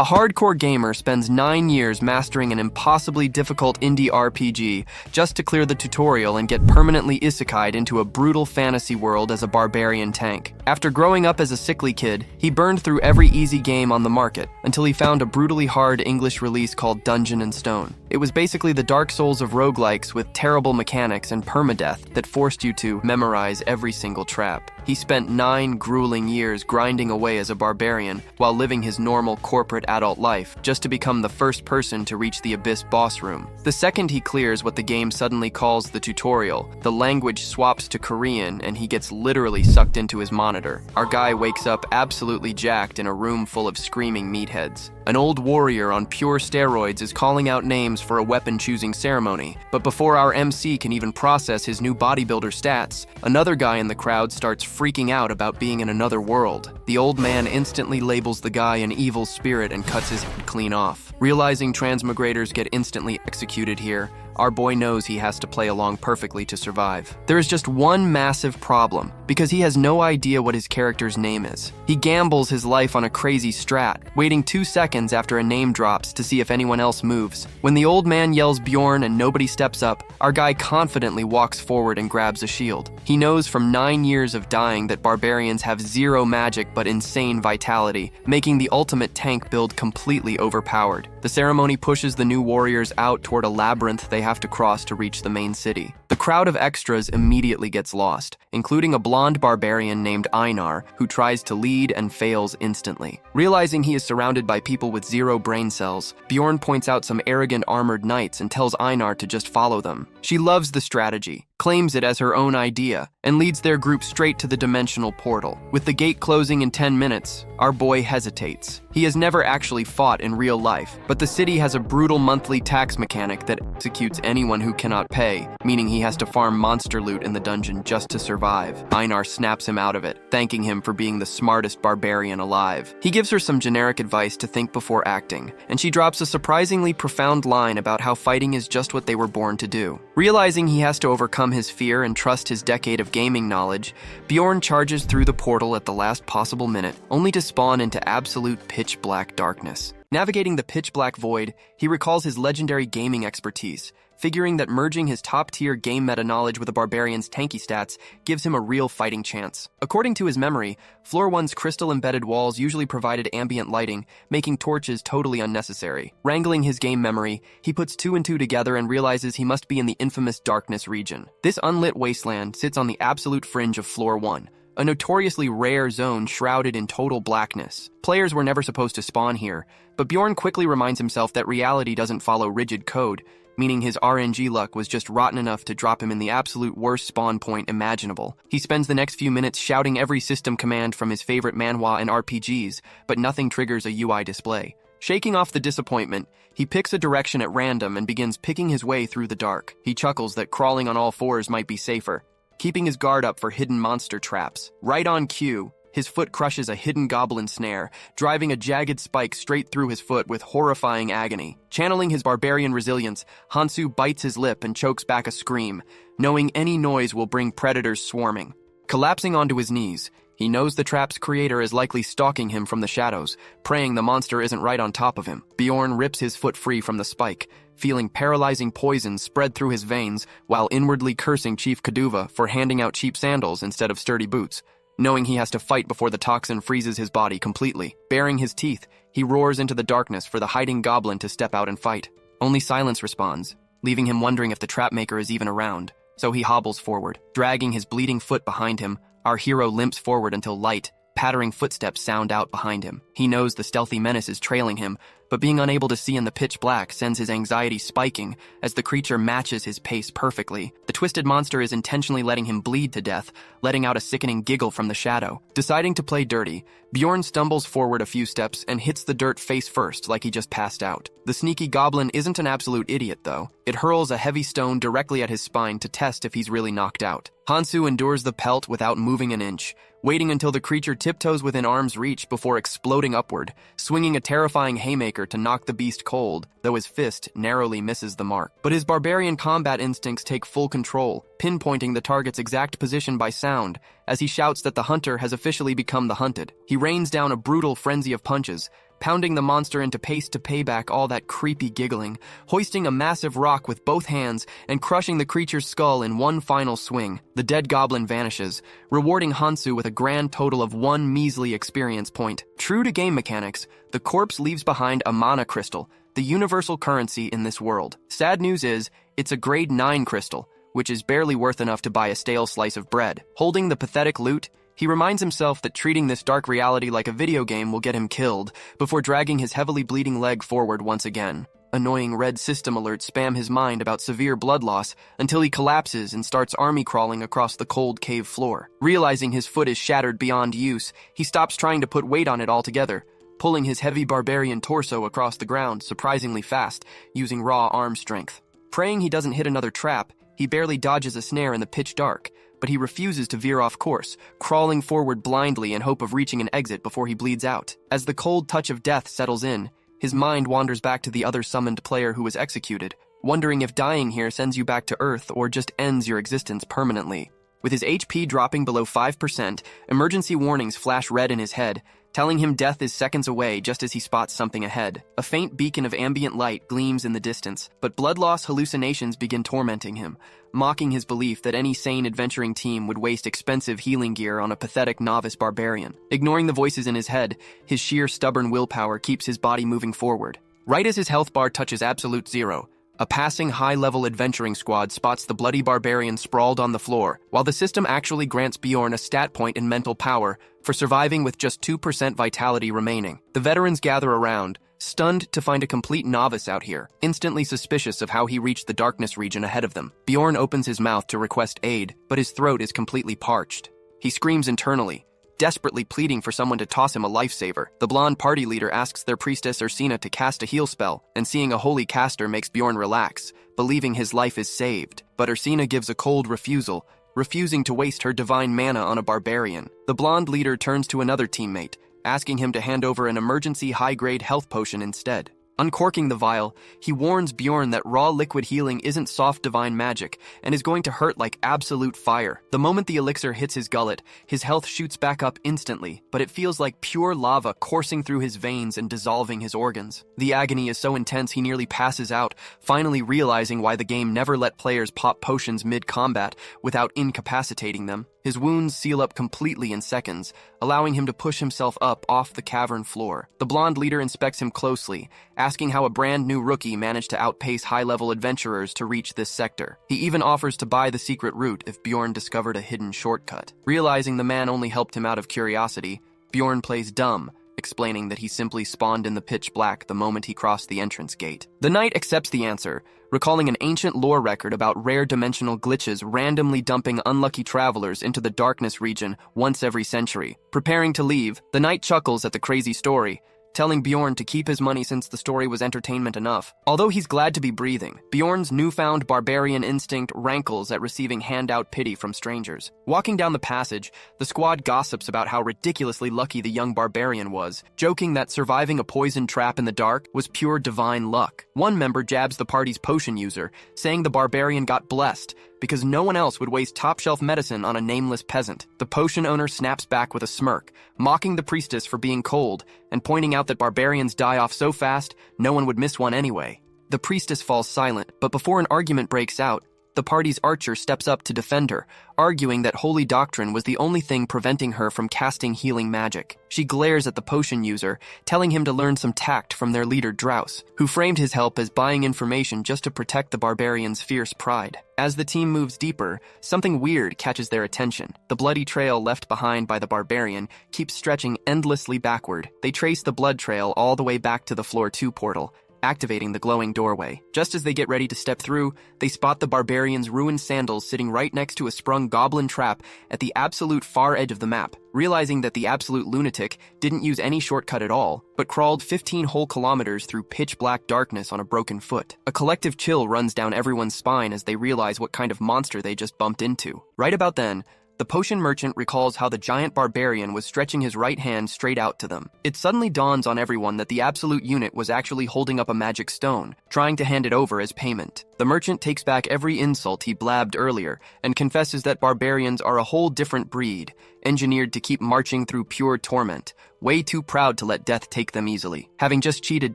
A hardcore gamer spends 9 years mastering an impossibly difficult indie RPG just to clear the tutorial and get permanently isekai'd into a brutal fantasy world as a barbarian tank. After growing up as a sickly kid, he burned through every easy game on the market until he found a brutally hard English release called Dungeon & Stone. It was basically the Dark Souls of roguelikes with terrible mechanics and permadeath that forced you to memorize every single trap. He spent 9 grueling years grinding away as a barbarian while living his normal corporate adult life just to become the first person to reach the Abyss boss room. The second he clears what the game suddenly calls the tutorial, the language swaps to Korean and he gets literally sucked into his monitor. Our guy wakes up absolutely jacked in a room full of screaming meatheads. An old warrior on pure steroids is calling out names for a weapon-choosing ceremony, but before our MC can even process his new bodybuilder stats, another guy in the crowd starts freaking out about being in another world. The old man instantly labels the guy an evil spirit and cuts his head clean off. Realizing transmigrators get instantly executed here, our boy knows he has to play along perfectly to survive. There is just one massive problem, because he has no idea what his character's name is. He gambles his life on a crazy strat, waiting 2 seconds after a name drops to see if anyone else moves. When the old man yells Bjorn and nobody steps up, our guy confidently walks forward and grabs a shield. He knows from 9 years of dying that barbarians have zero magic but insane vitality, making the ultimate tank build completely overpowered. The ceremony pushes the new warriors out toward a labyrinth they have to cross to reach the main city. The crowd of extras immediately gets lost, including a blonde barbarian named Einar, who tries to lead and fails instantly. Realizing he is surrounded by people with 0 brain cells, Bjorn points out some arrogant armored knights and tells Einar to just follow them. She loves the strategy, claims it as her own idea, and leads their group straight to the dimensional portal. With the gate closing in 10 minutes, our boy hesitates. He has never actually fought in real life, but the city has a brutal monthly tax mechanic that executes anyone who cannot pay, meaning he has to farm monster loot in the dungeon just to survive. Einar snaps him out of it, thanking him for being the smartest barbarian alive. He gives her some generic advice to think before acting, and she drops a surprisingly profound line about how fighting is just what they were born to do. Realizing he has to overcome his fear and trust his decade of gaming knowledge, Bjorn charges through the portal at the last possible minute, only to spawn into absolute pitch-black darkness. Navigating the pitch-black void, he recalls his legendary gaming expertise, figuring that merging his top-tier game meta-knowledge with a barbarian's tanky stats gives him a real fighting chance. According to his memory, Floor 1's crystal-embedded walls usually provided ambient lighting, making torches totally unnecessary. Wrangling his game memory, he puts 2 and 2 together and realizes he must be in the infamous Darkness region. This unlit wasteland sits on the absolute fringe of Floor 1, a notoriously rare zone shrouded in total blackness. Players were never supposed to spawn here, but Bjorn quickly reminds himself that reality doesn't follow rigid code, meaning his RNG luck was just rotten enough to drop him in the absolute worst spawn point imaginable. He spends the next few minutes shouting every system command from his favorite manhwa and RPGs, but nothing triggers a UI display. Shaking off the disappointment, he picks a direction at random and begins picking his way through the dark. He chuckles that crawling on all fours might be safer, keeping his guard up for hidden monster traps. Right on cue, his foot crushes a hidden goblin snare, driving a jagged spike straight through his foot with horrifying agony. Channeling his barbarian resilience, Hansu bites his lip and chokes back a scream, knowing any noise will bring predators swarming. Collapsing onto his knees, he knows the trap's creator is likely stalking him from the shadows, praying the monster isn't right on top of him. Bjorn rips his foot free from the spike, feeling paralyzing poison spread through his veins while inwardly cursing Chief Kaduva for handing out cheap sandals instead of sturdy boots. Knowing he has to fight before the toxin freezes his body completely. Baring his teeth, he roars into the darkness for the hiding goblin to step out and fight. Only silence responds, leaving him wondering if the trapmaker is even around. So he hobbles forward. Dragging his bleeding foot behind him, our hero limps forward until light, pattering footsteps sound out behind him. He knows the stealthy menace is trailing him, but being unable to see in the pitch black sends his anxiety spiking as the creature matches his pace perfectly. The twisted monster is intentionally letting him bleed to death, letting out a sickening giggle from the shadow. Deciding to play dirty, Bjorn stumbles forward a few steps and hits the dirt face first like he just passed out. The sneaky goblin isn't an absolute idiot though. It hurls a heavy stone directly at his spine to test if he's really knocked out. Hansu endures the pelt without moving an inch, waiting until the creature tiptoes within arm's reach before exploding upward, swinging a terrifying haymaker to knock the beast cold, though his fist narrowly misses the mark. But his barbarian combat instincts take full control, pinpointing the target's exact position by sound, as he shouts that the hunter has officially become the hunted. He rains down a brutal frenzy of punches, pounding the monster into paste to pay back all that creepy giggling, hoisting a massive rock with both hands and crushing the creature's skull in one final swing. The dead goblin vanishes, rewarding Hansu with a grand total of 1 measly experience point. True to game mechanics, the corpse leaves behind a mana crystal, the universal currency in this world. Sad news is, it's a grade 9 crystal, which is barely worth enough to buy a stale slice of bread. Holding the pathetic loot, he reminds himself that treating this dark reality like a video game will get him killed, before dragging his heavily bleeding leg forward once again. Annoying red system alerts spam his mind about severe blood loss until he collapses and starts army crawling across the cold cave floor. Realizing his foot is shattered beyond use, he stops trying to put weight on it altogether, pulling his heavy barbarian torso across the ground surprisingly fast, using raw arm strength. Praying he doesn't hit another trap, he barely dodges a snare in the pitch dark, but he refuses to veer off course, crawling forward blindly in hope of reaching an exit before he bleeds out. As the cold touch of death settles in, his mind wanders back to the other summoned player who was executed, wondering if dying here sends you back to Earth or just ends your existence permanently. With his HP dropping below 5%, emergency warnings flash red in his head, telling him death is seconds away just as he spots something ahead. A faint beacon of ambient light gleams in the distance, but blood loss hallucinations begin tormenting him, mocking his belief that any sane adventuring team would waste expensive healing gear on a pathetic novice barbarian. Ignoring the voices in his head, his sheer stubborn willpower keeps his body moving forward. Right as his health bar touches absolute zero, a passing high-level adventuring squad spots the bloody barbarian sprawled on the floor, while the system actually grants Bjorn a stat point in mental power for surviving with just 2% vitality remaining. The veterans gather around, stunned to find a complete novice out here, instantly suspicious of how he reached the darkness region ahead of them. Bjorn opens his mouth to request aid, but his throat is completely parched. He screams internally, desperately pleading for someone to toss him a lifesaver. The blonde party leader asks their priestess Ursina to cast a heal spell, and seeing a holy caster makes Bjorn relax, believing his life is saved. But Ursina gives a cold refusal, refusing to waste her divine mana on a barbarian. The blonde leader turns to another teammate, asking him to hand over an emergency high-grade health potion instead. Uncorking the vial, he warns Bjorn that raw liquid healing isn't soft divine magic and is going to hurt like absolute fire. The moment the elixir hits his gullet, his health shoots back up instantly, but it feels like pure lava coursing through his veins and dissolving his organs. The agony is so intense he nearly passes out, finally realizing why the game never let players pop potions mid-combat without incapacitating them. His wounds seal up completely in seconds, allowing him to push himself up off the cavern floor. The blonde leader inspects him closely, asking how a brand new rookie managed to outpace high-level adventurers to reach this sector. He even offers to buy the secret route if Bjorn discovered a hidden shortcut. Realizing the man only helped him out of curiosity, Bjorn plays dumb, explaining that he simply spawned in the pitch black the moment he crossed the entrance gate. The knight accepts the answer, recalling an ancient lore record about rare dimensional glitches randomly dumping unlucky travelers into the darkness region once every century. Preparing to leave, the knight chuckles at the crazy story, telling Bjorn to keep his money since the story was entertainment enough. Although he's glad to be breathing, Bjorn's newfound barbarian instinct rankles at receiving handout pity from strangers. Walking down the passage, the squad gossips about how ridiculously lucky the young barbarian was, joking that surviving a poison trap in the dark was pure divine luck. One member jabs the party's potion user, saying the barbarian got blessed because no one else would waste top-shelf medicine on a nameless peasant. The potion owner snaps back with a smirk, mocking the priestess for being cold and pointing out that barbarians die off so fast, no one would miss one anyway. The priestess falls silent, but before an argument breaks out, the party's archer steps up to defend her, arguing that holy doctrine was the only thing preventing her from casting healing magic. She glares at the potion user, telling him to learn some tact from their leader Draus, who framed his help as buying information just to protect the barbarian's fierce pride. As the team moves deeper, something weird catches their attention. The bloody trail left behind by the barbarian keeps stretching endlessly backward. They trace the blood trail all the way back to the Floor 2 portal, activating the glowing doorway. Just as they get ready to step through, they spot the barbarian's ruined sandals sitting right next to a sprung goblin trap at the absolute far edge of the map. Realizing that the absolute lunatic didn't use any shortcut at all, but crawled 15 whole kilometers through pitch-black darkness on a broken foot. A collective chill runs down everyone's spine as they realize what kind of monster they just bumped into. Right about then, The potion merchant recalls how the giant barbarian was stretching his right hand straight out to them. It suddenly dawns on everyone that the absolute unit was actually holding up a magic stone, trying to hand it over as payment. The merchant takes back every insult he blabbed earlier and confesses that barbarians are a whole different breed, engineered to keep marching through pure torment, way too proud to let death take them easily. Having just cheated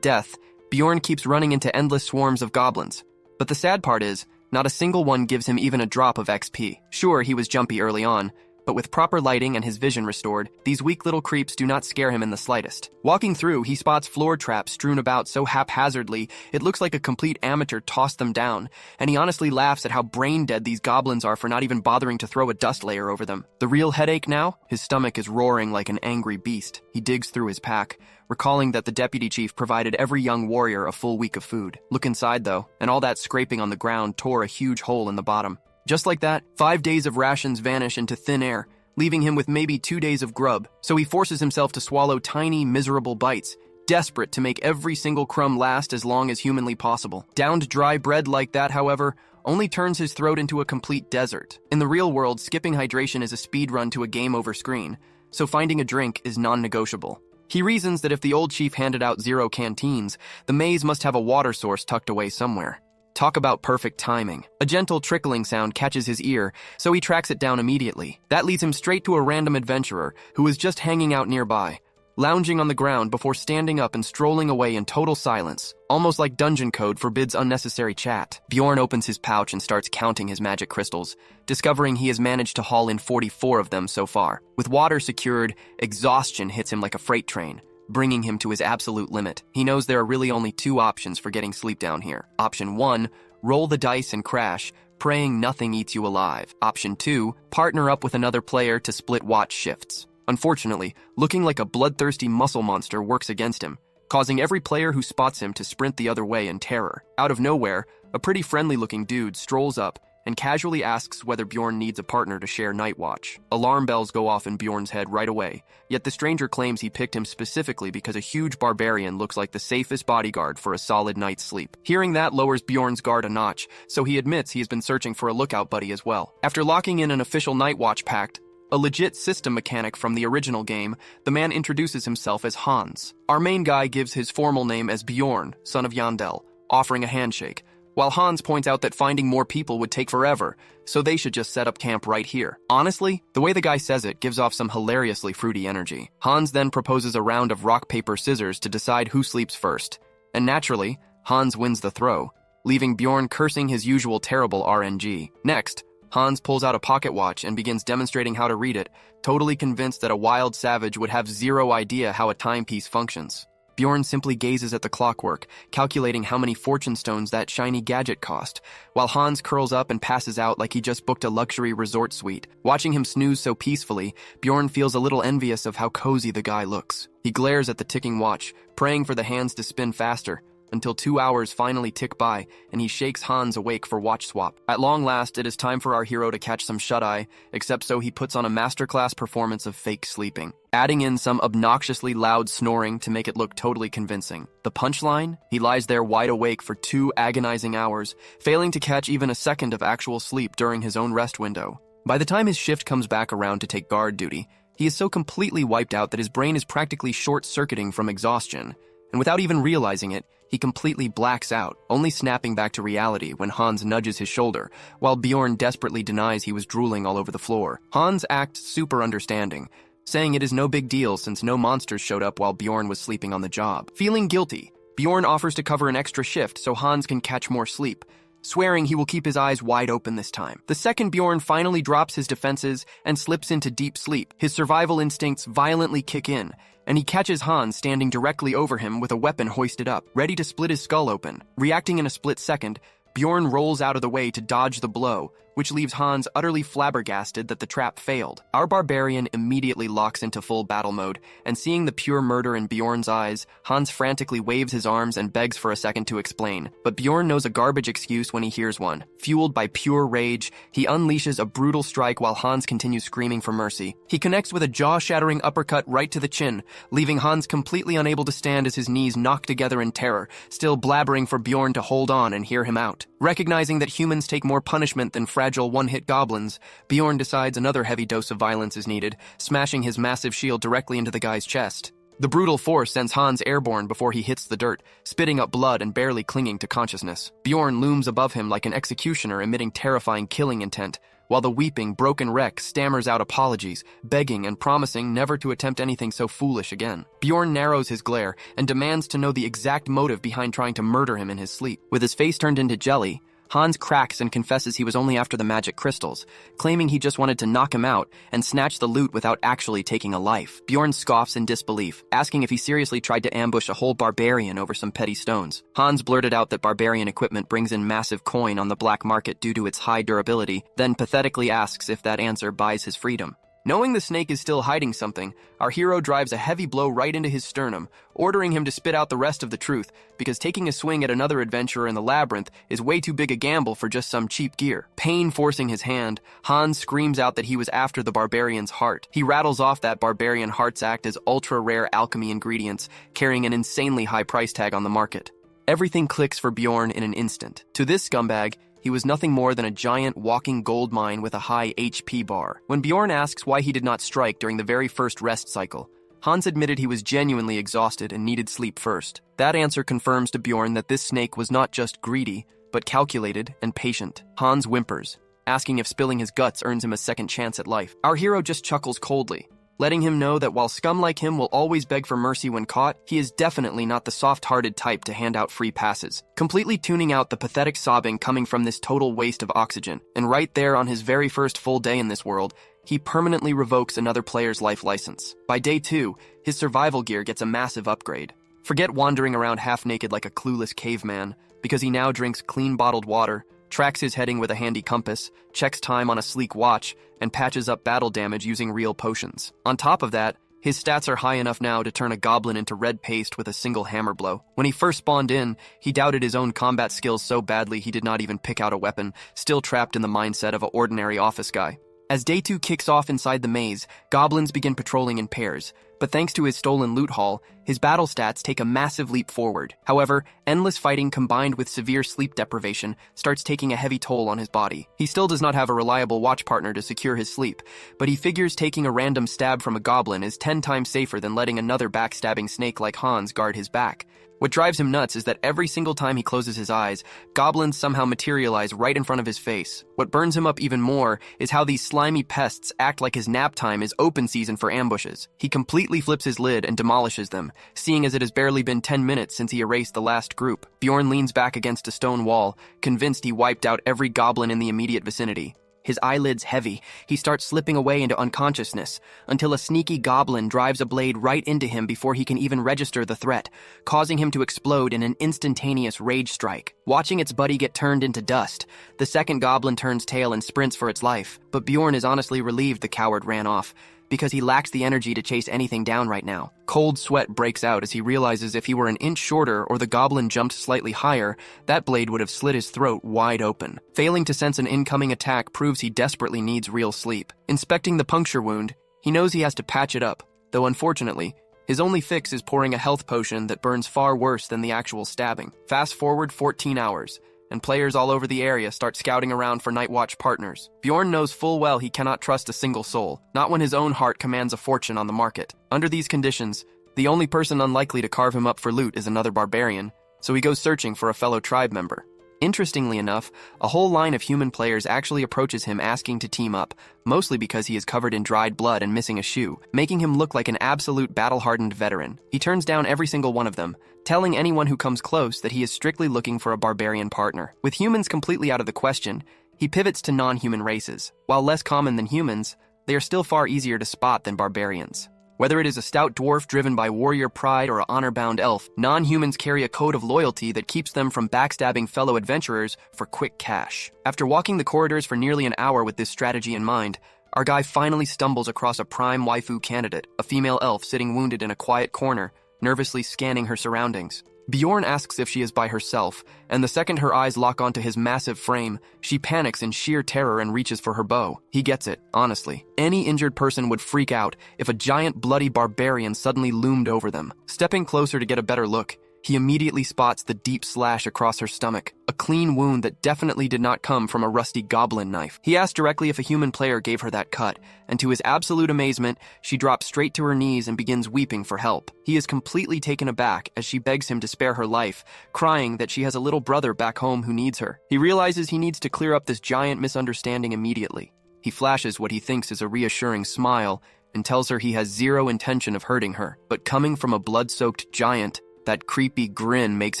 death, Bjorn keeps running into endless swarms of goblins. But the sad part is, not a single one gives him even a drop of XP. Sure, he was jumpy early on, but with proper lighting and his vision restored, these weak little creeps do not scare him in the slightest. Walking through, he spots floor traps strewn about so haphazardly, it looks like a complete amateur tossed them down, and he honestly laughs at how brain-dead these goblins are for not even bothering to throw a dust layer over them. The real headache now? His stomach is roaring like an angry beast. He digs through his pack, recalling that the deputy chief provided every young warrior a full week of food. Look inside, though, and all that scraping on the ground tore a huge hole in the bottom. Just like that, 5 days of rations vanish into thin air, leaving him with maybe 2 days of grub, so he forces himself to swallow tiny, miserable bites, desperate to make every single crumb last as long as humanly possible. Downed dry bread like that, however, only turns his throat into a complete desert. In the real world, skipping hydration is a speed run to a game over screen, so finding a drink is non-negotiable. He reasons that if the old chief handed out 0 canteens, the maze must have a water source tucked away somewhere. Talk about perfect timing. A gentle trickling sound catches his ear, so he tracks it down immediately. That leads him straight to a random adventurer who is just hanging out nearby, lounging on the ground before standing up and strolling away in total silence, almost like dungeon code forbids unnecessary chat. Bjorn opens his pouch and starts counting his magic crystals, discovering he has managed to haul in 44 of them so far. With water secured, exhaustion hits him like a freight train, bringing him to his absolute limit. He knows there are really only 2 options for getting sleep down here. Option 1, roll the dice and crash, praying nothing eats you alive. Option 2, partner up with another player to split watch shifts. Unfortunately, looking like a bloodthirsty muscle monster works against him, causing every player who spots him to sprint the other way in terror. Out of nowhere, a pretty friendly-looking dude strolls up and casually asks whether Bjorn needs a partner to share night watch. Alarm bells go off in Bjorn's head right away, yet the stranger claims he picked him specifically because a huge barbarian looks like the safest bodyguard for a solid night's sleep. Hearing that lowers Bjorn's guard a notch, so he admits he has been searching for a lookout buddy as well. After locking in an official night watch pact, a legit system mechanic from the original game, the man introduces himself as Hans. Our main guy gives his formal name as Bjorn, son of Yandel, offering a handshake, while Hans points out that finding more people would take forever, so they should just set up camp right here. Honestly, the way the guy says it gives off some hilariously fruity energy. Hans then proposes a round of rock, paper, scissors to decide who sleeps first, and naturally, Hans wins the throw, leaving Bjorn cursing his usual terrible RNG. Next, Hans pulls out a pocket watch and begins demonstrating how to read it, totally convinced that a wild savage would have zero idea how a timepiece functions. Bjorn simply gazes at the clockwork, calculating how many fortune stones that shiny gadget cost, while Hans curls up and passes out like he just booked a luxury resort suite. Watching him snooze so peacefully, Bjorn feels a little envious of how cozy the guy looks. He glares at the ticking watch, praying for the hands to spin faster, until 2 hours finally tick by, and he shakes Hans awake for watch swap. At long last, it is time for our hero to catch some shut-eye, except so he puts on a masterclass performance of fake sleeping, adding in some obnoxiously loud snoring to make it look totally convincing. The punchline? He lies there wide awake for 2 agonizing hours, failing to catch even a second of actual sleep during his own rest window. By the time his shift comes back around to take guard duty, he is so completely wiped out that his brain is practically short-circuiting from exhaustion, and without even realizing it, he completely blacks out, only snapping back to reality when Hans nudges his shoulder, while Bjorn desperately denies he was drooling all over the floor. Hans acts super understanding, saying it is no big deal since no monsters showed up while Bjorn was sleeping on the job. Feeling guilty, Bjorn offers to cover an extra shift so Hans can catch more sleep, swearing he will keep his eyes wide open this time. The second Bjorn finally drops his defenses and slips into deep sleep, his survival instincts violently kick in, and he catches Hans standing directly over him with a weapon hoisted up, ready to split his skull open. Reacting in a split second, Bjorn rolls out of the way to dodge the blow, which leaves Hans utterly flabbergasted that the trap failed. Our barbarian immediately locks into full battle mode, and seeing the pure murder in Bjorn's eyes, Hans frantically waves his arms and begs for a second to explain. But Bjorn knows a garbage excuse when he hears one. Fueled by pure rage, he unleashes a brutal strike while Hans continues screaming for mercy. He connects with a jaw-shattering uppercut right to the chin, leaving Hans completely unable to stand as his knees knock together in terror, still blabbering for Bjorn to hold on and hear him out. Recognizing that humans take more punishment than fragile one-hit goblins, Bjorn decides another heavy dose of violence is needed, smashing his massive shield directly into the guy's chest. The brutal force sends Hans airborne before he hits the dirt, spitting up blood and barely clinging to consciousness. Bjorn looms above him like an executioner emitting terrifying killing intent, while the weeping, broken wreck stammers out apologies, begging and promising never to attempt anything so foolish again. Bjorn narrows his glare and demands to know the exact motive behind trying to murder him in his sleep. With his face turned into jelly, Hans cracks and confesses he was only after the magic crystals, claiming he just wanted to knock him out and snatch the loot without actually taking a life. Bjorn scoffs in disbelief, asking if he seriously tried to ambush a whole barbarian over some petty stones. Hans blurted out that barbarian equipment brings in massive coin on the black market due to its high durability, then pathetically asks if that answer buys his freedom. Knowing the snake is still hiding something, our hero drives a heavy blow right into his sternum, ordering him to spit out the rest of the truth, because taking a swing at another adventurer in the labyrinth is way too big a gamble for just some cheap gear. Pain forcing his hand, Hans screams out that he was after the barbarian's heart. He rattles off that barbarian heart's act as ultra-rare alchemy ingredients, carrying an insanely high price tag on the market. Everything clicks for Bjorn in an instant. To this scumbag, he was nothing more than a giant walking gold mine with a high HP bar. When Bjorn asks why he did not strike during the very first rest cycle, Hans admitted he was genuinely exhausted and needed sleep first. That answer confirms to Bjorn that this snake was not just greedy, but calculated and patient. Hans whimpers, asking if spilling his guts earns him a second chance at life. Our hero just chuckles coldly, letting him know that while scum like him will always beg for mercy when caught, he is definitely not the soft-hearted type to hand out free passes, completely tuning out the pathetic sobbing coming from this total waste of oxygen. And right there on his very first full day in this world, he permanently revokes another player's life license. By day 2, his survival gear gets a massive upgrade. Forget wandering around half-naked like a clueless caveman, because he now drinks clean bottled water, tracks his heading with a handy compass, checks time on a sleek watch, and patches up battle damage using real potions. On top of that, his stats are high enough now to turn a goblin into red paste with a single hammer blow. When he first spawned in, he doubted his own combat skills so badly he did not even pick out a weapon, still trapped in the mindset of an ordinary office guy. As day 2 kicks off inside the maze, goblins begin patrolling in pairs, but thanks to his stolen loot haul, his battle stats take a massive leap forward. However, endless fighting combined with severe sleep deprivation starts taking a heavy toll on his body. He still does not have a reliable watch partner to secure his sleep, but he figures taking a random stab from a goblin is 10 times safer than letting another backstabbing snake like Hans guard his back. What drives him nuts is that every single time he closes his eyes, goblins somehow materialize right in front of his face. What burns him up even more is how these slimy pests act like his nap time is open season for ambushes. He completely flips his lid and demolishes them, seeing as it has barely been 10 minutes since he erased the last group. Bjorn leans back against a stone wall, convinced he wiped out every goblin in the immediate vicinity. His eyelids heavy, he starts slipping away into unconsciousness, until a sneaky goblin drives a blade right into him before he can even register the threat, causing him to explode in an instantaneous rage strike. Watching its buddy get turned into dust, the second goblin turns tail and sprints for its life, but Bjorn is honestly relieved the coward ran off, because he lacks the energy to chase anything down right now. Cold sweat breaks out as he realizes if he were an inch shorter or the goblin jumped slightly higher, that blade would have slit his throat wide open. Failing to sense an incoming attack proves he desperately needs real sleep. Inspecting the puncture wound, he knows he has to patch it up, though unfortunately, his only fix is pouring a health potion that burns far worse than the actual stabbing. Fast forward 14 hours, and players all over the area start scouting around for night watch partners. Bjorn knows full well he cannot trust a single soul, not when his own heart commands a fortune on the market. Under these conditions, the only person unlikely to carve him up for loot is another barbarian, so he goes searching for a fellow tribe member. Interestingly enough, a whole line of human players actually approaches him asking to team up, mostly because he is covered in dried blood and missing a shoe, making him look like an absolute battle-hardened veteran. He turns down every single one of them, telling anyone who comes close that he is strictly looking for a barbarian partner. With humans completely out of the question, he pivots to non-human races. While less common than humans, they are still far easier to spot than barbarians. Whether it is a stout dwarf driven by warrior pride or an honor-bound elf, non-humans carry a code of loyalty that keeps them from backstabbing fellow adventurers for quick cash. After walking the corridors for nearly an hour with this strategy in mind, our guy finally stumbles across a prime waifu candidate, a female elf sitting wounded in a quiet corner, nervously scanning her surroundings. Bjorn asks if she is by herself, and the second her eyes lock onto his massive frame, she panics in sheer terror and reaches for her bow. He gets it, honestly. Any injured person would freak out if a giant bloody barbarian suddenly loomed over them. Stepping closer to get a better look, He immediately spots the deep slash across her stomach, a clean wound that definitely did not come from a rusty goblin knife. He asked directly if a human player gave her that cut, and to his absolute amazement, she drops straight to her knees and begins weeping for help. He is completely taken aback as she begs him to spare her life, crying that she has a little brother back home who needs her. He realizes he needs to clear up this giant misunderstanding immediately. He flashes what he thinks is a reassuring smile and tells her he has zero intention of hurting her, but coming from a blood-soaked giant, that creepy grin makes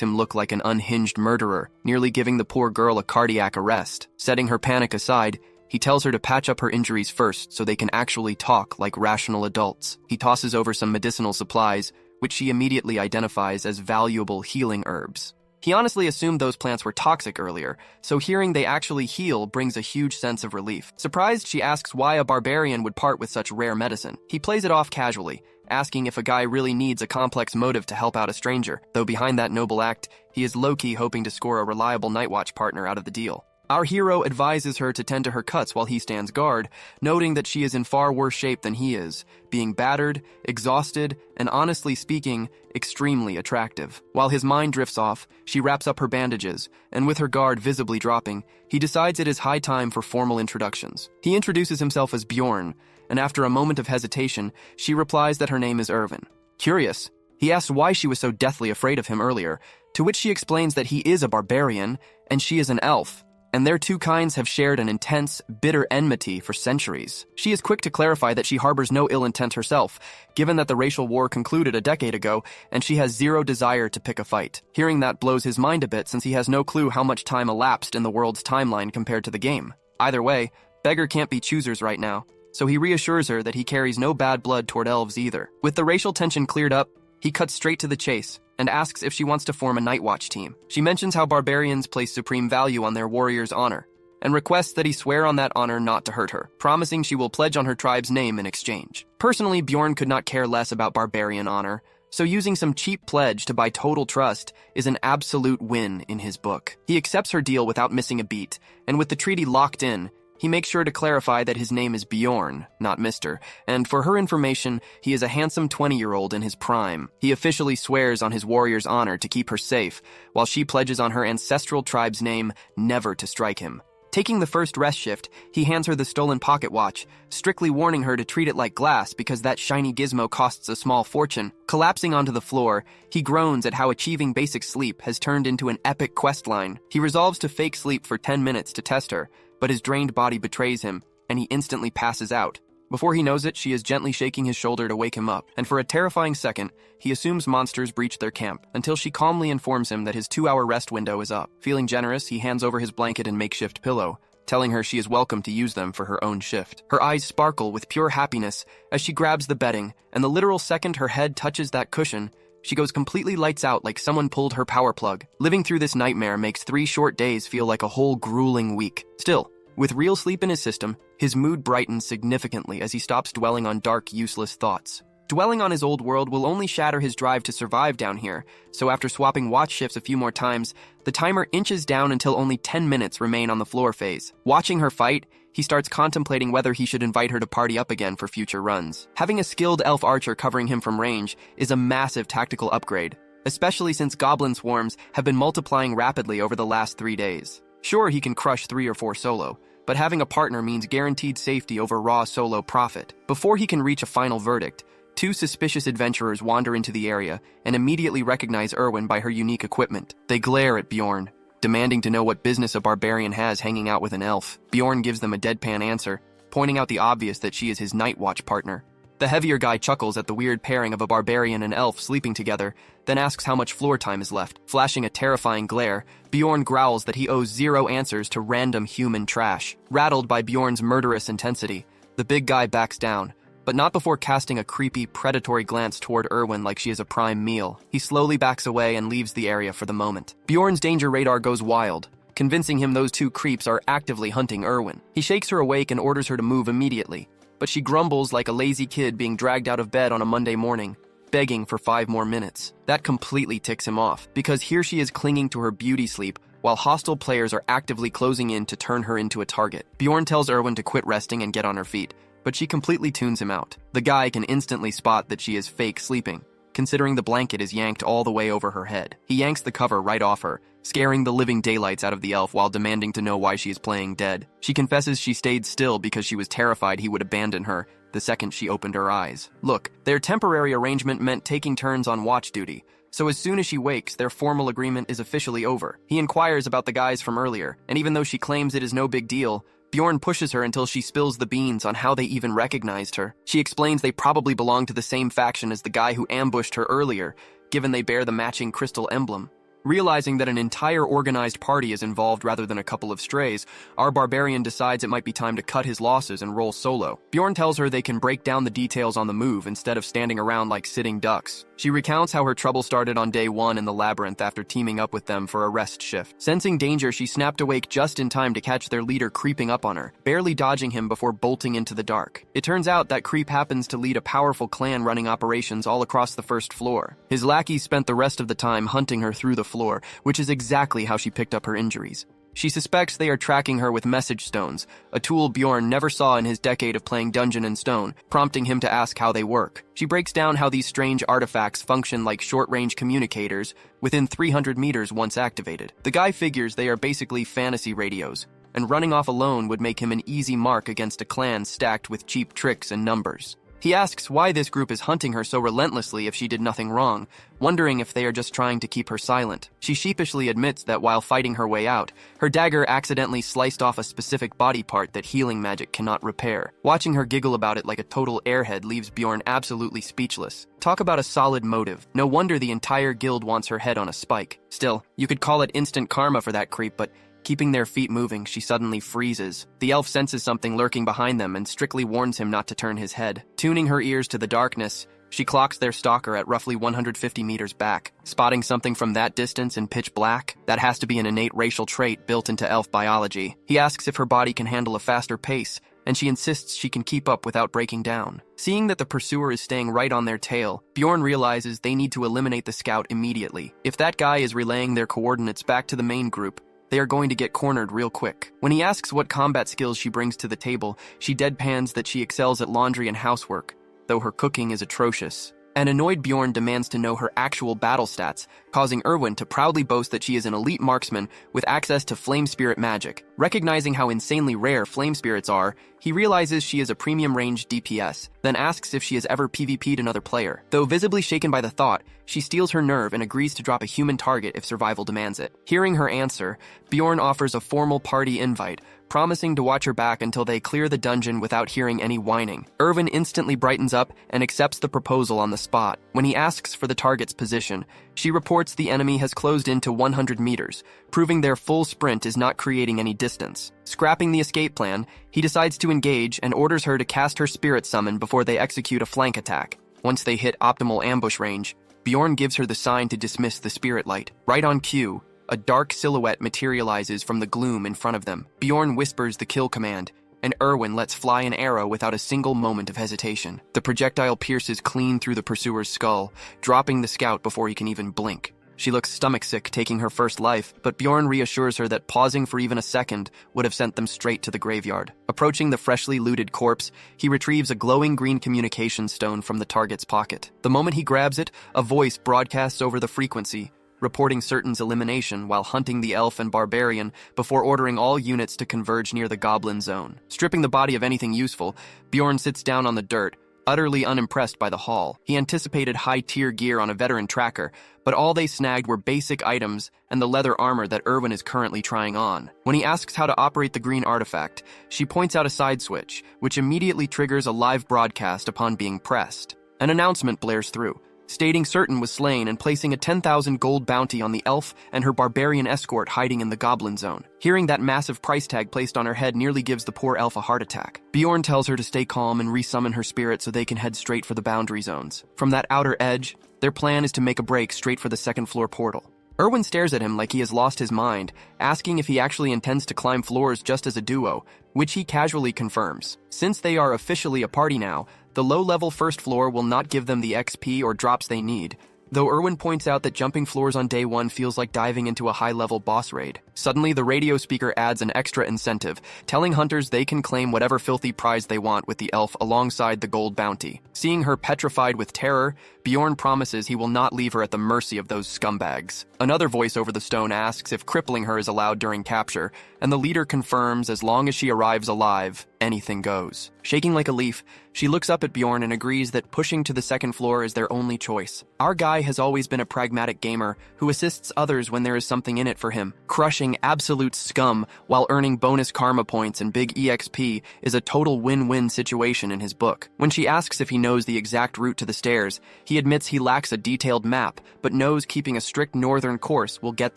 him look like an unhinged murderer, nearly giving the poor girl a cardiac arrest. Setting her panic aside, he tells her to patch up her injuries first so they can actually talk like rational adults. He tosses over some medicinal supplies, which she immediately identifies as valuable healing herbs. He honestly assumed those plants were toxic earlier, so hearing they actually heal brings a huge sense of relief. Surprised, she asks why a barbarian would part with such rare medicine. He plays it off casually, asking if a guy really needs a complex motive to help out a stranger, though behind that noble act, he is low-key hoping to score a reliable night watch partner out of the deal. Our hero advises her to tend to her cuts while he stands guard, noting that she is in far worse shape than he is, being battered, exhausted, and honestly speaking, extremely attractive. While his mind drifts off, she wraps up her bandages, and with her guard visibly dropping, he decides it is high time for formal introductions. He introduces himself as Bjorn, and after a moment of hesitation, she replies that her name is Irvin. Curious, he asks why she was so deathly afraid of him earlier, to which she explains that he is a barbarian, and she is an elf, and their two kinds have shared an intense, bitter enmity for centuries. She is quick to clarify that she harbors no ill intent herself, given that the racial war concluded a decade ago, and she has zero desire to pick a fight. Hearing that blows his mind a bit since he has no clue how much time elapsed in the world's timeline compared to the game. Either way, beggar can't be choosers right now, so he reassures her that he carries no bad blood toward elves either. With the racial tension cleared up, he cuts straight to the chase and asks if she wants to form a night watch team. She mentions how barbarians place supreme value on their warrior's honor, and requests that he swear on that honor not to hurt her, promising she will pledge on her tribe's name in exchange. Personally, Bjorn could not care less about barbarian honor, so using some cheap pledge to buy total trust is an absolute win in his book. He accepts her deal without missing a beat, and with the treaty locked in, he makes sure to clarify that his name is Bjorn, not Mr., and for her information, he is a handsome 20-year-old in his prime. He officially swears on his warrior's honor to keep her safe, while she pledges on her ancestral tribe's name never to strike him. Taking the first rest shift, he hands her the stolen pocket watch, strictly warning her to treat it like glass because that shiny gizmo costs a small fortune. Collapsing onto the floor, he groans at how achieving basic sleep has turned into an epic quest line. He resolves to fake sleep for 10 minutes to test her, but his drained body betrays him, and he instantly passes out. Before he knows it, she is gently shaking his shoulder to wake him up, and for a terrifying second, he assumes monsters breached their camp, until she calmly informs him that his 2-hour rest window is up. Feeling generous, he hands over his blanket and makeshift pillow, telling her she is welcome to use them for her own shift. Her eyes sparkle with pure happiness as she grabs the bedding, and the literal second her head touches that cushion, she goes completely lights out like someone pulled her power plug. Living through this nightmare makes 3 short days feel like a whole grueling week. Still, with real sleep in his system, his mood brightens significantly as he stops dwelling on dark, useless thoughts. Dwelling on his old world will only shatter his drive to survive down here, so after swapping watch shifts a few more times, the timer inches down until only 10 minutes remain on the floor phase. Watching her fight, he starts contemplating whether he should invite her to party up again for future runs. Having a skilled elf archer covering him from range is a massive tactical upgrade, especially since goblin swarms have been multiplying rapidly over the last 3 days. Sure, he can crush 3 or 4 solo, but having a partner means guaranteed safety over raw solo profit. Before he can reach a final verdict, 2 suspicious adventurers wander into the area and immediately recognize Erwin by her unique equipment. They glare at Bjorn, demanding to know what business a barbarian has hanging out with an elf. Bjorn gives them a deadpan answer, pointing out the obvious that she is his night watch partner. The heavier guy chuckles at the weird pairing of a barbarian and elf sleeping together, then asks how much floor time is left. Flashing a terrifying glare, Bjorn growls that he owes 0 answers to random human trash. Rattled by Bjorn's murderous intensity, the big guy backs down, but not before casting a creepy, predatory glance toward Erwin like she is a prime meal. He slowly backs away and leaves the area for the moment. Bjorn's danger radar goes wild, convincing him those 2 creeps are actively hunting Erwin. He shakes her awake and orders her to move immediately, but she grumbles like a lazy kid being dragged out of bed on a Monday morning, begging for 5 more minutes. That completely ticks him off, because here she is clinging to her beauty sleep while hostile players are actively closing in to turn her into a target. Bjorn tells Erwin to quit resting and get on her feet, but she completely tunes him out. The guy can instantly spot that she is fake sleeping, considering the blanket is yanked all the way over her head. He yanks the cover right off her, scaring the living daylights out of the elf while demanding to know why she is playing dead. She confesses she stayed still because she was terrified he would abandon her the second she opened her eyes. Look, their temporary arrangement meant taking turns on watch duty, so as soon as she wakes, their formal agreement is officially over. He inquires about the guys from earlier, and even though she claims it is no big deal, Bjorn pushes her until she spills the beans on how they even recognized her. She explains they probably belong to the same faction as the guy who ambushed her earlier, given they bear the matching crystal emblem. Realizing that an entire organized party is involved rather than a couple of strays, our barbarian decides it might be time to cut his losses and roll solo. Bjorn tells her they can break down the details on the move instead of standing around like sitting ducks. She recounts how her trouble started on day 1 in the labyrinth after teaming up with them for a rest shift. Sensing danger, she snapped awake just in time to catch their leader creeping up on her, barely dodging him before bolting into the dark. It turns out that creep happens to lead a powerful clan running operations all across the first floor. His lackeys spent the rest of the time hunting her through the floor, which is exactly how she picked up her injuries. She suspects they are tracking her with message stones, a tool Bjorn never saw in his decade of playing Dungeon and Stone, prompting him to ask how they work. She breaks down how these strange artifacts function like short-range communicators within 300 meters once activated. The guy figures they are basically fantasy radios, and running off alone would make him an easy mark against a clan stacked with cheap tricks and numbers. He asks why this group is hunting her so relentlessly if she did nothing wrong, wondering if they are just trying to keep her silent. She sheepishly admits that while fighting her way out, her dagger accidentally sliced off a specific body part that healing magic cannot repair. Watching her giggle about it like a total airhead leaves Bjorn absolutely speechless. Talk about a solid motive. No wonder the entire guild wants her head on a spike. Still, you could call it instant karma for that creep, but keeping their feet moving, she suddenly freezes. The elf senses something lurking behind them and strictly warns him not to turn his head. Tuning her ears to the darkness, she clocks their stalker at roughly 150 meters back. Spotting something from that distance in pitch black? That has to be an innate racial trait built into elf biology. He asks if her body can handle a faster pace, and she insists she can keep up without breaking down. Seeing that the pursuer is staying right on their tail, Bjorn realizes they need to eliminate the scout immediately. If that guy is relaying their coordinates back to the main group, they are going to get cornered real quick. When he asks what combat skills she brings to the table, she deadpans that she excels at laundry and housework, though her cooking is atrocious. An annoyed Bjorn demands to know her actual battle stats, causing Erwin to proudly boast that she is an elite marksman with access to flame spirit magic. Recognizing how insanely rare flame spirits are, he realizes she is a premium range DPS, then asks if she has ever PvP'd another player. Though visibly shaken by the thought, she steals her nerve and agrees to drop a human target if survival demands it. Hearing her answer, Bjorn offers a formal party invite, promising to watch her back until they clear the dungeon without hearing any whining. Erwin instantly brightens up and accepts the proposal on the spot. When he asks for the target's position, she reports the enemy has closed in to 100 meters, proving their full sprint is not creating any distance. Scrapping the escape plan, he decides to engage and orders her to cast her spirit summon before they execute a flank attack. Once they hit optimal ambush range, Bjorn gives her the sign to dismiss the spirit light. Right on cue, a dark silhouette materializes from the gloom in front of them. Bjorn whispers the kill command, and Erwin lets fly an arrow without a single moment of hesitation. The projectile pierces clean through the pursuer's skull, dropping the scout before he can even blink. She looks stomach-sick, taking her first life, but Bjorn reassures her that pausing for even a second would have sent them straight to the graveyard. Approaching the freshly looted corpse, he retrieves a glowing green communication stone from the target's pocket. The moment he grabs it, a voice broadcasts over the frequency, reporting Certain's elimination while hunting the elf and barbarian before ordering all units to converge near the goblin zone. Stripping the body of anything useful, Bjorn sits down on the dirt, utterly unimpressed by the haul. He anticipated high-tier gear on a veteran tracker, but all they snagged were basic items and the leather armor that Erwin is currently trying on. When he asks how to operate the green artifact, she points out a side switch, which immediately triggers a live broadcast upon being pressed. An announcement blares through, stating Certain was slain and placing a 10,000 gold bounty on the elf and her barbarian escort hiding in the goblin zone. Hearing that massive price tag placed on her head nearly gives the poor elf a heart attack. Bjorn tells her to stay calm and resummon her spirit so they can head straight for the boundary zones. From that outer edge, their plan is to make a break straight for the second floor portal. Erwin stares at him like he has lost his mind, asking if he actually intends to climb floors just as a duo, which he casually confirms. Since they are officially a party now, the low-level first floor will not give them the XP or drops they need, though Erwin points out that jumping floors on day 1 feels like diving into a high-level boss raid. Suddenly, the radio speaker adds an extra incentive, telling hunters they can claim whatever filthy prize they want with the elf alongside the gold bounty. Seeing her petrified with terror, Bjorn promises he will not leave her at the mercy of those scumbags. Another voice over the stone asks if crippling her is allowed during capture, and the leader confirms as long as she arrives alive, anything goes. Shaking like a leaf, she looks up at Bjorn and agrees that pushing to the second floor is their only choice. Our guy has always been a pragmatic gamer who assists others when there is something in it for him. Crushing absolute scum while earning bonus karma points and big EXP is a total win-win situation in his book. When she asks if he knows the exact route to the stairs, he admits he lacks a detailed map, but knows keeping a strict northern course will get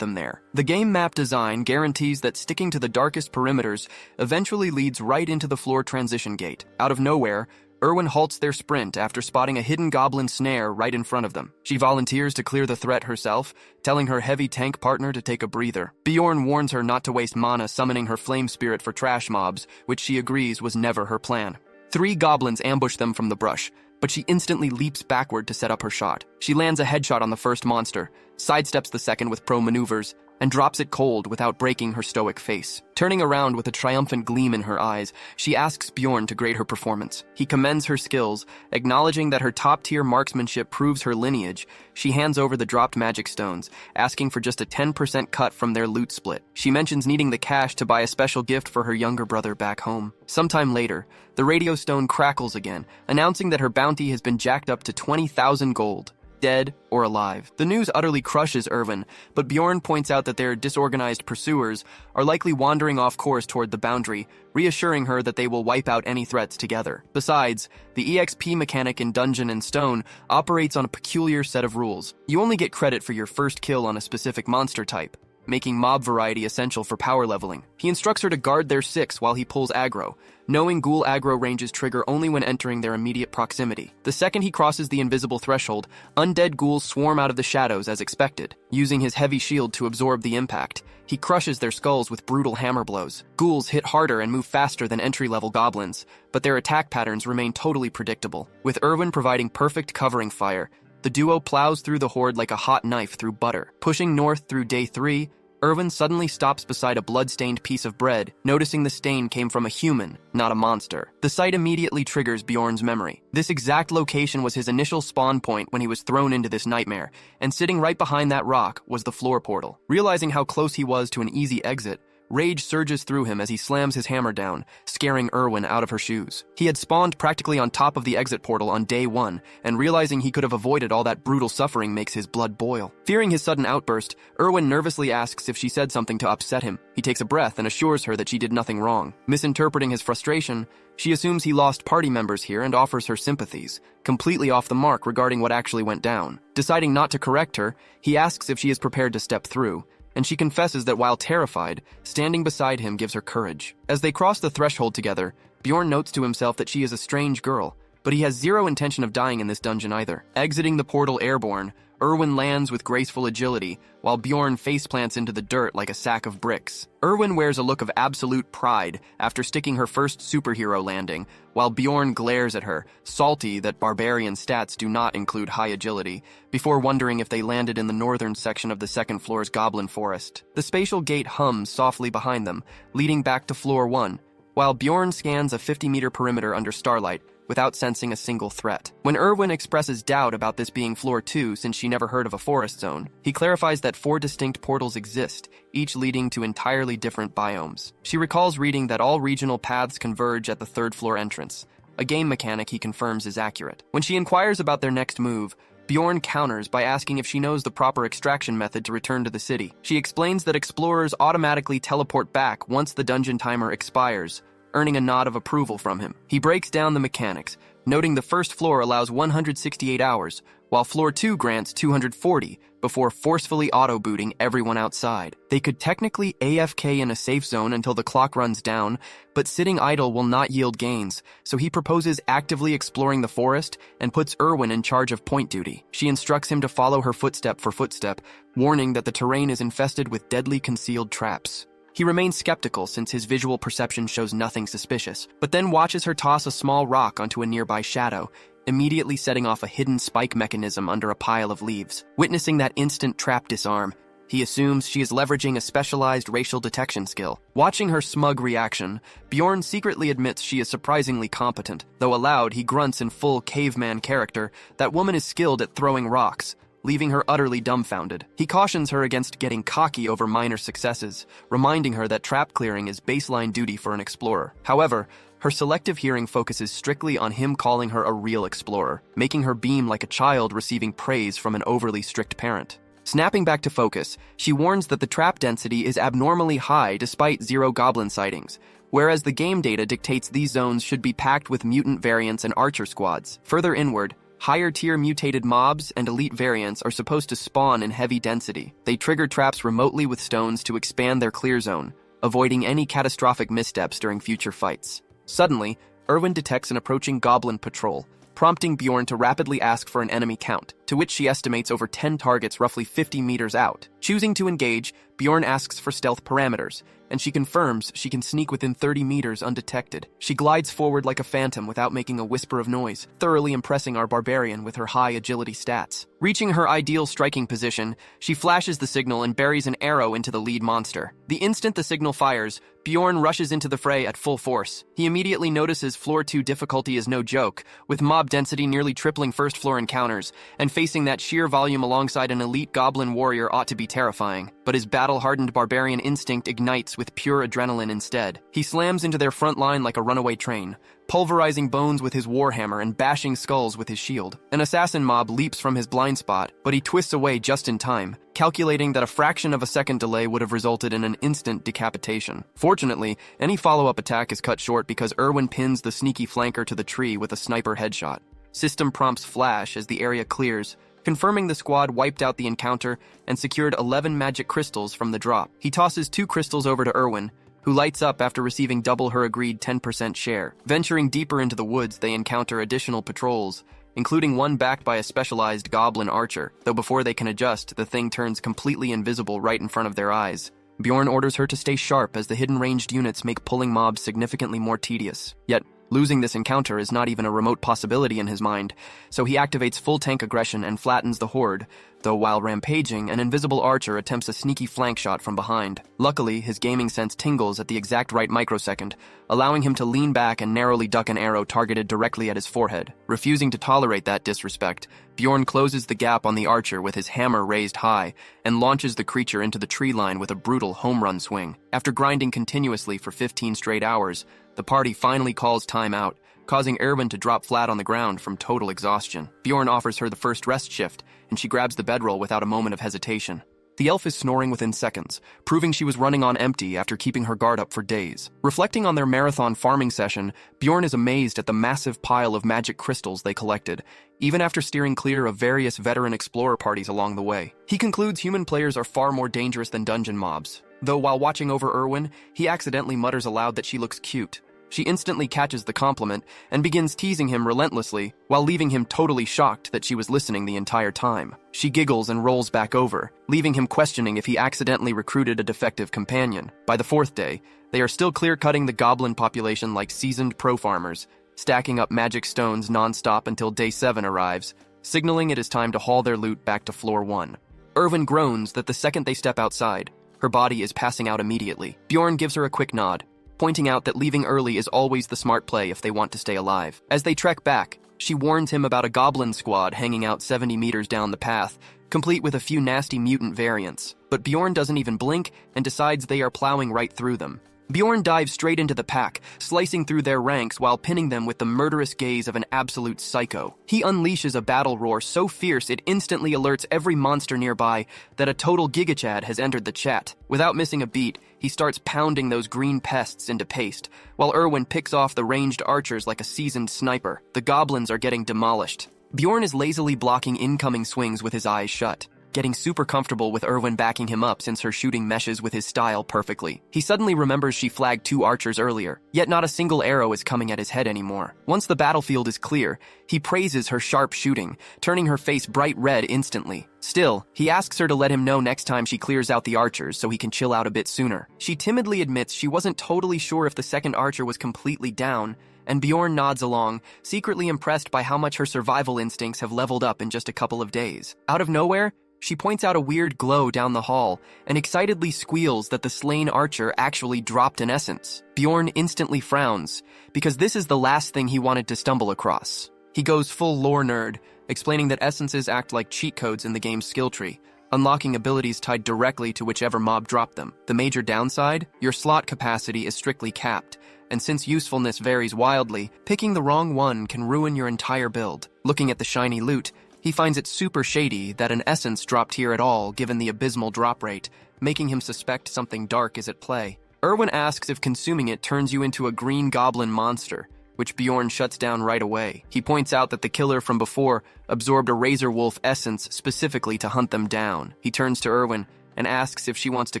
them there. The game map design guarantees that sticking to the darkest perimeters eventually leads right into the floor transition gate. Out of nowhere, Erwin halts their sprint after spotting a hidden goblin snare right in front of them. She volunteers to clear the threat herself, telling her heavy tank partner to take a breather. Bjorn warns her not to waste mana summoning her flame spirit for trash mobs, which she agrees was never her plan. 3 goblins ambush them from the brush, but she instantly leaps backward to set up her shot. She lands a headshot on the first monster, sidesteps the second with pro maneuvers, and drops it cold without breaking her stoic face. Turning around with a triumphant gleam in her eyes, she asks Bjorn to grade her performance. He commends her skills, acknowledging that her top-tier marksmanship proves her lineage. She hands over the dropped magic stones, asking for just a 10% cut from their loot split. She mentions needing the cash to buy a special gift for her younger brother back home. Sometime later, the radio stone crackles again, announcing that her bounty has been jacked up to 20,000 gold. Dead or alive. The news utterly crushes Erwin, but Bjorn points out that their disorganized pursuers are likely wandering off course toward the boundary, reassuring her that they will wipe out any threats together. Besides, the EXP mechanic in Dungeon and Stone operates on a peculiar set of rules. You only get credit for your first kill on a specific monster type, making mob variety essential for power leveling. He instructs her to guard their 6 while he pulls aggro, knowing ghoul aggro ranges trigger only when entering their immediate proximity. The second he crosses the invisible threshold, undead ghouls swarm out of the shadows as expected. Using his heavy shield to absorb the impact, he crushes their skulls with brutal hammer blows. Ghouls hit harder and move faster than entry-level goblins, but their attack patterns remain totally predictable. With Erwin providing perfect covering fire, the duo plows through the horde like a hot knife through butter. Pushing north through day 3, Erwin suddenly stops beside a blood-stained piece of bread, noticing the stain came from a human, not a monster. The sight immediately triggers Bjorn's memory. This exact location was his initial spawn point when he was thrown into this nightmare, and sitting right behind that rock was the floor portal. Realizing how close he was to an easy exit, rage surges through him as he slams his hammer down, scaring Erwin out of her shoes. He had spawned practically on top of the exit portal on day 1, and realizing he could have avoided all that brutal suffering makes his blood boil. Fearing his sudden outburst, Erwin nervously asks if she said something to upset him. He takes a breath and assures her that she did nothing wrong. Misinterpreting his frustration, she assumes he lost party members here and offers her sympathies, completely off the mark regarding what actually went down. Deciding not to correct her, he asks if she is prepared to step through, and she confesses that while terrified, standing beside him gives her courage. As they cross the threshold together, Bjorn notes to himself that she is a strange girl, but he has zero intention of dying in this dungeon either. Exiting the portal airborne, Erwin lands with graceful agility, while Bjorn faceplants into the dirt like a sack of bricks. Erwin wears a look of absolute pride after sticking her first superhero landing, while Bjorn glares at her, salty that Barbarian stats do not include high agility, before wondering if they landed in the northern section of the second floor's goblin forest. The spatial gate hums softly behind them, leading back to floor 1, while Bjorn scans a 50-meter perimeter under starlight, without sensing a single threat. When Erwin expresses doubt about this being floor 2 since she never heard of a forest zone, he clarifies that 4 distinct portals exist, each leading to entirely different biomes. She recalls reading that all regional paths converge at the 3rd floor entrance, a game mechanic he confirms is accurate. When she inquires about their next move, Bjorn counters by asking if she knows the proper extraction method to return to the city. She explains that explorers automatically teleport back once the dungeon timer expires, earning a nod of approval from him. He breaks down the mechanics, noting the first floor allows 168 hours, while floor 2 grants 240, before forcefully auto-booting everyone outside. They could technically AFK in a safe zone until the clock runs down, but sitting idle will not yield gains, so he proposes actively exploring the forest and puts Erwin in charge of point duty. She instructs him to follow her footstep for footstep, warning that the terrain is infested with deadly concealed traps. He remains skeptical since his visual perception shows nothing suspicious, but then watches her toss a small rock onto a nearby shadow, immediately setting off a hidden spike mechanism under a pile of leaves. Witnessing that instant trap disarm, He assumes she is leveraging a specialized racial detection skill. Watching her smug reaction, Bjorn secretly admits she is surprisingly competent, though aloud he grunts in full caveman character that woman is skilled at throwing rocks, leaving her utterly dumbfounded. He cautions her against getting cocky over minor successes, reminding her that trap clearing is baseline duty for an explorer. However, her selective hearing focuses strictly on him calling her a real explorer, making her beam like a child receiving praise from an overly strict parent. Snapping back to focus, she warns that the trap density is abnormally high despite 0 goblin sightings, whereas the game data dictates these zones should be packed with mutant variants and archer squads. Further inward, higher-tier mutated mobs and elite variants are supposed to spawn in heavy density. They trigger traps remotely with stones to expand their clear zone, avoiding any catastrophic missteps during future fights. Suddenly, Erwin detects an approaching goblin patrol, prompting Bjorn to rapidly ask for an enemy count, to which she estimates over 10 targets roughly 50 meters out. Choosing to engage, Bjorn asks for stealth parameters, and she confirms she can sneak within 30 meters undetected. She glides forward like a phantom without making a whisper of noise, thoroughly impressing our barbarian with her high agility stats. Reaching her ideal striking position, she flashes the signal and buries an arrow into the lead monster. The instant the signal fires, Bjorn rushes into the fray at full force. He immediately notices floor 2 difficulty is no joke, with mob density nearly tripling first floor encounters, and facing that sheer volume alongside an elite goblin warrior ought to be terrifying. But his battle-hardened barbarian instinct ignites with pure adrenaline instead. He slams into their front line like a runaway train, pulverizing bones with his warhammer and bashing skulls with his shield. An assassin mob leaps from his blind spot, but he twists away just in time, calculating that a fraction of a second delay would have resulted in an instant decapitation. Fortunately, any follow-up attack is cut short because Erwin pins the sneaky flanker to the tree with a sniper headshot. System prompts flash as the area clears, confirming the squad wiped out the encounter and secured 11 magic crystals from the drop. He tosses 2 crystals over to Erwin, who lights up after receiving double her agreed 10% share. Venturing deeper into the woods, they encounter additional patrols, including one backed by a specialized goblin archer, though before they can adjust, the thing turns completely invisible right in front of their eyes. Bjorn orders her to stay sharp as the hidden ranged units make pulling mobs significantly more tedious. Yet, losing this encounter is not even a remote possibility in his mind, so he activates full tank aggression and flattens the horde, though while rampaging, an invisible archer attempts a sneaky flank shot from behind. Luckily, his gaming sense tingles at the exact right microsecond, allowing him to lean back and narrowly duck an arrow targeted directly at his forehead. Refusing to tolerate that disrespect, Bjorn closes the gap on the archer with his hammer raised high and launches the creature into the tree line with a brutal home run swing. After grinding continuously for 15 straight hours, the party finally calls time out, causing Erwin to drop flat on the ground from total exhaustion. Bjorn offers her the first rest shift, and she grabs the bedroll without a moment of hesitation. The elf is snoring within seconds, proving she was running on empty after keeping her guard up for days. Reflecting on their marathon farming session, Bjorn is amazed at the massive pile of magic crystals they collected, even after steering clear of various veteran explorer parties along the way. He concludes human players are far more dangerous than dungeon mobs, though while watching over Erwin, he accidentally mutters aloud that she looks cute. She instantly catches the compliment and begins teasing him relentlessly, while leaving him totally shocked that she was listening the entire time. She giggles and rolls back over, leaving him questioning if he accidentally recruited a defective companion. By the 4th day, they are still clear-cutting the goblin population like seasoned pro farmers, stacking up magic stones non-stop until day 7 arrives, signaling it is time to haul their loot back to floor 1. Erwin groans that the second they step outside, her body is passing out immediately. Bjorn gives her a quick nod, pointing out that leaving early is always the smart play if they want to stay alive. As they trek back, she warns him about a goblin squad hanging out 70 meters down the path, complete with a few nasty mutant variants. But Bjorn doesn't even blink and decides they are plowing right through them. Bjorn dives straight into the pack, slicing through their ranks while pinning them with the murderous gaze of an absolute psycho. He unleashes a battle roar so fierce it instantly alerts every monster nearby that a total gigachad has entered the chat. Without missing a beat, he starts pounding those green pests into paste, while Erwin picks off the ranged archers like a seasoned sniper. The goblins are getting demolished. Bjorn is lazily blocking incoming swings with his eyes shut, getting super comfortable with Erwin backing him up since her shooting meshes with his style perfectly. He suddenly remembers she flagged 2 archers earlier, yet not a single arrow is coming at his head anymore. Once the battlefield is clear, he praises her sharp shooting, turning her face bright red instantly. Still, he asks her to let him know next time she clears out the archers so he can chill out a bit sooner. She timidly admits she wasn't totally sure if the second archer was completely down, and Bjorn nods along, secretly impressed by how much her survival instincts have leveled up in just a couple of days. Out of nowhere, She points out a weird glow down the hall and excitedly squeals that the slain archer actually dropped an essence. Bjorn instantly frowns, because this is the last thing he wanted to stumble across. He goes full lore nerd, explaining that essences act like cheat codes in the game's skill tree, unlocking abilities tied directly to whichever mob dropped them. The major downside? Your slot capacity is strictly capped, and since usefulness varies wildly, picking the wrong one can ruin your entire build. Looking at the shiny loot, he finds it super shady that an essence dropped here at all given the abysmal drop rate, making him suspect something dark is at play. Erwin asks if consuming it turns you into a green goblin monster, which Bjorn shuts down right away. He points out that the killer from before absorbed a razor wolf essence specifically to hunt them down. He turns to Erwin and asks if she wants to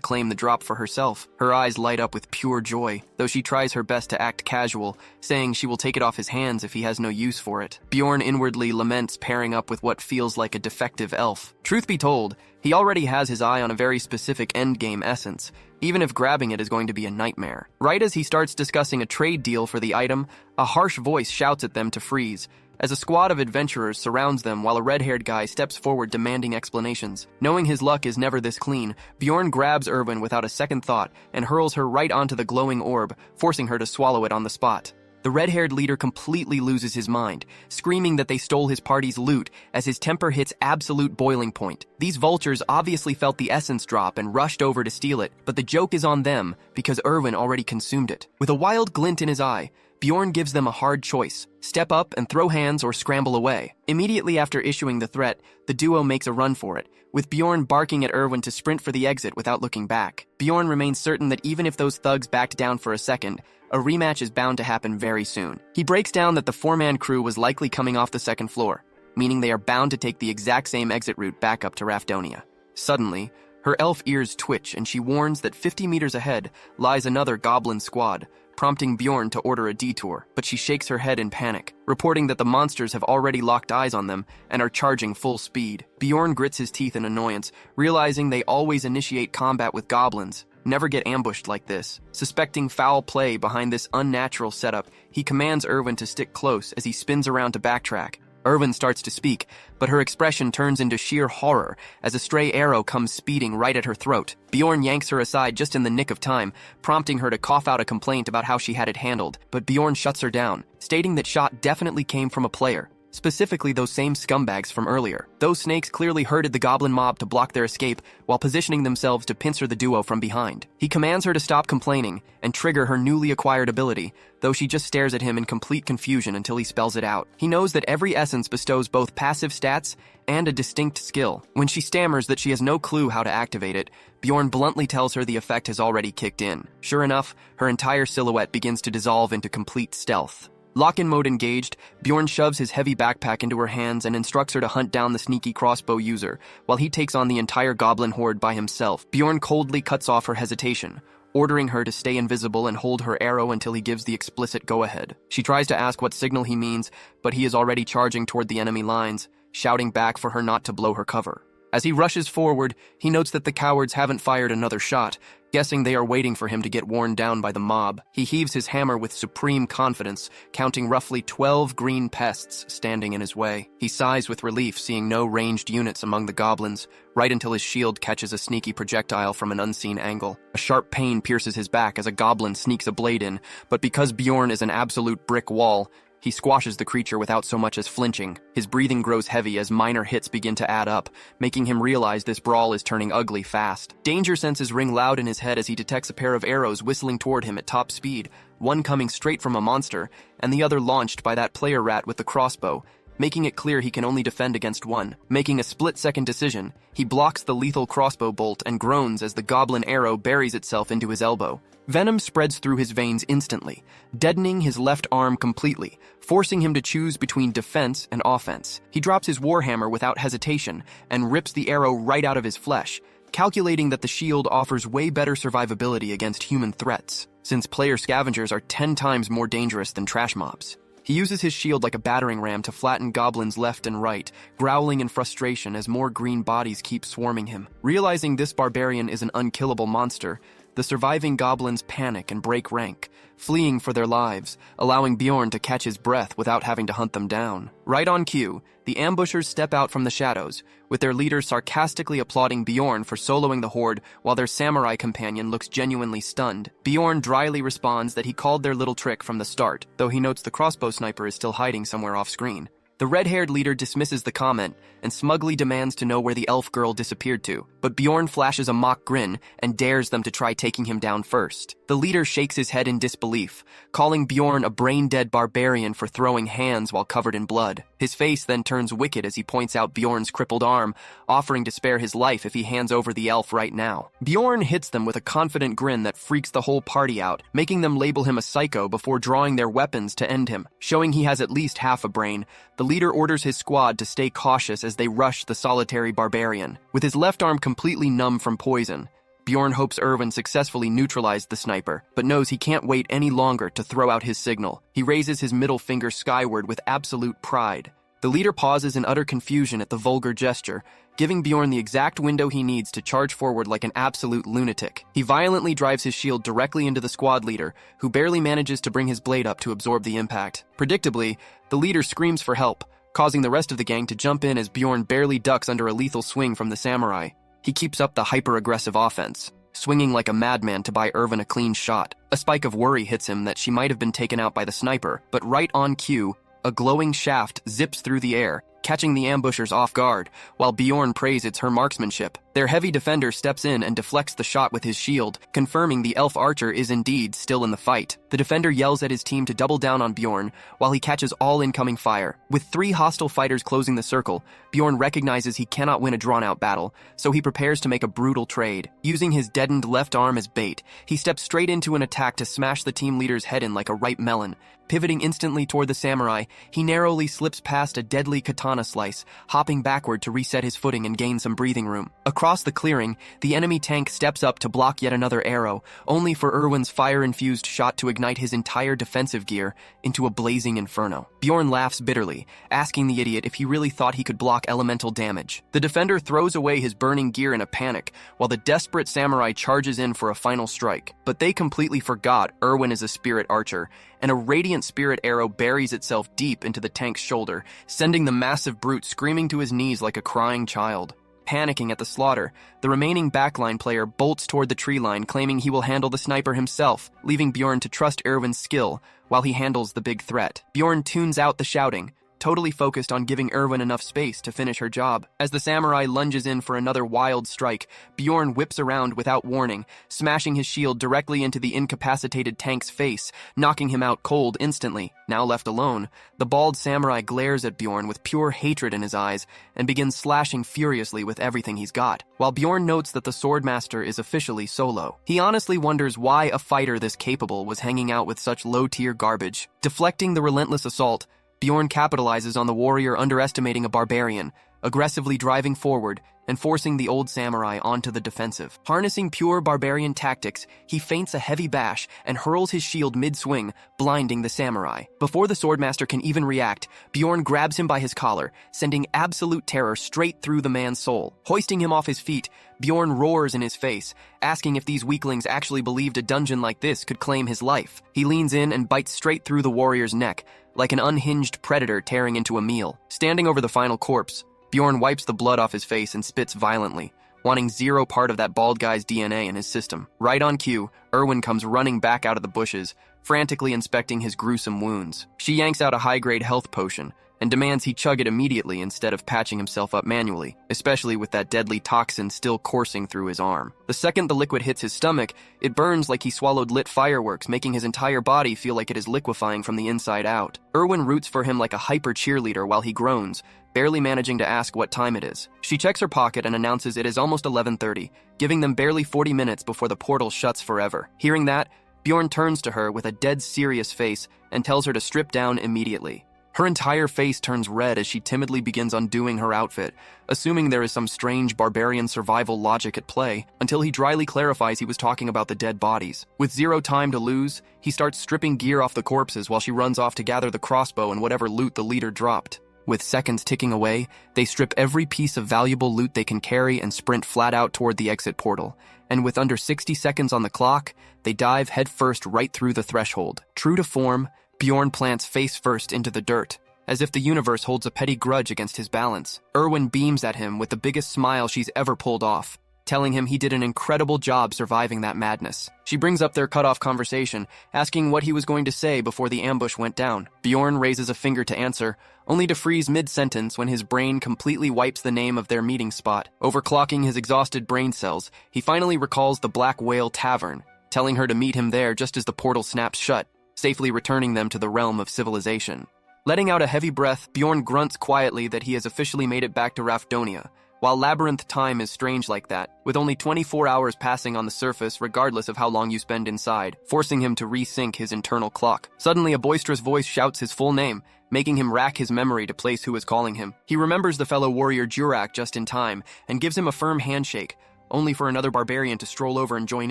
claim the drop for herself. Her eyes light up with pure joy, though she tries her best to act casual, saying she will take it off his hands if he has no use for it. Bjorn inwardly laments pairing up with what feels like a defective elf. Truth be told, he already has his eye on a very specific endgame essence, even if grabbing it is going to be a nightmare. Right as he starts discussing a trade deal for the item, a harsh voice shouts at them to freeze, as a squad of adventurers surrounds them while a red-haired guy steps forward demanding explanations. Knowing his luck is never this clean, Bjorn grabs Erwin without a second thought and hurls her right onto the glowing orb, forcing her to swallow it on the spot. The red-haired leader completely loses his mind, screaming that they stole his party's loot as his temper hits absolute boiling point. These vultures obviously felt the essence drop and rushed over to steal it, but the joke is on them because Erwin already consumed it. With a wild glint in his eye, Bjorn gives them a hard choice: step up and throw hands or scramble away. Immediately after issuing the threat, the duo makes a run for it, with Bjorn barking at Erwin to sprint for the exit without looking back. Bjorn remains certain that even if those thugs backed down for a second, a rematch is bound to happen very soon. He breaks down that the four-man crew was likely coming off the second floor, meaning they are bound to take the exact same exit route back up to Rafdonia. Suddenly, her elf ears twitch and she warns that 50 meters ahead lies another goblin squad, prompting Bjorn to order a detour, but she shakes her head in panic, reporting that the monsters have already locked eyes on them and are charging full speed. Bjorn grits his teeth in annoyance, realizing they always initiate combat with goblins, never get ambushed like this. Suspecting foul play behind this unnatural setup, he commands Erwin to stick close as he spins around to backtrack. Erwin starts to speak, but her expression turns into sheer horror as a stray arrow comes speeding right at her throat. Bjorn yanks her aside just in the nick of time, prompting her to cough out a complaint about how she had it handled, but Bjorn shuts her down, stating that shot definitely came from a player, specifically those same scumbags from earlier. Those snakes clearly herded the goblin mob to block their escape while positioning themselves to pincer the duo from behind. He commands her to stop complaining and trigger her newly acquired ability, though she just stares at him in complete confusion until he spells it out. He knows that every essence bestows both passive stats and a distinct skill. When she stammers that she has no clue how to activate it, Bjorn bluntly tells her the effect has already kicked in. Sure enough, her entire silhouette begins to dissolve into complete stealth. Lock-in mode engaged, Bjorn shoves his heavy backpack into her hands and instructs her to hunt down the sneaky crossbow user, while he takes on the entire goblin horde by himself. Bjorn coldly cuts off her hesitation, ordering her to stay invisible and hold her arrow until he gives the explicit go-ahead. She tries to ask what signal he means, but he is already charging toward the enemy lines, shouting back for her not to blow her cover. As he rushes forward, he notes that the cowards haven't fired another shot, guessing they are waiting for him to get worn down by the mob. He heaves his hammer with supreme confidence, counting roughly 12 green pests standing in his way. He sighs with relief, seeing no ranged units among the goblins, right until his shield catches a sneaky projectile from an unseen angle. A sharp pain pierces his back as a goblin sneaks a blade in, but because Bjorn is an absolute brick wall, he squashes the creature without so much as flinching. His breathing grows heavy as minor hits begin to add up, making him realize this brawl is turning ugly fast. Danger senses ring loud in his head as he detects a pair of arrows whistling toward him at top speed, one coming straight from a monster, and the other launched by that player rat with the crossbow, making it clear he can only defend against one. Making a split-second decision, he blocks the lethal crossbow bolt and groans as the goblin arrow buries itself into his elbow. Venom spreads through his veins instantly, deadening his left arm completely, forcing him to choose between defense and offense. He drops his warhammer without hesitation and rips the arrow right out of his flesh, calculating that the shield offers way better survivability against human threats, since player scavengers are 10 times more dangerous than trash mobs. He uses his shield like a battering ram to flatten goblins left and right, growling in frustration as more green bodies keep swarming him. Realizing this barbarian is an unkillable monster, The surviving goblins panic and break rank, fleeing for their lives, allowing Bjorn to catch his breath without having to hunt them down. Right on cue, the ambushers step out from the shadows, with their leader sarcastically applauding Bjorn for soloing the horde while their samurai companion looks genuinely stunned. Bjorn dryly responds that he called their little trick from the start, though he notes the crossbow sniper is still hiding somewhere off-screen. The red-haired leader dismisses the comment and smugly demands to know where the elf girl disappeared to, but Bjorn flashes a mock grin and dares them to try taking him down first. The leader shakes his head in disbelief, calling Bjorn a brain-dead barbarian for throwing hands while covered in blood. His face then turns wicked as he points out Bjorn's crippled arm, offering to spare his life if he hands over the elf right now. Bjorn hits them with a confident grin that freaks the whole party out, making them label him a psycho before drawing their weapons to end him. Showing he has at least half a brain, the leader orders his squad to stay cautious as they rush the solitary barbarian. With his left arm completely numb from poison, Bjorn hopes Erwin successfully neutralized the sniper, but knows he can't wait any longer to throw out his signal. He raises his middle finger skyward with absolute pride. The leader pauses in utter confusion at the vulgar gesture, giving Bjorn the exact window he needs to charge forward like an absolute lunatic. He violently drives his shield directly into the squad leader, who barely manages to bring his blade up to absorb the impact. Predictably, the leader screams for help, causing the rest of the gang to jump in as Bjorn barely ducks under a lethal swing from the samurai. He keeps up the hyper-aggressive offense, swinging like a madman to buy Erwin a clean shot. A spike of worry hits him that she might have been taken out by the sniper, but right on cue, a glowing shaft zips through the air, catching the ambushers off guard, while Bjorn prays it's her marksmanship. Their heavy defender steps in and deflects the shot with his shield, confirming the elf archer is indeed still in the fight. The defender yells at his team to double down on Bjorn, while he catches all incoming fire. With 3 hostile fighters closing the circle, Bjorn recognizes he cannot win a drawn-out battle, so he prepares to make a brutal trade. Using his deadened left arm as bait, he steps straight into an attack to smash the team leader's head in like a ripe melon. Pivoting instantly toward the samurai, he narrowly slips past a deadly katana slice, hopping backward to reset his footing and gain some breathing room. Across the clearing, the enemy tank steps up to block yet another arrow, only for Erwin's fire-infused shot to ignite his entire defensive gear into a blazing inferno. Bjorn laughs bitterly, asking the idiot if he really thought he could block elemental damage. The defender throws away his burning gear in a panic, while the desperate samurai charges in for a final strike. But they completely forgot Erwin is a spirit archer, and a radiant spirit arrow buries itself deep into the tank's shoulder, sending the massive brute screaming to his knees like a crying child. Panicking at the slaughter, the remaining backline player bolts toward the tree line, claiming he will handle the sniper himself, leaving Bjorn to trust Erwin's skill while he handles the big threat. Bjorn tunes out the shouting, totally focused on giving Erwin enough space to finish her job. As the samurai lunges in for another wild strike, Bjorn whips around without warning, smashing his shield directly into the incapacitated tank's face, knocking him out cold instantly. Now left alone, the bald samurai glares at Bjorn with pure hatred in his eyes and begins slashing furiously with everything he's got. While Bjorn notes that the swordmaster is officially solo, he honestly wonders why a fighter this capable was hanging out with such low-tier garbage. Deflecting the relentless assault, Bjorn capitalizes on the warrior underestimating a barbarian, aggressively driving forward and forcing the old samurai onto the defensive. Harnessing pure barbarian tactics, he feints a heavy bash and hurls his shield mid-swing, blinding the samurai. Before the swordmaster can even react, Bjorn grabs him by his collar, sending absolute terror straight through the man's soul. Hoisting him off his feet, Bjorn roars in his face, asking if these weaklings actually believed a dungeon like this could claim his life. He leans in and bites straight through the warrior's neck, like an unhinged predator tearing into a meal. Standing over the final corpse, Bjorn wipes the blood off his face and spits violently, wanting zero part of that bald guy's DNA in his system. Right on cue, Erwin comes running back out of the bushes, frantically inspecting his gruesome wounds. She yanks out a high-grade health potion and demands he chug it immediately instead of patching himself up manually, especially with that deadly toxin still coursing through his arm. The second the liquid hits his stomach, it burns like he swallowed lit fireworks, making his entire body feel like it is liquefying from the inside out. Erwin roots for him like a hyper cheerleader while he groans, barely managing to ask what time it is. She checks her pocket and announces it is almost 11:30, giving them barely 40 minutes before the portal shuts forever. Hearing that, Bjorn turns to her with a dead serious face and tells her to strip down immediately. Her entire face turns red as she timidly begins undoing her outfit, assuming there is some strange barbarian survival logic at play, until he dryly clarifies he was talking about the dead bodies. With zero time to lose, he starts stripping gear off the corpses while she runs off to gather the crossbow and whatever loot the leader dropped. With seconds ticking away, they strip every piece of valuable loot they can carry and sprint flat out toward the exit portal. And with under 60 seconds on the clock, they dive headfirst right through the threshold. True to form, Bjorn plants face first into the dirt, as if the universe holds a petty grudge against his balance. Erwin beams at him with the biggest smile she's ever pulled off, telling him he did an incredible job surviving that madness. She brings up their cut-off conversation, asking what he was going to say before the ambush went down. Bjorn raises a finger to answer, only to freeze mid-sentence when his brain completely wipes the name of their meeting spot. Overclocking his exhausted brain cells, he finally recalls the Black Whale Tavern, telling her to meet him there just as the portal snaps shut, safely returning them to the realm of civilization. Letting out a heavy breath, Bjorn grunts quietly that he has officially made it back to Rafdonia. While labyrinth time is strange like that, with only 24 hours passing on the surface regardless of how long you spend inside, forcing him to resync his internal clock. Suddenly a boisterous voice shouts his full name, making him rack his memory to place who is calling him. He remembers the fellow warrior Jurak just in time, and gives him a firm handshake, only for another barbarian to stroll over and join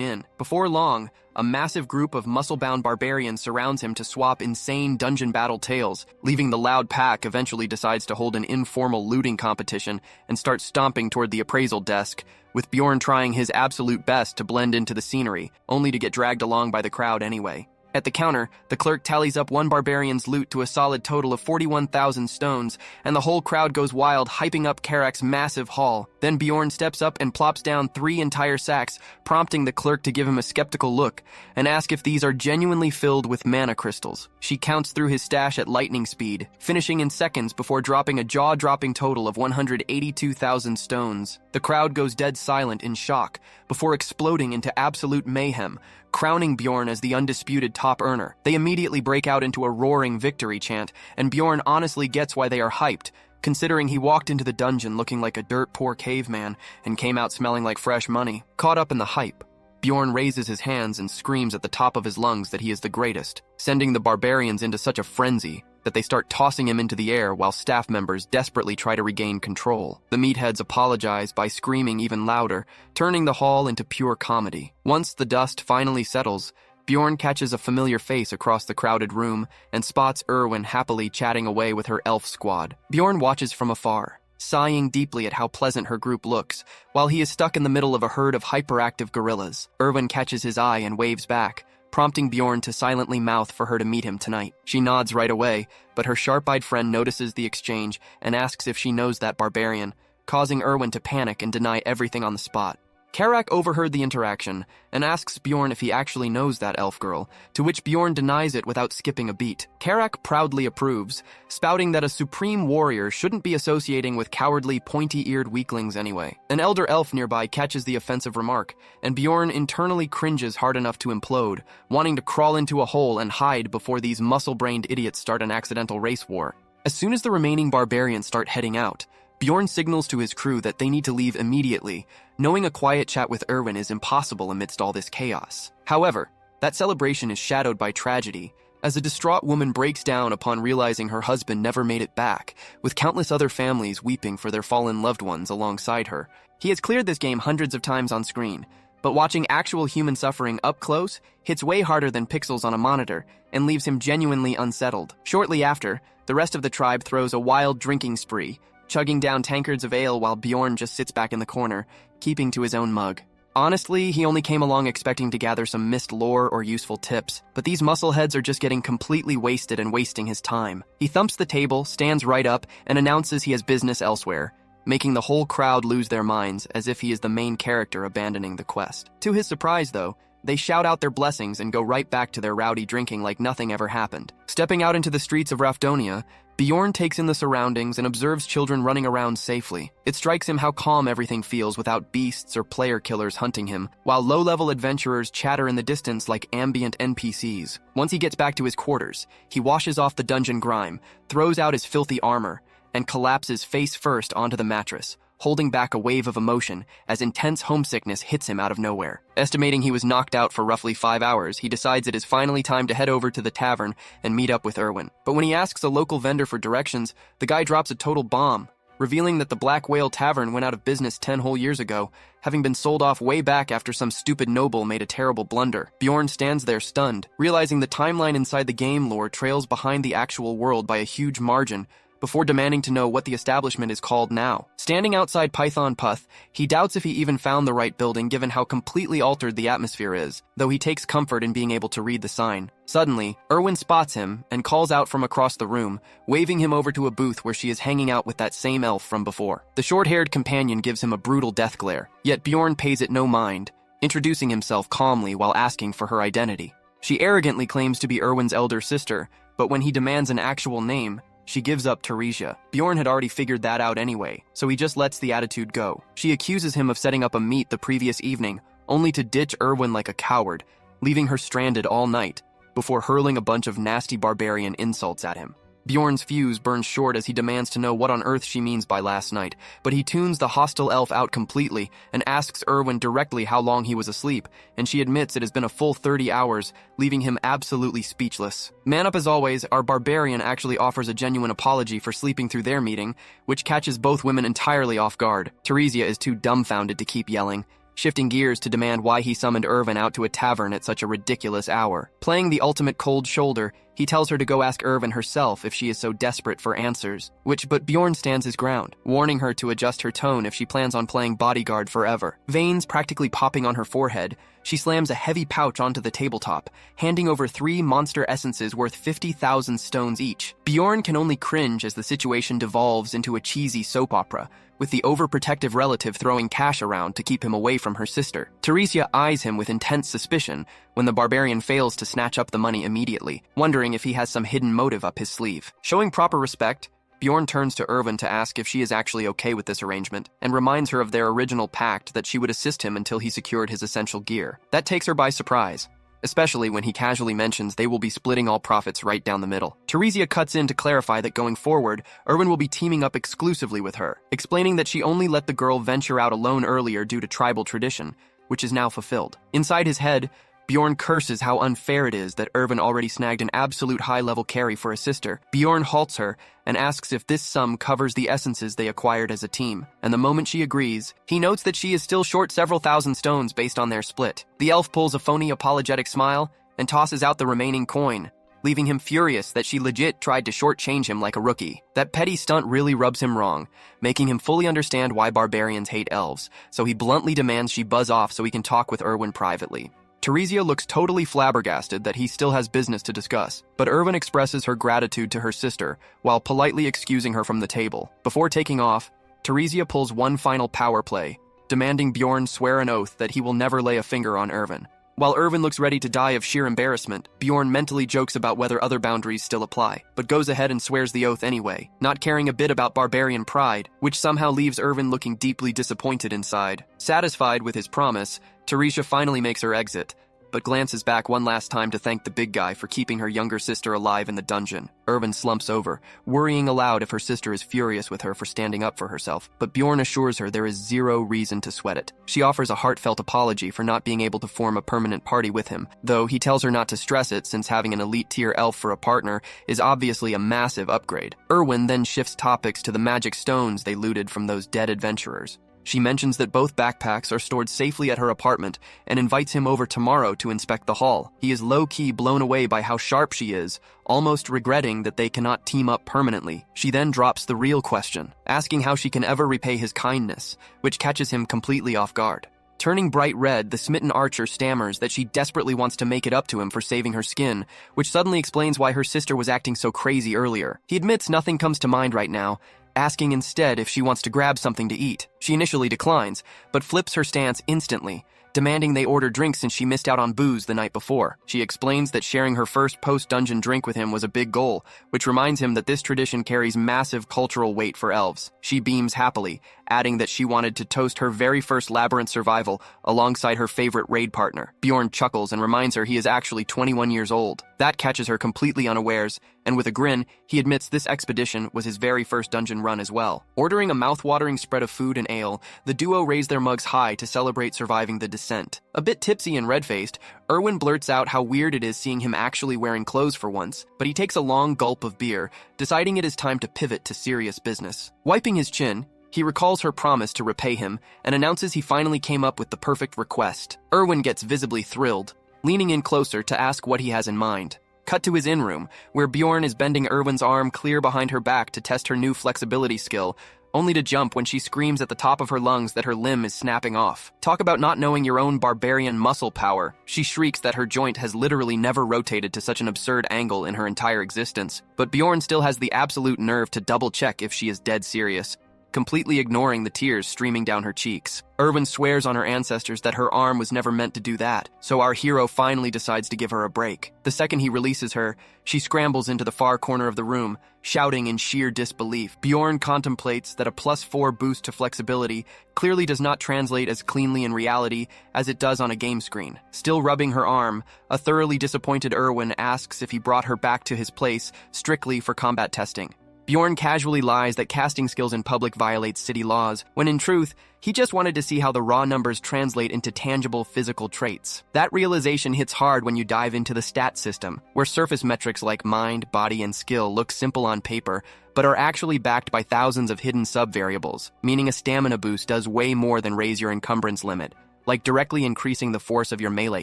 in. Before long, a massive group of muscle-bound barbarians surrounds him to swap insane dungeon battle tales, leaving the loud pack eventually decides to hold an informal looting competition and start stomping toward the appraisal desk, with Bjorn trying his absolute best to blend into the scenery, only to get dragged along by the crowd anyway. At the counter, the clerk tallies up one barbarian's loot to a solid total of 41,000 stones, and the whole crowd goes wild, hyping up Karak's massive haul. Then Bjorn steps up and plops down 3 entire sacks, prompting the clerk to give him a skeptical look and ask if these are genuinely filled with mana crystals. She counts through his stash at lightning speed, finishing in seconds before dropping a jaw-dropping total of 182,000 stones. The crowd goes dead silent in shock, before exploding into absolute mayhem, crowning Bjorn as the undisputed top earner. They immediately break out into a roaring victory chant, and Bjorn honestly gets why they are hyped, considering he walked into the dungeon looking like a dirt-poor caveman and came out smelling like fresh money. Caught up in the hype, Bjorn raises his hands and screams at the top of his lungs that he is the greatest, sending the barbarians into such a frenzy that they start tossing him into the air while staff members desperately try to regain control. The meatheads apologize by screaming even louder, turning the hall into pure comedy. Once the dust finally settles, Bjorn catches a familiar face across the crowded room and spots Erwin happily chatting away with her elf squad. Bjorn watches from afar, sighing deeply at how pleasant her group looks, while he is stuck in the middle of a herd of hyperactive gorillas. Erwin catches his eye and waves back, prompting Bjorn to silently mouth for her to meet him tonight. She nods right away, but her sharp-eyed friend notices the exchange and asks if she knows that barbarian, causing Erwin to panic and deny everything on the spot. Karak overheard the interaction and asks Bjorn if he actually knows that elf girl, to which Bjorn denies it without skipping a beat. Karak proudly approves, spouting that a supreme warrior shouldn't be associating with cowardly, pointy-eared weaklings anyway. An elder elf nearby catches the offensive remark, and Bjorn internally cringes hard enough to implode, wanting to crawl into a hole and hide before these muscle-brained idiots start an accidental race war. As soon as the remaining barbarians start heading out, Bjorn signals to his crew that they need to leave immediately, knowing a quiet chat with Erwin is impossible amidst all this chaos. However, that celebration is shadowed by tragedy, as a distraught woman breaks down upon realizing her husband never made it back, with countless other families weeping for their fallen loved ones alongside her. He has cleared this game hundreds of times on screen, but watching actual human suffering up close hits way harder than pixels on a monitor and leaves him genuinely unsettled. Shortly after, the rest of the tribe throws a wild drinking spree, chugging down tankards of ale while Bjorn just sits back in the corner, keeping to his own mug. Honestly, he only came along expecting to gather some missed lore or useful tips, but these muscleheads are just getting completely wasted and wasting his time. He thumps the table, stands right up, and announces he has business elsewhere, making the whole crowd lose their minds as if he is the main character abandoning the quest. To his surprise, though, they shout out their blessings and go right back to their rowdy drinking like nothing ever happened. Stepping out into the streets of Rafdonia, Bjorn takes in the surroundings and observes children running around safely. It strikes him how calm everything feels without beasts or player killers hunting him, while low-level adventurers chatter in the distance like ambient NPCs. Once he gets back to his quarters, he washes off the dungeon grime, throws out his filthy armor, and collapses face first onto the mattress, holding back a wave of emotion as intense homesickness hits him out of nowhere. Estimating he was knocked out for roughly 5 hours, he decides it is finally time to head over to the tavern and meet up with Erwin. But when he asks a local vendor for directions, the guy drops a total bomb, revealing that the Black Whale Tavern went out of business 10 whole years ago, having been sold off way back after some stupid noble made a terrible blunder. Bjorn stands there stunned, realizing the timeline inside the game lore trails behind the actual world by a huge margin, before demanding to know what the establishment is called now. Standing outside Python Puth, he doubts if he even found the right building given how completely altered the atmosphere is, though he takes comfort in being able to read the sign. Suddenly, Erwin spots him and calls out from across the room, waving him over to a booth where she is hanging out with that same elf from before. The short-haired companion gives him a brutal death glare, yet Bjorn pays it no mind, introducing himself calmly while asking for her identity. She arrogantly claims to be Erwin's elder sister, but when he demands an actual name, she gives up Teresia. Bjorn had already figured that out anyway, so he just lets the attitude go. She accuses him of setting up a meet the previous evening, only to ditch Erwin like a coward, leaving her stranded all night, before hurling a bunch of nasty barbarian insults at him. Bjorn's fuse burns short as he demands to know what on earth she means by last night, but he tunes the hostile elf out completely and asks Erwin directly how long he was asleep, and she admits it has been a full 30 hours, leaving him absolutely speechless. Man up as always, our barbarian actually offers a genuine apology for sleeping through their meeting, which catches both women entirely off guard. Teresia is too dumbfounded to keep yelling, shifting gears to demand why he summoned Erwin out to a tavern at such a ridiculous hour. Playing the ultimate cold shoulder, he tells her to go ask Erwin herself if she is so desperate for answers, but Bjorn stands his ground, warning her to adjust her tone if she plans on playing bodyguard forever. Veins practically popping on her forehead, she slams a heavy pouch onto the tabletop, handing over 3 monster essences worth 50,000 stones each. Bjorn can only cringe as the situation devolves into a cheesy soap opera, with the overprotective relative throwing cash around to keep him away from her sister. Teresia eyes him with intense suspicion when the barbarian fails to snatch up the money immediately, wondering if he has some hidden motive up his sleeve. Showing proper respect, Bjorn turns to Erwin to ask if she is actually okay with this arrangement, and reminds her of their original pact that she would assist him until he secured his essential gear. That takes her by surprise, especially when he casually mentions they will be splitting all profits right down the middle. Teresia cuts in to clarify that going forward, Erwin will be teaming up exclusively with her, explaining that she only let the girl venture out alone earlier due to tribal tradition, which is now fulfilled. Inside his head, Bjorn curses how unfair it is that Erwin already snagged an absolute high-level carry for a sister. Bjorn halts her and asks if this sum covers the essences they acquired as a team, and the moment she agrees, he notes that she is still short several thousand stones based on their split. The elf pulls a phony apologetic smile and tosses out the remaining coin, leaving him furious that she legit tried to shortchange him like a rookie. That petty stunt really rubs him wrong, making him fully understand why barbarians hate elves, so he bluntly demands she buzz off so he can talk with Erwin privately. Teresia looks totally flabbergasted that he still has business to discuss, but Erwin expresses her gratitude to her sister while politely excusing her from the table. Before taking off, Teresia pulls one final power play, demanding Bjorn swear an oath that he will never lay a finger on Erwin. While Erwin looks ready to die of sheer embarrassment, Bjorn mentally jokes about whether other boundaries still apply, but goes ahead and swears the oath anyway, not caring a bit about barbarian pride, which somehow leaves Erwin looking deeply disappointed inside. Satisfied with his promise, Teresia finally makes her exit, but glances back one last time to thank the big guy for keeping her younger sister alive in the dungeon. Erwin slumps over, worrying aloud if her sister is furious with her for standing up for herself, but Bjorn assures her there is zero reason to sweat it. She offers a heartfelt apology for not being able to form a permanent party with him, though he tells her not to stress it since having an elite-tier elf for a partner is obviously a massive upgrade. Erwin then shifts topics to the magic stones they looted from those dead adventurers. She mentions that both backpacks are stored safely at her apartment and invites him over tomorrow to inspect the haul. He is low-key blown away by how sharp she is, almost regretting that they cannot team up permanently. She then drops the real question, asking how she can ever repay his kindness, which catches him completely off guard. Turning bright red, the smitten archer stammers that she desperately wants to make it up to him for saving her skin, which suddenly explains why her sister was acting so crazy earlier. He admits nothing comes to mind right now, asking instead if she wants to grab something to eat. She initially declines, but flips her stance instantly, demanding they order drinks since she missed out on booze the night before. She explains that sharing her first post-dungeon drink with him was a big goal, which reminds him that this tradition carries massive cultural weight for elves. She beams happily, adding that she wanted to toast her very first labyrinth survival alongside her favorite raid partner. Bjorn chuckles and reminds her he is actually 21 years old. That catches her completely unawares, and with a grin, he admits this expedition was his very first dungeon run as well. Ordering a mouth-watering spread of food and ale, the duo raise their mugs high to celebrate surviving the descent. A bit tipsy and red-faced, Erwin blurts out how weird it is seeing him actually wearing clothes for once, but he takes a long gulp of beer, deciding it is time to pivot to serious business. Wiping his chin, he recalls her promise to repay him and announces he finally came up with the perfect request. Erwin gets visibly thrilled, leaning in closer to ask what he has in mind. Cut to his in-room, where Bjorn is bending Erwin's arm clear behind her back to test her new flexibility skill, only to jump when she screams at the top of her lungs that her limb is snapping off. Talk about not knowing your own barbarian muscle power. She shrieks that her joint has literally never rotated to such an absurd angle in her entire existence. But Bjorn still has the absolute nerve to double-check if she is dead serious, completely ignoring the tears streaming down her cheeks. Erwin swears on her ancestors that her arm was never meant to do that, so our hero finally decides to give her a break. The second he releases her, she scrambles into the far corner of the room, shouting in sheer disbelief. Bjorn contemplates that a +4 boost to flexibility clearly does not translate as cleanly in reality as it does on a game screen. Still rubbing her arm, a thoroughly disappointed Erwin asks if he brought her back to his place strictly for combat testing. Bjorn casually lies that casting skills in public violates city laws, when in truth, he just wanted to see how the raw numbers translate into tangible physical traits. That realization hits hard when you dive into the stat system, where surface metrics like mind, body, and skill look simple on paper, but are actually backed by thousands of hidden sub-variables, meaning a stamina boost does way more than raise your encumbrance limit, like directly increasing the force of your melee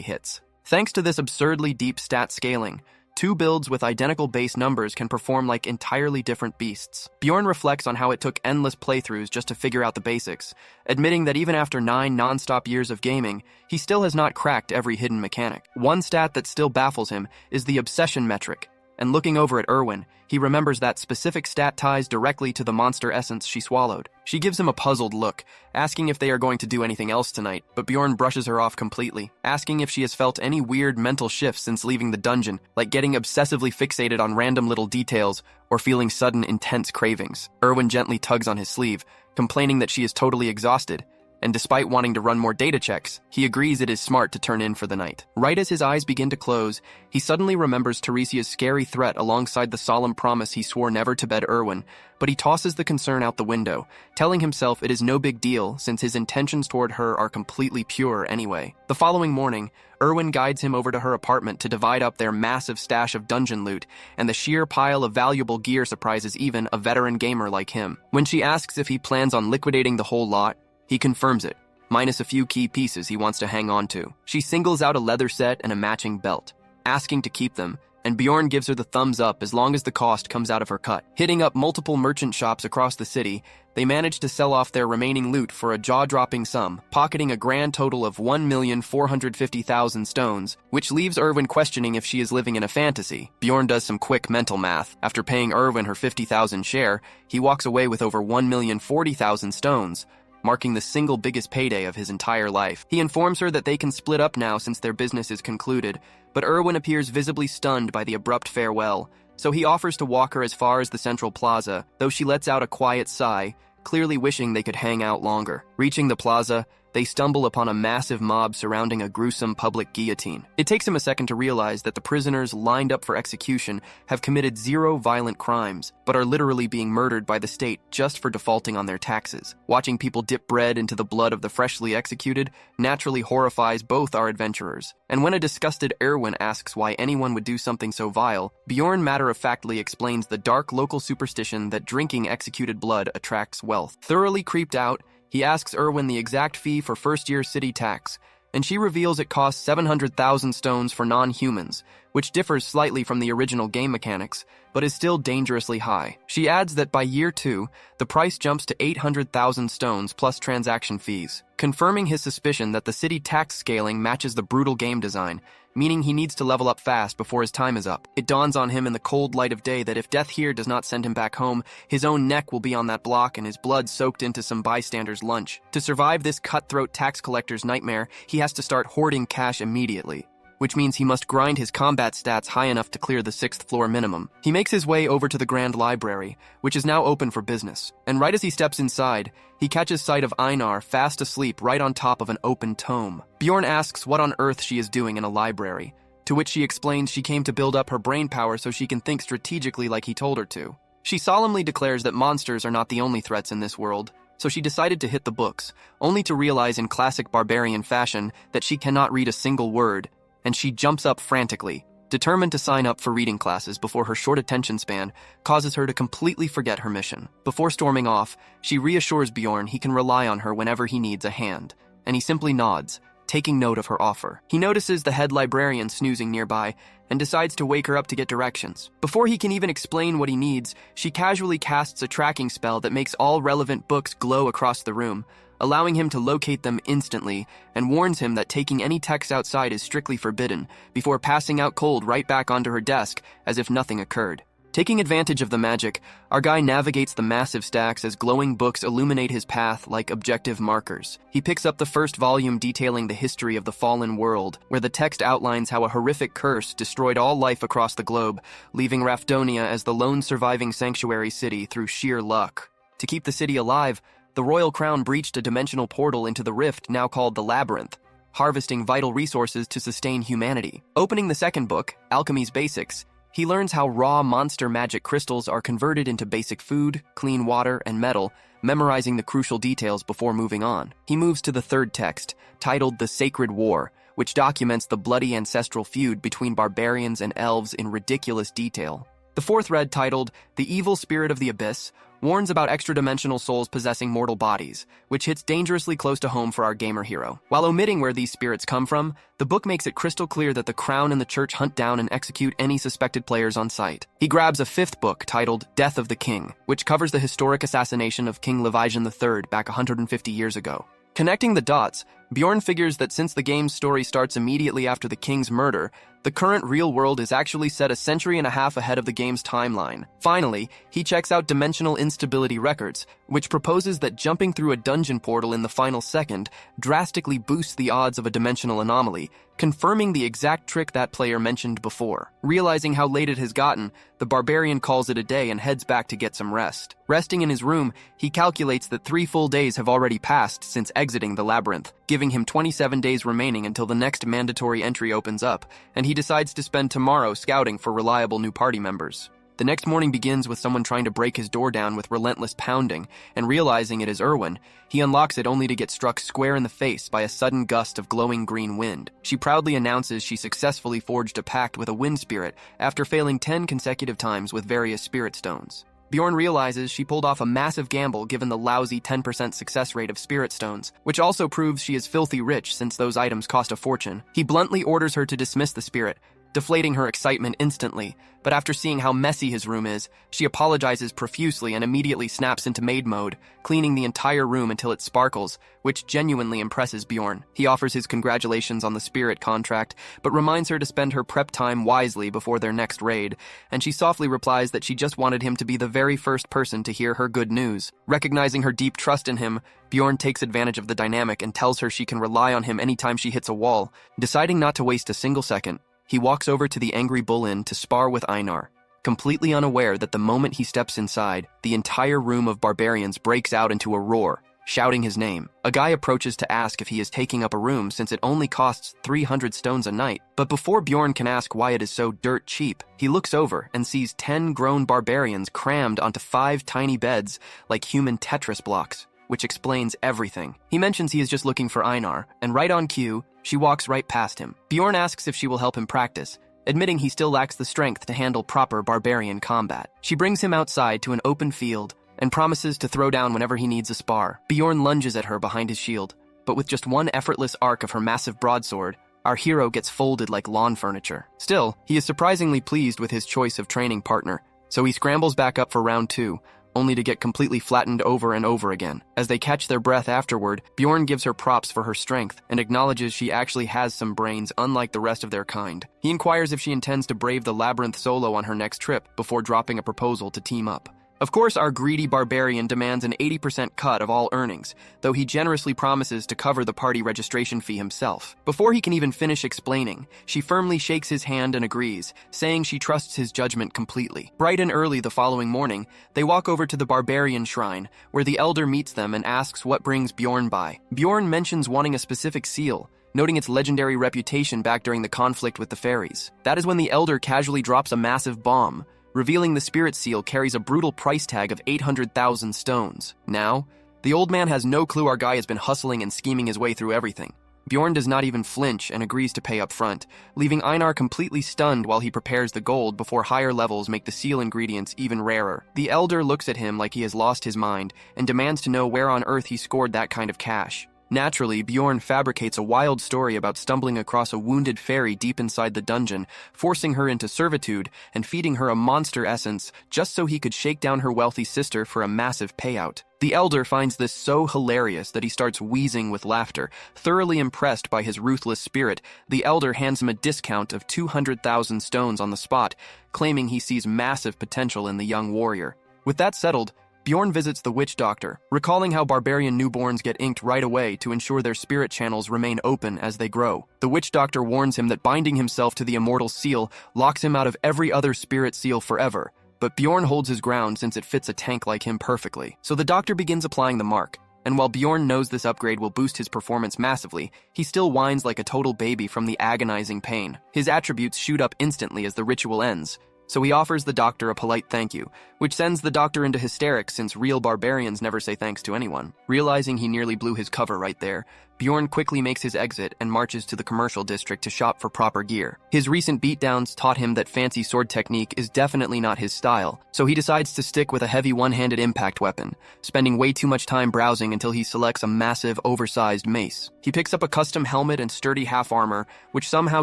hits. Thanks to this absurdly deep stat scaling, two builds with identical base numbers can perform like entirely different beasts. Bjorn reflects on how it took endless playthroughs just to figure out the basics, admitting that even after 9 non-stop years of gaming, he still has not cracked every hidden mechanic. One stat that still baffles him is the obsession metric, and looking over at Erwin, he remembers that specific stat ties directly to the monster essence she swallowed. She gives him a puzzled look, asking if they are going to do anything else tonight, but Bjorn brushes her off completely, asking if she has felt any weird mental shifts since leaving the dungeon, like getting obsessively fixated on random little details or feeling sudden intense cravings. Erwin gently tugs on his sleeve, complaining that she is totally exhausted, and despite wanting to run more data checks, he agrees it is smart to turn in for the night. Right as his eyes begin to close, he suddenly remembers Teresia's scary threat alongside the solemn promise he swore never to bed Erwin, but he tosses the concern out the window, telling himself it is no big deal since his intentions toward her are completely pure anyway. The following morning, Erwin guides him over to her apartment to divide up their massive stash of dungeon loot, and the sheer pile of valuable gear surprises even a veteran gamer like him. When she asks if he plans on liquidating the whole lot, he confirms it, minus a few key pieces he wants to hang on to. She singles out a leather set and a matching belt, asking to keep them, and Bjorn gives her the thumbs up as long as the cost comes out of her cut. Hitting up multiple merchant shops across the city, they manage to sell off their remaining loot for a jaw-dropping sum, pocketing a grand total of 1,450,000 stones, which leaves Erwin questioning if she is living in a fantasy. Bjorn does some quick mental math. After paying Erwin her 50,000 share, he walks away with over 1,040,000 stones, marking the single biggest payday of his entire life. He informs her that they can split up now since their business is concluded, but Erwin appears visibly stunned by the abrupt farewell, so he offers to walk her as far as the central plaza, though she lets out a quiet sigh, clearly wishing they could hang out longer. Reaching the plaza, they stumble upon a massive mob surrounding a gruesome public guillotine. It takes him a second to realize that the prisoners lined up for execution have committed 0 violent crimes, but are literally being murdered by the state just for defaulting on their taxes. Watching people dip bread into the blood of the freshly executed naturally horrifies both our adventurers. And when a disgusted Erwin asks why anyone would do something so vile, Bjorn matter-of-factly explains the dark local superstition that drinking executed blood attracts wealth. Thoroughly creeped out, he asks Erwin the exact fee for first-year city tax, and she reveals it costs 700,000 stones for non-humans, which differs slightly from the original game mechanics, but is still dangerously high. She adds that by year 2, the price jumps to 800,000 stones plus transaction fees, confirming his suspicion that the city tax scaling matches the brutal game design, meaning he needs to level up fast before his time is up. It dawns on him in the cold light of day that if death here does not send him back home, his own neck will be on that block and his blood soaked into some bystander's lunch. To survive this cutthroat tax collector's nightmare, he has to start hoarding cash immediately, which means he must grind his combat stats high enough to clear the 6th floor minimum. He makes his way over to the Grand Library, which is now open for business, and right as he steps inside, he catches sight of Einar fast asleep right on top of an open tome. Bjorn asks what on earth she is doing in a library, to which she explains she came to build up her brain power so she can think strategically like he told her to. She solemnly declares that monsters are not the only threats in this world, so she decided to hit the books, only to realize in classic barbarian fashion that she cannot read a single word, and she jumps up frantically, determined to sign up for reading classes before her short attention span causes her to completely forget her mission. Before storming off, she reassures Bjorn he can rely on her whenever he needs a hand, and he simply nods, taking note of her offer. He notices the head librarian snoozing nearby and decides to wake her up to get directions. Before he can even explain what he needs, she casually casts a tracking spell that makes all relevant books glow across the room, allowing him to locate them instantly, and warns him that taking any text outside is strictly forbidden, before passing out cold right back onto her desk as if nothing occurred. Taking advantage of the magic, our guy navigates the massive stacks as glowing books illuminate his path like objective markers. He picks up the first volume detailing the history of the fallen world, where the text outlines how a horrific curse destroyed all life across the globe, leaving Rafdonia as the lone surviving sanctuary city through sheer luck. To keep the city alive, the royal crown breached a dimensional portal into the rift now called the Labyrinth, harvesting vital resources to sustain humanity. Opening the second book, Alchemy's Basics, he learns how raw monster magic crystals are converted into basic food, clean water, and metal, memorizing the crucial details before moving on. He moves to the third text, titled The Sacred War, which documents the bloody ancestral feud between barbarians and elves in ridiculous detail. The fourth read, titled The Evil Spirit of the Abyss, warns about extra-dimensional souls possessing mortal bodies, which hits dangerously close to home for our gamer hero. While omitting where these spirits come from, the book makes it crystal clear that the Crown and the Church hunt down and execute any suspected players on sight. He grabs a fifth book titled Death of the King, which covers the historic assassination of King Levision III back 150 years ago. Connecting the dots, Bjorn figures that since the game's story starts immediately after the king's murder, the current real world is actually set a century and a half ahead of the game's timeline. Finally, he checks out Dimensional Instability Records, which proposes that jumping through a dungeon portal in the final second drastically boosts the odds of a dimensional anomaly, confirming the exact trick that player mentioned before. Realizing how late it has gotten, the barbarian calls it a day and heads back to get some rest. Resting in his room, he calculates that 3 full days have already passed since exiting the labyrinth, giving him 27 days remaining until the next mandatory entry opens up, and he decides to spend tomorrow scouting for reliable new party members. The next morning begins with someone trying to break his door down with relentless pounding, and realizing it is Erwin, he unlocks it only to get struck square in the face by a sudden gust of glowing green wind. She proudly announces she successfully forged a pact with a wind spirit after failing 10 consecutive times with various spirit stones. Bjorn realizes she pulled off a massive gamble given the lousy 10% success rate of spirit stones, which also proves she is filthy rich since those items cost a fortune. He bluntly orders her to dismiss the spirit, deflating her excitement instantly, but after seeing how messy his room is, she apologizes profusely and immediately snaps into maid mode, cleaning the entire room until it sparkles, which genuinely impresses Bjorn. He offers his congratulations on the spirit contract, but reminds her to spend her prep time wisely before their next raid, and she softly replies that she just wanted him to be the very first person to hear her good news. Recognizing her deep trust in him, Bjorn takes advantage of the dynamic and tells her she can rely on him anytime she hits a wall. Deciding not to waste a single second, he walks over to the Angry Bull Inn to spar with Einar, completely unaware that the moment he steps inside, the entire room of barbarians breaks out into a roar, shouting his name. A guy approaches to ask if he is taking up a room since it only costs 300 stones a night, but before Bjorn can ask why it is so dirt cheap, he looks over and sees 10 grown barbarians crammed onto 5 tiny beds like human Tetris blocks, which explains everything. He mentions he is just looking for Einar, and right on cue, she walks right past him. Bjorn asks if she will help him practice, admitting he still lacks the strength to handle proper barbarian combat. She brings him outside to an open field and promises to throw down whenever he needs a spar. Bjorn lunges at her behind his shield, but with just one effortless arc of her massive broadsword, our hero gets folded like lawn furniture. Still, he is surprisingly pleased with his choice of training partner, so he scrambles back up for round 2, only to get completely flattened over and over again. As they catch their breath afterward, Bjorn gives her props for her strength and acknowledges she actually has some brains unlike the rest of their kind. He inquires if she intends to brave the labyrinth solo on her next trip before dropping a proposal to team up. Of course, our greedy barbarian demands an 80% cut of all earnings, though he generously promises to cover the party registration fee himself. Before he can even finish explaining, she firmly shakes his hand and agrees, saying she trusts his judgment completely. Bright and early the following morning, they walk over to the barbarian shrine, where the elder meets them and asks what brings Bjorn by. Bjorn mentions wanting a specific seal, noting its legendary reputation back during the conflict with the fairies. That is when the elder casually drops a massive bomb, revealing the spirit seal carries a brutal price tag of 800,000 stones. Now, the old man has no clue our guy has been hustling and scheming his way through everything. Bjorn does not even flinch and agrees to pay up front, leaving Einar completely stunned while he prepares the gold before higher levels make the seal ingredients even rarer. The elder looks at him like he has lost his mind and demands to know where on earth he scored that kind of cash. Naturally, Bjorn fabricates a wild story about stumbling across a wounded fairy deep inside the dungeon, forcing her into servitude and feeding her a monster essence just so he could shake down her wealthy sister for a massive payout. The elder finds this so hilarious that he starts wheezing with laughter. Thoroughly impressed by his ruthless spirit, the elder hands him a discount of 200,000 stones on the spot, claiming he sees massive potential in the young warrior. With that settled, Bjorn visits the witch doctor, recalling how barbarian newborns get inked right away to ensure their spirit channels remain open as they grow. The witch doctor warns him that binding himself to the immortal seal locks him out of every other spirit seal forever, but Bjorn holds his ground since it fits a tank like him perfectly. So the doctor begins applying the mark, and while Bjorn knows this upgrade will boost his performance massively, he still whines like a total baby from the agonizing pain. His attributes shoot up instantly as the ritual ends, so he offers the doctor a polite thank you, which sends the doctor into hysterics since real barbarians never say thanks to anyone. Realizing he nearly blew his cover right there, Bjorn quickly makes his exit and marches to the commercial district to shop for proper gear. His recent beatdowns taught him that fancy sword technique is definitely not his style, so he decides to stick with a heavy one-handed impact weapon, spending way too much time browsing until he selects a massive, oversized mace. He picks up a custom helmet and sturdy half-armor, which somehow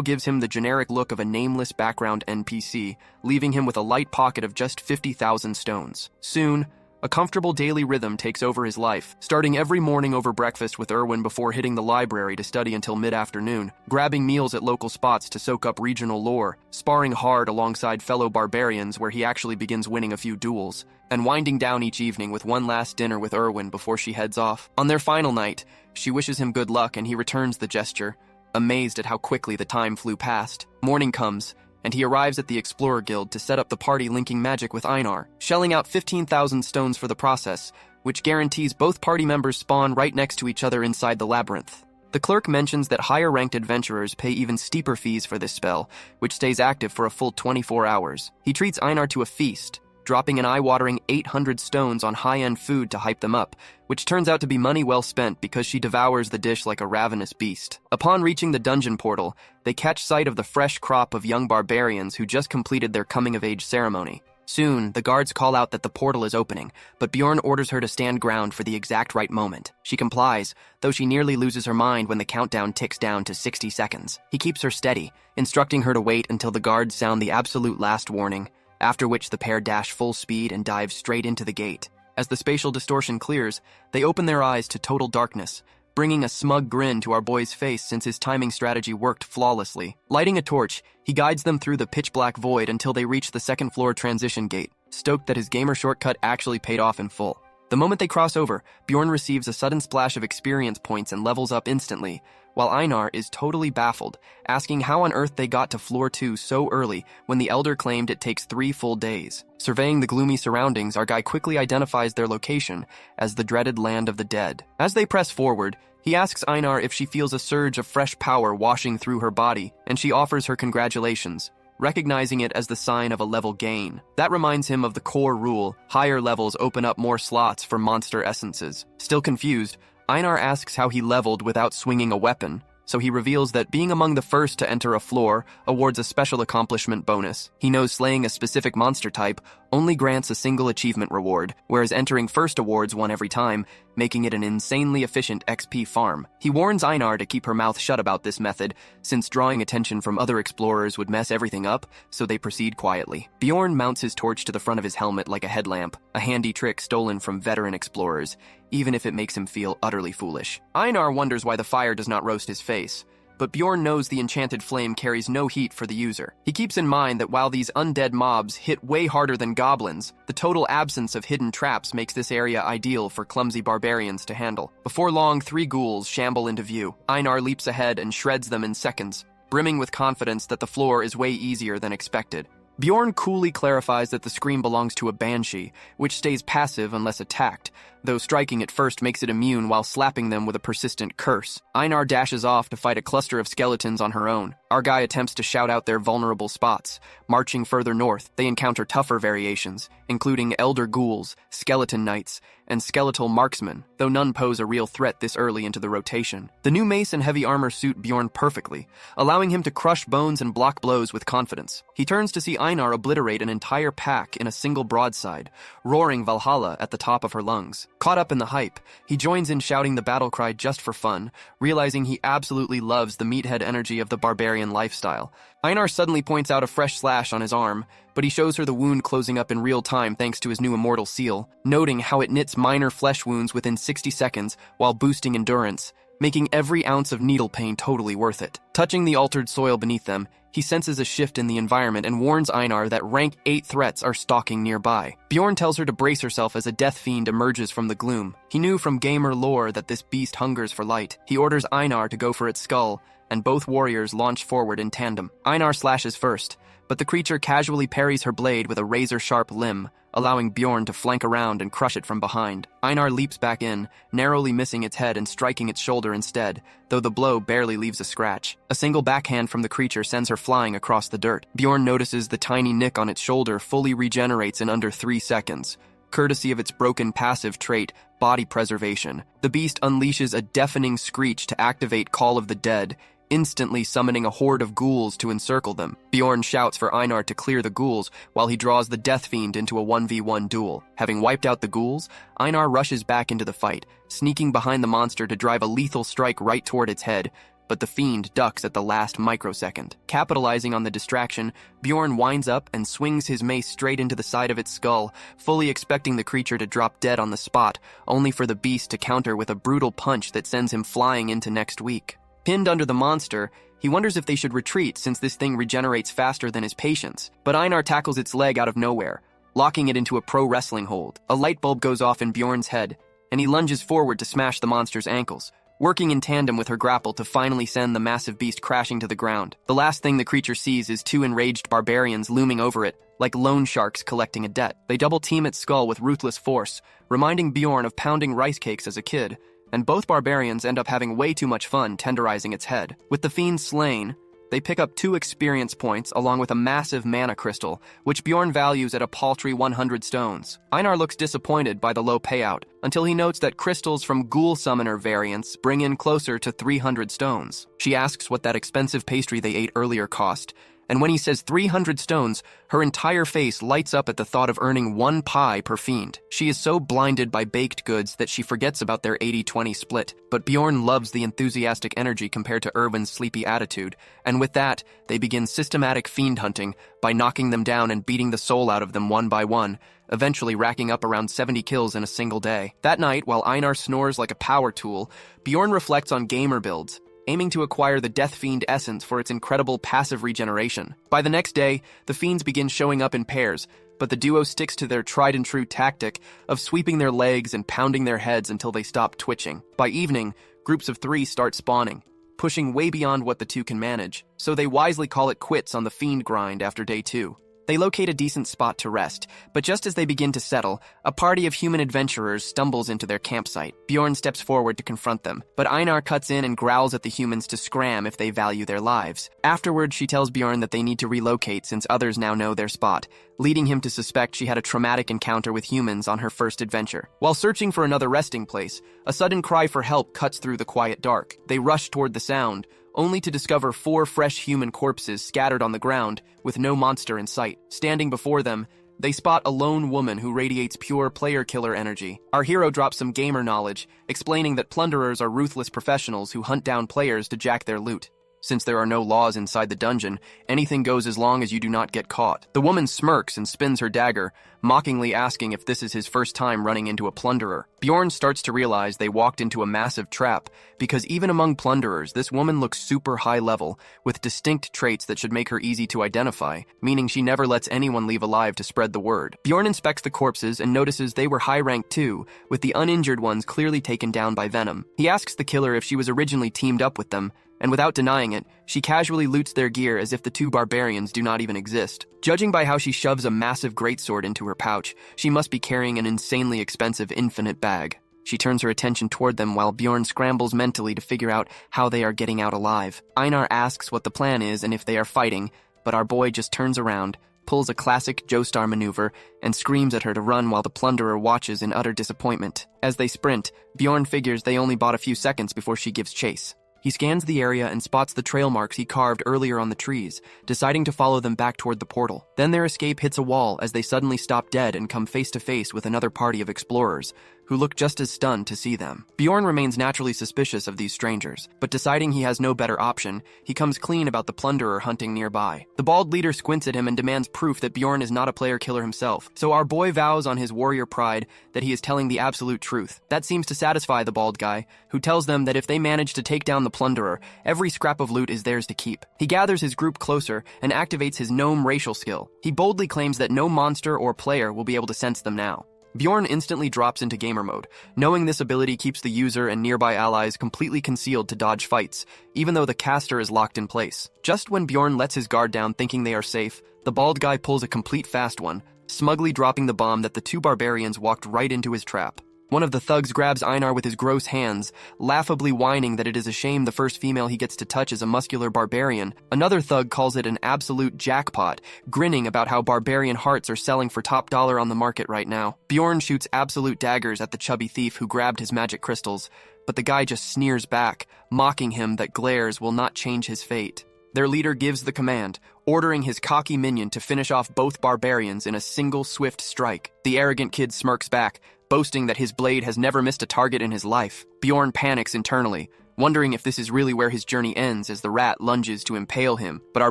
gives him the generic look of a nameless background NPC, leaving him with a light pocket of just 50,000 stones. Soon, a comfortable daily rhythm takes over his life, starting every morning over breakfast with Erwin before hitting the library to study until mid-afternoon, grabbing meals at local spots to soak up regional lore, sparring hard alongside fellow barbarians where he actually begins winning a few duels, and winding down each evening with one last dinner with Erwin before she heads off. On their final night, she wishes him good luck and he returns the gesture, amazed at how quickly the time flew past. Morning comes, and he arrives at the Explorer Guild to set up the party linking magic with Einar, shelling out 15,000 stones for the process, which guarantees both party members spawn right next to each other inside the labyrinth. The clerk mentions that higher-ranked adventurers pay even steeper fees for this spell, which stays active for a full 24 hours. He treats Einar to a feast, dropping an eye-watering 800 stones on high-end food to hype them up, which turns out to be money well spent because she devours the dish like a ravenous beast. Upon reaching the dungeon portal, they catch sight of the fresh crop of young barbarians who just completed their coming-of-age ceremony. Soon, the guards call out that the portal is opening, but Bjorn orders her to stand ground for the exact right moment. She complies, though she nearly loses her mind when the countdown ticks down to 60 seconds. He keeps her steady, instructing her to wait until the guards sound the absolute last warning, after which the pair dash full speed and dive straight into the gate. As the spatial distortion clears, they open their eyes to total darkness, bringing a smug grin to our boy's face since his timing strategy worked flawlessly. Lighting a torch, he guides them through the pitch-black void until they reach the second-floor transition gate, stoked that his gamer shortcut actually paid off in full. The moment they cross over, Bjorn receives a sudden splash of experience points and levels up instantly, while Einar is totally baffled, asking how on earth they got to floor 2 so early when the Elder claimed it takes 3 full days. Surveying the gloomy surroundings, our guy quickly identifies their location as the dreaded Land of the Dead. As they press forward, he asks Einar if she feels a surge of fresh power washing through her body, and she offers her congratulations, recognizing it as the sign of a level gain. That reminds him of the core rule: higher levels open up more slots for monster essences. Still confused, Einar asks how he leveled without swinging a weapon, so he reveals that being among the first to enter a floor awards a special accomplishment bonus. He knows slaying a specific monster type only grants a single achievement reward, whereas entering first awards one every time, making it an insanely efficient XP farm. He warns Einar to keep her mouth shut about this method, since drawing attention from other explorers would mess everything up, so they proceed quietly. Bjorn mounts his torch to the front of his helmet like a headlamp, a handy trick stolen from veteran explorers, even if it makes him feel utterly foolish. Einar wonders why the fire does not roast his face, but Bjorn knows the enchanted flame carries no heat for the user. He keeps in mind that while these undead mobs hit way harder than goblins, the total absence of hidden traps makes this area ideal for clumsy barbarians to handle. Before long, 3 ghouls shamble into view. Einar leaps ahead and shreds them in seconds, brimming with confidence that the floor is way easier than expected. Bjorn coolly clarifies that the scream belongs to a banshee, which stays passive unless attacked, though striking it first makes it immune while slapping them with a persistent curse. Einar dashes off to fight a cluster of skeletons on her own. Our guy attempts to shout out their vulnerable spots. Marching further north, they encounter tougher variations, including elder ghouls, skeleton knights, and skeletal marksmen, though none pose a real threat this early into the rotation. The new mace and heavy armor suit Bjorn perfectly, allowing him to crush bones and block blows with confidence. He turns to see Einar obliterate an entire pack in a single broadside, roaring Valhalla at the top of her lungs. Caught up in the hype, he joins in shouting the battle cry just for fun, realizing he absolutely loves the meathead energy of the barbarian lifestyle. Einar suddenly points out a fresh slash on his arm, but he shows her the wound closing up in real time thanks to his new immortal seal, noting how it knits minor flesh wounds within 60 seconds while boosting endurance, making every ounce of needle pain totally worth it. Touching the altered soil beneath them, he senses a shift in the environment and warns Einar that rank 8 threats are stalking nearby. Bjorn tells her to brace herself as a death fiend emerges from the gloom. He knew from gamer lore that this beast hungers for light. He orders Einar to go for its skull, and both warriors launch forward in tandem. Einar slashes first, but the creature casually parries her blade with a razor-sharp limb, allowing Bjorn to flank around and crush it from behind. Einar leaps back in, narrowly missing its head and striking its shoulder instead, though the blow barely leaves a scratch. A single backhand from the creature sends her flying across the dirt. Bjorn notices the tiny nick on its shoulder fully regenerates in under 3 seconds, courtesy of its broken passive trait, Body Preservation. The beast unleashes a deafening screech to activate Call of the Dead, instantly summoning a horde of ghouls to encircle them. Bjorn shouts for Einar to clear the ghouls while he draws the Death Fiend into a 1v1 duel. Having wiped out the ghouls, Einar rushes back into the fight, sneaking behind the monster to drive a lethal strike right toward its head, but the fiend ducks at the last microsecond. Capitalizing on the distraction, Bjorn winds up and swings his mace straight into the side of its skull, fully expecting the creature to drop dead on the spot, only for the beast to counter with a brutal punch that sends him flying into next week. Pinned under the monster, he wonders if they should retreat since this thing regenerates faster than his patience, but Einar tackles its leg out of nowhere, locking it into a pro wrestling hold. A light bulb goes off in Bjorn's head, and he lunges forward to smash the monster's ankles, working in tandem with her grapple to finally send the massive beast crashing to the ground. The last thing the creature sees is 2 enraged barbarians looming over it, like loan sharks collecting a debt. They double-team its skull with ruthless force, reminding Bjorn of pounding rice cakes as a kid, and both barbarians end up having way too much fun tenderizing its head. With the fiend slain, they pick up 2 experience points along with a massive mana crystal, which Bjorn values at a paltry 100 stones. Einar looks disappointed by the low payout, until he notes that crystals from Ghoul Summoner variants bring in closer to 300 stones. She asks what that expensive pastry they ate earlier cost, and when he says 300 stones, her entire face lights up at the thought of earning 1 pie per fiend. She is so blinded by baked goods that she forgets about their 80-20 split, but Bjorn loves the enthusiastic energy compared to Erwin's sleepy attitude, and with that, they begin systematic fiend hunting by knocking them down and beating the soul out of them one by one, eventually racking up around 70 kills in a single day. That night, while Einar snores like a power tool, Bjorn reflects on gamer builds, aiming to acquire the Death Fiend essence for its incredible passive regeneration. By the next day, the fiends begin showing up in pairs, but the duo sticks to their tried-and-true tactic of sweeping their legs and pounding their heads until they stop twitching. By evening, groups of 3 start spawning, pushing way beyond what the 2 can manage, so they wisely call it quits on the fiend grind after day 2. They locate a decent spot to rest, but just as they begin to settle, a party of human adventurers stumbles into their campsite. Bjorn steps forward to confront them, but Einar cuts in and growls at the humans to scram if they value their lives. Afterward, she tells Bjorn that they need to relocate since others now know their spot, leading him to suspect she had a traumatic encounter with humans on her first adventure. While searching for another resting place, a sudden cry for help cuts through the quiet dark. They rush toward the sound, only to discover 4 fresh human corpses scattered on the ground, with no monster in sight. Standing before them, they spot a lone woman who radiates pure player-killer energy. Our hero drops some gamer knowledge, explaining that plunderers are ruthless professionals who hunt down players to jack their loot. Since there are no laws inside the dungeon, anything goes as long as you do not get caught. The woman smirks and spins her dagger, mockingly asking if this is his first time running into a plunderer. Bjorn starts to realize they walked into a massive trap, because even among plunderers, this woman looks super high level, with distinct traits that should make her easy to identify, meaning she never lets anyone leave alive to spread the word. Bjorn inspects the corpses and notices they were high-ranked too, with the uninjured ones clearly taken down by venom. He asks the killer if she was originally teamed up with them, and without denying it, she casually loots their gear as if the 2 barbarians do not even exist. Judging by how she shoves a massive greatsword into her pouch, she must be carrying an insanely expensive infinite bag. She turns her attention toward them while Bjorn scrambles mentally to figure out how they are getting out alive. Einar asks what the plan is and if they are fighting, but our boy just turns around, pulls a classic Joestar maneuver, and screams at her to run while the plunderer watches in utter disappointment. As they sprint, Bjorn figures they only bought a few seconds before she gives chase. He scans the area and spots the trail marks he carved earlier on the trees, deciding to follow them back toward the portal. Then their escape hits a wall as they suddenly stop dead and come face to face with another party of explorers, who look just as stunned to see them. Bjorn remains naturally suspicious of these strangers, but deciding he has no better option, he comes clean about the plunderer hunting nearby. The bald leader squints at him and demands proof that Bjorn is not a player killer himself, so our boy vows on his warrior pride that he is telling the absolute truth. That seems to satisfy the bald guy, who tells them that if they manage to take down the plunderer, every scrap of loot is theirs to keep. He gathers his group closer and activates his gnome racial skill. He boldly claims that no monster or player will be able to sense them now. Bjorn instantly drops into gamer mode, knowing this ability keeps the user and nearby allies completely concealed to dodge fights, even though the caster is locked in place. Just when Bjorn lets his guard down thinking they are safe, the bald guy pulls a complete fast one, smugly dropping the bomb that the two barbarians walked right into his trap. One of the thugs grabs Einar with his gross hands, laughably whining that it is a shame the first female he gets to touch is a muscular barbarian. Another thug calls it an absolute jackpot, grinning about how barbarian hearts are selling for top dollar on the market right now. Bjorn shoots absolute daggers at the chubby thief who grabbed his magic crystals, but the guy just sneers back, mocking him that glares will not change his fate. Their leader gives the command, ordering his cocky minion to finish off both barbarians in a single swift strike. The arrogant kid smirks back, boasting that his blade has never missed a target in his life. Bjorn panics internally, wondering if this is really where his journey ends as the rat lunges to impale him, but our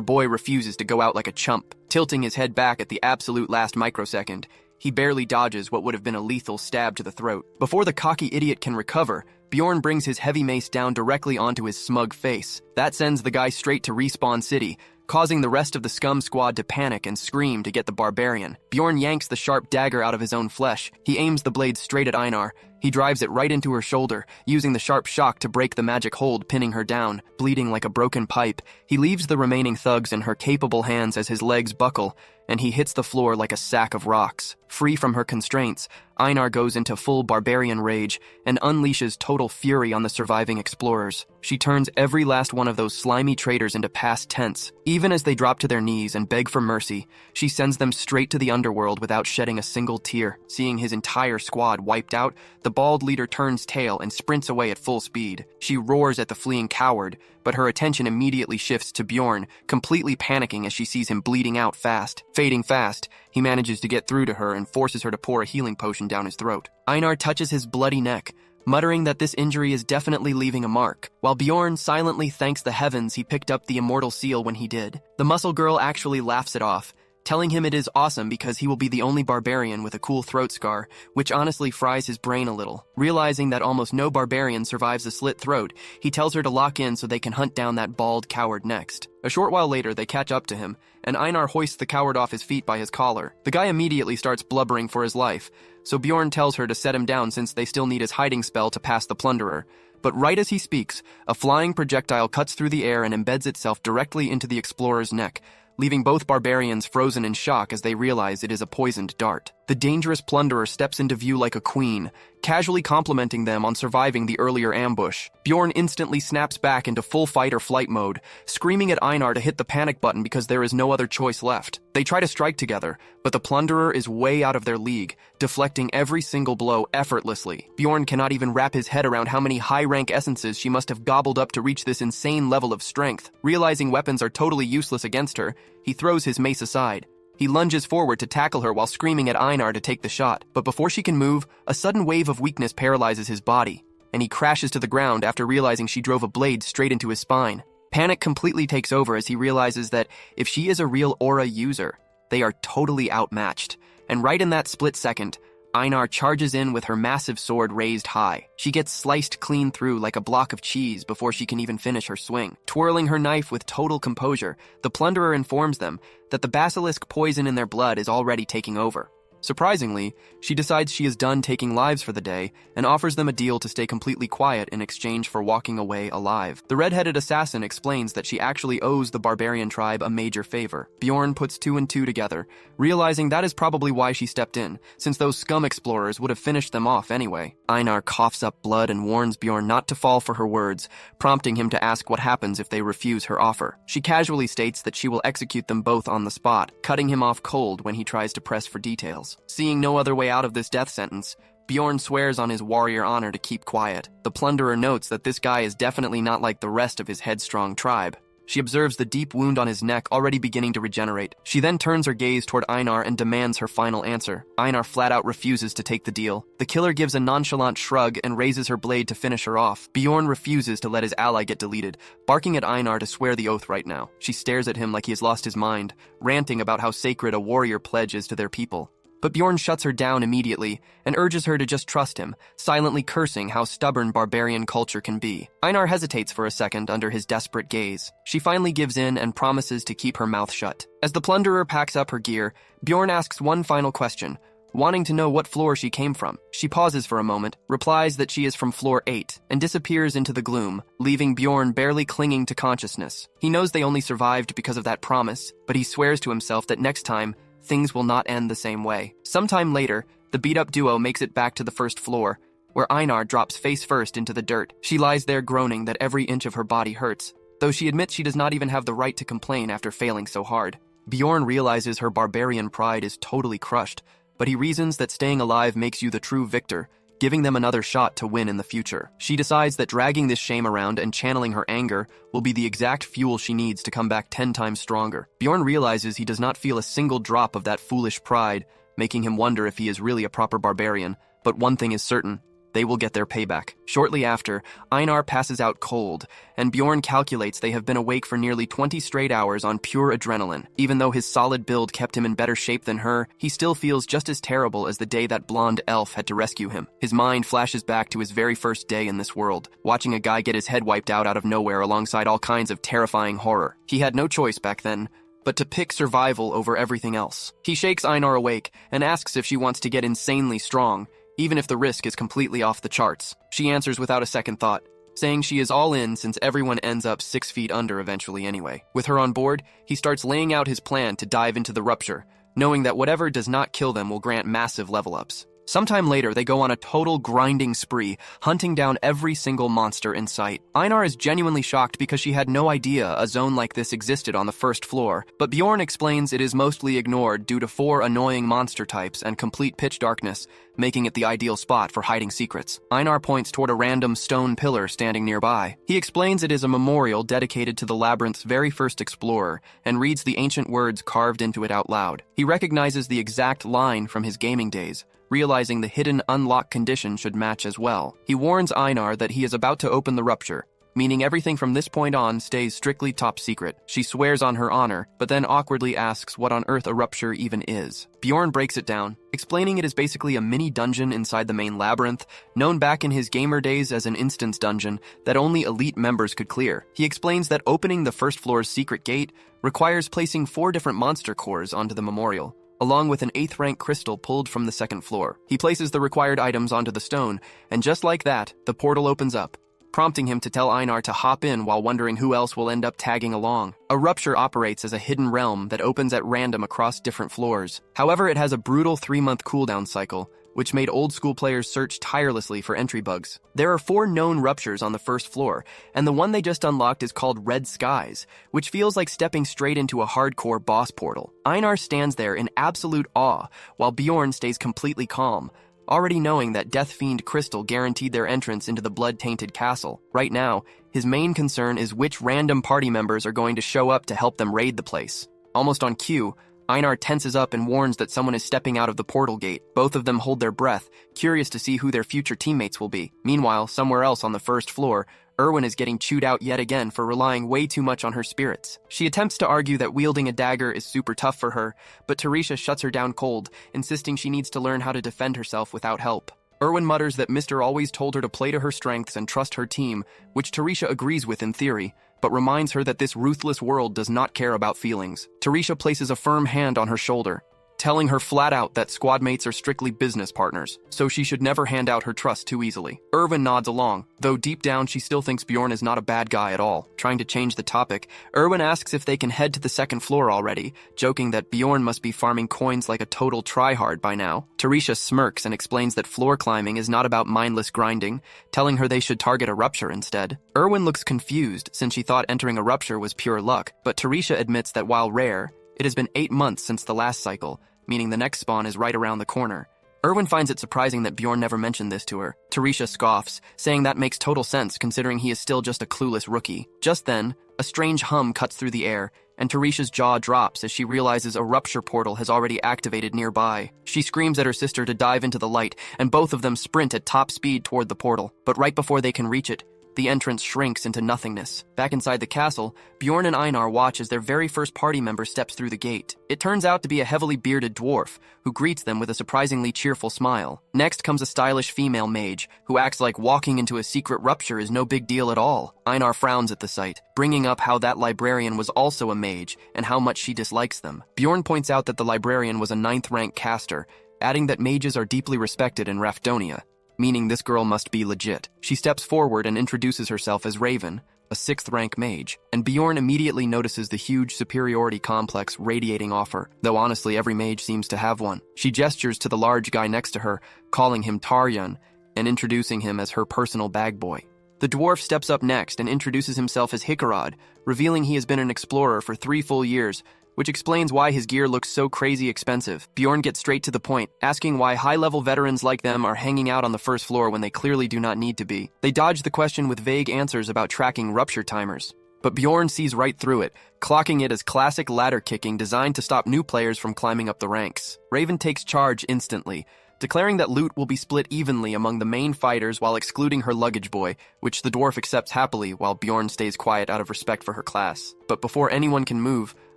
boy refuses to go out like a chump. Tilting his head back at the absolute last microsecond, he barely dodges what would have been a lethal stab to the throat. Before the cocky idiot can recover, Bjorn brings his heavy mace down directly onto his smug face. That sends the guy straight to Respawn City, causing the rest of the scum squad to panic and scream to get the barbarian. Bjorn yanks the sharp dagger out of his own flesh. He aims the blade straight at Einar. He drives it right into her shoulder, using the sharp shock to break the magic hold, pinning her down. Bleeding like a broken pipe, he leaves the remaining thugs in her capable hands as his legs buckle, and he hits the floor like a sack of rocks. Free from her constraints, Einar goes into full barbarian rage and unleashes total fury on the surviving explorers. She turns every last one of those slimy traitors into past tense. Even as they drop to their knees and beg for mercy, she sends them straight to the underworld without shedding a single tear. Seeing his entire squad wiped out, the bald leader turns tail and sprints away at full speed. She roars at the fleeing coward, but her attention immediately shifts to Bjorn, completely panicking as she sees him bleeding out fast. Fading fast, he manages to get through to her and forces her to pour a healing potion down his throat. Einar touches his bloody neck, muttering that this injury is definitely leaving a mark, while Bjorn silently thanks the heavens he picked up the immortal seal when he did. The muscle girl actually laughs it off, telling him it is awesome because he will be the only barbarian with a cool throat scar, which honestly fries his brain a little. Realizing that almost no barbarian survives a slit throat, he tells her to lock in so they can hunt down that bald coward next. A short while later, they catch up to him, and Einar hoists the coward off his feet by his collar. The guy immediately starts blubbering for his life, so Bjorn tells her to set him down since they still need his hiding spell to pass the plunderer. But right as he speaks, a flying projectile cuts through the air and embeds itself directly into the explorer's neck, leaving both barbarians frozen in shock as they realize it is a poisoned dart. The dangerous plunderer steps into view like a queen, casually complimenting them on surviving the earlier ambush. Bjorn instantly snaps back into full fight or flight mode, screaming at Einar to hit the panic button because there is no other choice left. They try to strike together, but the plunderer is way out of their league, deflecting every single blow effortlessly. Bjorn cannot even wrap his head around how many high-rank essences she must have gobbled up to reach this insane level of strength. Realizing weapons are totally useless against her, he throws his mace aside. He lunges forward to tackle her while screaming at Einar to take the shot, but before she can move, a sudden wave of weakness paralyzes his body, and he crashes to the ground after realizing she drove a blade straight into his spine. Panic completely takes over as he realizes that if she is a real aura user, they are totally outmatched, and right in that split second, Einar charges in with her massive sword raised high. She gets sliced clean through like a block of cheese before she can even finish her swing. Twirling her knife with total composure, the plunderer informs them that the basilisk poison in their blood is already taking over. Surprisingly, she decides she is done taking lives for the day and offers them a deal to stay completely quiet in exchange for walking away alive. The red-headed assassin explains that she actually owes the Barbarian tribe a major favor. Bjorn puts two and two together, realizing that is probably why she stepped in, since those scum explorers would have finished them off anyway. Einar coughs up blood and warns Bjorn not to fall for her words, prompting him to ask what happens if they refuse her offer. She casually states that she will execute them both on the spot, cutting him off cold when he tries to press for details. Seeing no other way out of this death sentence, Bjorn swears on his warrior honor to keep quiet. The plunderer notes that this guy is definitely not like the rest of his headstrong tribe. She observes the deep wound on his neck already beginning to regenerate. She then turns her gaze toward Einar and demands her final answer. Einar flat out refuses to take the deal. The killer gives a nonchalant shrug and raises her blade to finish her off. Bjorn refuses to let his ally get deleted, barking at Einar to swear the oath right now. She stares at him like he has lost his mind, ranting about how sacred a warrior pledge is to their people. But Bjorn shuts her down immediately and urges her to just trust him, silently cursing how stubborn barbarian culture can be. Einar hesitates for a second under his desperate gaze. She finally gives in and promises to keep her mouth shut. As the plunderer packs up her gear, Bjorn asks one final question, wanting to know what floor she came from. She pauses for a moment, replies that she is from floor 8, and disappears into the gloom, leaving Bjorn barely clinging to consciousness. He knows they only survived because of that promise, but he swears to himself that next time, things will not end the same way. Sometime later, the beat-up duo makes it back to the first floor, where Einar drops face first into the dirt. She lies there groaning that every inch of her body hurts, though she admits she does not even have the right to complain after failing so hard. Bjorn realizes her barbarian pride is totally crushed, but he reasons that staying alive makes you the true victor, giving them another shot to win in the future. She decides that dragging this shame around and channeling her anger will be the exact fuel she needs to come back 10 times stronger. Bjorn realizes he does not feel a single drop of that foolish pride, making him wonder if he is really a proper barbarian, but one thing is certain. They will get their payback. Shortly after, Einar passes out cold, and Bjorn calculates they have been awake for nearly 20 straight hours on pure adrenaline. Even though his solid build kept him in better shape than her, he still feels just as terrible as the day that blonde elf had to rescue him. His mind flashes back to his very first day in this world, watching a guy get his head wiped out of nowhere alongside all kinds of terrifying horror. He had no choice back then, but to pick survival over everything else. He shakes Einar awake and asks if she wants to get insanely strong, even if the risk is completely off the charts. She answers without a second thought, saying she is all in since everyone ends up 6 feet under eventually anyway. With her on board, he starts laying out his plan to dive into the rupture, knowing that whatever does not kill them will grant massive level ups. Sometime later, they go on a total grinding spree, hunting down every single monster in sight. Einar is genuinely shocked because she had no idea a zone like this existed on the first floor, but Bjorn explains it is mostly ignored due to 4 annoying monster types and complete pitch darkness, making it the ideal spot for hiding secrets. Einar points toward a random stone pillar standing nearby. He explains it is a memorial dedicated to the labyrinth's very first explorer, and reads the ancient words carved into it out loud. He recognizes the exact line from his gaming days, realizing the hidden unlock condition should match as well. He warns Einar that he is about to open the rupture, meaning everything from this point on stays strictly top secret. She swears on her honor, but then awkwardly asks what on earth a rupture even is. Bjorn breaks it down, explaining it is basically a mini dungeon inside the main labyrinth, known back in his gamer days as an instance dungeon that only elite members could clear. He explains that opening the first floor's secret gate requires placing 4 different monster cores onto the memorial, along with an 8th rank crystal pulled from the second floor. He places the required items onto the stone, and just like that, the portal opens up, prompting him to tell Einar to hop in while wondering who else will end up tagging along. A rupture operates as a hidden realm that opens at random across different floors. However, it has a brutal 3-month cooldown cycle, which made old-school players search tirelessly for entry bugs. There are 4 known ruptures on the first floor, and the one they just unlocked is called Red Skies, which feels like stepping straight into a hardcore boss portal. Einar stands there in absolute awe, while Bjorn stays completely calm, already knowing that Death Fiend Crystal guaranteed their entrance into the blood-tainted castle. Right now, his main concern is which random party members are going to show up to help them raid the place. Almost on cue, Einar tenses up and warns that someone is stepping out of the portal gate. Both of them hold their breath, curious to see who their future teammates will be. Meanwhile, somewhere else on the first floor, Erwin is getting chewed out yet again for relying way too much on her spirits. She attempts to argue that wielding a dagger is super tough for her, but Teresha shuts her down cold, insisting she needs to learn how to defend herself without help. Erwin mutters that Mr. always told her to play to her strengths and trust her team, which Teresha agrees with in theory, but reminds her that this ruthless world does not care about feelings. Teresha places a firm hand on her shoulder, telling her flat out that squad mates are strictly business partners, so she should never hand out her trust too easily. Erwin nods along, though deep down she still thinks Bjorn is not a bad guy at all. Trying to change the topic, Erwin asks if they can head to the second floor already, joking that Bjorn must be farming coins like a total tryhard by now. Tarisha smirks and explains that floor climbing is not about mindless grinding, telling her they should target a rupture instead. Erwin looks confused since she thought entering a rupture was pure luck, but Tarisha admits that while rare, it has been 8 months since the last cycle, meaning the next spawn is right around the corner. Erwin finds it surprising that Bjorn never mentioned this to her. Tarisha scoffs, saying that makes total sense considering he is still just a clueless rookie. Just then, a strange hum cuts through the air, and Tarisha's jaw drops as she realizes a rupture portal has already activated nearby. She screams at her sister to dive into the light, and both of them sprint at top speed toward the portal. But right before they can reach it, the entrance shrinks into nothingness. Back inside the castle, Bjorn and Einar watch as their very first party member steps through the gate. It turns out to be a heavily bearded dwarf, who greets them with a surprisingly cheerful smile. Next comes a stylish female mage, who acts like walking into a secret rupture is no big deal at all. Einar frowns at the sight, bringing up how that librarian was also a mage, and how much she dislikes them. Bjorn points out that the librarian was a 9th-rank caster, adding that mages are deeply respected in Rafdonia, meaning this girl must be legit. She steps forward and introduces herself as Raven, a 6th-rank mage, and Bjorn immediately notices the huge superiority complex radiating off her, though honestly every mage seems to have one. She gestures to the large guy next to her, calling him Tarjan, and introducing him as her personal bag boy. The dwarf steps up next and introduces himself as Isekai'd, revealing he has been an explorer for 3 full years, which explains why his gear looks so crazy expensive. Bjorn gets straight to the point, asking why high-level veterans like them are hanging out on the first floor when they clearly do not need to be. They dodge the question with vague answers about tracking rupture timers. But Bjorn sees right through it, clocking it as classic ladder kicking designed to stop new players from climbing up the ranks. Raven takes charge instantly, declaring that loot will be split evenly among the main fighters while excluding her luggage boy, which the dwarf accepts happily while Bjorn stays quiet out of respect for her class. But before anyone can move,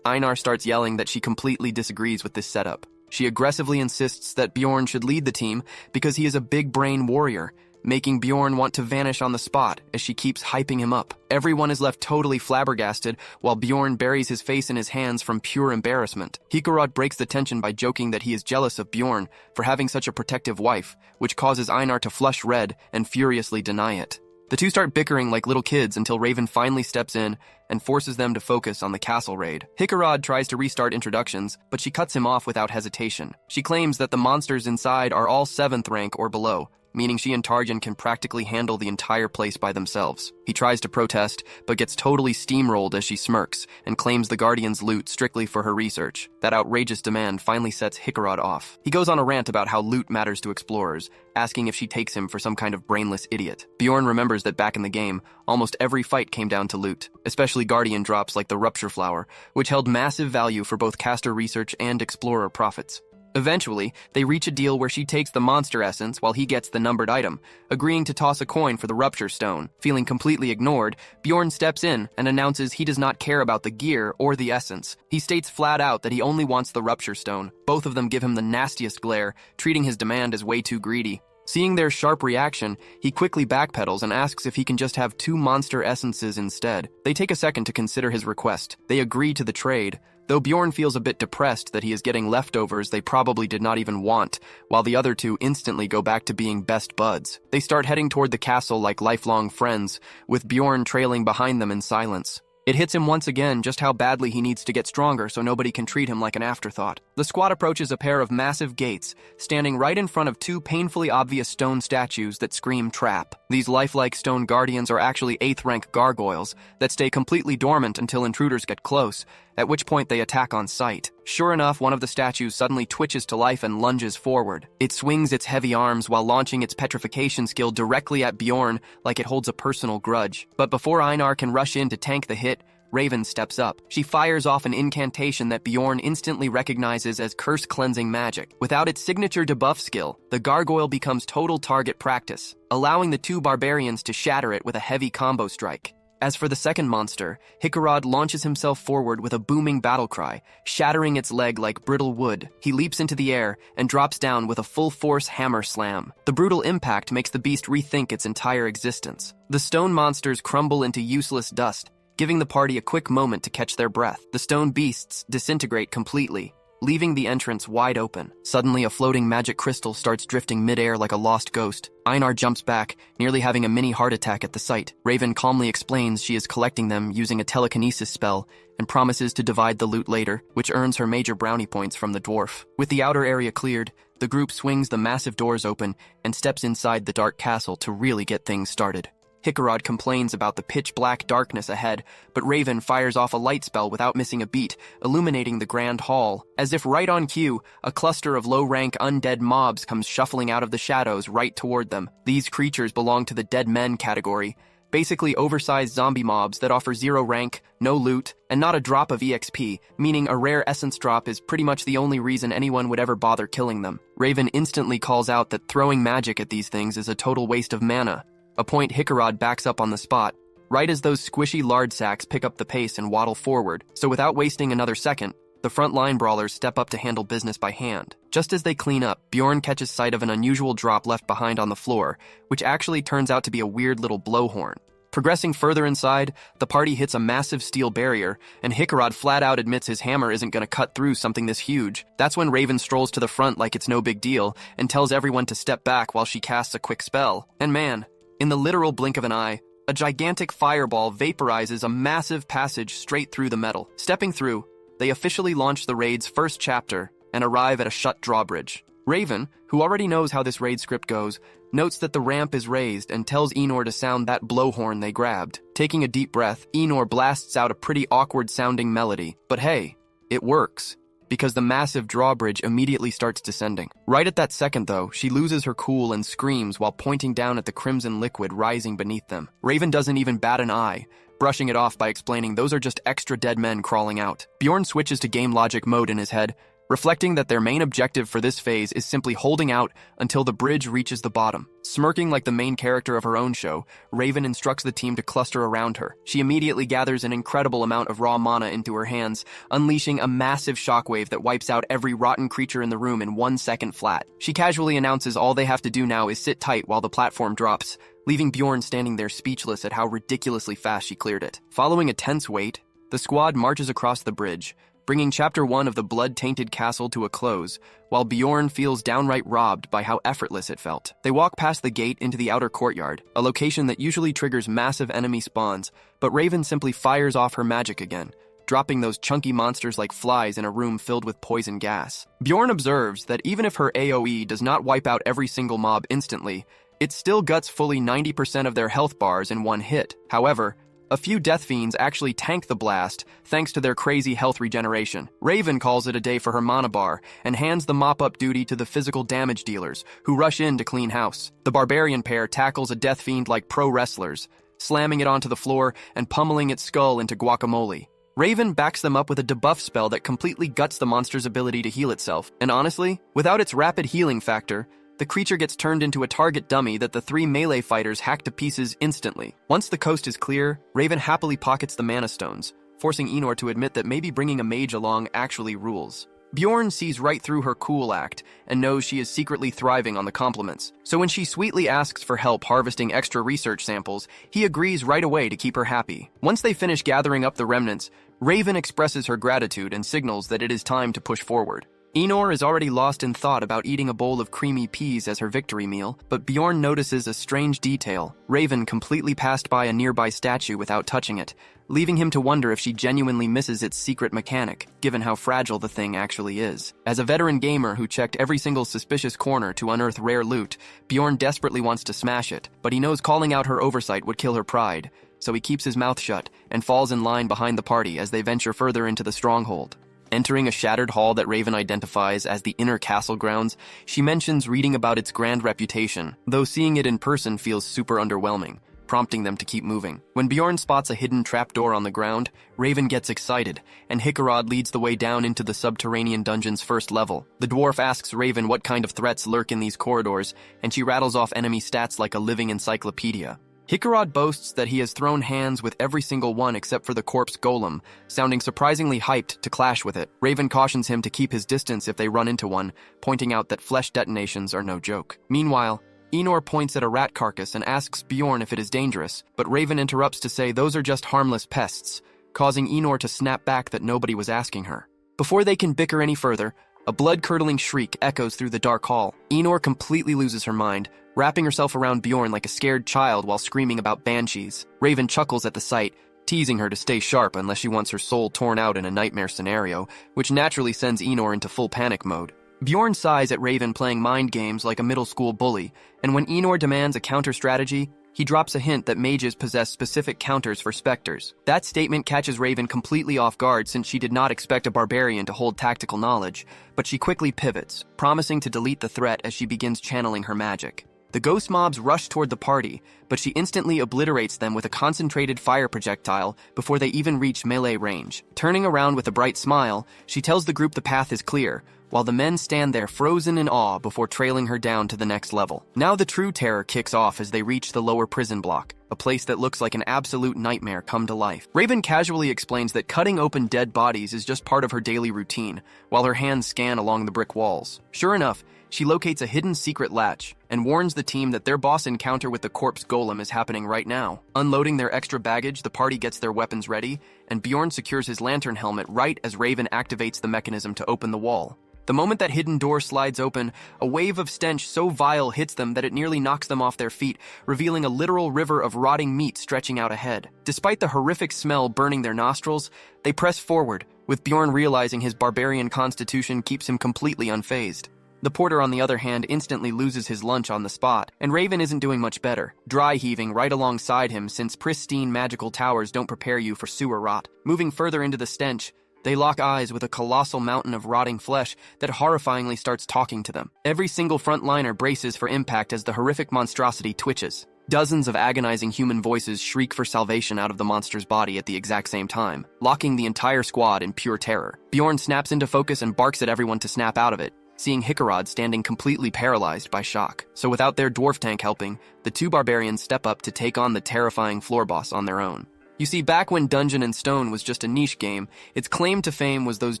Einar starts yelling that she completely disagrees with this setup. She aggressively insists that Bjorn should lead the team because he is a big-brain warrior, making Bjorn want to vanish on the spot as she keeps hyping him up. Everyone is left totally flabbergasted while Bjorn buries his face in his hands from pure embarrassment. Isekai'd breaks the tension by joking that he is jealous of Bjorn for having such a protective wife, which causes Einar to flush red and furiously deny it. The two start bickering like little kids until Raven finally steps in and forces them to focus on the castle raid. Isekai'd tries to restart introductions, but she cuts him off without hesitation. She claims that the monsters inside are all 7th rank or below, meaning she and Tarjan can practically handle the entire place by themselves. He tries to protest, but gets totally steamrolled as she smirks and claims the Guardian's loot strictly for her research. That outrageous demand finally sets Isekai'd off. He goes on a rant about how loot matters to explorers, asking if she takes him for some kind of brainless idiot. Bjorn remembers that back in the game, almost every fight came down to loot, especially Guardian drops like the Rupture Flower, which held massive value for both caster research and explorer profits. Eventually, they reach a deal where she takes the monster essence while he gets the numbered item, agreeing to toss a coin for the rupture stone. Feeling completely ignored, Bjorn steps in and announces he does not care about the gear or the essence. He states flat out that he only wants the rupture stone. Both of them give him the nastiest glare, treating his demand as way too greedy. Seeing their sharp reaction, he quickly backpedals and asks if he can just have 2 monster essences instead. They take a second to consider his request. They agree to the trade, though Bjorn feels a bit depressed that he is getting leftovers they probably did not even want, while the other two instantly go back to being best buds. They start heading toward the castle like lifelong friends, with Bjorn trailing behind them in silence. It hits him once again just how badly he needs to get stronger so nobody can treat him like an afterthought. The squad approaches a pair of massive gates, standing right in front of 2 painfully obvious stone statues that scream trap. These lifelike stone guardians are actually 8th-rank gargoyles that stay completely dormant until intruders get close, at which point they attack on sight. Sure enough, one of the statues suddenly twitches to life and lunges forward. It swings its heavy arms while launching its petrification skill directly at Bjorn like it holds a personal grudge. But before Einar can rush in to tank the hit, Raven steps up. She fires off an incantation that Bjorn instantly recognizes as curse-cleansing magic. Without its signature debuff skill, the gargoyle becomes total target practice, allowing the 2 barbarians to shatter it with a heavy combo strike. As for the second monster, Isekai'd launches himself forward with a booming battle cry, shattering its leg like brittle wood. He leaps into the air and drops down with a full-force hammer slam. The brutal impact makes the beast rethink its entire existence. The stone monsters crumble into useless dust, giving the party a quick moment to catch their breath. The stone beasts disintegrate completely, leaving the entrance wide open. Suddenly, a floating magic crystal starts drifting midair like a lost ghost. Einar jumps back, nearly having a mini heart attack at the sight. Raven calmly explains she is collecting them using a telekinesis spell and promises to divide the loot later, which earns her major brownie points from the dwarf. With the outer area cleared, the group swings the massive doors open and steps inside the dark castle to really get things started. Isekai'd complains about the pitch-black darkness ahead, but Raven fires off a light spell without missing a beat, illuminating the grand hall. As if right on cue, a cluster of low-rank undead mobs comes shuffling out of the shadows right toward them. These creatures belong to the dead men category, basically oversized zombie mobs that offer 0 rank, no loot, and not a drop of EXP, meaning a rare essence drop is pretty much the only reason anyone would ever bother killing them. Raven instantly calls out that throwing magic at these things is a total waste of mana, a point Isekai'd backs up on the spot, right as those squishy lard sacks pick up the pace and waddle forward. So without wasting another second, the front-line brawlers step up to handle business by hand. Just as they clean up, Bjorn catches sight of an unusual drop left behind on the floor, which actually turns out to be a weird little blowhorn. Progressing further inside, the party hits a massive steel barrier, and Isekai'd flat out admits his hammer isn't going to cut through something this huge. That's when Raven strolls to the front like it's no big deal, and tells everyone to step back while she casts a quick spell. And man, in the literal blink of an eye, a gigantic fireball vaporizes a massive passage straight through the metal. Stepping through, they officially launch the raid's first chapter and arrive at a shut drawbridge. Raven, who already knows how this raid script goes, notes that the ramp is raised and tells Enor to sound that blowhorn they grabbed. Taking a deep breath, Enor blasts out a pretty awkward-sounding melody. But hey, it works, because the massive drawbridge immediately starts descending. Right at that second, though, she loses her cool and screams while pointing down at the crimson liquid rising beneath them. Raven doesn't even bat an eye, brushing it off by explaining those are just extra dead men crawling out. Bjorn switches to game logic mode in his head, reflecting that their main objective for this phase is simply holding out until the bridge reaches the bottom. Smirking like the main character of her own show, Raven instructs the team to cluster around her. She immediately gathers an incredible amount of raw mana into her hands, unleashing a massive shockwave that wipes out every rotten creature in the room in 1 second flat. She casually announces all they have to do now is sit tight while the platform drops, leaving Bjorn standing there speechless at how ridiculously fast she cleared it. Following a tense wait, the squad marches across the bridge, bringing Chapter 1 of the blood-tainted castle to a close, while Bjorn feels downright robbed by how effortless it felt. They walk past the gate into the outer courtyard, a location that usually triggers massive enemy spawns, but Raven simply fires off her magic again, dropping those chunky monsters like flies in a room filled with poison gas. Bjorn observes that even if her AoE does not wipe out every single mob instantly, it still guts fully 90% of their health bars in one hit. However, a few Death Fiends actually tank the blast thanks to their crazy health regeneration. Raven calls it a day for her mana bar and hands the mop-up duty to the physical damage dealers, who rush in to clean house. The Barbarian pair tackles a Death Fiend like pro wrestlers, slamming it onto the floor and pummeling its skull into guacamole. Raven backs them up with a debuff spell that completely guts the monster's ability to heal itself. And honestly, without its rapid healing factor, the creature gets turned into a target dummy that the 3 melee fighters hack to pieces instantly. Once the coast is clear, Raven happily pockets the mana stones, forcing Enor to admit that maybe bringing a mage along actually rules. Bjorn sees right through her cool act and knows she is secretly thriving on the compliments. So when she sweetly asks for help harvesting extra research samples, he agrees right away to keep her happy. Once they finish gathering up the remnants, Raven expresses her gratitude and signals that it is time to push forward. Enor is already lost in thought about eating a bowl of creamy peas as her victory meal, but Bjorn notices a strange detail. Raven completely passed by a nearby statue without touching it, leaving him to wonder if she genuinely misses its secret mechanic, given how fragile the thing actually is. As a veteran gamer who checked every single suspicious corner to unearth rare loot, Bjorn desperately wants to smash it, but he knows calling out her oversight would kill her pride, so he keeps his mouth shut and falls in line behind the party as they venture further into the stronghold. Entering a shattered hall that Raven identifies as the inner castle grounds, she mentions reading about its grand reputation, though seeing it in person feels super underwhelming, prompting them to keep moving. When Bjorn spots a hidden trapdoor on the ground, Raven gets excited, and Isekai'd leads the way down into the subterranean dungeon's first level. The dwarf asks Raven what kind of threats lurk in these corridors, and she rattles off enemy stats like a living encyclopedia. Isekai'd boasts that he has thrown hands with every single one except for the corpse golem, sounding surprisingly hyped to clash with it. Raven cautions him to keep his distance if they run into one, pointing out that flesh detonations are no joke. Meanwhile, Enor points at a rat carcass and asks Bjorn if it is dangerous, but Raven interrupts to say those are just harmless pests, causing Enor to snap back that nobody was asking her. Before they can bicker any further, a blood-curdling shriek echoes through the dark hall. Enor completely loses her mind, wrapping herself around Bjorn like a scared child while screaming about banshees. Raven chuckles at the sight, teasing her to stay sharp unless she wants her soul torn out in a nightmare scenario, which naturally sends Enor into full panic mode. Bjorn sighs at Raven playing mind games like a middle school bully, and when Enor demands a counter strategy, he drops a hint that mages possess specific counters for specters. That statement catches Raven completely off guard since she did not expect a barbarian to hold tactical knowledge, but she quickly pivots, promising to delete the threat as she begins channeling her magic. The ghost mobs rush toward the party, but she instantly obliterates them with a concentrated fire projectile before they even reach melee range. Turning around with a bright smile, she tells the group the path is clear, while the men stand there frozen in awe before trailing her down to the next level. Now the true terror kicks off as they reach the lower prison block, a place that looks like an absolute nightmare come to life. Raven casually explains that cutting open dead bodies is just part of her daily routine, while her hands scan along the brick walls. Sure enough, she locates a hidden secret latch and warns the team that their boss encounter with the corpse golem is happening right now. Unloading their extra baggage, the party gets their weapons ready, and Bjorn secures his lantern helmet right as Raven activates the mechanism to open the wall. The moment that hidden door slides open, a wave of stench so vile hits them that it nearly knocks them off their feet, revealing a literal river of rotting meat stretching out ahead. Despite the horrific smell burning their nostrils, they press forward, with Bjorn realizing his barbarian constitution keeps him completely unfazed. The porter, on the other hand, instantly loses his lunch on the spot, and Raven isn't doing much better, dry heaving right alongside him since pristine magical towers don't prepare you for sewer rot. Moving further into the stench, they lock eyes with a colossal mountain of rotting flesh that horrifyingly starts talking to them. Every single frontliner braces for impact as the horrific monstrosity twitches. Dozens of agonizing human voices shriek for salvation out of the monster's body at the exact same time, locking the entire squad in pure terror. Bjorn snaps into focus and barks at everyone to snap out of it, seeing Isekai'd standing completely paralyzed by shock. So without their dwarf tank helping, the two barbarians step up to take on the terrifying floor boss on their own. You see, back when Dungeon and Stone was just a niche game, its claim to fame was those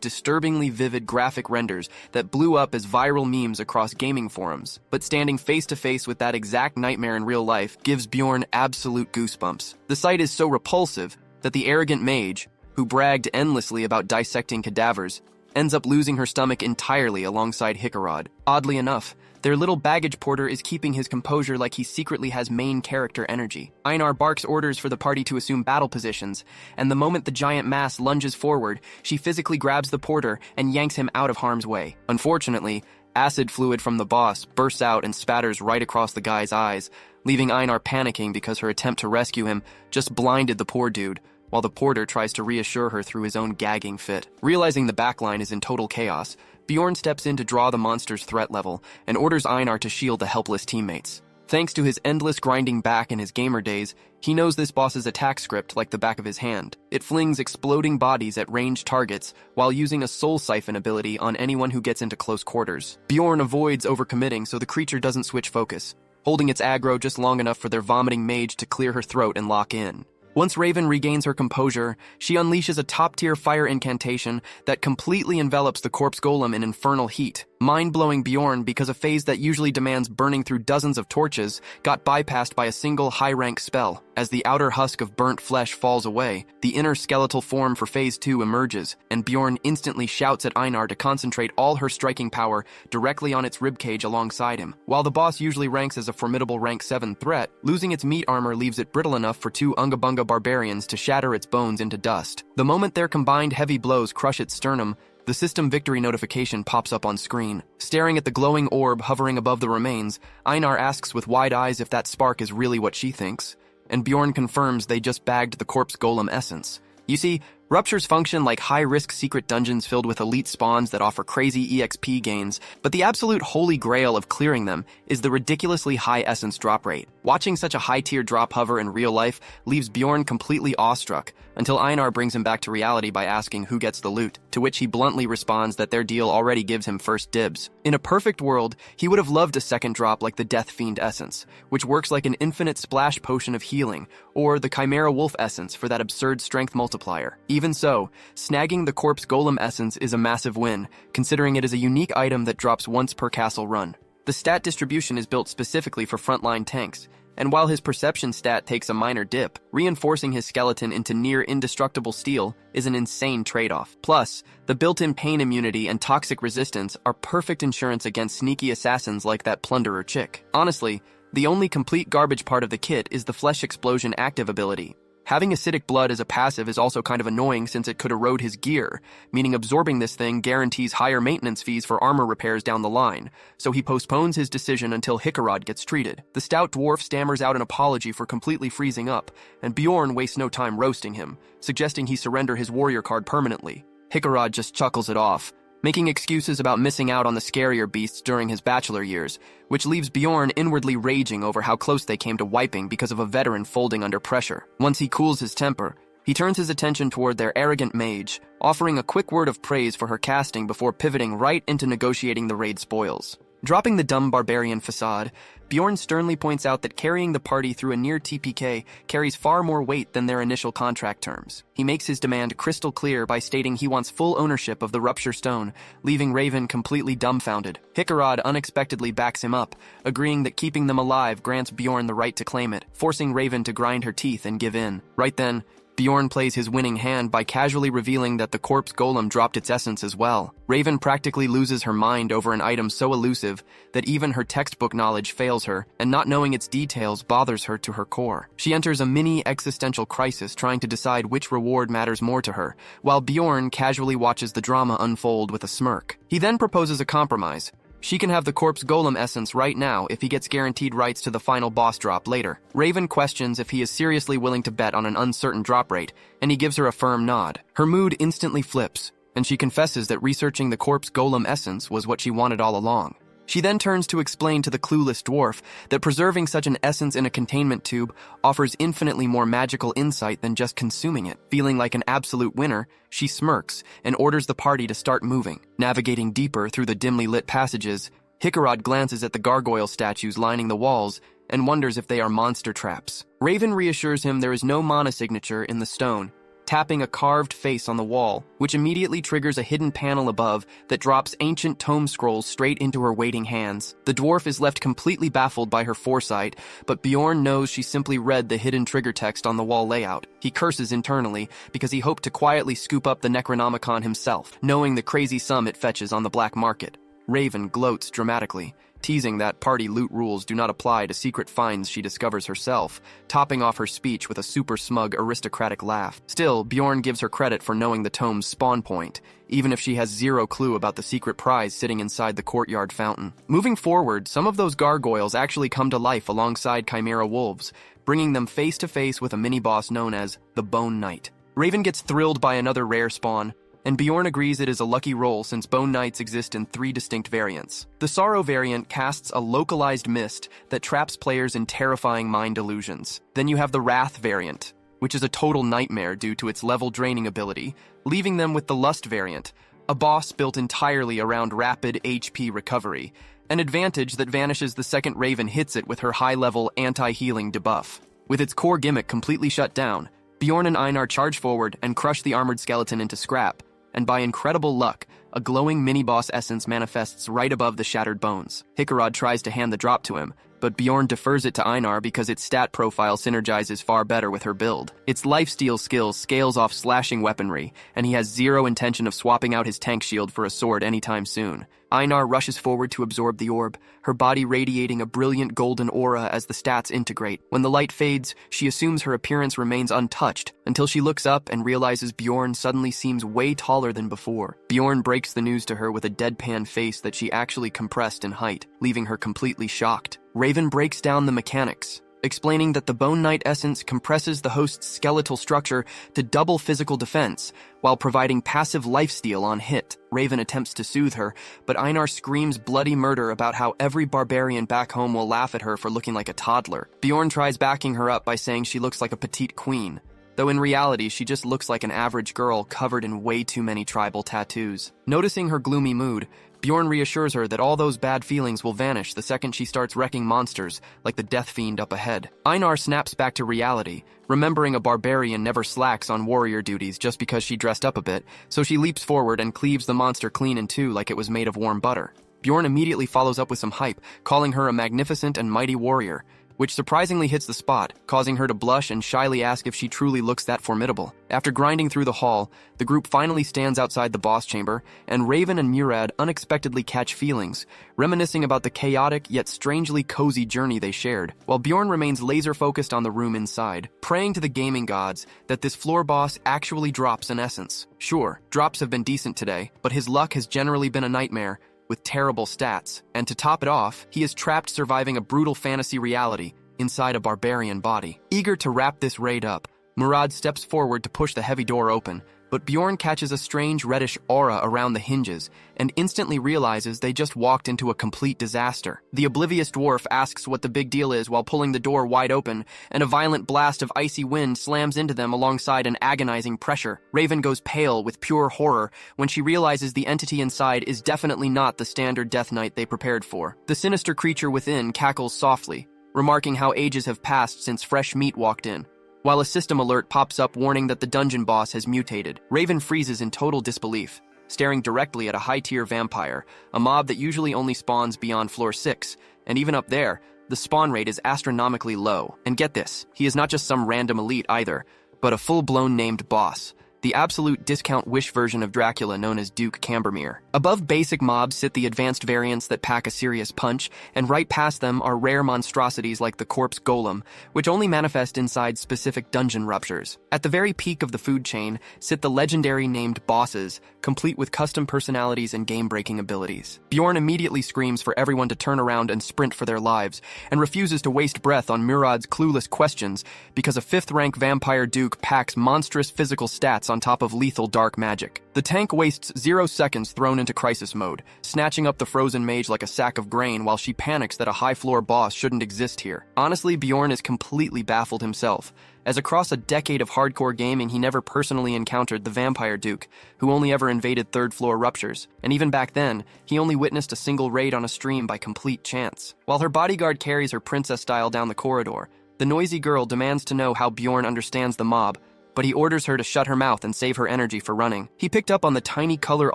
disturbingly vivid graphic renders that blew up as viral memes across gaming forums. But standing face to face with that exact nightmare in real life gives Bjorn absolute goosebumps. The sight is so repulsive that the arrogant mage, who bragged endlessly about dissecting cadavers, ends up losing her stomach entirely alongside Isekai'd. Oddly enough, their little baggage porter is keeping his composure like he secretly has main character energy. Einar barks orders for the party to assume battle positions, and the moment the giant mass lunges forward, she physically grabs the porter and yanks him out of harm's way. Unfortunately, acid fluid from the boss bursts out and spatters right across the guy's eyes, leaving Einar panicking because her attempt to rescue him just blinded the poor dude, while the porter tries to reassure her through his own gagging fit. Realizing the backline is in total chaos, Bjorn steps in to draw the monster's threat level and orders Einar to shield the helpless teammates. Thanks to his endless grinding back in his gamer days, he knows this boss's attack script like the back of his hand. It flings exploding bodies at ranged targets while using a soul siphon ability on anyone who gets into close quarters. Bjorn avoids overcommitting so the creature doesn't switch focus, holding its aggro just long enough for their vomiting mage to clear her throat and lock in. Once Raven regains her composure, she unleashes a top-tier fire incantation that completely envelops the corpse golem in infernal heat, mind-blowing Bjorn because a phase that usually demands burning through dozens of torches got bypassed by a single high-rank spell. As the outer husk of burnt flesh falls away, the inner skeletal form for Phase 2 emerges, and Bjorn instantly shouts at Einar to concentrate all her striking power directly on its ribcage alongside him. While the boss usually ranks as a formidable rank 7 threat, losing its meat armor leaves it brittle enough for two Unga barbarians to shatter its bones into dust. The moment their combined heavy blows crush its sternum, the system victory notification pops up on screen. Staring at the glowing orb hovering above the remains, Einar asks with wide eyes if that spark is really what she thinks, and Bjorn confirms they just bagged the corpse golem essence. You see, Ruptures function like high-risk secret dungeons filled with elite spawns that offer crazy EXP gains, but the absolute holy grail of clearing them is the ridiculously high essence drop rate. Watching such a high-tier drop hover in real life leaves Bjorn completely awestruck, until Einar brings him back to reality by asking who gets the loot, to which he bluntly responds that their deal already gives him first dibs. In a perfect world, he would have loved a second drop like the Death Fiend essence, which works like an infinite splash potion of healing, or the Chimera Wolf essence for that absurd strength multiplier. Even so, snagging the Corpse Golem essence is a massive win, considering it is a unique item that drops once per castle run. The stat distribution is built specifically for frontline tanks, And while his perception stat takes a minor dip, reinforcing his skeleton into near indestructible steel is an insane trade-off. Plus, the built-in pain immunity and toxic resistance are perfect insurance against sneaky assassins like that plunderer chick. Honestly, the only complete garbage part of the kit is the flesh explosion active ability. Having acidic blood as a passive is also kind of annoying since it could erode his gear, meaning absorbing this thing guarantees higher maintenance fees for armor repairs down the line, so he postpones his decision until Isekai'd gets treated. The stout dwarf stammers out an apology for completely freezing up, and Bjorn wastes no time roasting him, suggesting he surrender his warrior card permanently. Isekai'd just chuckles it off, making excuses about missing out on the scarier beasts during his bachelor years, which leaves Bjorn inwardly raging over how close they came to wiping because of a veteran folding under pressure. Once he cools his temper, he turns his attention toward their arrogant mage, offering a quick word of praise for her casting before pivoting right into negotiating the raid spoils. Dropping the dumb barbarian facade, Bjorn sternly points out that carrying the party through a near TPK carries far more weight than their initial contract terms. He makes his demand crystal clear by stating he wants full ownership of the Rupture Stone, leaving Raven completely dumbfounded. Isekai'd unexpectedly backs him up, agreeing that keeping them alive grants Bjorn the right to claim it, forcing Raven to grind her teeth and give in. Right then, Bjorn plays his winning hand by casually revealing that the corpse golem dropped its essence as well. Raven practically loses her mind over an item so elusive that even her textbook knowledge fails her, and not knowing its details bothers her to her core. She enters a mini existential crisis trying to decide which reward matters more to her, while Bjorn casually watches the drama unfold with a smirk. He then proposes a compromise. She can have the corpse golem essence right now if he gets guaranteed rights to the final boss drop later. Raven questions if he is seriously willing to bet on an uncertain drop rate, and he gives her a firm nod. Her mood instantly flips, and she confesses that researching the corpse golem essence was what she wanted all along. She then turns to explain to the clueless dwarf that preserving such an essence in a containment tube offers infinitely more magical insight than just consuming it. Feeling like an absolute winner, she smirks and orders the party to start moving. Navigating deeper through the dimly lit passages, Isekai'd glances at the gargoyle statues lining the walls and wonders if they are monster traps. Raven reassures him there is no mana signature in the stone, tapping a carved face on the wall, which immediately triggers a hidden panel above that drops ancient tome scrolls straight into her waiting hands. The dwarf is left completely baffled by her foresight, but Bjorn knows she simply read the hidden trigger text on the wall layout. He curses internally because he hoped to quietly scoop up the Necronomicon himself, knowing the crazy sum it fetches on the black market. Raven gloats dramatically, teasing that party loot rules do not apply to secret finds she discovers herself, topping off her speech with a super smug aristocratic laugh. Still, Bjorn gives her credit for knowing the tome's spawn point, even if she has zero clue about the secret prize sitting inside the courtyard fountain. Moving forward, some of those gargoyles actually come to life alongside Chimera wolves, bringing them face to face with a mini-boss known as the Bone Knight. Raven gets thrilled by another rare spawn, and Bjorn agrees it is a lucky roll since Bone Knights exist in 3 distinct variants. The Sorrow variant casts a localized mist that traps players in terrifying mind illusions. Then you have the Wrath variant, which is a total nightmare due to its level draining ability, leaving them with the Lust variant, a boss built entirely around rapid HP recovery, an advantage that vanishes the second Raven hits it with her high-level anti-healing debuff. With its core gimmick completely shut down, Bjorn and Einar charge forward and crush the armored skeleton into scrap, and by incredible luck, a glowing mini-boss essence manifests right above the shattered bones. Isekai'd tries to hand the drop to him, but Bjorn defers it to Einar because its stat profile synergizes far better with her build. Its lifesteal skills scales off slashing weaponry, and he has zero intention of swapping out his tank shield for a sword anytime soon. Einar rushes forward to absorb the orb, her body radiating a brilliant golden aura as the stats integrate. When the light fades, she assumes her appearance remains untouched, until she looks up and realizes Bjorn suddenly seems way taller than before. Bjorn breaks the news to her with a deadpan face that she actually compressed in height, leaving her completely shocked. Raven breaks down the mechanics, explaining that the Bone Knight essence compresses the host's skeletal structure to double physical defense, while providing passive lifesteal on hit. Raven attempts to soothe her, but Einar screams bloody murder about how every barbarian back home will laugh at her for looking like a toddler. Bjorn tries backing her up by saying she looks like a petite queen, though in reality she just looks like an average girl covered in way too many tribal tattoos. Noticing her gloomy mood, Bjorn reassures her that all those bad feelings will vanish the second she starts wrecking monsters, like the Death Fiend up ahead. Einar snaps back to reality, remembering a barbarian never slacks on warrior duties just because she dressed up a bit, so she leaps forward and cleaves the monster clean in two like it was made of warm butter. Bjorn immediately follows up with some hype, calling her a magnificent and mighty warrior, which surprisingly hits the spot, causing her to blush and shyly ask if she truly looks that formidable. After grinding through the hall, the group finally stands outside the boss chamber, and Raven and Murad unexpectedly catch feelings, reminiscing about the chaotic yet strangely cozy journey they shared, while Bjorn remains laser-focused on the room inside, praying to the gaming gods that this floor boss actually drops an essence. Sure, drops have been decent today, but his luck has generally been a nightmare, with terrible stats, and to top it off, he is trapped surviving a brutal fantasy reality inside a barbarian body. Eager to wrap this raid up, Murad steps forward to push the heavy door open, but Bjorn catches a strange reddish aura around the hinges and instantly realizes they just walked into a complete disaster. The oblivious dwarf asks what the big deal is while pulling the door wide open, and a violent blast of icy wind slams into them alongside an agonizing pressure. Raven goes pale with pure horror when she realizes the entity inside is definitely not the standard Death Knight they prepared for. The sinister creature within cackles softly, remarking how ages have passed since fresh meat walked in, while a system alert pops up warning that the dungeon boss has mutated. Raven freezes in total disbelief, staring directly at a high-tier vampire, a mob that usually only spawns beyond floor 6, and even up there, the spawn rate is astronomically low. And get this, he is not just some random elite either, but a full-blown named boss, the absolute discount wish version of Dracula known as Duke Cambermere. Above basic mobs sit the advanced variants that pack a serious punch, and right past them are rare monstrosities like the corpse golem, which only manifest inside specific dungeon ruptures. At the very peak of the food chain sit the legendary named bosses, complete with custom personalities and game-breaking abilities. Bjorn immediately screams for everyone to turn around and sprint for their lives, and refuses to waste breath on Murad's clueless questions because a 5th-rank vampire duke packs monstrous physical stats on top of lethal dark magic. The tank wastes 0 seconds thrown into crisis mode, snatching up the frozen mage like a sack of grain while she panics that a high-floor boss shouldn't exist here. Honestly, Bjorn is completely baffled himself, as across a decade of hardcore gaming he never personally encountered the vampire duke, who only ever invaded 3rd-floor ruptures, and even back then, he only witnessed a single raid on a stream by complete chance. While her bodyguard carries her princess style down the corridor, the noisy girl demands to know how Bjorn understands the mob, but he orders her to shut her mouth and save her energy for running. He picked up on the tiny color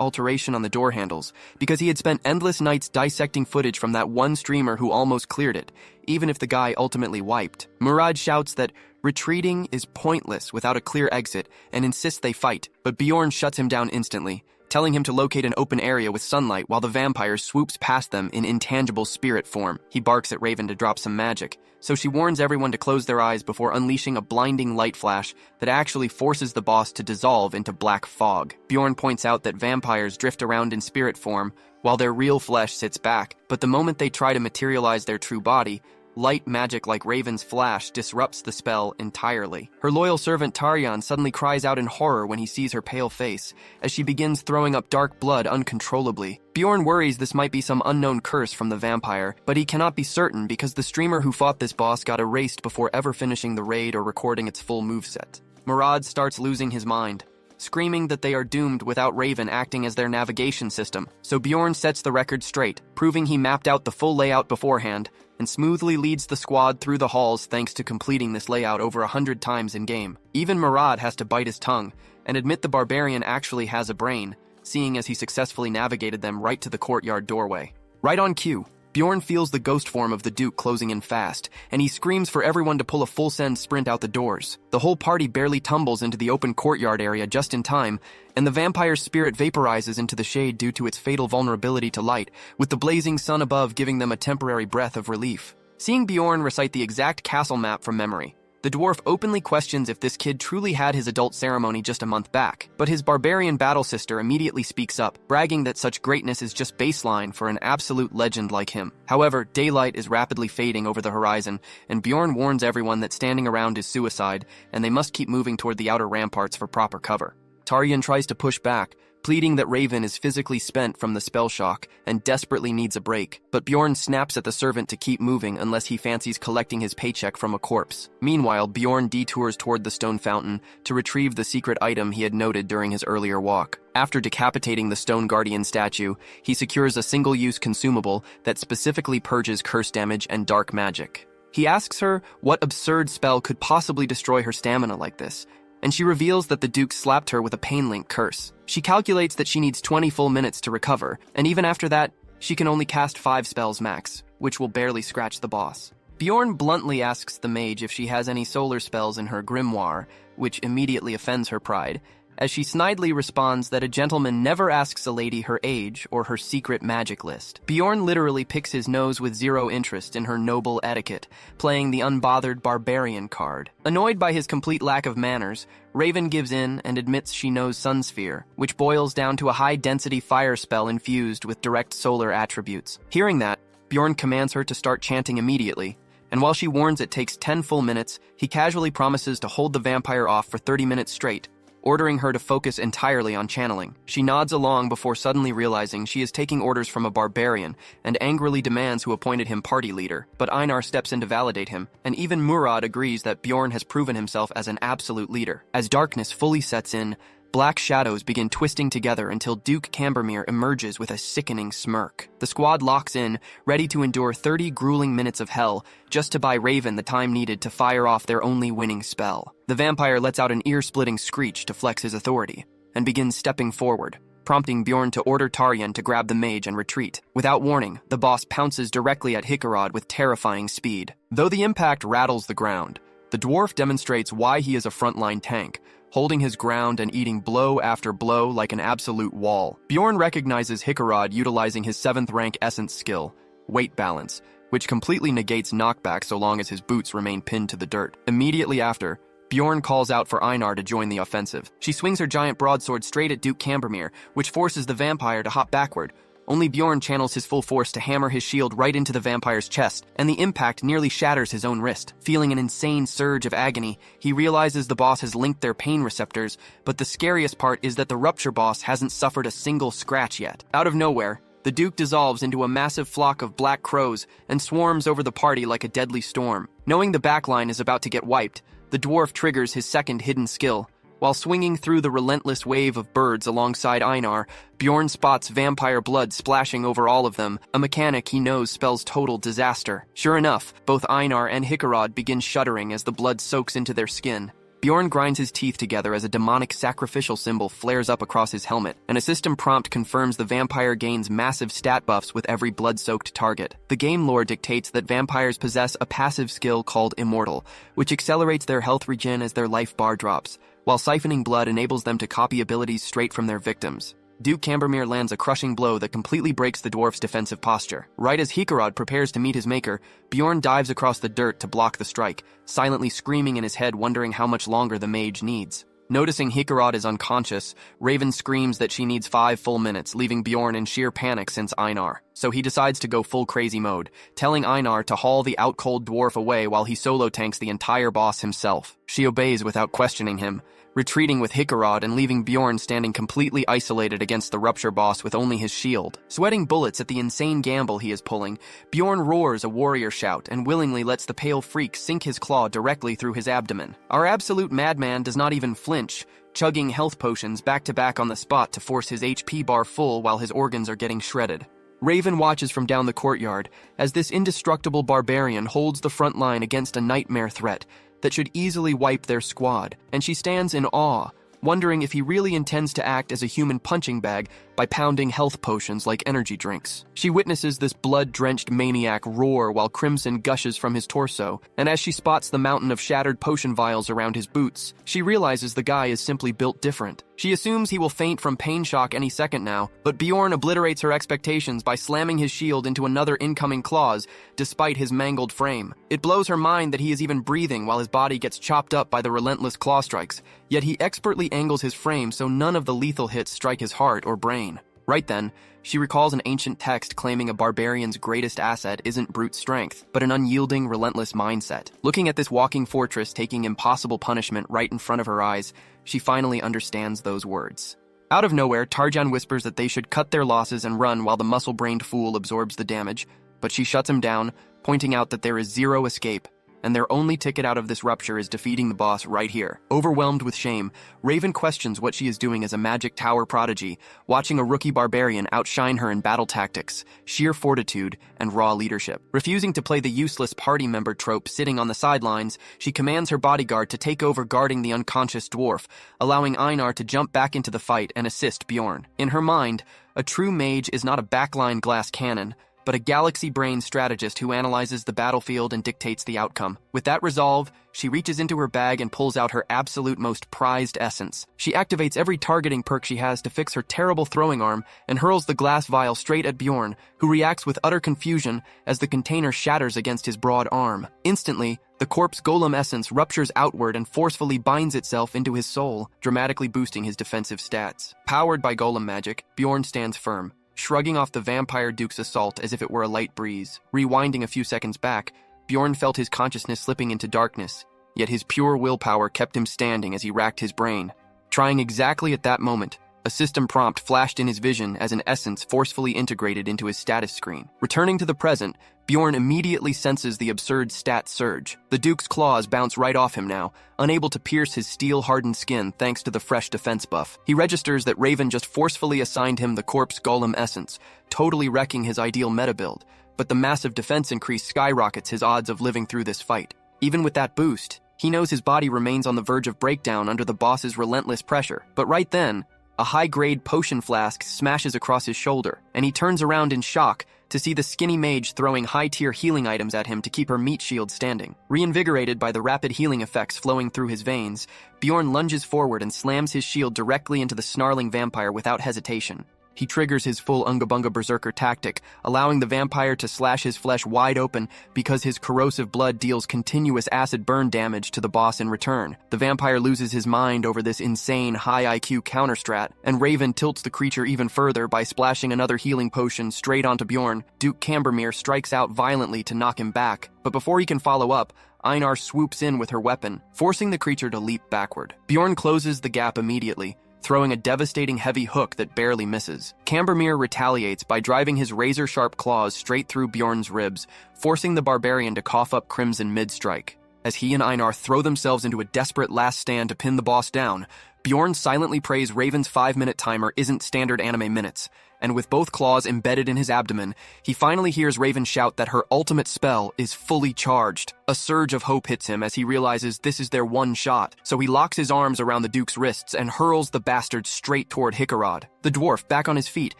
alteration on the door handles because he had spent endless nights dissecting footage from that one streamer who almost cleared it, even if the guy ultimately wiped. Murad shouts that retreating is pointless without a clear exit and insists they fight, but Bjorn shuts him down instantly, telling him to locate an open area with sunlight while the vampire swoops past them in intangible spirit form. He barks at Raven to drop some magic, so she warns everyone to close their eyes before unleashing a blinding light flash that actually forces the boss to dissolve into black fog. Bjorn points out that vampires drift around in spirit form while their real flesh sits back, but the moment they try to materialize their true body, light magic like Raven's flash disrupts the spell entirely. Her loyal servant Tarjan suddenly cries out in horror when he sees her pale face, as she begins throwing up dark blood uncontrollably. Bjorn worries this might be some unknown curse from the vampire, but he cannot be certain because the streamer who fought this boss got erased before ever finishing the raid or recording its full moveset. Murad starts losing his mind, screaming that they are doomed without Raven acting as their navigation system, so Bjorn sets the record straight, proving he mapped out the full layout beforehand, and smoothly leads the squad through the halls thanks to completing this layout over 100 times in-game. Even Murad has to bite his tongue and admit the barbarian actually has a brain, seeing as he successfully navigated them right to the courtyard doorway. Right on cue, Bjorn feels the ghost form of the Duke closing in fast, and he screams for everyone to pull a full send sprint out the doors. The whole party barely tumbles into the open courtyard area just in time, and the vampire's spirit vaporizes into the shade due to its fatal vulnerability to light, with the blazing sun above giving them a temporary breath of relief. Seeing Bjorn recite the exact castle map from memory, the dwarf openly questions if this kid truly had his adult ceremony just a month back, but his barbarian battle sister immediately speaks up, bragging that such greatness is just baseline for an absolute legend like him. However, daylight is rapidly fading over the horizon, and Bjorn warns everyone that standing around is suicide, and they must keep moving toward the outer ramparts for proper cover. Tarjan tries to push back, pleading that Raven is physically spent from the spell shock and desperately needs a break, but Bjorn snaps at the servant to keep moving unless he fancies collecting his paycheck from a corpse. Meanwhile, Bjorn detours toward the stone fountain to retrieve the secret item he had noted during his earlier walk. After decapitating the stone guardian statue, he secures a single-use consumable that specifically purges curse damage and dark magic. He asks her what absurd spell could possibly destroy her stamina like this, and she reveals that the Duke slapped her with a pain link curse. She calculates that she needs 20 full minutes to recover, and even after that, she can only cast 5 spells max, which will barely scratch the boss. Bjorn bluntly asks the mage if she has any solar spells in her grimoire, which immediately offends her pride, as she snidely responds that a gentleman never asks a lady her age or her secret magic list. Bjorn literally picks his nose with zero interest in her noble etiquette, playing the unbothered Barbarian card. Annoyed by his complete lack of manners, Raven gives in and admits she knows Sunsphere, which boils down to a high-density fire spell infused with direct solar attributes. Hearing that, Bjorn commands her to start chanting immediately, and while she warns it takes 10 full minutes, he casually promises to hold the vampire off for 30 minutes straight, ordering her to focus entirely on channeling. She nods along before suddenly realizing she is taking orders from a barbarian and angrily demands who appointed him party leader. But Einar steps in to validate him, and even Murad agrees that Bjorn has proven himself as an absolute leader. As darkness fully sets in, black shadows begin twisting together until Duke Cambermere emerges with a sickening smirk. The squad locks in, ready to endure 30 grueling minutes of hell, just to buy Raven the time needed to fire off their only winning spell. The vampire lets out an ear-splitting screech to flex his authority, and begins stepping forward, prompting Bjorn to order Tarjan to grab the mage and retreat. Without warning, the boss pounces directly at Isekai'd with terrifying speed. Though the impact rattles the ground, the dwarf demonstrates why he is a frontline tank, holding his ground and eating blow after blow like an absolute wall. Bjorn recognizes Isekai'd utilizing his 7th rank essence skill, Weight Balance, which completely negates knockback so long as his boots remain pinned to the dirt. Immediately after, Bjorn calls out for Einar to join the offensive. She swings her giant broadsword straight at Duke Cambermere, which forces the vampire to hop backward. Only Bjorn channels his full force to hammer his shield right into the vampire's chest, and the impact nearly shatters his own wrist. Feeling an insane surge of agony, he realizes the boss has linked their pain receptors, but the scariest part is that the rupture boss hasn't suffered a single scratch yet. Out of nowhere, the Duke dissolves into a massive flock of black crows and swarms over the party like a deadly storm. Knowing the backline is about to get wiped, the dwarf triggers his second hidden skill. While swinging through the relentless wave of birds alongside Einar, Bjorn spots vampire blood splashing over all of them, a mechanic he knows spells total disaster. Sure enough, both Einar and Isekai'd begin shuddering as the blood soaks into their skin. Bjorn grinds his teeth together as a demonic sacrificial symbol flares up across his helmet, and a system prompt confirms the vampire gains massive stat buffs with every blood-soaked target. The game lore dictates that vampires possess a passive skill called Immortal, which accelerates their health regen as their life bar drops, while siphoning blood enables them to copy abilities straight from their victims. Duke Cambermere lands a crushing blow that completely breaks the dwarf's defensive posture. Right as Isekai'd prepares to meet his maker, Bjorn dives across the dirt to block the strike, silently screaming in his head wondering how much longer the mage needs. Noticing Isekai'd is unconscious, Raven screams that she needs 5 full minutes, leaving Bjorn in sheer panic since Einar. So he decides to go full crazy mode, telling Einar to haul the out-cold dwarf away while he solo tanks the entire boss himself. She obeys without questioning him, retreating with Isekai'd and leaving Bjorn standing completely isolated against the rupture boss with only his shield. Sweating bullets at the insane gamble he is pulling, Bjorn roars a warrior shout and willingly lets the pale freak sink his claw directly through his abdomen. Our absolute madman does not even flinch, chugging health potions back-to-back on the spot to force his HP bar full while his organs are getting shredded. Raven watches from down the courtyard as this indestructible barbarian holds the front line against a nightmare threat that should easily wipe their squad, and she stands in awe, wondering if he really intends to act as a human punching bag by pounding health potions like energy drinks. She witnesses this blood-drenched maniac roar while crimson gushes from his torso, and as she spots the mountain of shattered potion vials around his boots, she realizes the guy is simply built different. She assumes he will faint from pain shock any second now, but Bjorn obliterates her expectations by slamming his shield into another incoming claws, despite his mangled frame. It blows her mind that he is even breathing while his body gets chopped up by the relentless claw strikes, yet he expertly angles his frame so none of the lethal hits strike his heart or brain. Right then, she recalls an ancient text claiming a barbarian's greatest asset isn't brute strength, but an unyielding, relentless mindset. Looking at this walking fortress taking impossible punishment right in front of her eyes, she finally understands those words. Out of nowhere, Tarjan whispers that they should cut their losses and run while the muscle-brained fool absorbs the damage, but she shuts him down, pointing out that there is zero escape, and their only ticket out of this rupture is defeating the boss right here. Overwhelmed with shame, Raven questions what she is doing as a magic tower prodigy, watching a rookie barbarian outshine her in battle tactics, sheer fortitude, and raw leadership. Refusing to play the useless party member trope sitting on the sidelines, she commands her bodyguard to take over guarding the unconscious dwarf, allowing Einar to jump back into the fight and assist Bjorn. In her mind, a true mage is not a backline glass cannon, but a galaxy-brain strategist who analyzes the battlefield and dictates the outcome. With that resolve, she reaches into her bag and pulls out her absolute most prized essence. She activates every targeting perk she has to fix her terrible throwing arm and hurls the glass vial straight at Bjorn, who reacts with utter confusion as the container shatters against his broad arm. Instantly, the corpse golem essence ruptures outward and forcefully binds itself into his soul, dramatically boosting his defensive stats. Powered by golem magic, Bjorn stands firm, shrugging off the vampire duke's assault as if it were a light breeze. Rewinding a few seconds back, Bjorn felt his consciousness slipping into darkness, yet his pure willpower kept him standing as he racked his brain. Trying exactly at that moment, a system prompt flashed in his vision as an essence forcefully integrated into his status screen. Returning to the present, Bjorn immediately senses the absurd stat surge. The Duke's claws bounce right off him now, unable to pierce his steel-hardened skin thanks to the fresh defense buff. He registers that Raven just forcefully assigned him the corpse golem essence, totally wrecking his ideal meta build, but the massive defense increase skyrockets his odds of living through this fight. Even with that boost, he knows his body remains on the verge of breakdown under the boss's relentless pressure. But right then, a high-grade potion flask smashes across his shoulder, and he turns around in shock to see the skinny mage throwing high-tier healing items at him to keep her meat shield standing. Reinvigorated by the rapid healing effects flowing through his veins, Bjorn lunges forward and slams his shield directly into the snarling vampire without hesitation. He triggers his full Unga Bunga Berserker tactic, allowing the vampire to slash his flesh wide open because his corrosive blood deals continuous acid burn damage to the boss in return. The vampire loses his mind over this insane high IQ counterstrat, and Raven tilts the creature even further by splashing another healing potion straight onto Bjorn. Duke Cambermere strikes out violently to knock him back, but before he can follow up, Einar swoops in with her weapon, forcing the creature to leap backward. Bjorn closes the gap immediately, throwing a devastating heavy hook that barely misses. Cambermere retaliates by driving his razor-sharp claws straight through Bjorn's ribs, forcing the Barbarian to cough up crimson mid-strike. As he and Einar throw themselves into a desperate last stand to pin the boss down, Bjorn silently prays Raven's 5-minute timer isn't standard anime minutes, and with both claws embedded in his abdomen, he finally hears Raven shout that her ultimate spell is fully charged. A surge of hope hits him as he realizes this is their one shot, so he locks his arms around the Duke's wrists and hurls the bastard straight toward Isekai'd. The dwarf, back on his feet,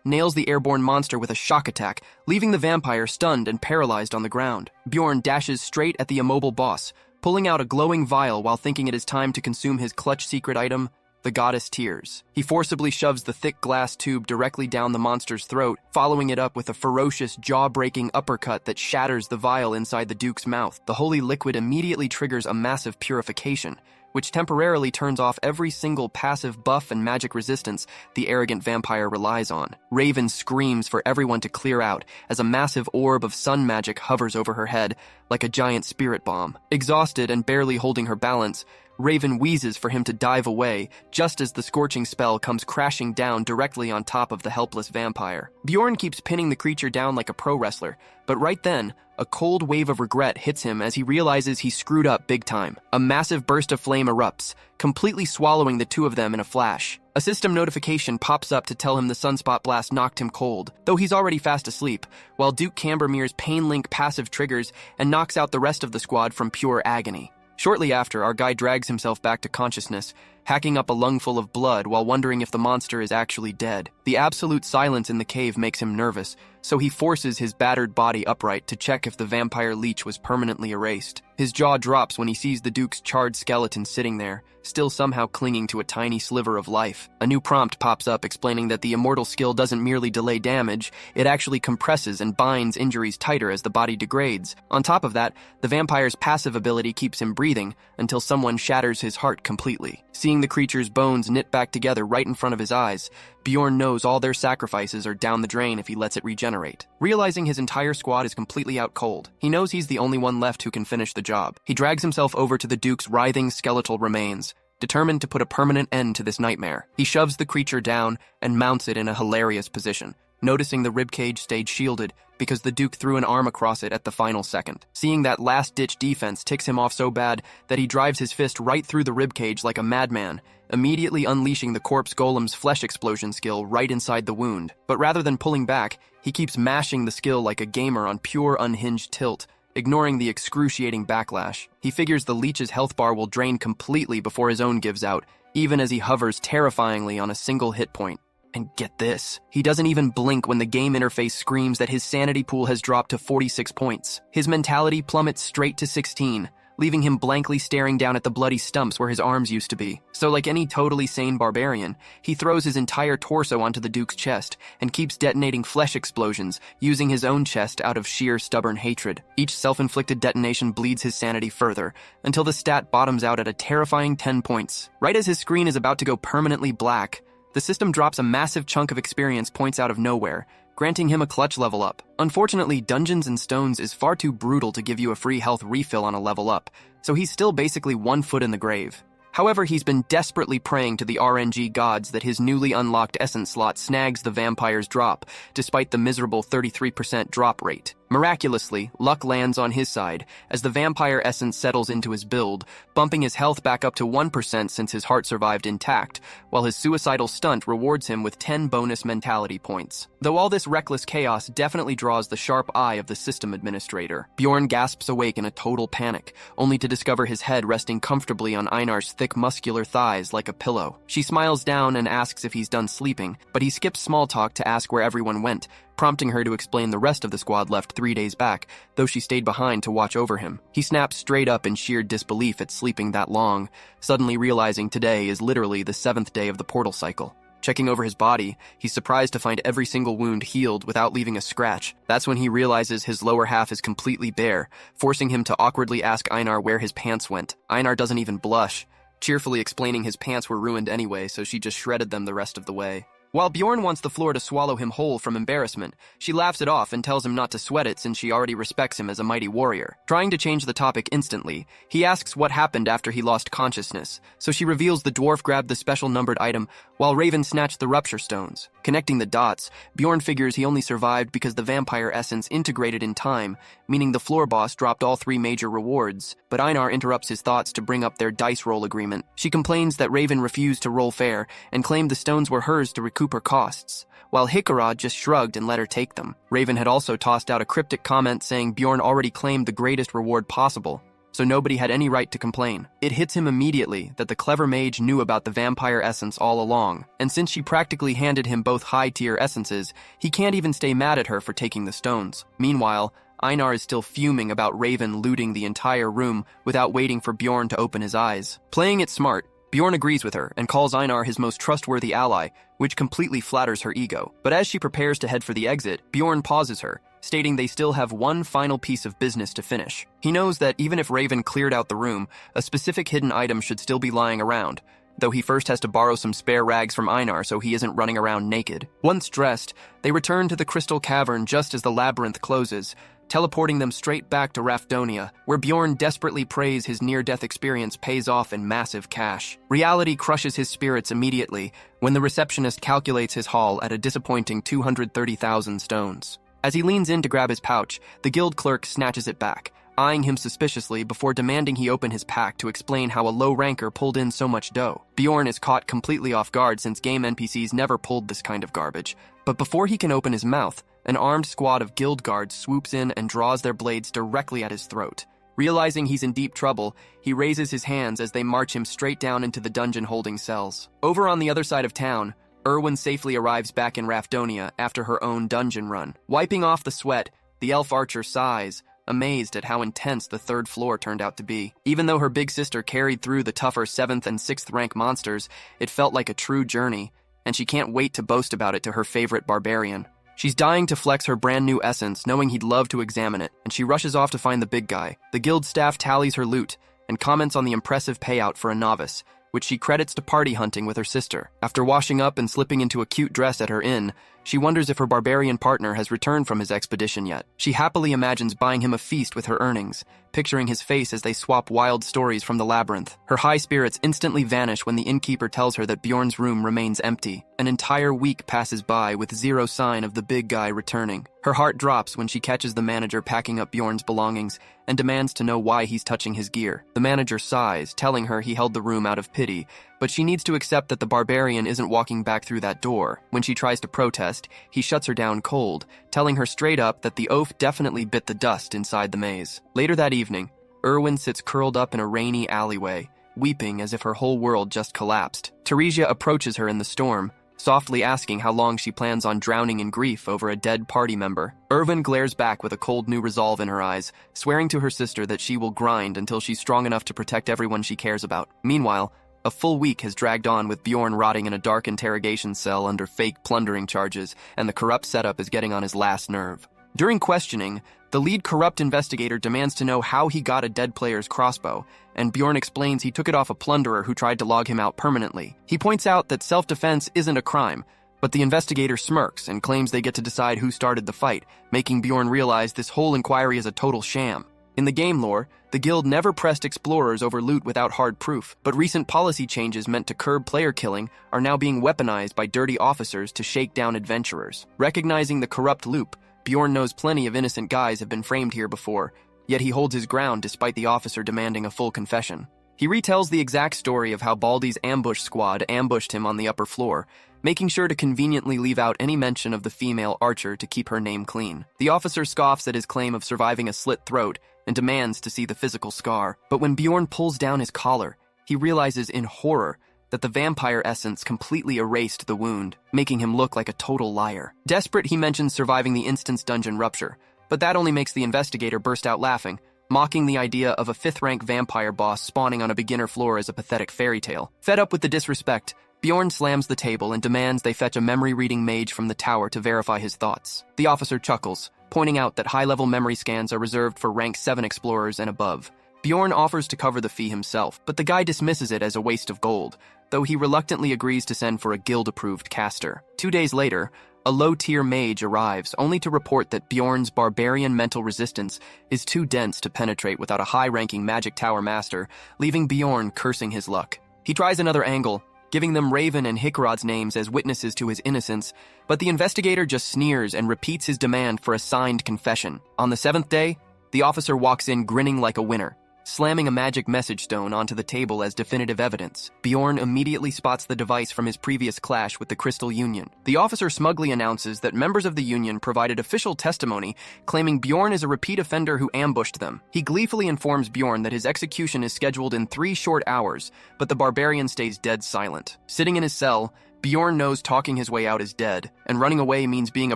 nails the airborne monster with a shock attack, leaving the vampire stunned and paralyzed on the ground. Bjorn dashes straight at the immobile boss, pulling out a glowing vial while thinking it is time to consume his clutch secret item, the goddess tears. He forcibly shoves the thick glass tube directly down the monster's throat, following it up with a ferocious, jaw-breaking uppercut that shatters the vial inside the Duke's mouth. The holy liquid immediately triggers a massive purification, which temporarily turns off every single passive buff and magic resistance the arrogant vampire relies on. Raven screams for everyone to clear out as a massive orb of sun magic hovers over her head like a giant spirit bomb. Exhausted and barely holding her balance, Raven wheezes for him to dive away just as the scorching spell comes crashing down directly on top of the helpless vampire. Bjorn keeps pinning the creature down like a pro wrestler, but right then, a cold wave of regret hits him as he realizes he screwed up big time. A massive burst of flame erupts, completely swallowing the two of them in a flash. A system notification pops up to tell him the sunspot blast knocked him cold, though he's already fast asleep, while Duke Cambermere's Pain Link passive triggers and knocks out the rest of the squad from pure agony. Shortly after, our guy drags himself back to consciousness, hacking up a lungful of blood while wondering if the monster is actually dead. The absolute silence in the cave makes him nervous, so he forces his battered body upright to check if the vampire leech was permanently erased. His jaw drops when he sees the Duke's charred skeleton sitting there, still somehow clinging to a tiny sliver of life. A new prompt pops up explaining that the immortal skill doesn't merely delay damage, it actually compresses and binds injuries tighter as the body degrades. On top of that, the vampire's passive ability keeps him breathing until someone shatters his heart completely. Seeing the creature's bones knit back together right in front of his eyes, Bjorn knows all their sacrifices are down the drain if he lets it regenerate. Realizing his entire squad is completely out cold, he knows he's the only one left who can finish the job. He drags himself over to the Duke's writhing skeletal remains, determined to put a permanent end to this nightmare. He shoves the creature down and mounts it in a hilarious position, noticing the ribcage stayed shielded because the Duke threw an arm across it at the final second. Seeing that last-ditch defense ticks him off so bad that he drives his fist right through the ribcage like a madman, immediately unleashing the corpse golem's flesh explosion skill right inside the wound. But rather than pulling back, he keeps mashing the skill like a gamer on pure unhinged tilt, ignoring the excruciating backlash. He figures the leech's health bar will drain completely before his own gives out, even as he hovers terrifyingly on a single hit point. And get this, he doesn't even blink when the game interface screams that his sanity pool has dropped to 46 points. His mentality plummets straight to 16, leaving him blankly staring down at the bloody stumps where his arms used to be. So like any totally sane barbarian, he throws his entire torso onto the Duke's chest and keeps detonating flesh explosions, using his own chest out of sheer stubborn hatred. Each self-inflicted detonation bleeds his sanity further, until the stat bottoms out at a terrifying 10 points. Right as his screen is about to go permanently black, the system drops a massive chunk of experience points out of nowhere, granting him a clutch level up. Unfortunately, Dungeons and Stones is far too brutal to give you a free health refill on a level up, so he's still basically 1 foot in the grave. However, he's been desperately praying to the RNG gods that his newly unlocked essence slot snags the vampire's drop, despite the miserable 33% drop rate. Miraculously, luck lands on his side, as the vampire essence settles into his build, bumping his health back up to 1% since his heart survived intact, while his suicidal stunt rewards him with 10 bonus mentality points. Though all this reckless chaos definitely draws the sharp eye of the system administrator, Bjorn gasps awake in a total panic, only to discover his head resting comfortably on Einar's thick muscular thighs like a pillow. She smiles down and asks if he's done sleeping, but he skips small talk to ask where everyone went, prompting her to explain the rest of the squad left 3 days back, though she stayed behind to watch over him. He snaps straight up in sheer disbelief at sleeping that long, suddenly realizing today is literally the 7th day of the portal cycle. Checking over his body, he's surprised to find every single wound healed without leaving a scratch. That's when he realizes his lower half is completely bare, forcing him to awkwardly ask Einar where his pants went. Einar doesn't even blush, cheerfully explaining his pants were ruined anyway, so she just shredded them the rest of the way. While Bjorn wants the floor to swallow him whole from embarrassment, she laughs it off and tells him not to sweat it since she already respects him as a mighty warrior. Trying to change the topic instantly, he asks what happened after he lost consciousness, so she reveals the dwarf grabbed the special numbered item while Raven snatched the rupture stones. Connecting the dots, Bjorn figures he only survived because the vampire essence integrated in time, meaning the floor boss dropped all 3 major rewards, but Einar interrupts his thoughts to bring up their dice roll agreement. She complains that Raven refused to roll fair and claimed the stones were hers to recoup her costs, while Hikarad just shrugged and let her take them. Raven had also tossed out a cryptic comment saying Bjorn already claimed the greatest reward possible, so nobody had any right to complain. It hits him immediately that the clever mage knew about the vampire essence all along, and since she practically handed him both high-tier essences, he can't even stay mad at her for taking the stones. Meanwhile, Einar is still fuming about Raven looting the entire room without waiting for Bjorn to open his eyes. Playing it smart, Bjorn agrees with her and calls Einar his most trustworthy ally, which completely flatters her ego. But as she prepares to head for the exit, Bjorn pauses her, stating they still have one final piece of business to finish. He knows that even if Raven cleared out the room, a specific hidden item should still be lying around, though he first has to borrow some spare rags from Einar so he isn't running around naked. Once dressed, they return to the crystal cavern just as the labyrinth closes, teleporting them straight back to Rafdonia, where Bjorn desperately prays his near-death experience pays off in massive cash. Reality crushes his spirits immediately when the receptionist calculates his haul at a disappointing 230,000 stones. As he leans in to grab his pouch, the guild clerk snatches it back, eyeing him suspiciously before demanding he open his pack to explain how a low ranker pulled in so much dough. Bjorn is caught completely off guard since game NPCs never pulled this kind of garbage, but before he can open his mouth, an armed squad of guild guards swoops in and draws their blades directly at his throat. Realizing he's in deep trouble, he raises his hands as they march him straight down into the dungeon holding cells. Over on the other side of town, Erwin safely arrives back in Rafdonia after her own dungeon run. Wiping off the sweat, the elf archer sighs, amazed at how intense the 3rd floor turned out to be. Even though her big sister carried through the tougher 7th and 6th rank monsters, it felt like a true journey, and she can't wait to boast about it to her favorite barbarian. She's dying to flex her brand new essence, knowing he'd love to examine it, and she rushes off to find the big guy. The guild staff tallies her loot and comments on the impressive payout for a novice, which she credits to party hunting with her sister. After washing up and slipping into a cute dress at her inn, she wonders if her barbarian partner has returned from his expedition yet. She happily imagines buying him a feast with her earnings, picturing his face as they swap wild stories from the labyrinth. Her high spirits instantly vanish when the innkeeper tells her that Bjorn's room remains empty. An entire week passes by with zero sign of the big guy returning. Her heart drops when she catches the manager packing up Bjorn's belongings and demands to know why he's touching his gear. The manager sighs, telling her he held the room out of pity, but she needs to accept that the barbarian isn't walking back through that door. When she tries to protest, he shuts her down cold, telling her straight up that the oaf definitely bit the dust inside the maze. Later that evening, Erwin sits curled up in a rainy alleyway, weeping as if her whole world just collapsed. Teresia approaches her in the storm, softly asking how long she plans on drowning in grief over a dead party member. Irvin glares back with a cold new resolve in her eyes, swearing to her sister that she will grind until she's strong enough to protect everyone she cares about. Meanwhile, a full week has dragged on with Bjorn rotting in a dark interrogation cell under fake plundering charges, and the corrupt setup is getting on his last nerve. During questioning, the lead corrupt investigator demands to know how he got a dead player's crossbow, and Bjorn explains he took it off a plunderer who tried to log him out permanently. He points out that self-defense isn't a crime, but the investigator smirks and claims they get to decide who started the fight, making Bjorn realize this whole inquiry is a total sham. In the game lore, the guild never pressed explorers over loot without hard proof, but recent policy changes meant to curb player killing are now being weaponized by dirty officers to shake down adventurers. Recognizing the corrupt loop, Bjorn knows plenty of innocent guys have been framed here before, yet he holds his ground despite the officer demanding a full confession. He retells the exact story of how Baldy's ambush squad ambushed him on the upper floor, making sure to conveniently leave out any mention of the female archer to keep her name clean. The officer scoffs at his claim of surviving a slit throat and demands to see the physical scar, but when Bjorn pulls down his collar, he realizes in horror that the vampire essence completely erased the wound, making him look like a total liar. Desperate, he mentions surviving the instant's dungeon rupture, but that only makes the investigator burst out laughing, mocking the idea of a 5th-rank vampire boss spawning on a beginner floor as a pathetic fairy tale. Fed up with the disrespect, Bjorn slams the table and demands they fetch a memory-reading mage from the tower to verify his thoughts. The officer chuckles, pointing out that high-level memory scans are reserved for rank 7 explorers and above. Bjorn offers to cover the fee himself, but the guy dismisses it as a waste of gold, though he reluctantly agrees to send for a guild-approved caster. 2 days later, a low-tier mage arrives, only to report that Bjorn's Barbarian mental resistance is too dense to penetrate without a high-ranking magic tower master, leaving Bjorn cursing his luck. He tries another angle, giving them Raven and Hikrod's names as witnesses to his innocence, but the investigator just sneers and repeats his demand for a signed confession. On the 7th day, the officer walks in grinning like a winner, slamming a magic message stone onto the table as definitive evidence. Bjorn immediately spots the device from his previous clash with the Crystal Union. The officer smugly announces that members of the Union provided official testimony claiming Bjorn is a repeat offender who ambushed them. He gleefully informs Bjorn that his execution is scheduled in 3 short hours, but the Barbarian stays dead silent. Sitting in his cell, Bjorn knows talking his way out is dead, and running away means being a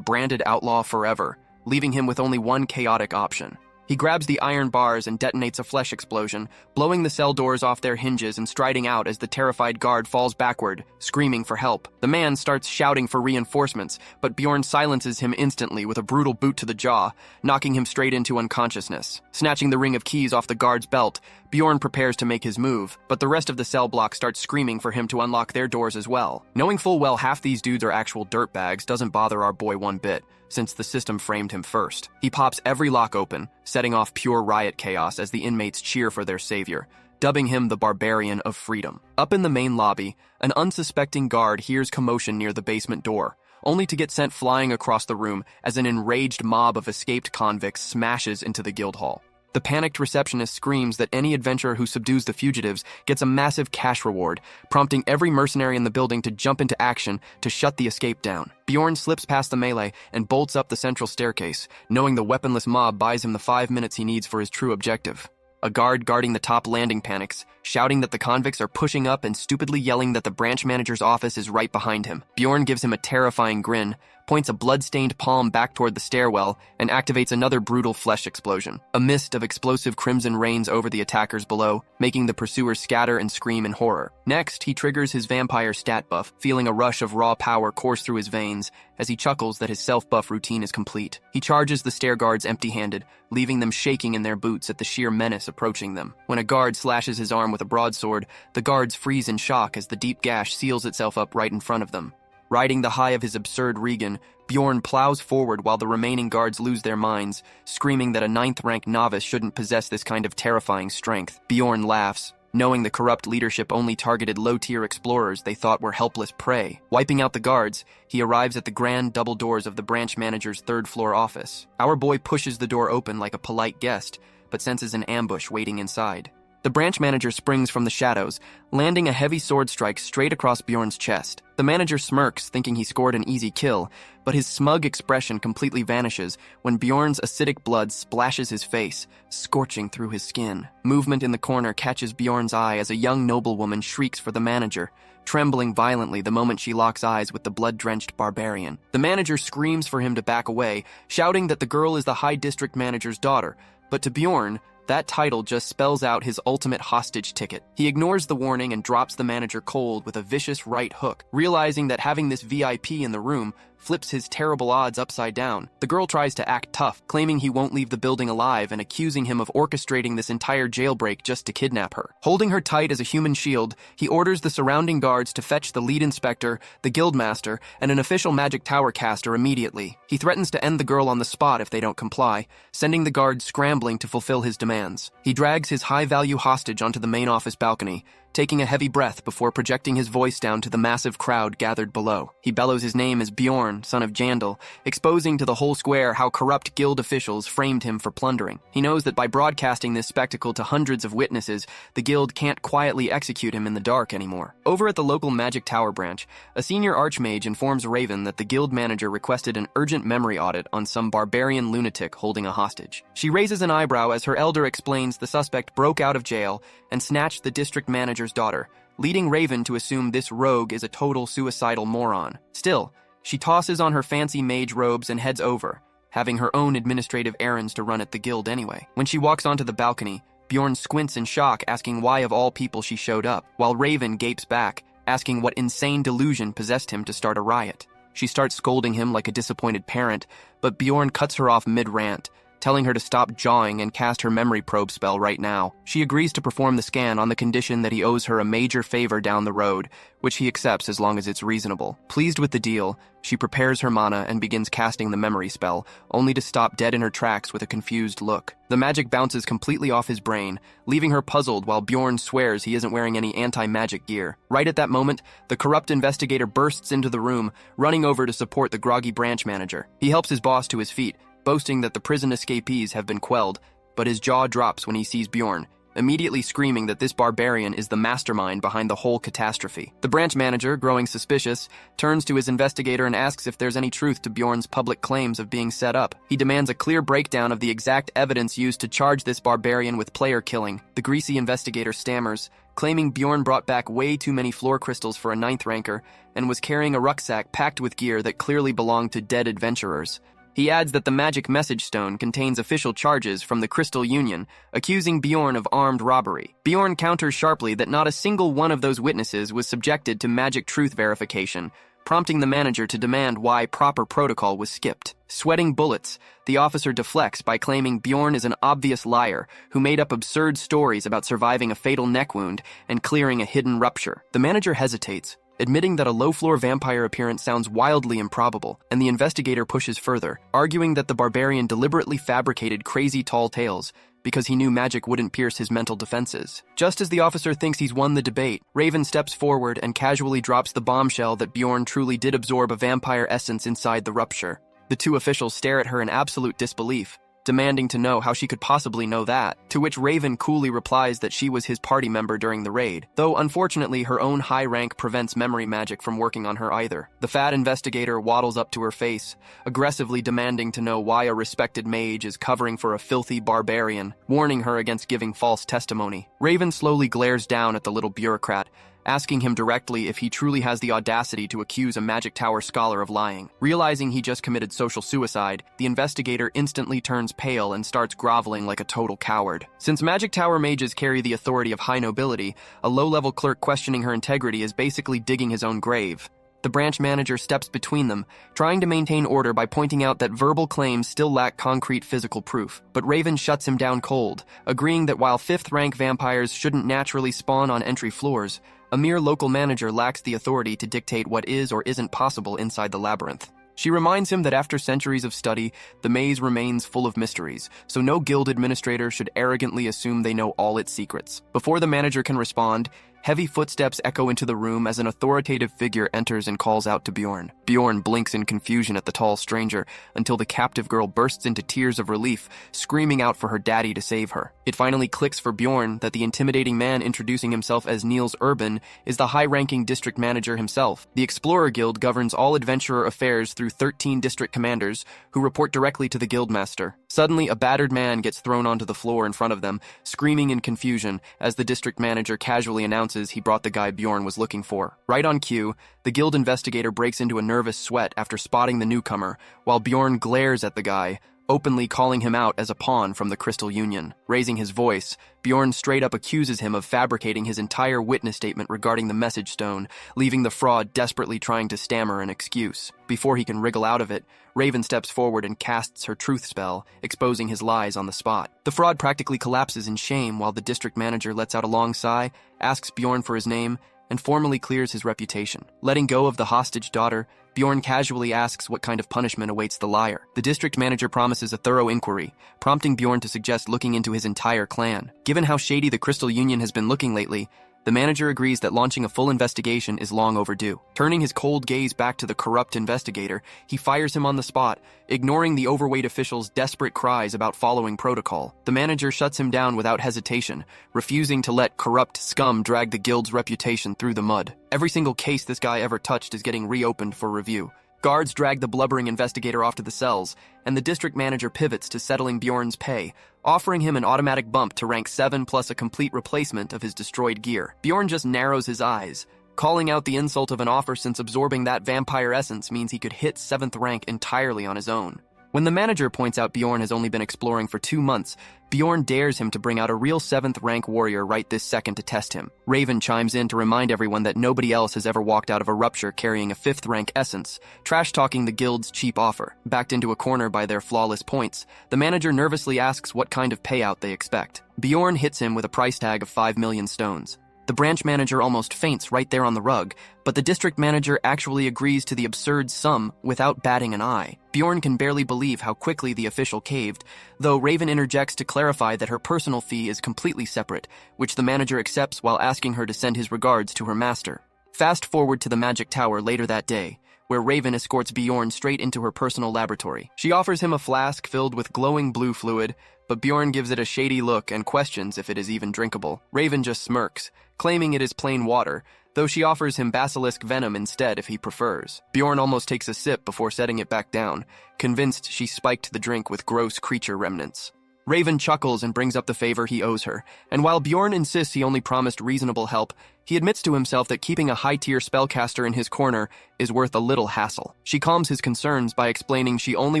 branded outlaw forever, leaving him with only one chaotic option. He grabs the iron bars and detonates a flesh explosion, blowing the cell doors off their hinges and striding out as the terrified guard falls backward, screaming for help. The man starts shouting for reinforcements, but Bjorn silences him instantly with a brutal boot to the jaw, knocking him straight into unconsciousness. Snatching the ring of keys off the guard's belt, Bjorn prepares to make his move, but the rest of the cell block starts screaming for him to unlock their doors as well. Knowing full well half these dudes are actual dirtbags doesn't bother our boy one bit, since the system framed him first. He pops every lock open, setting off pure riot chaos as the inmates cheer for their savior, dubbing him the Barbarian of Freedom. Up in the main lobby, an unsuspecting guard hears commotion near the basement door, only to get sent flying across the room as an enraged mob of escaped convicts smashes into the guild hall. The panicked receptionist screams that any adventurer who subdues the fugitives gets a massive cash reward, prompting every mercenary in the building to jump into action to shut the escape down. Bjorn slips past the melee and bolts up the central staircase, knowing the weaponless mob buys him the 5 minutes he needs for his true objective. A guard guarding the top landing panics, shouting that the convicts are pushing up and stupidly yelling that the branch manager's office is right behind him. Bjorn gives him a terrifying grin, points a blood-stained palm back toward the stairwell, and activates another brutal flesh explosion. A mist of explosive crimson rains over the attackers below, making the pursuers scatter and scream in horror. Next, he triggers his vampire stat buff, feeling a rush of raw power course through his veins as he chuckles that his self-buff routine is complete. He charges the stair guards empty-handed, leaving them shaking in their boots at the sheer menace approaching them. When a guard slashes his arm with a broadsword, the guards freeze in shock as the deep gash seals itself up right in front of them. Riding the high of his absurd Regan, Bjorn plows forward while the remaining guards lose their minds, screaming that a 9th-rank novice shouldn't possess this kind of terrifying strength. Bjorn laughs, knowing the corrupt leadership only targeted low-tier explorers they thought were helpless prey. Wiping out the guards, he arrives at the grand double doors of the branch manager's 3rd-floor office. Our boy pushes the door open like a polite guest, but senses an ambush waiting inside. The branch manager springs from the shadows, landing a heavy sword strike straight across Bjorn's chest. The manager smirks, thinking he scored an easy kill, but his smug expression completely vanishes when Bjorn's acidic blood splashes his face, scorching through his skin. Movement in the corner catches Bjorn's eye as a young noblewoman shrieks for the manager, trembling violently the moment she locks eyes with the blood-drenched barbarian. The manager screams for him to back away, shouting that the girl is the High District Manager's daughter, but to Bjorn, that title just spells out his ultimate hostage ticket. He ignores the warning and drops the manager cold with a vicious right hook, realizing that having this VIP in the room flips his terrible odds upside down. The girl tries to act tough, claiming he won't leave the building alive and accusing him of orchestrating this entire jailbreak just to kidnap her. Holding her tight as a human shield, he orders the surrounding guards to fetch the lead inspector, the guildmaster, and an official magic tower caster immediately. He threatens to end the girl on the spot if they don't comply, sending the guards scrambling to fulfill his demands. He drags his high-value hostage onto the main office balcony, taking a heavy breath before projecting his voice down to the massive crowd gathered below. He bellows his name as Bjorn, son of Jandal, exposing to the whole square how corrupt guild officials framed him for plundering. He knows that by broadcasting this spectacle to hundreds of witnesses, the guild can't quietly execute him in the dark anymore. Over at the local Magic Tower branch, a senior archmage informs Raven that the guild manager requested an urgent memory audit on some barbarian lunatic holding a hostage. She raises an eyebrow as her elder explains the suspect broke out of jail and snatched the district manager's daughter, leading Raven to assume this rogue is a total suicidal moron. Still, she tosses on her fancy mage robes and heads over, having her own administrative errands to run at the guild anyway. When she walks onto the balcony, Bjorn squints in shock, asking why of all people she showed up, while Raven gapes back, asking what insane delusion possessed him to start a riot. She starts scolding him like a disappointed parent, but Bjorn cuts her off mid-rant, telling her to stop jawing and cast her memory probe spell right now. She agrees to perform the scan on the condition that he owes her a major favor down the road, which he accepts as long as it's reasonable. Pleased with the deal, she prepares her mana and begins casting the memory spell, only to stop dead in her tracks with a confused look. The magic bounces completely off his brain, leaving her puzzled while Bjorn swears he isn't wearing any anti-magic gear. Right at that moment, the corrupt investigator bursts into the room, running over to support the groggy branch manager. He helps his boss to his feet, boasting that the prison escapees have been quelled, but his jaw drops when he sees Bjorn, immediately screaming that this barbarian is the mastermind behind the whole catastrophe. The branch manager, growing suspicious, turns to his investigator and asks if there's any truth to Bjorn's public claims of being set up. He demands a clear breakdown of the exact evidence used to charge this barbarian with player killing. The greasy investigator stammers, claiming Bjorn brought back way too many floor crystals for a 9th ranker and was carrying a rucksack packed with gear that clearly belonged to dead adventurers. He adds that the magic message stone contains official charges from the Crystal Union, accusing Bjorn of armed robbery. Bjorn counters sharply that not a single one of those witnesses was subjected to magic truth verification, prompting the manager to demand why proper protocol was skipped. Sweating bullets, the officer deflects by claiming Bjorn is an obvious liar who made up absurd stories about surviving a fatal neck wound and clearing a hidden rupture. The manager hesitates, admitting that a low-floor vampire appearance sounds wildly improbable, and the investigator pushes further, arguing that the barbarian deliberately fabricated crazy tall tales because he knew magic wouldn't pierce his mental defenses. Just as the officer thinks he's won the debate, Raven steps forward and casually drops the bombshell that Bjorn truly did absorb a vampire essence inside the rupture. The two officials stare at her in absolute disbelief, demanding to know how she could possibly know that, to which Raven coolly replies that she was his party member during the raid, though unfortunately her own high rank prevents memory magic from working on her either. The fat investigator waddles up to her face, aggressively demanding to know why a respected mage is covering for a filthy barbarian, warning her against giving false testimony. Raven slowly glares down at the little bureaucrat, asking him directly if he truly has the audacity to accuse a Magic Tower scholar of lying. Realizing he just committed social suicide, the investigator instantly turns pale and starts groveling like a total coward. Since Magic Tower mages carry the authority of high nobility, a low-level clerk questioning her integrity is basically digging his own grave. The branch manager steps between them, trying to maintain order by pointing out that verbal claims still lack concrete physical proof. But Raven shuts him down cold, agreeing that while 5th rank vampires shouldn't naturally spawn on entry floors, a mere local manager lacks the authority to dictate what is or isn't possible inside the labyrinth. She reminds him that after centuries of study, the maze remains full of mysteries, so no guild administrator should arrogantly assume they know all its secrets. Before the manager can respond, heavy footsteps echo into the room as an authoritative figure enters and calls out to Bjorn. Bjorn blinks in confusion at the tall stranger until the captive girl bursts into tears of relief, screaming out for her daddy to save her. It finally clicks for Bjorn that the intimidating man introducing himself as Niels Urban is the high-ranking district manager himself. The Explorer Guild governs all adventurer affairs through 13 district commanders who report directly to the guildmaster. Suddenly, a battered man gets thrown onto the floor in front of them, screaming in confusion as the district manager casually announces he brought the guy Bjorn was looking for. Right on cue, the guild investigator breaks into a nervous sweat after spotting the newcomer, while Bjorn glares at the guy, openly calling him out as a pawn from the Crystal Union. Raising his voice, Bjorn straight up accuses him of fabricating his entire witness statement regarding the message stone, leaving the fraud desperately trying to stammer an excuse. Before he can wriggle out of it, Raven steps forward and casts her truth spell, exposing his lies on the spot. The fraud practically collapses in shame while the district manager lets out a long sigh, asks Bjorn for his name, and formally clears his reputation. Letting go of the hostage daughter, Bjorn casually asks what kind of punishment awaits the liar. The district manager promises a thorough inquiry, prompting Bjorn to suggest looking into his entire clan. Given how shady the Crystal Union has been looking lately, the manager agrees that launching a full investigation is long overdue. Turning his cold gaze back to the corrupt investigator, he fires him on the spot, ignoring the overweight official's desperate cries about following protocol. The manager shuts him down without hesitation, refusing to let corrupt scum drag the guild's reputation through the mud. Every single case this guy ever touched is getting reopened for review. Guards drag the blubbering investigator off to the cells, and the district manager pivots to settling Bjorn's pay, offering him an automatic bump to rank 7 plus a complete replacement of his destroyed gear. Bjorn just narrows his eyes, calling out the insult of an offer since absorbing that vampire essence means he could hit 7th rank entirely on his own. When the manager points out Bjorn has only been exploring for 2 months, Bjorn dares him to bring out a real 7th rank warrior right this second to test him. Raven chimes in to remind everyone that nobody else has ever walked out of a rupture carrying a 5th rank essence, trash-talking the guild's cheap offer. Backed into a corner by their flawless points, the manager nervously asks what kind of payout they expect. Bjorn hits him with a price tag of 5 million stones. The branch manager almost faints right there on the rug, but the district manager actually agrees to the absurd sum without batting an eye. Bjorn can barely believe how quickly the official caved, though Raven interjects to clarify that her personal fee is completely separate, which the manager accepts while asking her to send his regards to her master. Fast forward to the Magic Tower later that day, where Raven escorts Bjorn straight into her personal laboratory. She offers him a flask filled with glowing blue fluid, but Bjorn gives it a shady look and questions if it is even drinkable. Raven just smirks, claiming it is plain water, though she offers him basilisk venom instead if he prefers. Bjorn almost takes a sip before setting it back down, convinced she spiked the drink with gross creature remnants. Raven chuckles and brings up the favor he owes her, and while Bjorn insists he only promised reasonable help, he admits to himself that keeping a high-tier spellcaster in his corner is worth a little hassle. She calms his concerns by explaining she only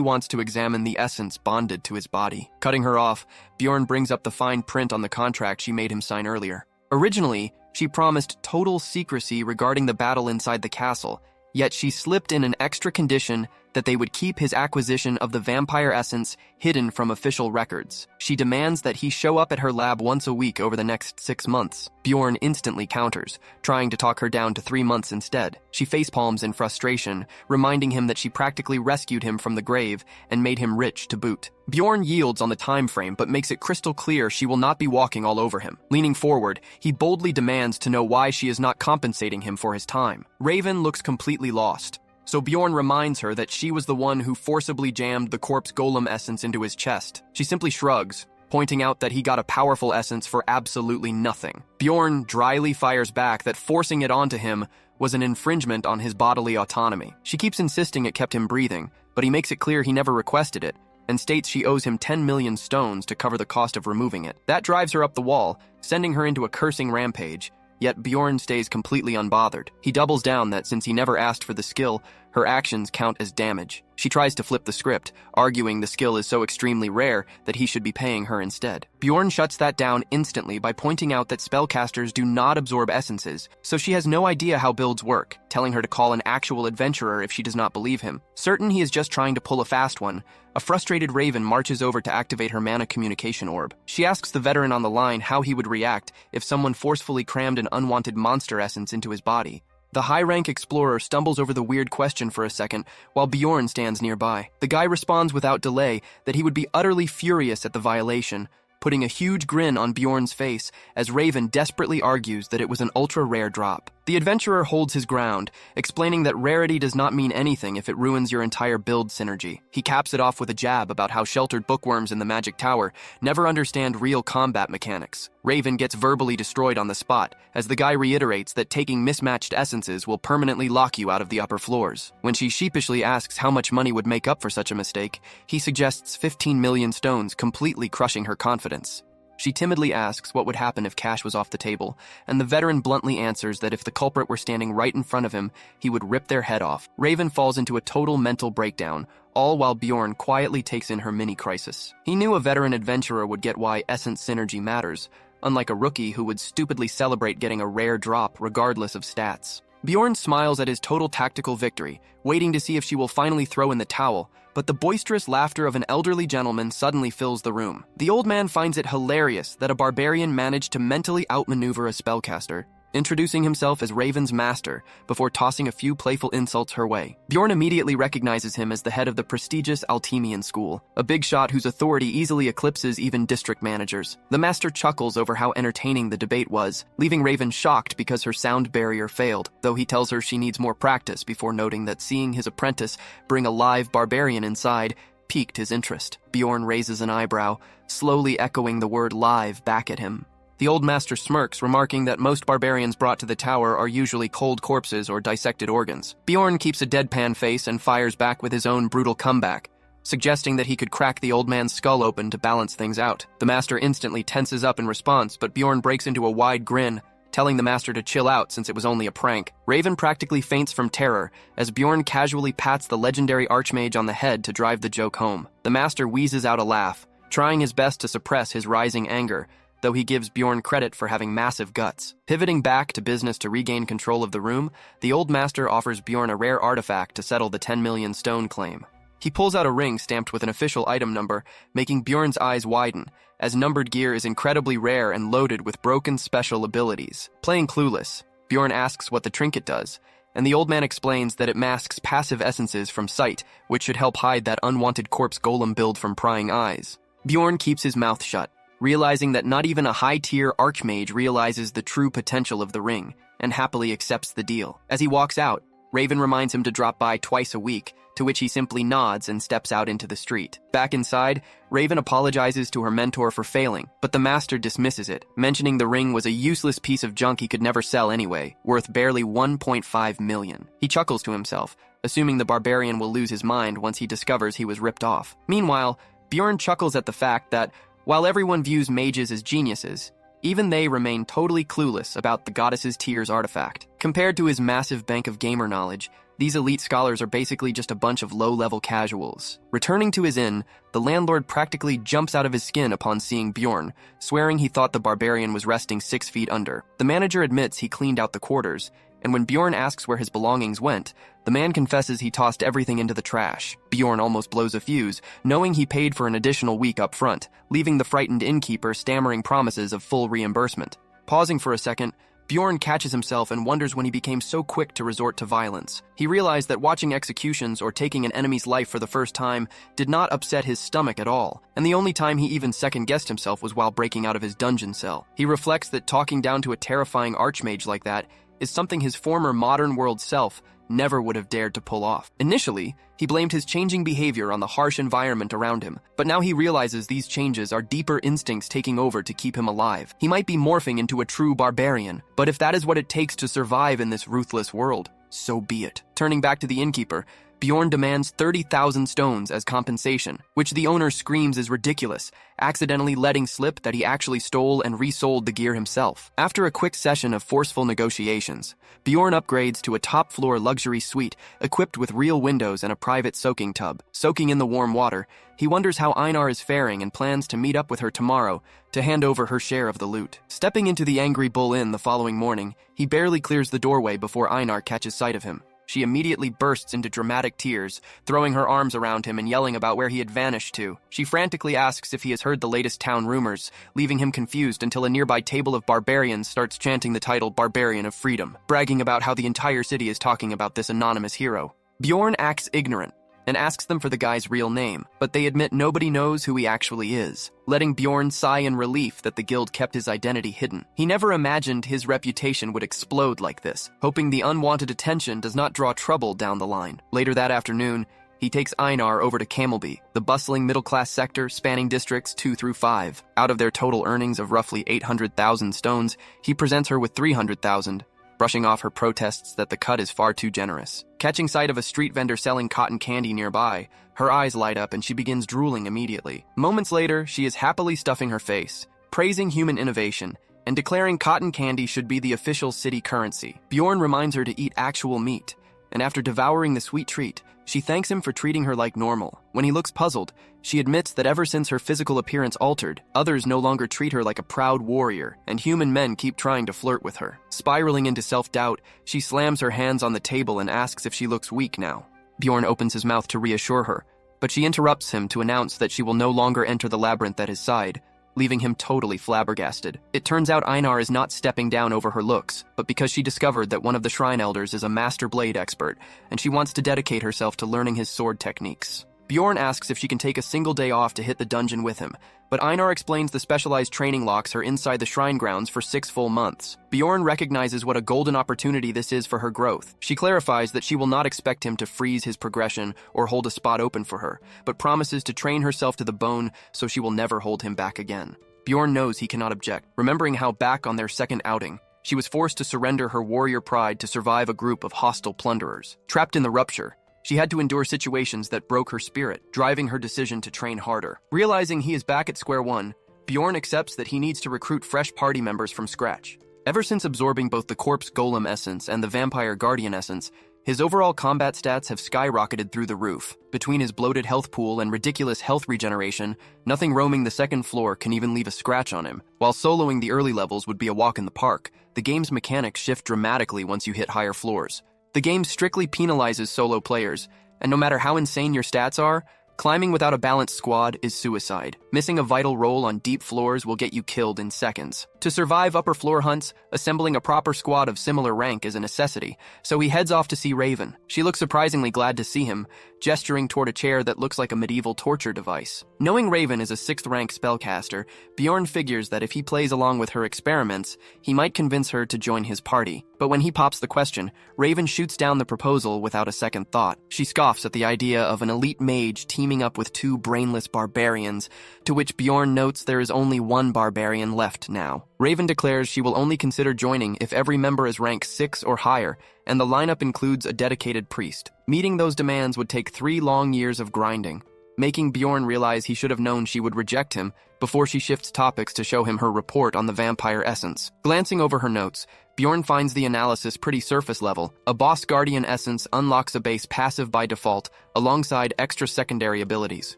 wants to examine the essence bonded to his body. Cutting her off, Bjorn brings up the fine print on the contract she made him sign earlier. Originally, she promised total secrecy regarding the battle inside the castle, yet she slipped in an extra condition that they would keep his acquisition of the vampire essence hidden from official records. She demands that he show up at her lab once a week over the next 6 months. Bjorn instantly counters, trying to talk her down to 3 months instead. She facepalms in frustration, reminding him that she practically rescued him from the grave and made him rich to boot. Bjorn yields on the time frame but makes it crystal clear she will not be walking all over him. Leaning forward, he boldly demands to know why she is not compensating him for his time. Raven looks completely lost, so Bjorn reminds her that she was the one who forcibly jammed the corpse golem essence into his chest. She simply shrugs, pointing out that he got a powerful essence for absolutely nothing. Bjorn dryly fires back that forcing it onto him was an infringement on his bodily autonomy. She keeps insisting it kept him breathing, but he makes it clear he never requested it, and states she owes him 10 million stones to cover the cost of removing it. That drives her up the wall, sending her into a cursing rampage. Yet Bjorn stays completely unbothered. He doubles down that since he never asked for the skill, her actions count as damage. She tries to flip the script, arguing the skill is so extremely rare that he should be paying her instead. Bjorn shuts that down instantly by pointing out that spellcasters do not absorb essences, so she has no idea how builds work, telling her to call an actual adventurer if she does not believe him. Certain he is just trying to pull a fast one, a frustrated Raven marches over to activate her mana communication orb. She asks the veteran on the line how he would react if someone forcefully crammed an unwanted monster essence into his body. The high-rank explorer stumbles over the weird question for a second, while Bjorn stands nearby. The guy responds without delay that he would be utterly furious at the violation, putting a huge grin on Bjorn's face as Raven desperately argues that it was an ultra-rare drop. The adventurer holds his ground, explaining that rarity does not mean anything if it ruins your entire build synergy. He caps it off with a jab about how sheltered bookworms in the Magic Tower never understand real combat mechanics. Raven gets verbally destroyed on the spot, as the guy reiterates that taking mismatched essences will permanently lock you out of the upper floors. When she sheepishly asks how much money would make up for such a mistake, he suggests 15 million stones, completely crushing her confidence. She timidly asks what would happen if cash was off the table, and the veteran bluntly answers that if the culprit were standing right in front of him, he would rip their head off. Raven falls into a total mental breakdown, all while Bjorn quietly takes in her mini-crisis. He knew a veteran adventurer would get why essence synergy matters, unlike a rookie who would stupidly celebrate getting a rare drop regardless of stats. Bjorn smiles at his total tactical victory, waiting to see if she will finally throw in the towel, but the boisterous laughter of an elderly gentleman suddenly fills the room. The old man finds it hilarious that a barbarian managed to mentally outmaneuver a spellcaster, introducing himself as Raven's master before tossing a few playful insults her way. Bjorn immediately recognizes him as the head of the prestigious Altemian school, a big shot whose authority easily eclipses even district managers. The master chuckles over how entertaining the debate was, leaving Raven shocked because her sound barrier failed, though he tells her she needs more practice before noting that seeing his apprentice bring a live barbarian inside piqued his interest. Bjorn raises an eyebrow, slowly echoing the word live back at him. The old master smirks, remarking that most barbarians brought to the tower are usually cold corpses or dissected organs. Bjorn keeps a deadpan face and fires back with his own brutal comeback, suggesting that he could crack the old man's skull open to balance things out. The master instantly tenses up in response, but Bjorn breaks into a wide grin, telling the master to chill out since it was only a prank. Raven practically faints from terror as Bjorn casually pats the legendary archmage on the head to drive the joke home. The master wheezes out a laugh, trying his best to suppress his rising anger, though he gives Bjorn credit for having massive guts. Pivoting back to business to regain control of the room, the old master offers Bjorn a rare artifact to settle the 10 million stone claim. He pulls out a ring stamped with an official item number, making Bjorn's eyes widen, as numbered gear is incredibly rare and loaded with broken special abilities. Playing clueless, Bjorn asks what the trinket does, and the old man explains that it masks passive essences from sight, which should help hide that unwanted corpse golem build from prying eyes. Bjorn keeps his mouth shut, realizing that not even a high-tier archmage realizes the true potential of the ring, and happily accepts the deal. As he walks out, Raven reminds him to drop by twice a week, to which he simply nods and steps out into the street. Back inside, Raven apologizes to her mentor for failing, but the master dismisses it, mentioning the ring was a useless piece of junk he could never sell anyway, worth barely 1.5 million. He chuckles to himself, assuming the barbarian will lose his mind once he discovers he was ripped off. Meanwhile, Bjorn chuckles at the fact that while everyone views mages as geniuses, even they remain totally clueless about the goddess's tears artifact. Compared to his massive bank of gamer knowledge, these elite scholars are basically just a bunch of low-level casuals. Returning to his inn, the landlord practically jumps out of his skin upon seeing Bjorn, swearing he thought the barbarian was resting 6 feet under. The manager admits he cleaned out the quarters, and when Bjorn asks where his belongings went, the man confesses he tossed everything into the trash. Bjorn almost blows a fuse, knowing he paid for an additional week up front, leaving the frightened innkeeper stammering promises of full reimbursement. Pausing for a second, Bjorn catches himself and wonders when he became so quick to resort to violence. He realized that watching executions or taking an enemy's life for the first time did not upset his stomach at all, and the only time he even second-guessed himself was while breaking out of his dungeon cell. He reflects that talking down to a terrifying archmage like that is something his former modern world self never would have dared to pull off. Initially, he blamed his changing behavior on the harsh environment around him, but now he realizes these changes are deeper instincts taking over to keep him alive. He might be morphing into a true barbarian, but if that is what it takes to survive in this ruthless world, so be it. Turning back to the innkeeper, Bjorn demands 30,000 stones as compensation, which the owner screams is ridiculous, accidentally letting slip that he actually stole and resold the gear himself. After a quick session of forceful negotiations, Bjorn upgrades to a top-floor luxury suite equipped with real windows and a private soaking tub. Soaking in the warm water, he wonders how Einar is faring and plans to meet up with her tomorrow to hand over her share of the loot. Stepping into the Angry Bull Inn the following morning, he barely clears the doorway before Einar catches sight of him. She immediately bursts into dramatic tears, throwing her arms around him and yelling about where he had vanished to. She frantically asks if he has heard the latest town rumors, leaving him confused until a nearby table of barbarians starts chanting the title Barbarian of Freedom, bragging about how the entire city is talking about this anonymous hero. Bjorn acts ignorant and asks them for the guy's real name, but they admit nobody knows who he actually is, letting Bjorn sigh in relief that the guild kept his identity hidden. He never imagined his reputation would explode like this, hoping the unwanted attention does not draw trouble down the line. Later that afternoon, He takes Einar over to Camelby, the bustling middle-class sector spanning districts 2 through 5. Out of their total earnings of roughly 800,000 stones, he presents her with 300,000, brushing off her protests that the cut is far too generous. Catching sight of a street vendor selling cotton candy nearby, her eyes light up and she begins drooling immediately. Moments later, she is happily stuffing her face, praising human innovation, and declaring cotton candy should be the official city currency. Bjorn reminds her to eat actual meat, and after devouring the sweet treat, she thanks him for treating her like normal. When he looks puzzled, she admits that ever since her physical appearance altered, others no longer treat her like a proud warrior, and human men keep trying to flirt with her. Spiraling into self-doubt, she slams her hands on the table and asks if she looks weak now. Bjorn opens his mouth to reassure her, but she interrupts him to announce that she will no longer enter the labyrinth at his side, leaving him totally flabbergasted. It turns out Einar is not stepping down over her looks, but because she discovered that one of the shrine elders is a master blade expert, and she wants to dedicate herself to learning his sword techniques. Bjorn asks if she can take a single day off to hit the dungeon with him, but Einar explains the specialized training locks her inside the shrine grounds for 6 full months. Bjorn recognizes what a golden opportunity this is for her growth. She clarifies that she will not expect him to freeze his progression or hold a spot open for her, but promises to train herself to the bone so she will never hold him back again. Bjorn knows he cannot object, remembering how back on their second outing, she was forced to surrender her warrior pride to survive a group of hostile plunderers. Trapped in the rupture, she had to endure situations that broke her spirit, driving her decision to train harder. Realizing he is back at square one, Bjorn accepts that he needs to recruit fresh party members from scratch. Ever since absorbing both the Corpse Golem essence and the Vampire Guardian essence, his overall combat stats have skyrocketed through the roof. Between his bloated health pool and ridiculous health regeneration, nothing roaming the second floor can even leave a scratch on him. While soloing the early levels would be a walk in the park, the game's mechanics shift dramatically once you hit higher floors. The game strictly penalizes solo players, and no matter how insane your stats are, climbing without a balanced squad is suicide. Missing a vital roll on deep floors will get you killed in seconds. To survive upper floor hunts, assembling a proper squad of similar rank is a necessity, so he heads off to see Raven. She looks surprisingly glad to see him, gesturing toward a chair that looks like a medieval torture device. Knowing Raven is a 6th rank spellcaster, Bjorn figures that if he plays along with her experiments, he might convince her to join his party. But when he pops the question, Raven shoots down the proposal without a second thought. She scoffs at the idea of an elite mage teaming up with 2 brainless barbarians, to which Bjorn notes there is only 1 barbarian left now. Raven declares she will only consider joining if every member is rank 6 or higher, and the lineup includes a dedicated priest. Meeting those demands would take 3 long years of grinding, making Bjorn realize he should have known she would reject him before she shifts topics to show him her report on the vampire essence. Glancing over her notes, Bjorn finds the analysis pretty surface level. A boss guardian essence unlocks a base passive by default, alongside extra secondary abilities.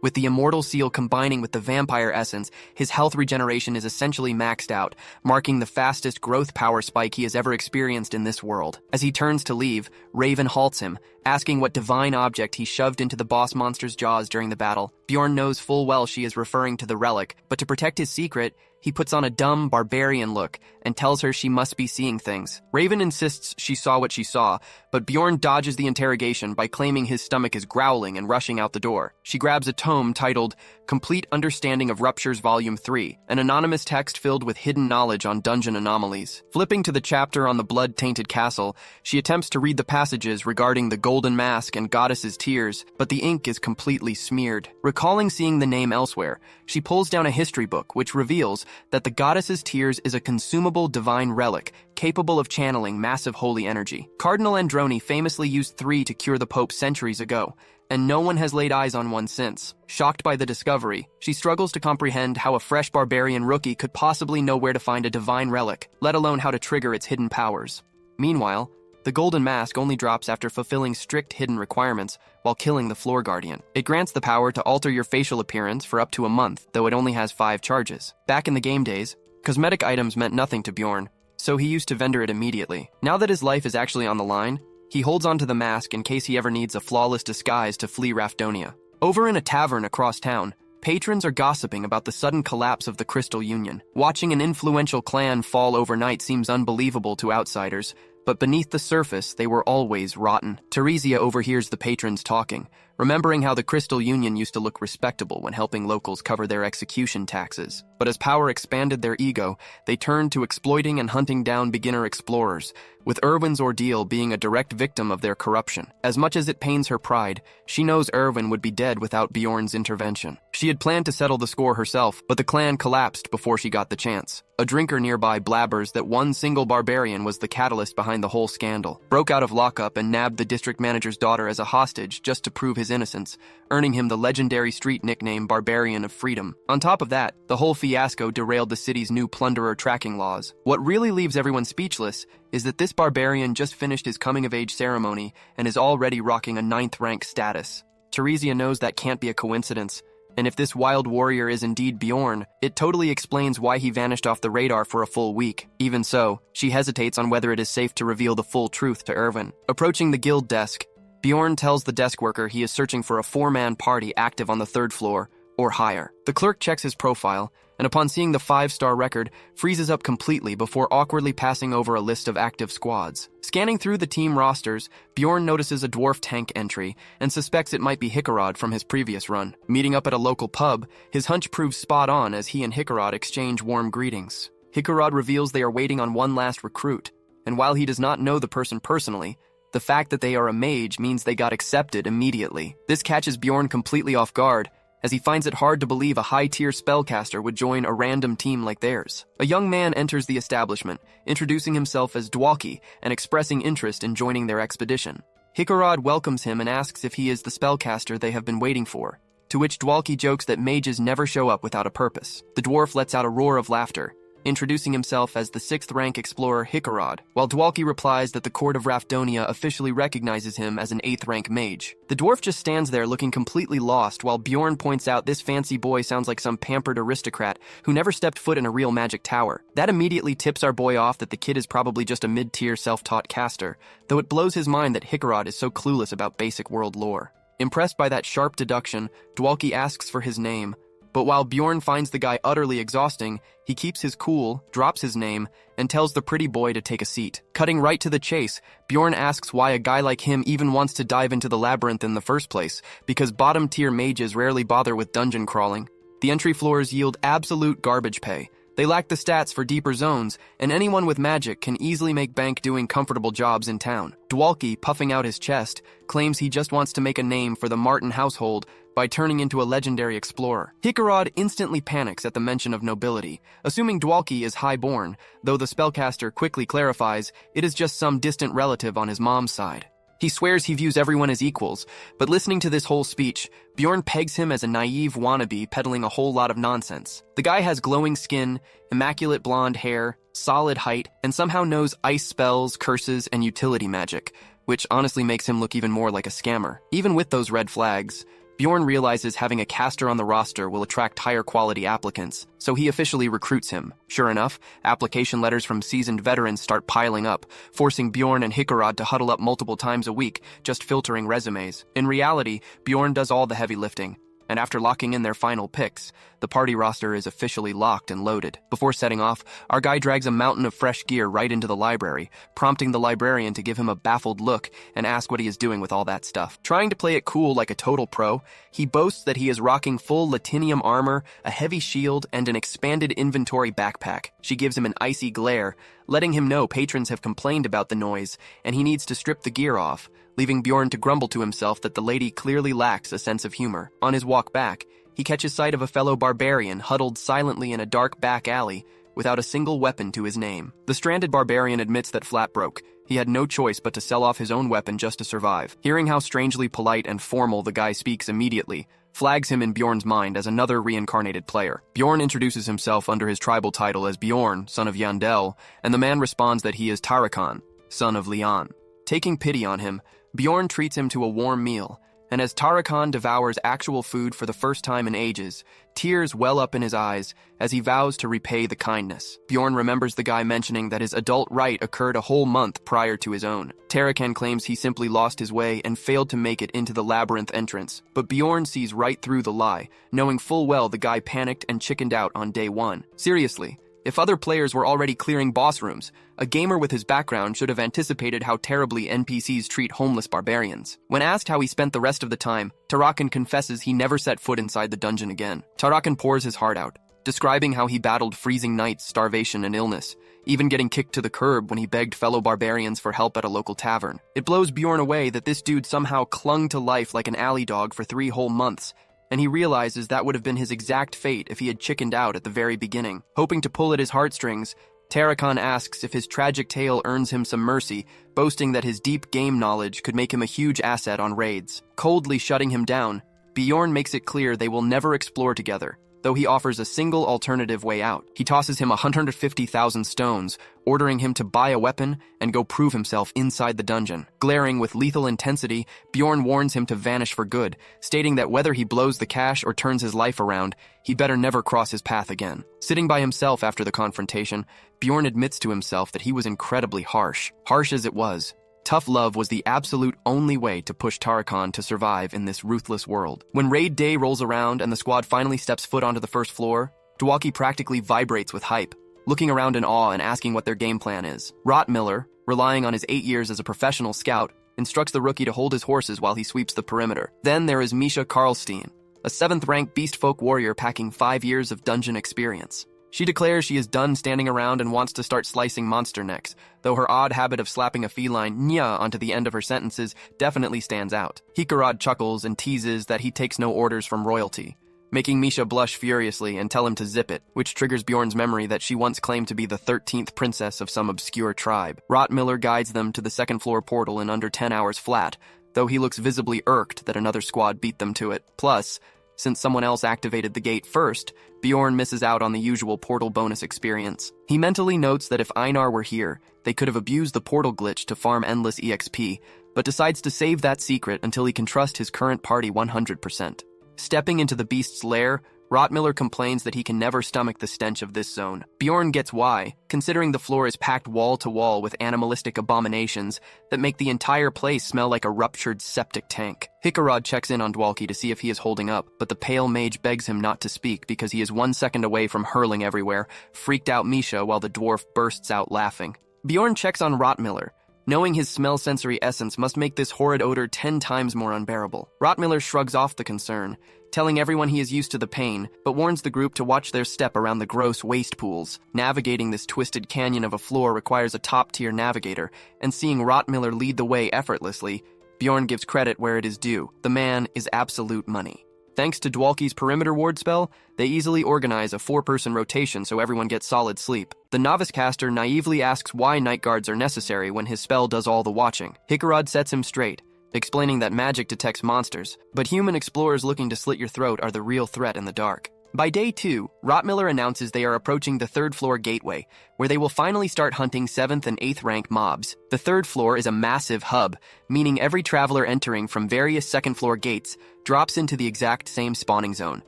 With the immortal seal combining with the vampire essence, his health regeneration is essentially maxed out, marking the fastest growth power spike he has ever experienced in this world. As he turns to leave, Raven halts him, asking what divine object he shoved into the boss monster's jaws during the battle. Bjorn knows full well she is referring to the relic, but to protect his secret, he puts on a dumb barbarian look and tells her she must be seeing things. Raven insists she saw what she saw, but Bjorn dodges the interrogation by claiming his stomach is growling and rushing out the door. She grabs a tome titled Complete Understanding of Ruptures Volume 3, an anonymous text filled with hidden knowledge on dungeon anomalies. Flipping to the chapter on the blood-tainted castle, she attempts to read the passages regarding the golden mask and goddess's tears, but the ink is completely smeared. Recalling seeing the name elsewhere, she pulls down a history book which reveals that the goddess's tears is a consumable divine relic capable of channeling massive holy energy. Cardinal Androni famously used 3 to cure the Pope centuries ago, and no one has laid eyes on one since. Shocked by the discovery, she struggles to comprehend how a fresh barbarian rookie could possibly know where to find a divine relic, let alone how to trigger its hidden powers. Meanwhile, the golden mask only drops after fulfilling strict hidden requirements while killing the floor guardian. It grants the power to alter your facial appearance for up to a month, though it only has 5 charges. Back in the game days, cosmetic items meant nothing to Bjorn, so he used to vendor it immediately. Now that his life is actually on the line, he holds onto the mask in case he ever needs a flawless disguise to flee Rafdonia. Over in a tavern across town, patrons are gossiping about the sudden collapse of the Crystal Union. Watching an influential clan fall overnight seems unbelievable to outsiders, but beneath the surface, they were always rotten. Teresia overhears the patrons talking, remembering how the Crystal Union used to look respectable when helping locals cover their execution taxes. But as power expanded their ego, they turned to exploiting and hunting down beginner explorers, with Erwin's ordeal being a direct victim of their corruption. As much as it pains her pride, she knows Erwin would be dead without Bjorn's intervention. She had planned to settle the score herself, but the clan collapsed before she got the chance. A drinker nearby blabbers that one single barbarian was the catalyst behind the whole scandal, broke out of lockup and nabbed the district manager's daughter as a hostage just to prove his innocence, earning him the legendary street nickname Barbarian of Freedom. On top of that, the whole fiasco derailed the city's new plunderer tracking laws. What really leaves everyone speechless is that this barbarian just finished his coming-of-age ceremony and is already rocking a 9th rank status. Teresia knows that can't be a coincidence, and if this wild warrior is indeed Bjorn, it totally explains why he vanished off the radar for a full week. Even so, she hesitates on whether it is safe to reveal the full truth to Erwin. Approaching the guild desk, Bjorn tells the desk worker he is searching for a 4-man party active on the 3rd floor, or higher. The clerk checks his profile, and upon seeing the 5-star record, freezes up completely before awkwardly passing over a list of active squads. Scanning through the team rosters, Bjorn notices a dwarf tank entry and suspects it might be Hickarod from his previous run. Meeting up at a local pub, his hunch proves spot on as he and Hickarod exchange warm greetings. Hickarod reveals they are waiting on one last recruit, and while he does not know the person personally, the fact that they are a mage means they got accepted immediately. This catches Bjorn completely off guard, as he finds it hard to believe a high-tier spellcaster would join a random team like theirs. A young man enters the establishment, introducing himself as Dwalki and expressing interest in joining their expedition. Hickarod welcomes him and asks if he is the spellcaster they have been waiting for, to which Dwalki jokes that mages never show up without a purpose. The dwarf lets out a roar of laughter, introducing himself as the 6th rank explorer Hickarod, while Dwalki replies that the court of Rafdonia officially recognizes him as an 8th rank mage. The dwarf just stands there looking completely lost while Bjorn points out this fancy boy sounds like some pampered aristocrat who never stepped foot in a real magic tower. That immediately tips our boy off that the kid is probably just a mid-tier self-taught caster, though it blows his mind that Hickarod is so clueless about basic world lore. Impressed by that sharp deduction, Dwalki asks for his name, but while Bjorn finds the guy utterly exhausting, he keeps his cool, drops his name, and tells the pretty boy to take a seat. Cutting right to the chase, Bjorn asks why a guy like him even wants to dive into the labyrinth in the first place, because bottom-tier mages rarely bother with dungeon crawling. The entry floors yield absolute garbage pay. They lack the stats for deeper zones, and anyone with magic can easily make bank doing comfortable jobs in town. Dwalki, puffing out his chest, claims he just wants to make a name for the Martin household by turning into a legendary explorer. Hickarod instantly panics at the mention of nobility, assuming Dwalki is high-born, though the spellcaster quickly clarifies it is just some distant relative on his mom's side. He swears he views everyone as equals, but listening to this whole speech, Bjorn pegs him as a naive wannabe peddling a whole lot of nonsense. The guy has glowing skin, immaculate blonde hair, solid height, and somehow knows ice spells, curses, and utility magic, which honestly makes him look even more like a scammer. Even with those red flags, Bjorn realizes having a caster on the roster will attract higher quality applicants, so he officially recruits him. Sure enough, application letters from seasoned veterans start piling up, forcing Bjorn and Hickarod to huddle up multiple times a week, just filtering resumes. In reality, Bjorn does all the heavy lifting, and after locking in their final picks, the party roster is officially locked and loaded. Before setting off, our guy drags a mountain of fresh gear right into the library, prompting the librarian to give him a baffled look and ask what he is doing with all that stuff. Trying to play it cool like a total pro, he boasts that he is rocking full Latinium armor, a heavy shield, and an expanded inventory backpack. She gives him an icy glare, letting him know patrons have complained about the noise, and he needs to strip the gear off, leaving Bjorn to grumble to himself that the lady clearly lacks a sense of humor. On his walk back, he catches sight of a fellow barbarian huddled silently in a dark back alley without a single weapon to his name. The stranded barbarian admits that flat broke. He had no choice but to sell off his own weapon just to survive. Hearing how strangely polite and formal the guy speaks immediately, flags him in Bjorn's mind as another reincarnated player. Bjorn introduces himself under his tribal title as Bjorn, son of Yandel, and the man responds that he is Tarakan, son of Leon. Taking pity on him, Bjorn treats him to a warm meal, and as Tarakan devours actual food for the first time in ages, tears well up in his eyes as he vows to repay the kindness. Bjorn remembers the guy mentioning that his adult rite occurred a whole month prior to his own. Tarakan claims he simply lost his way and failed to make it into the labyrinth entrance, but Bjorn sees right through the lie, knowing full well the guy panicked and chickened out on day one. Seriously, If other players were already clearing boss rooms, a gamer with his background should have anticipated how terribly NPCs treat homeless barbarians. When asked how he spent the rest of the time, Tarakan confesses he never set foot inside the dungeon again. Tarakan pours his heart out, describing how he battled freezing nights, starvation, and illness, even getting kicked to the curb when he begged fellow barbarians for help at a local tavern. It blows Bjorn away that this dude somehow clung to life like an alley dog for 3 whole months, and he realizes that would have been his exact fate if he had chickened out at the very beginning. Hoping to pull at his heartstrings, Tarakan asks if his tragic tale earns him some mercy, boasting that his deep game knowledge could make him a huge asset on raids. Coldly shutting him down, Bjorn makes it clear they will never explore together, though he offers a single alternative way out. He tosses him 150,000 stones, ordering him to buy a weapon and go prove himself inside the dungeon. Glaring with lethal intensity, Bjorn warns him to vanish for good, stating that whether he blows the cash or turns his life around, he better never cross his path again. Sitting by himself after the confrontation, Bjorn admits to himself that he was incredibly harsh. Harsh as it was, tough love was the absolute only way to push Tarakan to survive in this ruthless world. When raid day rolls around and the squad finally steps foot onto the first floor, Dwalki practically vibrates with hype, looking around in awe and asking what their game plan is. Rotmiller, relying on his 8 years as a professional scout, instructs the rookie to hold his horses while he sweeps the perimeter. Then there is Misha Karlstein, a 7th-rank beast-folk warrior packing 5 years of dungeon experience. She declares she is done standing around and wants to start slicing monster necks, though her odd habit of slapping a feline nya onto the end of her sentences definitely stands out. Hikarad chuckles and teases that he takes no orders from royalty, making Misha blush furiously and tell him to zip it, which triggers Bjorn's memory that she once claimed to be the 13th princess of some obscure tribe. Rotmiller guides them to the second-floor portal in under 10 hours flat, though he looks visibly irked that another squad beat them to it. Plus, since someone else activated the gate first, Bjorn misses out on the usual portal bonus experience. He mentally notes that if Einar were here, they could have abused the portal glitch to farm endless EXP, but decides to save that secret until he can trust his current party 100%. Stepping into the beast's lair, Rotmiller complains that he can never stomach the stench of this zone. Bjorn gets why, considering the floor is packed wall to wall with animalistic abominations that make the entire place smell like a ruptured septic tank. Hikarad checks in on Dwalki to see if he is holding up, but the pale mage begs him not to speak because he is 1 second away from hurling everywhere, freaked out Misha while the dwarf bursts out laughing. Bjorn checks on Rotmiller, knowing his smell-sensory essence must make this horrid odor 10 times more unbearable. Rotmiller shrugs off the concern, telling everyone he is used to the pain, but warns the group to watch their step around the gross waste pools. Navigating this twisted canyon of a floor requires a top-tier navigator, and seeing Rotmiller lead the way effortlessly, Bjorn gives credit where it is due. The man is absolute money. Thanks to Dwalki's perimeter ward spell, they easily organize a 4-person rotation so everyone gets solid sleep. The novice caster naively asks why night guards are necessary when his spell does all the watching. Hikarad sets him straight, explaining that magic detects monsters, but human explorers looking to slit your throat are the real threat in the dark. By day 2, Rotmiller announces they are approaching the 3rd floor gateway, where they will finally start hunting 7th and 8th rank mobs. The 3rd floor is a massive hub, meaning every traveler entering from various 2nd floor gates drops into the exact same spawning zone.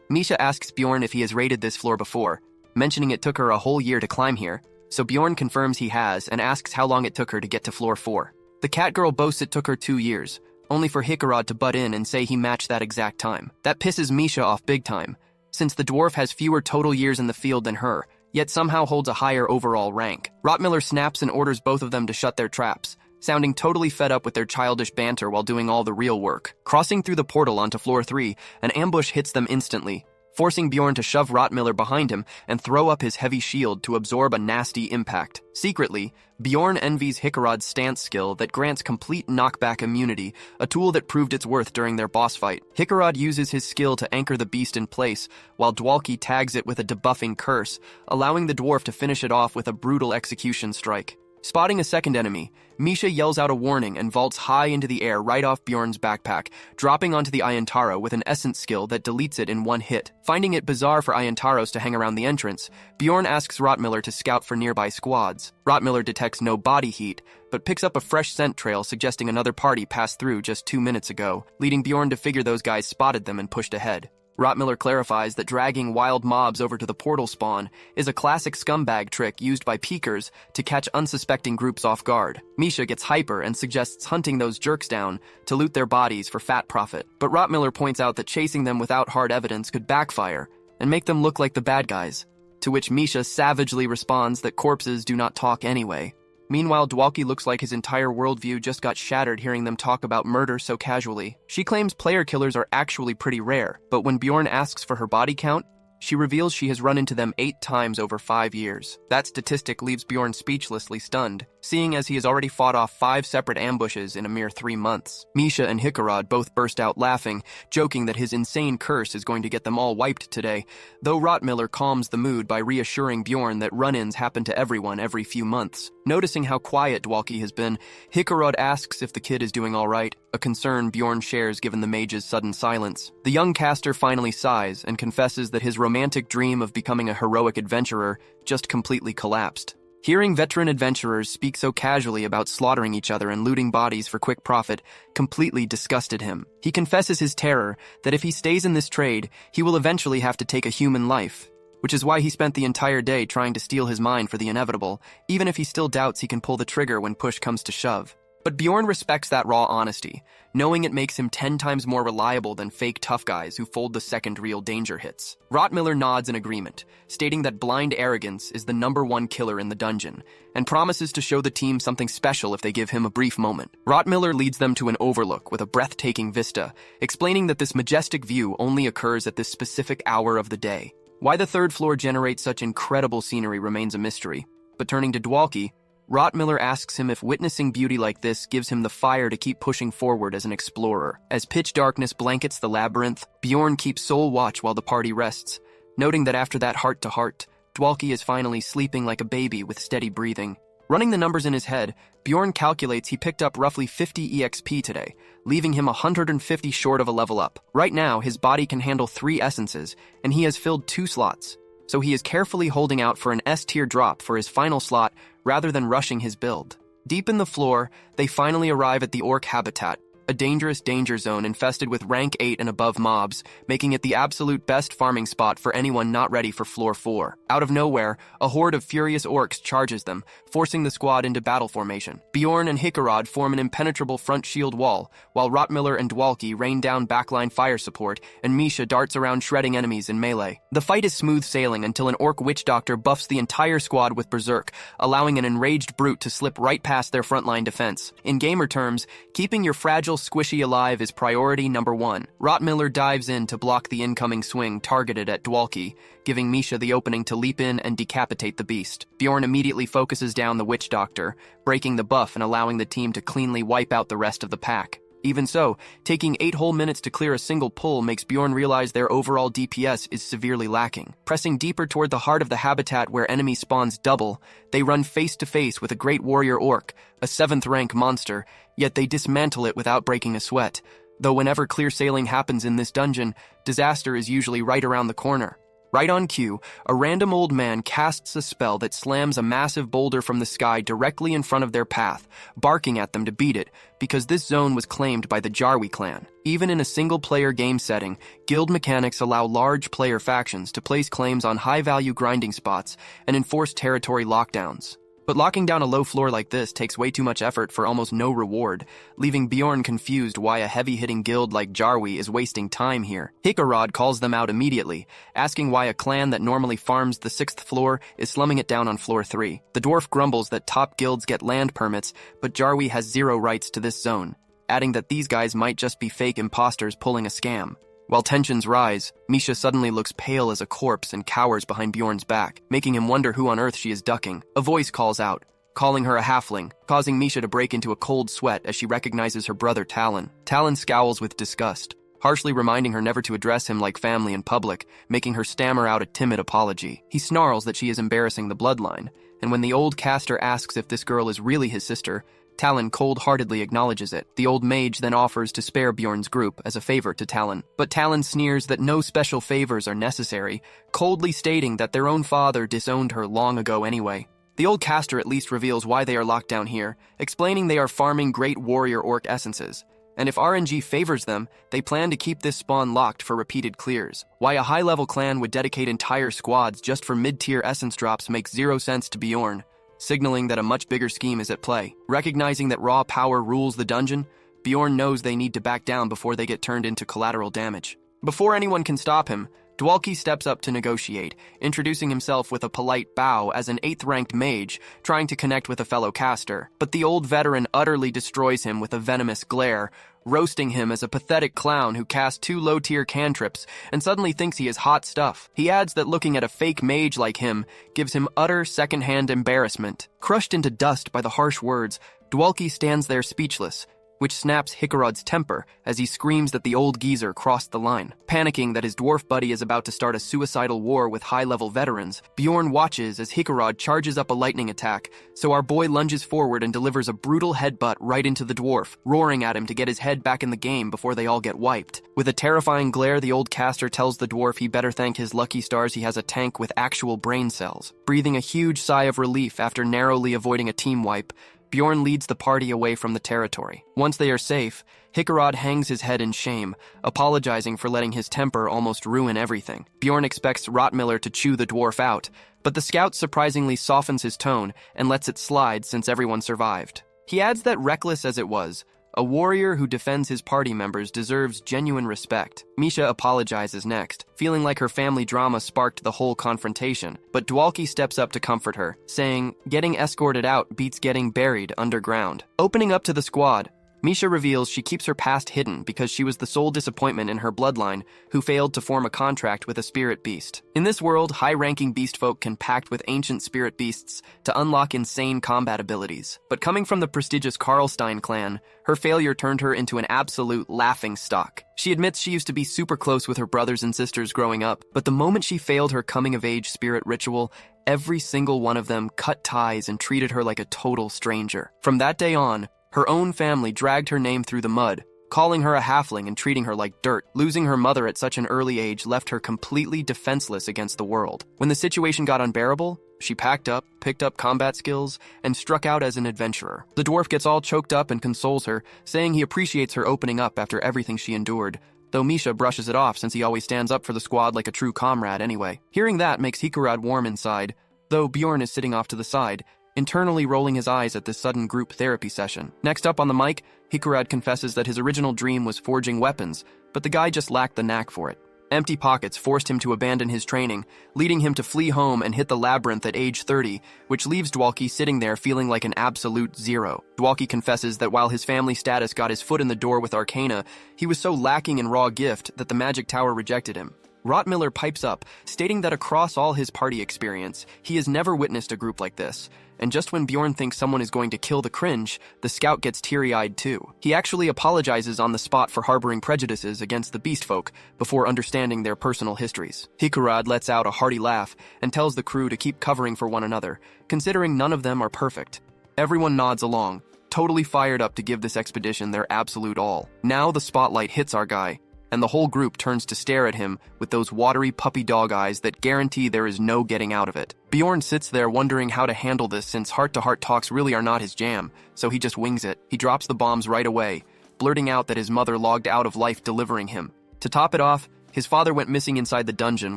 Misha asks Bjorn if he has raided this floor before, mentioning it took her a whole year to climb here, so Bjorn confirms he has and asks how long it took her to get to floor 4. The cat girl boasts it took her 2 years, only for Hikarad to butt in and say he matched that exact time. That pisses Misha off big time, since the dwarf has fewer total years in the field than her, yet somehow holds a higher overall rank. Rotmiller snaps and orders both of them to shut their traps, sounding totally fed up with their childish banter while doing all the real work. Crossing through the portal onto floor 3, an ambush hits them instantly, forcing Bjorn to shove Rotmiller behind him and throw up his heavy shield to absorb a nasty impact. Secretly, Bjorn envies Hikarad's stance skill that grants complete knockback immunity, a tool that proved its worth during their boss fight. Hikarad uses his skill to anchor the beast in place, while Dwalki tags it with a debuffing curse, allowing the dwarf to finish it off with a brutal execution strike. Spotting a second enemy, Misha yells out a warning and vaults high into the air right off Bjorn's backpack, dropping onto the Ayantaro with an essence skill that deletes it in one hit. Finding it bizarre for Ayantaros to hang around the entrance, Bjorn asks Rotmiller to scout for nearby squads. Rotmiller detects no body heat, but picks up a fresh scent trail suggesting another party passed through just 2 minutes ago, leading Bjorn to figure those guys spotted them and pushed ahead. Rotmiller clarifies that dragging wild mobs over to the portal spawn is a classic scumbag trick used by peekers to catch unsuspecting groups off guard. Misha gets hyper and suggests hunting those jerks down to loot their bodies for fat profit, but Rotmiller points out that chasing them without hard evidence could backfire and make them look like the bad guys. to which Misha savagely responds that corpses do not talk anyway. Meanwhile, Dwalki looks like his entire worldview just got shattered hearing them talk about murder so casually. She claims player killers are actually pretty rare, but when Bjorn asks for her body count, she reveals she has run into them 8 times over 5 years. That statistic leaves Bjorn speechlessly stunned, seeing as he has already fought off 5 separate ambushes in a mere 3 months. Misha and Isekai'd both burst out laughing, joking that his insane curse is going to get them all wiped today, though Rottmiller calms the mood by reassuring Bjorn that run-ins happen to everyone every few months. Noticing how quiet Dwalki has been, Isekai'd asks if the kid is doing all right, a concern Bjorn shares given the mage's sudden silence. The young caster finally sighs and confesses that his romantic dream of becoming a heroic adventurer just completely collapsed. Hearing veteran adventurers speak so casually about slaughtering each other and looting bodies for quick profit completely disgusted him. He confesses his terror that if he stays in this trade, he will eventually have to take a human life, which is why he spent the entire day trying to steel his mind for the inevitable, even if he still doubts he can pull the trigger when push comes to shove. But Bjorn respects that raw honesty, knowing it makes him 10 times more reliable than fake tough guys who fold the second real danger hits. Rottmiller nods in agreement, stating that blind arrogance is the #1 killer in the dungeon, and promises to show the team something special if they give him a brief moment. Rottmiller leads them to an overlook with a breathtaking vista, explaining that this majestic view only occurs at this specific hour of the day. Why the 3rd floor generates such incredible scenery remains a mystery, but turning to Dwalki, Rottmiller asks him if witnessing beauty like this gives him the fire to keep pushing forward as an explorer. As pitch darkness blankets the labyrinth, Bjorn keeps soul watch while the party rests, noting that after that heart-to-heart, Dwalki is finally sleeping like a baby with steady breathing. Running the numbers in his head, Bjorn calculates he picked up roughly 50 EXP today, leaving him 150 short of a level up. Right now, his body can handle 3 essences, and he has filled 2 slots, so he is carefully holding out for an S-tier drop for his final slot rather than rushing his build. Deep in the floor, they finally arrive at the Orc habitat, a dangerous danger zone infested with rank 8 and above mobs, making it the absolute best farming spot for anyone not ready for floor 4. Out of nowhere, a horde of furious orcs charges them, forcing the squad into battle formation. Bjorn and Isekai'd form an impenetrable front shield wall, while Rottmiller and Dwalki rain down backline fire support, and Misha darts around shredding enemies in melee. The fight is smooth sailing until an orc witch doctor buffs the entire squad with berserk, allowing an enraged brute to slip right past their frontline defense. In gamer terms, keeping your fragile squishy alive is priority #1. Rottmiller dives in to block the incoming swing targeted at Dwalki, giving Misha the opening to leap in and decapitate the beast. Bjorn immediately focuses down the witch doctor, breaking the buff and allowing the team to cleanly wipe out the rest of the pack. Even so, taking 8 whole minutes to clear a single pull makes Bjorn realize their overall DPS is severely lacking. Pressing deeper toward the heart of the habitat where enemy spawns double, they run face to face with a great warrior orc, a 7th rank monster, yet they dismantle it without breaking a sweat. Though whenever clear sailing happens in this dungeon, disaster is usually right around the corner. Right on cue, a random old man casts a spell that slams a massive boulder from the sky directly in front of their path, barking at them to beat it, because this zone was claimed by the Jarwi clan. Even in a single-player game setting, guild mechanics allow large player factions to place claims on high-value grinding spots and enforce territory lockdowns. But locking down a low floor like this takes way too much effort for almost no reward, leaving Bjorn confused why a heavy-hitting guild like Jarwi is wasting time here. Isekai'd calls them out immediately, asking why a clan that normally farms the 6th floor is slumming it down on floor 3. The dwarf grumbles that top guilds get land permits, but Jarwi has 0 rights to this zone, adding that these guys might just be fake imposters pulling a scam. While tensions rise, Misha suddenly looks pale as a corpse and cowers behind Bjorn's back, making him wonder who on earth she is ducking. A voice calls out, calling her a halfling, causing Misha to break into a cold sweat as she recognizes her brother Talon. Talon scowls with disgust, harshly reminding her never to address him like family in public, making her stammer out a timid apology. He snarls that she is embarrassing the bloodline, and when the old caster asks if this girl is really his sister, Talon cold-heartedly acknowledges it. The old mage then offers to spare Bjorn's group as a favor to Talon, but Talon sneers that no special favors are necessary, coldly stating that their own father disowned her long ago anyway. The old caster at least reveals why they are locked down here, explaining they are farming great warrior orc essences, and if RNG favors them, they plan to keep this spawn locked for repeated clears. Why a high-level clan would dedicate entire squads just for mid-tier essence drops makes 0 sense to Bjorn, signaling that a much bigger scheme is at play. Recognizing that raw power rules the dungeon, Bjorn knows they need to back down before they get turned into collateral damage. Before anyone can stop him, Dwalki steps up to negotiate, introducing himself with a polite bow as an 8th-ranked mage trying to connect with a fellow caster. But the old veteran utterly destroys him with a venomous glare, roasting him as a pathetic clown who casts 2 low-tier cantrips and suddenly thinks he is hot stuff. He adds that looking at a fake mage like him gives him utter second-hand embarrassment. Crushed into dust by the harsh words, Dwalki stands there speechless, which snaps Hikarod's temper as he screams that the old geezer crossed the line. Panicking that his dwarf buddy is about to start a suicidal war with high-level veterans, Bjorn watches as Hikarod charges up a lightning attack, so our boy lunges forward and delivers a brutal headbutt right into the dwarf, roaring at him to get his head back in the game before they all get wiped. With a terrifying glare, the old caster tells the dwarf he better thank his lucky stars he has a tank with actual brain cells. Breathing a huge sigh of relief after narrowly avoiding a team wipe, Bjorn leads the party away from the territory. Once they are safe, Hikarod hangs his head in shame, apologizing for letting his temper almost ruin everything. Bjorn expects Rotmiller to chew the dwarf out, but the scout surprisingly softens his tone and lets it slide since everyone survived. He adds that reckless as it was, a warrior who defends his party members deserves genuine respect. Misha apologizes next, feeling like her family drama sparked the whole confrontation, but Dwalki steps up to comfort her, saying, getting escorted out beats getting buried underground. Opening up to the squad, Misha reveals she keeps her past hidden because she was the sole disappointment in her bloodline who failed to form a contract with a spirit beast. In this world, high-ranking beast folk can pact with ancient spirit beasts to unlock insane combat abilities. But coming from the prestigious Karlstein clan, her failure turned her into an absolute laughingstock. She admits she used to be super close with her brothers and sisters growing up, but the moment she failed her coming-of-age spirit ritual, every single one of them cut ties and treated her like a total stranger. From that day on, her own family dragged her name through the mud, calling her a halfling and treating her like dirt. Losing her mother at such an early age left her completely defenseless against the world. When the situation got unbearable, she packed up, picked up combat skills, and struck out as an adventurer. The dwarf gets all choked up and consoles her, saying he appreciates her opening up after everything she endured, though Misha brushes it off since he always stands up for the squad like a true comrade anyway. Hearing that makes Hikarod warm inside, though Bjorn is sitting off to the side, internally rolling his eyes at this sudden group therapy session. Next up on the mic, Hikarod confesses that his original dream was forging weapons, but the guy just lacked the knack for it. Empty pockets forced him to abandon his training, leading him to flee home and hit the labyrinth at age 30, which leaves Dwalki sitting there feeling like an absolute zero. Dwalki confesses that while his family status got his foot in the door with Arcana, he was so lacking in raw gift that the Magic Tower rejected him. Rotmiller pipes up, stating that across all his party experience, he has never witnessed a group like this. And just when Bjorn thinks someone is going to kill the cringe, the scout gets teary-eyed too. He actually apologizes on the spot for harboring prejudices against the beast folk before understanding their personal histories. Hikarod lets out a hearty laugh and tells the crew to keep covering for one another, considering none of them are perfect. Everyone nods along, totally fired up to give this expedition their absolute all. Now the spotlight hits our guy, and the whole group turns to stare at him with those watery puppy dog eyes that guarantee there is no getting out of it. Bjorn sits there wondering how to handle this since heart-to-heart talks really are not his jam, so he just wings it. He drops the bombs right away, blurting out that his mother logged out of life delivering him. To top it off, his father went missing inside the dungeon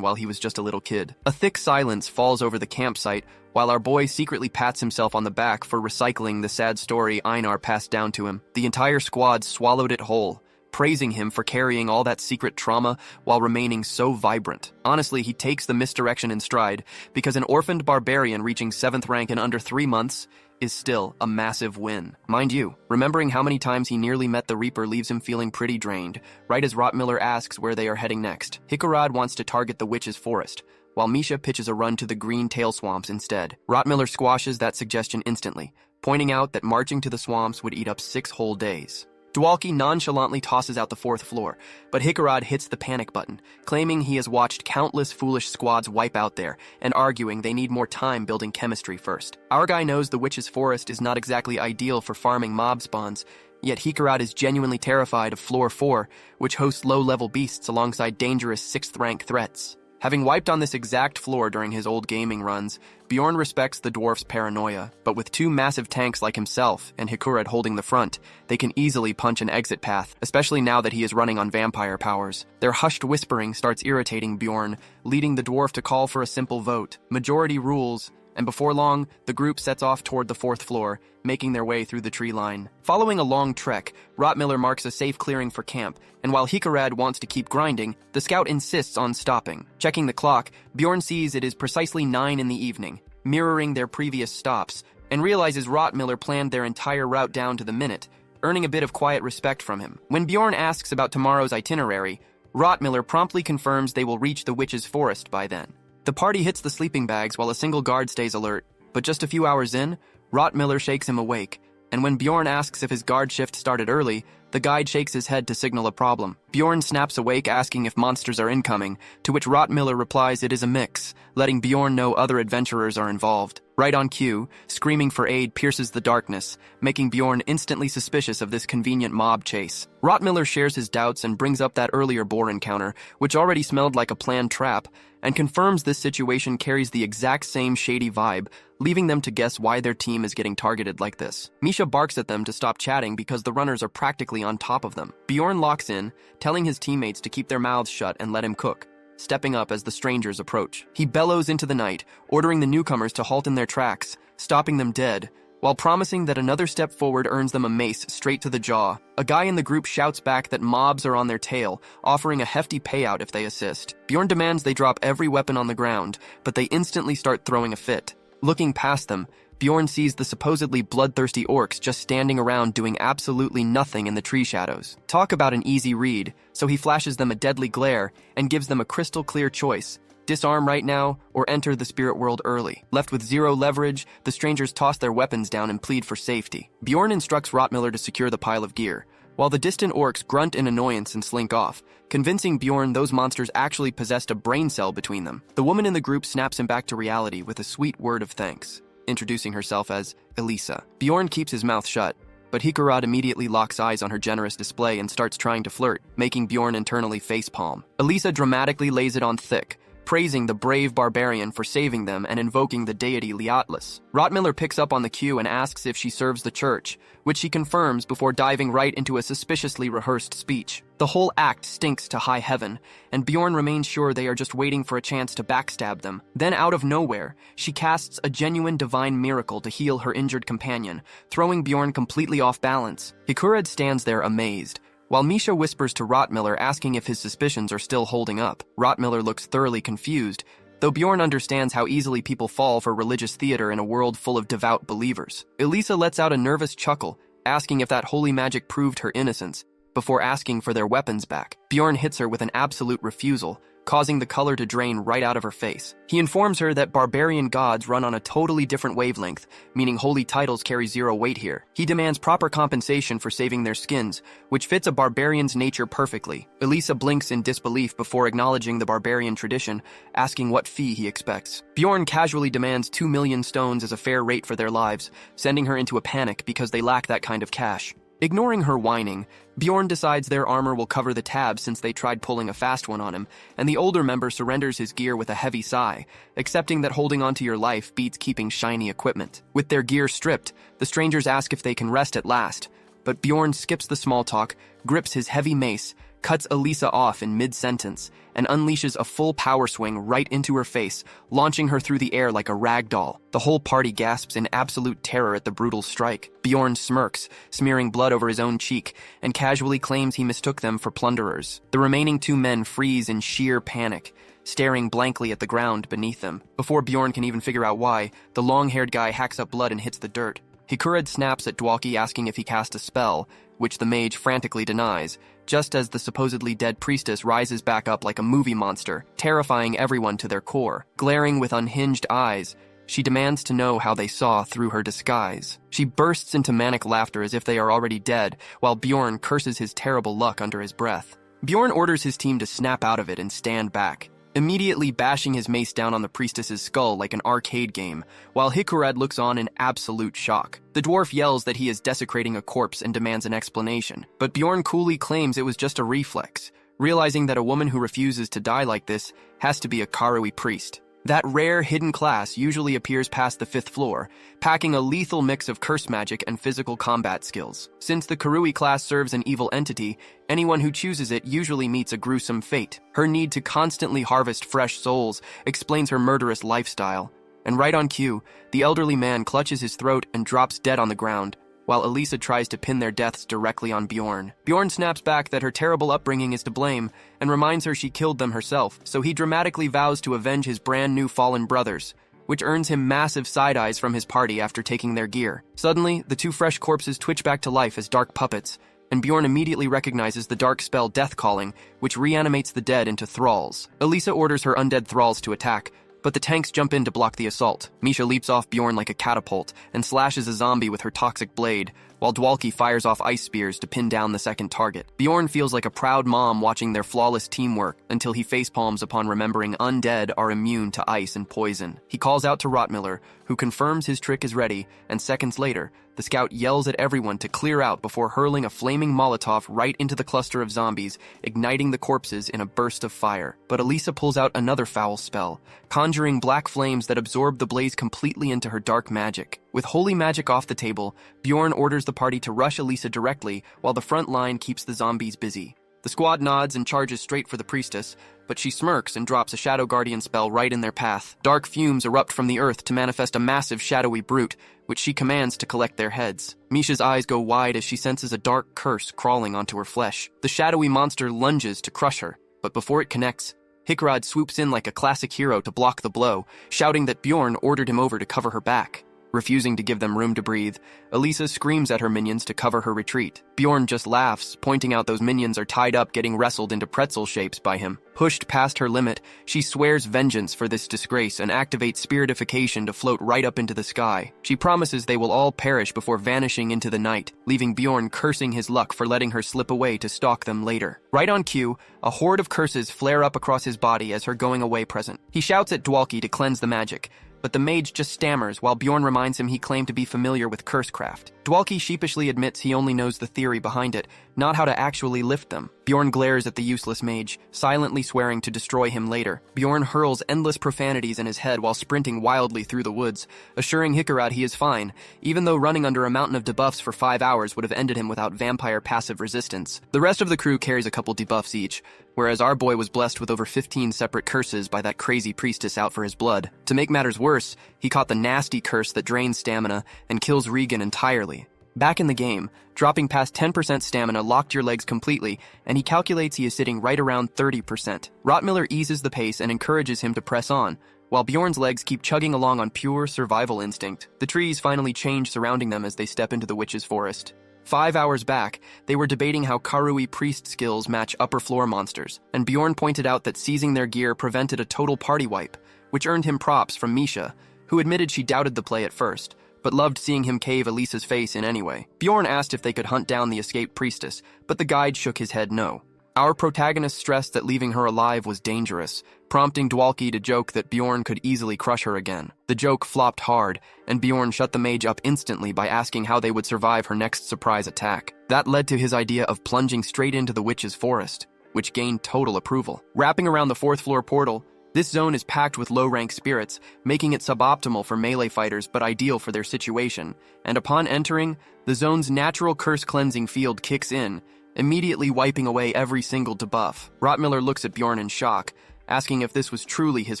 while he was just a little kid. A thick silence falls over the campsite while our boy secretly pats himself on the back for recycling the sad story Einar passed down to him. The entire squad swallowed it whole, praising him for carrying all that secret trauma while remaining so vibrant. Honestly, he takes the misdirection in stride, because an orphaned barbarian reaching 7th rank in under 3 months is still a massive win. Mind you, remembering how many times he nearly met the Reaper leaves him feeling pretty drained, right as Rotmiller asks where they are heading next. Hikarod wants to target the Witch's Forest, while Misha pitches a run to the green tail swamps instead. Rotmiller squashes that suggestion instantly, pointing out that marching to the swamps would eat up 6 whole days. Dwalki nonchalantly tosses out the 4th floor, but Hikarod hits the panic button, claiming he has watched countless foolish squads wipe out there, and arguing they need more time building chemistry first. Our guy knows the Witch's Forest is not exactly ideal for farming mob spawns, yet Hikarod is genuinely terrified of Floor 4, which hosts low-level beasts alongside dangerous 6th-rank threats. Having wiped on this exact floor during his old gaming runs, Bjorn respects the dwarf's paranoia, but with 2 massive tanks like himself and Hikarod holding the front, they can easily punch an exit path, especially now that he is running on vampire powers. Their hushed whispering starts irritating Bjorn, leading the dwarf to call for a simple vote. Majority rules, and before long, the group sets off toward the 4th floor, making their way through the tree line. Following a long trek, Rottmiller marks a safe clearing for camp, and while Isekai'd wants to keep grinding, the scout insists on stopping. Checking the clock, Bjorn sees it is precisely 9 in the evening, mirroring their previous stops, and realizes Rottmiller planned their entire route down to the minute, earning a bit of quiet respect from him. When Bjorn asks about tomorrow's itinerary, Rottmiller promptly confirms they will reach the witch's forest by then. The party hits the sleeping bags while a single guard stays alert, but just a few hours in, Rottmiller shakes him awake, and when Bjorn asks if his guard shift started early, the guide shakes his head to signal a problem. Bjorn snaps awake asking if monsters are incoming, to which Rottmiller replies it is a mix, letting Bjorn know other adventurers are involved. Right on cue, screaming for aid pierces the darkness, making Bjorn instantly suspicious of this convenient mob chase. Rottmiller shares his doubts and brings up that earlier boar encounter, which already smelled like a planned trap, and confirms this situation carries the exact same shady vibe, leaving them to guess why their team is getting targeted like this. Misha barks at them to stop chatting because the runners are practically on top of them. Bjorn locks in, telling his teammates to keep their mouths shut and let him cook, stepping up as the strangers approach. He bellows into the night, ordering the newcomers to halt in their tracks, stopping them dead, while promising that another step forward earns them a mace straight to the jaw. A guy in the group shouts back that mobs are on their tail, offering a hefty payout if they assist. Bjorn demands they drop every weapon on the ground, but they instantly start throwing a fit. Looking past them, Bjorn sees the supposedly bloodthirsty orcs just standing around doing absolutely nothing in the tree shadows. Talk about an easy read, so he flashes them a deadly glare and gives them a crystal clear choice: disarm right now or enter the spirit world early. Left with zero leverage, the strangers toss their weapons down and plead for safety. Bjorn instructs Rottmiller to secure the pile of gear, while the distant orcs grunt in annoyance and slink off, convincing Bjorn those monsters actually possessed a brain cell between them. The woman in the group snaps him back to reality with a sweet word of thanks, introducing herself as Elisa. Bjorn keeps his mouth shut, but Isekai'd immediately locks eyes on her generous display and starts trying to flirt, making Bjorn internally facepalm. Elisa dramatically lays it on thick, praising the brave barbarian for saving them and invoking the deity Liatlas. Rottmiller picks up on the cue and asks if she serves the church, which she confirms before diving right into a suspiciously rehearsed speech. The whole act stinks to high heaven, and Bjorn remains sure they are just waiting for a chance to backstab them. Then out of nowhere, she casts a genuine divine miracle to heal her injured companion, throwing Bjorn completely off balance. Isekai'd stands there amazed, while Misha whispers to Rottmiller asking if his suspicions are still holding up. Rottmiller looks thoroughly confused, though Bjorn understands how easily people fall for religious theater in a world full of devout believers. Elisa lets out a nervous chuckle, asking if that holy magic proved her innocence, before asking for their weapons back. Bjorn hits her with an absolute refusal, causing the color to drain right out of her face. He informs her that barbarian gods run on a totally different wavelength, meaning holy titles carry zero weight here. He demands proper compensation for saving their skins, which fits a barbarian's nature perfectly. Elisa blinks in disbelief before acknowledging the barbarian tradition, asking what fee he expects. Bjorn casually demands 2 million stones as a fair rate for their lives, sending her into a panic because they lack that kind of cash. Ignoring her whining, Bjorn decides their armor will cover the tab since they tried pulling a fast one on him, and the older member surrenders his gear with a heavy sigh, accepting that holding onto your life beats keeping shiny equipment. With their gear stripped, the strangers ask if they can rest at last, but Bjorn skips the small talk, grips his heavy mace, cuts Elisa off in mid-sentence, and unleashes a full power swing right into her face, launching her through the air like a rag doll. The whole party gasps in absolute terror at the brutal strike. Bjorn smirks, smearing blood over his own cheek, and casually claims he mistook them for plunderers. The remaining 2 men freeze in sheer panic, staring blankly at the ground beneath them. Before Bjorn can even figure out why, the long-haired guy hacks up blood and hits the dirt. Isekai'd snaps at Dwalki asking if he cast a spell, which the mage frantically denies, just as the supposedly dead priestess rises back up like a movie monster, terrifying everyone to their core. Glaring with unhinged eyes, she demands to know how they saw through her disguise. She bursts into manic laughter as if they are already dead, while Bjorn curses his terrible luck under his breath. Bjorn orders his team to snap out of it and stand back, immediately bashing his mace down on the priestess's skull like an arcade game, while Isekai'd looks on in absolute shock. The dwarf yells that he is desecrating a corpse and demands an explanation, but Bjorn coolly claims it was just a reflex, realizing that a woman who refuses to die like this has to be a Karui priest. That rare hidden class usually appears past the 5th floor, packing a lethal mix of curse magic and physical combat skills. Since the Karui class serves an evil entity, anyone who chooses it usually meets a gruesome fate. Her need to constantly harvest fresh souls explains her murderous lifestyle, And right on cue, the elderly man clutches his throat and drops dead on the ground, while Elisa tries to pin their deaths directly on Bjorn. Bjorn snaps back that her terrible upbringing is to blame and reminds her she killed them herself, so he dramatically vows to avenge his brand new fallen brothers, which earns him massive side-eyes from his party after taking their gear. Suddenly, the two fresh corpses twitch back to life as dark puppets, and Bjorn immediately recognizes the dark spell Death Calling, which reanimates the dead into thralls. Elisa orders her undead thralls to attack, but the tanks jump in to block the assault. Misha leaps off Bjorn like a catapult and slashes a zombie with her toxic blade, while Dwalki fires off ice spears to pin down the second target. Bjorn feels like a proud mom watching their flawless teamwork until he facepalms upon remembering undead are immune to ice and poison. He calls out to Rotmiller, who confirms his trick is ready, and seconds later, the scout yells at everyone to clear out before hurling a flaming Molotov right into the cluster of zombies, igniting the corpses in a burst of fire. But Elisa pulls out another foul spell, conjuring black flames that absorb the blaze completely into her dark magic. With holy magic off the table, Bjorn orders the party to rush Elisa directly while the front line keeps the zombies busy. The squad nods and charges straight for the priestess, but she smirks and drops a Shadow Guardian spell right in their path. Dark fumes erupt from the earth to manifest a massive shadowy brute, which she commands to collect their heads. Misha's eyes go wide as she senses a dark curse crawling onto her flesh. The shadowy monster lunges to crush her, but before it connects, Isekai'd swoops in like a classic hero to block the blow, shouting that Bjorn ordered him over to cover her back. Refusing to give them room to breathe, Elisa screams at her minions to cover her retreat. Bjorn just laughs, pointing out those minions are tied up getting wrestled into pretzel shapes by him. Pushed past her limit, she swears vengeance for this disgrace and activates spiritification to float right up into the sky. She promises they will all perish before vanishing into the night, leaving Bjorn cursing his luck for letting her slip away to stalk them later. Right on cue, a horde of curses flare up across his body as her going away present. He shouts at Dwalki to cleanse the magic, but the mage just stammers while Bjorn reminds him he claimed to be familiar with cursecraft. Dwalki sheepishly admits he only knows the theory behind it, not how to actually lift them. Bjorn glares at the useless mage, silently swearing to destroy him later. Bjorn hurls endless profanities in his head while sprinting wildly through the woods, assuring Isekai'd he is fine, even though running under a mountain of debuffs for 5 hours would have ended him without vampire passive resistance. The rest of the crew carries a couple debuffs each, whereas our boy was blessed with over 15 separate curses by that crazy priestess out for his blood. To make matters worse, he caught the nasty curse that drains stamina and kills Regan entirely. Back in the game, dropping past 10% stamina locked your legs completely, and he calculates he is sitting right around 30%. Rotmiller eases the pace and encourages him to press on, while Bjorn's legs keep chugging along on pure survival instinct. The trees finally change surrounding them as they step into the witch's forest. 5 hours back, they were debating how Karui priest skills match upper floor monsters, and Bjorn pointed out that seizing their gear prevented a total party wipe, which earned him props from Misha, who admitted she doubted the play at first, but loved seeing him cave Elisa's face in anyway. Bjorn asked if they could hunt down the escaped priestess, but the guide shook his head no. Our protagonist stressed that leaving her alive was dangerous, prompting Dwalki to joke that Bjorn could easily crush her again. The joke flopped hard, and Bjorn shut the mage up instantly by asking how they would survive her next surprise attack. That led to his idea of plunging straight into the witch's forest, which gained total approval. Wrapping around the 4th floor portal, this zone is packed with low-rank spirits, making it suboptimal for melee fighters but ideal for their situation, and upon entering, the zone's natural curse-cleansing field kicks in, immediately wiping away every single debuff. Rotmiller looks at Bjorn in shock, asking if this was truly his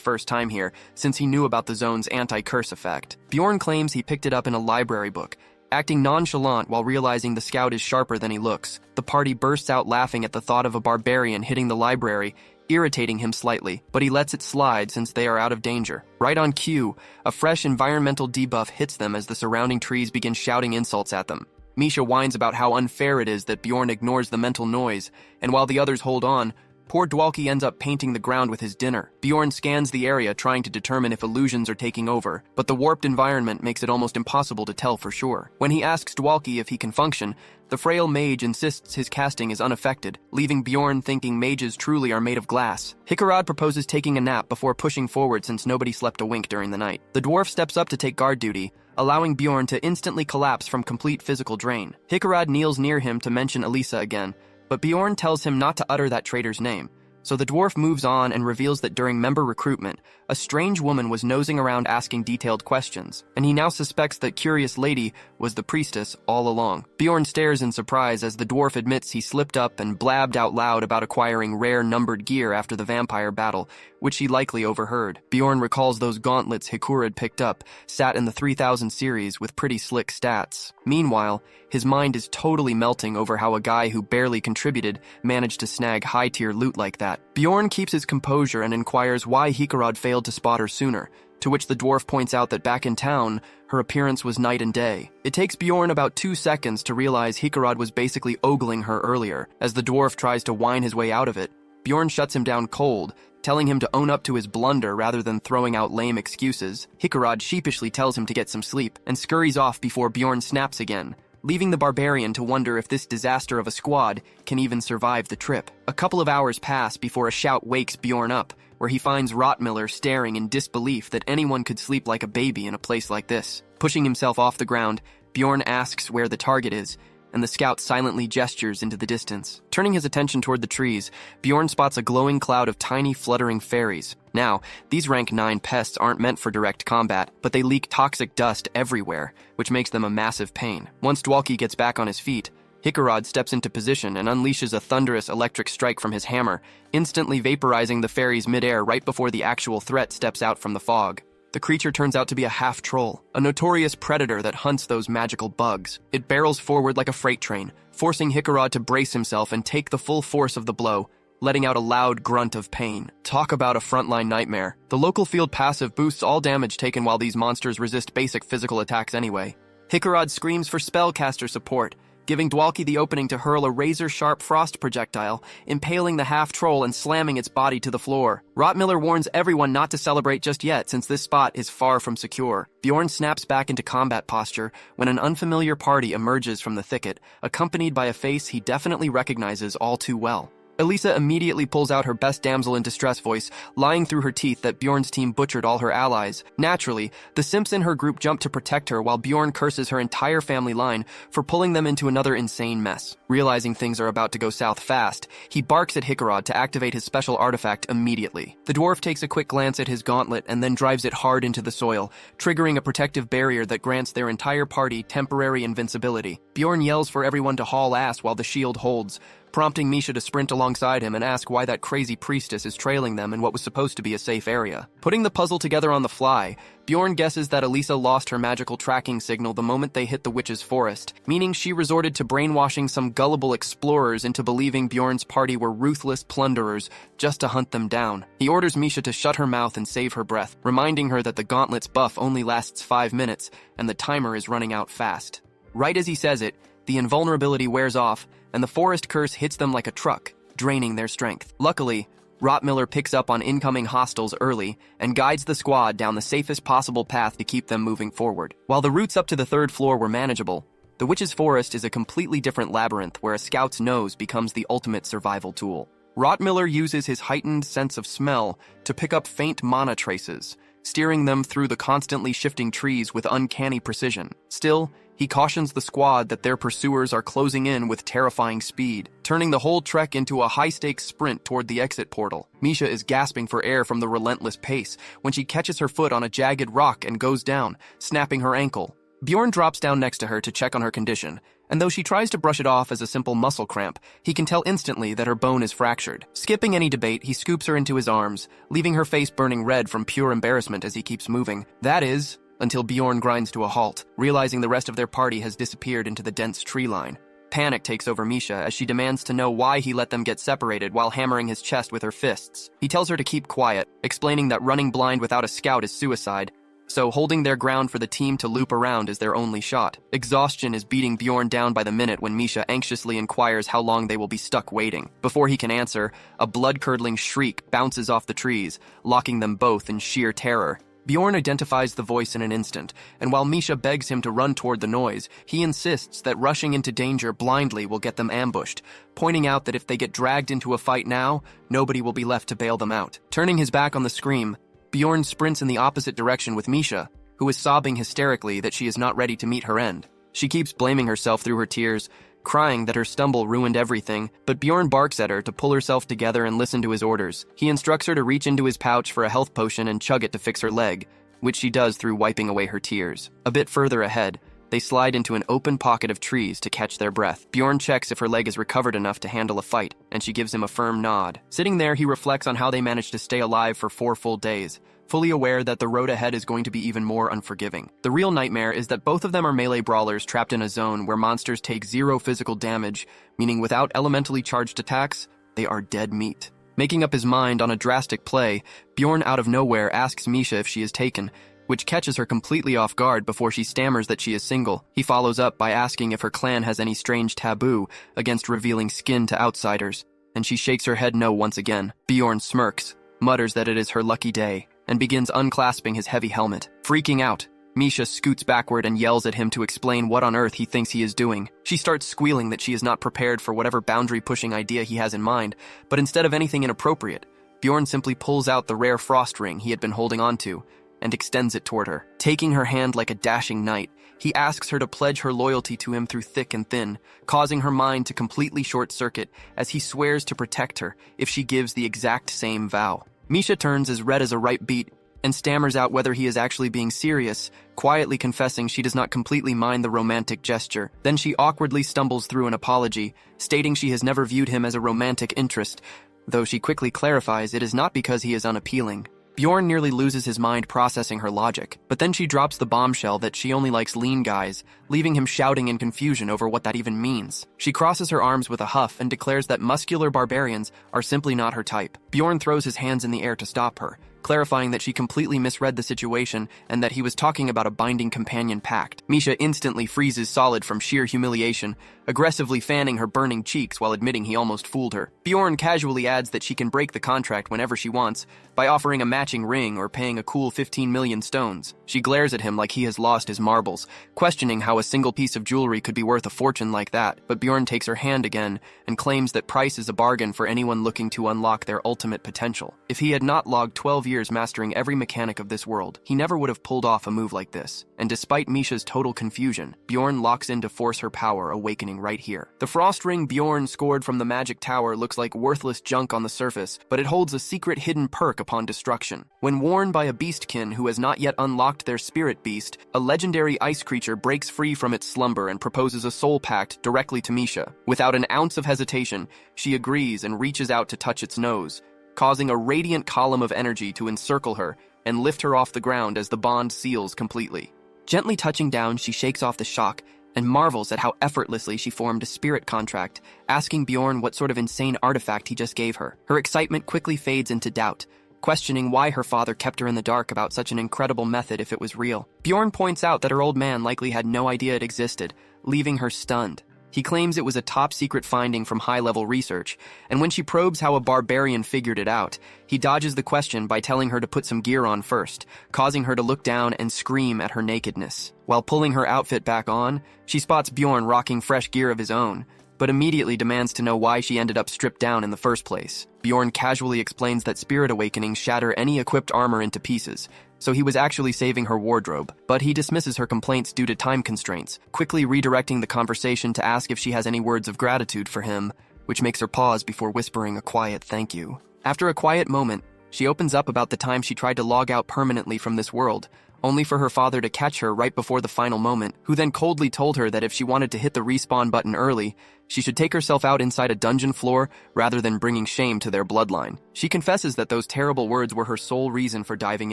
first time here, since he knew about the zone's anti-curse effect. Bjorn claims he picked it up in a library book, acting nonchalant while realizing the scout is sharper than he looks. The party bursts out laughing at the thought of a barbarian hitting the library, irritating him slightly, but he lets it slide since they are out of danger. Right on cue, a fresh environmental debuff hits them as the surrounding trees begin shouting insults at them. Misha whines about how unfair it is that Bjorn ignores the mental noise, and while the others hold on, poor Dwalki ends up painting the ground with his dinner. Bjorn scans the area trying to determine if illusions are taking over, but the warped environment makes it almost impossible to tell for sure. When he asks Dwalki if he can function, the frail mage insists his casting is unaffected, leaving Bjorn thinking mages truly are made of glass. Isekai'd proposes taking a nap before pushing forward since nobody slept a wink during the night. The dwarf steps up to take guard duty, allowing Bjorn to instantly collapse from complete physical drain. Isekai'd kneels near him to mention Elisa again, but Bjorn tells him not to utter that traitor's name, So the dwarf moves on and reveals that during member recruitment, a strange woman was nosing around asking detailed questions, and he now suspects that curious lady was the priestess all along. Bjorn stares in surprise as the dwarf admits he slipped up and blabbed out loud about acquiring rare numbered gear after the vampire battle, which he likely overheard. Bjorn recalls those gauntlets Hikura'd picked up, sat in the 3000 series with pretty slick stats. Meanwhile, his mind is totally melting over how a guy who barely contributed managed to snag high-tier loot like that. Bjorn keeps his composure and inquires why Hikura'd failed to spot her sooner, to which the dwarf points out that back in town, her appearance was night and day. It takes Bjorn about 2 seconds to realize Hikura'd was basically ogling her earlier. As the dwarf tries to whine his way out of it, Bjorn shuts him down cold, telling him to own up to his blunder rather than throwing out lame excuses. Hikura'd sheepishly tells him to get some sleep and scurries off before Bjorn snaps again, leaving the barbarian to wonder if this disaster of a squad can even survive the trip. A couple of hours pass before a shout wakes Bjorn up, where he finds Rotmiller staring in disbelief that anyone could sleep like a baby in a place like this. Pushing himself off the ground, Bjorn asks where the target is, and the scout silently gestures into the distance. Turning his attention toward the trees, Bjorn spots a glowing cloud of tiny fluttering fairies. Now, these rank 9 pests aren't meant for direct combat, but they leak toxic dust everywhere, which makes them a massive pain. Once Dwalki gets back on his feet, Hikura'd steps into position and unleashes a thunderous electric strike from his hammer, instantly vaporizing the fairies midair right before the actual threat steps out from the fog. The creature turns out to be a half-troll, a notorious predator that hunts those magical bugs. It barrels forward like a freight train, forcing Hikura'd to brace himself and take the full force of the blow, letting out a loud grunt of pain. Talk about a frontline nightmare. The local field passive boosts all damage taken while these monsters resist basic physical attacks anyway. Hikura'd screams for spellcaster support, giving Dwalki the opening to hurl a razor-sharp frost projectile, impaling the half-troll and slamming its body to the floor. Rotmiller warns everyone not to celebrate just yet since this spot is far from secure. Bjorn snaps back into combat posture when an unfamiliar party emerges from the thicket, accompanied by a face he definitely recognizes all too well. Elisa immediately pulls out her best damsel in distress voice, lying through her teeth that Bjorn's team butchered all her allies. Naturally, the simps in her group jump to protect her while Bjorn curses her entire family line for pulling them into another insane mess. Realizing things are about to go south fast, he barks at Hikura'd to activate his special artifact immediately. The dwarf takes a quick glance at his gauntlet and then drives it hard into the soil, triggering a protective barrier that grants their entire party temporary invincibility. Bjorn yells for everyone to haul ass while the shield holds, prompting Misha to sprint alongside him and ask why that crazy priestess is trailing them in what was supposed to be a safe area. Putting the puzzle together on the fly, Bjorn guesses that Elisa lost her magical tracking signal the moment they hit the witch's forest, meaning she resorted to brainwashing some gullible explorers into believing Bjorn's party were ruthless plunderers just to hunt them down. He orders Misha to shut her mouth and save her breath, reminding her that the gauntlet's buff only lasts 5 minutes and the timer is running out fast. Right as he says it, the invulnerability wears off, and the forest curse hits them like a truck, draining their strength. Luckily, Rotmiller picks up on incoming hostiles early and guides the squad down the safest possible path to keep them moving forward. While the routes up to the 3rd floor were manageable, the Witch's Forest is a completely different labyrinth where a scout's nose becomes the ultimate survival tool. Rotmiller uses his heightened sense of smell to pick up faint mana traces, steering them through the constantly shifting trees with uncanny precision. Still, he cautions the squad that their pursuers are closing in with terrifying speed, turning the whole trek into a high-stakes sprint toward the exit portal. Misha is gasping for air from the relentless pace when she catches her foot on a jagged rock and goes down, snapping her ankle. Bjorn drops down next to her to check on her condition, and though she tries to brush it off as a simple muscle cramp, he can tell instantly that her bone is fractured. Skipping any debate, he scoops her into his arms, leaving her face burning red from pure embarrassment as he keeps moving. That is, until Bjorn grinds to a halt, realizing the rest of their party has disappeared into the dense tree line. Panic takes over Misha as she demands to know why he let them get separated while hammering his chest with her fists. He tells her to keep quiet, explaining that running blind without a scout is suicide, so holding their ground for the team to loop around is their only shot. Exhaustion is beating Bjorn down by the minute when Misha anxiously inquires how long they will be stuck waiting. Before he can answer, a blood-curdling shriek bounces off the trees, locking them both in sheer terror. Bjorn identifies the voice in an instant, and while Misha begs him to run toward the noise, he insists that rushing into danger blindly will get them ambushed, pointing out that if they get dragged into a fight now, nobody will be left to bail them out. Turning his back on the scream, Bjorn sprints in the opposite direction with Misha, who is sobbing hysterically that she is not ready to meet her end. She keeps blaming herself through her tears, crying that her stumble ruined everything, but Bjorn barks at her to pull herself together and listen to his orders. He instructs her to reach into his pouch for a health potion and chug it to fix her leg, which she does through wiping away her tears. A bit further ahead, they slide into an open pocket of trees to catch their breath. Bjorn checks if her leg is recovered enough to handle a fight, and she gives him a firm nod. Sitting there, he reflects on how they managed to stay alive for 4 full days, fully aware that the road ahead is going to be even more unforgiving. The real nightmare is that both of them are melee brawlers trapped in a zone where monsters take 0 physical damage, meaning without elementally charged attacks, they are dead meat. Making up his mind on a drastic play, Bjorn out of nowhere asks Misha if she is taken, which catches her completely off guard before she stammers that she is single. He follows up by asking if her clan has any strange taboo against revealing skin to outsiders, and she shakes her head no once again. Bjorn smirks, mutters that it is her lucky day, and begins unclasping his heavy helmet. Freaking out, Misha scoots backward and yells at him to explain what on earth he thinks he is doing. She starts squealing that she is not prepared for whatever boundary-pushing idea he has in mind, but instead of anything inappropriate, Bjorn simply pulls out the rare frost ring he had been holding onto and extends it toward her. Taking her hand like a dashing knight, he asks her to pledge her loyalty to him through thick and thin, causing her mind to completely short-circuit as he swears to protect her if she gives the exact same vow. Misha turns as red as a ripe beet and stammers out whether he is actually being serious, quietly confessing she does not completely mind the romantic gesture. Then she awkwardly stumbles through an apology, stating she has never viewed him as a romantic interest, though she quickly clarifies it is not because he is unappealing. Bjorn nearly loses his mind processing her logic, but then she drops the bombshell that she only likes lean guys, leaving him shouting in confusion over what that even means. She crosses her arms with a huff and declares that muscular barbarians are simply not her type. Bjorn throws his hands in the air to stop her, clarifying that she completely misread the situation and that he was talking about a binding companion pact. Misha instantly freezes solid from sheer humiliation, aggressively fanning her burning cheeks while admitting he almost fooled her. Bjorn casually adds that she can break the contract whenever she wants by offering a matching ring or paying a cool 15 million stones. She glares at him like he has lost his marbles, questioning how a single piece of jewelry could be worth a fortune like that, but Bjorn takes her hand again and claims that price is a bargain for anyone looking to unlock their ultimate potential. If he had not logged 12 years mastering every mechanic of this world, he never would have pulled off a move like this. And despite Misha's total confusion, Bjorn locks in to force her power, awakening right here. The frost ring Bjorn scored from the magic tower looks like worthless junk on the surface, but it holds a secret hidden perk upon destruction. When worn by a beastkin who has not yet unlocked their spirit beast, a legendary ice creature breaks free from its slumber and proposes a soul pact directly to Misha. Without an ounce of hesitation, she agrees and reaches out to touch its nose, causing a radiant column of energy to encircle her and lift her off the ground as the bond seals completely. Gently touching down, she shakes off the shock and marvels at how effortlessly she formed a spirit contract, asking Bjorn what sort of insane artifact he just gave her. Her excitement quickly fades into doubt, questioning why her father kept her in the dark about such an incredible method if it was real. Bjorn points out that her old man likely had no idea it existed, leaving her stunned. He claims it was a top-secret finding from high-level research, and when she probes how a barbarian figured it out, he dodges the question by telling her to put some gear on first, causing her to look down and scream at her nakedness. While pulling her outfit back on, she spots Bjorn rocking fresh gear of his own, but immediately demands to know why she ended up stripped down in the first place. Bjorn casually explains that spirit awakenings shatter any equipped armor into pieces, so he was actually saving her wardrobe, but he dismisses her complaints due to time constraints, quickly redirecting the conversation to ask if she has any words of gratitude for him, which makes her pause before whispering a quiet thank you. After a quiet moment, she opens up about the time she tried to log out permanently from this world, only for her father to catch her right before the final moment, who then coldly told her that if she wanted to hit the respawn button early, she should take herself out inside a dungeon floor rather than bringing shame to their bloodline. She confesses that those terrible words were her sole reason for diving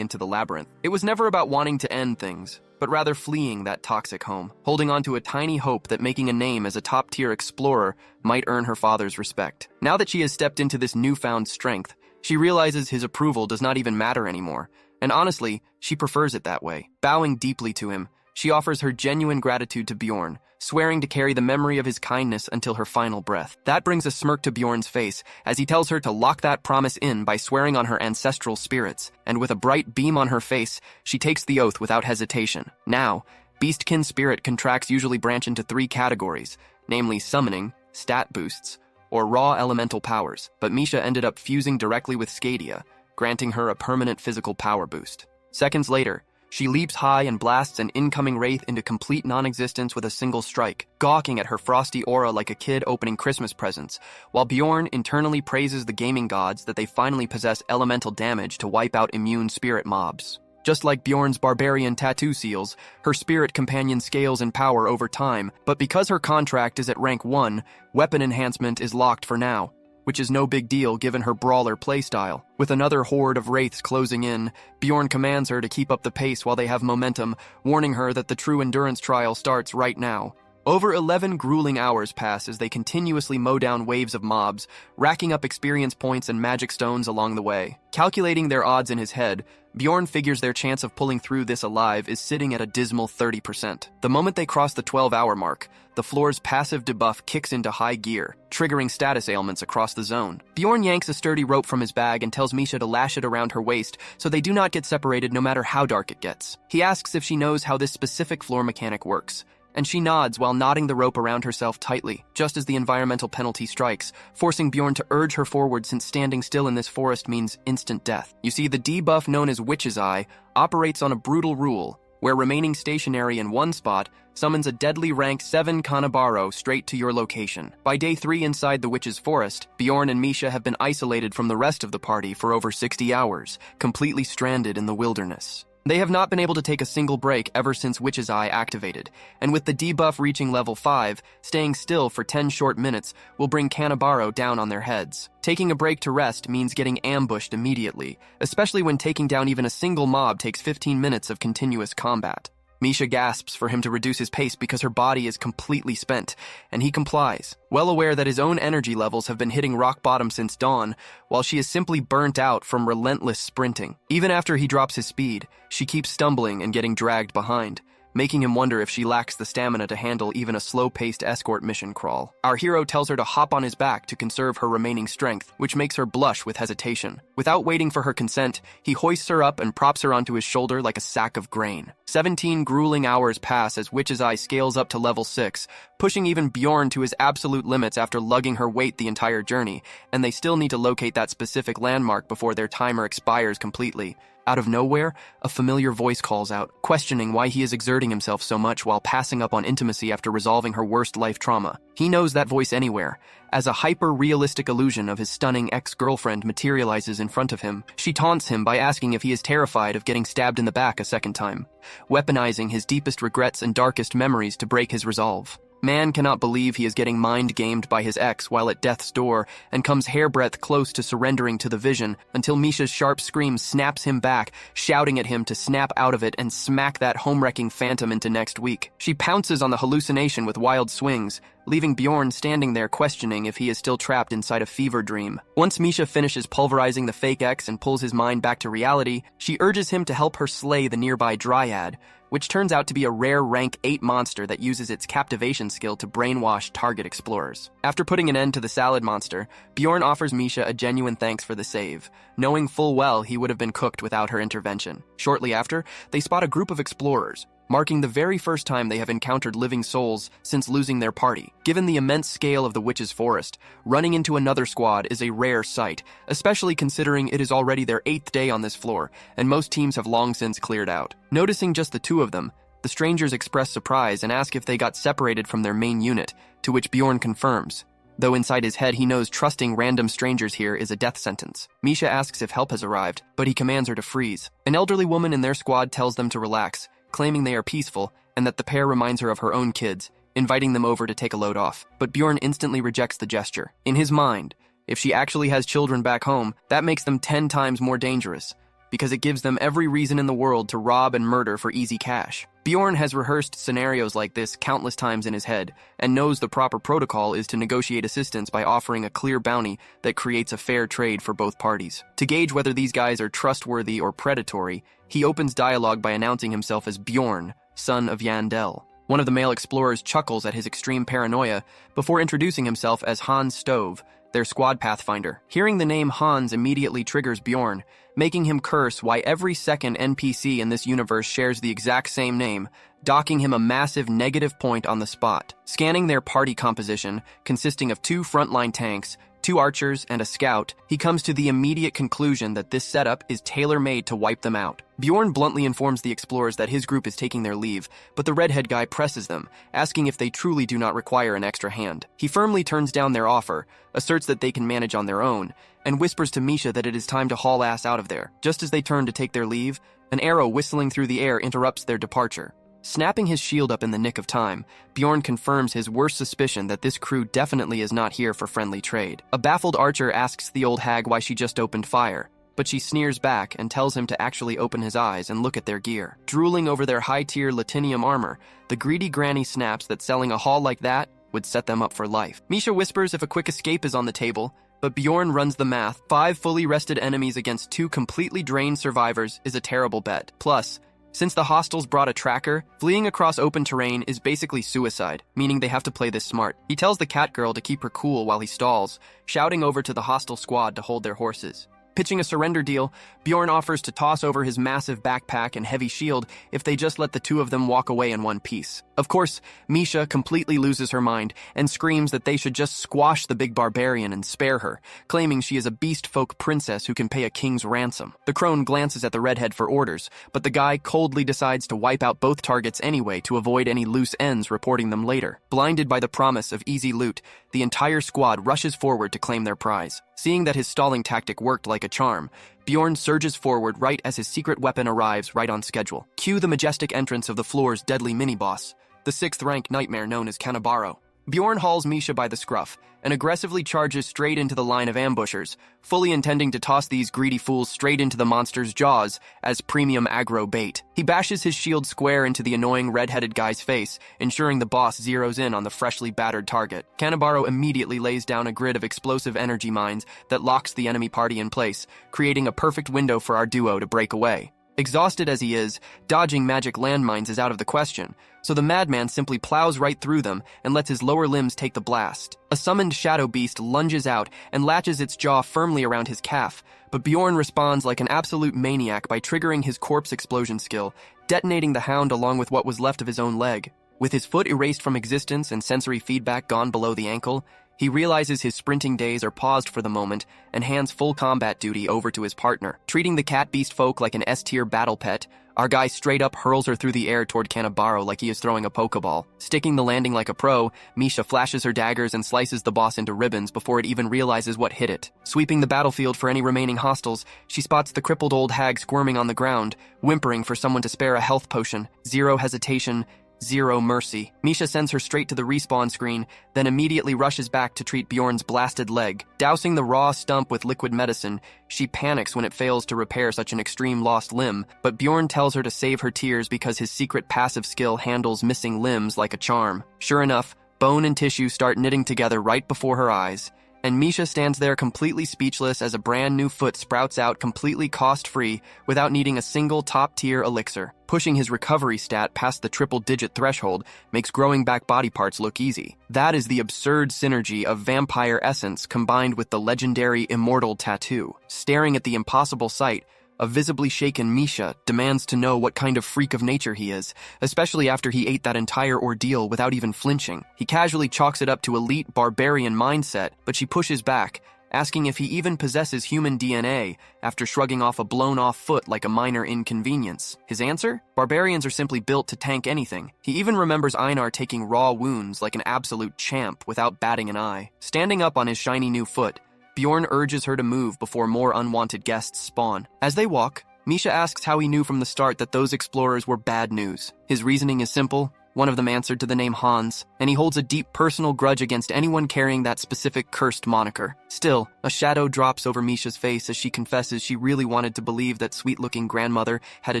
into the labyrinth. It was never about wanting to end things, but rather fleeing that toxic home, holding on to a tiny hope that making a name as a top-tier explorer might earn her father's respect. Now that she has stepped into this newfound strength, she realizes his approval does not even matter anymore, and honestly, she prefers it that way. Bowing deeply to him, she offers her genuine gratitude to Bjorn, swearing to carry the memory of his kindness until her final breath. That brings a smirk to Bjorn's face as he tells her to lock that promise in by swearing on her ancestral spirits, and with a bright beam on her face, she takes the oath without hesitation. Now, Beastkin spirit contracts usually branch into 3 categories, namely summoning, stat boosts, or raw elemental powers, but Misha ended up fusing directly with Skadia, granting her a permanent physical power boost. Seconds later, She leaps high and blasts an incoming wraith into complete non-existence with a single strike, gawking at her frosty aura like a kid opening Christmas presents, while Bjorn internally praises the gaming gods that they finally possess elemental damage to wipe out immune spirit mobs. Just like Bjorn's Barbarian tattoo seals, her spirit companion scales in power over time, but because her contract is at rank 1, weapon enhancement is locked for now, which is no big deal given her brawler playstyle. With another horde of wraiths closing in, Bjorn commands her to keep up the pace while they have momentum, warning her that the true endurance trial starts right now. Over 11 grueling hours pass as they continuously mow down waves of mobs, racking up experience points and magic stones along the way. Calculating their odds in his head, Bjorn figures their chance of pulling through this alive is sitting at a dismal 30%. The moment they cross the 12-hour mark, the floor's passive debuff kicks into high gear, triggering status ailments across the zone. Bjorn yanks a sturdy rope from his bag and tells Misha to lash it around her waist so they do not get separated no matter how dark it gets. He asks if she knows how this specific floor mechanic works, and she nods while knotting the rope around herself tightly, just as the environmental penalty strikes, forcing Bjorn to urge her forward since standing still in this forest means instant death. You see, the debuff known as Witch's Eye operates on a brutal rule, where remaining stationary in one spot summons a deadly rank 7 Kanabaro straight to your location. By day 3 inside the Witch's Forest, Bjorn and Misha have been isolated from the rest of the party for over 60 hours, completely stranded in the wilderness. They have not been able to take a single break ever since Witch's Eye activated, and with the debuff reaching level 5, staying still for 10 short minutes will bring Kanabaro down on their heads. Taking a break to rest means getting ambushed immediately, especially when taking down even a single mob takes 15 minutes of continuous combat. Misha gasps for him to reduce his pace because her body is completely spent, and he complies, well aware that his own energy levels have been hitting rock bottom since dawn, while she is simply burnt out from relentless sprinting. Even after he drops his speed, she keeps stumbling and getting dragged behind, making him wonder if she lacks the stamina to handle even a slow-paced escort mission crawl. Our hero tells her to hop on his back to conserve her remaining strength, which makes her blush with hesitation. Without waiting for her consent, he hoists her up and props her onto his shoulder like a sack of grain. 17 grueling hours pass as Witch's Eye scales up to level 6, pushing even Bjorn to his absolute limits after lugging her weight the entire journey, and they still need to locate that specific landmark before their timer expires completely. Out of nowhere, a familiar voice calls out, questioning why he is exerting himself so much while passing up on intimacy after resolving her worst life trauma. He knows that voice anywhere, as a hyper-realistic illusion of his stunning ex-girlfriend materializes in front of him. She taunts him by asking if he is terrified of getting stabbed in the back a second time, weaponizing his deepest regrets and darkest memories to break his resolve. Man cannot believe he is getting mind-gamed by his ex while at death's door and comes hairbreadth close to surrendering to the vision until Misha's sharp scream snaps him back, shouting at him to snap out of it and smack that home-wrecking phantom into next week. She pounces on the hallucination with wild swings, leaving Bjorn standing there questioning if he is still trapped inside a fever dream. Once Misha finishes pulverizing the fake ex and pulls his mind back to reality, she urges him to help her slay the nearby Dryad, which turns out to be a rare rank 8 monster that uses its captivation skill to brainwash target explorers. After putting an end to the salad monster, Bjorn offers Misha a genuine thanks for the save, knowing full well he would have been cooked without her intervention. Shortly after, they spot a group of explorers, marking the very first time they have encountered living souls since losing their party. Given the immense scale of the Witch's Forest, running into another squad is a rare sight, especially considering it is already their 8th day on this floor, and most teams have long since cleared out. Noticing just the 2 of them, the strangers express surprise and ask if they got separated from their main unit, to which Bjorn confirms, though inside his head he knows trusting random strangers here is a death sentence. Misha asks if help has arrived, but he commands her to freeze. An elderly woman in their squad tells them to relax, claiming they are peaceful and that the pair reminds her of her own kids, inviting them over to take a load off. But Bjorn instantly rejects the gesture. In his mind, if she actually has children back home, that makes them 10 times more dangerous, because it gives them every reason in the world to rob and murder for easy cash. Bjorn has rehearsed scenarios like this countless times in his head, and knows the proper protocol is to negotiate assistance by offering a clear bounty that creates a fair trade for both parties. To gauge whether these guys are trustworthy or predatory, he opens dialogue by announcing himself as Bjorn, son of Yandel. One of the male explorers chuckles at his extreme paranoia before introducing himself as Hans Stove, their squad pathfinder. Hearing the name Hans immediately triggers Bjorn, making him curse why every second NPC in this universe shares the exact same name, docking him a massive negative point on the spot. Scanning their party composition, consisting of 2 frontline tanks, 2 archers, and a scout, he comes to the immediate conclusion that this setup is tailor-made to wipe them out. Bjorn bluntly informs the explorers that his group is taking their leave, but the redhead guy presses them, asking if they truly do not require an extra hand. He firmly turns down their offer, asserts that they can manage on their own, and whispers to Misha that it is time to haul ass out of there. Just as they turn to take their leave, an arrow whistling through the air interrupts their departure. Snapping his shield up in the nick of time, Bjorn confirms his worst suspicion that this crew definitely is not here for friendly trade. A baffled archer asks the old hag why she just opened fire, but she sneers back and tells him to actually open his eyes and look at their gear. Drooling over their high-tier Latinium armor, the greedy granny snaps that selling a haul like that would set them up for life. Misha whispers if a quick escape is on the table, but Bjorn runs the math. 5 fully rested enemies against 2 completely drained survivors is a terrible bet. Plus, since the hostiles brought a tracker, fleeing across open terrain is basically suicide, meaning they have to play this smart. He tells the cat girl to keep her cool while he stalls, shouting over to the hostile squad to hold their horses. Pitching a surrender deal, Bjorn offers to toss over his massive backpack and heavy shield if they just let the 2 of them walk away in one piece. Of course, Misha completely loses her mind and screams that they should just squash the big barbarian and spare her, claiming she is a beast folk princess who can pay a king's ransom. The crone glances at the redhead for orders, but the guy coldly decides to wipe out both targets anyway to avoid any loose ends reporting them later. Blinded by the promise of easy loot, the entire squad rushes forward to claim their prize. Seeing that his stalling tactic worked like a charm, Bjorn surges forward right as his secret weapon arrives right on schedule. Cue the majestic entrance of the floor's deadly mini-boss, the 6th-rank nightmare known as Kanabaro. Bjorn hauls Misha by the scruff and aggressively charges straight into the line of ambushers, fully intending to toss these greedy fools straight into the monster's jaws as premium aggro bait. He bashes his shield square into the annoying red-headed guy's face, ensuring the boss zeroes in on the freshly battered target. Kanabaro immediately lays down a grid of explosive energy mines that locks the enemy party in place, creating a perfect window for our duo to break away. Exhausted as he is, dodging magic landmines is out of the question, so the madman simply plows right through them and lets his lower limbs take the blast. A summoned shadow beast lunges out and latches its jaw firmly around his calf, but Bjorn responds like an absolute maniac by triggering his corpse explosion skill, detonating the hound along with what was left of his own leg. With his foot erased from existence and sensory feedback gone below the ankle, he realizes his sprinting days are paused for the moment and hands full combat duty over to his partner. Treating the cat beast folk like an S-tier battle pet, our guy straight up hurls her through the air toward Kanabaro like he is throwing a Pokeball. Sticking the landing like a pro, Misha flashes her daggers and slices the boss into ribbons before it even realizes what hit it. Sweeping the battlefield for any remaining hostiles, she spots the crippled old hag squirming on the ground, whimpering for someone to spare a health potion. Zero hesitation, zero mercy. Misha sends her straight to the respawn screen, then immediately rushes back to treat Bjorn's blasted leg. Dousing the raw stump with liquid medicine, she panics when it fails to repair such an extreme lost limb, but Bjorn tells her to save her tears because his secret passive skill handles missing limbs like a charm. Sure enough, bone and tissue start knitting together right before her eyes, and Misha stands there completely speechless as a brand new foot sprouts out completely cost-free without needing a single top-tier elixir. Pushing his recovery stat past the triple-digit threshold makes growing back body parts look easy. That is the absurd synergy of vampire essence combined with the legendary immortal tattoo. Staring at the impossible sight, a visibly shaken Misha demands to know what kind of freak of nature he is, especially after he ate that entire ordeal without even flinching. He casually chalks it up to elite barbarian mindset, but she pushes back, asking if he even possesses human DNA after shrugging off a blown-off foot like a minor inconvenience. His answer? Barbarians are simply built to tank anything. He even remembers Einar taking raw wounds like an absolute champ without batting an eye. Standing up on his shiny new foot, Bjorn urges her to move before more unwanted guests spawn. As they walk, Misha asks how he knew from the start that those explorers were bad news. His reasoning is simple. One of them answered to the name Hans, and he holds a deep personal grudge against anyone carrying that specific cursed moniker. Still, a shadow drops over Misha's face as she confesses she really wanted to believe that sweet-looking grandmother had a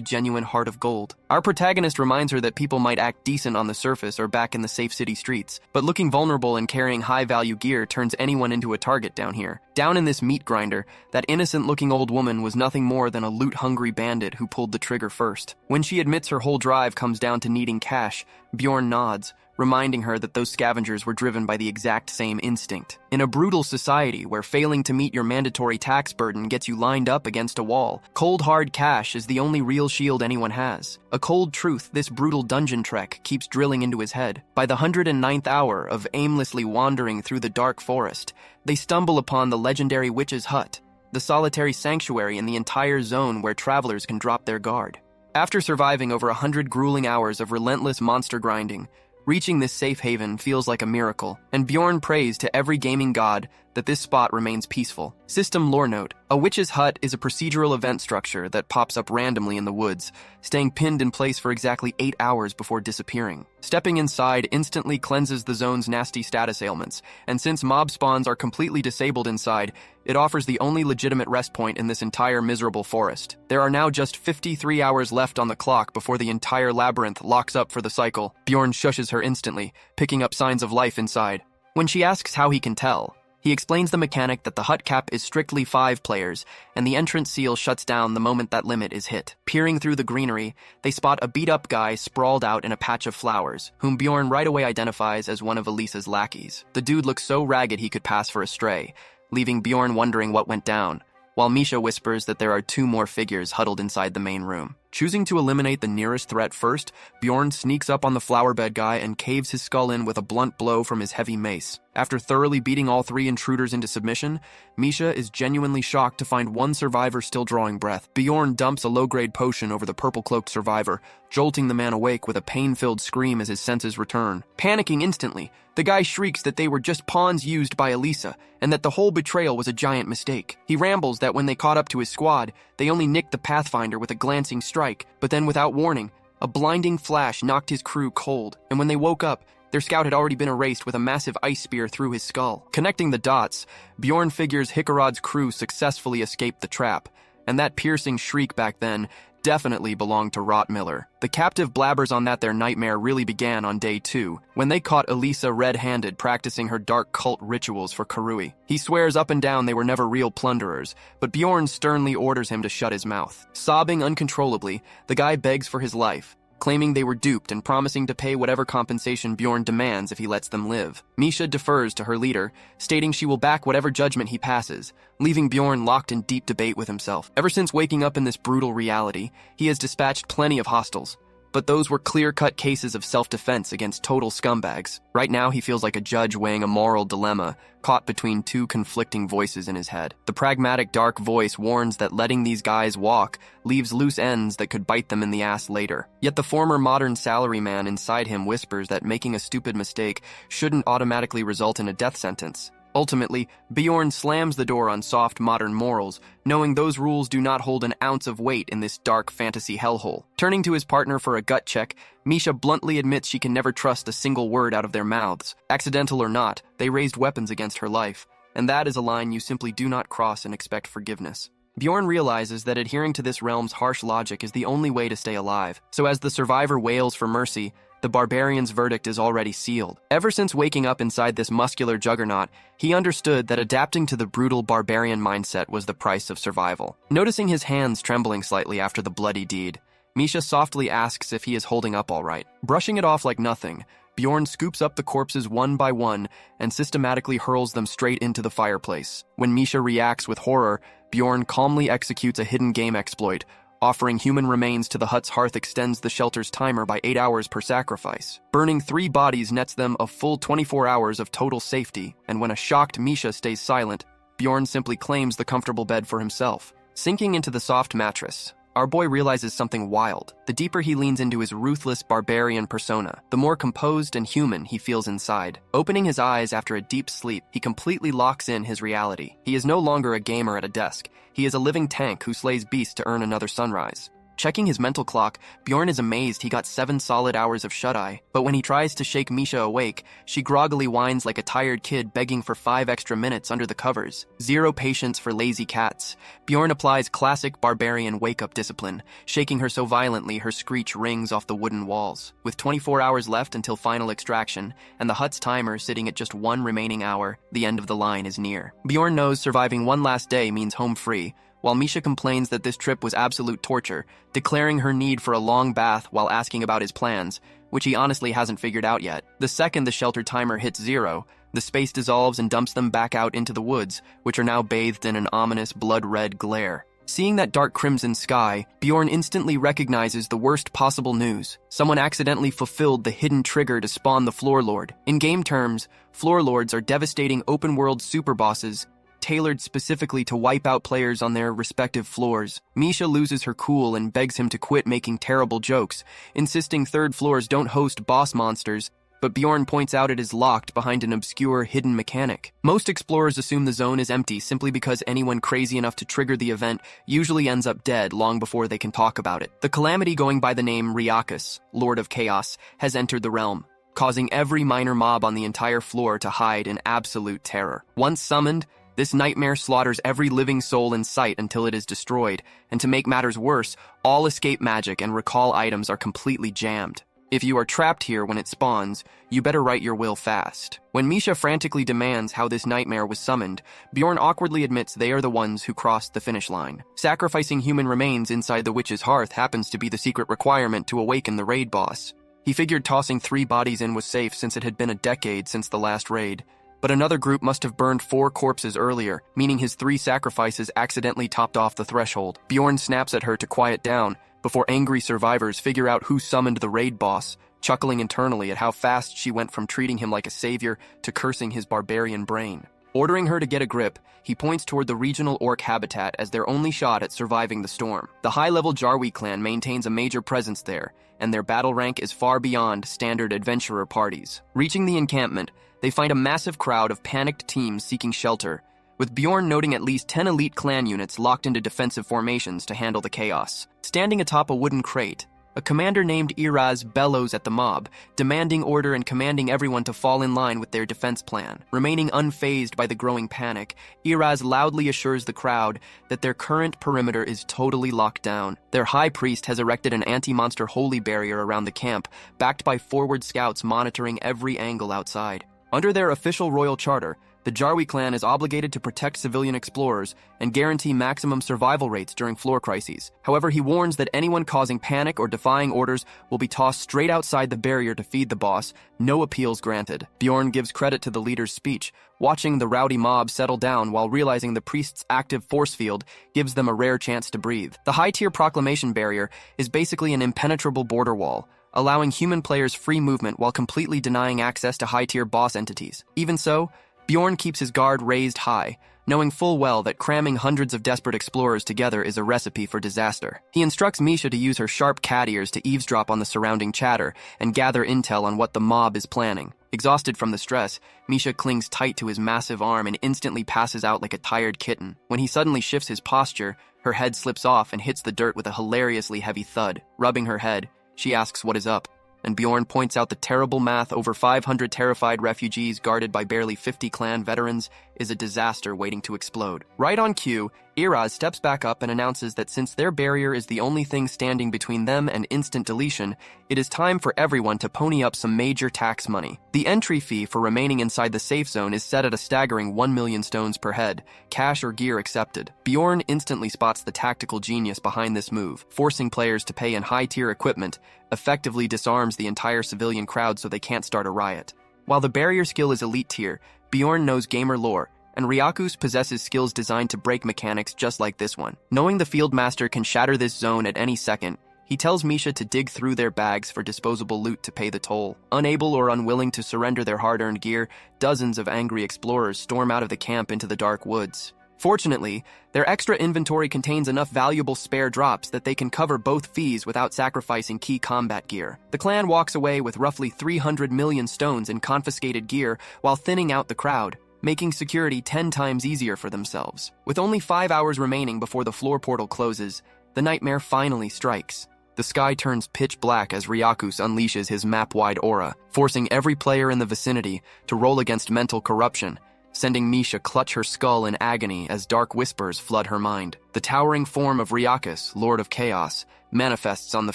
genuine heart of gold. Our protagonist reminds her that people might act decent on the surface or back in the safe city streets, but looking vulnerable and carrying high-value gear turns anyone into a target down here. Down in this meat grinder, that innocent-looking old woman was nothing more than a loot-hungry bandit who pulled the trigger first. When she admits her whole drive comes down to needing cash, Bjorn nods, reminding her that those scavengers were driven by the exact same instinct. In a brutal society where failing to meet your mandatory tax burden gets you lined up against a wall, cold hard cash is the only real shield anyone has. A cold truth this brutal dungeon trek keeps drilling into his head. By the 109th hour of aimlessly wandering through the dark forest, they stumble upon the legendary witch's hut, the solitary sanctuary in the entire zone where travelers can drop their guard. After surviving over 100 grueling hours of relentless monster grinding, reaching this safe haven feels like a miracle, and Bjorn prays to every gaming god that this spot remains peaceful. System lore note: a witch's hut is a procedural event structure that pops up randomly in the woods, staying pinned in place for exactly 8 hours before disappearing. Stepping inside instantly cleanses the zone's nasty status ailments, and since mob spawns are completely disabled inside, it offers the only legitimate rest point in this entire miserable forest. There are now just 53 hours left on the clock before the entire labyrinth locks up for the cycle. Bjorn shushes her instantly, picking up signs of life inside. When she asks how he can tell, he explains the mechanic that the hut cap is strictly 5 players, and the entrance seal shuts down the moment that limit is hit. Peering through the greenery, they spot a beat-up guy sprawled out in a patch of flowers, whom Bjorn right away identifies as one of Elisa's lackeys. The dude looks so ragged he could pass for a stray, leaving Bjorn wondering what went down, while Misha whispers that there are 2 more figures huddled inside the main room. Choosing to eliminate the nearest threat first, Bjorn sneaks up on the flowerbed guy and caves his skull in with a blunt blow from his heavy mace. After thoroughly beating all 3 intruders into submission, Misha is genuinely shocked to find one survivor still drawing breath. Bjorn dumps a low-grade potion over the purple-cloaked survivor, jolting the man awake with a pain-filled scream as his senses return. Panicking instantly, the guy shrieks that they were just pawns used by Elisa, and that the whole betrayal was a giant mistake. He rambles that when they caught up to his squad, they only nicked the Pathfinder with a glancing strike, but then without warning, a blinding flash knocked his crew cold, and when they woke up, their scout had already been erased with a massive ice spear through his skull. Connecting the dots, Bjorn figures Hikarod's crew successfully escaped the trap, and that piercing shriek back then definitely belonged to Rottmiller. The captive blabbers on that their nightmare really began on day 2, when they caught Elisa red-handed practicing her dark cult rituals for Karui. He swears up and down they were never real plunderers, but Bjorn sternly orders him to shut his mouth. Sobbing uncontrollably, the guy begs for his life, claiming they were duped and promising to pay whatever compensation Bjorn demands if he lets them live. Misha defers to her leader, stating she will back whatever judgment he passes, leaving Bjorn locked in deep debate with himself. Ever since waking up in this brutal reality, he has dispatched plenty of hostiles, but those were clear-cut cases of self-defense against total scumbags. Right now, he feels like a judge weighing a moral dilemma, caught between 2 conflicting voices in his head. The pragmatic dark voice warns that letting these guys walk leaves loose ends that could bite them in the ass later. Yet the former modern salaryman inside him whispers that making a stupid mistake shouldn't automatically result in a death sentence. Ultimately, Bjorn slams the door on soft modern morals, knowing those rules do not hold an ounce of weight in this dark fantasy hellhole. Turning to his partner for a gut check, Misha bluntly admits she can never trust a single word out of their mouths. Accidental or not, they raised weapons against her life, and that is a line you simply do not cross and expect forgiveness. Bjorn realizes that adhering to this realm's harsh logic is the only way to stay alive, so as the survivor wails for mercy, the Barbarian's verdict is already sealed. Ever since waking up inside this muscular juggernaut, he understood that adapting to the brutal Barbarian mindset was the price of survival. Noticing his hands trembling slightly after the bloody deed, Misha softly asks if he is holding up all right. Brushing it off like nothing, Bjorn scoops up the corpses one by one and systematically hurls them straight into the fireplace. When Misha reacts with horror, Bjorn calmly executes a hidden game exploit. Offering human remains to the hut's hearth extends the shelter's timer by 8 hours per sacrifice. Burning 3 bodies nets them a full 24 hours of total safety, and when a shocked Misha stays silent, Bjorn simply claims the comfortable bed for himself. Sinking into the soft mattress, our boy realizes something wild. The deeper he leans into his ruthless barbarian persona, the more composed and human he feels inside. Opening his eyes after a deep sleep, he completely locks in his reality. He is no longer a gamer at a desk. He is a living tank who slays beasts to earn another sunrise. Checking his mental clock, Bjorn is amazed he got 7 solid hours of shut-eye, but when he tries to shake Misha awake, she groggily whines like a tired kid begging for 5 extra minutes under the covers. Zero patience for lazy cats. Bjorn applies classic barbarian wake-up discipline, shaking her so violently her screech rings off the wooden walls. With 24 hours left until final extraction, and the hut's timer sitting at just 1 remaining hour, the end of the line is near. Bjorn knows surviving one last day means home free, while Misha complains that this trip was absolute torture, declaring her need for a long bath while asking about his plans, which he honestly hasn't figured out yet. The second the shelter timer hits 0, the space dissolves and dumps them back out into the woods, which are now bathed in an ominous blood-red glare. Seeing that dark crimson sky, Bjorn instantly recognizes the worst possible news. Someone accidentally fulfilled the hidden trigger to spawn the Floor Lord. In game terms, Floor Lords are devastating open-world super bosses tailored specifically to wipe out players on their respective floors. Misha loses her cool and begs him to quit making terrible jokes, insisting third floors don't host boss monsters, but Bjorn points out it is locked behind an obscure hidden mechanic. Most explorers assume the zone is empty simply because anyone crazy enough to trigger the event usually ends up dead long before they can talk about it. The calamity going by the name Ryakus, Lord of Chaos, has entered the realm, causing every minor mob on the entire floor to hide in absolute terror. Once summoned, this nightmare slaughters every living soul in sight until it is destroyed, and to make matters worse, all escape magic and recall items are completely jammed. If you are trapped here when it spawns, you better write your will fast. When Misha frantically demands how this nightmare was summoned, Bjorn awkwardly admits they are the ones who crossed the finish line. Sacrificing human remains inside the witch's hearth happens to be the secret requirement to awaken the raid boss. He figured tossing 3 bodies in was safe since it had been a decade since the last raid. But another group must have burned 4 corpses earlier, meaning his 3 sacrifices accidentally topped off the threshold. Bjorn snaps at her to quiet down, before angry survivors figure out who summoned the raid boss, chuckling internally at how fast she went from treating him like a savior to cursing his barbarian brain. Ordering her to get a grip, he points toward the regional orc habitat as their only shot at surviving the storm. The high-level Jarwi clan maintains a major presence there, and their battle rank is far beyond standard adventurer parties. Reaching the encampment, they find a massive crowd of panicked teams seeking shelter, with Bjorn noting at least 10 elite clan units locked into defensive formations to handle the chaos. Standing atop a wooden crate, a commander named Iraz bellows at the mob, demanding order and commanding everyone to fall in line with their defense plan. Remaining unfazed by the growing panic, Iraz loudly assures the crowd that their current perimeter is totally locked down. Their high priest has erected an anti-monster holy barrier around the camp, backed by forward scouts monitoring every angle outside. Under their official royal charter, the Jarwi clan is obligated to protect civilian explorers and guarantee maximum survival rates during floor crises. However, he warns that anyone causing panic or defying orders will be tossed straight outside the barrier to feed the boss, no appeals granted. Bjorn gives credit to the leader's speech, watching the rowdy mob settle down while realizing the priest's active force field gives them a rare chance to breathe. The high-tier proclamation barrier is basically an impenetrable border wall, allowing human players free movement while completely denying access to high-tier boss entities. Even so, Bjorn keeps his guard raised high, knowing full well that cramming hundreds of desperate explorers together is a recipe for disaster. He instructs Misha to use her sharp cat ears to eavesdrop on the surrounding chatter and gather intel on what the mob is planning. Exhausted from the stress, Misha clings tight to his massive arm and instantly passes out like a tired kitten. When he suddenly shifts his posture, her head slips off and hits the dirt with a hilariously heavy thud. Rubbing her head, she asks what is up, and Bjorn points out the terrible math. Over 500 terrified refugees guarded by barely 50 clan veterans is a disaster waiting to explode. Right on cue, Iraz steps back up and announces that since their barrier is the only thing standing between them and instant deletion, it is time for everyone to pony up some major tax money. The entry fee for remaining inside the safe zone is set at a staggering 1 million stones per head, cash or gear accepted. Bjorn instantly spots the tactical genius behind this move, forcing players to pay in high-tier equipment, effectively disarms the entire civilian crowd so they can't start a riot. While the barrier skill is elite tier, Bjorn knows gamer lore, and Ryakus possesses skills designed to break mechanics just like this one. Knowing the Fieldmaster can shatter this zone at any second, he tells Misha to dig through their bags for disposable loot to pay the toll. Unable or unwilling to surrender their hard-earned gear, dozens of angry explorers storm out of the camp into the dark woods. Fortunately, their extra inventory contains enough valuable spare drops that they can cover both fees without sacrificing key combat gear. The clan walks away with roughly 300 million stones in confiscated gear while thinning out the crowd, making security 10 times easier for themselves. With only 5 hours remaining before the floor portal closes, the nightmare finally strikes. The sky turns pitch black as Ryakus unleashes his map-wide aura, forcing every player in the vicinity to roll against mental corruption, sending Misha clutch her skull in agony as dark whispers flood her mind. The towering form of Ryakus, Lord of Chaos, manifests on the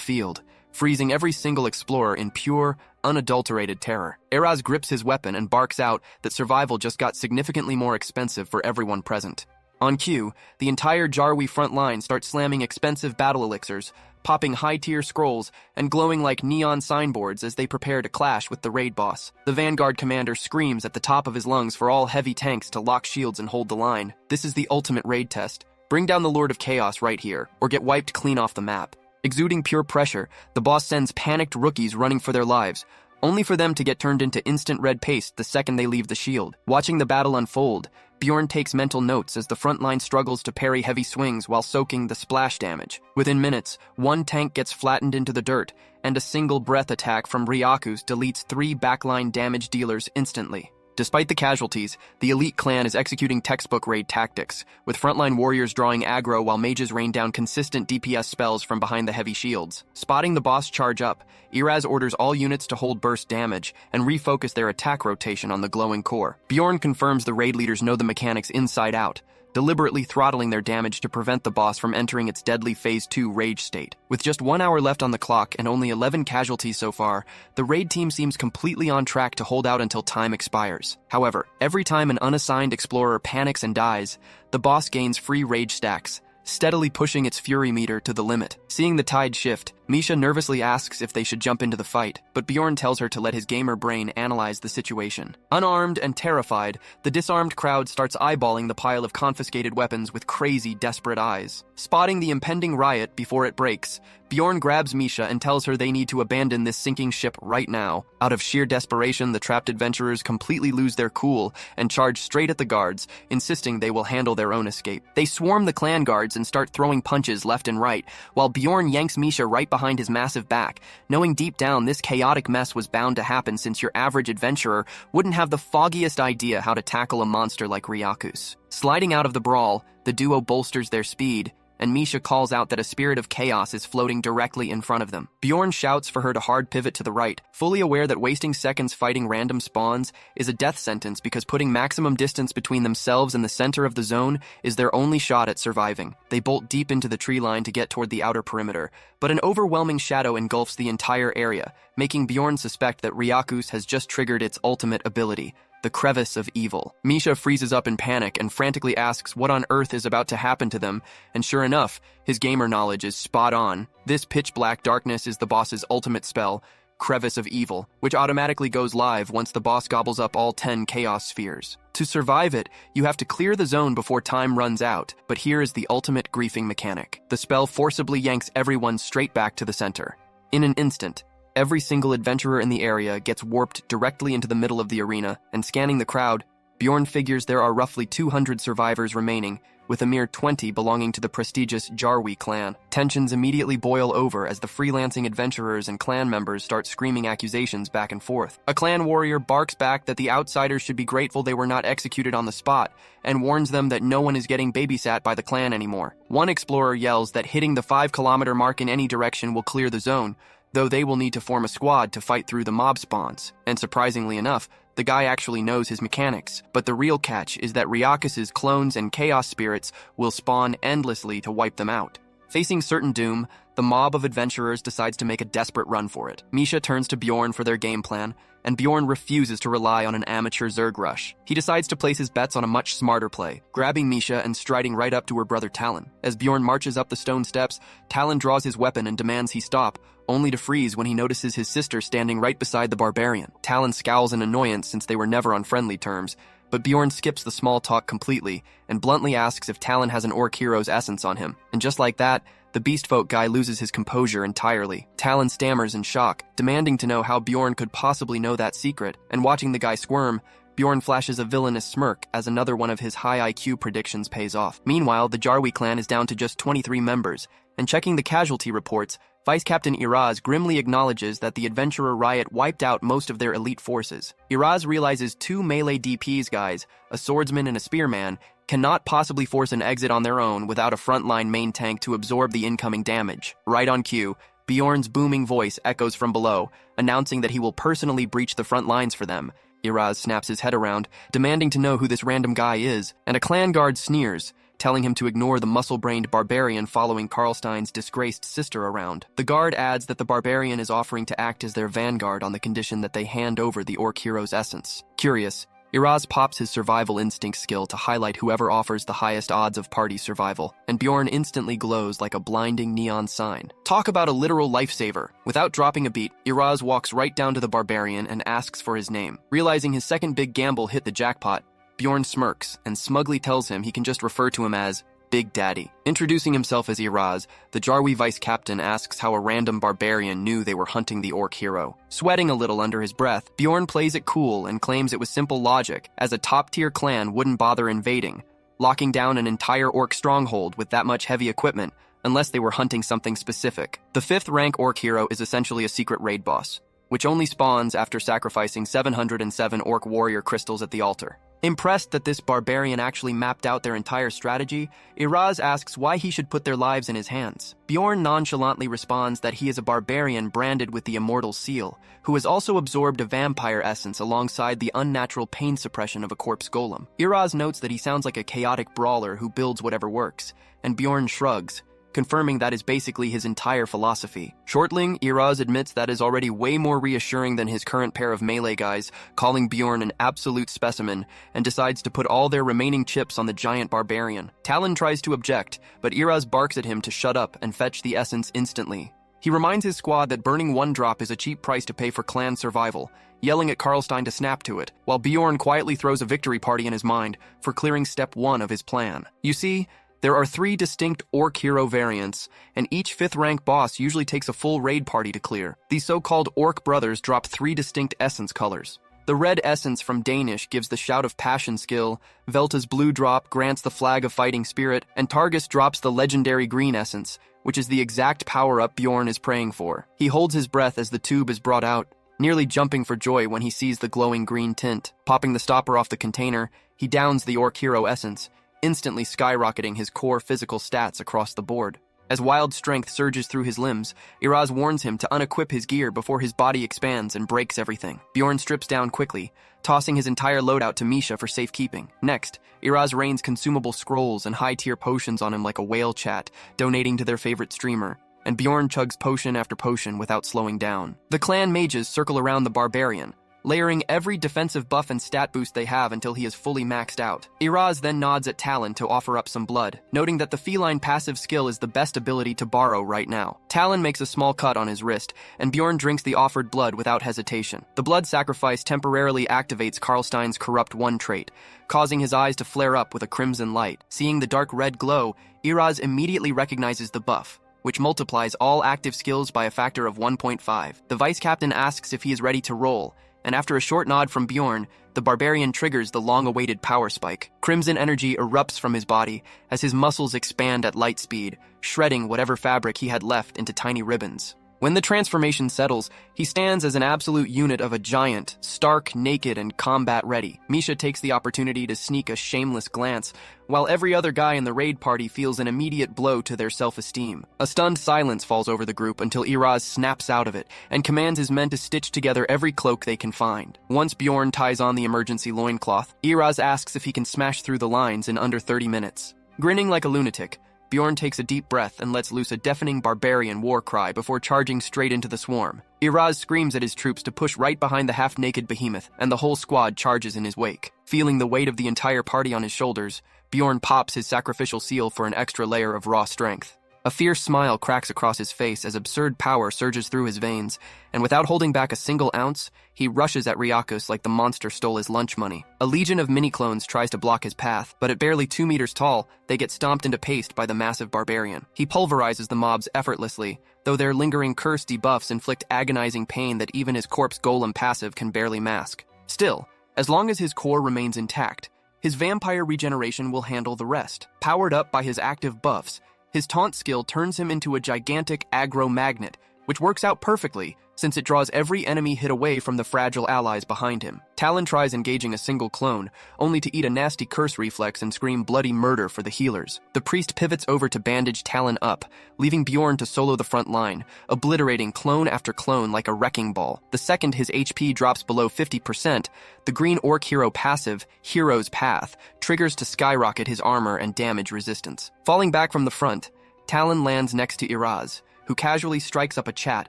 field, freezing every single explorer in pure, unadulterated terror. Iraz grips his weapon and barks out that survival just got significantly more expensive for everyone present. On cue, the entire Jarwi front line starts slamming expensive battle elixirs, popping high-tier scrolls, and glowing like neon signboards as they prepare to clash with the raid boss. The Vanguard commander screams at the top of his lungs for all heavy tanks to lock shields and hold the line. This is the ultimate raid test. Bring down the Lord of Chaos right here, or get wiped clean off the map. Exuding pure pressure, the boss sends panicked rookies running for their lives, only for them to get turned into instant red paste the second they leave the shield. Watching the battle unfold, Bjorn takes mental notes as the front line struggles to parry heavy swings while soaking the splash damage. Within minutes, one tank gets flattened into the dirt, and a single breath attack from Ryaku's deletes 3 backline damage dealers instantly. Despite the casualties, the elite clan is executing textbook raid tactics, with frontline warriors drawing aggro while mages rain down consistent DPS spells from behind the heavy shields. Spotting the boss charge up, Iraz orders all units to hold burst damage and refocus their attack rotation on the glowing core. Bjorn confirms the raid leaders know the mechanics inside out, deliberately throttling their damage to prevent the boss from entering its deadly Phase 2 rage state. With just 1 hour left on the clock and only 11 casualties so far, the raid team seems completely on track to hold out until time expires. However, every time an unassigned explorer panics and dies, the boss gains free rage stacks, steadily pushing its fury meter to the limit. Seeing the tide shift, Misha nervously asks if they should jump into the fight, but Bjorn tells her to let his gamer brain analyze the situation. Unarmed and terrified, the disarmed crowd starts eyeballing the pile of confiscated weapons with crazy, desperate eyes. Spotting the impending riot before it breaks, Bjorn grabs Misha and tells her they need to abandon this sinking ship right now. Out of sheer desperation, the trapped adventurers completely lose their cool and charge straight at the guards, insisting they will handle their own escape. They swarm the clan guards and start throwing punches left and right, while Bjorn yanks Misha right behind his massive back, knowing deep down this chaotic mess was bound to happen since your average adventurer wouldn't have the foggiest idea how to tackle a monster like Ryaku's. Sliding out of the brawl, the duo bolsters their speed, and Misha calls out that a spirit of chaos is floating directly in front of them. Bjorn shouts for her to hard pivot to the right, fully aware that wasting seconds fighting random spawns is a death sentence because putting maximum distance between themselves and the center of the zone is their only shot at surviving. They bolt deep into the tree line to get toward the outer perimeter, but an overwhelming shadow engulfs the entire area, making Bjorn suspect that Ryaku's has just triggered its ultimate ability, the Crevice of Evil. Misha freezes up in panic and frantically asks what on earth is about to happen to them, and sure enough, his gamer knowledge is spot on. This pitch-black darkness is the boss's ultimate spell, Crevice of Evil, which automatically goes live once the boss gobbles up all 10 Chaos Spheres. To survive it, you have to clear the zone before time runs out, but here is the ultimate griefing mechanic. The spell forcibly yanks everyone straight back to the center. In an instant, every single adventurer in the area gets warped directly into the middle of the arena, and scanning the crowd, Bjorn figures there are roughly 200 survivors remaining, with a mere 20 belonging to the prestigious Jarwi clan. Tensions immediately boil over as the freelancing adventurers and clan members start screaming accusations back and forth. A clan warrior barks back that the outsiders should be grateful they were not executed on the spot, and warns them that no one is getting babysat by the clan anymore. One explorer yells that hitting the 5-kilometer mark in any direction will clear the zone, though they will need to form a squad to fight through the mob spawns. And surprisingly enough, the guy actually knows his mechanics. But the real catch is that Ryakus's clones and chaos spirits will spawn endlessly to wipe them out. Facing certain doom, the mob of adventurers decides to make a desperate run for it. Misha turns to Bjorn for their game plan, and Bjorn refuses to rely on an amateur Zerg rush. He decides to place his bets on a much smarter play, grabbing Misha and striding right up to her brother Talon. As Bjorn marches up the stone steps, Talon draws his weapon and demands he stop, only to freeze when he notices his sister standing right beside the Barbarian. Talon scowls in annoyance since they were never on friendly terms, but Bjorn skips the small talk completely and bluntly asks if Talon has an orc hero's essence on him. And just like that, the beast folk guy loses his composure entirely. Talon stammers in shock, demanding to know how Bjorn could possibly know that secret, and watching the guy squirm, Bjorn flashes a villainous smirk as another one of his high IQ predictions pays off. Meanwhile, the Jarwi clan is down to just 23 members, and checking the casualty reports, Vice Captain Iraz grimly acknowledges that the adventurer riot wiped out most of their elite forces. Iraz realizes 2 melee DPS guys, a swordsman and a spearman, cannot possibly force an exit on their own without a frontline main tank to absorb the incoming damage. Right on cue, Bjorn's booming voice echoes from below, announcing that he will personally breach the front lines for them. Iraz snaps his head around, demanding to know who this random guy is, and a clan guard sneers, telling him to ignore the muscle-brained Barbarian following Karlstein's disgraced sister around. The guard adds that the Barbarian is offering to act as their vanguard on the condition that they hand over the orc hero's essence. Curious, Iraz pops his survival instinct skill to highlight whoever offers the highest odds of party survival, and Bjorn instantly glows like a blinding neon sign. Talk about a literal lifesaver. Without dropping a beat, Iraz walks right down to the Barbarian and asks for his name. Realizing his second big gamble hit the jackpot, Bjorn smirks and smugly tells him he can just refer to him as Big Daddy. Introducing himself as Iraz, the Jarwi vice captain asks how a random barbarian knew they were hunting the orc hero. Sweating a little under his breath, Bjorn plays it cool and claims it was simple logic, as a top-tier clan wouldn't bother invading, locking down an entire orc stronghold with that much heavy equipment, unless they were hunting something specific. The 5th rank orc hero is essentially a secret raid boss, which only spawns after sacrificing 707 orc warrior crystals at the altar. Impressed that this barbarian actually mapped out their entire strategy, Iraz asks why he should put their lives in his hands. Bjorn nonchalantly responds that he is a barbarian branded with the immortal seal, who has also absorbed a vampire essence alongside the unnatural pain suppression of a corpse golem. Iraz notes that he sounds like a chaotic brawler who builds whatever works, and Bjorn shrugs, confirming that is basically his entire philosophy. Shortling, Iraz admits that is already way more reassuring than his current pair of melee guys, calling Bjorn an absolute specimen, and decides to put all their remaining chips on the giant barbarian. Talon tries to object, but Iraz barks at him to shut up and fetch the essence instantly. He reminds his squad that burning one drop is a cheap price to pay for clan survival, yelling at Karlstein to snap to it, while Bjorn quietly throws a victory party in his mind for clearing step 1 of his plan. You see, there are 3 distinct orc hero variants, and each 5th rank boss usually takes a full raid party to clear. These so-called orc brothers drop 3 distinct essence colors. The red essence from Danish gives the Shout of Passion skill, Velta's blue drop grants the Flag of Fighting Spirit, and Targus drops the legendary green essence, which is the exact power-up Bjorn is praying for. He holds his breath as the tube is brought out, nearly jumping for joy when he sees the glowing green tint. Popping the stopper off the container, he downs the orc hero essence, instantly skyrocketing his core physical stats across the board. As wild strength surges through his limbs, Iraz warns him to unequip his gear before his body expands and breaks everything. Bjorn strips down quickly, tossing his entire loadout to Misha for safekeeping. Next, Iraz rains consumable scrolls and high-tier potions on him like a whale chat, donating to their favorite streamer, and Bjorn chugs potion after potion without slowing down. The clan mages circle around the barbarian, layering every defensive buff and stat boost they have until he is fully maxed out. Iraz then nods at Talon to offer up some blood, noting that the feline passive skill is the best ability to borrow right now. Talon makes a small cut on his wrist, and Bjorn drinks the offered blood without hesitation. The blood sacrifice temporarily activates Karlstein's Corrupt 1 trait, causing his eyes to flare up with a crimson light. Seeing the dark red glow, Iraz immediately recognizes the buff, which multiplies all active skills by a factor of 1.5. The vice captain asks if he is ready to roll, and after a short nod from Bjorn, the barbarian triggers the long-awaited power spike. Crimson energy erupts from his body as his muscles expand at light speed, shredding whatever fabric he had left into tiny ribbons. When the transformation settles, he stands as an absolute unit of a giant, stark, naked, and combat-ready. Misha takes the opportunity to sneak a shameless glance, while every other guy in the raid party feels an immediate blow to their self-esteem. A stunned silence falls over the group until Iraz snaps out of it and commands his men to stitch together every cloak they can find. Once Bjorn ties on the emergency loincloth, Iraz asks if he can smash through the lines in under 30 minutes. Grinning like a lunatic, Bjorn takes a deep breath and lets loose a deafening barbarian war cry before charging straight into the swarm. Iraz screams at his troops to push right behind the half-naked behemoth, and the whole squad charges in his wake. Feeling the weight of the entire party on his shoulders, Bjorn pops his sacrificial seal for an extra layer of raw strength. A fierce smile cracks across his face as absurd power surges through his veins, and without holding back a single ounce, he rushes at Ryakos like the monster stole his lunch money. A legion of mini-clones tries to block his path, but at barely 2 meters tall, they get stomped into paste by the massive barbarian. He pulverizes the mobs effortlessly, though their lingering curse debuffs inflict agonizing pain that even his corpse golem passive can barely mask. Still, as long as his core remains intact, his vampire regeneration will handle the rest. Powered up by his active buffs, his taunt skill turns him into a gigantic aggro magnet, which works out perfectly since it draws every enemy hit away from the fragile allies behind him. Talon tries engaging a single clone, only to eat a nasty curse reflex and scream bloody murder for the healers. The priest pivots over to bandage Talon up, leaving Bjorn to solo the front line, obliterating clone after clone like a wrecking ball. The second his HP drops below 50%, the green orc hero passive, Hero's Path, triggers to skyrocket his armor and damage resistance. Falling back from the front, Talon lands next to Iraz, who casually strikes up a chat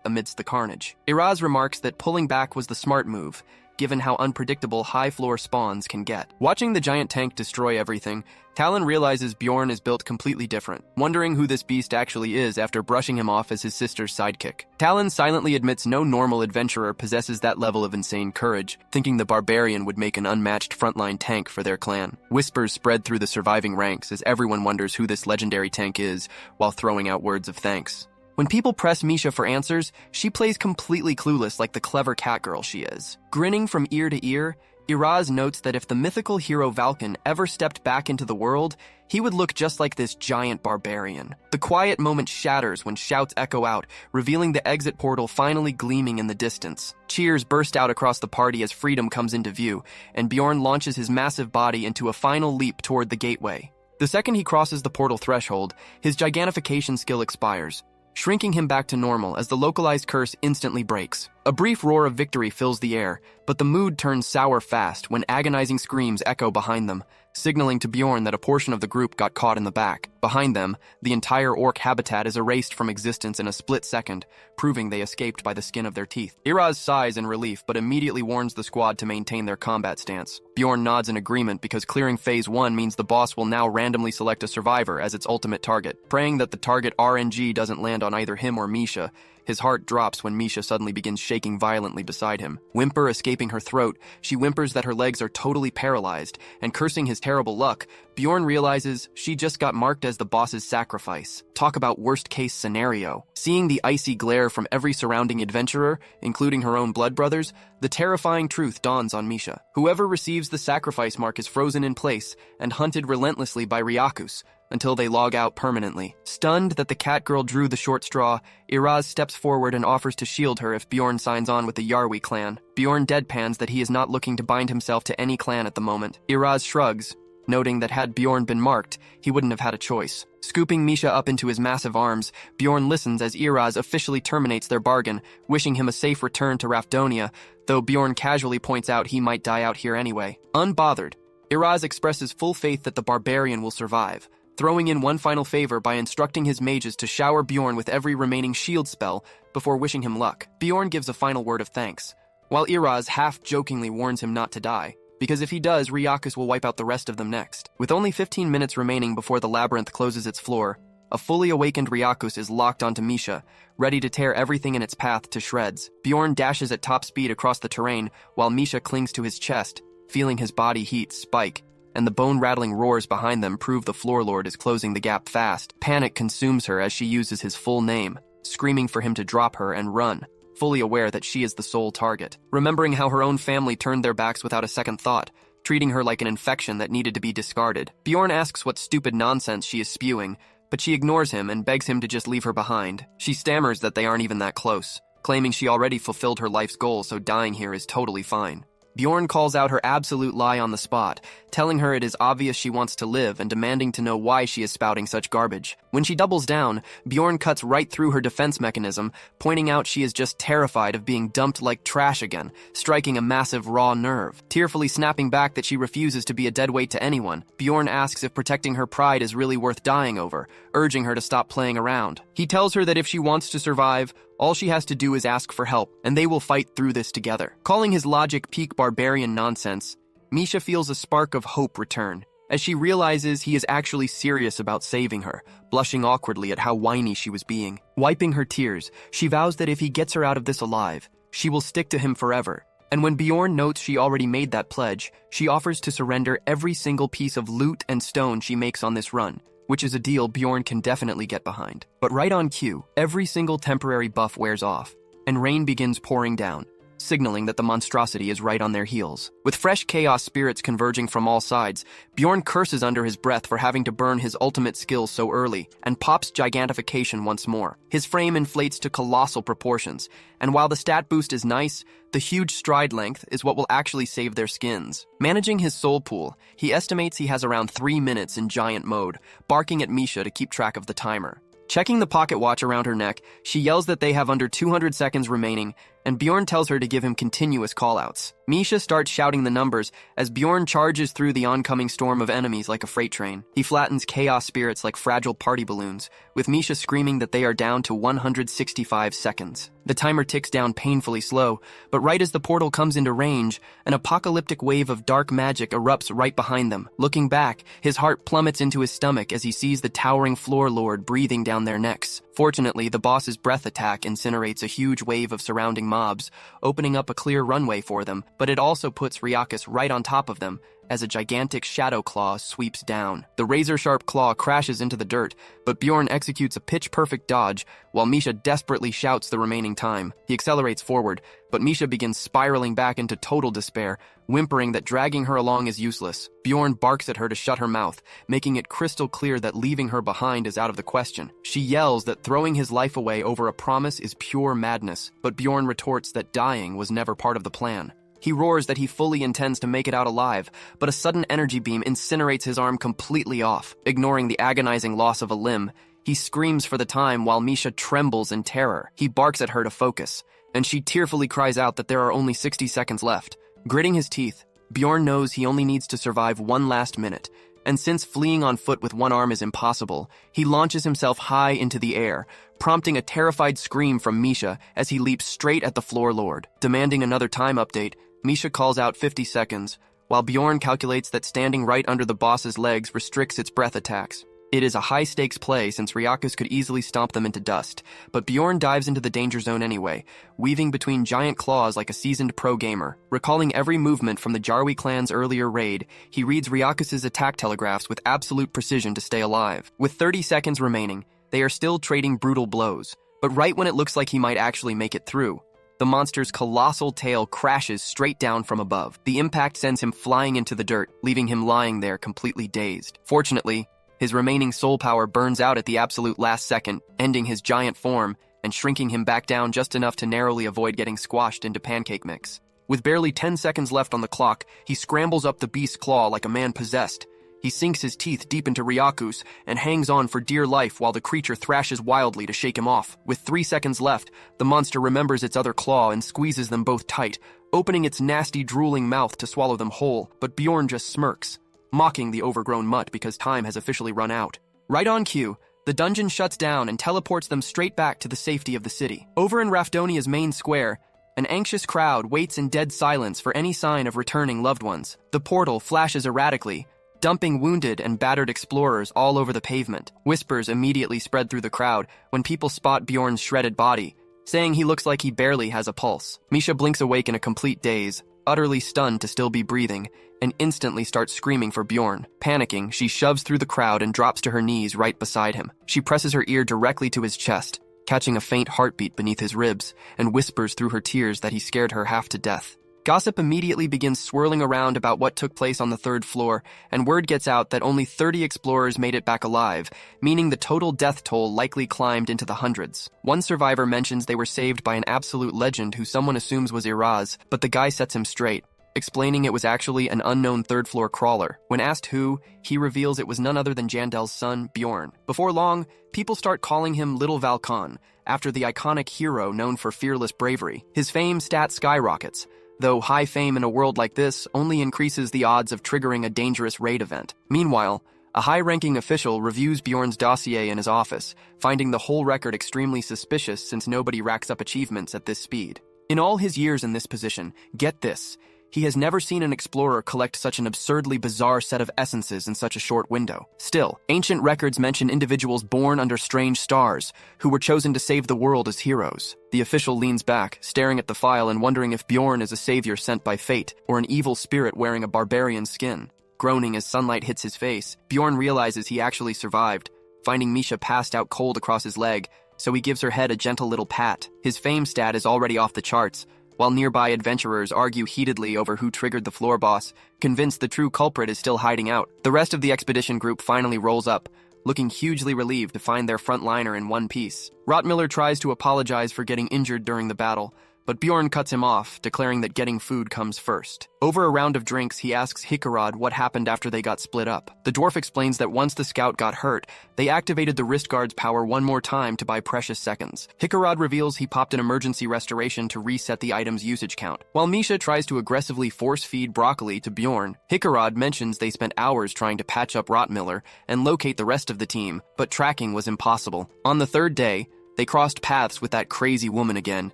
amidst the carnage. Iraz remarks that pulling back was the smart move, given how unpredictable high-floor spawns can get. Watching the giant tank destroy everything, Talon realizes Bjorn is built completely different, wondering who this beast actually is after brushing him off as his sister's sidekick. Talon silently admits no normal adventurer possesses that level of insane courage, thinking the Barbarian would make an unmatched frontline tank for their clan. Whispers spread through the surviving ranks as everyone wonders who this legendary tank is, while throwing out words of thanks. When people press Misha for answers, she plays completely clueless like the clever catgirl she is. Grinning from ear to ear, Iraz notes that if the mythical hero Valken ever stepped back into the world, he would look just like this giant barbarian. The quiet moment shatters when shouts echo out, revealing the exit portal finally gleaming in the distance. Cheers burst out across the party as freedom comes into view, and Bjorn launches his massive body into a final leap toward the gateway. The second he crosses the portal threshold, his gigantification skill expires, shrinking him back to normal as the localized curse instantly breaks. A brief roar of victory fills the air, but the mood turns sour fast when agonizing screams echo behind them, signaling to Bjorn that a portion of the group got caught in the back. Behind them, the entire orc habitat is erased from existence in a split second, proving they escaped by the skin of their teeth. Iraz sighs in relief, but immediately warns the squad to maintain their combat stance. Bjorn nods in agreement because clearing Phase 1 means the boss will now randomly select a survivor as its ultimate target. Praying that the target RNG doesn't land on either him or Misha, his heart drops when Misha suddenly begins shaking violently beside him. Whimper escaping her throat, she whimpers that her legs are totally paralyzed, and cursing his terrible luck, Bjorn realizes she just got marked as the boss's sacrifice. Talk about worst-case scenario. Seeing the icy glare from every surrounding adventurer, including her own blood brothers, the terrifying truth dawns on Misha. Whoever receives the sacrifice mark is frozen in place and hunted relentlessly by Ryakus, until they log out permanently. Stunned that the catgirl drew the short straw, Iraz steps forward and offers to shield her if Bjorn signs on with the Yarwi clan. Bjorn deadpans that he is not looking to bind himself to any clan at the moment. Iraz shrugs, noting that had Bjorn been marked, he wouldn't have had a choice. Scooping Misha up into his massive arms, Bjorn listens as Iraz officially terminates their bargain, wishing him a safe return to Rafdonia, though Bjorn casually points out he might die out here anyway. Unbothered, Iraz expresses full faith that the Barbarian will survive, throwing in one final favor by instructing his mages to shower Bjorn with every remaining shield spell before wishing him luck. Bjorn gives a final word of thanks, while Iraz half-jokingly warns him not to die, because if he does, Ryakus will wipe out the rest of them next. With only 15 minutes remaining before the labyrinth closes its floor, a fully awakened Ryakus is locked onto Misha, ready to tear everything in its path to shreds. Bjorn dashes at top speed across the terrain, while Misha clings to his chest, feeling his body heat spike, and the bone-rattling roars behind them prove the floor lord is closing the gap fast. Panic consumes her as she uses his full name, screaming for him to drop her and run, fully aware that she is the sole target. Remembering how her own family turned their backs without a second thought, treating her like an infection that needed to be discarded. Bjorn asks what stupid nonsense she is spewing, but she ignores him and begs him to just leave her behind. She stammers that they aren't even that close, claiming she already fulfilled her life's goal, so dying here is totally fine. Bjorn calls out her absolute lie on the spot, telling her it is obvious she wants to live and demanding to know why she is spouting such garbage. When she doubles down, Bjorn cuts right through her defense mechanism, pointing out she is just terrified of being dumped like trash again, striking a massive raw nerve. Tearfully snapping back that she refuses to be a deadweight to anyone, Bjorn asks if protecting her pride is really worth dying over, urging her to stop playing around. He tells her that if she wants to survive, all she has to do is ask for help, and they will fight through this together. Calling his logic peak barbarian nonsense, Misha feels a spark of hope return, as she realizes he is actually serious about saving her, blushing awkwardly at how whiny she was being. Wiping her tears, she vows that if he gets her out of this alive, she will stick to him forever. And when Bjorn notes she already made that pledge, she offers to surrender every single piece of loot and stone she makes on this run, which is a deal Bjorn can definitely get behind. But right on cue, every single temporary buff wears off, and rain begins pouring down, signaling that the monstrosity is right on their heels. With fresh chaos spirits converging from all sides, Bjorn curses under his breath for having to burn his ultimate skill so early, and pops gigantification once more. His frame inflates to colossal proportions, and while the stat boost is nice, the huge stride length is what will actually save their skins. Managing his soul pool, he estimates he has around 3 minutes in giant mode, barking at Misha to keep track of the timer. Checking the pocket watch around her neck, she yells that they have under 200 seconds remaining, and Bjorn tells her to give him continuous callouts. Misha starts shouting the numbers as Bjorn charges through the oncoming storm of enemies like a freight train. He flattens chaos spirits like fragile party balloons, with Misha screaming that they are down to 165 seconds. The timer ticks down painfully slow, but right as the portal comes into range, an apocalyptic wave of dark magic erupts right behind them. Looking back, his heart plummets into his stomach as he sees the towering floor lord breathing down their necks. Fortunately, the boss's breath attack incinerates a huge wave of surrounding mobs, opening up a clear runway for them, but it also puts Ryakus right on top of them as a gigantic shadow claw sweeps down. The razor-sharp claw crashes into the dirt, but Bjorn executes a pitch-perfect dodge while Misha desperately shouts the remaining time. He accelerates forward, but Misha begins spiraling back into total despair, whimpering that dragging her along is useless. Bjorn barks at her to shut her mouth, making it crystal clear that leaving her behind is out of the question. She yells that throwing his life away over a promise is pure madness, but Bjorn retorts that dying was never part of the plan. He roars that he fully intends to make it out alive, but a sudden energy beam incinerates his arm completely off. Ignoring the agonizing loss of a limb, he screams for the time while Misha trembles in terror. He barks at her to focus, and she tearfully cries out that there are only 60 seconds left. Gritting his teeth, Bjorn knows he only needs to survive one last minute, and since fleeing on foot with one arm is impossible, he launches himself high into the air, prompting a terrified scream from Misha as he leaps straight at the floor lord. Demanding another time update, Misha calls out 50 seconds, while Bjorn calculates that standing right under the boss's legs restricts its breath attacks. It is a high-stakes play since Ryakus could easily stomp them into dust, but Bjorn dives into the danger zone anyway, weaving between giant claws like a seasoned pro gamer. Recalling every movement from the Jarwi clan's earlier raid, he reads Ryakus's attack telegraphs with absolute precision to stay alive. With 30 seconds remaining, they are still trading brutal blows, but right when it looks like he might actually make it through, the monster's colossal tail crashes straight down from above. The impact sends him flying into the dirt, leaving him lying there completely dazed. Fortunately, his remaining soul power burns out at the absolute last second, ending his giant form and shrinking him back down just enough to narrowly avoid getting squashed into pancake mix. With barely 10 seconds left on the clock, he scrambles up the beast's claw like a man possessed. He sinks his teeth deep into Ryakus and hangs on for dear life while the creature thrashes wildly to shake him off. With 3 seconds left, the monster remembers its other claw and squeezes them both tight, opening its nasty, drooling mouth to swallow them whole, but Bjorn just smirks, mocking the overgrown mutt because time has officially run out. Right on cue, the dungeon shuts down and teleports them straight back to the safety of the city. Over in Rafdonia's main square, an anxious crowd waits in dead silence for any sign of returning loved ones. The portal flashes erratically, dumping wounded and battered explorers all over the pavement. Whispers immediately spread through the crowd when people spot Bjorn's shredded body, saying he looks like he barely has a pulse. Misha blinks awake in a complete daze, utterly stunned to still be breathing, and instantly starts screaming for Bjorn. Panicking, she shoves through the crowd and drops to her knees right beside him. She presses her ear directly to his chest, catching a faint heartbeat beneath his ribs, and whispers through her tears that he scared her half to death. Gossip immediately begins swirling around about what took place on the 3rd floor, and word gets out that only 30 explorers made it back alive, meaning the total death toll likely climbed into the hundreds. One survivor mentions they were saved by an absolute legend who someone assumes was Iraz, but the guy sets him straight, explaining it was actually an unknown 3rd floor crawler. When asked who, he reveals it was none other than Jandel's son, Bjorn. Before long, people start calling him Little Valkon, after the iconic hero known for fearless bravery. His fame stat skyrockets, though high fame in a world like this only increases the odds of triggering a dangerous raid event. Meanwhile, a high-ranking official reviews Bjorn's dossier in his office, finding the whole record extremely suspicious since nobody racks up achievements at this speed. In all his years in this position, get this, he has never seen an explorer collect such an absurdly bizarre set of essences in such a short window. Still, ancient records mention individuals born under strange stars, who were chosen to save the world as heroes. The official leans back, staring at the file and wondering if Bjorn is a savior sent by fate, or an evil spirit wearing a barbarian skin. Groaning as sunlight hits his face, Bjorn realizes he actually survived, finding Misha passed out cold across his leg, so he gives her head a gentle little pat. His fame stat is already off the charts, while nearby adventurers argue heatedly over who triggered the floor boss, convinced the true culprit is still hiding out. The rest of the expedition group finally rolls up, looking hugely relieved to find their frontliner in one piece. Rottmiller tries to apologize for getting injured during the battle, but Bjorn cuts him off, declaring that getting food comes first. Over a round of drinks, he asks Isekai'd what happened after they got split up. The dwarf explains that once the scout got hurt, they activated the wrist guard's power one more time to buy precious seconds. Isekai'd reveals he popped an emergency restoration to reset the item's usage count. While Misha tries to aggressively force-feed broccoli to Bjorn, Isekai'd mentions they spent hours trying to patch up Rotmiller and locate the rest of the team, but tracking was impossible. On the third day, they crossed paths with that crazy woman again,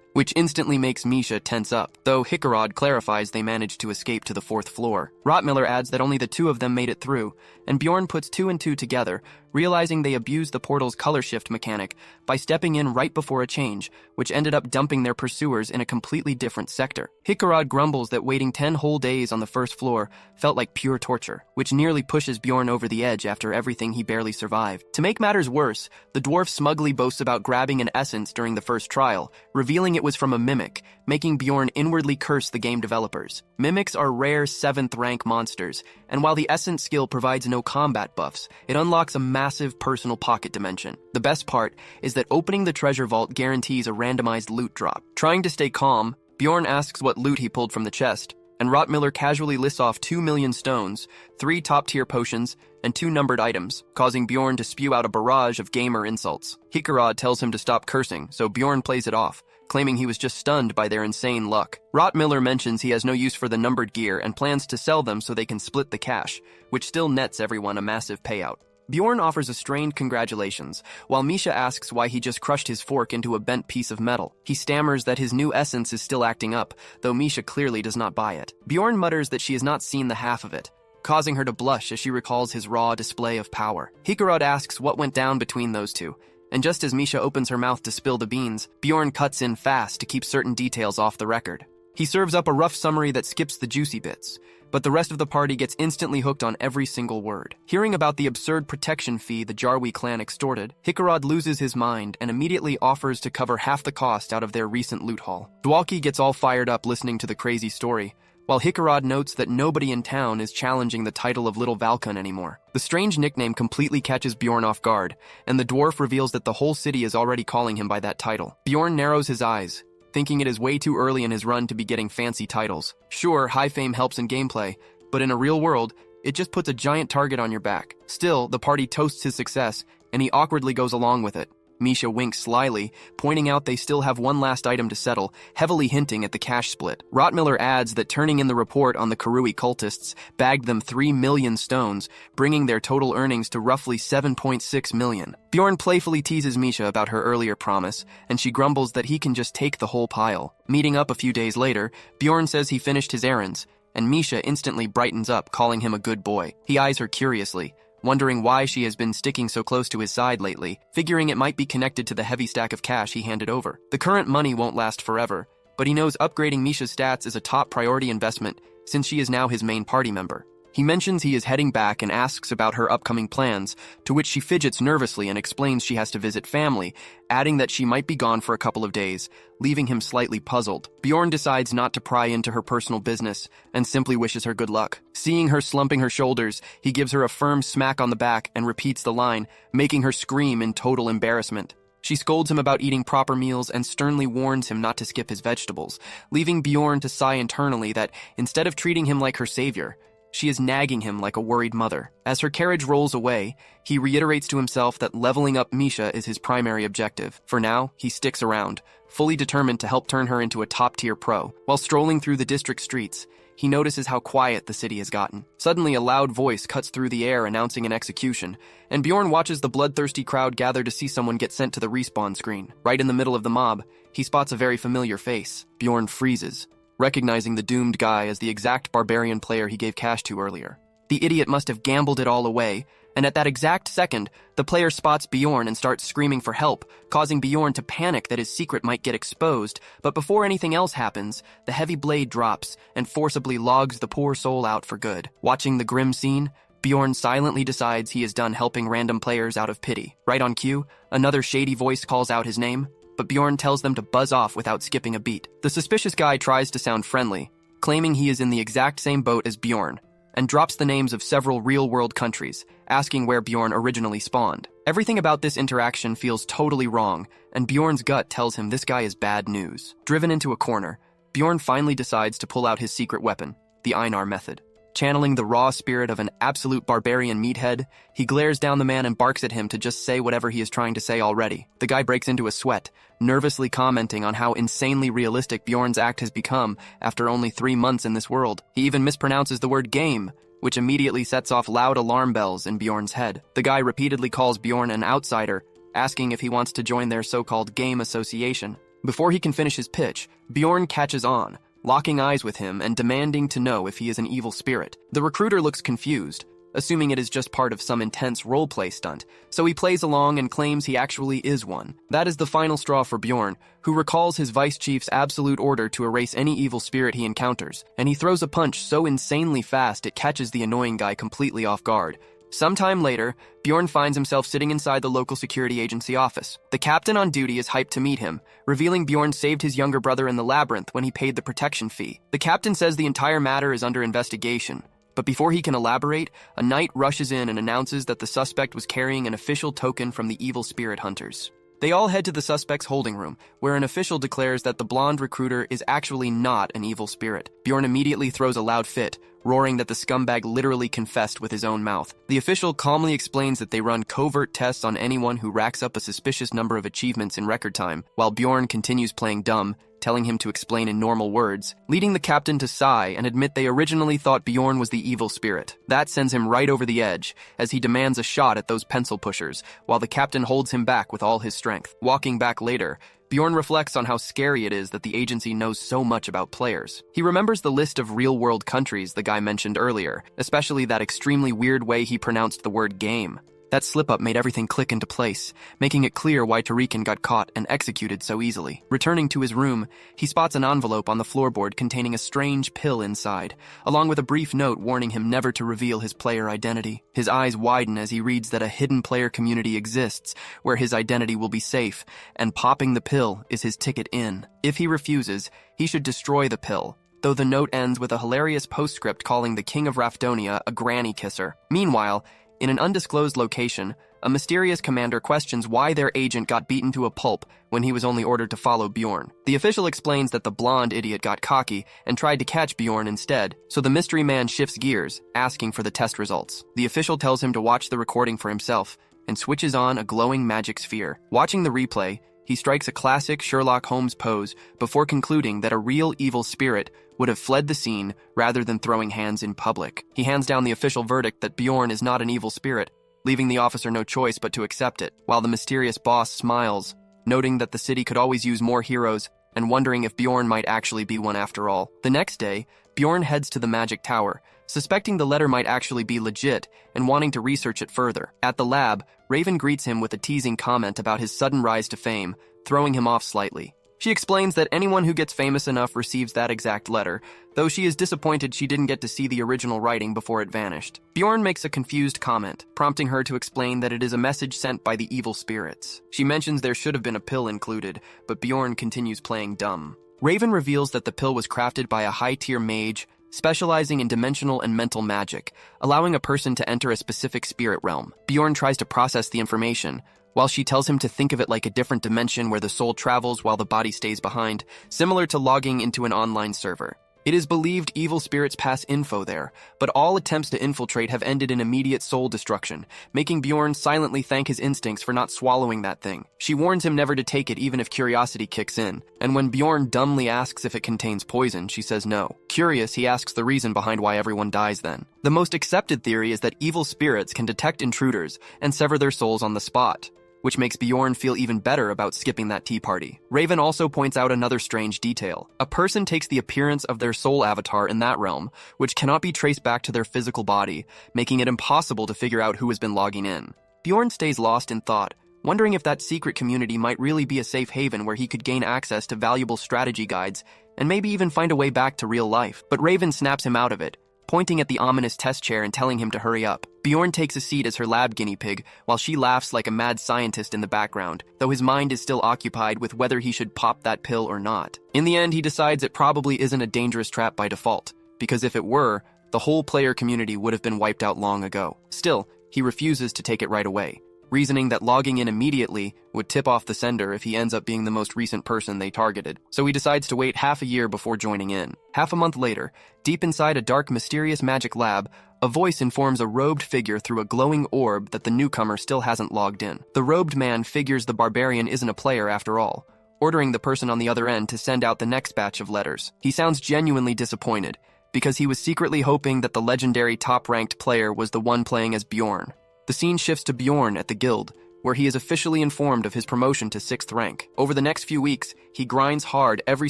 which instantly makes Misha tense up, though Isekai'd clarifies they managed to escape to the 4th floor. Rotmiller adds that only the two of them made it through, and Bjorn puts 2 and 2 together, realizing they abused the portal's color shift mechanic by stepping in right before a change, which ended up dumping their pursuers in a completely different sector. Isekai'd grumbles that waiting 10 whole days on the 1st floor felt like pure torture, which nearly pushes Bjorn over the edge after everything he barely survived. To make matters worse, the dwarf smugly boasts about grabbing an essence during the first trial, revealing it was from a mimic, making Bjorn inwardly curse the game developers. Mimics are rare 7th rank monsters, and while the essence skill provides no combat buffs, it unlocks a massive personal pocket dimension. The best part is that opening the treasure vault guarantees a randomized loot drop. Trying to stay calm, Bjorn asks what loot he pulled from the chest, and Rotmiller casually lists off 2 million stones, 3 top-tier potions, and 2 numbered items, causing Bjorn to spew out a barrage of gamer insults. Isekai'd tells him to stop cursing, so Bjorn plays it off, claiming he was just stunned by their insane luck. Rotmiller mentions he has no use for the numbered gear and plans to sell them so they can split the cash, which still nets everyone a massive payout. Bjorn offers a strained congratulations, while Misha asks why he just crushed his fork into a bent piece of metal. He stammers that his new essence is still acting up, though Misha clearly does not buy it. Bjorn mutters that she has not seen the half of it, causing her to blush as she recalls his raw display of power. Isekai'd asks what went down between those two, and just as Misha opens her mouth to spill the beans, Bjorn cuts in fast to keep certain details off the record. He serves up a rough summary that skips the juicy bits, but the rest of the party gets instantly hooked on every single word. Hearing about the absurd protection fee the Jarwi clan extorted, Isekai'd loses his mind and immediately offers to cover half the cost out of their recent loot haul. Dwalki gets all fired up listening to the crazy story, while Isekai'd notes that nobody in town is challenging the title of Little Valkun anymore. The strange nickname completely catches Bjorn off guard, and the dwarf reveals that the whole city is already calling him by that title. Bjorn narrows his eyes, thinking it is way too early in his run to be getting fancy titles. Sure, high fame helps in gameplay, but in a real world, it just puts a giant target on your back. Still, the party toasts his success, and he awkwardly goes along with it. Misha winks slyly, pointing out they still have one last item to settle, heavily hinting at the cash split. Rotmiller adds that turning in the report on the Karui cultists bagged them 3 million stones, bringing their total earnings to roughly 7.6 million. Bjorn playfully teases Misha about her earlier promise, and she grumbles that he can just take the whole pile. Meeting up a few days later, Bjorn says he finished his errands, and Misha instantly brightens up, calling him a good boy. He eyes her curiously, wondering why she has been sticking so close to his side lately, figuring it might be connected to the heavy stack of cash he handed over. The current money won't last forever, but he knows upgrading Misha's stats is a top priority investment since she is now his main party member. He mentions he is heading back and asks about her upcoming plans, to which she fidgets nervously and explains she has to visit family, adding that she might be gone for a couple of days, leaving him slightly puzzled. Bjorn decides not to pry into her personal business and simply wishes her good luck. Seeing her slumping her shoulders, he gives her a firm smack on the back and repeats the line, making her scream in total embarrassment. She scolds him about eating proper meals and sternly warns him not to skip his vegetables, leaving Bjorn to sigh internally that, instead of treating him like her savior, she is nagging him like a worried mother. As her carriage rolls away, he reiterates to himself that leveling up Misha is his primary objective. For now, he sticks around, fully determined to help turn her into a top-tier pro. While strolling through the district streets, he notices how quiet the city has gotten. Suddenly, a loud voice cuts through the air announcing an execution, and Bjorn watches the bloodthirsty crowd gather to see someone get sent to the respawn screen. Right in the middle of the mob, he spots a very familiar face. Bjorn freezes, recognizing the doomed guy as the exact barbarian player he gave cash to earlier. The idiot must have gambled it all away, and at that exact second, the player spots Bjorn and starts screaming for help, causing Bjorn to panic that his secret might get exposed. But before anything else happens, the heavy blade drops and forcibly logs the poor soul out for good. Watching the grim scene, Bjorn silently decides he is done helping random players out of pity. Right on cue, another shady voice calls out his name, but Bjorn tells them to buzz off without skipping a beat. The suspicious guy tries to sound friendly, claiming he is in the exact same boat as Bjorn, and drops the names of several real-world countries, asking where Bjorn originally spawned. Everything about this interaction feels totally wrong, and Bjorn's gut tells him this guy is bad news. Driven into a corner, Bjorn finally decides to pull out his secret weapon, the Einar method. Channeling the raw spirit of an absolute barbarian meathead, he glares down the man and barks at him to just say whatever he is trying to say already. The guy breaks into a sweat, nervously commenting on how insanely realistic Bjorn's act has become after only 3 months in this world. He even mispronounces the word game, which immediately sets off loud alarm bells in Bjorn's head. The guy repeatedly calls Bjorn an outsider, asking if he wants to join their so-called game association. Before he can finish his pitch, Bjorn catches on, locking eyes with him and demanding to know if he is an evil spirit. The recruiter looks confused, assuming it is just part of some intense roleplay stunt, so he plays along and claims he actually is one. That is the final straw for Bjorn, who recalls his vice chief's absolute order to erase any evil spirit he encounters, and he throws a punch so insanely fast it catches the annoying guy completely off guard. Sometime later, Bjorn finds himself sitting inside the local security agency office. The captain on duty is hyped to meet him, revealing Bjorn saved his younger brother in the labyrinth when he paid the protection fee. The captain says the entire matter is under investigation, but before he can elaborate, a knight rushes in and announces that the suspect was carrying an official token from the evil spirit hunters. They all head to the suspect's holding room, where an official declares that the blonde recruiter is actually not an evil spirit. Bjorn immediately throws a loud fit, roaring that the scumbag literally confessed with his own mouth. The official calmly explains that they run covert tests on anyone who racks up a suspicious number of achievements in record time, while Bjorn continues playing dumb, telling him to explain in normal words, leading the captain to sigh and admit they originally thought Bjorn was the evil spirit. That sends him right over the edge, as he demands a shot at those pencil pushers, while the captain holds him back with all his strength. Walking back later, Bjorn reflects on how scary it is that the agency knows so much about players. He remembers the list of real-world countries the guy mentioned earlier, especially that extremely weird way he pronounced the word game. That slip-up made everything click into place, making it clear why Tariqan got caught and executed so easily. Returning to his room, he spots an envelope on the floorboard containing a strange pill inside, along with a brief note warning him never to reveal his player identity. His eyes widen as he reads that a hidden player community exists, where his identity will be safe, and popping the pill is his ticket in. If he refuses, he should destroy the pill, though the note ends with a hilarious postscript calling the King of Rafdonia a granny kisser. Meanwhile, in an undisclosed location, a mysterious commander questions why their agent got beaten to a pulp when he was only ordered to follow Bjorn. The official explains that the blonde idiot got cocky and tried to catch Bjorn instead, so the mystery man shifts gears, asking for the test results. The official tells him to watch the recording for himself and switches on a glowing magic sphere. Watching the replay, he strikes a classic Sherlock Holmes pose before concluding that a real evil spirit would have fled the scene rather than throwing hands in public. He hands down the official verdict that Bjorn is not an evil spirit, leaving the officer no choice but to accept it, while the mysterious boss smiles, noting that the city could always use more heroes and wondering if Bjorn might actually be one after all. The next day, Bjorn heads to the magic tower, suspecting the letter might actually be legit and wanting to research it further. At the lab, Raven greets him with a teasing comment about his sudden rise to fame, throwing him off slightly. She explains that anyone who gets famous enough receives that exact letter, though she is disappointed she didn't get to see the original writing before it vanished. Bjorn makes a confused comment, prompting her to explain that it is a message sent by the evil spirits. She mentions there should have been a pill included, but Bjorn continues playing dumb. Raven reveals that the pill was crafted by a high-tier mage, specializing in dimensional and mental magic, allowing a person to enter a specific spirit realm. Bjorn tries to process the information, while she tells him to think of it like a different dimension where the soul travels while the body stays behind, similar to logging into an online server. It is believed evil spirits pass info there, but all attempts to infiltrate have ended in immediate soul destruction, making Bjorn silently thank his instincts for not swallowing that thing. She warns him never to take it even if curiosity kicks in, and when Bjorn dumbly asks if it contains poison, she says no. Curious, he asks the reason behind why everyone dies then. The most accepted theory is that evil spirits can detect intruders and sever their souls on the spot, which makes Bjorn feel even better about skipping that tea party. Raven also points out another strange detail. A person takes the appearance of their soul avatar in that realm, which cannot be traced back to their physical body, making it impossible to figure out who has been logging in. Bjorn stays lost in thought, wondering if that secret community might really be a safe haven where he could gain access to valuable strategy guides and maybe even find a way back to real life. But Raven snaps him out of it, pointing at the ominous test chair and telling him to hurry up. Bjorn takes a seat as her lab guinea pig, while she laughs like a mad scientist in the background, though his mind is still occupied with whether he should pop that pill or not. In the end, he decides it probably isn't a dangerous trap by default, because if it were, the whole player community would have been wiped out long ago. Still, he refuses to take it right away, reasoning that logging in immediately would tip off the sender if he ends up being the most recent person they targeted. So he decides to wait half a year before joining in. Half a month later, deep inside a dark, mysterious magic lab, a voice informs a robed figure through a glowing orb that the newcomer still hasn't logged in. The robed man figures the barbarian isn't a player after all, ordering the person on the other end to send out the next batch of letters. He sounds genuinely disappointed, because he was secretly hoping that the legendary top-ranked player was the one playing as Bjorn. The scene shifts to Bjorn at the guild, where he is officially informed of his promotion to 6th rank. Over the next few weeks, he grinds hard every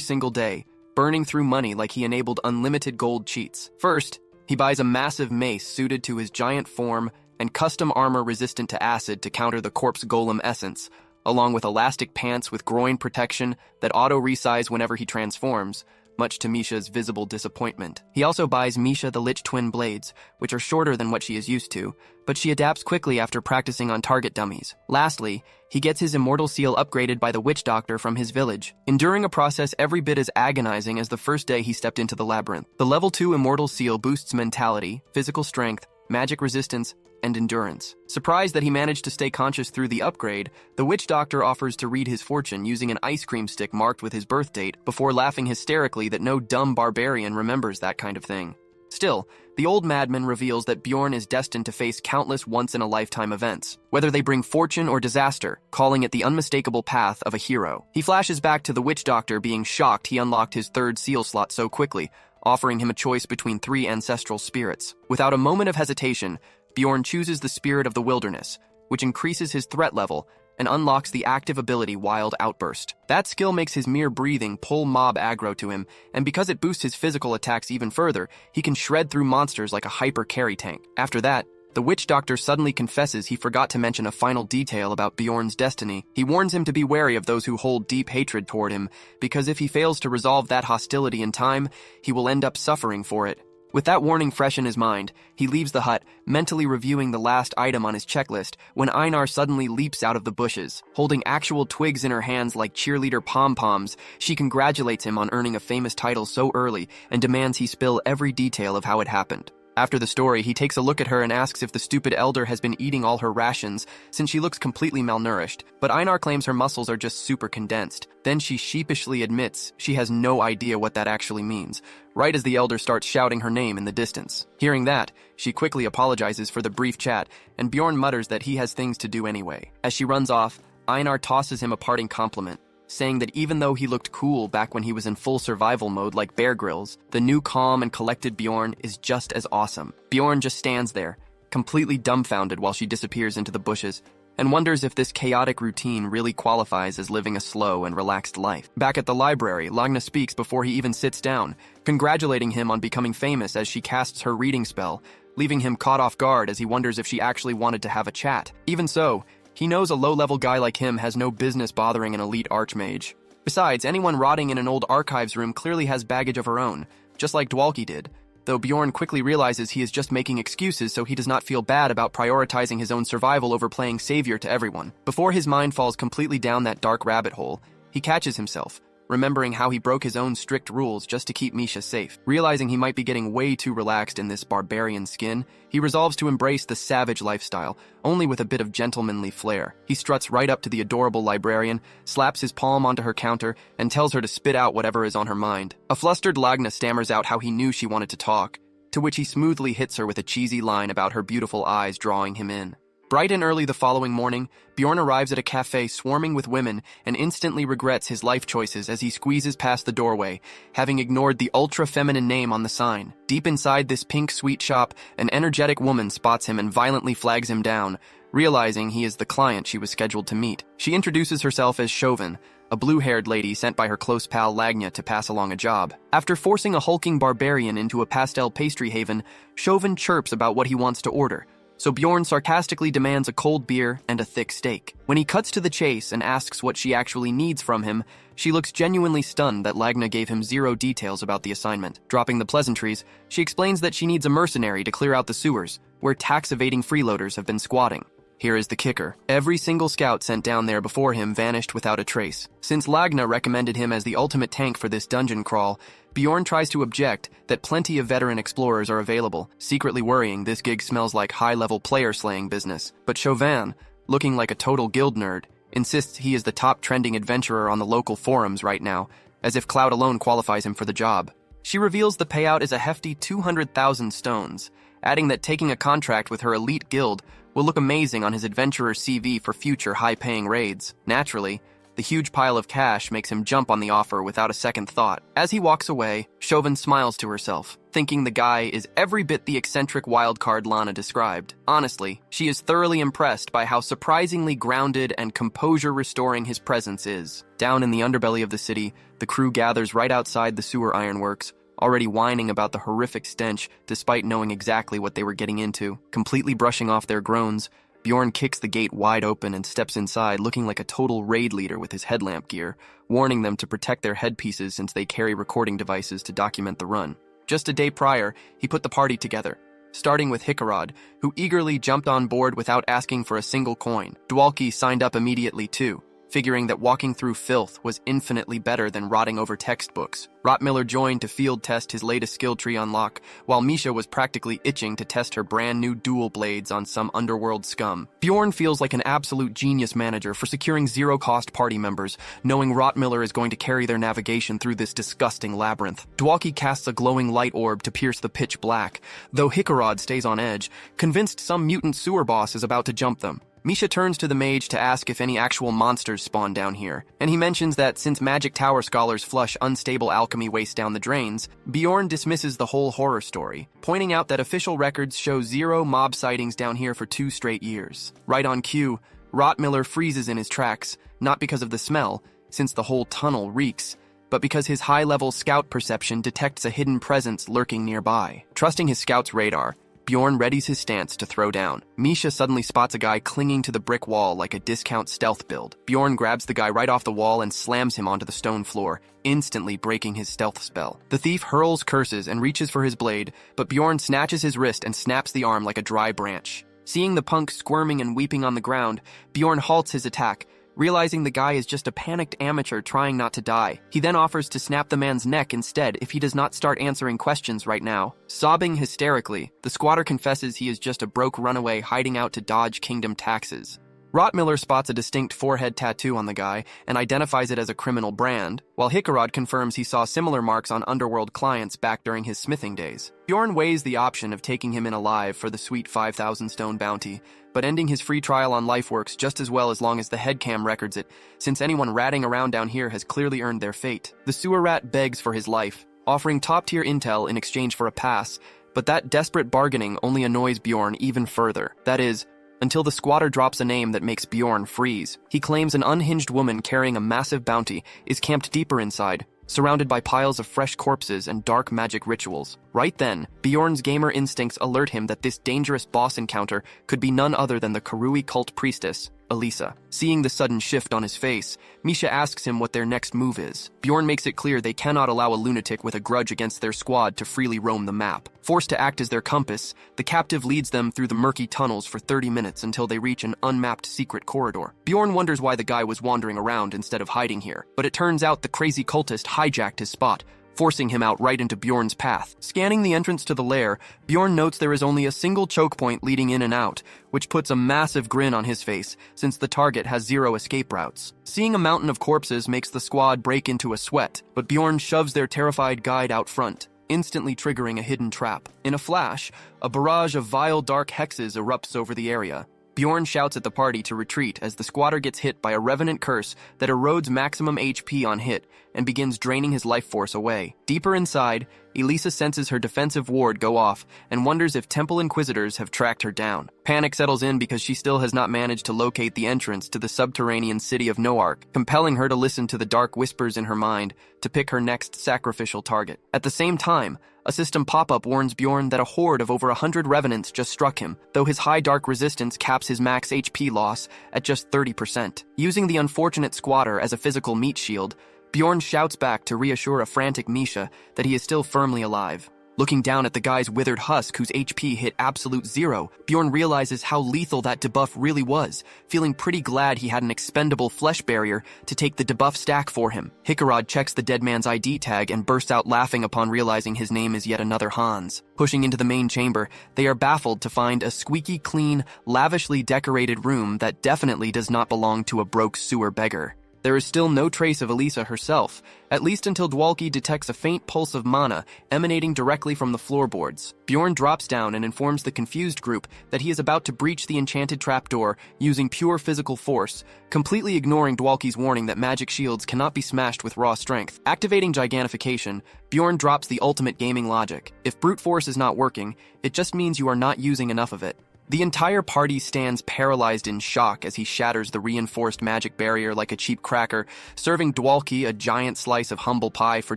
single day, burning through money like he enabled unlimited gold cheats. First, he buys a massive mace suited to his giant form and custom armor resistant to acid to counter the corpse golem essence, along with elastic pants with groin protection that auto-resize whenever he transforms, much to Misha's visible disappointment. He also buys Misha the Lich twin blades, which are shorter than what she is used to, but she adapts quickly after practicing on target dummies. Lastly, he gets his immortal seal upgraded by the witch doctor from his village, enduring a process every bit as agonizing as the first day he stepped into the labyrinth. The level 2 immortal seal boosts mentality, physical strength, magic resistance, and endurance. Surprised that he managed to stay conscious through the upgrade, the witch doctor offers to read his fortune using an ice cream stick marked with his birth date before laughing hysterically that no dumb barbarian remembers that kind of thing. Still, the old madman reveals that Bjorn is destined to face countless once-in-a-lifetime events, whether they bring fortune or disaster, calling it the unmistakable path of a hero. He flashes back to the witch doctor being shocked he unlocked his 3rd seal slot so quickly, offering him a choice between 3 ancestral spirits. Without a moment of hesitation, Bjorn chooses the Spirit of the Wilderness, which increases his threat level and unlocks the active ability Wild Outburst. That skill makes his mere breathing pull mob aggro to him, and because it boosts his physical attacks even further, he can shred through monsters like a hyper carry tank. After that, the witch doctor suddenly confesses he forgot to mention a final detail about Bjorn's destiny. He warns him to be wary of those who hold deep hatred toward him, because if he fails to resolve that hostility in time, he will end up suffering for it. With that warning fresh in his mind, he leaves the hut, mentally reviewing the last item on his checklist, when Einar suddenly leaps out of the bushes. Holding actual twigs in her hands like cheerleader pom-poms, she congratulates him on earning a famous title so early and demands he spill every detail of how it happened. After the story, he takes a look at her and asks if the stupid elder has been eating all her rations, since she looks completely malnourished, but Einar claims her muscles are just super condensed. Then she sheepishly admits she has no idea what that actually means, right as the elder starts shouting her name in the distance. Hearing that, she quickly apologizes for the brief chat, and Bjorn mutters that he has things to do anyway. As she runs off, Einar tosses him a parting compliment, saying that even though he looked cool back when he was in full survival mode like Bear Grylls, the new calm and collected Bjorn is just as awesome. Bjorn just stands there, completely dumbfounded while she disappears into the bushes, and wonders if this chaotic routine really qualifies as living a slow and relaxed life. Back at the library, Lagna speaks before he even sits down, congratulating him on becoming famous as she casts her reading spell, leaving him caught off guard as he wonders if she actually wanted to have a chat. Even so, he knows a low-level guy like him has no business bothering an elite archmage. Besides, anyone rotting in an old archives room clearly has baggage of her own, just like Dwalki did, though Bjorn quickly realizes he is just making excuses so he does not feel bad about prioritizing his own survival over playing savior to everyone. Before his mind falls completely down that dark rabbit hole, he catches himself, remembering how he broke his own strict rules just to keep Misha safe. Realizing he might be getting way too relaxed in this barbarian skin, he resolves to embrace the savage lifestyle, only with a bit of gentlemanly flair. He struts right up to the adorable librarian, slaps his palm onto her counter, and tells her to spit out whatever is on her mind. A flustered Lagna stammers out how he knew she wanted to talk, to which he smoothly hits her with a cheesy line about her beautiful eyes drawing him in. Bright and early the following morning, Bjorn arrives at a cafe swarming with women and instantly regrets his life choices as he squeezes past the doorway, having ignored the ultra-feminine name on the sign. Deep inside this pink sweet shop, an energetic woman spots him and violently flags him down, realizing he is the client she was scheduled to meet. She introduces herself as Chauvin, a blue-haired lady sent by her close pal Lagna to pass along a job. After forcing a hulking barbarian into a pastel pastry haven, Chauvin chirps about what he wants to order, so Bjorn sarcastically demands a cold beer and a thick steak. When he cuts to the chase and asks what she actually needs from him, she looks genuinely stunned that Lagna gave him zero details about the assignment. Dropping the pleasantries, she explains that she needs a mercenary to clear out the sewers, where tax-evading freeloaders have been squatting. Here is the kicker. Every single scout sent down there before him vanished without a trace. Since Lagna recommended him as the ultimate tank for this dungeon crawl, Bjorn tries to object that plenty of veteran explorers are available, secretly worrying this gig smells like high-level player-slaying business. But Chauvin, looking like a total guild nerd, insists he is the top trending adventurer on the local forums right now, as if clout alone qualifies him for the job. She reveals the payout is a hefty 200,000 stones, adding that taking a contract with her elite guild will look amazing on his adventurer CV for future high-paying raids. Naturally, the huge pile of cash makes him jump on the offer without a second thought. As he walks away, Chauvin smiles to herself, thinking the guy is every bit the eccentric wildcard Lana described. Honestly, she is thoroughly impressed by how surprisingly grounded and composure-restoring his presence is. Down in the underbelly of the city, the crew gathers right outside the sewer ironworks, already whining about the horrific stench despite knowing exactly what they were getting into. Completely brushing off their groans, Bjorn kicks the gate wide open and steps inside looking like a total raid leader with his headlamp gear, warning them to protect their headpieces since they carry recording devices to document the run. Just a day prior, he put the party together, starting with Isekai'd, who eagerly jumped on board without asking for a single coin. Dwalki signed up immediately too, figuring that walking through filth was infinitely better than rotting over textbooks. Rotmiller joined to field test his latest skill tree unlock, while Misha was practically itching to test her brand new dual blades on some underworld scum. Bjorn feels like an absolute genius manager for securing zero-cost party members, knowing Rotmiller is going to carry their navigation through this disgusting labyrinth. Dwalki casts a glowing light orb to pierce the pitch black, though Isekai'd stays on edge, convinced some mutant sewer boss is about to jump them. Misha turns to the mage to ask if any actual monsters spawn down here, and he mentions that since Magic Tower scholars flush unstable alchemy waste down the drains, Bjorn dismisses the whole horror story, pointing out that official records show 0 mob sightings down here for 2 straight years. Right on cue, Rotmiller freezes in his tracks, not because of the smell, since the whole tunnel reeks, but because his high-level scout perception detects a hidden presence lurking nearby. Trusting his scout's radar, Bjorn readies his stance to throw down. Misha suddenly spots a guy clinging to the brick wall like a discount stealth build. Bjorn grabs the guy right off the wall and slams him onto the stone floor, instantly breaking his stealth spell. The thief hurls curses and reaches for his blade, but Bjorn snatches his wrist and snaps the arm like a dry branch. Seeing the punk squirming and weeping on the ground, Bjorn halts his attack, realizing the guy is just a panicked amateur trying not to die. He then offers to snap the man's neck instead if he does not start answering questions right now. Sobbing hysterically, the squatter confesses he is just a broke runaway hiding out to dodge kingdom taxes. Rotmiller spots a distinct forehead tattoo on the guy and identifies it as a criminal brand, while Isekai'd confirms he saw similar marks on underworld clients back during his smithing days. Bjorn weighs the option of taking him in alive for the sweet 5,000 stone bounty, but ending his free trial on life works just as well as long as the headcam records it, since anyone ratting around down here has clearly earned their fate. The sewer rat begs for his life, offering top-tier intel in exchange for a pass, but that desperate bargaining only annoys Bjorn even further. That is, until the squatter drops a name that makes Bjorn freeze. He claims an unhinged woman carrying a massive bounty is camped deeper inside, surrounded by piles of fresh corpses and dark magic rituals. Right then, Bjorn's gamer instincts alert him that this dangerous boss encounter could be none other than the Karui cult priestess, Elisa. Seeing the sudden shift on his face, Misha asks him what their next move is. Bjorn makes it clear they cannot allow a lunatic with a grudge against their squad to freely roam the map. Forced to act as their compass, the captive leads them through the murky tunnels for 30 minutes until they reach an unmapped secret corridor. Bjorn wonders why the guy was wandering around instead of hiding here, but it turns out the crazy cultist hijacked his spot, forcing him out right into Bjorn's path. Scanning the entrance to the lair, Bjorn notes there is only a single choke point leading in and out, which puts a massive grin on his face, since the target has 0 escape routes. Seeing a mountain of corpses makes the squad break into a sweat, but Bjorn shoves their terrified guide out front, instantly triggering a hidden trap. In a flash, a barrage of vile dark hexes erupts over the area. Bjorn shouts at the party to retreat as the squatter gets hit by a revenant curse that erodes maximum HP on hit and begins draining his life force away. Deeper inside, Elisa senses her defensive ward go off and wonders if Temple Inquisitors have tracked her down. Panic settles in because she still has not managed to locate the entrance to the subterranean city of Noark, compelling her to listen to the dark whispers in her mind to pick her next sacrificial target. At the same time, a system pop-up warns Bjorn that a horde of over 100 revenants just struck him, though his high dark resistance caps his max HP loss at just 30%. Using the unfortunate squatter as a physical meat shield, Bjorn shouts back to reassure a frantic Misha that he is still firmly alive. Looking down at the guy's withered husk whose HP hit absolute zero, Bjorn realizes how lethal that debuff really was, feeling pretty glad he had an expendable flesh barrier to take the debuff stack for him. Hikarad checks the dead man's ID tag and bursts out laughing upon realizing his name is yet another Hans. Pushing into the main chamber, they are baffled to find a squeaky clean, lavishly decorated room that definitely does not belong to a broke sewer beggar. There is still no trace of Elisa herself, at least until Dwalki detects a faint pulse of mana emanating directly from the floorboards. Bjorn drops down and informs the confused group that he is about to breach the enchanted trapdoor using pure physical force, completely ignoring Dwalki's warning that magic shields cannot be smashed with raw strength. Activating Gigantification, Bjorn drops the ultimate gaming logic. If brute force is not working, it just means you are not using enough of it. The entire party stands paralyzed in shock as he shatters the reinforced magic barrier like a cheap cracker, serving Dwalki a giant slice of humble pie for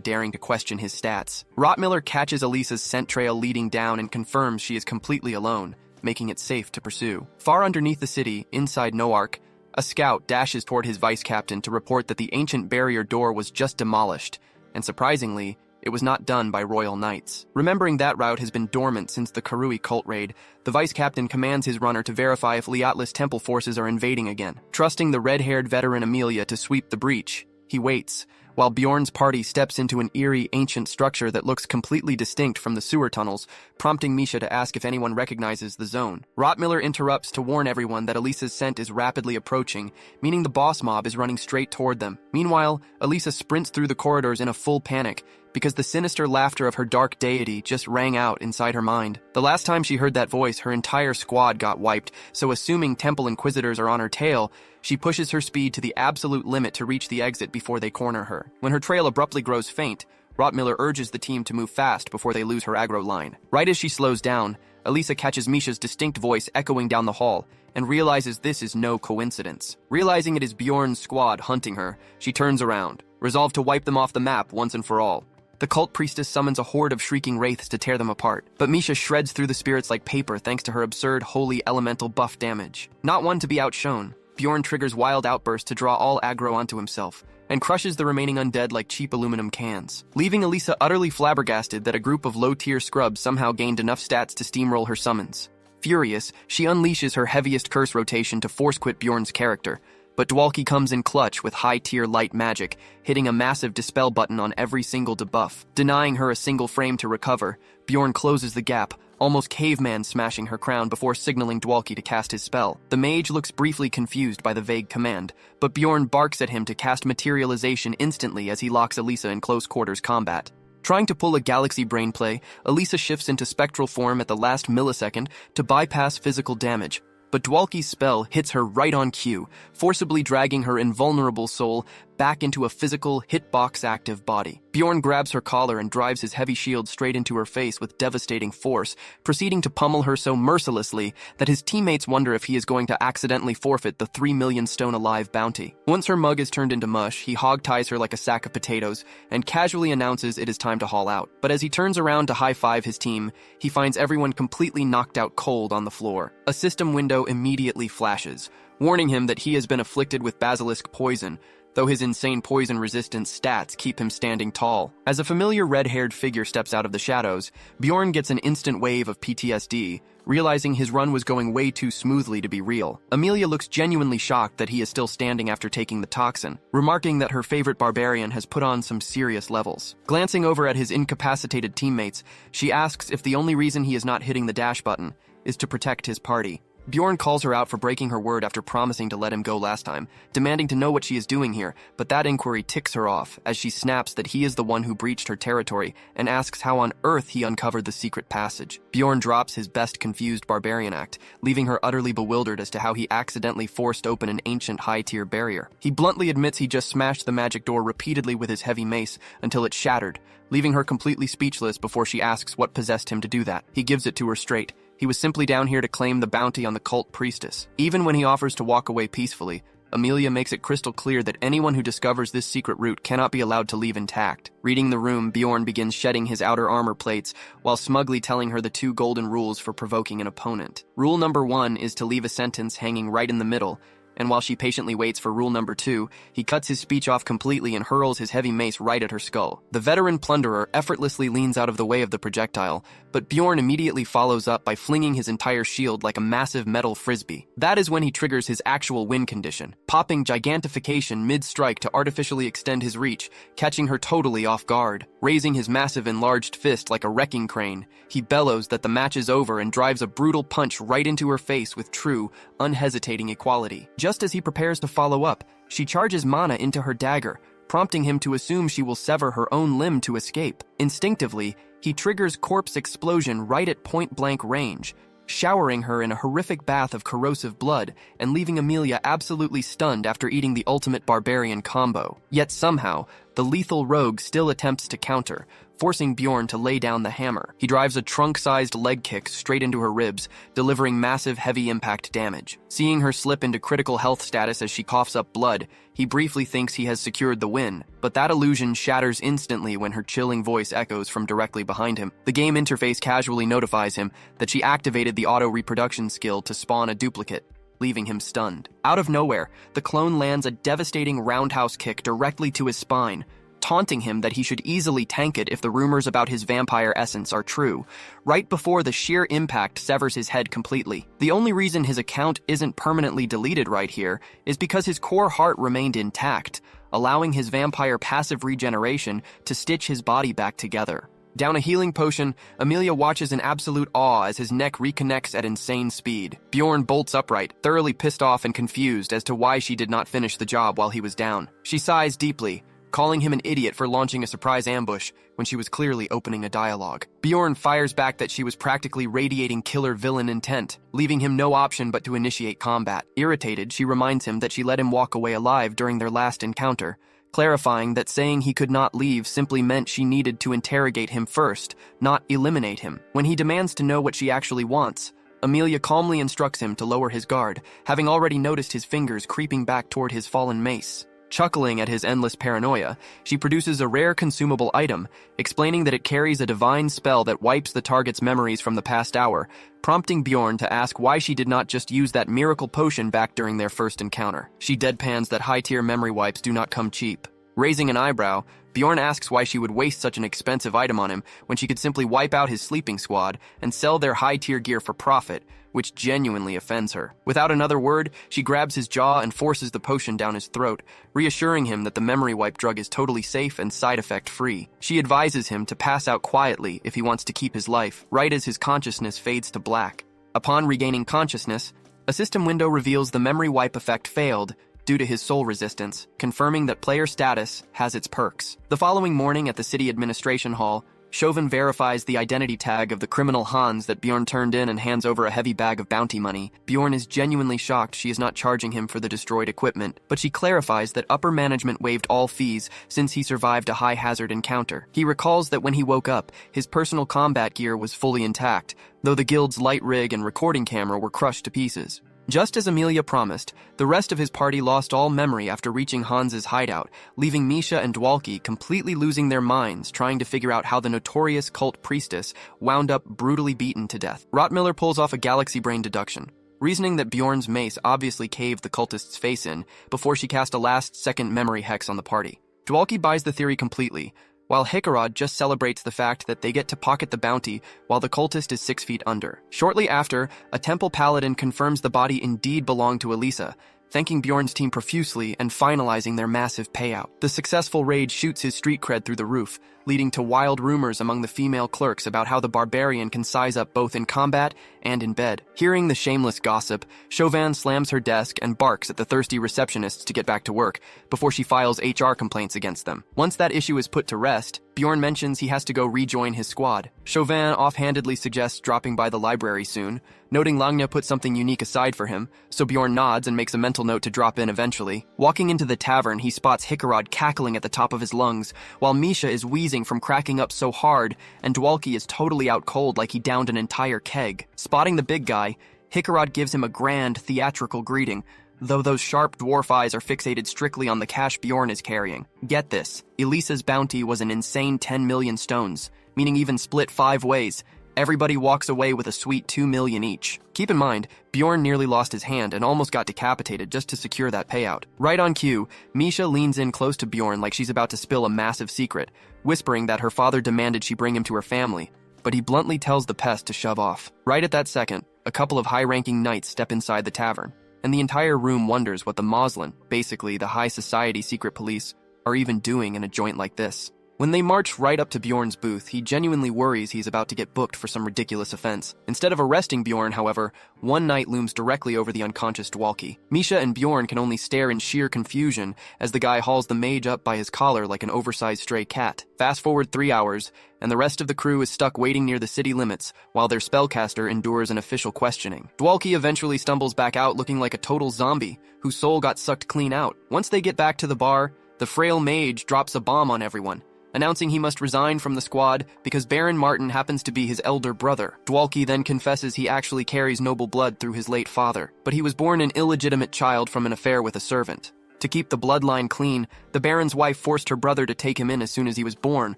daring to question his stats. Rottmiller catches Elisa's scent trail leading down and confirms she is completely alone, making it safe to pursue. Far underneath the city, inside Noark, a scout dashes toward his vice captain to report that the ancient barrier door was just demolished, and surprisingly, it was not done by royal knights. Remembering that route has been dormant since the Karui cult raid, the vice captain commands his runner to verify if Liatlis temple forces are invading again. Trusting the red-haired veteran Amelia to sweep the breach, he waits, while Bjorn's party steps into an eerie ancient structure that looks completely distinct from the sewer tunnels, prompting Misha to ask if anyone recognizes the zone. Rottmiller interrupts to warn everyone that Elisa's scent is rapidly approaching, meaning the boss mob is running straight toward them. Meanwhile, Elisa sprints through the corridors in a full panic, because the sinister laughter of her dark deity just rang out inside her mind. The last time she heard that voice, her entire squad got wiped, so assuming Temple Inquisitors are on her tail, she pushes her speed to the absolute limit to reach the exit before they corner her. When her trail abruptly grows faint, Rottmiller urges the team to move fast before they lose her aggro line. Right as she slows down, Elisa catches Misha's distinct voice echoing down the hall, and realizes this is no coincidence. Realizing it is Bjorn's squad hunting her, she turns around, resolved to wipe them off the map once and for all. The cult priestess summons a horde of shrieking wraiths to tear them apart, but Misha shreds through the spirits like paper thanks to her absurd holy elemental buff damage. Not one to be outshone, Bjorn triggers wild outbursts to draw all aggro onto himself, and crushes the remaining undead like cheap aluminum cans, leaving Elisa utterly flabbergasted that a group of low-tier scrubs somehow gained enough stats to steamroll her summons. Furious, she unleashes her heaviest curse rotation to force-quit Bjorn's character, but Dwalki comes in clutch with high-tier light magic, hitting a massive dispel button on every single debuff. Denying her a single frame to recover, Bjorn closes the gap, almost caveman smashing her crown before signaling Dwalki to cast his spell. The mage looks briefly confused by the vague command, but Bjorn barks at him to cast materialization instantly as he locks Elisa in close quarters combat. Trying to pull a galaxy brain play, Elisa shifts into spectral form at the last millisecond to bypass physical damage. But Dwalki's spell hits her right on cue, forcibly dragging her invulnerable soul back into a physical, hitbox-active body. Bjorn grabs her collar and drives his heavy shield straight into her face with devastating force, proceeding to pummel her so mercilessly that his teammates wonder if he is going to accidentally forfeit the 3 million stone alive bounty. Once her mug is turned into mush, he hog-ties her like a sack of potatoes and casually announces it is time to haul out. But as he turns around to high-five his team, he finds everyone completely knocked out cold on the floor. A system window immediately flashes, warning him that he has been afflicted with basilisk poison, though his insane poison-resistant stats keep him standing tall. As a familiar red-haired figure steps out of the shadows, Bjorn gets an instant wave of PTSD, realizing his run was going way too smoothly to be real. Amelia looks genuinely shocked that he is still standing after taking the toxin, remarking that her favorite barbarian has put on some serious levels. Glancing over at his incapacitated teammates, she asks if the only reason he is not hitting the dash button is to protect his party. Bjorn calls her out for breaking her word after promising to let him go last time, demanding to know what she is doing here, but that inquiry ticks her off as she snaps that he is the one who breached her territory and asks how on earth he uncovered the secret passage. Bjorn drops his best confused barbarian act, leaving her utterly bewildered as to how he accidentally forced open an ancient high-tier barrier. He bluntly admits he just smashed the magic door repeatedly with his heavy mace until it shattered, leaving her completely speechless before she asks what possessed him to do that. He gives it to her straight. He was simply down here to claim the bounty on the cult priestess. Even when he offers to walk away peacefully, Amelia makes it crystal clear that anyone who discovers this secret route cannot be allowed to leave intact. Reading the room, Bjorn begins shedding his outer armor plates while smugly telling her the 2 golden rules for provoking an opponent. Rule number 1 is to leave a sentence hanging right in the middle, And while she patiently waits for rule number 2, he cuts his speech off completely and hurls his heavy mace right at her skull. The veteran plunderer effortlessly leans out of the way of the projectile, but Bjorn immediately follows up by flinging his entire shield like a massive metal frisbee. That is when he triggers his actual win condition, popping gigantification mid-strike to artificially extend his reach, catching her totally off guard. Raising his massive enlarged fist like a wrecking crane, he bellows that the match is over and drives a brutal punch right into her face with true, unhesitating equality. Just as he prepares to follow up, she charges mana into her dagger, prompting him to assume she will sever her own limb to escape. Instinctively, he triggers Corpse Explosion right at point-blank range, showering her in a horrific bath of corrosive blood and leaving Amelia absolutely stunned after eating the ultimate Barbarian combo. Yet somehow, the lethal rogue still attempts to counter, forcing Bjorn to lay down the hammer. He drives a trunk-sized leg kick straight into her ribs, delivering massive heavy impact damage. Seeing her slip into critical health status as she coughs up blood, he briefly thinks he has secured the win, but that illusion shatters instantly when her chilling voice echoes from directly behind him. The game interface casually notifies him that she activated the auto-reproduction skill to spawn a duplicate, leaving him stunned. Out of nowhere, the clone lands a devastating roundhouse kick directly to his spine, taunting him that he should easily tank it if the rumors about his vampire essence are true, right before the sheer impact severs his head completely. The only reason his account isn't permanently deleted right here is because his core heart remained intact, allowing his vampire passive regeneration to stitch his body back together. Down a healing potion, Amelia watches in absolute awe as his neck reconnects at insane speed. Bjorn bolts upright, thoroughly pissed off and confused as to why she did not finish the job while he was down. She sighs deeply, calling him an idiot for launching a surprise ambush when she was clearly opening a dialogue. Bjorn fires back that she was practically radiating killer villain intent, leaving him no option but to initiate combat. Irritated, she reminds him that she let him walk away alive during their last encounter, clarifying that saying he could not leave simply meant she needed to interrogate him first, not eliminate him. When he demands to know what she actually wants, Amelia calmly instructs him to lower his guard, having already noticed his fingers creeping back toward his fallen mace. Chuckling at his endless paranoia, she produces a rare consumable item, explaining that it carries a divine spell that wipes the target's memories from the past hour, prompting Bjorn to ask why she did not just use that miracle potion back during their first encounter. She deadpans that high-tier memory wipes do not come cheap. Raising an eyebrow, Bjorn asks why she would waste such an expensive item on him when she could simply wipe out his sleeping squad and sell their high-tier gear for profit, which genuinely offends her. Without another word, she grabs his jaw and forces the potion down his throat, reassuring him that the memory wipe drug is totally safe and side-effect-free. She advises him to pass out quietly if he wants to keep his life, right as his consciousness fades to black. Upon regaining consciousness, a system window reveals the memory wipe effect failed due to his soul resistance, confirming that player status has its perks. The following morning at the city administration hall, Chauvin verifies the identity tag of the criminal Hans that Bjorn turned in and hands over a heavy bag of bounty money. Bjorn is genuinely shocked she is not charging him for the destroyed equipment, but she clarifies that upper management waived all fees since he survived a high-hazard encounter. He recalls that when he woke up, his personal combat gear was fully intact, though the guild's light rig and recording camera were crushed to pieces. Just as Amelia promised, the rest of his party lost all memory after reaching Hans's hideout, leaving Misha and Dwalki completely losing their minds trying to figure out how the notorious cult priestess wound up brutally beaten to death. Rottmiller pulls off a galaxy brain deduction, reasoning that Bjorn's mace obviously caved the cultist's face in before she cast a last-second memory hex on the party. Dwalki buys the theory completely, while Isekai'd just celebrates the fact that they get to pocket the bounty while the cultist is 6 feet under. Shortly after, a temple paladin confirms the body indeed belonged to Elisa, thanking Bjorn's team profusely and finalizing their massive payout. The successful raid shoots his street cred through the roof, leading to wild rumors among the female clerks about how the Barbarian can size up both in combat and in bed. Hearing the shameless gossip, Chauvin slams her desk and barks at the thirsty receptionists to get back to work before she files HR complaints against them. Once that issue is put to rest, Bjorn mentions he has to go rejoin his squad. Chauvin offhandedly suggests dropping by the library soon, noting Langna put something unique aside for him, so Bjorn nods and makes a mental note to drop in eventually. Walking into the tavern, he spots Isekai'd cackling at the top of his lungs, while Misha is wheezing from cracking up so hard, and Dwalki is totally out cold like he downed an entire keg. Spotting the big guy, Isekai'd gives him a grand, theatrical greeting, though those sharp dwarf eyes are fixated strictly on the cash Bjorn is carrying. Get this, Elisa's bounty was an insane 10 million stones, meaning even split 5 ways, Everybody walks away with a sweet 2 million each. Keep in mind, Bjorn nearly lost his hand and almost got decapitated just to secure that payout. Right on cue, Misha leans in close to Bjorn like she's about to spill a massive secret, whispering that her father demanded she bring him to her family, but he bluntly tells the pest to shove off. Right at that second, a couple of high-ranking knights step inside the tavern, and the entire room wonders what the Moslin, basically the high society secret police, are even doing in a joint like this. When they march right up to Bjorn's booth, he genuinely worries he's about to get booked for some ridiculous offense. Instead of arresting Bjorn, however, one knight looms directly over the unconscious Dwalki. Misha and Bjorn can only stare in sheer confusion as the guy hauls the mage up by his collar like an oversized stray cat. Fast forward 3 hours, and the rest of the crew is stuck waiting near the city limits while their spellcaster endures an official questioning. Dwalki eventually stumbles back out looking like a total zombie whose soul got sucked clean out. Once they get back to the bar, the frail mage drops a bomb on everyone, announcing he must resign from the squad because Baron Martin happens to be his elder brother. Dwalki then confesses he actually carries noble blood through his late father, but he was born an illegitimate child from an affair with a servant. To keep the bloodline clean, the Baron's wife forced her brother to take him in as soon as he was born,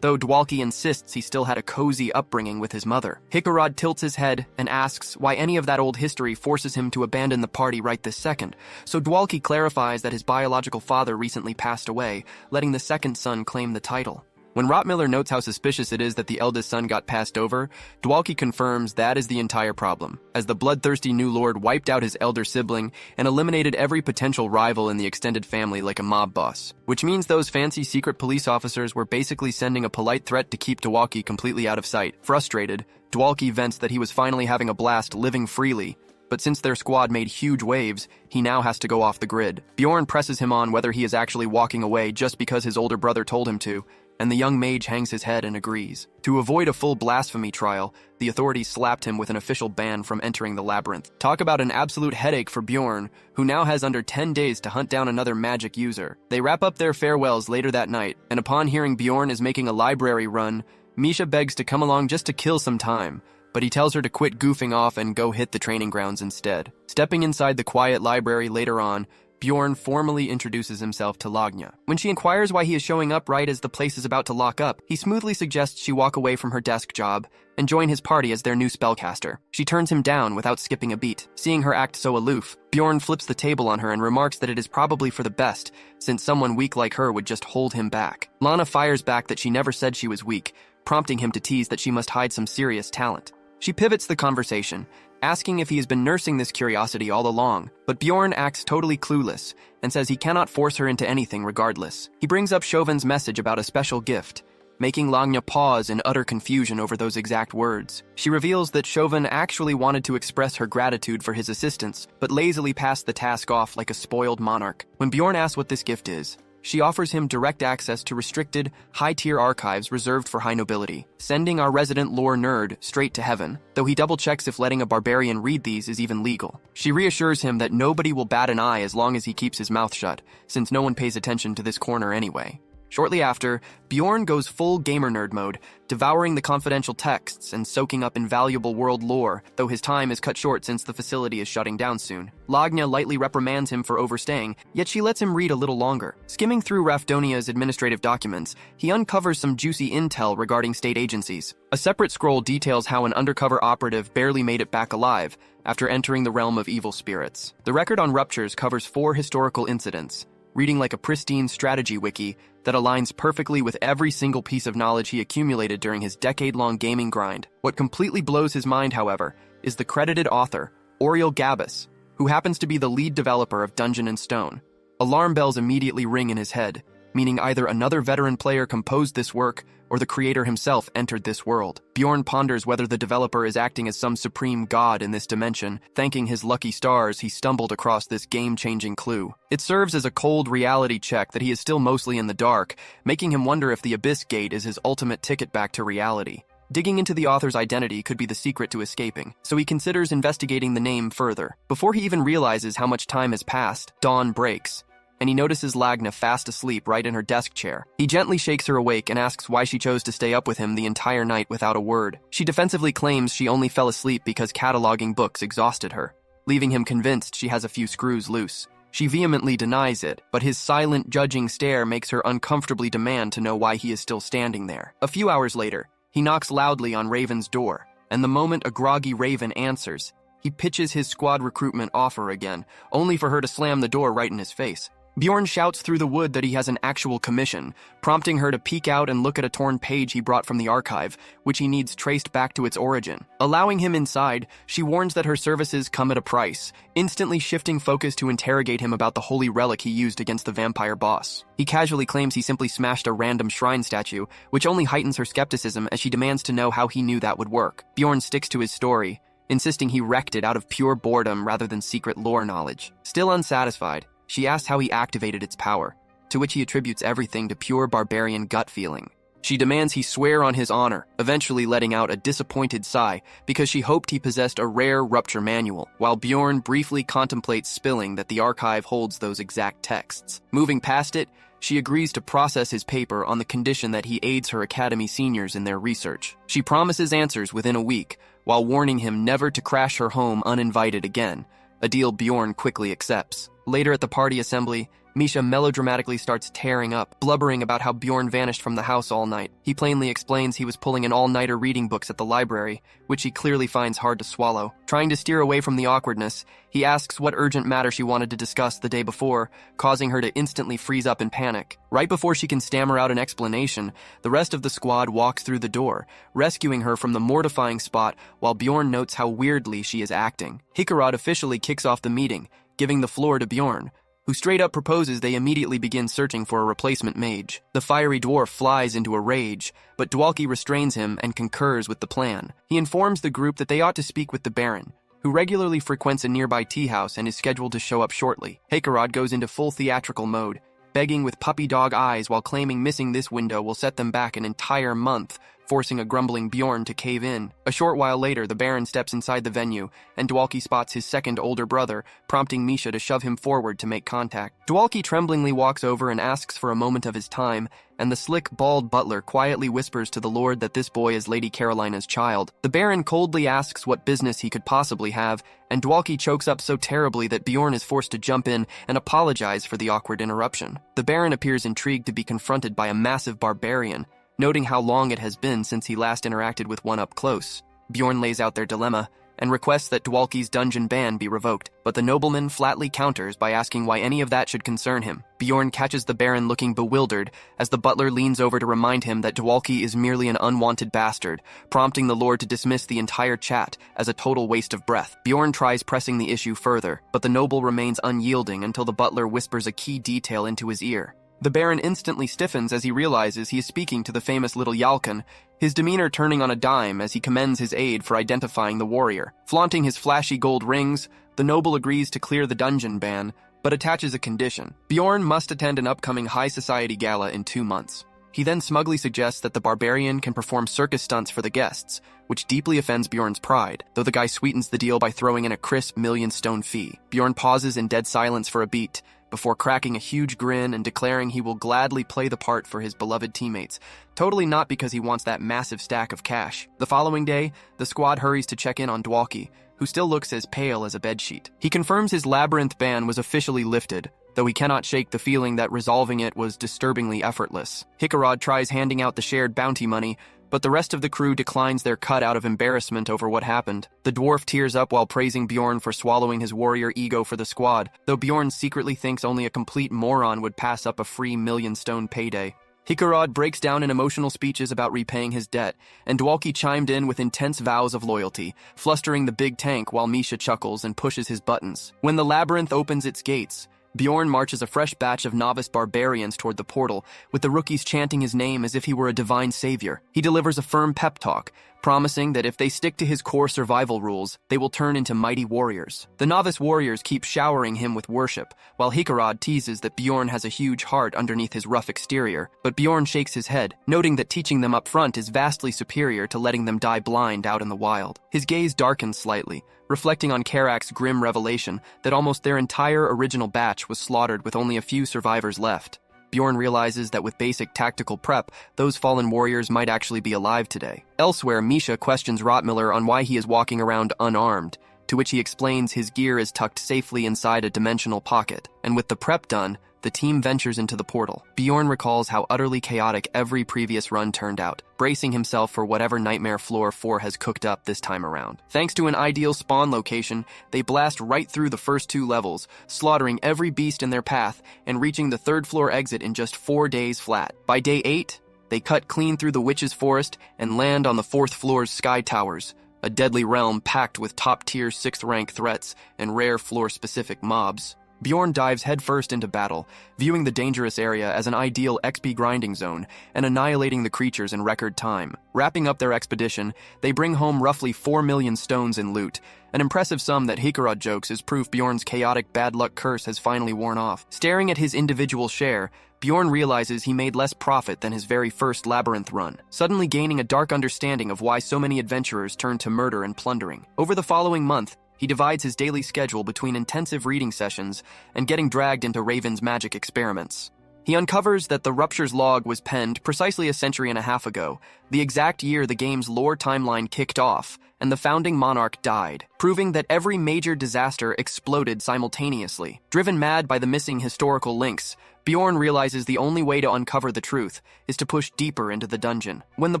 though Dwalki insists he still had a cozy upbringing with his mother. Hikarad tilts his head and asks why any of that old history forces him to abandon the party right this second, so Dwalki clarifies that his biological father recently passed away, letting the second son claim the title. When Rottmiller notes how suspicious it is that the eldest son got passed over, Dwalki confirms that is the entire problem, as the bloodthirsty new lord wiped out his elder sibling and eliminated every potential rival in the extended family like a mob boss. Which means those fancy secret police officers were basically sending a polite threat to keep Dwalki completely out of sight. Frustrated, Dwalki vents that he was finally having a blast living freely, but since their squad made huge waves, he now has to go off the grid. Bjorn presses him on whether he is actually walking away just because his older brother told him to, and the young mage hangs his head and agrees. To avoid a full blasphemy trial, the authorities slapped him with an official ban from entering the labyrinth. Talk about an absolute headache for Bjorn, who now has under 10 days to hunt down another magic user. They wrap up their farewells later that night, and upon hearing Bjorn is making a library run, Misha begs to come along just to kill some time, but he tells her to quit goofing off and go hit the training grounds instead. Stepping inside the quiet library later on, Bjorn formally introduces himself to Lagna. When she inquires why he is showing up right as the place is about to lock up, he smoothly suggests she walk away from her desk job and join his party as their new spellcaster. She turns him down without skipping a beat. Seeing her act so aloof, Bjorn flips the table on her and remarks that it is probably for the best, since someone weak like her would just hold him back. Lana fires back that she never said she was weak, prompting him to tease that she must hide some serious talent. She pivots the conversation, asking if he has been nursing this curiosity all along, but Bjorn acts totally clueless and says he cannot force her into anything regardless. He brings up Chauvin's message about a special gift, making Lagna pause in utter confusion over those exact words. She reveals that Chauvin actually wanted to express her gratitude for his assistance, but lazily passed the task off like a spoiled monarch. When Bjorn asks what this gift is, she offers him direct access to restricted, high-tier archives reserved for high nobility, sending our resident lore nerd straight to heaven, though he double-checks if letting a barbarian read these is even legal. She reassures him that nobody will bat an eye as long as he keeps his mouth shut, since no one pays attention to this corner anyway. Shortly after, Bjorn goes full gamer nerd mode, devouring the confidential texts and soaking up invaluable world lore, though his time is cut short since the facility is shutting down soon. Lagna lightly reprimands him for overstaying, yet she lets him read a little longer. Skimming through Rafdonia's administrative documents, he uncovers some juicy intel regarding state agencies. A separate scroll details how an undercover operative barely made it back alive after entering the realm of evil spirits. The record on ruptures covers 4 historical incidents, reading like a pristine strategy wiki that aligns perfectly with every single piece of knowledge he accumulated during his decade-long gaming grind. What completely blows his mind, however, is the credited author, Oriel Gabus, who happens to be the lead developer of Dungeon and Stone. Alarm bells immediately ring in his head, meaning either another veteran player composed this work or the creator himself entered this world. Bjorn ponders whether the developer is acting as some supreme god in this dimension, thanking his lucky stars he stumbled across this game-changing clue. It serves as a cold reality check that he is still mostly in the dark, making him wonder if the Abyss Gate is his ultimate ticket back to reality. Digging into the author's identity could be the secret to escaping, so he considers investigating the name further. Before he even realizes how much time has passed, dawn breaks, and he notices Lagna fast asleep right in her desk chair. He gently shakes her awake and asks why she chose to stay up with him the entire night without a word. She defensively claims she only fell asleep because cataloging books exhausted her, leaving him convinced she has a few screws loose. She vehemently denies it, but his silent, judging stare makes her uncomfortably demand to know why he is still standing there. A few hours later, he knocks loudly on Raven's door, and the moment a groggy Raven answers, he pitches his squad recruitment offer again, only for her to slam the door right in his face. Bjorn shouts through the wood that he has an actual commission, prompting her to peek out and look at a torn page he brought from the archive, which he needs traced back to its origin. Allowing him inside, she warns that her services come at a price, instantly shifting focus to interrogate him about the holy relic he used against the vampire boss. He casually claims he simply smashed a random shrine statue, which only heightens her skepticism as she demands to know how he knew that would work. Bjorn sticks to his story, insisting he wrecked it out of pure boredom rather than secret lore knowledge. Still unsatisfied, she asks how he activated its power, to which he attributes everything to pure barbarian gut feeling. She demands he swear on his honor, eventually letting out a disappointed sigh because she hoped he possessed a rare rupture manual, while Bjorn briefly contemplates spilling that the archive holds those exact texts. Moving past it, she agrees to process his paper on the condition that he aids her academy seniors in their research. She promises answers within a week, while warning him never to crash her home uninvited again, a deal Bjorn quickly accepts. Later at the party assembly, Misha melodramatically starts tearing up, blubbering about how Bjorn vanished from the house all night. He plainly explains he was pulling an all-nighter reading books at the library, which he clearly finds hard to swallow. Trying to steer away from the awkwardness, he asks what urgent matter she wanted to discuss the day before, causing her to instantly freeze up in panic. Right before she can stammer out an explanation, the rest of the squad walks through the door, rescuing her from the mortifying spot while Bjorn notes how weirdly she is acting. Isekai'd officially kicks off the meeting, giving the floor to Bjorn, who straight up proposes they immediately begin searching for a replacement mage. The fiery dwarf flies into a rage, but Dwalki restrains him and concurs with the plan. He informs the group that they ought to speak with the Baron, who regularly frequents a nearby tea house and is scheduled to show up shortly. Isekai'd goes into full theatrical mode, begging with puppy dog eyes while claiming missing this window will set them back an entire month, forcing a grumbling Bjorn to cave in. A short while later, the Baron steps inside the venue, and Dwalki spots his second older brother, prompting Misha to shove him forward to make contact. Dwalki tremblingly walks over and asks for a moment of his time, and the slick, bald butler quietly whispers to the Lord that this boy is Lady Carolina's child. The Baron coldly asks what business he could possibly have, and Dwalki chokes up so terribly that Bjorn is forced to jump in and apologize for the awkward interruption. The Baron appears intrigued to be confronted by a massive barbarian, noting how long it has been since he last interacted with one up close. Bjorn lays out their dilemma and requests that Dwalki's dungeon ban be revoked, but the nobleman flatly counters by asking why any of that should concern him. Bjorn catches the Baron looking bewildered as the butler leans over to remind him that Dwalki is merely an unwanted bastard, prompting the Lord to dismiss the entire chat as a total waste of breath. Bjorn tries pressing the issue further, but the noble remains unyielding until the butler whispers a key detail into his ear. The Baron instantly stiffens as he realizes he is speaking to the famous little Yalkin, his demeanor turning on a dime as he commends his aide for identifying the warrior. Flaunting his flashy gold rings, the noble agrees to clear the dungeon ban, but attaches a condition. Bjorn must attend an upcoming high society gala in 2 months. He then smugly suggests that the Barbarian can perform circus stunts for the guests, which deeply offends Bjorn's pride, though the guy sweetens the deal by throwing in a crisp million-stone fee. Bjorn pauses in dead silence for a beat, before cracking a huge grin and declaring he will gladly play the part for his beloved teammates, totally not because he wants that massive stack of cash. The following day, the squad hurries to check in on Dwalki, who still looks as pale as a bedsheet. He confirms his labyrinth ban was officially lifted, though he cannot shake the feeling that resolving it was disturbingly effortless. Isekai'd tries handing out the shared bounty money, but the rest of the crew declines their cut out of embarrassment over what happened. The dwarf tears up while praising Bjorn for swallowing his warrior ego for the squad, though Bjorn secretly thinks only a complete moron would pass up a free million-stone payday. Isekai'd breaks down in emotional speeches about repaying his debt, and Dwalki chimed in with intense vows of loyalty, flustering the big tank while Misha chuckles and pushes his buttons. When the labyrinth opens its gates, Bjorn marches a fresh batch of novice barbarians toward the portal, with the rookies chanting his name as if he were a divine savior. He delivers a firm pep talk, promising that if they stick to his core survival rules, they will turn into mighty warriors. The novice warriors keep showering him with worship, while Isekai'd teases that Bjorn has a huge heart underneath his rough exterior, but Bjorn shakes his head, noting that teaching them up front is vastly superior to letting them die blind out in the wild. His gaze darkens slightly, reflecting on Karak's grim revelation that almost their entire original batch was slaughtered with only a few survivors left. Bjorn realizes that with basic tactical prep, those fallen warriors might actually be alive today. Elsewhere, Misha questions Rottmiller on why he is walking around unarmed, to which he explains his gear is tucked safely inside a dimensional pocket, and with the prep done, the team ventures into the portal. Bjorn recalls how utterly chaotic every previous run turned out, bracing himself for whatever nightmare Floor 4 has cooked up this time around. Thanks to an ideal spawn location, they blast right through the first 2 levels, slaughtering every beast in their path and reaching the 3rd floor exit in just 4 days flat. By day 8, they cut clean through the Witch's Forest and land on the 4th floor's Sky Towers, a deadly realm packed with top-tier 6th-rank threats and rare floor-specific mobs. Bjorn dives headfirst into battle, viewing the dangerous area as an ideal XP grinding zone and annihilating the creatures in record time. Wrapping up their expedition, they bring home roughly 4 million stones in loot, an impressive sum that Hikaru jokes is proof Bjorn's chaotic bad luck curse has finally worn off. Staring at his individual share, Bjorn realizes he made less profit than his very first labyrinth run, suddenly gaining a dark understanding of why so many adventurers turned to murder and plundering. Over the following month, he divides his daily schedule between intensive reading sessions and getting dragged into Raven's magic experiments. He uncovers that the Rupture's log was penned precisely a century and a half ago, the exact year the game's lore timeline kicked off, and the founding monarch died, proving that every major disaster exploded simultaneously. Driven mad by the missing historical links, Bjorn realizes the only way to uncover the truth is to push deeper into the dungeon. When the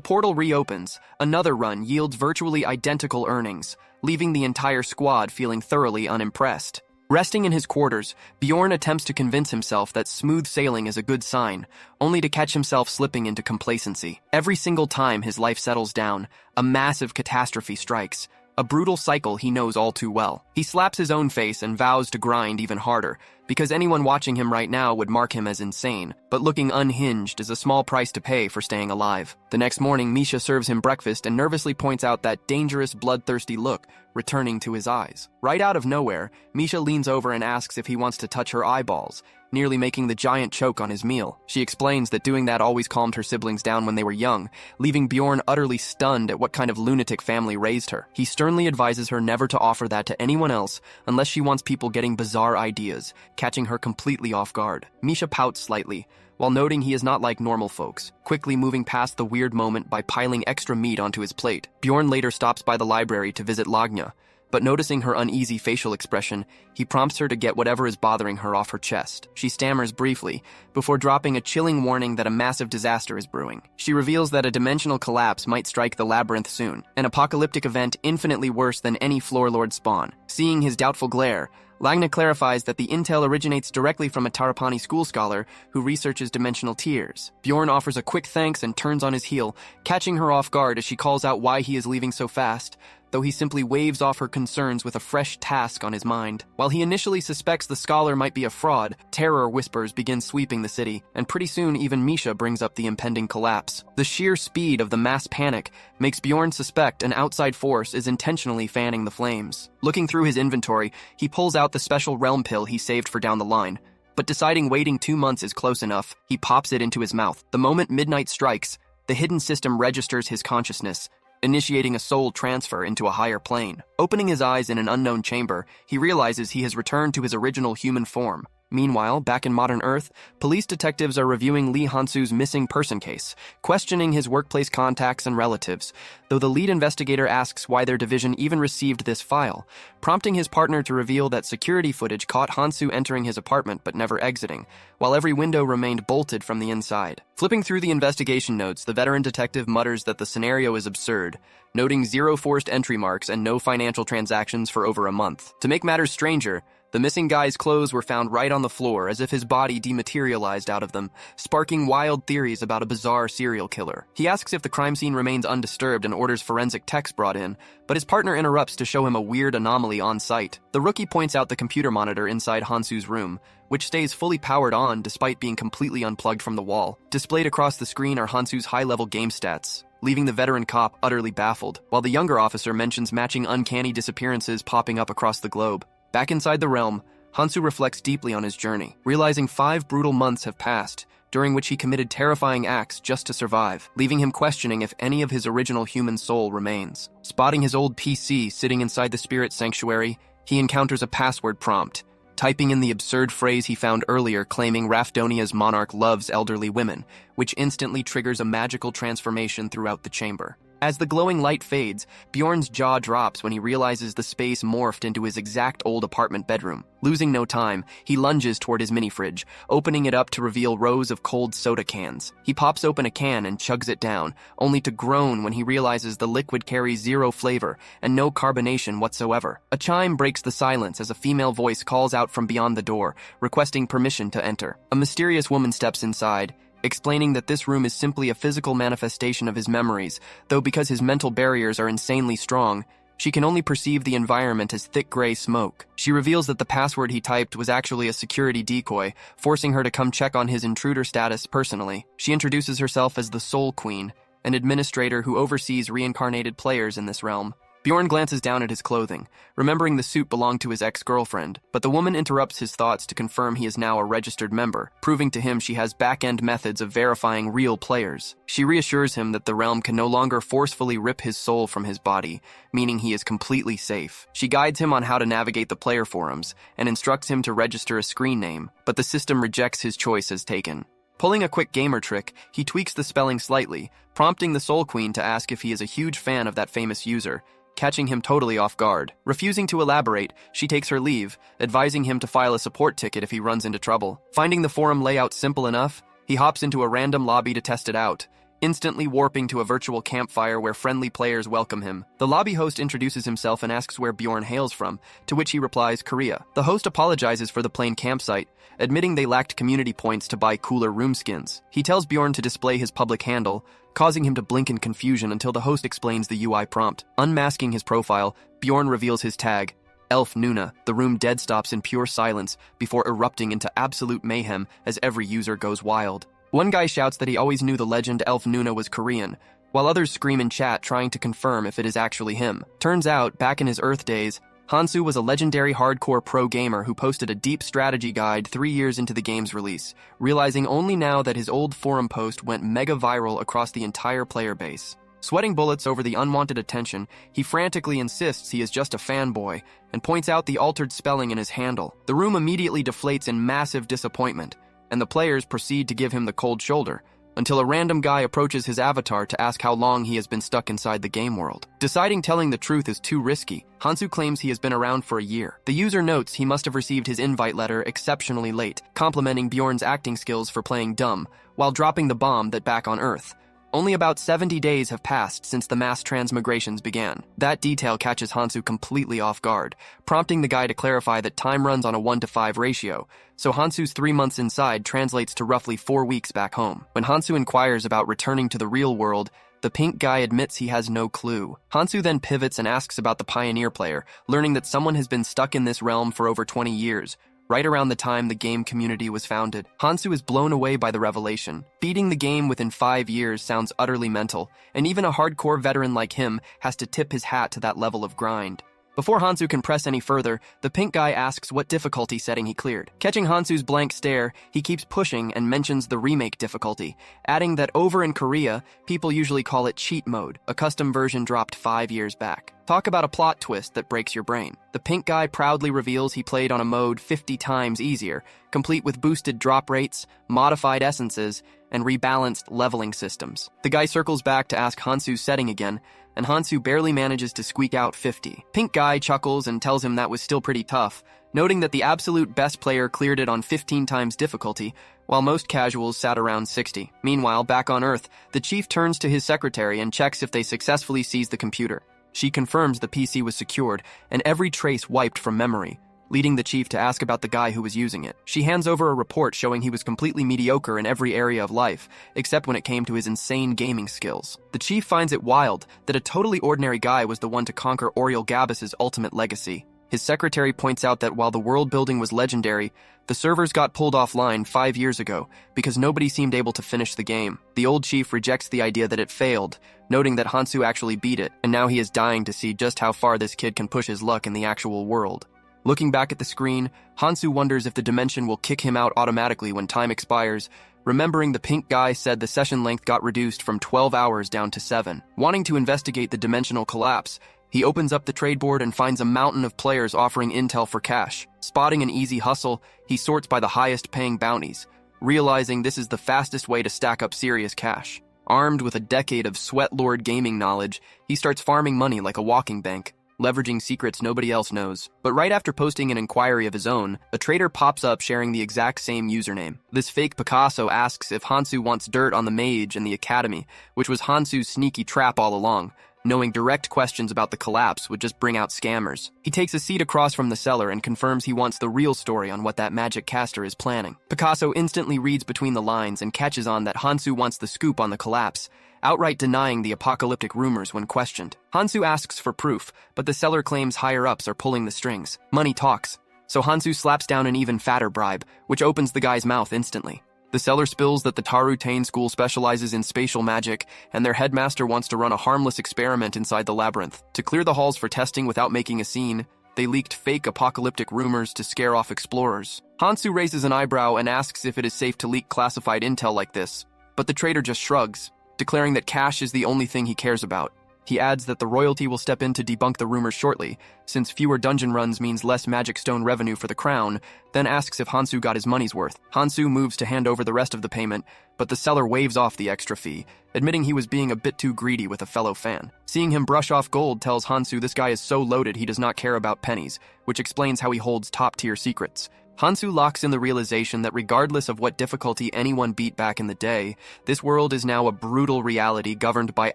portal reopens, another run yields virtually identical earnings, leaving the entire squad feeling thoroughly unimpressed. Resting in his quarters, Bjorn attempts to convince himself that smooth sailing is a good sign, only to catch himself slipping into complacency. Every single time his life settles down, a massive catastrophe strikes, a brutal cycle he knows all too well. He slaps his own face and vows to grind even harder, because anyone watching him right now would mark him as insane, but looking unhinged is a small price to pay for staying alive. The next morning, Misha serves him breakfast and nervously points out that dangerous, bloodthirsty look returning to his eyes. Right out of nowhere, Misha leans over and asks if he wants to touch her eyeballs, nearly making the giant choke on his meal. She explains that doing that always calmed her siblings down when they were young, leaving Bjorn utterly stunned at what kind of lunatic family raised her. He sternly advises her never to offer that to anyone else unless she wants people getting bizarre ideas, catching her completely off guard. Misha pouts slightly, while noting he is not like normal folks, quickly moving past the weird moment by piling extra meat onto his plate. Bjorn later stops by the library to visit Lagna, but noticing her uneasy facial expression, he prompts her to get whatever is bothering her off her chest. She stammers briefly, before dropping a chilling warning that a massive disaster is brewing. She reveals that a dimensional collapse might strike the labyrinth soon, an apocalyptic event infinitely worse than any Floor Lord spawn. Seeing his doubtful glare, Lagna clarifies that the intel originates directly from a Tarapani school scholar who researches dimensional tiers. Bjorn offers a quick thanks and turns on his heel, catching her off guard as she calls out why he is leaving so fast, though he simply waves off her concerns with a fresh task on his mind. While he initially suspects the scholar might be a fraud, terror whispers begin sweeping the city, and pretty soon even Misha brings up the impending collapse. The sheer speed of the mass panic makes Bjorn suspect an outside force is intentionally fanning the flames. Looking through his inventory, he pulls out the special realm pill he saved for down the line, but deciding waiting 2 months is close enough, he pops it into his mouth. The moment midnight strikes, the hidden system registers his consciousness, initiating a soul transfer into a higher plane. Opening his eyes in an unknown chamber, he realizes he has returned to his original human form. Meanwhile, back in modern Earth, police detectives are reviewing Lee Hansu's missing person case, questioning his workplace contacts and relatives, though the lead investigator asks why their division even received this file, prompting his partner to reveal that security footage caught Hansu entering his apartment but never exiting, while every window remained bolted from the inside. Flipping through the investigation notes, the veteran detective mutters that the scenario is absurd, noting 0 forced entry marks and no financial transactions for over a month. To make matters stranger, the missing guy's clothes were found right on the floor, as if his body dematerialized out of them, sparking wild theories about a bizarre serial killer. He asks if the crime scene remains undisturbed and orders forensic techs brought in, but his partner interrupts to show him a weird anomaly on site. The rookie points out the computer monitor inside Hansu's room, which stays fully powered on despite being completely unplugged from the wall. Displayed across the screen are Hansu's high-level game stats, leaving the veteran cop utterly baffled, while the younger officer mentions matching uncanny disappearances popping up across the globe. Back inside the realm, Hansu reflects deeply on his journey, realizing 5 brutal months have passed, during which he committed terrifying acts just to survive, leaving him questioning if any of his original human soul remains. Spotting his old PC sitting inside the spirit sanctuary, he encounters a password prompt, typing in the absurd phrase he found earlier claiming Rafdonia's monarch loves elderly women, which instantly triggers a magical transformation throughout the chamber. As the glowing light fades, Bjorn's jaw drops when he realizes the space morphed into his exact old apartment bedroom. Losing no time, he lunges toward his mini-fridge, opening it up to reveal rows of cold soda cans. He pops open a can and chugs it down, only to groan when he realizes the liquid carries zero flavor and no carbonation whatsoever. A chime breaks the silence as a female voice calls out from beyond the door, requesting permission to enter. A mysterious woman steps inside, explaining that this room is simply a physical manifestation of his memories, though because his mental barriers are insanely strong, she can only perceive the environment as thick gray smoke. She reveals that the password he typed was actually a security decoy, forcing her to come check on his intruder status personally. She introduces herself as the Soul Queen, an administrator who oversees reincarnated players in this realm. Bjorn glances down at his clothing, remembering the suit belonged to his ex-girlfriend, but the woman interrupts his thoughts to confirm he is now a registered member, proving to him she has back-end methods of verifying real players. She reassures him that the realm can no longer forcefully rip his soul from his body, meaning he is completely safe. She guides him on how to navigate the player forums, and instructs him to register a screen name, but the system rejects his choice as taken. Pulling a quick gamer trick, he tweaks the spelling slightly, prompting the Soul Queen to ask if he is a huge fan of that famous user, catching him totally off guard. Refusing to elaborate, she takes her leave, advising him to file a support ticket if he runs into trouble. Finding the forum layout simple enough, he hops into a random lobby to test it out, instantly warping to a virtual campfire where friendly players welcome him. The lobby host introduces himself and asks where Bjorn hails from, to which he replies, Korea. The host apologizes for the plain campsite, admitting they lacked community points to buy cooler room skins. He tells Bjorn to display his public handle, causing him to blink in confusion until the host explains the UI prompt. Unmasking his profile, Bjorn reveals his tag, Elf Nuna. The room dead stops in pure silence before erupting into absolute mayhem as every user goes wild. One guy shouts that he always knew the legend Elf Nuna was Korean, while others scream in chat trying to confirm if it is actually him. Turns out, back in his Earth days, Hansu was a legendary hardcore pro gamer who posted a deep strategy guide 3 years into the game's release, realizing only now that his old forum post went mega viral across the entire player base. Sweating bullets over the unwanted attention, he frantically insists he is just a fanboy and points out the altered spelling in his handle. The room immediately deflates in massive disappointment, and the players proceed to give him the cold shoulder, until a random guy approaches his avatar to ask how long he has been stuck inside the game world. Deciding telling the truth is too risky, Hansu claims he has been around for a year. The user notes he must have received his invite letter exceptionally late, complimenting Bjorn's acting skills for playing dumb, while dropping the bomb that back on Earth. Only about 70 days have passed since the mass transmigrations began. That detail catches Hansu completely off guard, prompting the guy to clarify that time runs on a 1-to-5 ratio, so Hansu's 3 months inside translates to roughly 4 weeks back home. When Hansu inquires about returning to the real world, the pink guy admits he has no clue. Hansu then pivots and asks about the Pioneer player, learning that someone has been stuck in this realm for over 20 years, right around the time the game community was founded. Hansu is blown away by the revelation. Beating the game within 5 years sounds utterly mental, and even a hardcore veteran like him has to tip his hat to that level of grind. Before Hansu can press any further, the pink guy asks what difficulty setting he cleared. Catching Hansu's blank stare, he keeps pushing and mentions the remake difficulty, adding that over in Korea, people usually call it cheat mode, a custom version dropped 5 years back. Talk about a plot twist that breaks your brain. The pink guy proudly reveals he played on a mode 50 times easier, complete with boosted drop rates, modified essences, and rebalanced leveling systems. The guy circles back to ask Hansu's setting again, and Hansu barely manages to squeak out 50. Pink guy chuckles and tells him that was still pretty tough, noting that the absolute best player cleared it on 15 times difficulty, while most casuals sat around 60. Meanwhile, back on Earth, the chief turns to his secretary and checks if they successfully seized the computer. She confirms the PC was secured and every trace wiped from memory, leading the chief to ask about the guy who was using it. She hands over a report showing he was completely mediocre in every area of life, except when it came to his insane gaming skills. The chief finds it wild that a totally ordinary guy was the one to conquer Oriel Gabus's ultimate legacy. His secretary points out that while the world building was legendary, the servers got pulled offline 5 years ago because nobody seemed able to finish the game. The old chief rejects the idea that it failed, noting that Hansu actually beat it, and now he is dying to see just how far this kid can push his luck in the actual world. Looking back at the screen, Hansu wonders if the dimension will kick him out automatically when time expires, remembering the pink guy said the session length got reduced from 12 hours down to 7. Wanting to investigate the dimensional collapse, he opens up the trade board and finds a mountain of players offering intel for cash. Spotting an easy hustle, he sorts by the highest paying bounties, realizing this is the fastest way to stack up serious cash. Armed with a decade of sweat-lord gaming knowledge, he starts farming money like a walking bank, leveraging secrets nobody else knows. But right after posting an inquiry of his own, a trader pops up sharing the exact same username. This fake Picasso asks if Hansu wants dirt on the mage and the academy, which was Hansu's sneaky trap all along, knowing direct questions about the collapse would just bring out scammers. He takes a seat across from the seller and confirms he wants the real story on what that magic caster is planning. Picasso instantly reads between the lines and catches on that Hansu wants the scoop on the collapse, outright denying the apocalyptic rumors when questioned. Hansu asks for proof, but the seller claims higher-ups are pulling the strings. Money talks, so Hansu slaps down an even fatter bribe, which opens the guy's mouth instantly. The seller spills that the Taru Tain school specializes in spatial magic, and their headmaster wants to run a harmless experiment inside the labyrinth. To clear the halls for testing without making a scene, they leaked fake apocalyptic rumors to scare off explorers. Hansu raises an eyebrow and asks if it is safe to leak classified intel like this, but the trader just shrugs, declaring that cash is the only thing he cares about. He adds that the royalty will step in to debunk the rumors shortly, since fewer dungeon runs means less magic stone revenue for the crown, then asks if Hansu got his money's worth. Hansu moves to hand over the rest of the payment, but the seller waves off the extra fee, admitting he was being a bit too greedy with a fellow fan. Seeing him brush off gold tells Hansu this guy is so loaded he does not care about pennies, which explains how he holds top-tier secrets. Hansu locks in the realization that regardless of what difficulty anyone beat back in the day, this world is now a brutal reality governed by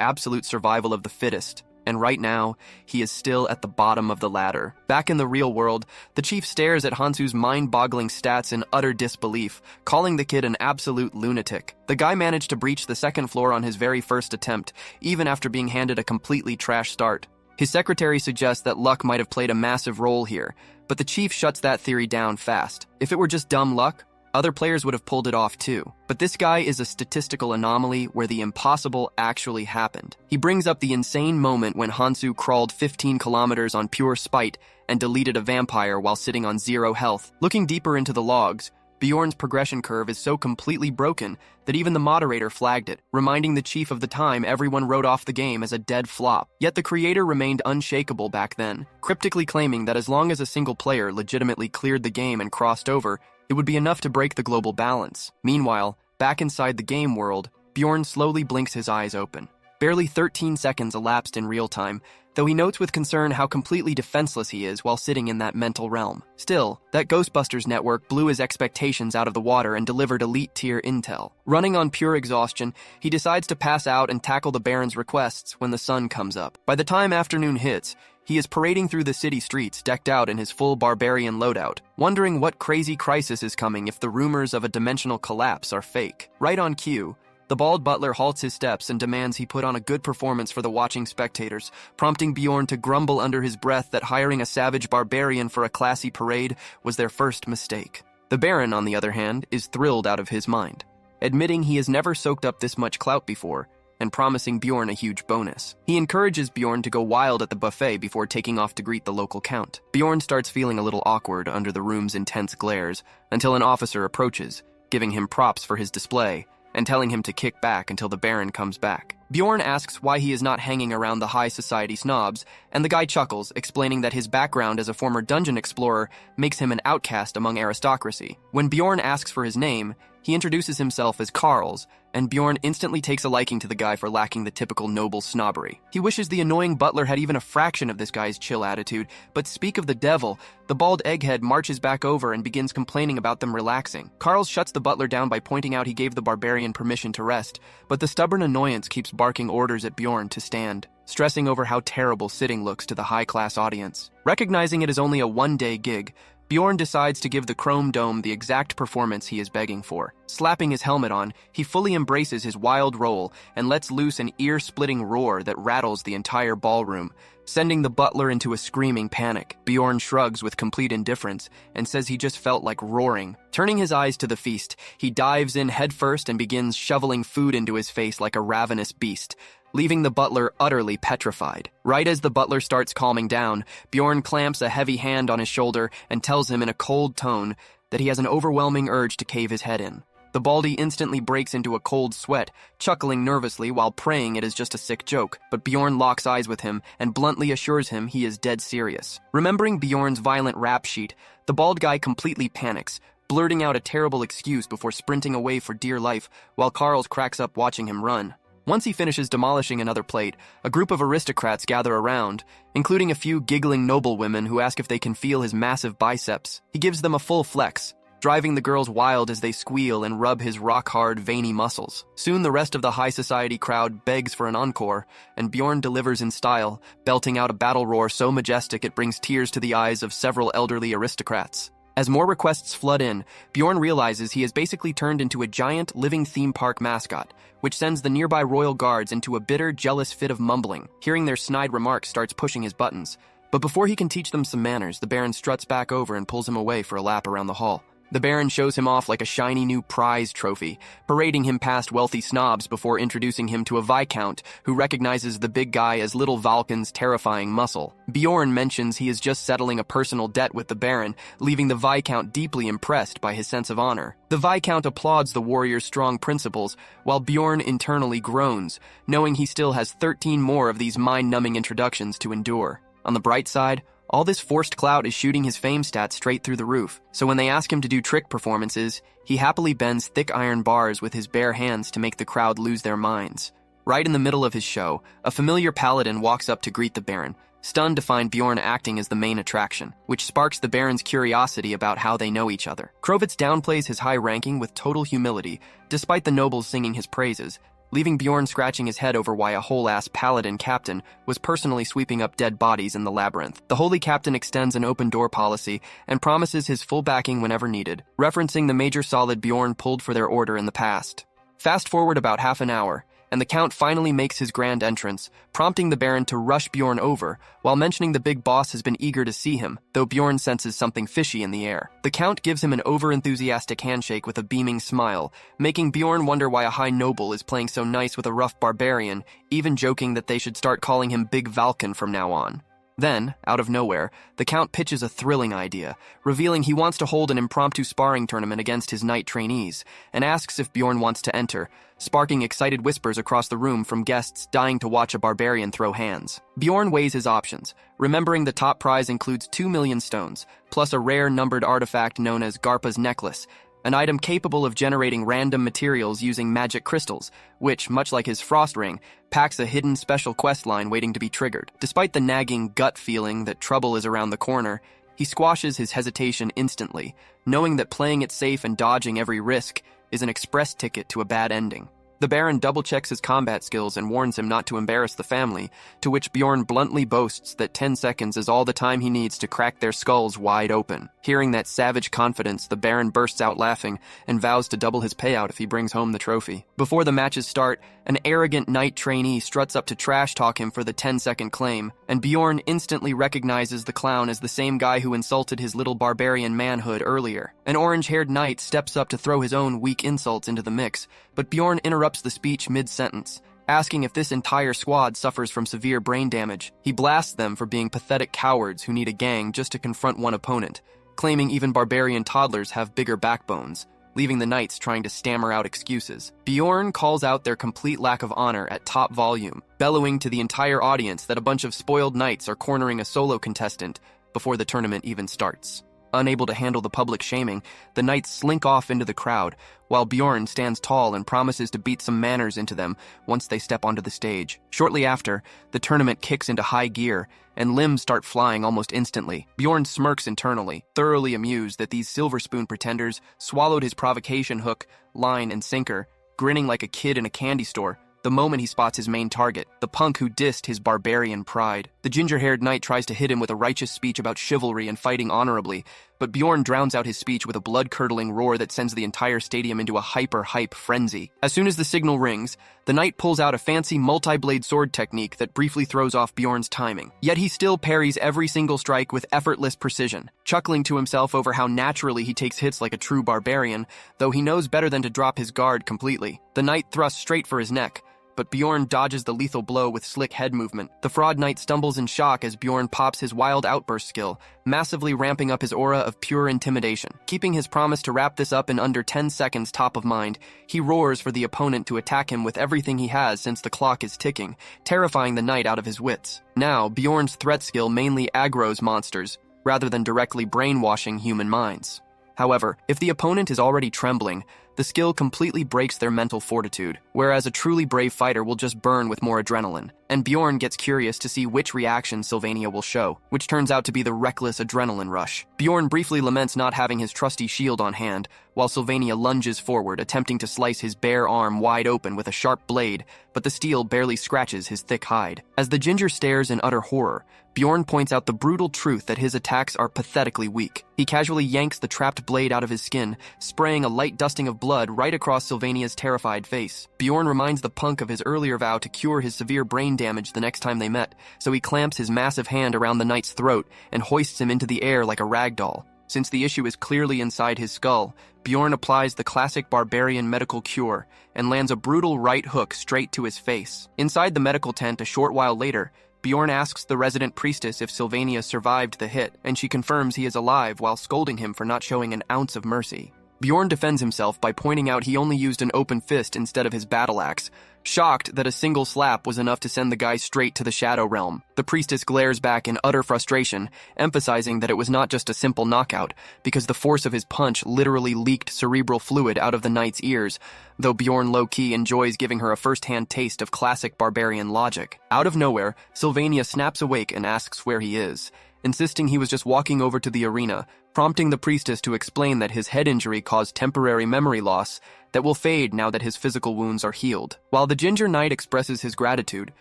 absolute survival of the fittest, and right now, he is still at the bottom of the ladder. Back in the real world, the chief stares at Hansu's mind-boggling stats in utter disbelief, calling the kid an absolute lunatic. The guy managed to breach the second floor on his very first attempt, even after being handed a completely trash start. His secretary suggests that luck might have played a massive role here, but the chief shuts that theory down fast. If it were just dumb luck, other players would have pulled it off too. But this guy is a statistical anomaly where the impossible actually happened. He brings up the insane moment when Hansu crawled 15 kilometers on pure spite and deleted a vampire while sitting on 0 health. Looking deeper into the logs, Bjorn's progression curve is so completely broken that even the moderator flagged it, reminding the chief of the time everyone wrote off the game as a dead flop. Yet the creator remained unshakable back then, cryptically claiming that as long as a single player legitimately cleared the game and crossed over, it would be enough to break the global balance. Meanwhile, back inside the game world, Bjorn slowly blinks his eyes open. Barely 13 seconds elapsed in real time, though he notes with concern how completely defenseless he is while sitting in that mental realm. Still, that Ghostbusters network blew his expectations out of the water and delivered elite-tier intel. Running on pure exhaustion, he decides to pass out and tackle the Baron's requests when the sun comes up. By the time afternoon hits, he is parading through the city streets decked out in his full Barbarian loadout, wondering what crazy crisis is coming if the rumors of a dimensional collapse are fake. Right on cue, the bald butler halts his steps and demands he put on a good performance for the watching spectators, prompting Bjorn to grumble under his breath that hiring a savage barbarian for a classy parade was their first mistake. The Baron, on the other hand, is thrilled out of his mind, admitting he has never soaked up this much clout before, and promising Bjorn a huge bonus. He encourages Bjorn to go wild at the buffet before taking off to greet the local count. Bjorn starts feeling a little awkward under the room's intense glares, until an officer approaches, giving him props for his display, and telling him to kick back until the Baron comes back. Bjorn asks why he is not hanging around the high society snobs, and the guy chuckles, explaining that his background as a former dungeon explorer makes him an outcast among aristocracy. When Bjorn asks for his name, he introduces himself as Carls, and Bjorn instantly takes a liking to the guy for lacking the typical noble snobbery. He wishes the annoying butler had even a fraction of this guy's chill attitude, but speak of the devil, the bald egghead marches back over and begins complaining about them relaxing. Carls shuts the butler down by pointing out he gave the barbarian permission to rest, but the stubborn annoyance keeps barking orders at Bjorn to stand, stressing over how terrible sitting looks to the high-class audience. Recognizing it is only a one-day gig, Bjorn decides to give the Chrome Dome the exact performance he is begging for. Slapping his helmet on, he fully embraces his wild role and lets loose an ear-splitting roar that rattles the entire ballroom, sending the butler into a screaming panic. Bjorn shrugs with complete indifference and says he just felt like roaring. Turning his eyes to the feast, he dives in headfirst and begins shoveling food into his face like a ravenous beast, leaving the butler utterly petrified. Right as the butler starts calming down, Bjorn clamps a heavy hand on his shoulder and tells him in a cold tone that he has an overwhelming urge to cave his head in. The baldy instantly breaks into a cold sweat, chuckling nervously while praying it is just a sick joke, but Bjorn locks eyes with him and bluntly assures him he is dead serious. Remembering Bjorn's violent rap sheet, the bald guy completely panics, blurting out a terrible excuse before sprinting away for dear life while Carls cracks up watching him run. Once he finishes demolishing another plate, a group of aristocrats gather around, including a few giggling noblewomen who ask if they can feel his massive biceps. He gives them a full flex, driving the girls wild as they squeal and rub his rock-hard, veiny muscles. Soon the rest of the high society crowd begs for an encore, and Bjorn delivers in style, belting out a battle roar so majestic it brings tears to the eyes of several elderly aristocrats. As more requests flood in, Bjorn realizes he has basically turned into a giant, living theme park mascot, which sends the nearby royal guards into a bitter, jealous fit of mumbling. Hearing their snide remarks starts pushing his buttons. But before he can teach them some manners, the Baron struts back over and pulls him away for a lap around the hall. The Baron shows him off like a shiny new prize trophy, parading him past wealthy snobs before introducing him to a Viscount who recognizes the big guy as little Valken's terrifying muscle. Bjorn mentions he is just settling a personal debt with the Baron, leaving the Viscount deeply impressed by his sense of honor. The Viscount applauds the warrior's strong principles, while Bjorn internally groans, knowing he still has 13 more of these mind-numbing introductions to endure. On the bright side, all this forced clout is shooting his fame stats straight through the roof, so when they ask him to do trick performances, he happily bends thick iron bars with his bare hands to make the crowd lose their minds. Right in the middle of his show, a familiar paladin walks up to greet the Baron, stunned to find Bjorn acting as the main attraction, which sparks the Baron's curiosity about how they know each other. Krovitz downplays his high ranking with total humility, despite the nobles singing his praises, leaving Bjorn scratching his head over why a whole-ass paladin captain was personally sweeping up dead bodies in the labyrinth. The holy captain extends an open-door policy and promises his full backing whenever needed, referencing the major solid Bjorn pulled for their order in the past. Fast forward about half an hour, and the Count finally makes his grand entrance, prompting the Baron to rush Bjorn over, while mentioning the big boss has been eager to see him, though Bjorn senses something fishy in the air. The Count gives him an over-enthusiastic handshake with a beaming smile, making Bjorn wonder why a high noble is playing so nice with a rough barbarian, even joking that they should start calling him Big Valken from now on. Then, out of nowhere, the Count pitches a thrilling idea, revealing he wants to hold an impromptu sparring tournament against his knight trainees, and asks if Bjorn wants to enter, sparking excited whispers across the room from guests dying to watch a barbarian throw hands. Bjorn weighs his options, remembering the top prize includes 2 million stones, plus a rare numbered artifact known as Garpa's Necklace, an item capable of generating random materials using magic crystals, which, much like his frost ring, packs a hidden special quest line waiting to be triggered. Despite the nagging gut feeling that trouble is around the corner, he squashes his hesitation instantly, knowing that playing it safe and dodging every risk is an express ticket to a bad ending. The Baron double-checks his combat skills and warns him not to embarrass the family, to which Bjorn bluntly boasts that 10 seconds is all the time he needs to crack their skulls wide open. Hearing that savage confidence, the Baron bursts out laughing and vows to double his payout if he brings home the trophy. Before the matches start, an arrogant knight trainee struts up to trash-talk him for the 10-second claim, and Bjorn instantly recognizes the clown as the same guy who insulted his little barbarian manhood earlier. An orange-haired knight steps up to throw his own weak insults into the mix, but Bjorn interrupts the speech mid-sentence, asking if this entire squad suffers from severe brain damage. He blasts them for being pathetic cowards who need a gang just to confront one opponent, claiming even barbarian toddlers have bigger backbones, leaving the knights trying to stammer out excuses. Bjorn calls out their complete lack of honor at top volume, bellowing to the entire audience that a bunch of spoiled knights are cornering a solo contestant before the tournament even starts. Unable to handle the public shaming, the knights slink off into the crowd, while Bjorn stands tall and promises to beat some manners into them once they step onto the stage. Shortly after, the tournament kicks into high gear, and limbs start flying almost instantly. Bjorn smirks internally, thoroughly amused that these silver spoon pretenders swallowed his provocation hook, line, and sinker, grinning like a kid in a candy store the moment he spots his main target, the punk who dissed his barbarian pride. The ginger-haired knight tries to hit him with a righteous speech about chivalry and fighting honorably, but Bjorn drowns out his speech with a blood-curdling roar that sends the entire stadium into a hyper-hype frenzy. As soon as the signal rings, the knight pulls out a fancy multi-blade sword technique that briefly throws off Bjorn's timing. Yet he still parries every single strike with effortless precision, chuckling to himself over how naturally he takes hits like a true barbarian, though he knows better than to drop his guard completely. The knight thrusts straight for his neck, but Bjorn dodges the lethal blow with slick head movement. The fraud knight stumbles in shock as Bjorn pops his wild outburst skill, massively ramping up his aura of pure intimidation. Keeping his promise to wrap this up in under 10 seconds top of mind, he roars for the opponent to attack him with everything he has since the clock is ticking, terrifying the knight out of his wits. Now, Bjorn's threat skill mainly aggroes monsters, rather than directly brainwashing human minds. However, if the opponent is already trembling, The skill completely breaks their mental fortitude, whereas a truly brave fighter will just burn with more adrenaline. And Bjorn gets curious to see which reaction Sylvania will show, which turns out to be the reckless adrenaline rush. Bjorn briefly laments not having his trusty shield on hand, while Sylvania lunges forward, attempting to slice his bare arm wide open with a sharp blade, but the steel barely scratches his thick hide. As the ginger stares in utter horror, Bjorn points out the brutal truth that his attacks are pathetically weak. He casually yanks the trapped blade out of his skin, spraying a light dusting of blood right across Sylvania's terrified face. Bjorn reminds the punk of his earlier vow to cure his severe brain damage the next time they met, so he clamps his massive hand around the knight's throat and hoists him into the air like a rag doll. Since the issue is clearly inside his skull, Bjorn applies the classic Barbarian medical cure and lands a brutal right hook straight to his face. Inside the medical tent a short while later, Bjorn asks the resident priestess if Sylvania survived the hit, and she confirms he is alive while scolding him for not showing an ounce of mercy. Bjorn defends himself by pointing out he only used an open fist instead of his battle axe, shocked that a single slap was enough to send the guy straight to the Shadow Realm. The priestess glares back in utter frustration, emphasizing that it was not just a simple knockout, because the force of his punch literally leaked cerebral fluid out of the knight's ears, though Bjorn low-key enjoys giving her a first-hand taste of classic barbarian logic. Out of nowhere, Sylvania snaps awake and asks where he is, insisting he was just walking over to the arena, prompting the priestess to explain that his head injury caused temporary memory loss that will fade now that his physical wounds are healed. While the ginger knight expresses his gratitude,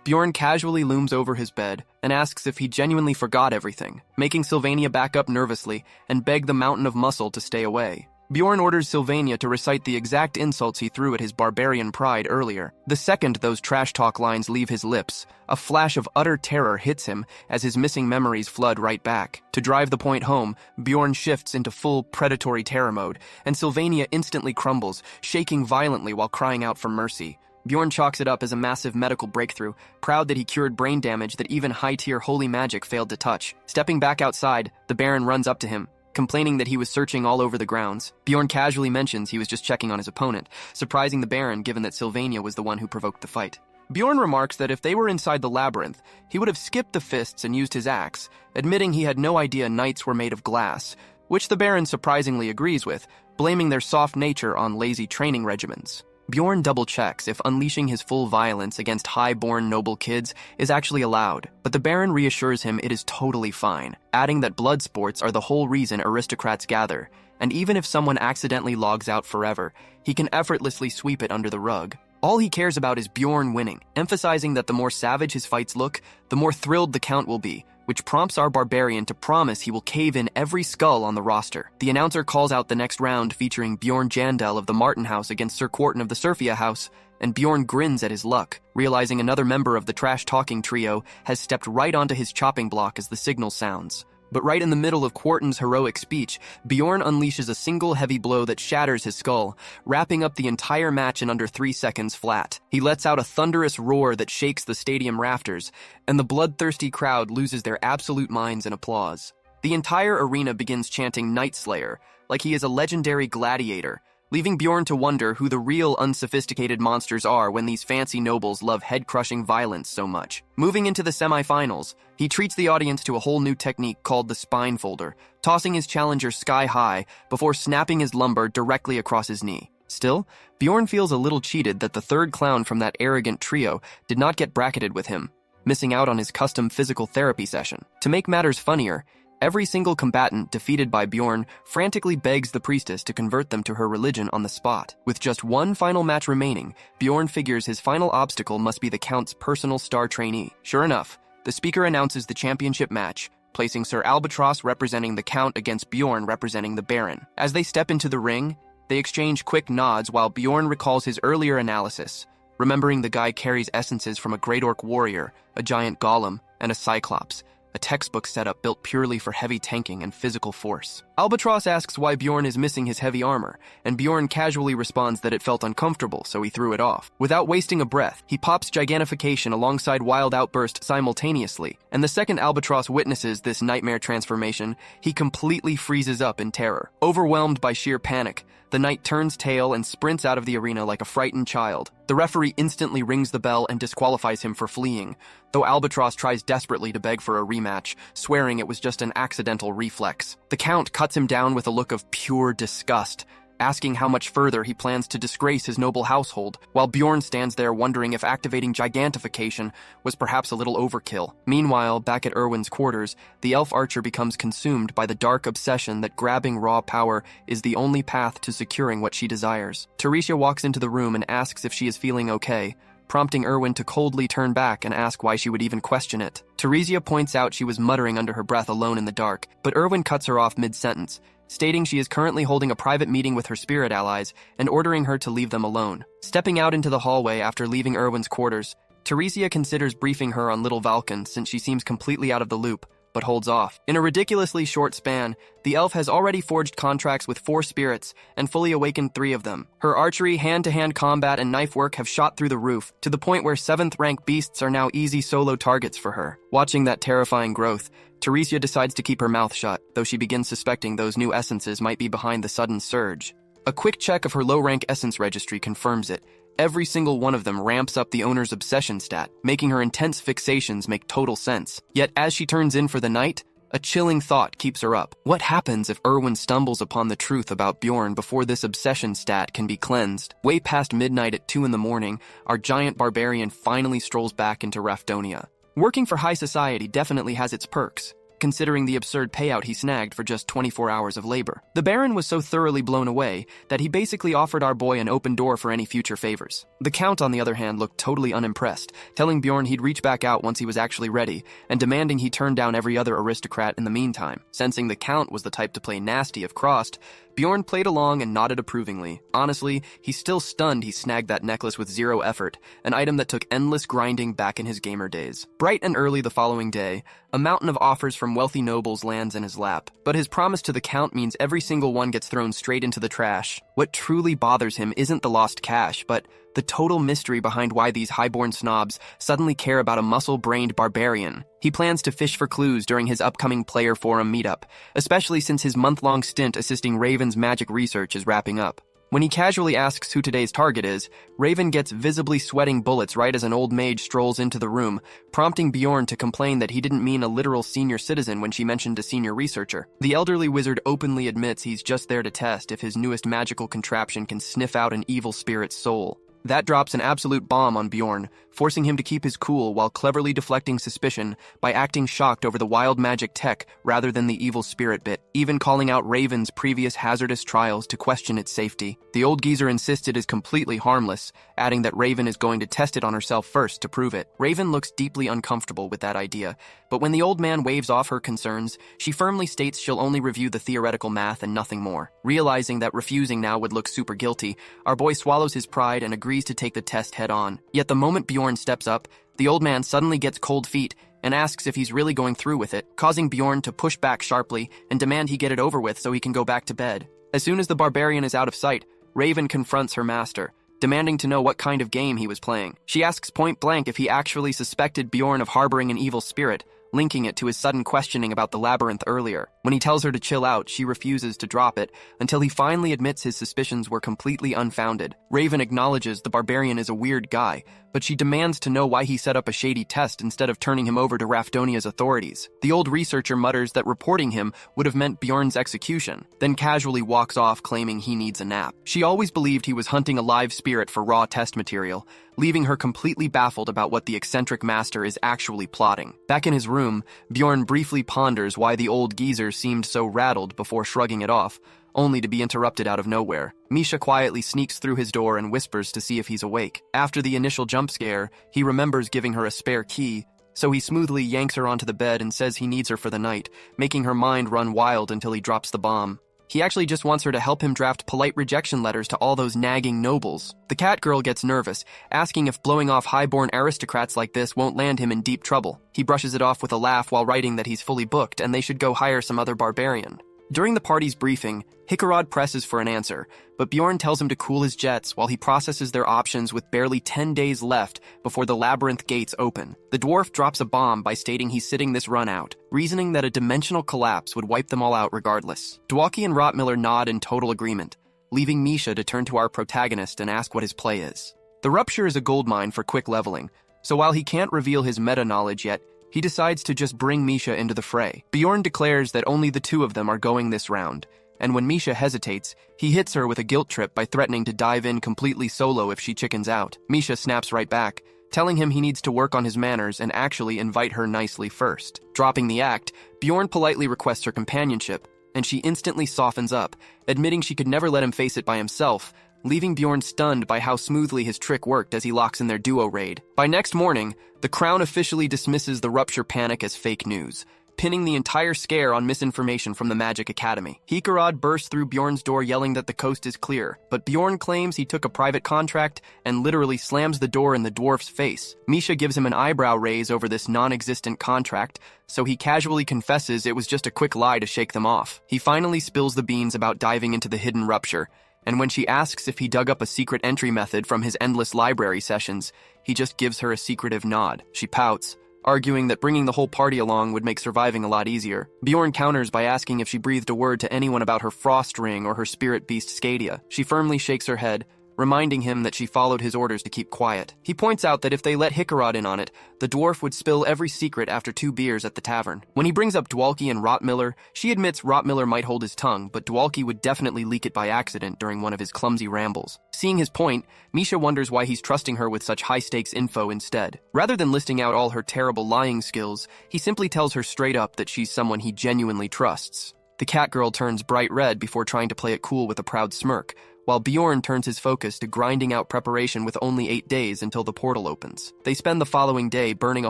Bjorn casually looms over his bed and asks if he genuinely forgot everything, making Sylvania back up nervously and beg the mountain of muscle to stay away. Bjorn orders Sylvania to recite the exact insults he threw at his barbarian pride earlier. The second those trash talk lines leave his lips, a flash of utter terror hits him as his missing memories flood right back. To drive the point home, Bjorn shifts into full predatory terror mode, and Sylvania instantly crumbles, shaking violently while crying out for mercy. Bjorn chalks it up as a massive medical breakthrough, proud that he cured brain damage that even high-tier holy magic failed to touch. Stepping back outside, the Baron runs up to him, complaining that he was searching all over the grounds. Bjorn casually mentions he was just checking on his opponent, surprising the Baron given that Sylvania was the one who provoked the fight. Bjorn remarks that if they were inside the labyrinth, he would have skipped the fists and used his axe, admitting he had no idea knights were made of glass, which the Baron surprisingly agrees with, blaming their soft nature on lazy training regimens. Bjorn double-checks if unleashing his full violence against high-born noble kids is actually allowed, but the Baron reassures him it is totally fine, adding that blood sports are the whole reason aristocrats gather, and even if someone accidentally logs out forever, he can effortlessly sweep it under the rug. All he cares about is Bjorn winning, emphasizing that the more savage his fights look, the more thrilled the Count will be, which prompts our Barbarian to promise he will cave in every skull on the roster. The announcer calls out the next round featuring Bjorn Jandel of the Martin House against Sir Quarton of the Surfia House, and Bjorn grins at his luck, realizing another member of the trash-talking trio has stepped right onto his chopping block as the signal sounds. But right in the middle of Quarton's heroic speech, Bjorn unleashes a single heavy blow that shatters his skull, wrapping up the entire match in under 3 seconds flat. He lets out a thunderous roar that shakes the stadium rafters, and the bloodthirsty crowd loses their absolute minds in applause. The entire arena begins chanting Night Slayer, like he is a legendary gladiator, leaving Bjorn to wonder who the real unsophisticated monsters are when these fancy nobles love head-crushing violence so much. Moving into the semifinals, he treats the audience to a whole new technique called the spine folder, tossing his challenger sky-high before snapping his lumbar directly across his knee. Still, Bjorn feels a little cheated that the third clown from that arrogant trio did not get bracketed with him, missing out on his custom physical therapy session. To make matters funnier, every single combatant defeated by Bjorn frantically begs the priestess to convert them to her religion on the spot. With just one final match remaining, Bjorn figures his final obstacle must be the Count's personal star trainee. Sure enough, the speaker announces the championship match, placing Sir Albatross representing the Count against Bjorn representing the Baron. As they step into the ring, they exchange quick nods while Bjorn recalls his earlier analysis, remembering the guy carries essences from a Great Orc warrior, a giant golem, and a cyclops, a textbook setup built purely for heavy tanking and physical force. Albatross asks why Bjorn is missing his heavy armor, and Bjorn casually responds that it felt uncomfortable, so he threw it off. Without wasting a breath, he pops Gigantification alongside Wild Outburst simultaneously, and the second Albatross witnesses this nightmare transformation, he completely freezes up in terror. Overwhelmed by sheer panic, the knight turns tail and sprints out of the arena like a frightened child. The referee instantly rings the bell and disqualifies him for fleeing, though Albatross tries desperately to beg for a rematch, swearing it was just an accidental reflex. The Count cuts him down with a look of pure disgust, asking how much further he plans to disgrace his noble household, while Bjorn stands there wondering if activating gigantification was perhaps a little overkill. Meanwhile, back at Erwin's quarters, the elf archer becomes consumed by the dark obsession that grabbing raw power is the only path to securing what she desires. Teresia walks into the room and asks if she is feeling okay, prompting Erwin to coldly turn back and ask why she would even question it. Teresia points out she was muttering under her breath alone in the dark, but Erwin cuts her off mid-sentence, stating she is currently holding a private meeting with her spirit allies and ordering her to leave them alone. Stepping out into the hallway after leaving Erwin's quarters, Teresia considers briefing her on Little Valken since she seems completely out of the loop, but holds off. In a ridiculously short span, the elf has already forged contracts with 4 spirits and fully awakened 3 of them. Her archery, hand-to-hand combat, and knife work have shot through the roof, to the point where 7th rank beasts are now easy solo targets for her. Watching that terrifying growth, Teresia decides to keep her mouth shut, though she begins suspecting those new essences might be behind the sudden surge. A quick check of her low-rank essence registry confirms it. Every single one of them ramps up the owner's obsession stat, making her intense fixations make total sense. Yet as she turns in for the night, a chilling thought keeps her up. What happens if Erwin stumbles upon the truth about Bjorn before this obsession stat can be cleansed? Way past midnight at 2 in the morning, our giant barbarian finally strolls back into Rafdonia. Working for high society definitely has its perks, considering the absurd payout he snagged for just 24 hours of labor. The Baron was so thoroughly blown away that he basically offered our boy an open door for any future favors. The Count, on the other hand, looked totally unimpressed, telling Bjorn he'd reach back out once he was actually ready, and demanding he turn down every other aristocrat in the meantime. Sensing the Count was the type to play nasty if crossed, Bjorn played along and nodded approvingly. Honestly, he's still stunned he snagged that necklace with 0 effort, an item that took endless grinding back in his gamer days. Bright and early the following day, a mountain of offers from wealthy nobles lands in his lap, but his promise to the Count means every single one gets thrown straight into the trash. What truly bothers him isn't the lost cash, but the total mystery behind why these highborn snobs suddenly care about a muscle-brained barbarian. He plans to fish for clues during his upcoming player forum meetup, especially since his month-long stint assisting Raven's magic research is wrapping up. When he casually asks who today's target is, Raven gets visibly sweating bullets right as an old mage strolls into the room, prompting Bjorn to complain that he didn't mean a literal senior citizen when she mentioned a senior researcher. The elderly wizard openly admits he's just there to test if his newest magical contraption can sniff out an evil spirit's soul. That drops an absolute bomb on Bjorn, forcing him to keep his cool while cleverly deflecting suspicion by acting shocked over the wild magic tech rather than the evil spirit bit, even calling out Raven's previous hazardous trials to question its safety. The old geezer insisted is completely harmless, adding that Raven is going to test it on herself first to prove it. Raven looks deeply uncomfortable with that idea, but when the old man waves off her concerns, she firmly states she'll only review the theoretical math and nothing more. Realizing that refusing now would look super guilty, our boy swallows his pride and agrees to take the test head on. Yet the moment Bjorn steps up, the old man suddenly gets cold feet and asks if he's really going through with it, causing Bjorn to push back sharply and demand he get it over with so he can go back to bed. As soon as the barbarian is out of sight, Raven confronts her master, demanding to know what kind of game he was playing. She asks point blank if he actually suspected Bjorn of harboring an evil spirit, linking it to his sudden questioning about the labyrinth earlier. When he tells her to chill out, she refuses to drop it, until he finally admits his suspicions were completely unfounded. Raven acknowledges the barbarian is a weird guy, but she demands to know why he set up a shady test instead of turning him over to Rafdonia's authorities. The old researcher mutters that reporting him would have meant Bjorn's execution, then casually walks off claiming he needs a nap. She always believed he was hunting a live spirit for raw test material, leaving her completely baffled about what the eccentric master is actually plotting. Back in his room, Bjorn briefly ponders why the old geezer seemed so rattled before shrugging it off, only to be interrupted out of nowhere. Misha quietly sneaks through his door and whispers to see if he's awake. After the initial jump scare, he remembers giving her a spare key, so he smoothly yanks her onto the bed and says he needs her for the night, making her mind run wild until he drops the bomb. He actually just wants her to help him draft polite rejection letters to all those nagging nobles. The cat girl gets nervous, asking if blowing off highborn aristocrats like this won't land him in deep trouble. He brushes it off with a laugh while writing that he's fully booked and they should go hire some other barbarian. During the party's briefing, Hikarad presses for an answer, but Bjorn tells him to cool his jets while he processes their options with barely 10 days left before the labyrinth gates open. The dwarf drops a bomb by stating he's sitting this run out, reasoning that a dimensional collapse would wipe them all out regardless. Dwaki and Rotmiller nod in total agreement, leaving Misha to turn to our protagonist and ask what his play is. The rupture is a goldmine for quick leveling, so while he can't reveal his meta-knowledge yet, he decides to just bring Misha into the fray. Bjorn declares that only the two of them are going this round, and when Misha hesitates, he hits her with a guilt trip by threatening to dive in completely solo if she chickens out. Misha snaps right back, telling him he needs to work on his manners and actually invite her nicely first. Dropping the act, Bjorn politely requests her companionship, and she instantly softens up, admitting she could never let him face it by himself, leaving Bjorn stunned by how smoothly his trick worked as he locks in their duo raid. By next morning, the Crown officially dismisses the rupture panic as fake news, pinning the entire scare on misinformation from the Magic Academy. Isekai'd bursts through Bjorn's door yelling that the coast is clear, but Bjorn claims he took a private contract and literally slams the door in the dwarf's face. Misha gives him an eyebrow raise over this non-existent contract, so he casually confesses it was just a quick lie to shake them off. He finally spills the beans about diving into the hidden rupture, and when she asks if he dug up a secret entry method from his endless library sessions, he just gives her a secretive nod. She pouts, arguing that bringing the whole party along would make surviving a lot easier. Bjorn counters by asking if she breathed a word to anyone about her frost ring or her spirit beast Skadia. She firmly shakes her head, reminding him that she followed his orders to keep quiet. He points out that if they let Isekai'd in on it, the dwarf would spill every secret after 2 beers at the tavern. When he brings up Dwalki and Rotmiller, she admits Rotmiller might hold his tongue, but Dwalki would definitely leak it by accident during one of his clumsy rambles. Seeing his point, Misha wonders why he's trusting her with such high-stakes info instead. Rather than listing out all her terrible lying skills, he simply tells her straight up that she's someone he genuinely trusts. The catgirl turns bright red before trying to play it cool with a proud smirk, while Bjorn turns his focus to grinding out preparation with only 8 days until the portal opens. They spend the following day burning a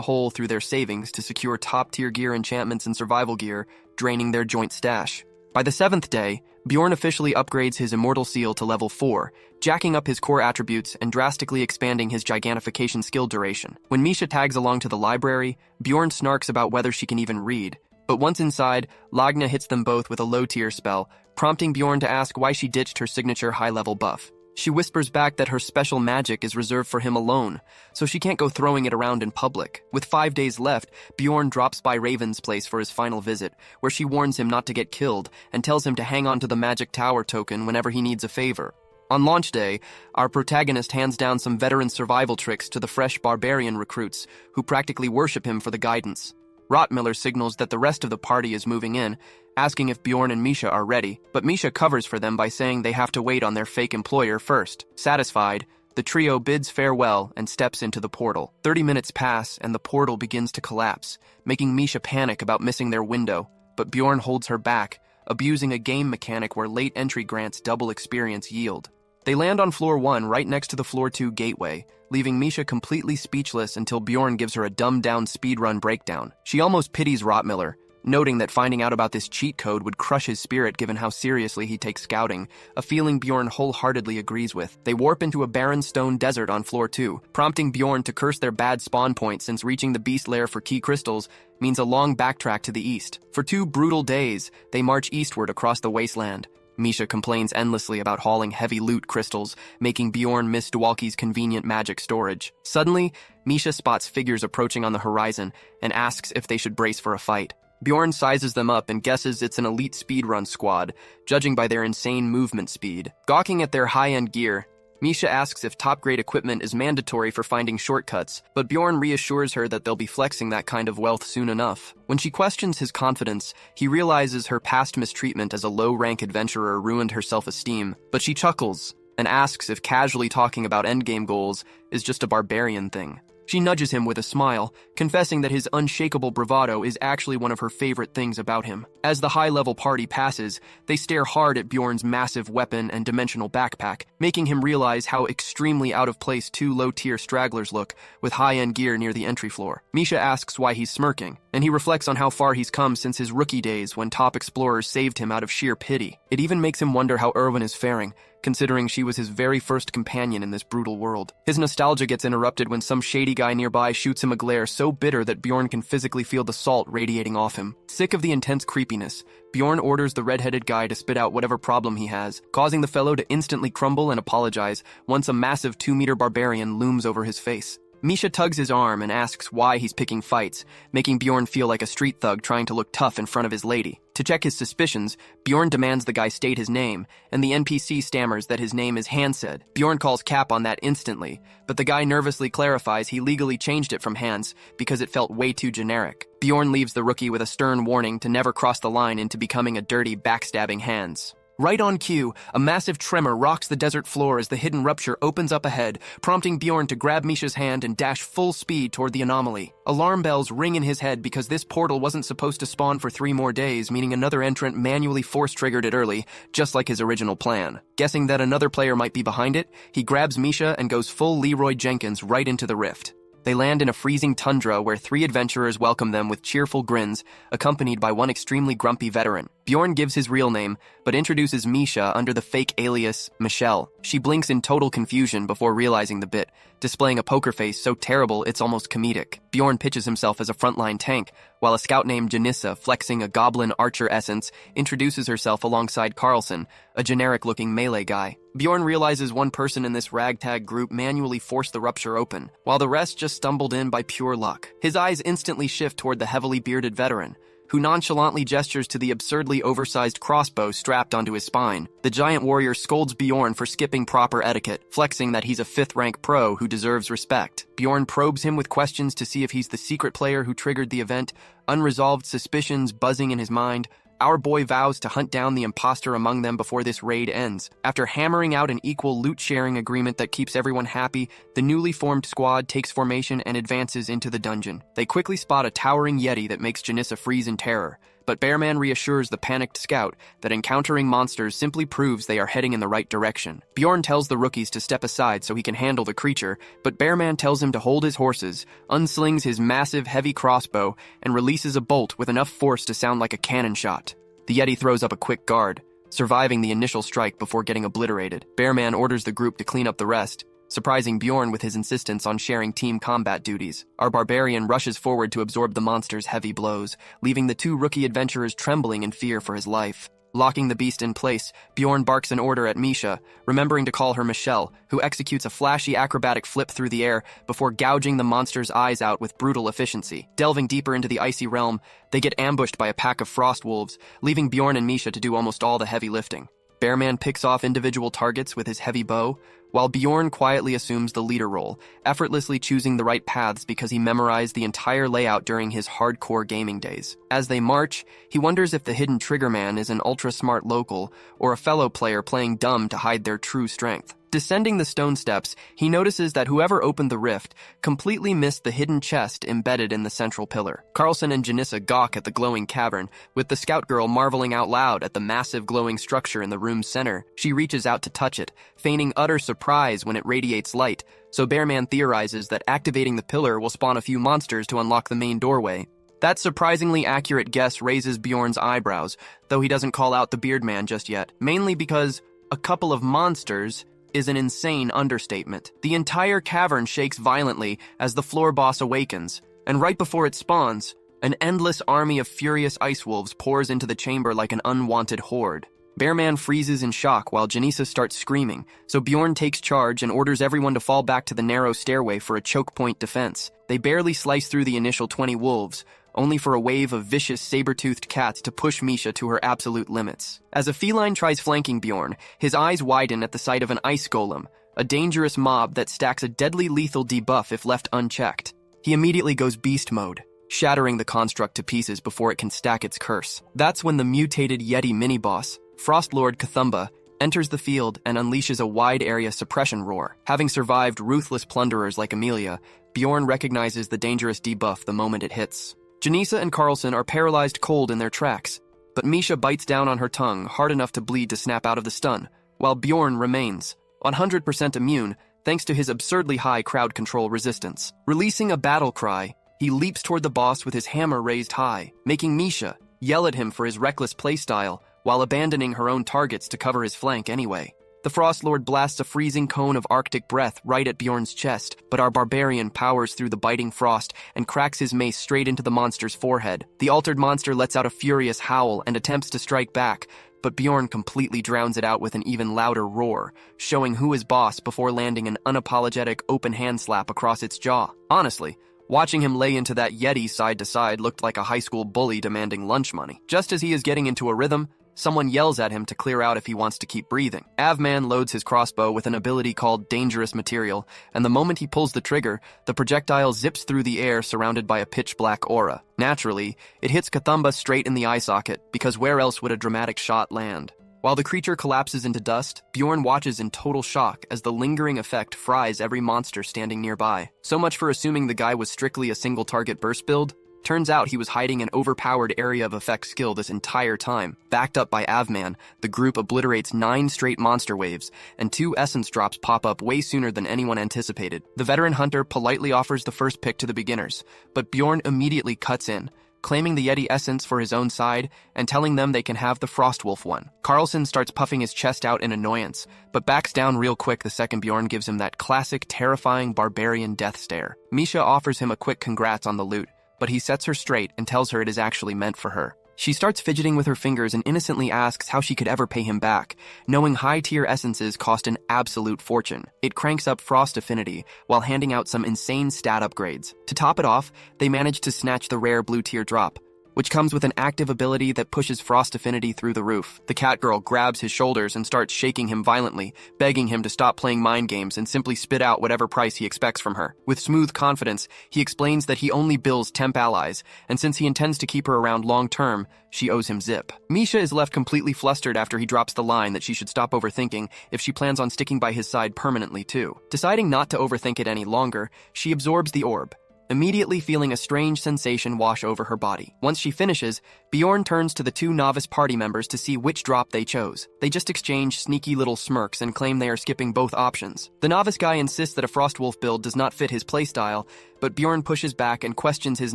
hole through their savings to secure top-tier gear enchantments and survival gear, draining their joint stash. By the 7th day, Bjorn officially upgrades his Immortal Seal to level 4, jacking up his core attributes and drastically expanding his Gigantification skill duration. When Misha tags along to the library, Bjorn snarks about whether she can even read. But once inside, Lagna hits them both with a low-tier spell, prompting Bjorn to ask why she ditched her signature high-level buff. She whispers back that her special magic is reserved for him alone, so she can't go throwing it around in public. With 5 days left, Bjorn drops by Raven's place for his final visit, where she warns him not to get killed and tells him to hang on to the magic tower token whenever he needs a favor. On launch day, our protagonist hands down some veteran survival tricks to the fresh Barbarian recruits, who practically worship him for the guidance. Rotmiller signals that the rest of the party is moving in, asking if Bjorn and Misha are ready, but Misha covers for them by saying they have to wait on their fake employer first. Satisfied, the trio bids farewell and steps into the portal. 30 minutes pass and the portal begins to collapse, making Misha panic about missing their window, but Bjorn holds her back, abusing a game mechanic where late entry grants double experience yield. They land on floor 1 right next to the floor 2 gateway, leaving Misha completely speechless until Bjorn gives her a dumbed-down speedrun breakdown. She almost pities Rotmiller, noting that finding out about this cheat code would crush his spirit given how seriously he takes scouting, a feeling Bjorn wholeheartedly agrees with. They warp into a barren stone desert on floor 2, prompting Bjorn to curse their bad spawn point since reaching the beast lair for key crystals means a long backtrack to the east. For 2 brutal days, they march eastward across the wasteland. Misha complains endlessly about hauling heavy loot crystals, making Bjorn miss Dwalki's convenient magic storage. Suddenly, Misha spots figures approaching on the horizon and asks if they should brace for a fight. Bjorn sizes them up and guesses it's an elite speedrun squad, judging by their insane movement speed. Gawking at their high-end gear, Misha asks if top-grade equipment is mandatory for finding shortcuts, but Bjorn reassures her that they'll be flexing that kind of wealth soon enough. When she questions his confidence, he realizes her past mistreatment as a low-rank adventurer ruined her self-esteem, but she chuckles and asks if casually talking about endgame goals is just a barbarian thing. She nudges him with a smile, confessing that his unshakable bravado is actually one of her favorite things about him. As the high-level party passes, they stare hard at Bjorn's massive weapon and dimensional backpack, making him realize how extremely out of place 2 low-tier stragglers look with high-end gear near the entry floor. Misha asks why he's smirking, and he reflects on how far he's come since his rookie days when top explorers saved him out of sheer pity. It even makes him wonder how Erwin is faring, considering she was his very first companion in this brutal world. His nostalgia gets interrupted when some shady guy nearby shoots him a glare so bitter that Bjorn can physically feel the salt radiating off him. Sick of the intense creepiness, Bjorn orders the red-headed guy to spit out whatever problem he has, causing the fellow to instantly crumble and apologize once a massive 2-meter barbarian looms over his face. Misha tugs his arm and asks why he's picking fights, making Bjorn feel like a street thug trying to look tough in front of his lady. To check his suspicions, Bjorn demands the guy state his name, and the NPC stammers that his name is Hansed. Bjorn calls cap on that instantly, but the guy nervously clarifies he legally changed it from Hans because it felt way too generic. Bjorn leaves the rookie with a stern warning to never cross the line into becoming a dirty, backstabbing Hans. Right on cue, a massive tremor rocks the desert floor as the hidden rupture opens up ahead, prompting Bjorn to grab Misha's hand and dash full speed toward the anomaly. Alarm bells ring in his head because this portal wasn't supposed to spawn for 3 more days, meaning another entrant manually force-triggered it early, just like his original plan. Guessing that another player might be behind it, he grabs Misha and goes full Leroy Jenkins right into the rift. They land in a freezing tundra where 3 adventurers welcome them with cheerful grins, accompanied by one extremely grumpy veteran. Bjorn gives his real name, but introduces Misha under the fake alias Michelle. She blinks in total confusion before realizing the bit, displaying a poker face so terrible it's almost comedic. Bjorn pitches himself as a frontline tank, while a scout named Janissa, flexing a goblin archer essence, introduces herself alongside Carlson, a generic-looking melee guy. Bjorn realizes one person in this ragtag group manually forced the rupture open, while the rest just stumbled in by pure luck. His eyes instantly shift toward the heavily bearded veteran, who nonchalantly gestures to the absurdly oversized crossbow strapped onto his spine. The giant warrior scolds Bjorn for skipping proper etiquette, flexing that he's a 5th-rank pro who deserves respect. Bjorn probes him with questions to see if he's the secret player who triggered the event, unresolved suspicions buzzing in his mind. Our boy vows to hunt down the imposter among them before this raid ends. After hammering out an equal loot-sharing agreement that keeps everyone happy, the newly formed squad takes formation and advances into the dungeon. They quickly spot a towering yeti that makes Janissa freeze in terror, but Bearman reassures the panicked scout that encountering monsters simply proves they are heading in the right direction. Bjorn tells the rookies to step aside so he can handle the creature, but Bearman tells him to hold his horses, unslings his massive heavy crossbow, and releases a bolt with enough force to sound like a cannon shot. The yeti throws up a quick guard, surviving the initial strike before getting obliterated. Bearman orders the group to clean up the rest, surprising Bjorn with his insistence on sharing team combat duties. Our barbarian rushes forward to absorb the monster's heavy blows, leaving the 2 rookie adventurers trembling in fear for his life. Locking the beast in place, Bjorn barks an order at Misha, remembering to call her Michelle, who executes a flashy acrobatic flip through the air before gouging the monster's eyes out with brutal efficiency. Delving deeper into the icy realm, they get ambushed by a pack of frost wolves, leaving Bjorn and Misha to do almost all the heavy lifting. Bearman picks off individual targets with his heavy bow, while Bjorn quietly assumes the leader role, effortlessly choosing the right paths because he memorized the entire layout during his hardcore gaming days. As they march, he wonders if the hidden triggerman is an ultra-smart local or a fellow player playing dumb to hide their true strength. Descending the stone steps, he notices that whoever opened the rift completely missed the hidden chest embedded in the central pillar. Carlson and Janissa gawk at the glowing cavern, with the scout girl marveling out loud at the massive glowing structure in the room's center. She reaches out to touch it, feigning utter surprise when it radiates light, so Bearman theorizes that activating the pillar will spawn a few monsters to unlock the main doorway. That surprisingly accurate guess raises Bjorn's eyebrows, though he doesn't call out the beard man just yet, mainly because a couple of monsters is an insane understatement. The entire cavern shakes violently as the floor boss awakens, and right before it spawns, an endless army of furious ice wolves pours into the chamber like an unwanted horde. Bearman freezes in shock while Janissa starts screaming, so Bjorn takes charge and orders everyone to fall back to the narrow stairway for a choke point defense. They barely slice through the initial 20 wolves, only for a wave of vicious saber-toothed cats to push Misha to her absolute limits. As a feline tries flanking Bjorn, his eyes widen at the sight of an ice golem, a dangerous mob that stacks a deadly lethal debuff if left unchecked. He immediately goes beast mode, shattering the construct to pieces before it can stack its curse. That's when the mutated Yeti mini-boss, Frostlord Cthulhu, enters the field and unleashes a wide-area suppression roar. Having survived ruthless plunderers like Amelia, Bjorn recognizes the dangerous debuff the moment it hits. Janissa and Carlson are paralyzed cold in their tracks, but Misha bites down on her tongue hard enough to bleed to snap out of the stun, while Bjorn remains 100% immune thanks to his absurdly high crowd control resistance. Releasing a battle cry, he leaps toward the boss with his hammer raised high, making Misha yell at him for his reckless playstyle while abandoning her own targets to cover his flank anyway. The Frost Lord blasts a freezing cone of arctic breath right at Bjorn's chest, but our barbarian powers through the biting frost and cracks his mace straight into the monster's forehead. The altered monster lets out a furious howl and attempts to strike back, but Bjorn completely drowns it out with an even louder roar, showing who is boss before landing an unapologetic open hand slap across its jaw. Honestly, watching him lay into that Yeti side to side looked like a high school bully demanding lunch money. Just as he is getting into a rhythm, someone yells at him to clear out if he wants to keep breathing. Avman loads his crossbow with an ability called Dangerous Material, and the moment he pulls the trigger, the projectile zips through the air surrounded by a pitch-black aura. Naturally, it hits Kathumba straight in the eye socket, because where else would a dramatic shot land? While the creature collapses into dust, Bjorn watches in total shock as the lingering effect fries every monster standing nearby. So much for assuming the guy was strictly a single-target burst build. Turns out he was hiding an overpowered area of effect skill this entire time. Backed up by Avman, the group obliterates 9 straight monster waves, and 2 essence drops pop up way sooner than anyone anticipated. The veteran hunter politely offers the first pick to the beginners, but Bjorn immediately cuts in, claiming the Yeti essence for his own side and telling them they can have the Frostwolf one. Carlson starts puffing his chest out in annoyance, but backs down real quick the second Bjorn gives him that classic terrifying barbarian death stare. Misha offers him a quick congrats on the loot, but he sets her straight and tells her it is actually meant for her. She starts fidgeting with her fingers and innocently asks how she could ever pay him back, knowing high-tier essences cost an absolute fortune. It cranks up Frost Affinity while handing out some insane stat upgrades. To top it off, they manage to snatch the rare blue-tier drop, which comes with an active ability that pushes Frost Affinity through the roof. The cat girl grabs his shoulders and starts shaking him violently, begging him to stop playing mind games and simply spit out whatever price he expects from her. With smooth confidence, he explains that he only bills temp allies, and since he intends to keep her around long-term, she owes him zip. Misha is left completely flustered after he drops the line that she should stop overthinking if she plans on sticking by his side permanently too. Deciding not to overthink it any longer, she absorbs the orb, immediately feeling a strange sensation wash over her body. Once she finishes, Bjorn turns to the 2 novice party members to see which drop they chose. They just exchange sneaky little smirks and claim they are skipping both options. The novice guy insists that a Frostwolf build does not fit his playstyle, but Bjorn pushes back and questions his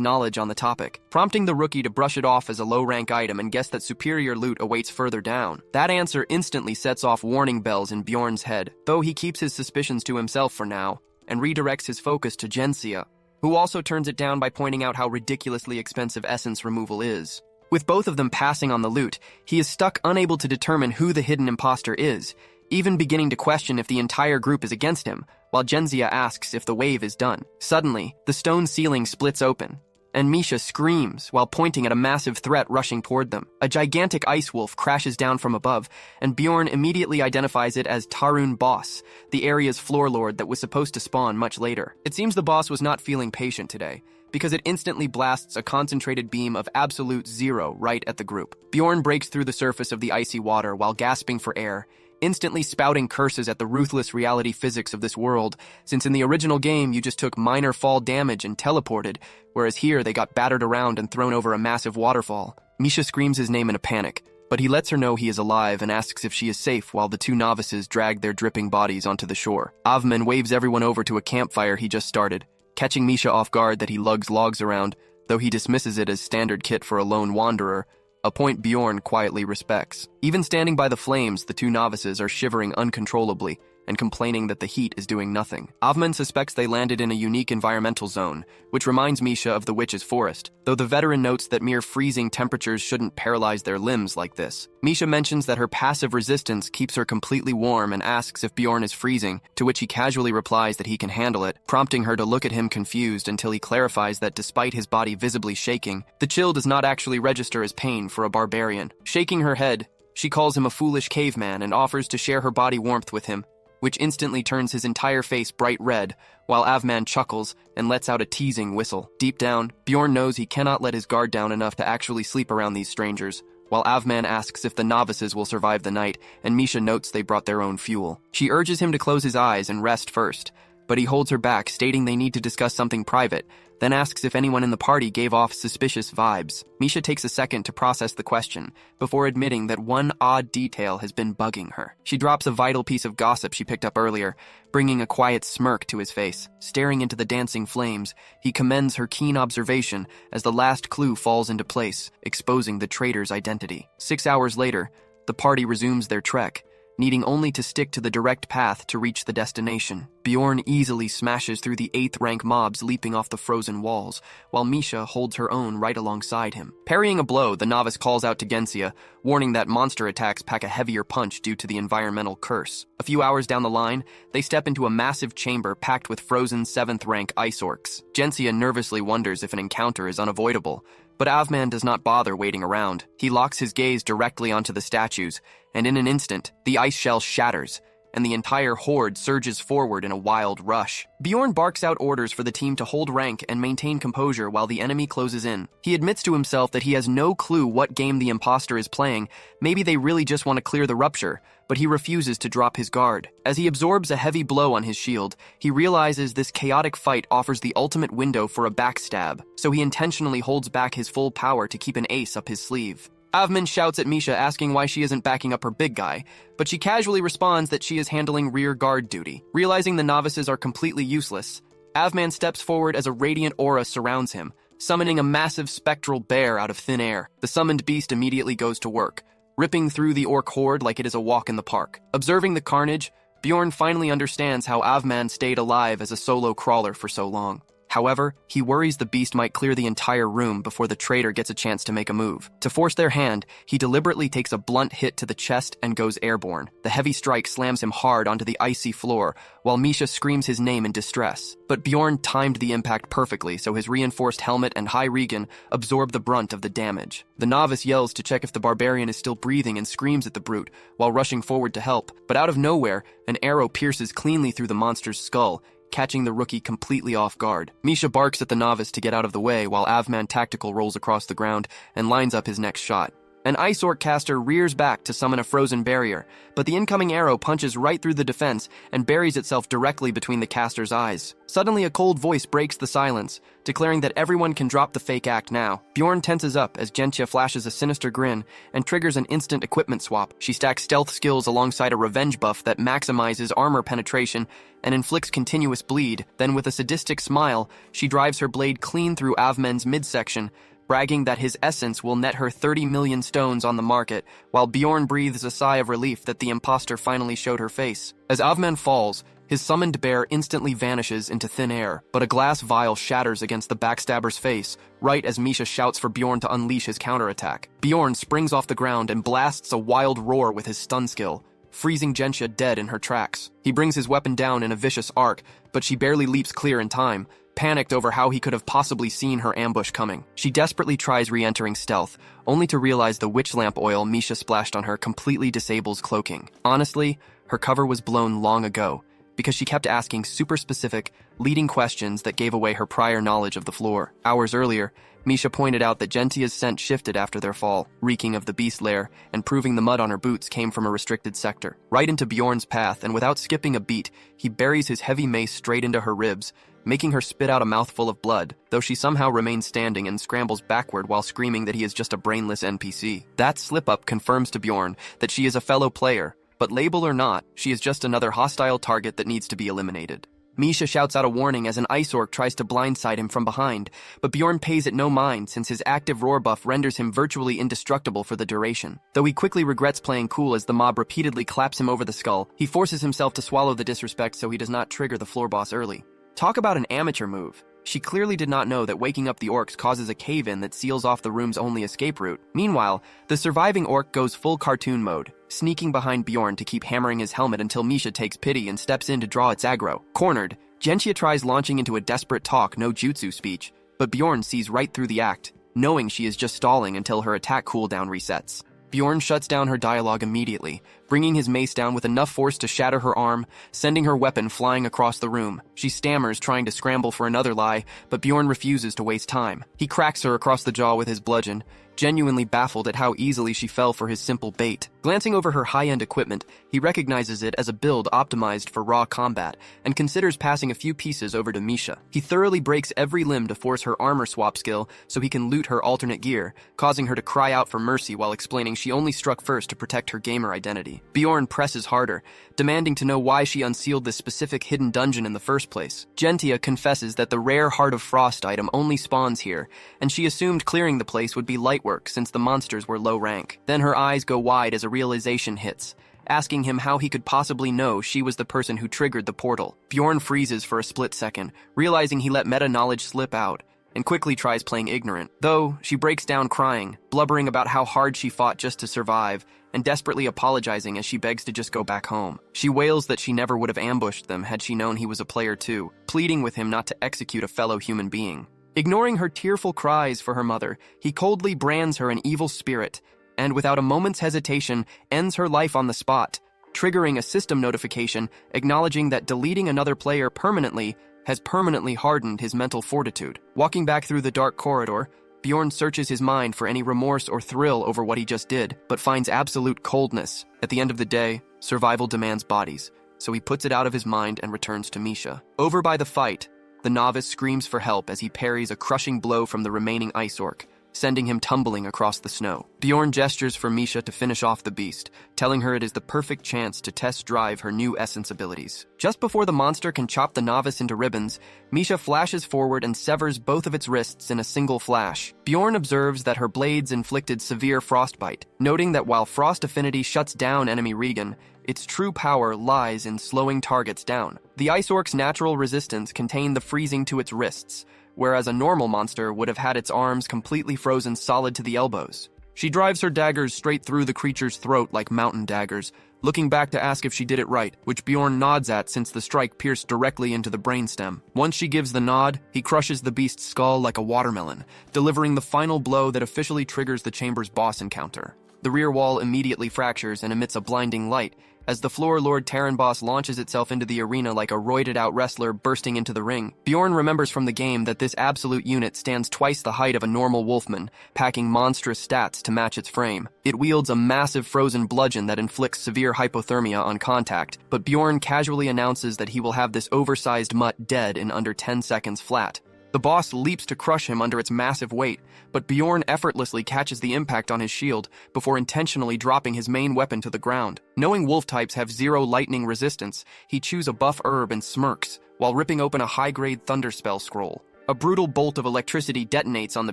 knowledge on the topic, prompting the rookie to brush it off as a low-rank item and guess that superior loot awaits further down. That answer instantly sets off warning bells in Bjorn's head, though he keeps his suspicions to himself for now and redirects his focus to Jensia, who also turns it down by pointing out how ridiculously expensive essence removal is. With both of them passing on the loot, he is stuck unable to determine who the hidden imposter is, even beginning to question if the entire group is against him, while Genzia asks if the wave is done. Suddenly, the stone ceiling splits open, and Misha screams while pointing at a massive threat rushing toward them. A gigantic ice wolf crashes down from above, and Bjorn immediately identifies it as Tarun Boss, the area's floor lord that was supposed to spawn much later. It seems the boss was not feeling patient today, because it instantly blasts a concentrated beam of absolute zero right at the group. Bjorn breaks through the surface of the icy water while gasping for air, instantly spouting curses at the ruthless reality physics of this world, since in the original game you just took minor fall damage and teleported, whereas here they got battered around and thrown over a massive waterfall. Misha screams his name in a panic, but he lets her know he is alive and asks if she is safe while the 2 novices drag their dripping bodies onto the shore. Avman waves everyone over to a campfire he just started, catching Misha off guard that he lugs logs around, though he dismisses it as standard kit for a lone wanderer, a point Bjorn quietly respects. Even standing by the flames, the 2 novices are shivering uncontrollably and complaining that the heat is doing nothing. Avman suspects they landed in a unique environmental zone, which reminds Misha of the Witch's Forest, though the veteran notes that mere freezing temperatures shouldn't paralyze their limbs like this. Misha mentions that her passive resistance keeps her completely warm and asks if Bjorn is freezing, to which he casually replies that he can handle it, prompting her to look at him confused until he clarifies that despite his body visibly shaking, the chill does not actually register as pain for a barbarian. Shaking her head, she calls him a foolish caveman and offers to share her body warmth with him, which instantly turns his entire face bright red, while Avman chuckles and lets out a teasing whistle. Deep down, Bjorn knows he cannot let his guard down enough to actually sleep around these strangers, while Avman asks if the novices will survive the night, and Misha notes they brought their own fuel. She urges him to close his eyes and rest first, but he holds her back, stating they need to discuss something private, then asks if anyone in the party gave off suspicious vibes. Misha takes a second to process the question, before admitting that one odd detail has been bugging her. She drops a vital piece of gossip she picked up earlier, bringing a quiet smirk to his face. Staring into the dancing flames, he commends her keen observation as the last clue falls into place, exposing the traitor's identity. 6 hours later, the party resumes their trek, needing only to stick to the direct path to reach the destination. Bjorn easily smashes through the 8th rank mobs leaping off the frozen walls, while Misha holds her own right alongside him. Parrying a blow, the novice calls out to Gensia, warning that monster attacks pack a heavier punch due to the environmental curse. A few hours down the line, they step into a massive chamber packed with frozen 7th rank ice orcs. Gensia nervously wonders if an encounter is unavoidable, but Avman does not bother waiting around. He locks his gaze directly onto the statues, and in an instant, the ice shell shatters, and the entire horde surges forward in a wild rush. Bjorn barks out orders for the team to hold rank and maintain composure while the enemy closes in. He admits to himself that he has no clue what game the imposter is playing. Maybe they really just want to clear the rupture, but he refuses to drop his guard. As he absorbs a heavy blow on his shield, he realizes this chaotic fight offers the ultimate window for a backstab, so he intentionally holds back his full power to keep an ace up his sleeve. Avman shouts at Misha asking why she isn't backing up her big guy, but she casually responds that she is handling rear guard duty. Realizing the novices are completely useless, Avman steps forward as a radiant aura surrounds him, summoning a massive spectral bear out of thin air. The summoned beast immediately goes to work, ripping through the orc horde like it is a walk in the park. Observing the carnage, Bjorn finally understands how Avman stayed alive as a solo crawler for so long. However, he worries the beast might clear the entire room before the traitor gets a chance to make a move. To force their hand, he deliberately takes a blunt hit to the chest and goes airborne. The heavy strike slams him hard onto the icy floor, while Misha screams his name in distress. But Bjorn timed the impact perfectly, so his reinforced helmet and high regen absorb the brunt of the damage. The novice yells to check if the barbarian is still breathing and screams at the brute, while rushing forward to help. But out of nowhere, an arrow pierces cleanly through the monster's skull, catching the rookie completely off guard. Misha barks at the novice to get out of the way while Avman Tactical rolls across the ground and lines up his next shot. An Ice Orc caster rears back to summon a frozen barrier, but the incoming arrow punches right through the defense and buries itself directly between the caster's eyes. Suddenly, a cold voice breaks the silence, declaring that everyone can drop the fake act now. Bjorn tenses up as Gentya flashes a sinister grin and triggers an instant equipment swap. She stacks stealth skills alongside a revenge buff that maximizes armor penetration and inflicts continuous bleed. Then, with a sadistic smile, she drives her blade clean through Avmen's midsection, bragging that his essence will net her 30 million stones on the market, while Bjorn breathes a sigh of relief that the imposter finally showed her face. As Avman falls, his summoned bear instantly vanishes into thin air, but a glass vial shatters against the backstabber's face, right as Misha shouts for Bjorn to unleash his counterattack. Bjorn springs off the ground and blasts a wild roar with his stun skill, freezing Gentya dead in her tracks. He brings his weapon down in a vicious arc, but she barely leaps clear in time, panicked over how he could have possibly seen her ambush coming. She desperately tries re-entering stealth, only to realize the witch lamp oil Misha splashed on her completely disables cloaking. Honestly, her cover was blown long ago, because she kept asking super specific, leading questions that gave away her prior knowledge of the floor. Hours earlier, Misha pointed out that Gentia's scent shifted after their fall, reeking of the beast lair, and proving the mud on her boots came from a restricted sector. Right into Bjorn's path, and without skipping a beat, he buries his heavy mace straight into her ribs, making her spit out a mouthful of blood, though she somehow remains standing and scrambles backward while screaming that he is just a brainless NPC. That slip-up confirms to Bjorn that she is a fellow player, but label or not, she is just another hostile target that needs to be eliminated. Misha shouts out a warning as an Ice Orc tries to blindside him from behind, but Bjorn pays it no mind since his active roar buff renders him virtually indestructible for the duration. Though he quickly regrets playing cool as the mob repeatedly claps him over the skull, he forces himself to swallow the disrespect so he does not trigger the floor boss early. Talk about an amateur move. She clearly did not know that waking up the orcs causes a cave-in that seals off the room's only escape route. Meanwhile, the surviving orc goes full cartoon mode, sneaking behind Bjorn to keep hammering his helmet until Misha takes pity and steps in to draw its aggro. Cornered, Gentya tries launching into a desperate talk no jutsu speech, but Bjorn sees right through the act, knowing she is just stalling until her attack cooldown resets. Bjorn shuts down her dialogue immediately, bringing his mace down with enough force to shatter her arm, sending her weapon flying across the room. She stammers, trying to scramble for another lie, but Bjorn refuses to waste time. He cracks her across the jaw with his bludgeon, genuinely baffled at how easily she fell for his simple bait. Glancing over her high-end equipment, he recognizes it as a build optimized for raw combat, and considers passing a few pieces over to Misha. He thoroughly breaks every limb to force her armor swap skill so he can loot her alternate gear, causing her to cry out for mercy while explaining she only struck first to protect her gamer identity. Bjorn presses harder, demanding to know why she unsealed this specific hidden dungeon in the first place. Gentya confesses that the rare Heart of Frost item only spawns here, and she assumed clearing the place would be light work since the monsters were low rank. Then her eyes go wide as a realization hits. asking him how he could possibly know she was the person who triggered the portal. Bjorn freezes for a split second, realizing he let meta-knowledge slip out, and quickly tries playing ignorant. Though, she breaks down crying, blubbering about how hard she fought just to survive, and desperately apologizing as she begs to just go back home. She wails that she never would have ambushed them had she known he was a player too, pleading with him not to execute a fellow human being. Ignoring her tearful cries for her mother, he coldly brands her an evil spirit, and without a moment's hesitation, ends her life on the spot, triggering a system notification acknowledging that deleting another player permanently has permanently hardened his mental fortitude. Walking back through the dark corridor, Bjorn searches his mind for any remorse or thrill over what he just did, but finds absolute coldness. At the end of the day, survival demands bodies, so he puts it out of his mind and returns to Misha. Over by the fight, the novice screams for help as he parries a crushing blow from the remaining ice orc, sending him tumbling across the snow. Bjorn gestures for Misha to finish off the beast, telling her it is the perfect chance to test drive her new essence abilities. Just before the monster can chop the novice into ribbons, Misha flashes forward and severs both of its wrists in a single flash. Bjorn observes that her blades inflicted severe frostbite, noting that while frost affinity shuts down enemy regen, its true power lies in slowing targets down. The ice orc's natural resistance contained the freezing to its wrists, whereas a normal monster would have had its arms completely frozen solid to the elbows. She drives her daggers straight through the creature's throat like mountain daggers, looking back to ask if she did it right, which Bjorn nods at since the strike pierced directly into the brainstem. Once she gives the nod, he crushes the beast's skull like a watermelon, delivering the final blow that officially triggers the chamber's boss encounter. The rear wall immediately fractures and emits a blinding light, as the Floor Lord Terran boss launches itself into the arena like a roided-out wrestler bursting into the ring. Bjorn remembers from the game that this absolute unit stands twice the height of a normal wolfman, packing monstrous stats to match its frame. It wields a massive frozen bludgeon that inflicts severe hypothermia on contact, but Bjorn casually announces that he will have this oversized mutt dead in under 10 seconds flat. The boss leaps to crush him under its massive weight, but Bjorn effortlessly catches the impact on his shield before intentionally dropping his main weapon to the ground. Knowing wolf types have zero lightning resistance, he chews a buff herb and smirks, while ripping open a high-grade Thunderspell scroll. A brutal bolt of electricity detonates on the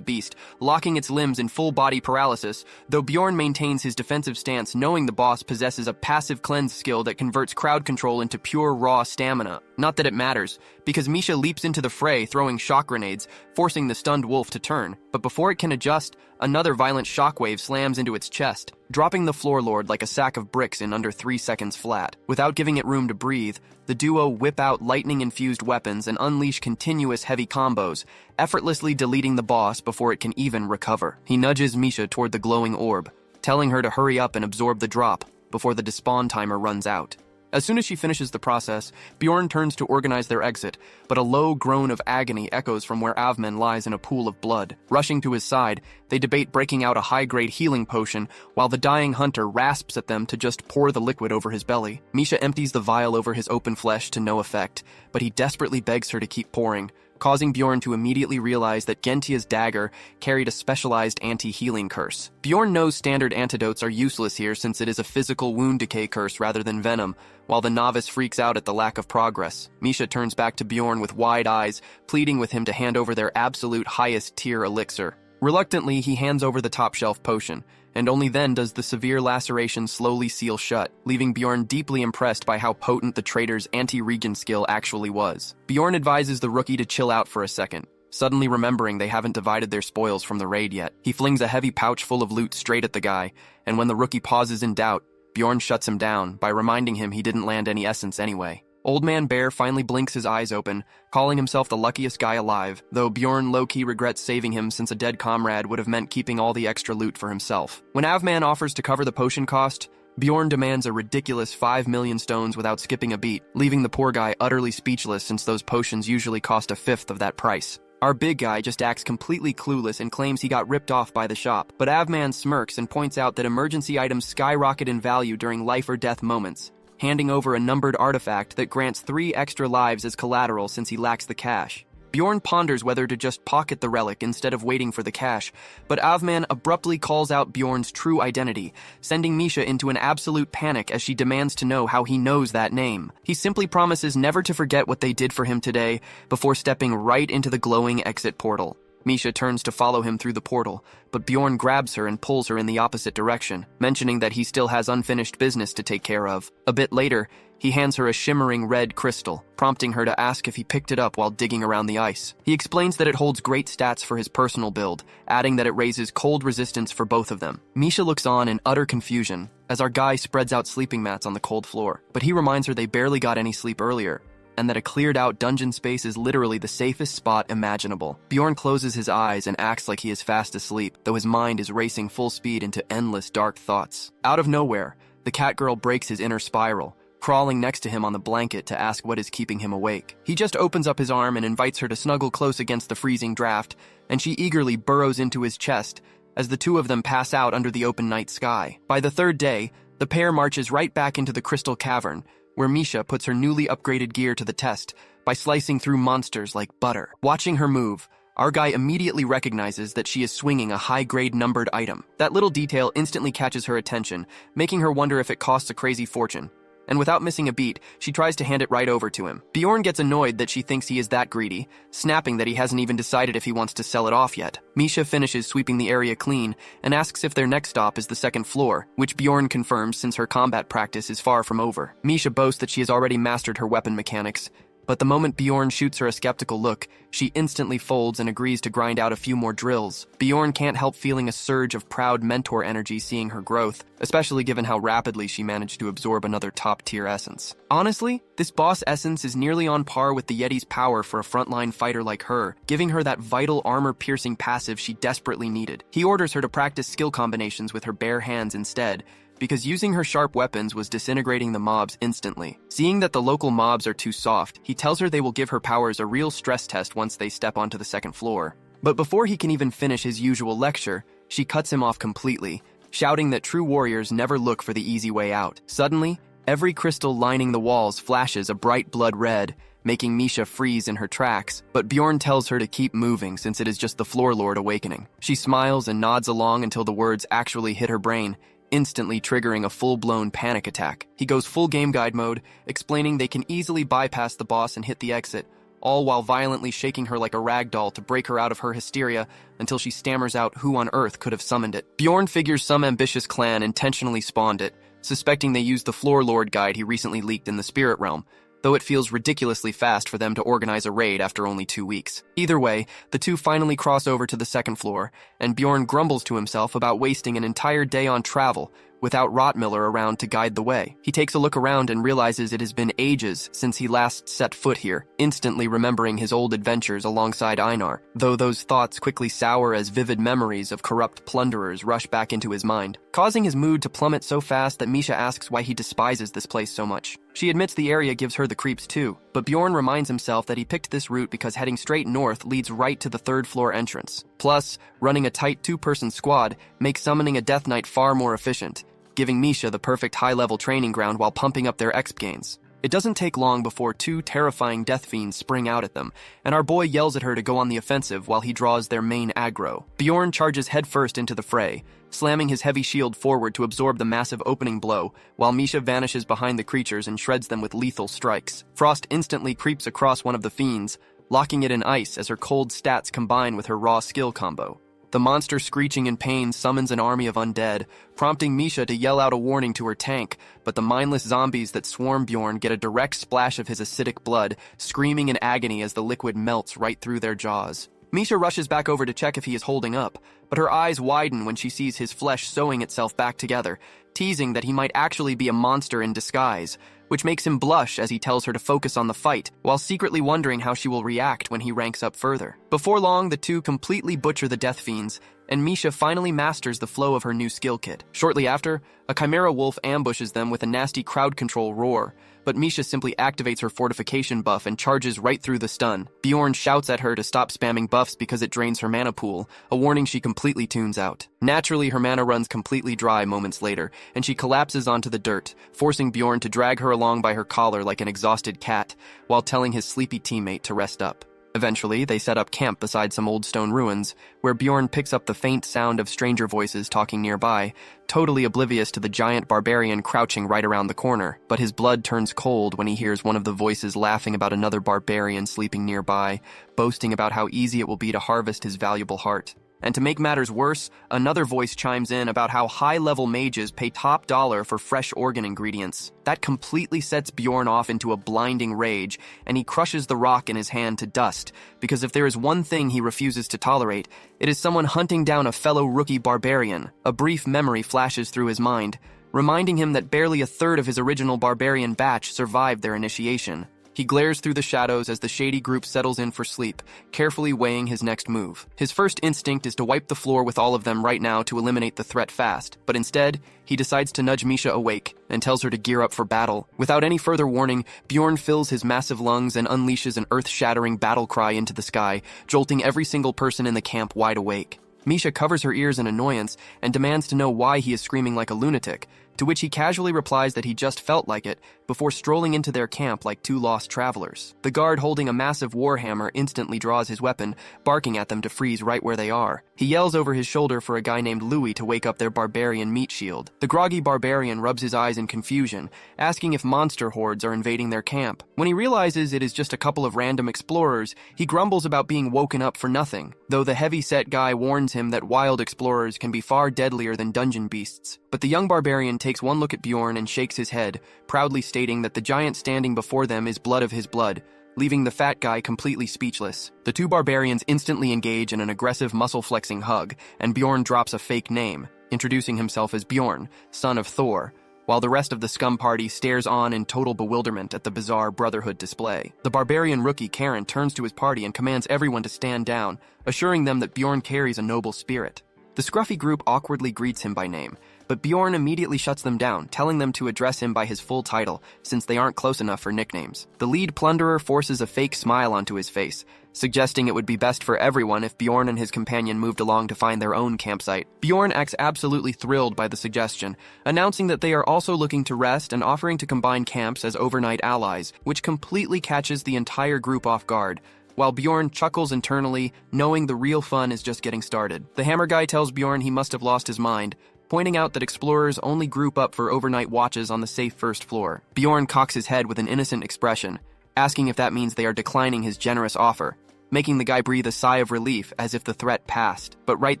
beast, locking its limbs in full-body paralysis, though Bjorn maintains his defensive stance knowing the boss possesses a passive cleanse skill that converts crowd control into pure raw stamina. Not that it matters, because Misha leaps into the fray throwing shock grenades, forcing the stunned wolf to turn, but before it can adjust, another violent shockwave slams into its chest, dropping the Floor Lord like a sack of bricks in under 3 seconds flat. Without giving it room to breathe, the duo whip out lightning-infused weapons and unleash continuous heavy combos, effortlessly deleting the boss before it can even recover. He nudges Misha toward the glowing orb, telling her to hurry up and absorb the drop before the despawn timer runs out. As soon as she finishes the process, Bjorn turns to organize their exit, but a low groan of agony echoes from where Avman lies in a pool of blood. Rushing to his side, they debate breaking out a high-grade healing potion, while the dying hunter rasps at them to just pour the liquid over his belly. Misha empties the vial over his open flesh to no effect, but he desperately begs her to keep pouring, causing Bjorn to immediately realize that Gentia's dagger carried a specialized anti-healing curse. Bjorn knows standard antidotes are useless here since it is a physical wound decay curse rather than venom, while the novice freaks out at the lack of progress. Misha turns back to Bjorn with wide eyes, pleading with him to hand over their absolute highest tier elixir. Reluctantly, he hands over the top-shelf potion, and only then does the severe laceration slowly seal shut, leaving Bjorn deeply impressed by how potent the traitor's anti-regen skill actually was. Bjorn advises the rookie to chill out for a second, suddenly remembering they haven't divided their spoils from the raid yet. He flings a heavy pouch full of loot straight at the guy, and when the rookie pauses in doubt, Bjorn shuts him down by reminding him he didn't land any essence anyway. Old Man Bear finally blinks his eyes open, calling himself the luckiest guy alive, though Bjorn low-key regrets saving him since a dead comrade would have meant keeping all the extra loot for himself. When Avman offers to cover the potion cost, Bjorn demands a ridiculous 5 million stones without skipping a beat, leaving the poor guy utterly speechless since those potions usually cost a fifth of that price. Our big guy just acts completely clueless and claims he got ripped off by the shop, but Avman smirks and points out that emergency items skyrocket in value during life-or-death moments, handing over a numbered artifact that grants 3 extra lives as collateral since he lacks the cash. Bjorn ponders whether to just pocket the relic instead of waiting for the cash, but Avman abruptly calls out Bjorn's true identity, sending Misha into an absolute panic as she demands to know how he knows that name. He simply promises never to forget what they did for him today before stepping right into the glowing exit portal. Misha turns to follow him through the portal, but Bjorn grabs her and pulls her in the opposite direction, mentioning that he still has unfinished business to take care of. A bit later, he hands her a shimmering red crystal, prompting her to ask if he picked it up while digging around the ice. He explains that it holds great stats for his personal build, adding that it raises cold resistance for both of them. Misha looks on in utter confusion as our guy spreads out sleeping mats on the cold floor, but he reminds her they barely got any sleep earlier, and that a cleared-out dungeon space is literally the safest spot imaginable. Bjorn closes his eyes and acts like he is fast asleep, though his mind is racing full speed into endless dark thoughts. Out of nowhere, the cat girl breaks his inner spiral, crawling next to him on the blanket to ask what is keeping him awake. He just opens up his arm and invites her to snuggle close against the freezing draft, and she eagerly burrows into his chest as the two of them pass out under the open night sky. By the third day, the pair marches right back into the crystal cavern, where Misha puts her newly upgraded gear to the test by slicing through monsters like butter. Watching her move, our guy immediately recognizes that she is swinging a high-grade numbered item. That little detail instantly catches her attention, making her wonder if it costs a crazy fortune. And without missing a beat, she tries to hand it right over to him. Bjorn gets annoyed that she thinks he is that greedy, snapping that he hasn't even decided if he wants to sell it off yet. Misha finishes sweeping the area clean and asks if their next stop is the second floor, which Bjorn confirms since her combat practice is far from over. Misha boasts that she has already mastered her weapon mechanics, but the moment Bjorn shoots her a skeptical look, she instantly folds and agrees to grind out a few more drills. Bjorn can't help feeling a surge of proud mentor energy seeing her growth, especially given how rapidly she managed to absorb another top-tier essence. Honestly, this boss essence is nearly on par with the Yeti's power for a frontline fighter like her, giving her that vital armor-piercing passive she desperately needed. He orders her to practice skill combinations with her bare hands instead, because using her sharp weapons was disintegrating the mobs instantly. Seeing that the local mobs are too soft, he tells her they will give her powers a real stress test once they step onto the second floor. But before he can even finish his usual lecture, she cuts him off completely, shouting that true warriors never look for the easy way out. Suddenly, every crystal lining the walls flashes a bright blood red, making Misha freeze in her tracks, but Bjorn tells her to keep moving since it is just the Floor Lord awakening. She smiles and nods along until the words actually hit her brain, instantly triggering a full-blown panic attack. He goes full game guide mode, explaining they can easily bypass the boss and hit the exit, all while violently shaking her like a rag doll to break her out of her hysteria until she stammers out who on earth could have summoned it. Bjorn figures some ambitious clan intentionally spawned it, suspecting they used the Floor Lord guide he recently leaked in the Spirit Realm, though it feels ridiculously fast for them to organize a raid after only 2 weeks. Either way, the two finally cross over to the second floor, and Bjorn grumbles to himself about wasting an entire day on travel without Rotmiller around to guide the way. He takes a look around and realizes it has been ages since he last set foot here, instantly remembering his old adventures alongside Einar, though those thoughts quickly sour as vivid memories of corrupt plunderers rush back into his mind, causing his mood to plummet so fast that Misha asks why he despises this place so much. She admits the area gives her the creeps too, but Bjorn reminds himself that he picked this route because heading straight north leads right to the third floor entrance. Plus, running a tight two-person squad makes summoning a Death Knight far more efficient, giving Misha the perfect high-level training ground while pumping up their exp gains. It doesn't take long before two terrifying death fiends spring out at them, and our boy yells at her to go on the offensive while he draws their main aggro. Bjorn charges headfirst into the fray, slamming his heavy shield forward to absorb the massive opening blow, while Misha vanishes behind the creatures and shreds them with lethal strikes. Frost instantly creeps across one of the fiends, locking it in ice as her cold stats combine with her raw skill combo. The monster, screeching in pain, summons an army of undead, prompting Misha to yell out a warning to her tank, but the mindless zombies that swarm Bjorn get a direct splash of his acidic blood, screaming in agony as the liquid melts right through their jaws. Misha rushes back over to check if he is holding up, but her eyes widen when she sees his flesh sewing itself back together, teasing that he might actually be a monster in disguise, which makes him blush as he tells her to focus on the fight, while secretly wondering how she will react when he ranks up further. Before long, the two completely butcher the Death Fiends, and Misha finally masters the flow of her new skill kit. Shortly after, a Chimera Wolf ambushes them with a nasty crowd control roar, but Misha simply activates her fortification buff and charges right through the stun. Bjorn shouts at her to stop spamming buffs because it drains her mana pool, a warning she completely tunes out. Naturally, her mana runs completely dry moments later, and she collapses onto the dirt, forcing Bjorn to drag her along by her collar like an exhausted cat, while telling his sleepy teammate to rest up. Eventually, they set up camp beside some old stone ruins, where Bjorn picks up the faint sound of stranger voices talking nearby, totally oblivious to the giant barbarian crouching right around the corner. But his blood turns cold when he hears one of the voices laughing about another barbarian sleeping nearby, boasting about how easy it will be to harvest his valuable heart. And to make matters worse, another voice chimes in about how high-level mages pay top dollar for fresh organ ingredients. That completely sets Bjorn off into a blinding rage, and he crushes the rock in his hand to dust, because if there is one thing he refuses to tolerate, it is someone hunting down a fellow rookie barbarian. A brief memory flashes through his mind, reminding him that barely a third of his original barbarian batch survived their initiation. He glares through the shadows as the shady group settles in for sleep, carefully weighing his next move. His first instinct is to wipe the floor with all of them right now to eliminate the threat fast, but instead, he decides to nudge Misha awake and tells her to gear up for battle. Without any further warning, Bjorn fills his massive lungs and unleashes an earth-shattering battle cry into the sky, jolting every single person in the camp wide awake. Misha covers her ears in annoyance and demands to know why he is screaming like a lunatic, to which he casually replies that he just felt like it before strolling into their camp like two lost travelers. The guard holding a massive warhammer instantly draws his weapon, barking at them to freeze right where they are. He yells over his shoulder for a guy named Louis to wake up their barbarian meat shield. The groggy barbarian rubs his eyes in confusion, asking if monster hordes are invading their camp. When he realizes it is just a couple of random explorers, he grumbles about being woken up for nothing, though the heavy-set guy warns him that wild explorers can be far deadlier than dungeon beasts. But the young barbarian takes one look at Bjorn and shakes his head, proudly stating that the giant standing before them is blood of his blood, leaving the fat guy completely speechless. The two barbarians instantly engage in an aggressive muscle-flexing hug, and Bjorn drops a fake name, introducing himself as Bjorn, son of Thor, while the rest of the scum party stares on in total bewilderment at the bizarre Brotherhood display. The barbarian rookie Karen turns to his party and commands everyone to stand down, assuring them that Bjorn carries a noble spirit. The scruffy group awkwardly greets him by name, but Bjorn immediately shuts them down, telling them to address him by his full title, since they aren't close enough for nicknames. The lead plunderer forces a fake smile onto his face, suggesting it would be best for everyone if Bjorn and his companion moved along to find their own campsite. Bjorn acts absolutely thrilled by the suggestion, announcing that they are also looking to rest and offering to combine camps as overnight allies, which completely catches the entire group off guard, while Bjorn chuckles internally, knowing the real fun is just getting started. The hammer guy tells Bjorn he must have lost his mind, pointing out that explorers only group up for overnight watches on the safe first floor. Bjorn cocks his head with an innocent expression, asking if that means they are declining his generous offer, making the guy breathe a sigh of relief as if the threat passed. But right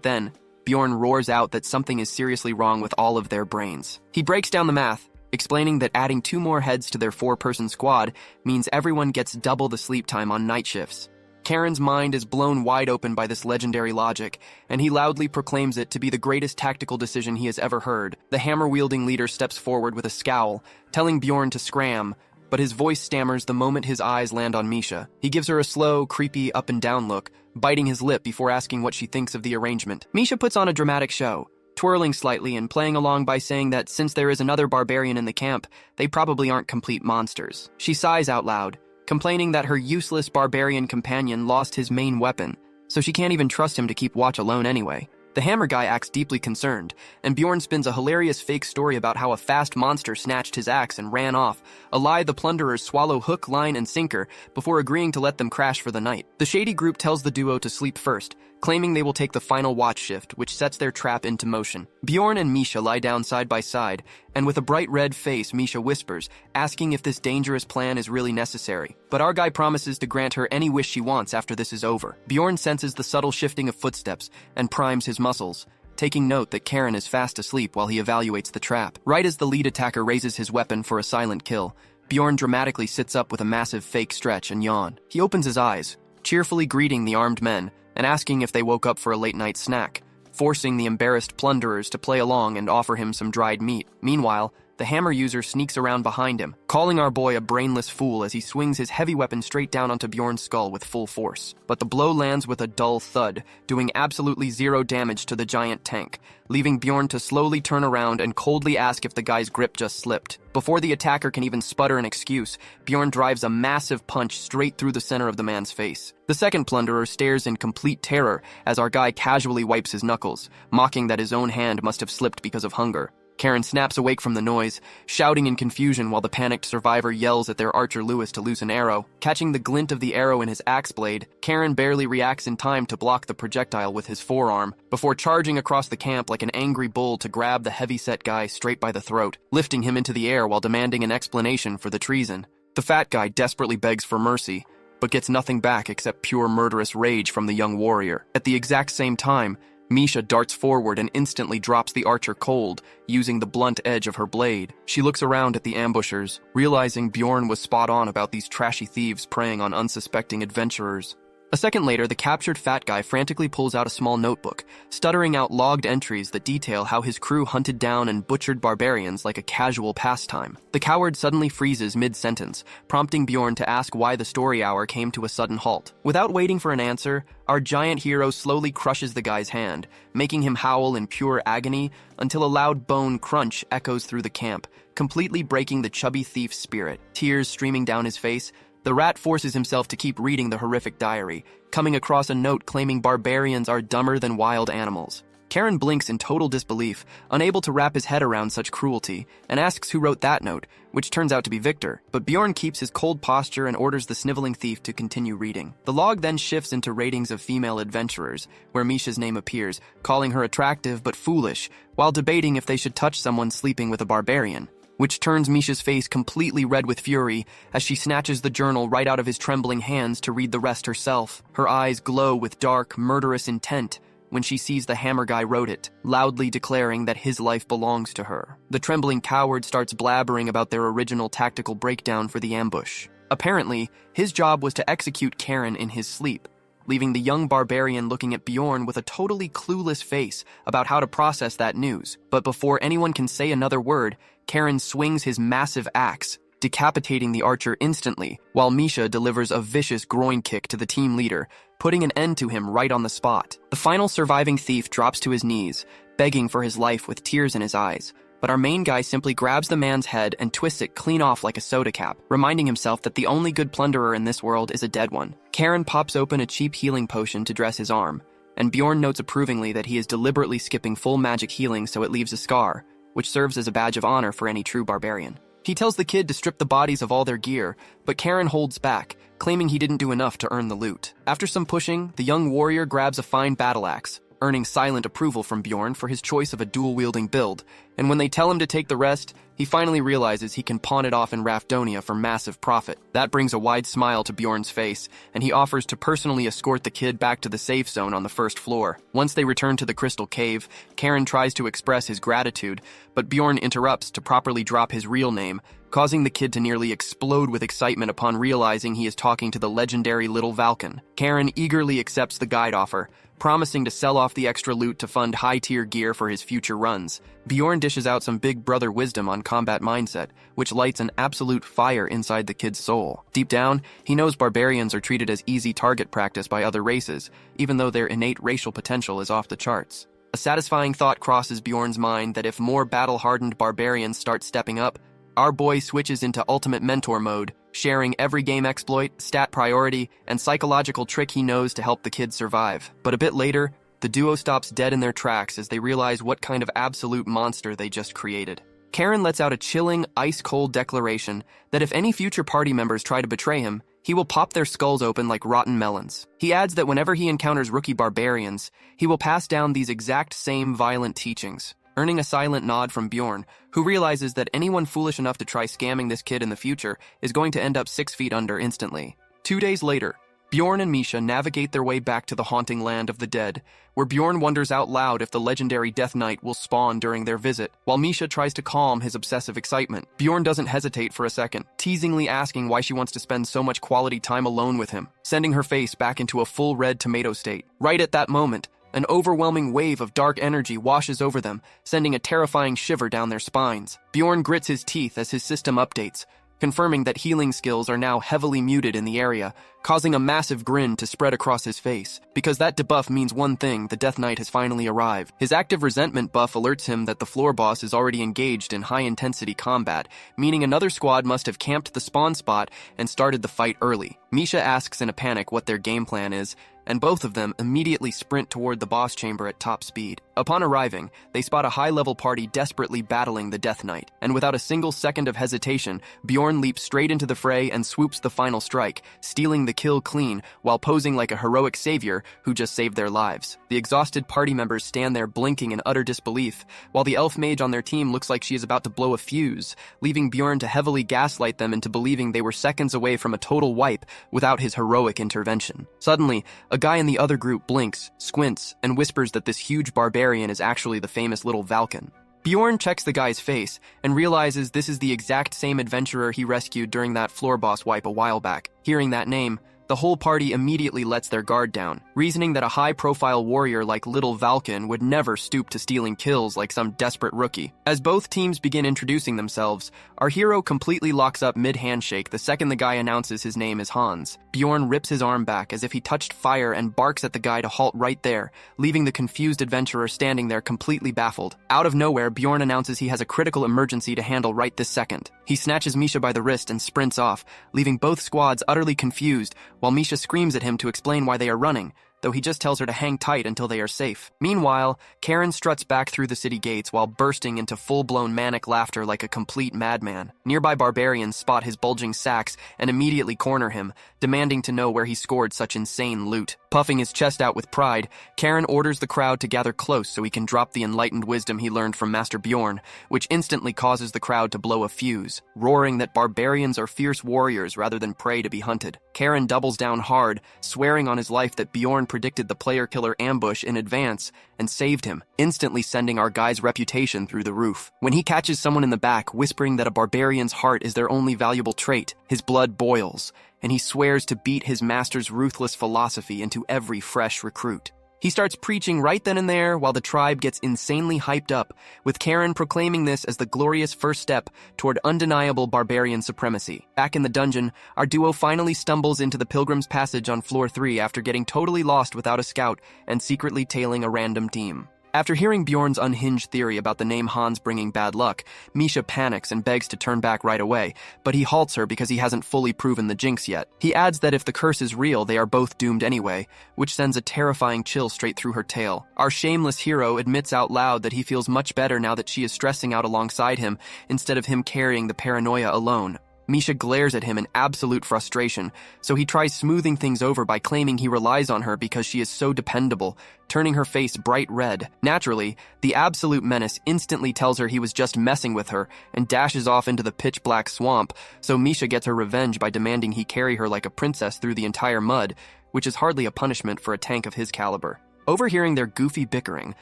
then, Bjorn roars out that something is seriously wrong with all of their brains. He breaks down the math, explaining that adding 2 more heads to their 4-person squad means everyone gets double the sleep time on night shifts. Karen's mind is blown wide open by this legendary logic, and he loudly proclaims it to be the greatest tactical decision he has ever heard. The hammer-wielding leader steps forward with a scowl, telling Bjorn to scram, but his voice stammers the moment his eyes land on Misha. He gives her a slow, creepy up-and-down look, biting his lip before asking what she thinks of the arrangement. Misha puts on a dramatic show, twirling slightly and playing along by saying that since there is another barbarian in the camp, they probably aren't complete monsters. She sighs out loud, complaining that her useless barbarian companion lost his main weapon, so she can't even trust him to keep watch alone anyway. The hammer guy acts deeply concerned, and Bjorn spins a hilarious fake story about how a fast monster snatched his axe and ran off, a lie the plunderers swallow hook, line, and sinker before agreeing to let them crash for the night. The shady group tells the duo to sleep first, claiming they will take the final watch shift, which sets their trap into motion. Bjorn and Misha lie down side by side, and with a bright red face, Misha whispers, asking if this dangerous plan is really necessary. But our guy promises to grant her any wish she wants after this is over. Bjorn senses the subtle shifting of footsteps and primes his muscles, taking note that Karen is fast asleep while he evaluates the trap. Right as the lead attacker raises his weapon for a silent kill, Bjorn dramatically sits up with a massive fake stretch and yawn. He opens his eyes, cheerfully greeting the armed men and asking if they woke up for a late-night snack, forcing the embarrassed plunderers to play along and offer him some dried meat. Meanwhile, the hammer user sneaks around behind him, calling our boy a brainless fool as he swings his heavy weapon straight down onto Bjorn's skull with full force. But the blow lands with a dull thud, doing absolutely 0 damage to the giant tank, leaving Bjorn to slowly turn around and coldly ask if the guy's grip just slipped. Before the attacker can even sputter an excuse, Bjorn drives a massive punch straight through the center of the man's face. The second plunderer stares in complete terror as our guy casually wipes his knuckles, mocking that his own hand must have slipped because of hunger. Karen snaps awake from the noise, shouting in confusion while the panicked survivor yells at their archer Lewis to loose an arrow. Catching the glint of the arrow in his axe blade, Karen barely reacts in time to block the projectile with his forearm, before charging across the camp like an angry bull to grab the heavy-set guy straight by the throat, lifting him into the air while demanding an explanation for the treason. The fat guy desperately begs for mercy, but gets nothing back except pure murderous rage from the young warrior. At the exact same time, Misha darts forward and instantly drops the archer cold, using the blunt edge of her blade. She looks around at the ambushers, realizing Bjorn was spot on about these trashy thieves preying on unsuspecting adventurers. A second later, the captured fat guy frantically pulls out a small notebook, stuttering out logged entries that detail how his crew hunted down and butchered barbarians like a casual pastime. The coward suddenly freezes mid-sentence, prompting Bjorn to ask why the story hour came to a sudden halt. Without waiting for an answer, our giant hero slowly crushes the guy's hand, making him howl in pure agony until a loud bone crunch echoes through the camp, completely breaking the chubby thief's spirit. Tears streaming down his face, the rat forces himself to keep reading the horrific diary, coming across a note claiming barbarians are dumber than wild animals. Karen blinks in total disbelief, unable to wrap his head around such cruelty, and asks who wrote that note, which turns out to be Victor. But Bjorn keeps his cold posture and orders the sniveling thief to continue reading. The log then shifts into ratings of female adventurers, where Misha's name appears, calling her attractive but foolish, while debating if they should touch someone sleeping with a barbarian, which turns Misha's face completely red with fury as she snatches the journal right out of his trembling hands to read the rest herself. Her eyes glow with dark, murderous intent when she sees the hammer guy wrote it, loudly declaring that his life belongs to her. The trembling coward starts blabbering about their original tactical breakdown for the ambush. Apparently, his job was to execute Karen in his sleep, leaving the young barbarian looking at Bjorn with a totally clueless face about how to process that news. But before anyone can say another word, Karen swings his massive axe, decapitating the archer instantly, while Misha delivers a vicious groin kick to the team leader, putting an end to him right on the spot. The final surviving thief drops to his knees, begging for his life with tears in his eyes, but our main guy simply grabs the man's head and twists it clean off like a soda cap, reminding himself that the only good plunderer in this world is a dead one. Karen pops open a cheap healing potion to dress his arm, and Bjorn notes approvingly that he is deliberately skipping full magic healing so it leaves a scar, which serves as a badge of honor for any true barbarian. He tells the kid to strip the bodies of all their gear, but Karen holds back, claiming he didn't do enough to earn the loot. After some pushing, the young warrior grabs a fine battle axe, earning silent approval from Bjorn for his choice of a dual-wielding build, and when they tell him to take the rest, he finally realizes he can pawn it off in Rafdonia for massive profit. That brings a wide smile to Bjorn's face, and he offers to personally escort the kid back to the safe zone on the first floor. Once they return to the crystal cave, Karen tries to express his gratitude, but Bjorn interrupts to properly drop his real name, causing the kid to nearly explode with excitement upon realizing he is talking to the legendary Little Valken. Karen eagerly accepts the guide offer, promising to sell off the extra loot to fund high-tier gear for his future runs. Bjorn dishes out some big brother wisdom on combat mindset, which lights an absolute fire inside the kid's soul. Deep down, he knows barbarians are treated as easy target practice by other races, even though their innate racial potential is off the charts. A satisfying thought crosses Bjorn's mind that if more battle-hardened barbarians start stepping up, our boy switches into ultimate mentor mode, sharing every game exploit, stat priority, and psychological trick he knows to help the kid survive. But a bit later, the duo stops dead in their tracks as they realize what kind of absolute monster they just created. Karen lets out a chilling, ice-cold declaration that if any future party members try to betray him, he will pop their skulls open like rotten melons. He adds that whenever he encounters rookie barbarians, he will pass down these exact same violent teachings, earning a silent nod from Bjorn, who realizes that anyone foolish enough to try scamming this kid in the future is going to end up 6 feet under instantly. 2 days later, Bjorn and Misha navigate their way back to the haunting land of the dead, where Bjorn wonders out loud if the legendary Death Knight will spawn during their visit, while Misha tries to calm his obsessive excitement. Bjorn doesn't hesitate for a second, teasingly asking why she wants to spend so much quality time alone with him, sending her face back into a full red tomato state. Right at that moment, an overwhelming wave of dark energy washes over them, sending a terrifying shiver down their spines. Bjorn grits his teeth as his system updates, confirming that healing skills are now heavily muted in the area, causing a massive grin to spread across his face. Because that debuff means one thing: the Death Knight has finally arrived. His active resentment buff alerts him that the floor boss is already engaged in high-intensity combat, meaning another squad must have camped the spawn spot and started the fight early. Misha asks in a panic what their game plan is, and both of them immediately sprint toward the boss chamber at top speed. Upon arriving, they spot a high-level party desperately battling the Death Knight, and without a single second of hesitation, Bjorn leaps straight into the fray and swoops the final strike, stealing the kill clean while posing like a heroic savior who just saved their lives. The exhausted party members stand there blinking in utter disbelief, while the elf mage on their team looks like she is about to blow a fuse, leaving Bjorn to heavily gaslight them into believing they were seconds away from a total wipe without his heroic intervention. Suddenly, a guy in the other group blinks, squints, and whispers that this huge barbarian is actually the famous little Valken. Bjorn checks the guy's face and realizes this is the exact same adventurer he rescued during that floor boss wipe a while back. Hearing that name, the whole party immediately lets their guard down, reasoning that a high-profile warrior like Little Valken would never stoop to stealing kills like some desperate rookie. As both teams begin introducing themselves, our hero completely locks up mid-handshake the second the guy announces his name is Hans. Bjorn rips his arm back as if he touched fire and barks at the guy to halt right there, leaving the confused adventurer standing there completely baffled. Out of nowhere, Bjorn announces he has a critical emergency to handle right this second. He snatches Misha by the wrist and sprints off, leaving both squads utterly confused, while Misha screams at him to explain why they are running, though he just tells her to hang tight until they are safe. Meanwhile, Karen struts back through the city gates while bursting into full-blown manic laughter like a complete madman. Nearby barbarians spot his bulging sacks and immediately corner him, demanding to know where he scored such insane loot. Puffing his chest out with pride, Karen orders the crowd to gather close so he can drop the enlightened wisdom he learned from Master Bjorn, which instantly causes the crowd to blow a fuse, roaring that barbarians are fierce warriors rather than prey to be hunted. Karen doubles down hard, swearing on his life that Bjorn predicted the player-killer ambush in advance and saved him, instantly sending our guy's reputation through the roof. When he catches someone in the back whispering that a barbarian's heart is their only valuable trait, his blood boils, and he swears to beat his master's ruthless philosophy into every fresh recruit. He starts preaching right then and there while the tribe gets insanely hyped up, with Karen proclaiming this as the glorious first step toward undeniable barbarian supremacy. Back in the dungeon, our duo finally stumbles into the Pilgrim's Passage on floor 3 after getting totally lost without a scout and secretly tailing a random team. After hearing Bjorn's unhinged theory about the name Hans bringing bad luck, Misha panics and begs to turn back right away, but he halts her because he hasn't fully proven the jinx yet. He adds that if the curse is real, they are both doomed anyway, which sends a terrifying chill straight through her tail. Our shameless hero admits out loud that he feels much better now that she is stressing out alongside him instead of him carrying the paranoia alone. Misha glares at him in absolute frustration, so he tries smoothing things over by claiming he relies on her because she is so dependable, turning her face bright red. Naturally, the absolute menace instantly tells her he was just messing with her and dashes off into the pitch-black swamp, so Misha gets her revenge by demanding he carry her like a princess through the entire mud, which is hardly a punishment for a tank of his caliber. Overhearing their goofy bickering,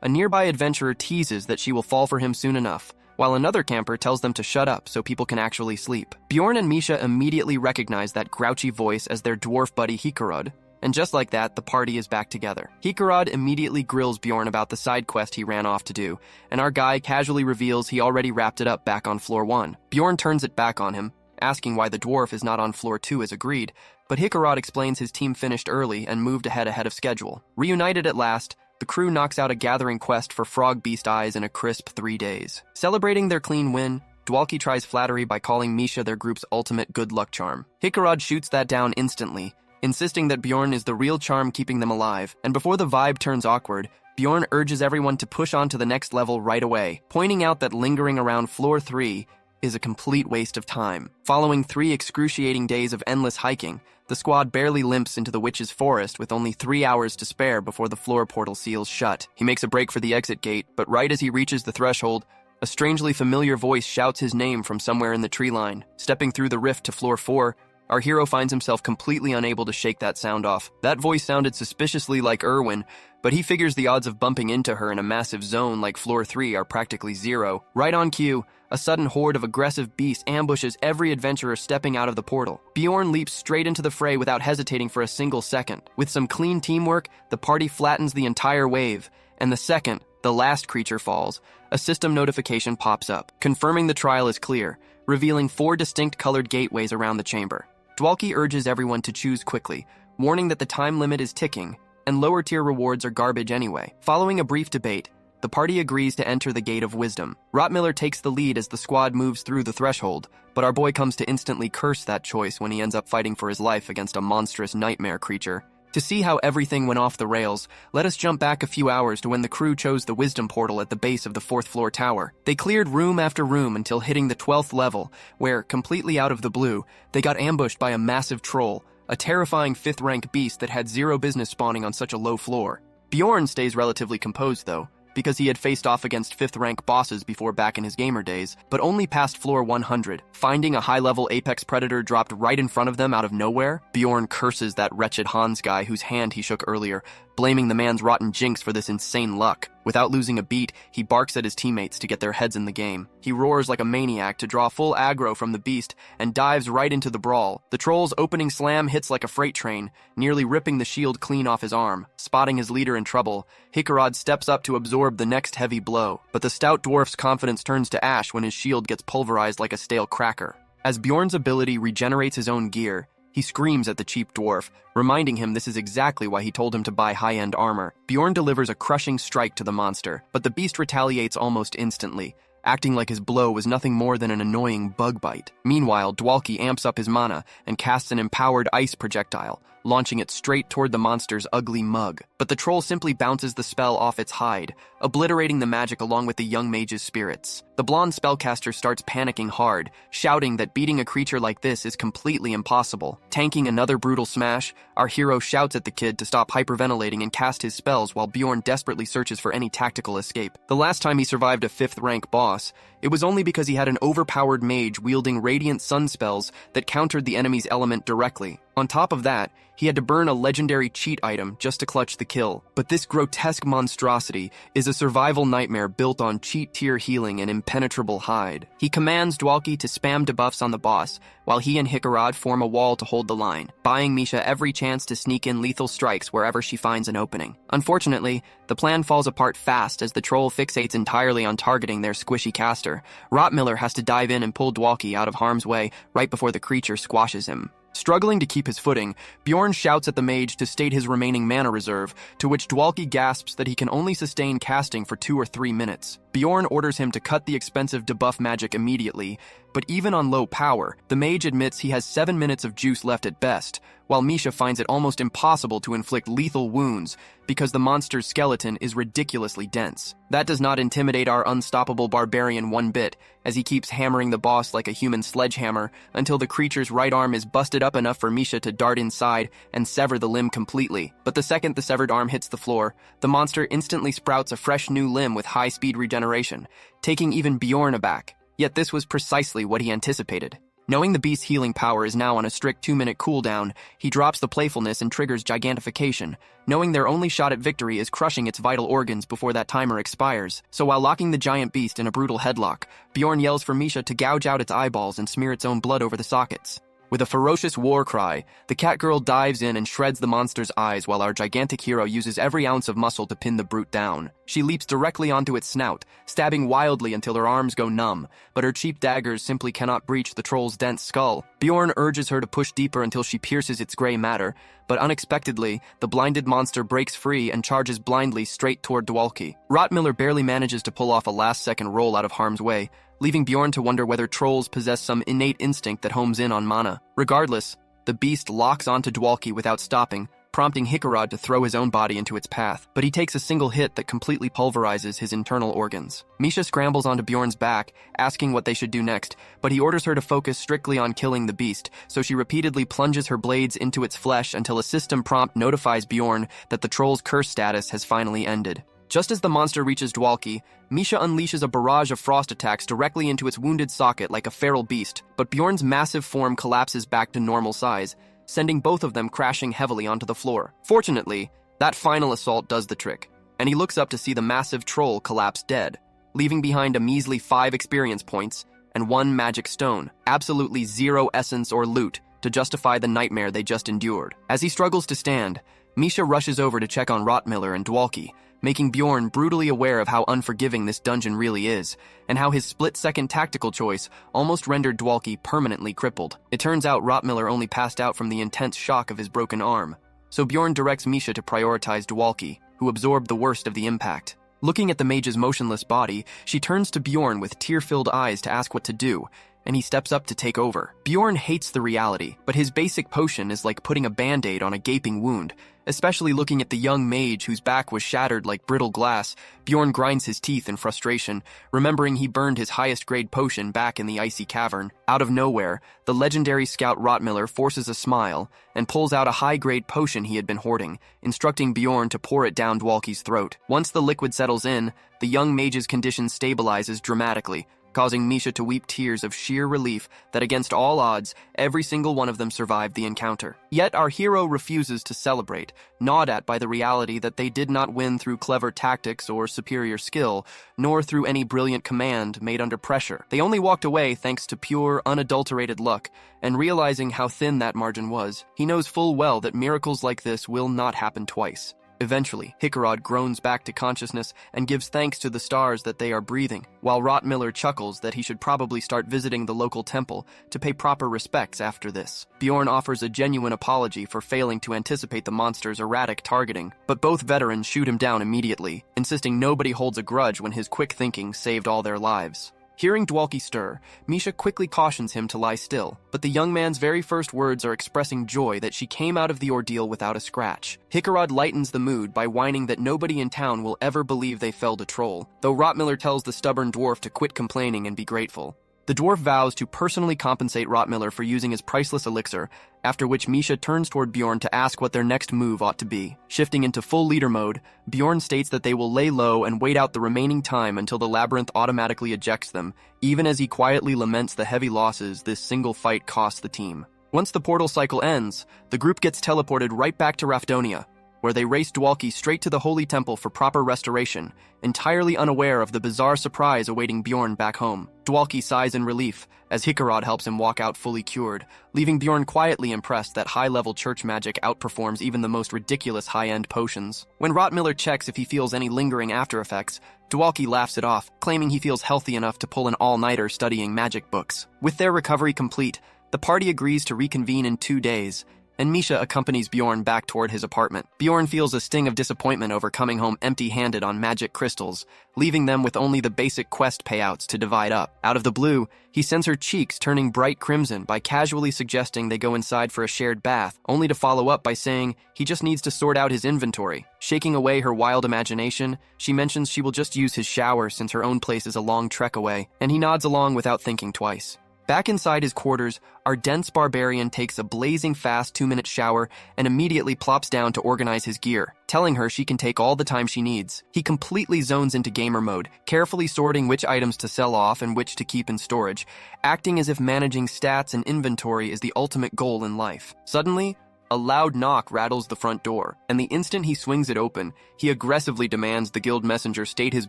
a nearby adventurer teases that she will fall for him soon enough, while another camper tells them to shut up so people can actually sleep. Bjorn and Misha immediately recognize that grouchy voice as their dwarf buddy Isekai'd, and just like that, the party is back together. Isekai'd immediately grills Bjorn about the side quest he ran off to do, and our guy casually reveals he already wrapped it up back on floor 1. Bjorn turns it back on him, asking why the dwarf is not on floor 2 as agreed, but Isekai'd explains his team finished early and moved ahead of schedule. Reunited at last, the crew knocks out a gathering quest for frog beast eyes in a crisp 3 days. Celebrating their clean win, Dwalki tries flattery by calling Misha their group's ultimate good luck charm. Isekai'd shoots that down instantly, insisting that Bjorn is the real charm keeping them alive, and before the vibe turns awkward, Bjorn urges everyone to push on to the next level right away, pointing out that lingering around floor 3 is a complete waste of time. Following 3 excruciating days of endless hiking, the squad barely limps into the witch's forest with only 3 hours to spare before the floor portal seals shut. He makes a break for the exit gate, but right as he reaches the threshold, a strangely familiar voice shouts his name from somewhere in the tree line. Stepping through the rift to floor 4, our hero finds himself completely unable to shake that sound off. That voice sounded suspiciously like Erwin, but he figures the odds of bumping into her in a massive zone like floor 3 are practically zero. Right on cue, a sudden horde of aggressive beasts ambushes every adventurer stepping out of the portal. Bjorn leaps straight into the fray without hesitating for a single second. With some clean teamwork, the party flattens the entire wave, and the second the last creature falls, a system notification pops up, confirming the trial is clear, revealing 4 distinct colored gateways around the chamber. Dwalki urges everyone to choose quickly, warning that the time limit is ticking, and lower-tier rewards are garbage anyway. Following a brief debate, the party agrees to enter the Gate of Wisdom. Rottmiller takes the lead as the squad moves through the threshold, but our boy comes to instantly curse that choice when he ends up fighting for his life against a monstrous nightmare creature. To see how everything went off the rails, let us jump back a few hours to when the crew chose the wisdom portal at the base of the 4th floor tower. They cleared room after room until hitting the 12th level, where, completely out of the blue, they got ambushed by a massive troll, a terrifying 5th rank beast that had zero business spawning on such a low floor. Bjorn stays relatively composed though, because he had faced off against 5th rank bosses before back in his gamer days, but only past floor 100. Finding a high-level apex predator dropped right in front of them out of nowhere, Bjorn curses that wretched Hans guy whose hand he shook earlier, blaming the man's rotten jinx for this insane luck. Without losing a beat, he barks at his teammates to get their heads in the game. He roars like a maniac to draw full aggro from the beast and dives right into the brawl. The troll's opening slam hits like a freight train, nearly ripping the shield clean off his arm. Spotting his leader in trouble, Isekai'd steps up to absorb the next heavy blow, but the stout dwarf's confidence turns to ash when his shield gets pulverized like a stale cracker. As Bjorn's ability regenerates his own gear, he screams at the cheap dwarf, reminding him this is exactly why he told him to buy high-end armor. Bjorn delivers a crushing strike to the monster, but the beast retaliates almost instantly, acting like his blow was nothing more than an annoying bug bite. Meanwhile, Dwalki amps up his mana and casts an empowered ice projectile, launching it straight toward the monster's ugly mug. But the troll simply bounces the spell off its hide, obliterating the magic along with the young mage's spirits. The blonde spellcaster starts panicking hard, shouting that beating a creature like this is completely impossible. Tanking another brutal smash, our hero shouts at the kid to stop hyperventilating and cast his spells while Bjorn desperately searches for any tactical escape. The last time he survived a 5th rank boss, it was only because he had an overpowered mage wielding radiant sun spells that countered the enemy's element directly. On top of that, he had to burn a legendary cheat item just to clutch the kill. But this grotesque monstrosity is a survival nightmare built on cheat tier healing and impenetrable hide. He commands Dwalki to spam debuffs on the boss, while he and Isekai'd form a wall to hold the line, buying Misha every chance to sneak in lethal strikes wherever she finds an opening. Unfortunately, the plan falls apart fast as the troll fixates entirely on targeting their squishy caster. Rotmiller has to dive in and pull Dwalki out of harm's way right before the creature squashes him. Struggling to keep his footing, Bjorn shouts at the mage to state his remaining mana reserve, to which Dwalki gasps that he can only sustain casting for 2 or 3 minutes. Bjorn orders him to cut the expensive debuff magic immediately, but even on low power, the mage admits he has 7 minutes of juice left at best, while Misha finds it almost impossible to inflict lethal wounds because the monster's skeleton is ridiculously dense. That does not intimidate our unstoppable barbarian one bit, as he keeps hammering the boss like a human sledgehammer until the creature's right arm is busted up enough for Misha to dart inside and sever the limb completely. But the second the severed arm hits the floor, the monster instantly sprouts a fresh new limb with high-speed regeneration, taking even Bjorn aback. Yet this was precisely what he anticipated. Knowing the beast's healing power is now on a strict 2-minute cooldown, he drops the playfulness and triggers gigantification, knowing their only shot at victory is crushing its vital organs before that timer expires. So while locking the giant beast in a brutal headlock, Bjorn yells for Misha to gouge out its eyeballs and smear its own blood over the sockets. With a ferocious war cry, the catgirl dives in and shreds the monster's eyes while our gigantic hero uses every ounce of muscle to pin the brute down. She leaps directly onto its snout, stabbing wildly until her arms go numb, but her cheap daggers simply cannot breach the troll's dense skull. Bjorn urges her to push deeper until she pierces its gray matter, but unexpectedly, the blinded monster breaks free and charges blindly straight toward Dwalki. Rotmiller barely manages to pull off a last-second roll out of harm's way, leaving Bjorn to wonder whether trolls possess some innate instinct that homes in on mana. Regardless, the beast locks onto Dwalki without stopping, prompting Isekai'd to throw his own body into its path, but he takes a single hit that completely pulverizes his internal organs. Misha scrambles onto Bjorn's back, asking what they should do next, but he orders her to focus strictly on killing the beast, so she repeatedly plunges her blades into its flesh until a system prompt notifies Bjorn that the troll's curse status has finally ended. Just as the monster reaches Dwalki, Misha unleashes a barrage of frost attacks directly into its wounded socket like a feral beast, but Bjorn's massive form collapses back to normal size, sending both of them crashing heavily onto the floor. Fortunately, that final assault does the trick, and he looks up to see the massive troll collapse dead, leaving behind a measly 5 experience points and 1 magic stone, absolutely 0 essence or loot to justify the nightmare they just endured. As he struggles to stand, Misha rushes over to check on Rotmiller and Dwalki, making Bjorn brutally aware of how unforgiving this dungeon really is, and how his split-second tactical choice almost rendered Dwalki permanently crippled. It turns out Rotmiller only passed out from the intense shock of his broken arm, so Bjorn directs Misha to prioritize Dwalki, who absorbed the worst of the impact. Looking at the mage's motionless body, she turns to Bjorn with tear-filled eyes to ask what to do, and he steps up to take over. Bjorn hates the reality, but his basic potion is like putting a band-aid on a gaping wound, Especially looking at the young mage whose back was shattered like brittle glass, Bjorn grinds his teeth in frustration, remembering he burned his highest-grade potion back in the icy cavern. Out of nowhere, the legendary scout Rotmiller forces a smile and pulls out a high-grade potion he had been hoarding, instructing Bjorn to pour it down Dwalki's throat. Once the liquid settles in, the young mage's condition stabilizes dramatically, causing Misha to weep tears of sheer relief that against all odds, every single one of them survived the encounter. Yet our hero refuses to celebrate, gnawed at by the reality that they did not win through clever tactics or superior skill, nor through any brilliant command made under pressure. They only walked away thanks to pure, unadulterated luck, and realizing how thin that margin was, he knows full well that miracles like this will not happen twice. Eventually, Isekai'd groans back to consciousness and gives thanks to the stars that they are breathing, while Rotmiller chuckles that he should probably start visiting the local temple to pay proper respects after this. Bjorn offers a genuine apology for failing to anticipate the monster's erratic targeting, but both veterans shoot him down immediately, insisting nobody holds a grudge when his quick thinking saved all their lives. Hearing Dwalki stir, Misha quickly cautions him to lie still, but the young man's very first words are expressing joy that she came out of the ordeal without a scratch. Isekai'd lightens the mood by whining that nobody in town will ever believe they felled a troll, though Rotmiller tells the stubborn dwarf to quit complaining and be grateful. The dwarf vows to personally compensate Rotmiller for using his priceless elixir, after which Misha turns toward Bjorn to ask what their next move ought to be. Shifting into full leader mode, Bjorn states that they will lay low and wait out the remaining time until the labyrinth automatically ejects them, even as he quietly laments the heavy losses this single fight cost the team. Once the portal cycle ends, the group gets teleported right back to Rafdonia, where they race Dwalki straight to the Holy Temple for proper restoration, entirely unaware of the bizarre surprise awaiting Bjorn back home. Dwalki sighs in relief as Isekai'd helps him walk out fully cured, leaving Bjorn quietly impressed that high-level church magic outperforms even the most ridiculous high-end potions. When Rotmiller checks if he feels any lingering after effects, Dwalki laughs it off, claiming he feels healthy enough to pull an all-nighter studying magic books. With their recovery complete, the party agrees to reconvene in 2 days, and Misha accompanies Bjorn back toward his apartment. Bjorn feels a sting of disappointment over coming home empty-handed on magic crystals, leaving them with only the basic quest payouts to divide up. Out of the blue, he sends her cheeks turning bright crimson by casually suggesting they go inside for a shared bath, only to follow up by saying he just needs to sort out his inventory. Shaking away her wild imagination, she mentions she will just use his shower since her own place is a long trek away, and he nods along without thinking twice. Back inside his quarters, our dense barbarian takes a blazing fast 2-minute shower and immediately plops down to organize his gear, telling her she can take all the time she needs. He completely zones into gamer mode, carefully sorting which items to sell off and which to keep in storage, acting as if managing stats and inventory is the ultimate goal in life. Suddenly, a loud knock rattles the front door, and the instant he swings it open, he aggressively demands the guild messenger state his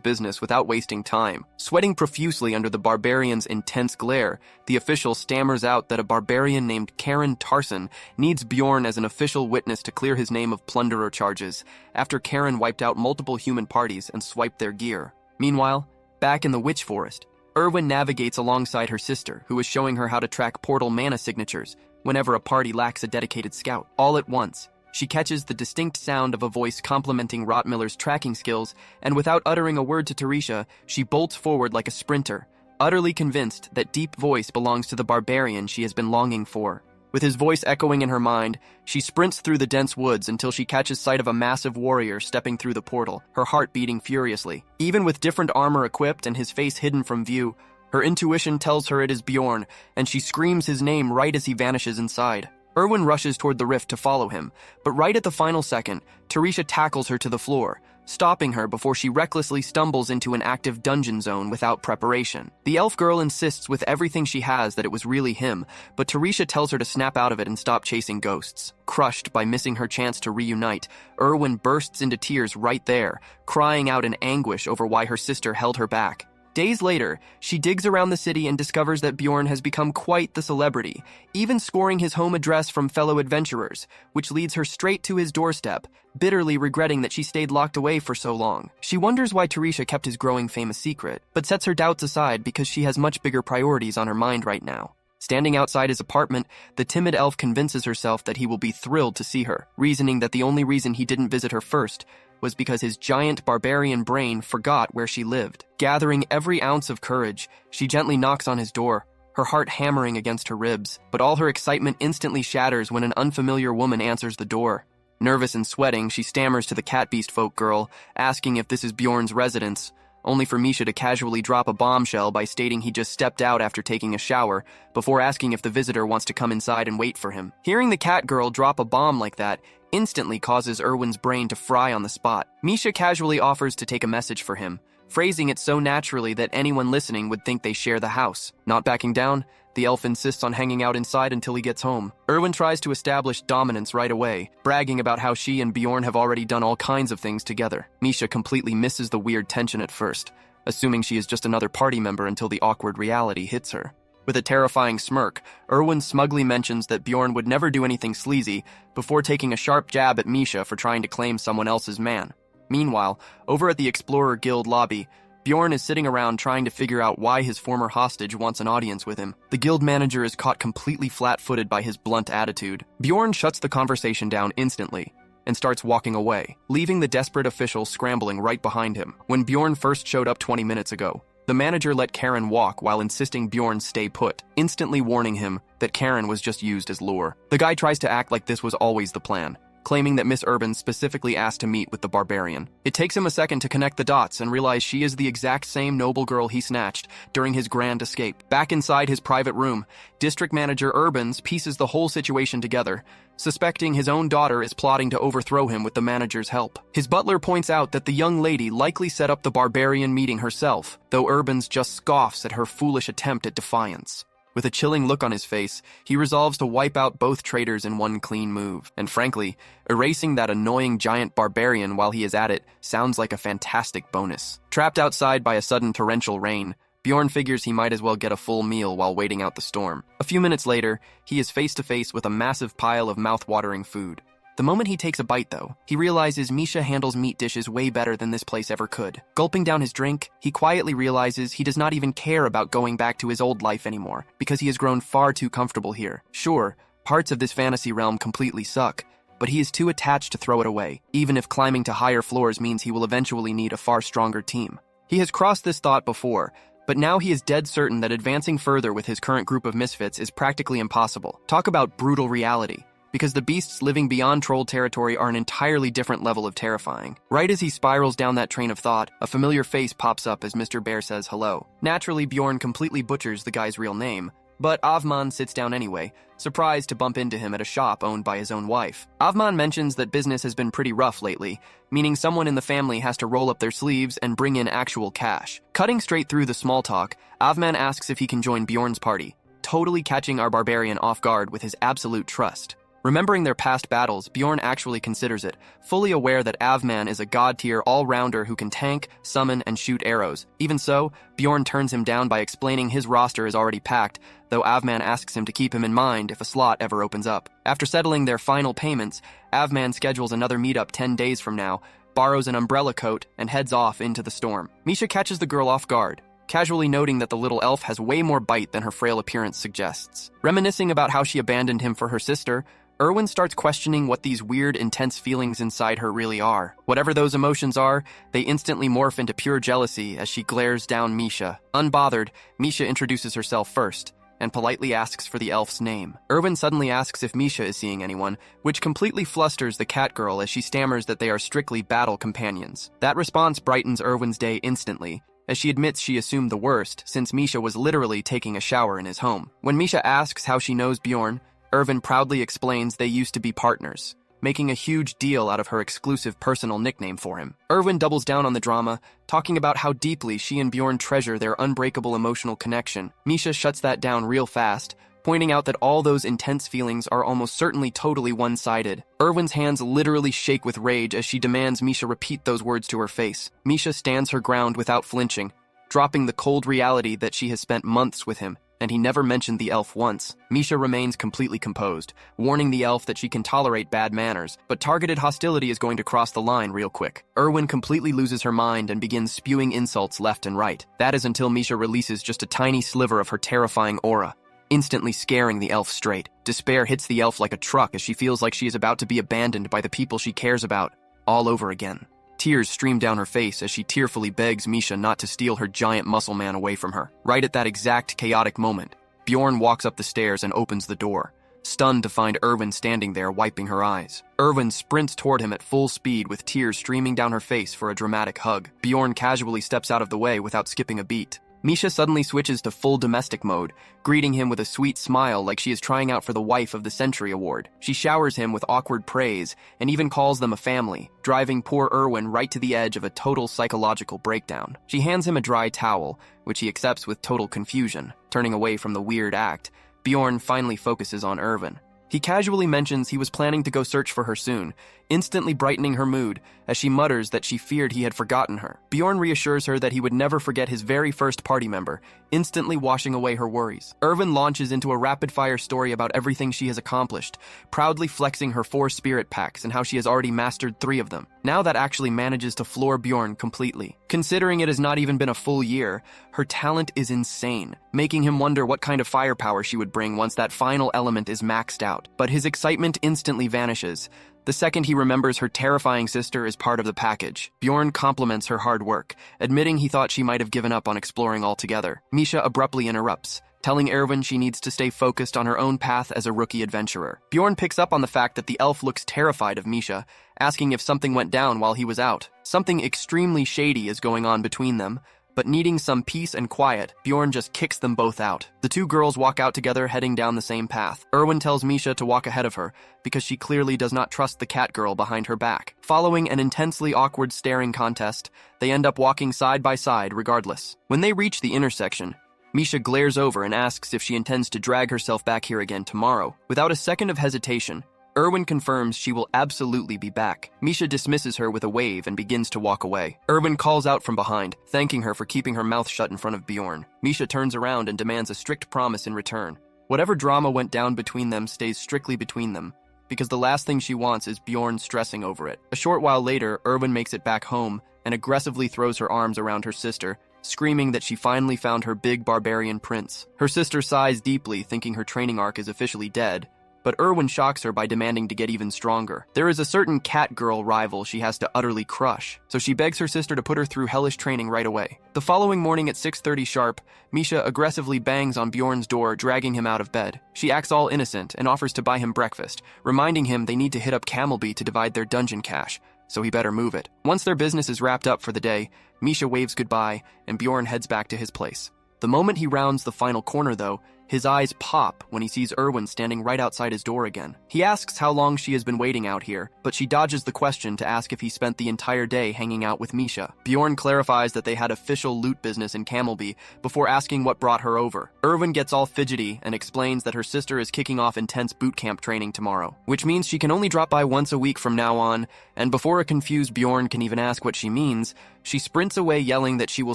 business without wasting time. Sweating profusely under the barbarian's intense glare, the official stammers out that a barbarian named Karen Tarson needs Bjorn as an official witness to clear his name of plunderer charges, after Karen wiped out multiple human parties and swiped their gear. Meanwhile, back in the Witch Forest, Erwin navigates alongside her sister, who is showing her how to track portal mana signatures whenever a party lacks a dedicated scout. All at once, she catches the distinct sound of a voice complimenting Rotmiller's tracking skills, and without uttering a word to Teresia, she bolts forward like a sprinter, utterly convinced that deep voice belongs to the barbarian she has been longing for. With his voice echoing in her mind, she sprints through the dense woods until she catches sight of a massive warrior stepping through the portal, her heart beating furiously. Even with different armor equipped and his face hidden from view, her intuition tells her it is Bjorn, and she screams his name right as he vanishes inside. Erwin rushes toward the rift to follow him, but right at the final second, Teresia tackles her to the floor, stopping her before she recklessly stumbles into an active dungeon zone without preparation. The elf girl insists with everything she has that it was really him, but Teresia tells her to snap out of it and stop chasing ghosts. Crushed by missing her chance to reunite, Erwin bursts into tears right there, crying out in anguish over why her sister held her back. Days later, she digs around the city and discovers that Bjorn has become quite the celebrity, even scoring his home address from fellow adventurers, which leads her straight to his doorstep, bitterly regretting that she stayed locked away for so long. She wonders why Teresia kept his growing fame a secret, but sets her doubts aside because she has much bigger priorities on her mind right now. Standing outside his apartment, the timid elf convinces herself that he will be thrilled to see her, reasoning that the only reason he didn't visit her first was because his giant barbarian brain forgot where she lived. Gathering every ounce of courage, she gently knocks on his door, her heart hammering against her ribs, but all her excitement instantly shatters when an unfamiliar woman answers the door. Nervous and sweating, she stammers to the cat beast folk girl, asking if this is Bjorn's residence, only for Misha to casually drop a bombshell by stating he just stepped out after taking a shower, before asking if the visitor wants to come inside and wait for him. Hearing the cat girl drop a bomb like that instantly causes Erwin's brain to fry on the spot. Misha casually offers to take a message for him, phrasing it so naturally that anyone listening would think they share the house. Not backing down, the elf insists on hanging out inside until he gets home. Erwin tries to establish dominance right away, bragging about how she and Bjorn have already done all kinds of things together. Misha completely misses the weird tension at first, assuming she is just another party member until the awkward reality hits her. With a terrifying smirk, Erwin smugly mentions that Bjorn would never do anything sleazy before taking a sharp jab at Misha for trying to claim someone else's man. Meanwhile, over at the Explorer Guild lobby, Bjorn is sitting around trying to figure out why his former hostage wants an audience with him. The guild manager is caught completely flat-footed by his blunt attitude. Bjorn shuts the conversation down instantly and starts walking away, leaving the desperate official scrambling right behind him. When Bjorn first showed up 20 minutes ago, the manager let Karen walk while insisting Bjorn stay put, instantly warning him that Karen was just used as lure. The guy tries to act like this was always the plan, claiming that Miss Urban specifically asked to meet with the Barbarian. It takes him a second to connect the dots and realize she is the exact same noble girl he snatched during his grand escape. Back inside his private room, District Manager Urbans pieces the whole situation together, suspecting his own daughter is plotting to overthrow him with the manager's help. His butler points out that the young lady likely set up the Barbarian meeting herself, though Urbans just scoffs at her foolish attempt at defiance. With a chilling look on his face, he resolves to wipe out both traitors in one clean move. And frankly, erasing that annoying giant barbarian while he is at it sounds like a fantastic bonus. Trapped outside by a sudden torrential rain, Bjorn figures he might as well get a full meal while waiting out the storm. A few minutes later, he is face to face with a massive pile of mouth-watering food. The moment he takes a bite, though, he realizes Misha handles meat dishes way better than this place ever could. Gulping down his drink, he quietly realizes he does not even care about going back to his old life anymore, because he has grown far too comfortable here. Sure, parts of this fantasy realm completely suck, but he is too attached to throw it away, even if climbing to higher floors means he will eventually need a far stronger team. He has crossed this thought before, but now he is dead certain that advancing further with his current group of misfits is practically impossible. Talk about brutal reality, because the beasts living beyond troll territory are an entirely different level of terrifying. Right as he spirals down that train of thought, a familiar face pops up as Mr. Bear says hello. Naturally, Bjorn completely butchers the guy's real name, but Avman sits down anyway, surprised to bump into him at a shop owned by his own wife. Avman mentions that business has been pretty rough lately, meaning someone in the family has to roll up their sleeves and bring in actual cash. Cutting straight through the small talk, Avman asks if he can join Bjorn's party, totally catching our barbarian off guard with his absolute trust. Remembering their past battles, Bjorn actually considers it, fully aware that Avman is a god-tier all-rounder who can tank, summon, and shoot arrows. Even so, Bjorn turns him down by explaining his roster is already packed, though Avman asks him to keep him in mind if a slot ever opens up. After settling their final payments, Avman schedules another meetup 10 days from now, borrows an umbrella coat, and heads off into the storm. Misha catches the girl off guard, casually noting that the little elf has way more bite than her frail appearance suggests. Reminiscing about how she abandoned him for her sister, Erwin starts questioning what these weird, intense feelings inside her really are. Whatever those emotions are, they instantly morph into pure jealousy as she glares down Misha. Unbothered, Misha introduces herself first and politely asks for the elf's name. Erwin suddenly asks if Misha is seeing anyone, which completely flusters the cat girl as she stammers that they are strictly battle companions. That response brightens Erwin's day instantly, as she admits she assumed the worst, since Misha was literally taking a shower in his home. When Misha asks how she knows Bjorn, Erwin proudly explains they used to be partners, making a huge deal out of her exclusive personal nickname for him. Erwin doubles down on the drama, talking about how deeply she and Bjorn treasure their unbreakable emotional connection. Misha shuts that down real fast, pointing out that all those intense feelings are almost certainly totally one-sided. Erwin's hands literally shake with rage as she demands Misha repeat those words to her face. Misha stands her ground without flinching, dropping the cold reality that she has spent months with him, and he never mentioned the elf once. Misha remains completely composed, warning the elf that she can tolerate bad manners, but targeted hostility is going to cross the line real quick. Erwin completely loses her mind and begins spewing insults left and right. That is until Misha releases just a tiny sliver of her terrifying aura, instantly scaring the elf straight. Despair hits the elf like a truck as she feels like she is about to be abandoned by the people she cares about, all over again. Tears stream down her face as she tearfully begs Misha not to steal her giant muscle man away from her. Right at that exact chaotic moment, Bjorn walks up the stairs and opens the door, stunned to find Erwin standing there wiping her eyes. Erwin sprints toward him at full speed with tears streaming down her face for a dramatic hug. Bjorn casually steps out of the way without skipping a beat. Misha suddenly switches to full domestic mode, greeting him with a sweet smile like she is trying out for the Wife of the Century award. She showers him with awkward praise and even calls them a family, driving poor Erwin right to the edge of a total psychological breakdown. She hands him a dry towel, which he accepts with total confusion. Turning away from the weird act, Bjorn finally focuses on Erwin. He casually mentions he was planning to go search for her soon, instantly brightening her mood as she mutters that she feared he had forgotten her. Bjorn reassures her that he would never forget his very first party member, instantly washing away her worries. Erwin launches into a rapid-fire story about everything she has accomplished, proudly flexing her 4 spirit packs and how she has already mastered 3 of them. Now that actually manages to floor Bjorn completely. Considering it has not even been a full year, her talent is insane, making him wonder what kind of firepower she would bring once that final element is maxed out. But his excitement instantly vanishes the second he remembers her terrifying sister is part of the package. Bjorn compliments her hard work, admitting he thought she might have given up on exploring altogether. Misha abruptly interrupts, telling Erwin she needs to stay focused on her own path as a rookie adventurer. Bjorn picks up on the fact that the elf looks terrified of Misha, asking if something went down while he was out. Something extremely shady is going on between them, but needing some peace and quiet, Bjorn just kicks them both out. The 2 girls walk out together, heading down the same path. Erwin tells Misha to walk ahead of her, because she clearly does not trust the cat girl behind her back. Following an intensely awkward staring contest, they end up walking side by side regardless. When they reach the intersection, Misha glares over and asks if she intends to drag herself back here again tomorrow. Without a second of hesitation, Erwin confirms she will absolutely be back. Misha dismisses her with a wave and begins to walk away. Erwin calls out from behind, thanking her for keeping her mouth shut in front of Bjorn. Misha turns around and demands a strict promise in return. Whatever drama went down between them stays strictly between them, because the last thing she wants is Bjorn stressing over it. A short while later, Erwin makes it back home and aggressively throws her arms around her sister, screaming that she finally found her big barbarian prince. Her sister sighs deeply, thinking her training arc is officially dead, but Erwin shocks her by demanding to get even stronger. There is a certain cat girl rival she has to utterly crush, so she begs her sister to put her through hellish training right away. The following morning at 6:30 sharp, Misha aggressively bangs on Bjorn's door, dragging him out of bed. She acts all innocent and offers to buy him breakfast, reminding him they need to hit up Camelby to divide their dungeon cash, so he better move it. Once their business is wrapped up for the day, Misha waves goodbye and Bjorn heads back to his place. The moment he rounds the final corner, though, his eyes pop when he sees Erwin standing right outside his door again. He asks how long she has been waiting out here, but she dodges the question to ask if he spent the entire day hanging out with Misha. Bjorn clarifies that they had official loot business in Camelby before asking what brought her over. Erwin gets all fidgety and explains that her sister is kicking off intense boot camp training tomorrow, which means she can only drop by once a week from now on, and before a confused Bjorn can even ask what she means, she sprints away yelling that she will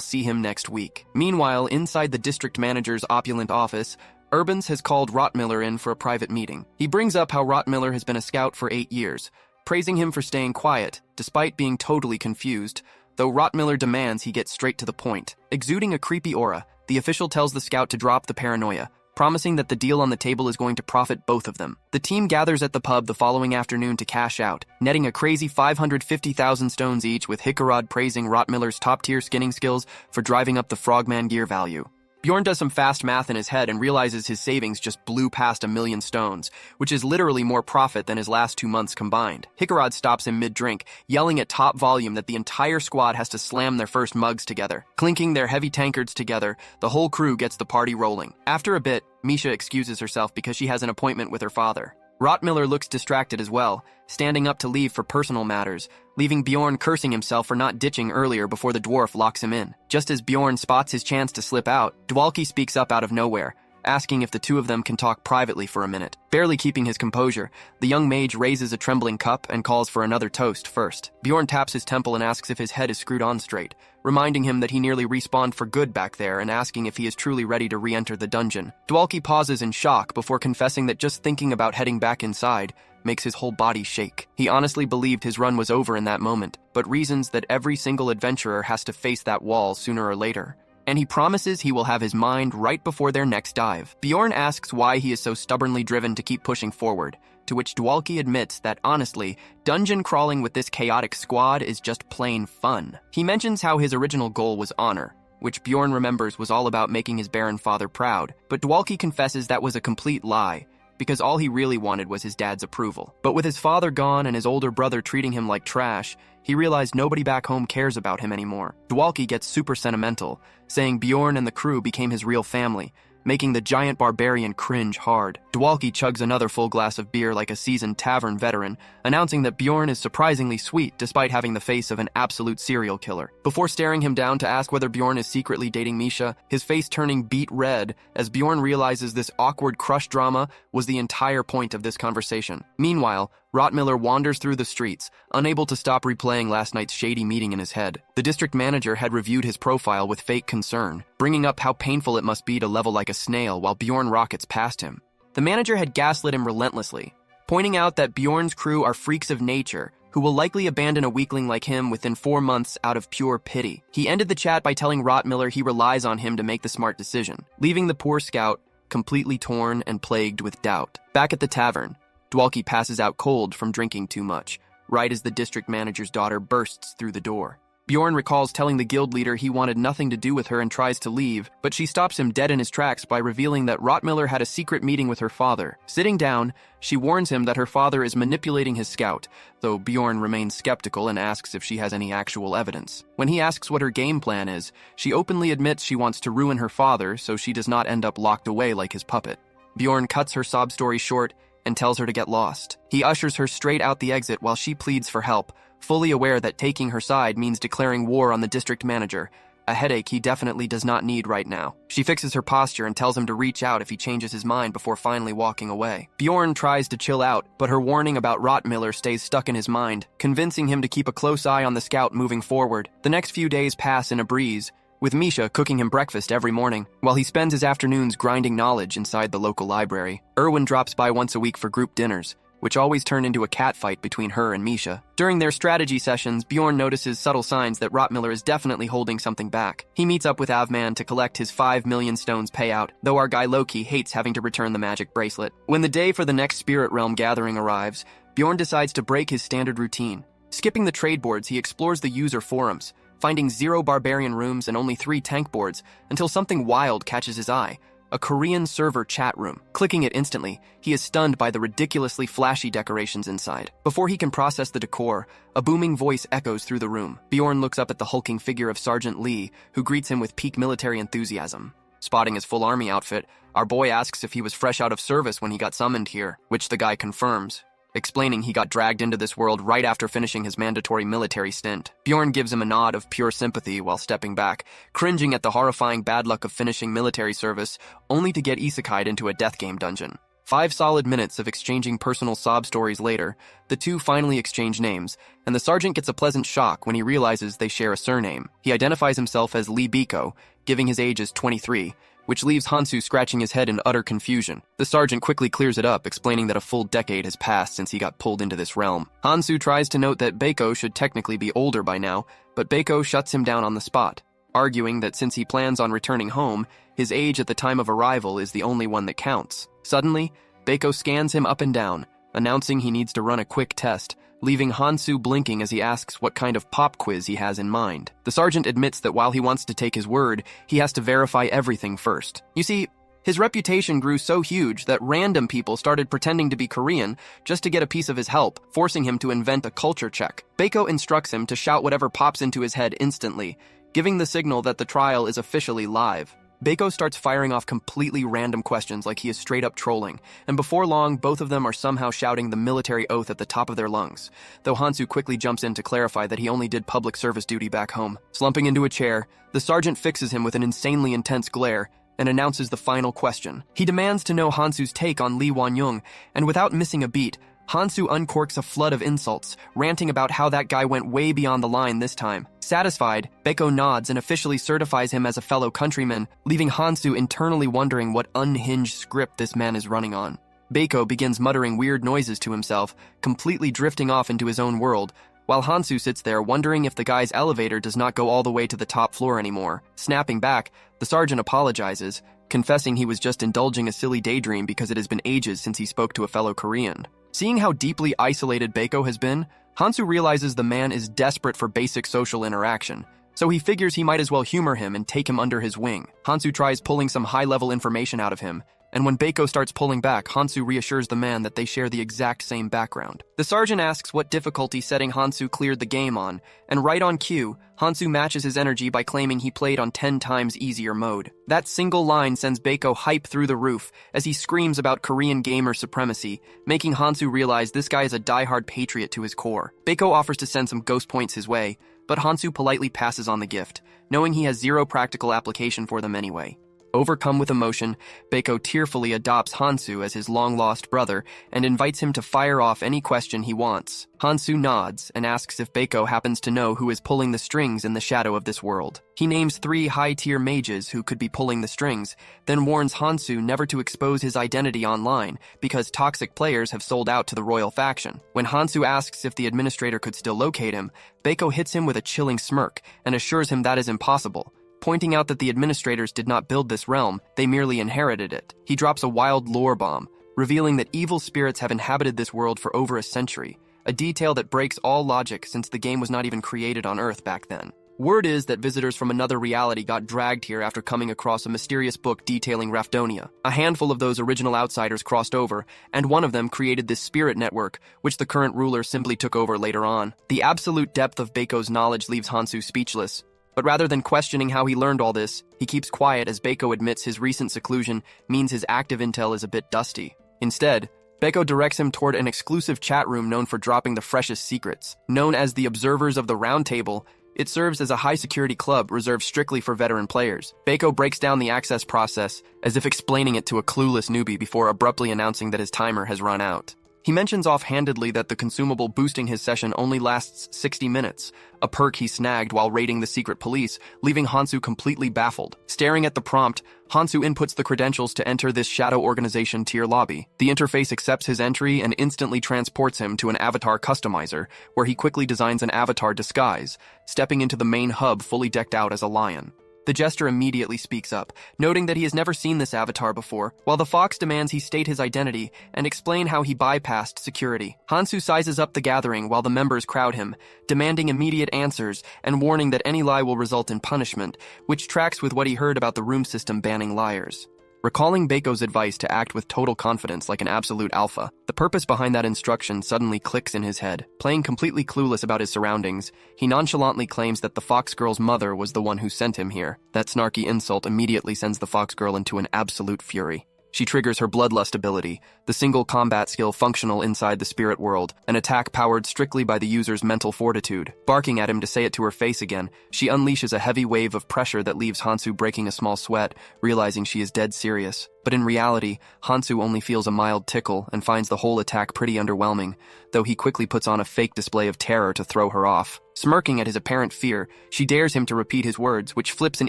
see him next week. Meanwhile, inside the district manager's opulent office, Urbans has called Rottmiller in for a private meeting. He brings up how Rottmiller has been a scout for 8 years, praising him for staying quiet, despite being totally confused, though Rottmiller demands he get straight to the point. Exuding a creepy aura, the official tells the scout to drop the paranoia, promising that the deal on the table is going to profit both of them. The team gathers at the pub the following afternoon to cash out, netting a crazy 550,000 stones each, with Hickarod praising Rottmiller's top-tier skinning skills for driving up the frogman gear value. Bjorn does some fast math in his head and realizes his savings just blew past 1,000,000 stones, which is literally more profit than his last 2 months combined. Hickarod stops him mid-drink, yelling at top volume that the entire squad has to slam their first mugs together. Clinking their heavy tankards together, the whole crew gets the party rolling. After a bit, Misha excuses herself because she has an appointment with her father. Rottmiller looks distracted as well, standing up to leave for personal matters, leaving Bjorn cursing himself for not ditching earlier before the dwarf locks him in. Just as Bjorn spots his chance to slip out, Dwalki speaks up out of nowhere, asking if the two of them can talk privately for a minute. Barely keeping his composure, the young mage raises a trembling cup and calls for another toast first. Bjorn taps his temple and asks if his head is screwed on straight, reminding him that he nearly respawned for good back there and asking if he is truly ready to re-enter the dungeon. Dwalki pauses in shock before confessing that just thinking about heading back inside makes his whole body shake. He honestly believed his run was over in that moment, but reasons that every single adventurer has to face that wall sooner or later. And he promises he will have his mind right before their next dive. Bjorn asks why he is so stubbornly driven to keep pushing forward, to which Dwalki admits that, honestly, dungeon crawling with this chaotic squad is just plain fun. He mentions how his original goal was honor, which Bjorn remembers was all about making his barren father proud, but Dwalki confesses that was a complete lie, because all he really wanted was his dad's approval. But with his father gone and his older brother treating him like trash, he realized nobody back home cares about him anymore. Dwalki gets super sentimental, saying Bjorn and the crew became his real family, making the giant barbarian cringe hard. Dwalki chugs another full glass of beer like a seasoned tavern veteran, announcing that Bjorn is surprisingly sweet despite having the face of an absolute serial killer. Before staring him down to ask whether Bjorn is secretly dating Misha, his face turning beet red as Bjorn realizes this awkward crush drama was the entire point of this conversation. Meanwhile, Rottmiller wanders through the streets, unable to stop replaying last night's shady meeting in his head. The district manager had reviewed his profile with fake concern, bringing up how painful it must be to level like a snail while Bjorn rockets past him. The manager had gaslit him relentlessly, pointing out that Bjorn's crew are freaks of nature who will likely abandon a weakling like him within 4 months out of pure pity. He ended the chat by telling Rottmiller he relies on him to make the smart decision, leaving the poor scout completely torn and plagued with doubt. Back at the tavern, Dwalki passes out cold from drinking too much, right as the district manager's daughter bursts through the door. Bjorn recalls telling the guild leader he wanted nothing to do with her and tries to leave, but she stops him dead in his tracks by revealing that Rottmiller had a secret meeting with her father. Sitting down, she warns him that her father is manipulating his scout, though Bjorn remains skeptical and asks if she has any actual evidence. When he asks what her game plan is, she openly admits she wants to ruin her father so she does not end up locked away like his puppet. Bjorn cuts her sob story short and tells her to get lost. He ushers her straight out the exit while she pleads for help, fully aware that taking her side means declaring war on the district manager, a headache he definitely does not need right now. She fixes her posture and tells him to reach out if he changes his mind before finally walking away. Bjorn tries to chill out, but her warning about Rottmiller stays stuck in his mind, convincing him to keep a close eye on the scout moving forward. The next few days pass in a breeze, with Misha cooking him breakfast every morning, while he spends his afternoons grinding knowledge inside the local library. Erwin drops by once a week for group dinners, which always turn into a catfight between her and Misha. During their strategy sessions, Bjorn notices subtle signs that Rottmiller is definitely holding something back. He meets up with Avman to collect his 5 million stones payout, though our guy Loki hates having to return the magic bracelet. When the day for the next Spirit Realm gathering arrives, Bjorn decides to break his standard routine. Skipping the trade boards, he explores the user forums, finding 0 barbarian rooms and only 3 tank boards, until something wild catches his eye. A Korean server chat room. Clicking it instantly, he is stunned by the ridiculously flashy decorations inside. Before he can process the decor, a booming voice echoes through the room. Bjorn looks up at the hulking figure of Sergeant Lee, who greets him with peak military enthusiasm. Spotting his full army outfit, our boy asks if he was fresh out of service when he got summoned here, which the guy confirms, explaining he got dragged into this world right after finishing his mandatory military stint. Bjorn gives him a nod of pure sympathy while stepping back, cringing at the horrifying bad luck of finishing military service, only to get Isekai'd into a death game dungeon. 5 solid minutes of exchanging personal sob stories later, the two finally exchange names, and the sergeant gets a pleasant shock when he realizes they share a surname. He identifies himself as Lee Biko, giving his age as 23, which leaves Hansu scratching his head in utter confusion. The sergeant quickly clears it up, explaining that a full decade has passed since he got pulled into this realm. Hansu tries to note that Beiko should technically be older by now, but Beiko shuts him down on the spot, arguing that since he plans on returning home, his age at the time of arrival is the only one that counts. Suddenly, Beiko scans him up and down, announcing he needs to run a quick test, leaving Hansu blinking as he asks what kind of pop quiz he has in mind. The sergeant admits that while he wants to take his word, he has to verify everything first. You see, his reputation grew so huge that random people started pretending to be Korean just to get a piece of his help, forcing him to invent a culture check. Beiko instructs him to shout whatever pops into his head instantly, giving the signal that the trial is officially live. Beiko starts firing off completely random questions like he is straight up trolling, and before long, both of them are somehow shouting the military oath at the top of their lungs, though Hansu quickly jumps in to clarify that he only did public service duty back home. Slumping into a chair, the sergeant fixes him with an insanely intense glare and announces the final question. He demands to know Hansu's take on Lee Won-young, and without missing a beat, Hansu uncorks a flood of insults, ranting about how that guy went way beyond the line this time. Satisfied, Beiko nods and officially certifies him as a fellow countryman, leaving Hansu internally wondering what unhinged script this man is running on. Beiko begins muttering weird noises to himself, completely drifting off into his own world, while Hansu sits there wondering if the guy's elevator does not go all the way to the top floor anymore. Snapping back, the sergeant apologizes, confessing he was just indulging a silly daydream because it has been ages since he spoke to a fellow Korean. Seeing how deeply isolated Beiko has been, Hansu realizes the man is desperate for basic social interaction, so he figures he might as well humor him and take him under his wing. Hansu tries pulling some high-level information out of him, and when Beiko starts pulling back, Hansu reassures the man that they share the exact same background. The sergeant asks what difficulty setting Hansu cleared the game on, and right on cue, Hansu matches his energy by claiming he played on 10 times easier mode. That single line sends Beiko hype through the roof as he screams about Korean gamer supremacy, making Hansu realize this guy is a diehard patriot to his core. Beiko offers to send some ghost points his way, but Hansu politely passes on the gift, knowing he has zero practical application for them anyway. Overcome with emotion, Beiko tearfully adopts Hansu as his long-lost brother and invites him to fire off any question he wants. Hansu nods and asks if Beiko happens to know who is pulling the strings in the shadow of this world. He names 3 high-tier mages who could be pulling the strings, then warns Hansu never to expose his identity online because toxic players have sold out to the royal faction. When Hansu asks if the administrator could still locate him, Beiko hits him with a chilling smirk and assures him that is impossible, pointing out that the administrators did not build this realm, they merely inherited it. He drops a wild lore bomb, revealing that evil spirits have inhabited this world for over a century, a detail that breaks all logic since the game was not even created on Earth back then. Word is that visitors from another reality got dragged here after coming across a mysterious book detailing Rafdonia. A handful of those original outsiders crossed over, and one of them created this spirit network, which the current ruler simply took over later on. The absolute depth of Beiko's knowledge leaves Hansu speechless. But rather than questioning how he learned all this, he keeps quiet as Beiko admits his recent seclusion means his active intel is a bit dusty. Instead, Beiko directs him toward an exclusive chat room known for dropping the freshest secrets. Known as the Observers of the Round Table, it serves as a high-security club reserved strictly for veteran players. Beiko breaks down the access process as if explaining it to a clueless newbie before abruptly announcing that his timer has run out. He mentions offhandedly that the consumable boosting his session only lasts 60 minutes, a perk he snagged while raiding the secret police, leaving Hansu completely baffled. Staring at the prompt, Hansu inputs the credentials to enter this shadow organization tier lobby. The interface accepts his entry and instantly transports him to an avatar customizer, where he quickly designs an avatar disguise, stepping into the main hub fully decked out as a lion. The jester immediately speaks up, noting that he has never seen this avatar before, while the fox demands he state his identity and explain how he bypassed security. Hansu sizes up the gathering while the members crowd him, demanding immediate answers and warning that any lie will result in punishment, which tracks with what he heard about the room system banning liars. Recalling Beiko's advice to act with total confidence like an absolute alpha, the purpose behind that instruction suddenly clicks in his head. Playing completely clueless about his surroundings, he nonchalantly claims that the fox girl's mother was the one who sent him here. That snarky insult immediately sends the fox girl into an absolute fury. She triggers her Bloodlust ability, the single combat skill functional inside the spirit world, an attack powered strictly by the user's mental fortitude. Barking at him to say it to her face again, she unleashes a heavy wave of pressure that leaves Hansu breaking a small sweat, realizing she is dead serious. But in reality, Hansu only feels a mild tickle and finds the whole attack pretty underwhelming, though he quickly puts on a fake display of terror to throw her off. Smirking at his apparent fear, she dares him to repeat his words, which flips an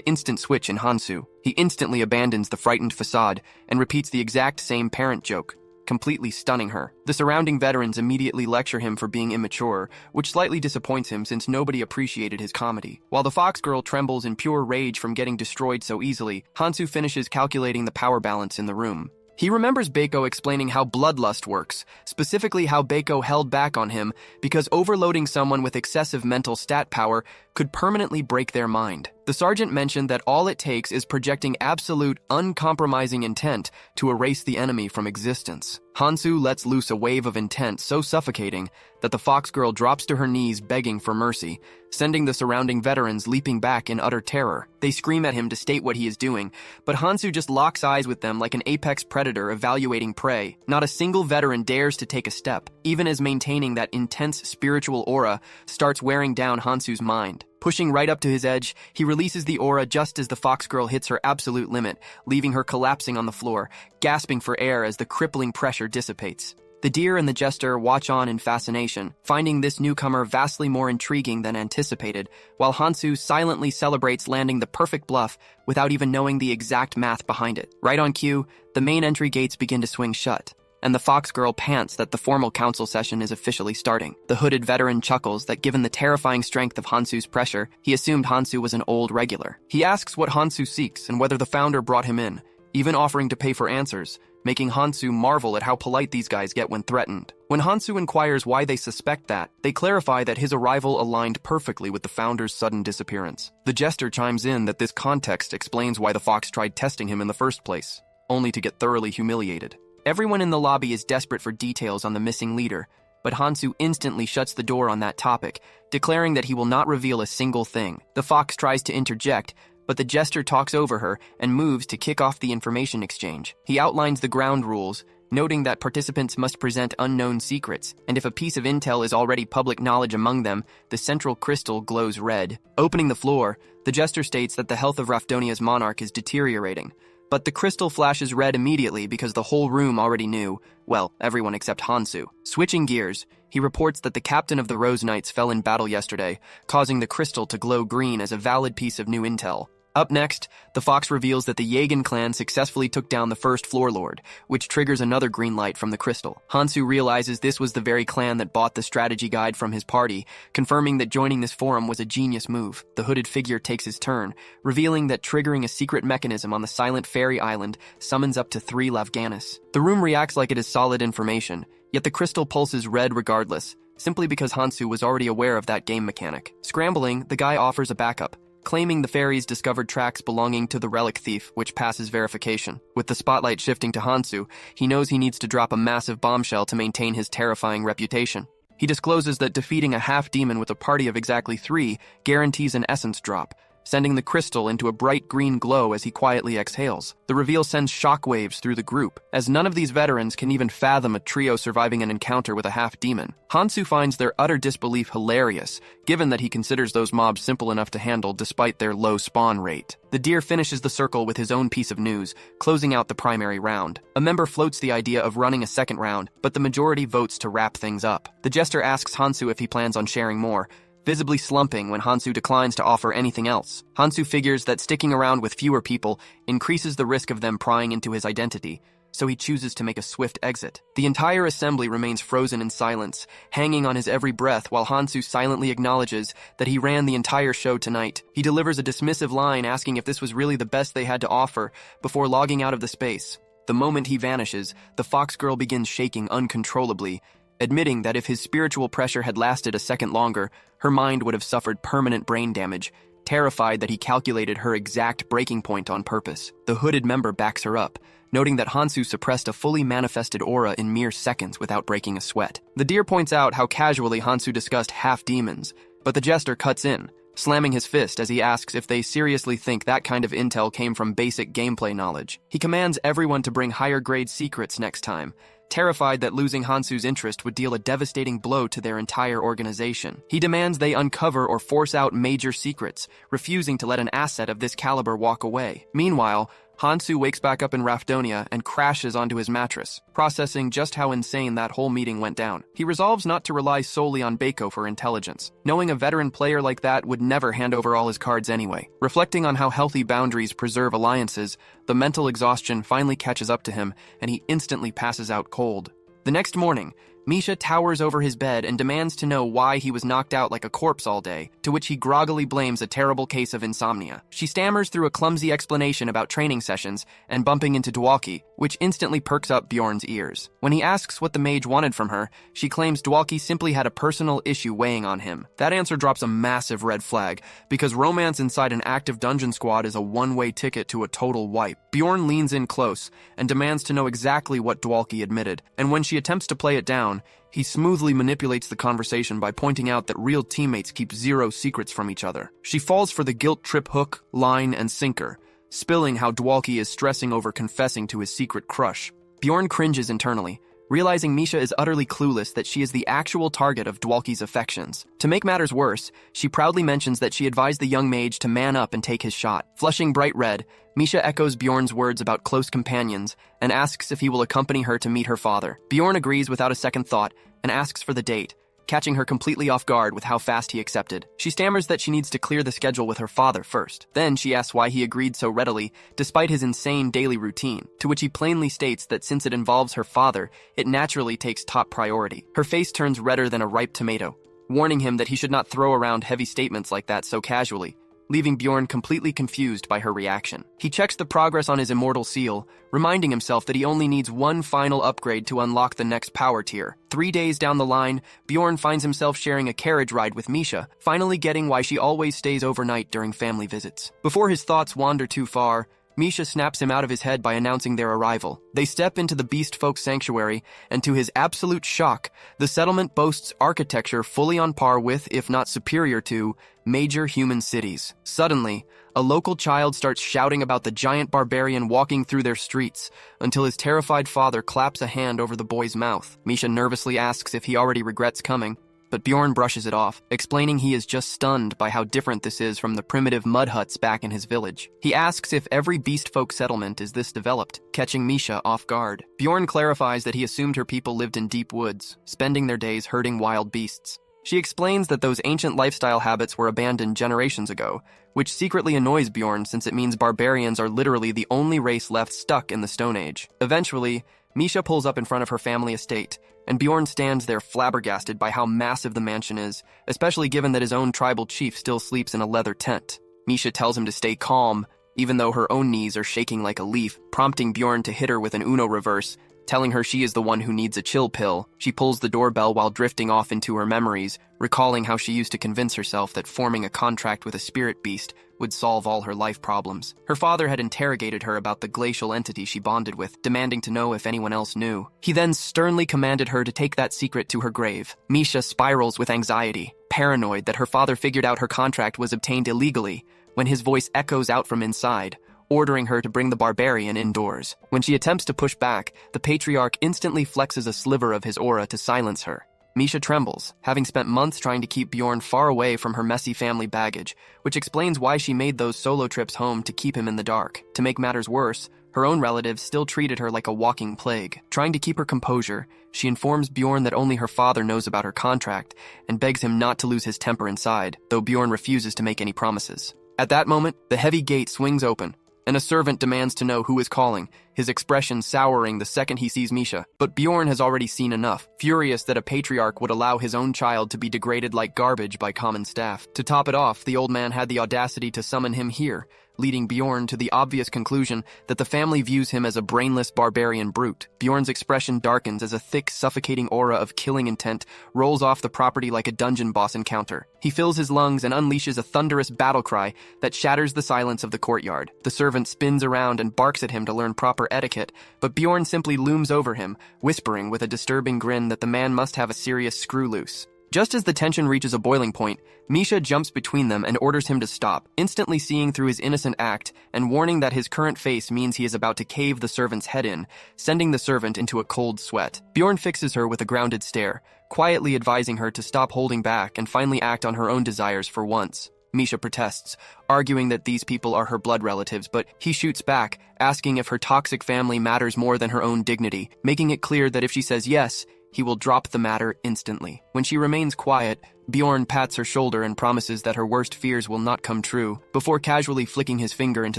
instant switch in Hansu. He instantly abandons the frightened facade and repeats the exact same parent joke, completely stunning her. The surrounding veterans immediately lecture him for being immature, which slightly disappoints him since nobody appreciated his comedy. While the fox girl trembles in pure rage from getting destroyed so easily, Hansu finishes calculating the power balance in the room. He remembers Beiko explaining how bloodlust works, specifically how Beiko held back on him because overloading someone with excessive mental stat power could permanently break their mind. The sergeant mentioned that all it takes is projecting absolute, uncompromising intent to erase the enemy from existence. Hansu lets loose a wave of intent so suffocating that the fox girl drops to her knees begging for mercy, sending the surrounding veterans leaping back in utter terror. They scream at him to state what he is doing, but Hansu just locks eyes with them like an apex predator evaluating prey. Not a single veteran dares to take a step, even as maintaining that intense spiritual aura starts wearing down Hansu's mind. Pushing right up to his edge, he releases the aura just as the fox girl hits her absolute limit, leaving her collapsing on the floor, gasping for air as the crippling pressure dissipates. The deer and the jester watch on in fascination, finding this newcomer vastly more intriguing than anticipated, while Hansu silently celebrates landing the perfect bluff without even knowing the exact math behind it. Right on cue, the main entry gates begin to swing shut, and the fox girl pants that the formal council session is officially starting. The hooded veteran chuckles that given the terrifying strength of Hansu's pressure, he assumed Hansu was an old regular. He asks what Hansu seeks and whether the founder brought him in, even offering to pay for answers, making Hansu marvel at how polite these guys get when threatened. When Hansu inquires why they suspect that, they clarify that his arrival aligned perfectly with the founder's sudden disappearance. The jester chimes in that this context explains why the fox tried testing him in the first place, only to get thoroughly humiliated. Everyone in the lobby is desperate for details on the missing leader, but Hansu instantly shuts the door on that topic, declaring that he will not reveal a single thing. The fox tries to interject, but the jester talks over her and moves to kick off the information exchange. He outlines the ground rules, noting that participants must present unknown secrets, and if a piece of intel is already public knowledge among them, the central crystal glows red. Opening the floor, the jester states that the health of Rafdonia's monarch is deteriorating, but the crystal flashes red immediately because the whole room already knew, well, everyone except Hansu. Switching gears, he reports that the captain of the Rose Knights fell in battle yesterday, causing the crystal to glow green as a valid piece of new intel. Up next, the fox reveals that the Yagan clan successfully took down the first floor lord, which triggers another green light from the crystal. Hansu realizes this was the very clan that bought the strategy guide from his party, confirming that joining this forum was a genius move. The hooded figure takes his turn, revealing that triggering a secret mechanism on the silent fairy island summons up to 3 Lavganis. The room reacts like it is solid information, yet the crystal pulses red regardless, simply because Hansu was already aware of that game mechanic. Scrambling, the guy offers a backup, claiming the fairies discovered tracks belonging to the relic thief, which passes verification. With the spotlight shifting to Hansu, he knows he needs to drop a massive bombshell to maintain his terrifying reputation. He discloses that defeating a half-demon with a party of exactly 3 guarantees an essence drop, sending the crystal into a bright green glow as he quietly exhales. The reveal sends shockwaves through the group, as none of these veterans can even fathom a trio surviving an encounter with a half-demon. Hansu finds their utter disbelief hilarious, given that he considers those mobs simple enough to handle despite their low spawn rate. The deer finishes the circle with his own piece of news, closing out the primary round. A member floats the idea of running a second round, but the majority votes to wrap things up. The jester asks Hansu if he plans on sharing more, visibly slumping when Hansu declines to offer anything else. Hansu figures that sticking around with fewer people increases the risk of them prying into his identity, so he chooses to make a swift exit. The entire assembly remains frozen in silence, hanging on his every breath while Hansu silently acknowledges that he ran the entire show tonight. He delivers a dismissive line asking if this was really the best they had to offer before logging out of the space. The moment he vanishes, the fox girl begins shaking uncontrollably, admitting that if his spiritual pressure had lasted a second longer, her mind would have suffered permanent brain damage, terrified that he calculated her exact breaking point on purpose. The hooded member backs her up, noting that Hansu suppressed a fully manifested aura in mere seconds without breaking a sweat. The deer points out how casually Hansu discussed half-demons, but the jester cuts in, slamming his fist as he asks if they seriously think that kind of intel came from basic gameplay knowledge. He commands everyone to bring higher-grade secrets next time, terrified that losing Hansu's interest would deal a devastating blow to their entire organization. He demands they uncover or force out major secrets, refusing to let an asset of this caliber walk away. Meanwhile, Hansu wakes back up in Rafdonia and crashes onto his mattress, processing just how insane that whole meeting went down. He resolves not to rely solely on Beiko for intelligence, knowing a veteran player like that would never hand over all his cards anyway. Reflecting on how healthy boundaries preserve alliances, the mental exhaustion finally catches up to him, and he instantly passes out cold. The next morning, Misha towers over his bed and demands to know why he was knocked out like a corpse all day, to which he groggily blames a terrible case of insomnia. She stammers through a clumsy explanation about training sessions and bumping into Dwalki, which instantly perks up Bjorn's ears. When he asks what the mage wanted from her, she claims Dwalki simply had a personal issue weighing on him. That answer drops a massive red flag, because romance inside an active dungeon squad is a one-way ticket to a total wipe. Bjorn leans in close and demands to know exactly what Dwalki admitted, and when she attempts to play it down, he smoothly manipulates the conversation by pointing out that real teammates keep 0 secrets from each other. She falls for the guilt trip hook, line, and sinker, spilling how Dwalki is stressing over confessing to his secret crush. Bjorn cringes internally, realizing Misha is utterly clueless that she is the actual target of Dwalki's affections. To make matters worse, she proudly mentions that she advised the young mage to man up and take his shot. Flushing bright red, Misha echoes Bjorn's words about close companions and asks if he will accompany her to meet her father. Bjorn agrees without a second thought and asks for the date, catching her completely off guard with how fast he accepted. She stammers that she needs to clear the schedule with her father first. Then she asks why he agreed so readily, despite his insane daily routine, to which he plainly states that since it involves her father, it naturally takes top priority. Her face turns redder than a ripe tomato, warning him that he should not throw around heavy statements like that so casually. leaving Bjorn completely confused by her reaction. He checks the progress on his immortal seal, reminding himself that he only needs one final upgrade to unlock the next power tier. 3 days down the line, Bjorn finds himself sharing a carriage ride with Misha, finally getting why she always stays overnight during family visits. Before his thoughts wander too far, Misha snaps him out of his head by announcing their arrival. They step into the beast folk sanctuary, and to his absolute shock, the settlement boasts architecture fully on par with, if not superior to, major human cities. Suddenly, a local child starts shouting about the giant barbarian walking through their streets, until his terrified father claps a hand over the boy's mouth. Misha nervously asks if he already regrets coming, but Bjorn brushes it off, explaining he is just stunned by how different this is from the primitive mud huts back in his village. He asks if every beast folk settlement is this developed, catching Misha off guard. Bjorn clarifies that he assumed her people lived in deep woods, spending their days herding wild beasts. She explains that those ancient lifestyle habits were abandoned generations ago, which secretly annoys Bjorn since it means barbarians are literally the only race left stuck in the Stone Age. Eventually, Misha pulls up in front of her family estate, and Bjorn stands there flabbergasted by how massive the mansion is, especially given that his own tribal chief still sleeps in a leather tent. Misha tells him to stay calm, even though her own knees are shaking like a leaf, prompting Bjorn to hit her with an Uno reverse, telling her she is the one who needs a chill pill. She pulls the doorbell while drifting off into her memories, recalling how she used to convince herself that forming a contract with a spirit beast would solve all her life problems. Her father had interrogated her about the glacial entity she bonded with, demanding to know if anyone else knew. He then sternly commanded her to take that secret to her grave. Misha spirals with anxiety, paranoid that her father figured out her contract was obtained illegally, when his voice echoes out from inside, ordering her to bring the barbarian indoors. When she attempts to push back, the patriarch instantly flexes a sliver of his aura to silence her. Misha trembles, having spent months trying to keep Bjorn far away from her messy family baggage, which explains why she made those solo trips home to keep him in the dark. To make matters worse, her own relatives still treated her like a walking plague. Trying to keep her composure, she informs Bjorn that only her father knows about her contract, and begs him not to lose his temper inside, though Bjorn refuses to make any promises. At that moment, the heavy gate swings open, and a servant demands to know who is calling, his expression souring the second he sees Misha. But Bjorn has already seen enough, furious that a patriarch would allow his own child to be degraded like garbage by common staff. To top it off, the old man had the audacity to summon him here, leading Bjorn to the obvious conclusion that the family views him as a brainless barbarian brute. Bjorn's expression darkens as a thick, suffocating aura of killing intent rolls off the property like a dungeon boss encounter. He fills his lungs and unleashes a thunderous battle cry that shatters the silence of the courtyard. The servant spins around and barks at him to learn proper etiquette, but Bjorn simply looms over him, whispering with a disturbing grin that the man must have a serious screw loose. Just as the tension reaches a boiling point, Misha jumps between them and orders him to stop, instantly seeing through his innocent act and warning that his current face means he is about to cave the servant's head in, sending the servant into a cold sweat. Bjorn fixes her with a grounded stare, quietly advising her to stop holding back and finally act on her own desires for once. Misha protests, arguing that these people are her blood relatives, but he shoots back, asking if her toxic family matters more than her own dignity, making it clear that if she says yes, he will drop the matter instantly. When she remains quiet, Bjorn pats her shoulder and promises that her worst fears will not come true, before casually flicking his finger into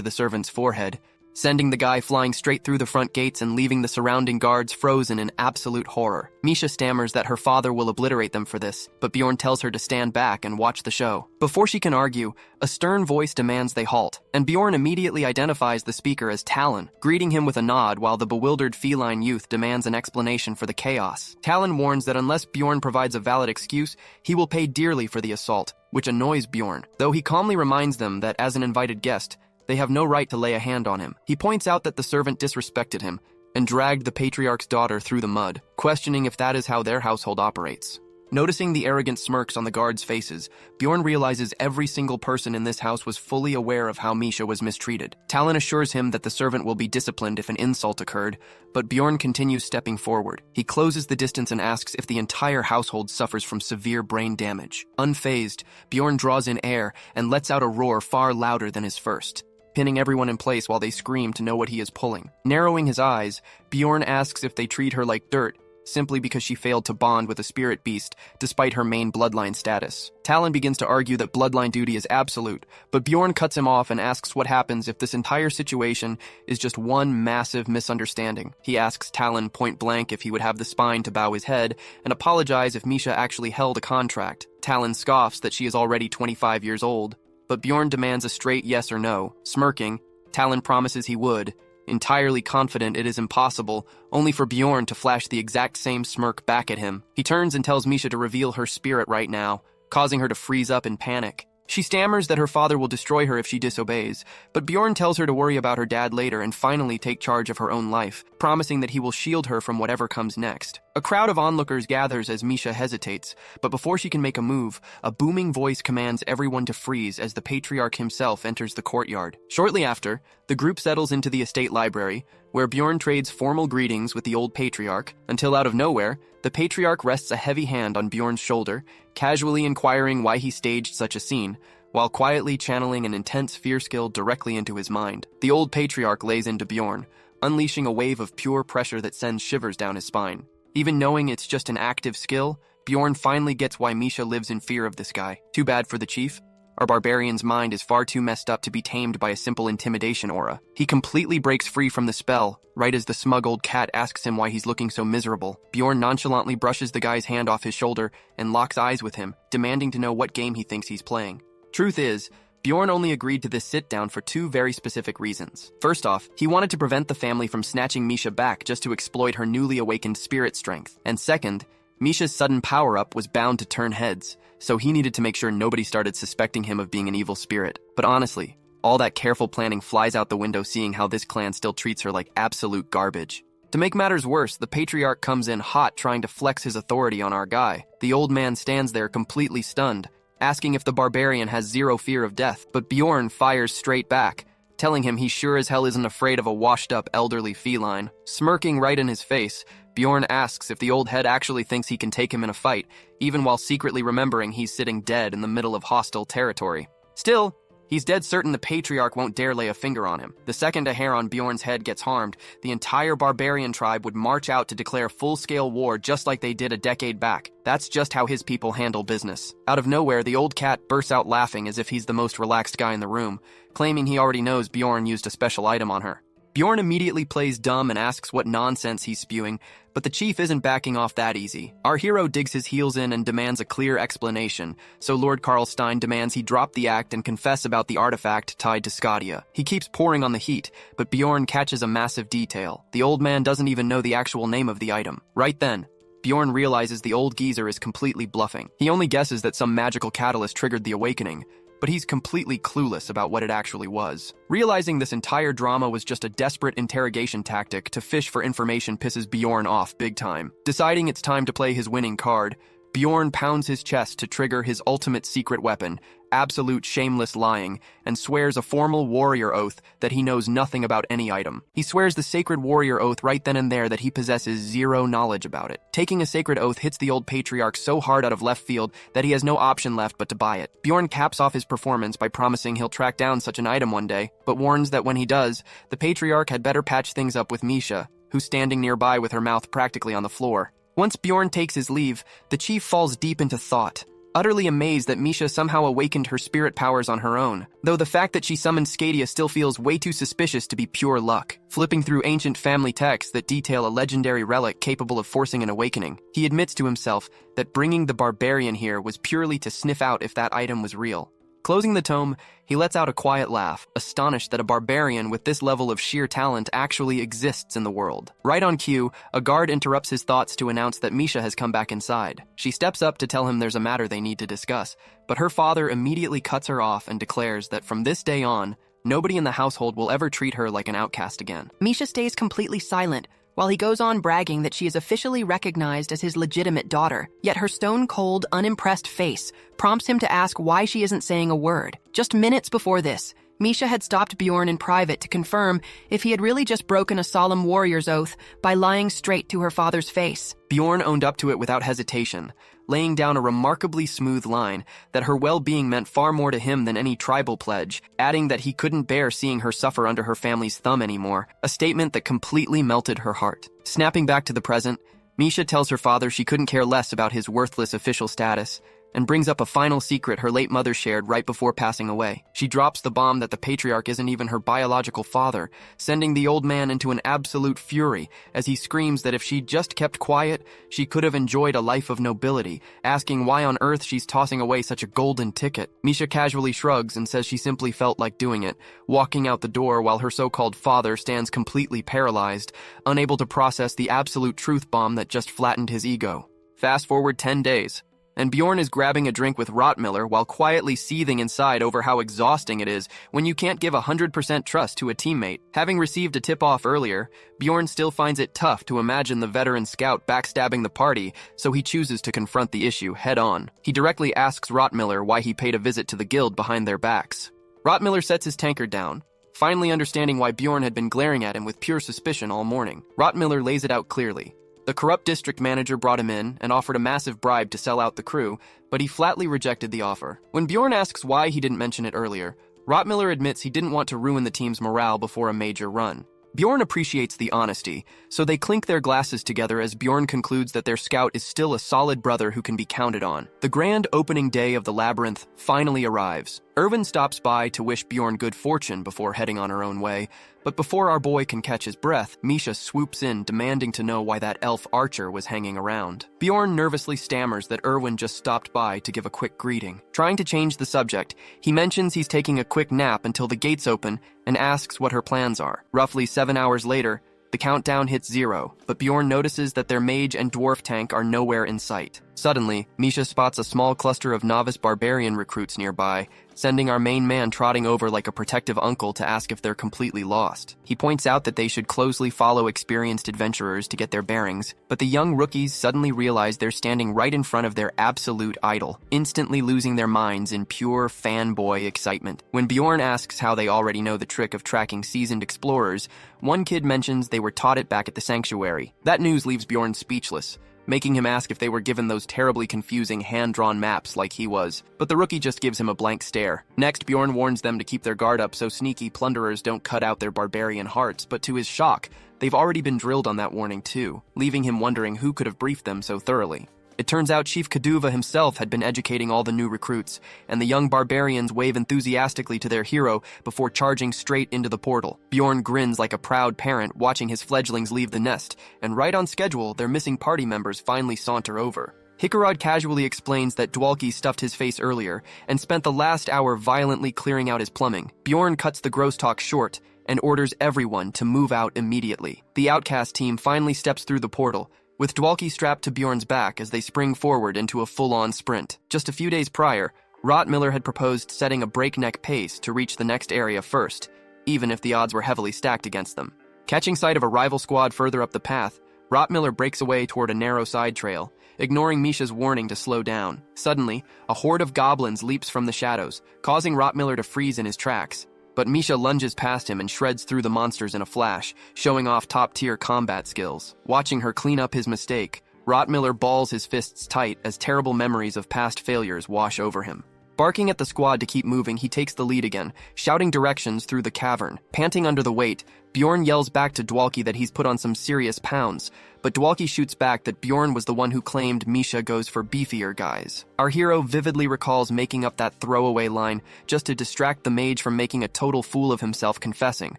the servant's forehead, sending the guy flying straight through the front gates and leaving the surrounding guards frozen in absolute horror. Misha stammers that her father will obliterate them for this, but Bjorn tells her to stand back and watch the show. Before she can argue, a stern voice demands they halt, and Bjorn immediately identifies the speaker as Talon, greeting him with a nod while the bewildered feline youth demands an explanation for the chaos. Talon warns that unless Bjorn provides a valid excuse, he will pay dearly for the assault, which annoys Bjorn, though he calmly reminds them that as an invited guest, they have no right to lay a hand on him. He points out that the servant disrespected him and dragged the patriarch's daughter through the mud, questioning if that is how their household operates. Noticing the arrogant smirks on the guards' faces, Bjorn realizes every single person in this house was fully aware of how Misha was mistreated. Talon assures him that the servant will be disciplined if an insult occurred, but Bjorn continues stepping forward. He closes the distance and asks if the entire household suffers from severe brain damage. Unfazed, Bjorn draws in air and lets out a roar far louder than his first, pinning everyone in place while they scream to know what he is pulling. Narrowing his eyes, Bjorn asks if they treat her like dirt, simply because she failed to bond with a spirit beast despite her main bloodline status. Talon begins to argue that bloodline duty is absolute, but Bjorn cuts him off and asks what happens if this entire situation is just one massive misunderstanding. He asks Talon point blank if he would have the spine to bow his head and apologize if Misha actually held a contract. Talon scoffs that she is already 25 years old, but Bjorn demands a straight yes or no. Smirking, Talon promises he would, entirely confident it is impossible, only for Bjorn to flash the exact same smirk back at him. He turns and tells Misha to reveal her spirit right now, causing her to freeze up in panic. She stammers that her father will destroy her if she disobeys, but Bjorn tells her to worry about her dad later and finally take charge of her own life, promising that he will shield her from whatever comes next. A crowd of onlookers gathers as Misha hesitates, but before she can make a move, a booming voice commands everyone to freeze as the patriarch himself enters the courtyard. Shortly after, the group settles into the estate library, where Bjorn trades formal greetings with the old patriarch, until out of nowhere, the patriarch rests a heavy hand on Bjorn's shoulder, casually inquiring why he staged such a scene, while quietly channeling an intense fear skill directly into his mind. The old patriarch lays into Bjorn, unleashing a wave of pure pressure that sends shivers down his spine. Even knowing it's just an active skill, Bjorn finally gets why Misha lives in fear of this guy. Too bad for the chief. Our barbarian's mind is far too messed up to be tamed by a simple intimidation aura. He completely breaks free from the spell, right as the smug old cat asks him why he's looking so miserable. Bjorn nonchalantly brushes the guy's hand off his shoulder and locks eyes with him, demanding to know what game he thinks he's playing. Truth is, Bjorn only agreed to this sit-down for two very specific reasons. First off, he wanted to prevent the family from snatching Misha back just to exploit her newly awakened spirit strength. And second, Misha's sudden power-up was bound to turn heads, so he needed to make sure nobody started suspecting him of being an evil spirit. But honestly, all that careful planning flies out the window seeing how this clan still treats her like absolute garbage. To make matters worse, the patriarch comes in hot trying to flex his authority on our guy. The old man stands there completely stunned, asking if the barbarian has zero fear of death, but Bjorn fires straight back, telling him he sure as hell isn't afraid of a washed-up elderly feline. Smirking right in his face, Bjorn asks if the old head actually thinks he can take him in a fight, even while secretly remembering he's sitting dead in the middle of hostile territory. Still, he's dead certain the patriarch won't dare lay a finger on him. The second a hair on Bjorn's head gets harmed, the entire barbarian tribe would march out to declare full-scale war just like they did a decade back. That's just how his people handle business. Out of nowhere, the old cat bursts out laughing as if he's the most relaxed guy in the room, claiming he already knows Bjorn used a special item on her. Bjorn immediately plays dumb and asks what nonsense he's spewing, but the chief isn't backing off that easy. Our hero digs his heels in and demands a clear explanation, so Lord Karlstein demands he drop the act and confess about the artifact tied to Scadia. He keeps pouring on the heat, but Bjorn catches a massive detail. The old man doesn't even know the actual name of the item. Right then, Bjorn realizes the old geezer is completely bluffing. He only guesses that some magical catalyst triggered the awakening, but he's completely clueless about what it actually was. Realizing this entire drama was just a desperate interrogation tactic to fish for information pisses Bjorn off big time. Deciding it's time to play his winning card, Bjorn pounds his chest to trigger his ultimate secret weapon, absolute shameless lying, and swears a formal warrior oath that he knows nothing about any item. He swears the sacred warrior oath right then and there that he possesses zero knowledge about it. Taking a sacred oath hits the old patriarch so hard out of left field that he has no option left but to buy it. Bjorn caps off his performance by promising he'll track down such an item one day, but warns that when he does, the patriarch had better patch things up with Misha, who's standing nearby with her mouth practically on the floor. Once Bjorn takes his leave, the chief falls deep into thought, utterly amazed that Misha somehow awakened her spirit powers on her own, though the fact that she summoned Scadia still feels way too suspicious to be pure luck. Flipping through ancient family texts that detail a legendary relic capable of forcing an awakening, he admits to himself that bringing the barbarian here was purely to sniff out if that item was real. Closing the tome, he lets out a quiet laugh, astonished that a barbarian with this level of sheer talent actually exists in the world. Right on cue, a guard interrupts his thoughts to announce that Misha has come back inside. She steps up to tell him there's a matter they need to discuss, but her father immediately cuts her off and declares that from this day on, nobody in the household will ever treat her like an outcast again. Misha stays completely silent, while he goes on bragging that she is officially recognized as his legitimate daughter, yet her stone-cold, unimpressed face prompts him to ask why she isn't saying a word. Just minutes before this, Misha had stopped Bjorn in private to confirm if he had really just broken a solemn warrior's oath by lying straight to her father's face. Bjorn owned up to it without hesitation, laying down a remarkably smooth line that her well-being meant far more to him than any tribal pledge, adding that he couldn't bear seeing her suffer under her family's thumb anymore, a statement that completely melted her heart. Snapping back to the present, Misha tells her father she couldn't care less about his worthless official status, and brings up a final secret her late mother shared right before passing away. She drops the bomb that the patriarch isn't even her biological father, sending the old man into an absolute fury as he screams that if she'd just kept quiet, she could have enjoyed a life of nobility, asking why on earth she's tossing away such a golden ticket. Misha casually shrugs and says she simply felt like doing it, walking out the door while her so-called father stands completely paralyzed, unable to process the absolute truth bomb that just flattened his ego. Fast forward 10 days, and Bjorn is grabbing a drink with Rottmiller while quietly seething inside over how exhausting it is when you can't give 100% trust to a teammate. Having received a tip-off earlier, Bjorn still finds it tough to imagine the veteran scout backstabbing the party, so he chooses to confront the issue head-on. He directly asks Rottmiller why he paid a visit to the guild behind their backs. Rottmiller sets his tankard down, finally understanding why Bjorn had been glaring at him with pure suspicion all morning. Rottmiller lays it out clearly. The corrupt district manager brought him in and offered a massive bribe to sell out the crew, but he flatly rejected the offer. When Bjorn asks why he didn't mention it earlier, Rottmiller admits he didn't want to ruin the team's morale before a major run. Bjorn appreciates the honesty, so they clink their glasses together as Bjorn concludes that their scout is still a solid brother who can be counted on. The grand opening day of the labyrinth finally arrives. Irvin stops by to wish Bjorn good fortune before heading on her own way, but before our boy can catch his breath, Misha swoops in, demanding to know why that elf archer was hanging around. Bjorn nervously stammers that Irwin just stopped by to give a quick greeting. Trying to change the subject, he mentions he's taking a quick nap until the gates open and asks what her plans are. Roughly 7 hours later, the countdown hits 0, but Bjorn notices that their mage and dwarf tank are nowhere in sight. Suddenly, Misha spots a small cluster of novice barbarian recruits nearby, sending our main man trotting over like a protective uncle to ask if they're completely lost. He points out that they should closely follow experienced adventurers to get their bearings, but the young rookies suddenly realize they're standing right in front of their absolute idol, instantly losing their minds in pure fanboy excitement. When Bjorn asks how they already know the trick of tracking seasoned explorers, one kid mentions they were taught it back at the sanctuary. That news leaves Bjorn speechless, making him ask if they were given those terribly confusing hand-drawn maps like he was, but the rookie just gives him a blank stare. Next, Bjorn warns them to keep their guard up so sneaky plunderers don't cut out their barbarian hearts, but to his shock, they've already been drilled on that warning too, leaving him wondering who could have briefed them so thoroughly. It turns out Chief Kaduva himself had been educating all the new recruits, and the young barbarians wave enthusiastically to their hero before charging straight into the portal. Bjorn grins like a proud parent watching his fledglings leave the nest, and right on schedule, their missing party members finally saunter over. Hikarad casually explains that Dwalki stuffed his face earlier and spent the last hour violently clearing out his plumbing. Bjorn cuts the gross talk short and orders everyone to move out immediately. The Outcast team finally steps through the portal, with Dwalki strapped to Bjorn's back as they spring forward into a full-on sprint. Just a few days prior, Rottmiller had proposed setting a breakneck pace to reach the next area first, even if the odds were heavily stacked against them. Catching sight of a rival squad further up the path, Rottmiller breaks away toward a narrow side trail, ignoring Misha's warning to slow down. Suddenly, a horde of goblins leaps from the shadows, causing Rottmiller to freeze in his tracks. But Misha lunges past him and shreds through the monsters in a flash, showing off top-tier combat skills. Watching her clean up his mistake, Rottmiller balls his fists tight as terrible memories of past failures wash over him. Barking at the squad to keep moving, he takes the lead again, shouting directions through the cavern. Panting under the weight, Bjorn yells back to Dwalki that he's put on some serious pounds, but Dwalki shoots back that Bjorn was the one who claimed Misha goes for beefier guys. Our hero vividly recalls making up that throwaway line just to distract the mage from making a total fool of himself confessing,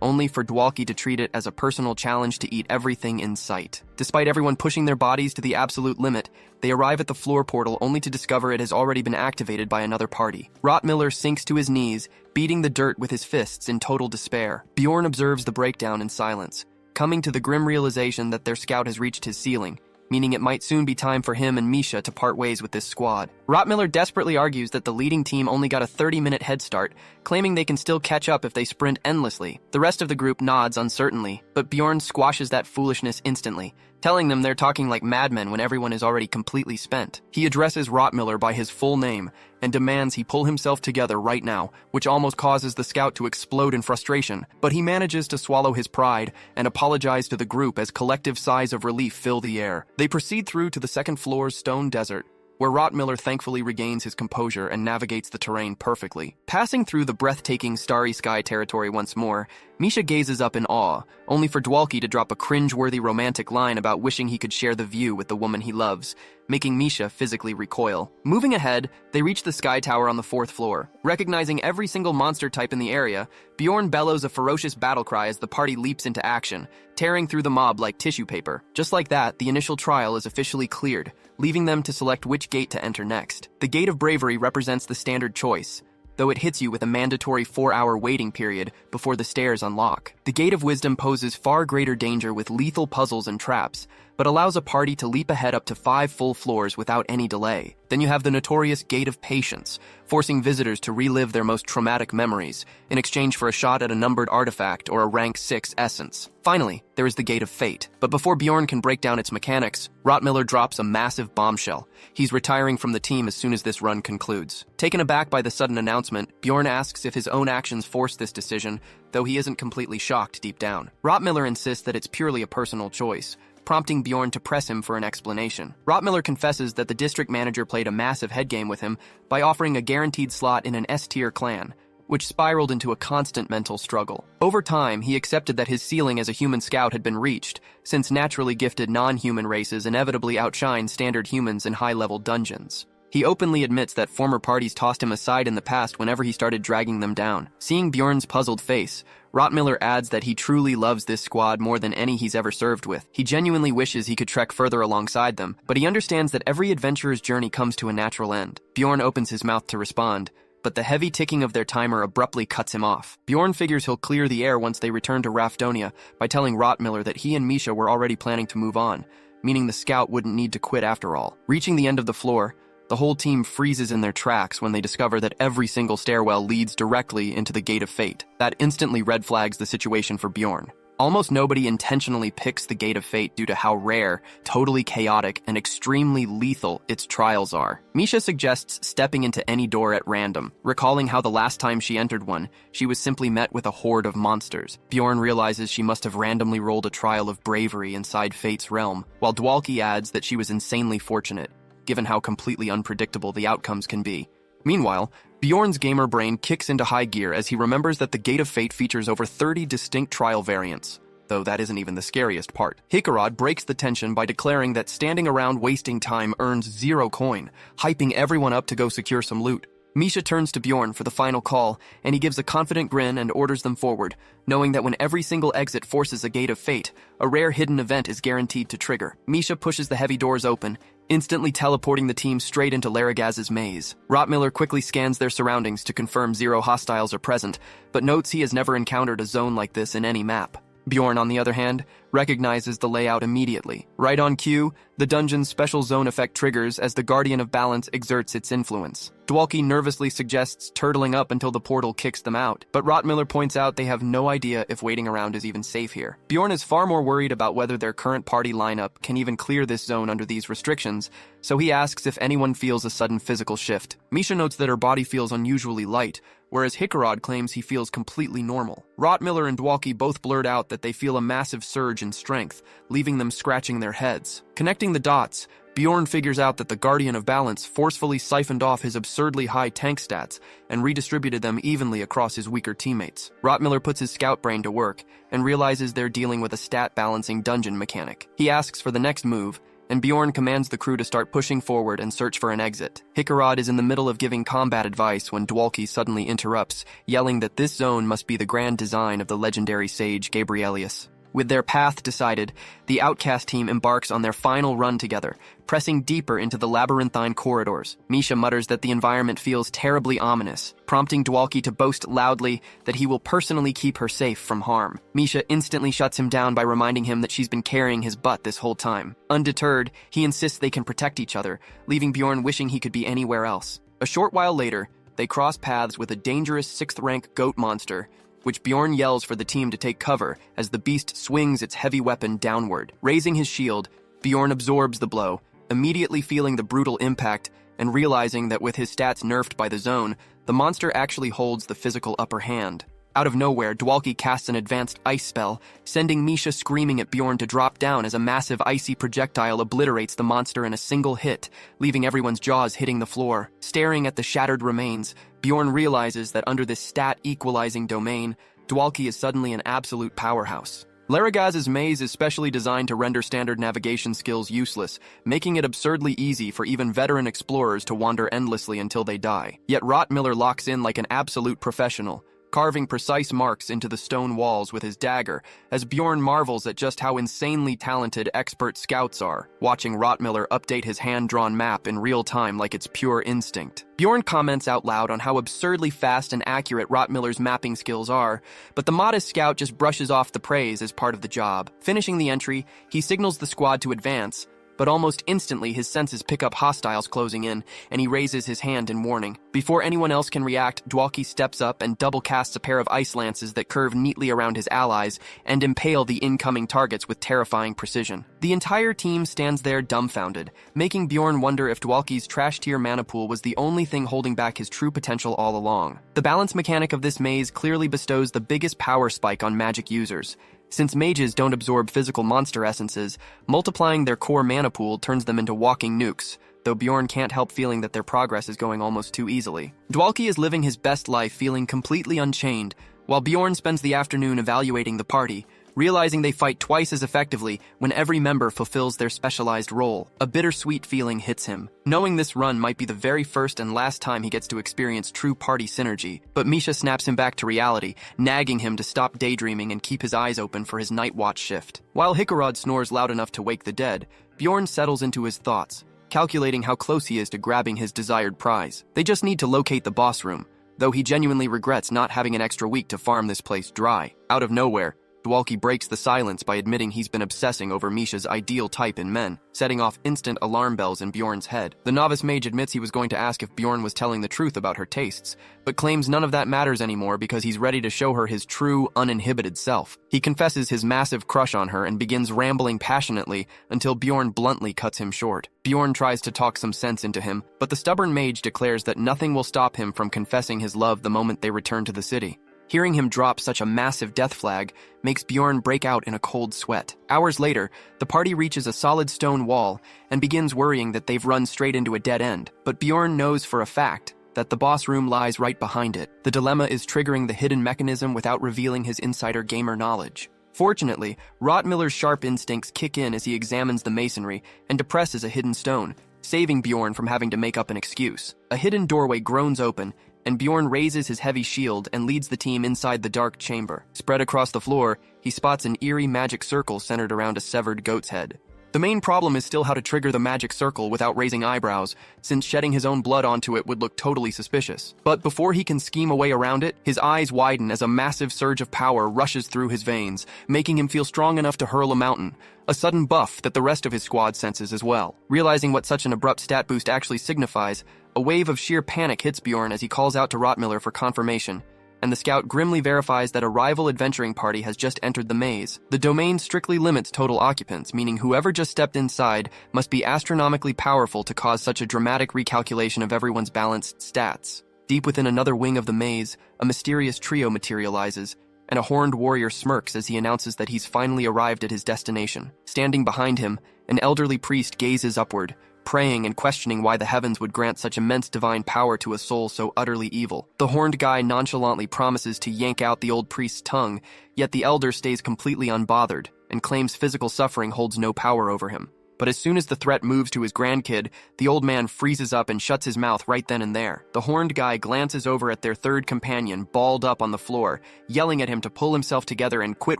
only for Dwalki to treat it as a personal challenge to eat everything in sight. Despite everyone pushing their bodies to the absolute limit, they arrive at the floor portal only to discover it has already been activated by another party. Rottmiller sinks to his knees, beating the dirt with his fists in total despair. Bjorn observes the breakdown in silence, coming to the grim realization that their scout has reached his ceiling, meaning it might soon be time for him and Misha to part ways with this squad. Rottmiller desperately argues that the leading team only got a 30-minute head start, claiming they can still catch up if they sprint endlessly. The rest of the group nods uncertainly, but Bjorn squashes that foolishness instantly, telling them they're talking like madmen when everyone is already completely spent. He addresses Rottmiller by his full name and demands he pull himself together right now, which almost causes the scout to explode in frustration, but he manages to swallow his pride and apologize to the group as collective sighs of relief fill the air. They proceed through to the second floor's stone desert, where Rottmiller thankfully regains his composure and navigates the terrain perfectly. Passing through the breathtaking Starry Sky territory once more, Misha gazes up in awe, only for Dwalki to drop a cringe-worthy romantic line about wishing he could share the view with the woman he loves, making Misha physically recoil. Moving ahead, they reach the sky tower on the 4th floor. Recognizing every single monster type in the area, Bjorn bellows a ferocious battle cry as the party leaps into action, tearing through the mob like tissue paper. Just like that, the initial trial is officially cleared, leaving them to select which gate to enter next. The Gate of Bravery represents the standard choice, though it hits you with a mandatory 4-hour waiting period before the stairs unlock. The Gate of Wisdom poses far greater danger with lethal puzzles and traps, but allows a party to leap ahead up to 5 full floors without any delay. Then you have the notorious Gate of Patience, forcing visitors to relive their most traumatic memories in exchange for a shot at a numbered artifact or a rank 6 essence. Finally, there is the Gate of Fate. But before Bjorn can break down its mechanics, Rottmiller drops a massive bombshell. He's retiring from the team as soon as this run concludes. Taken aback by the sudden announcement, Bjorn asks if his own actions forced this decision, though he isn't completely shocked deep down. Rottmiller insists that it's purely a personal choice, prompting Bjorn to press him for an explanation. Rottmiller confesses that the district manager played a massive headgame with him by offering a guaranteed slot in an S-tier clan, which spiraled into a constant mental struggle. Over time, he accepted that his ceiling as a human scout had been reached, since naturally gifted non-human races inevitably outshine standard humans in high-level dungeons. He openly admits that former parties tossed him aside in the past whenever he started dragging them down. Seeing Bjorn's puzzled face, Rottmiller adds that he truly loves this squad more than any he's ever served with. He genuinely wishes he could trek further alongside them, but he understands that every adventurer's journey comes to a natural end. Bjorn opens his mouth to respond, but the heavy ticking of their timer abruptly cuts him off. Bjorn figures he'll clear the air once they return to Rafdonia by telling Rottmiller that he and Misha were already planning to move on, meaning the scout wouldn't need to quit after all. Reaching the end of the floor, the whole team freezes in their tracks when they discover that every single stairwell leads directly into the Gate of Fate. That instantly red flags the situation for Bjorn. Almost nobody intentionally picks the Gate of Fate due to how rare, totally chaotic, and extremely lethal its trials are. Misha suggests stepping into any door at random, recalling how the last time she entered one, she was simply met with a horde of monsters. Bjorn realizes she must have randomly rolled a trial of bravery inside Fate's realm, while Dwalki adds that she was insanely fortunate, given how completely unpredictable the outcomes can be. Meanwhile, Bjorn's gamer brain kicks into high gear as he remembers that the Gate of Fate features over 30 distinct trial variants, though that isn't even the scariest part. Isekai'd breaks the tension by declaring that standing around wasting time earns 0 coin, hyping everyone up to go secure some loot. Misha turns to Bjorn for the final call, and he gives a confident grin and orders them forward, knowing that when every single exit forces a Gate of Fate, a rare hidden event is guaranteed to trigger. Misha pushes the heavy doors open, instantly teleporting the team straight into Laragaz's maze. Rottmiller quickly scans their surroundings to confirm 0 hostiles are present, but notes he has never encountered a zone like this in any map. Bjorn, on the other hand, recognizes the layout immediately. Right on cue, the dungeon's special zone effect triggers as the Guardian of Balance exerts its influence. Dwalki nervously suggests turtling up until the portal kicks them out, but Rottmiller points out they have no idea if waiting around is even safe here. Bjorn is far more worried about whether their current party lineup can even clear this zone under these restrictions, so he asks if anyone feels a sudden physical shift. Misha notes that her body feels unusually light, whereas Isekai'd claims he feels completely normal. Rottmiller and Dwalki both blurt out that they feel a massive surge in strength, leaving them scratching their heads. Connecting the dots, Bjorn figures out that the Guardian of Balance forcefully siphoned off his absurdly high tank stats and redistributed them evenly across his weaker teammates. Rottmiller puts his scout brain to work and realizes they're dealing with a stat-balancing dungeon mechanic. He asks for the next move, and Bjorn commands the crew to start pushing forward and search for an exit. Isekai'd is in the middle of giving combat advice when Dwalki suddenly interrupts, yelling that this zone must be the grand design of the legendary sage Gabrielius. With their path decided, the Outcast team embarks on their final run together, pressing deeper into the labyrinthine corridors. Misha mutters that the environment feels terribly ominous, prompting Dwalki to boast loudly that he will personally keep her safe from harm. Misha instantly shuts him down by reminding him that she's been carrying his butt this whole time. Undeterred, he insists they can protect each other, leaving Bjorn wishing he could be anywhere else. A short while later, they cross paths with a dangerous 6th-rank goat monster, which Bjorn yells for the team to take cover as the beast swings its heavy weapon downward. Raising his shield, Bjorn absorbs the blow, immediately feeling the brutal impact and realizing that with his stats nerfed by the zone, the monster actually holds the physical upper hand. Out of nowhere, Dwalki casts an advanced ice spell, sending Misha screaming at Bjorn to drop down as a massive icy projectile obliterates the monster in a single hit, leaving everyone's jaws hitting the floor. Staring at the shattered remains, Bjorn realizes that under this stat-equalizing domain, Dwalki is suddenly an absolute powerhouse. Laragaz's maze is specially designed to render standard navigation skills useless, making it absurdly easy for even veteran explorers to wander endlessly until they die. Yet Rottmiller locks in like an absolute professional, carving precise marks into the stone walls with his dagger, as Bjorn marvels at just how insanely talented expert scouts are, watching Rottmiller update his hand-drawn map in real time like it's pure instinct. Bjorn comments out loud on how absurdly fast and accurate Rottmiller's mapping skills are, but the modest scout just brushes off the praise as part of the job. Finishing the entry, he signals the squad to advance, but almost instantly his senses pick up hostiles closing in, and he raises his hand in warning. Before anyone else can react, Dwalki steps up and double casts a pair of ice lances that curve neatly around his allies and impale the incoming targets with terrifying precision. The entire team stands there dumbfounded, making Bjorn wonder if Dwalki's trash-tier mana pool was the only thing holding back his true potential all along. The balance mechanic of this maze clearly bestows the biggest power spike on magic users. Since mages don't absorb physical monster essences, multiplying their core mana pool turns them into walking nukes, though Bjorn can't help feeling that their progress is going almost too easily. Dwalki is living his best life feeling completely unchained, while Bjorn spends the afternoon evaluating the party, realizing they fight twice as effectively when every member fulfills their specialized role. A bittersweet feeling hits him, knowing this run might be the very first and last time he gets to experience true party synergy. But Misha snaps him back to reality, nagging him to stop daydreaming and keep his eyes open for his night watch shift. While Hikarad snores loud enough to wake the dead, Bjorn settles into his thoughts, calculating how close he is to grabbing his desired prize. They just need to locate the boss room, though he genuinely regrets not having an extra week to farm this place dry. Out of nowhere, Dwalki breaks the silence by admitting he's been obsessing over Misha's ideal type in men, setting off instant alarm bells in Bjorn's head. The novice mage admits he was going to ask if Bjorn was telling the truth about her tastes, but claims none of that matters anymore because he's ready to show her his true, uninhibited self. He confesses his massive crush on her and begins rambling passionately until Bjorn bluntly cuts him short. Bjorn tries to talk some sense into him, but the stubborn mage declares that nothing will stop him from confessing his love the moment they return to the city. Hearing him drop such a massive death flag makes Bjorn break out in a cold sweat. Hours later, the party reaches a solid stone wall and begins worrying that they've run straight into a dead end. But Bjorn knows for a fact that the boss room lies right behind it. The dilemma is triggering the hidden mechanism without revealing his insider gamer knowledge. Fortunately, Rottmiller's sharp instincts kick in as he examines the masonry and depresses a hidden stone, saving Bjorn from having to make up an excuse. A hidden doorway groans open, and Bjorn raises his heavy shield and leads the team inside the dark chamber. Spread across the floor, he spots an eerie magic circle centered around a severed goat's head. The main problem is still how to trigger the magic circle without raising eyebrows, since shedding his own blood onto it would look totally suspicious. But before he can scheme a way around it, his eyes widen as a massive surge of power rushes through his veins, making him feel strong enough to hurl a mountain, a sudden buff that the rest of his squad senses as well. Realizing what such an abrupt stat boost actually signifies, a wave of sheer panic hits Bjorn as he calls out to Rottmiller for confirmation, and the scout grimly verifies that a rival adventuring party has just entered the maze. The domain strictly limits total occupants, meaning whoever just stepped inside must be astronomically powerful to cause such a dramatic recalculation of everyone's balanced stats. Deep within another wing of the maze, a mysterious trio materializes, and a horned warrior smirks as he announces that he's finally arrived at his destination. Standing behind him, an elderly priest gazes upward, praying and questioning why the heavens would grant such immense divine power to a soul so utterly evil. The horned guy nonchalantly promises to yank out the old priest's tongue, yet the elder stays completely unbothered and claims physical suffering holds no power over him. But as soon as the threat moves to his grandkid, the old man freezes up and shuts his mouth right then and there. The horned guy glances over at their third companion, balled up on the floor, yelling at him to pull himself together and quit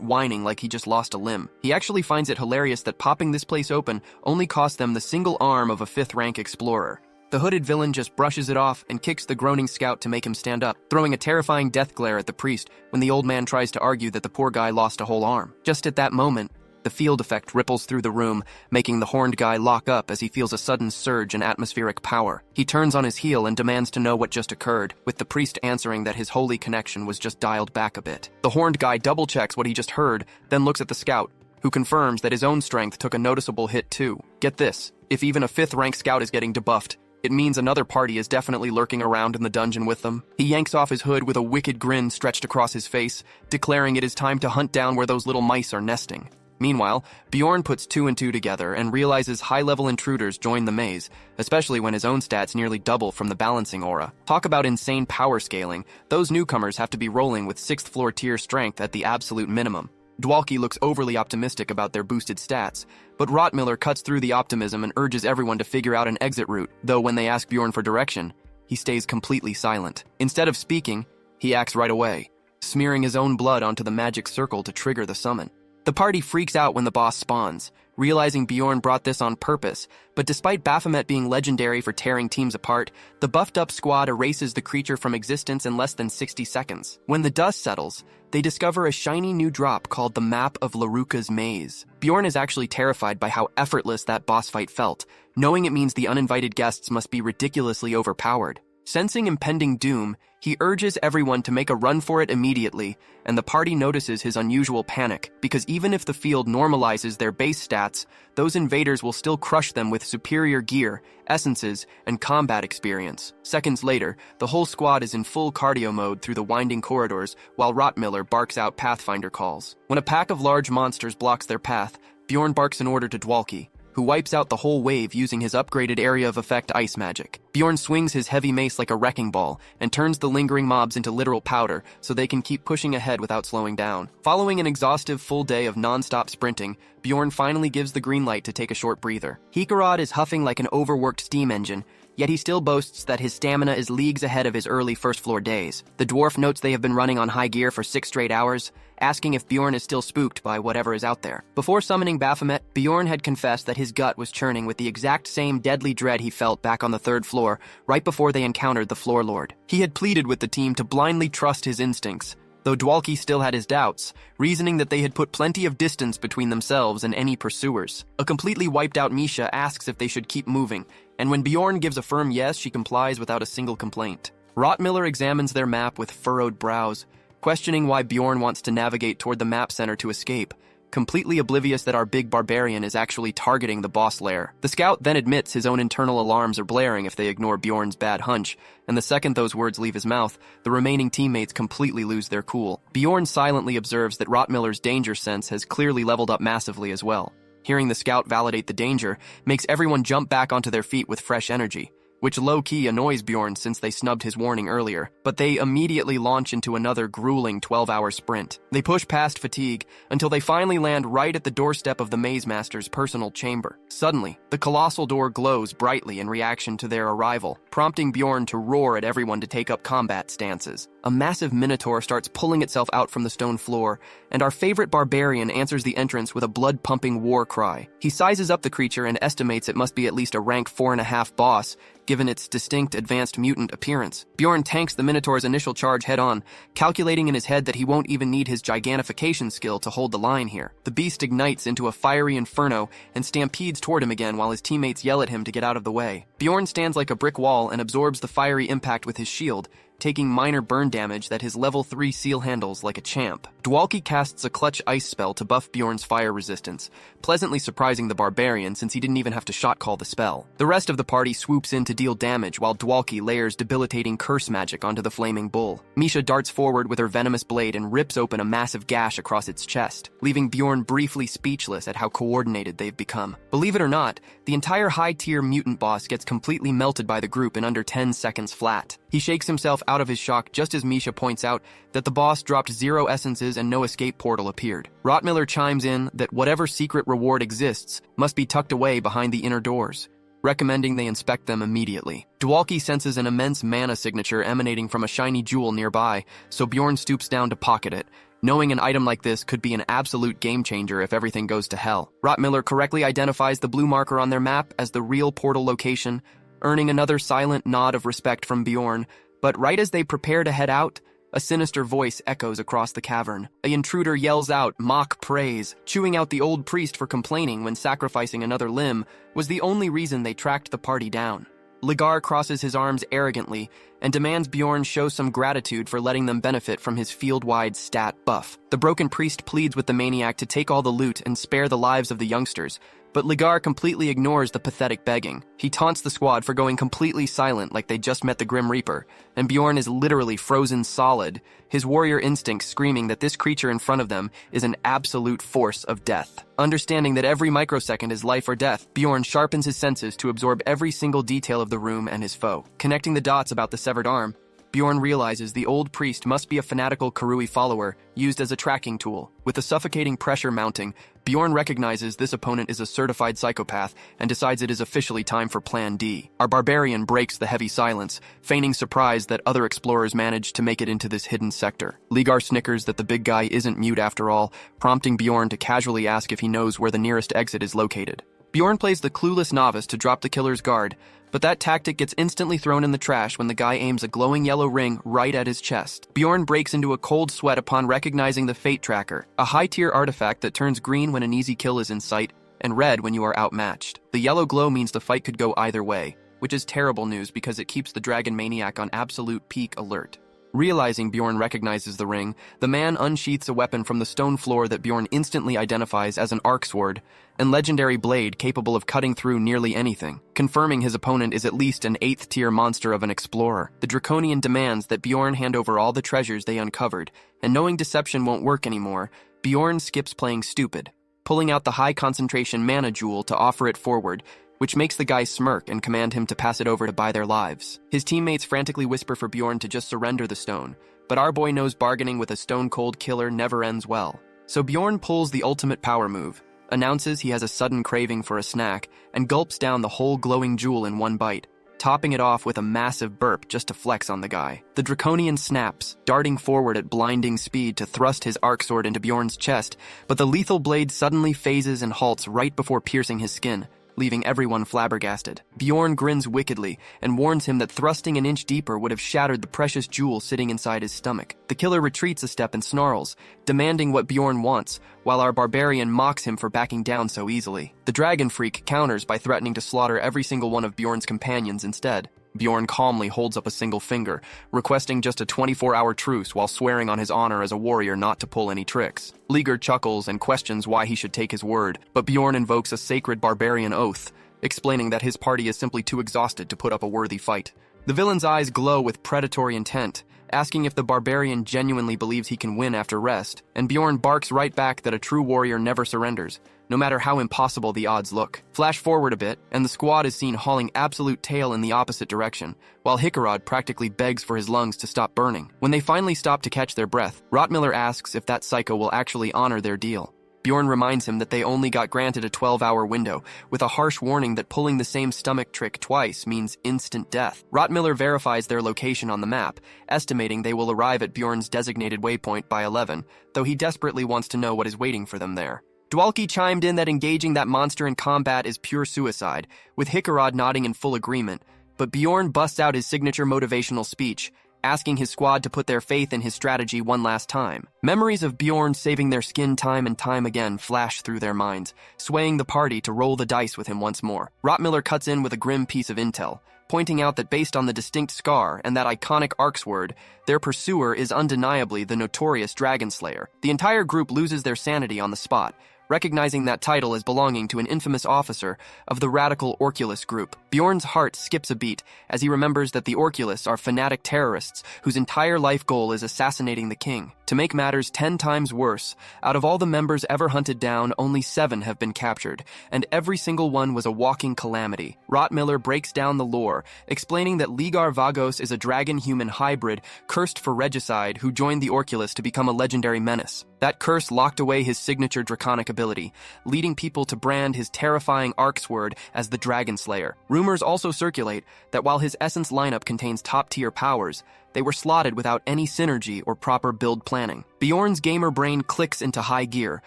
whining like he just lost a limb. He actually finds it hilarious that popping this place open only cost them the single arm of a 5th-rank explorer. The hooded villain just brushes it off and kicks the groaning scout to make him stand up, throwing a terrifying death glare at the priest when the old man tries to argue that the poor guy lost a whole arm. Just at that moment, the field effect ripples through the room, making the horned guy lock up as he feels a sudden surge in atmospheric power. He turns on his heel and demands to know what just occurred, with the priest answering that his holy connection was just dialed back a bit. The horned guy double-checks what he just heard, then looks at the scout, who confirms that his own strength took a noticeable hit too. Get this, if even a 5th-rank scout is getting debuffed, It means another party is definitely lurking around in the dungeon with them. He yanks off his hood with a wicked grin stretched across his face, declaring it is time to hunt down where those little mice are nesting. Meanwhile, Bjorn puts two and two together and realizes high-level intruders join the maze, especially when his own stats nearly double from the balancing aura. Talk about insane power scaling. Those newcomers have to be rolling with 6th floor tier strength at the absolute minimum. Dwalki looks overly optimistic about their boosted stats, but Rotmiller cuts through the optimism and urges everyone to figure out an exit route, though when they ask Bjorn for direction, he stays completely silent. Instead of speaking, he acts right away, smearing his own blood onto the magic circle to trigger the summon. The party freaks out when the boss spawns, realizing Bjorn brought this on purpose, but despite Baphomet being legendary for tearing teams apart, the buffed-up squad erases the creature from existence in less than 60 seconds. When the dust settles, they discover a shiny new drop called the Map of Laruka's Maze. Bjorn is actually terrified by how effortless that boss fight felt, knowing it means the uninvited guests must be ridiculously overpowered. Sensing impending doom, he urges everyone to make a run for it immediately, and the party notices his unusual panic, because even if the field normalizes their base stats, those invaders will still crush them with superior gear, essences, and combat experience. Seconds later, the whole squad is in full cardio mode through the winding corridors, while Rotmiller barks out Pathfinder calls. When a pack of large monsters blocks their path, Bjorn barks an order to Dwalki, who wipes out the whole wave using his upgraded area of effect ice magic. Bjorn swings his heavy mace like a wrecking ball and turns the lingering mobs into literal powder so they can keep pushing ahead without slowing down. Following an exhaustive full day of non-stop sprinting, Bjorn finally gives the green light to take a short breather. Hikarad is huffing like an overworked steam engine, yet he still boasts that his stamina is leagues ahead of his early first-floor days. The dwarf notes they have been running on high gear for 6 straight hours, asking if Bjorn is still spooked by whatever is out there. Before summoning Baphomet, Bjorn had confessed that his gut was churning with the exact same deadly dread he felt back on the 3rd floor, right before they encountered the Floor Lord. He had pleaded with the team to blindly trust his instincts, though Dwalki still had his doubts, reasoning that they had put plenty of distance between themselves and any pursuers. A completely wiped-out Misha asks if they should keep moving, and when Bjorn gives a firm yes, she complies without a single complaint. Rotmiller examines their map with furrowed brows, questioning why Bjorn wants to navigate toward the map center to escape, completely oblivious that our big barbarian is actually targeting the boss lair. The scout then admits his own internal alarms are blaring if they ignore Bjorn's bad hunch, and the second those words leave his mouth, the remaining teammates completely lose their cool. Bjorn silently observes that Rotmiller's danger sense has clearly leveled up massively as well. Hearing the scout validate the danger makes everyone jump back onto their feet with fresh energy, which low-key annoys Bjorn since they snubbed his warning earlier, but they immediately launch into another grueling 12-hour sprint. They push past fatigue until they finally land right at the doorstep of the Maze Master's personal chamber. Suddenly, the colossal door glows brightly in reaction to their arrival, prompting Bjorn to roar at everyone to take up combat stances. A massive minotaur starts pulling itself out from the stone floor, and our favorite barbarian answers the entrance with a blood-pumping war cry. He sizes up the creature and estimates it must be at least a rank 4.5 boss, given its distinct advanced mutant appearance. Bjorn tanks the Minotaur's initial charge head-on, calculating in his head that he won't even need his gigantification skill to hold the line here. The beast ignites into a fiery inferno and stampedes toward him again while his teammates yell at him to get out of the way. Bjorn stands like a brick wall and absorbs the fiery impact with his shield, taking minor burn damage that his level 3 seal handles like a champ. Dwalki casts a clutch ice spell to buff Bjorn's fire resistance, pleasantly surprising the barbarian since he didn't even have to shot call the spell. The rest of the party swoops in to deal damage while Dwalki layers debilitating curse magic onto the flaming bull. Misha darts forward with her venomous blade and rips open a massive gash across its chest, leaving Bjorn briefly speechless at how coordinated they've become. Believe it or not, the entire high-tier mutant boss gets completely melted by the group in under 10 seconds flat. He shakes himself out of his shock just as Misha points out that the boss dropped 0 essences and no escape portal appeared. Rotmiller chimes in that whatever secret reward exists must be tucked away behind the inner doors, recommending they inspect them immediately. Dwalki senses an immense mana signature emanating from a shiny jewel nearby, so Bjorn stoops down to pocket it, knowing an item like this could be an absolute game-changer if everything goes to hell. Rotmiller correctly identifies the blue marker on their map as the real portal location, earning another silent nod of respect from Bjorn, but right as they prepare to head out, a sinister voice echoes across the cavern. An intruder yells out mock praise, chewing out the old priest for complaining when sacrificing another limb was the only reason they tracked the party down. Ligar crosses his arms arrogantly and demands Bjorn show some gratitude for letting them benefit from his field-wide stat buff. The broken priest pleads with the maniac to take all the loot and spare the lives of the youngsters, But Ligar completely ignores the pathetic begging. He taunts the squad for going completely silent like they just met the Grim Reaper, and Bjorn is literally frozen solid, his warrior instinct screaming that this creature in front of them is an absolute force of death. Understanding that every microsecond is life or death, Bjorn sharpens his senses to absorb every single detail of the room and his foe. Connecting the dots about the severed arm, Bjorn realizes the old priest must be a fanatical Karui follower used as a tracking tool. With the suffocating pressure mounting, Bjorn recognizes this opponent is a certified psychopath and decides it is officially time for Plan D. Our barbarian breaks the heavy silence, feigning surprise that other explorers managed to make it into this hidden sector. Ligar snickers that the big guy isn't mute after all, prompting Bjorn to casually ask if he knows where the nearest exit is located. Bjorn plays the clueless novice to drop the killer's guard, but that tactic gets instantly thrown in the trash when the guy aims a glowing yellow ring right at his chest. Bjorn breaks into a cold sweat upon recognizing the Fate Tracker, a high-tier artifact that turns green when an easy kill is in sight and red when you are outmatched. The yellow glow means the fight could go either way, which is terrible news because it keeps the dragon maniac on absolute peak alert. Realizing Bjorn recognizes the ring, the man unsheaths a weapon from the stone floor that Bjorn instantly identifies as an arc sword, and legendary blade capable of cutting through nearly anything, confirming his opponent is at least an 8th-tier monster of an explorer. The Draconian demands that Bjorn hand over all the treasures they uncovered, and knowing deception won't work anymore, Bjorn skips playing stupid, pulling out the high-concentration mana jewel to offer it forward, which makes the guy smirk and command him to pass it over to buy their lives. His teammates frantically whisper for Bjorn to just surrender the stone, but our boy knows bargaining with a stone-cold killer never ends well. So Bjorn pulls the ultimate power move, announces he has a sudden craving for a snack, and gulps down the whole glowing jewel in one bite, topping it off with a massive burp just to flex on the guy. The Draconian snaps, darting forward at blinding speed to thrust his arc sword into Bjorn's chest, but the lethal blade suddenly phases and halts right before piercing his skin, leaving everyone flabbergasted. Bjorn grins wickedly and warns him that thrusting an inch deeper would have shattered the precious jewel sitting inside his stomach. The killer retreats a step and snarls, demanding what Bjorn wants, while our barbarian mocks him for backing down so easily. The dragon freak counters by threatening to slaughter every single one of Bjorn's companions instead. Bjorn calmly holds up a single finger, requesting just a 24-hour truce while swearing on his honor as a warrior not to pull any tricks. Ligar chuckles and questions why he should take his word, but Bjorn invokes a sacred barbarian oath, explaining that his party is simply too exhausted to put up a worthy fight. The villain's eyes glow with predatory intent, asking if the barbarian genuinely believes he can win after rest, and Bjorn barks right back that a true warrior never surrenders, no matter how impossible the odds look. Flash forward a bit, and the squad is seen hauling absolute tail in the opposite direction, while Isekai'd practically begs for his lungs to stop burning. When they finally stop to catch their breath, Rotmiller asks if that psycho will actually honor their deal. Bjorn reminds him that they only got granted a 12-hour window, with a harsh warning that pulling the same stomach trick twice means instant death. Rotmiller verifies their location on the map, estimating they will arrive at Bjorn's designated waypoint by 11, though he desperately wants to know what is waiting for them there. Dwalki chimed in that engaging that monster in combat is pure suicide, with Isekai'd nodding in full agreement, but Bjorn busts out his signature motivational speech, asking his squad to put their faith in his strategy one last time. Memories of Bjorn saving their skin time and time again flash through their minds, swaying the party to roll the dice with him once more. Rotmiller cuts in with a grim piece of intel, pointing out that based on the distinct scar and that iconic arc sword, their pursuer is undeniably the notorious Dragon Slayer. The entire group loses their sanity on the spot, recognizing that title as belonging to an infamous officer of the radical Orculus group. Bjorn's heart skips a beat as he remembers that the Orculus are fanatic terrorists whose entire life goal is assassinating the king. To make matters 10 times worse, out of all the members ever hunted down, only 7 have been captured, and every single one was a walking calamity. Rotmiller breaks down the lore, explaining that Ligar Vagos is a dragon-human hybrid cursed for regicide who joined the Orculus to become a legendary menace. That curse locked away his signature draconic ability, leading people to brand his terrifying arc sword as the Dragon Slayer. Rumors also circulate that while his essence lineup contains top-tier powers, they were slotted without any synergy or proper build planning. Bjorn's gamer brain clicks into high gear,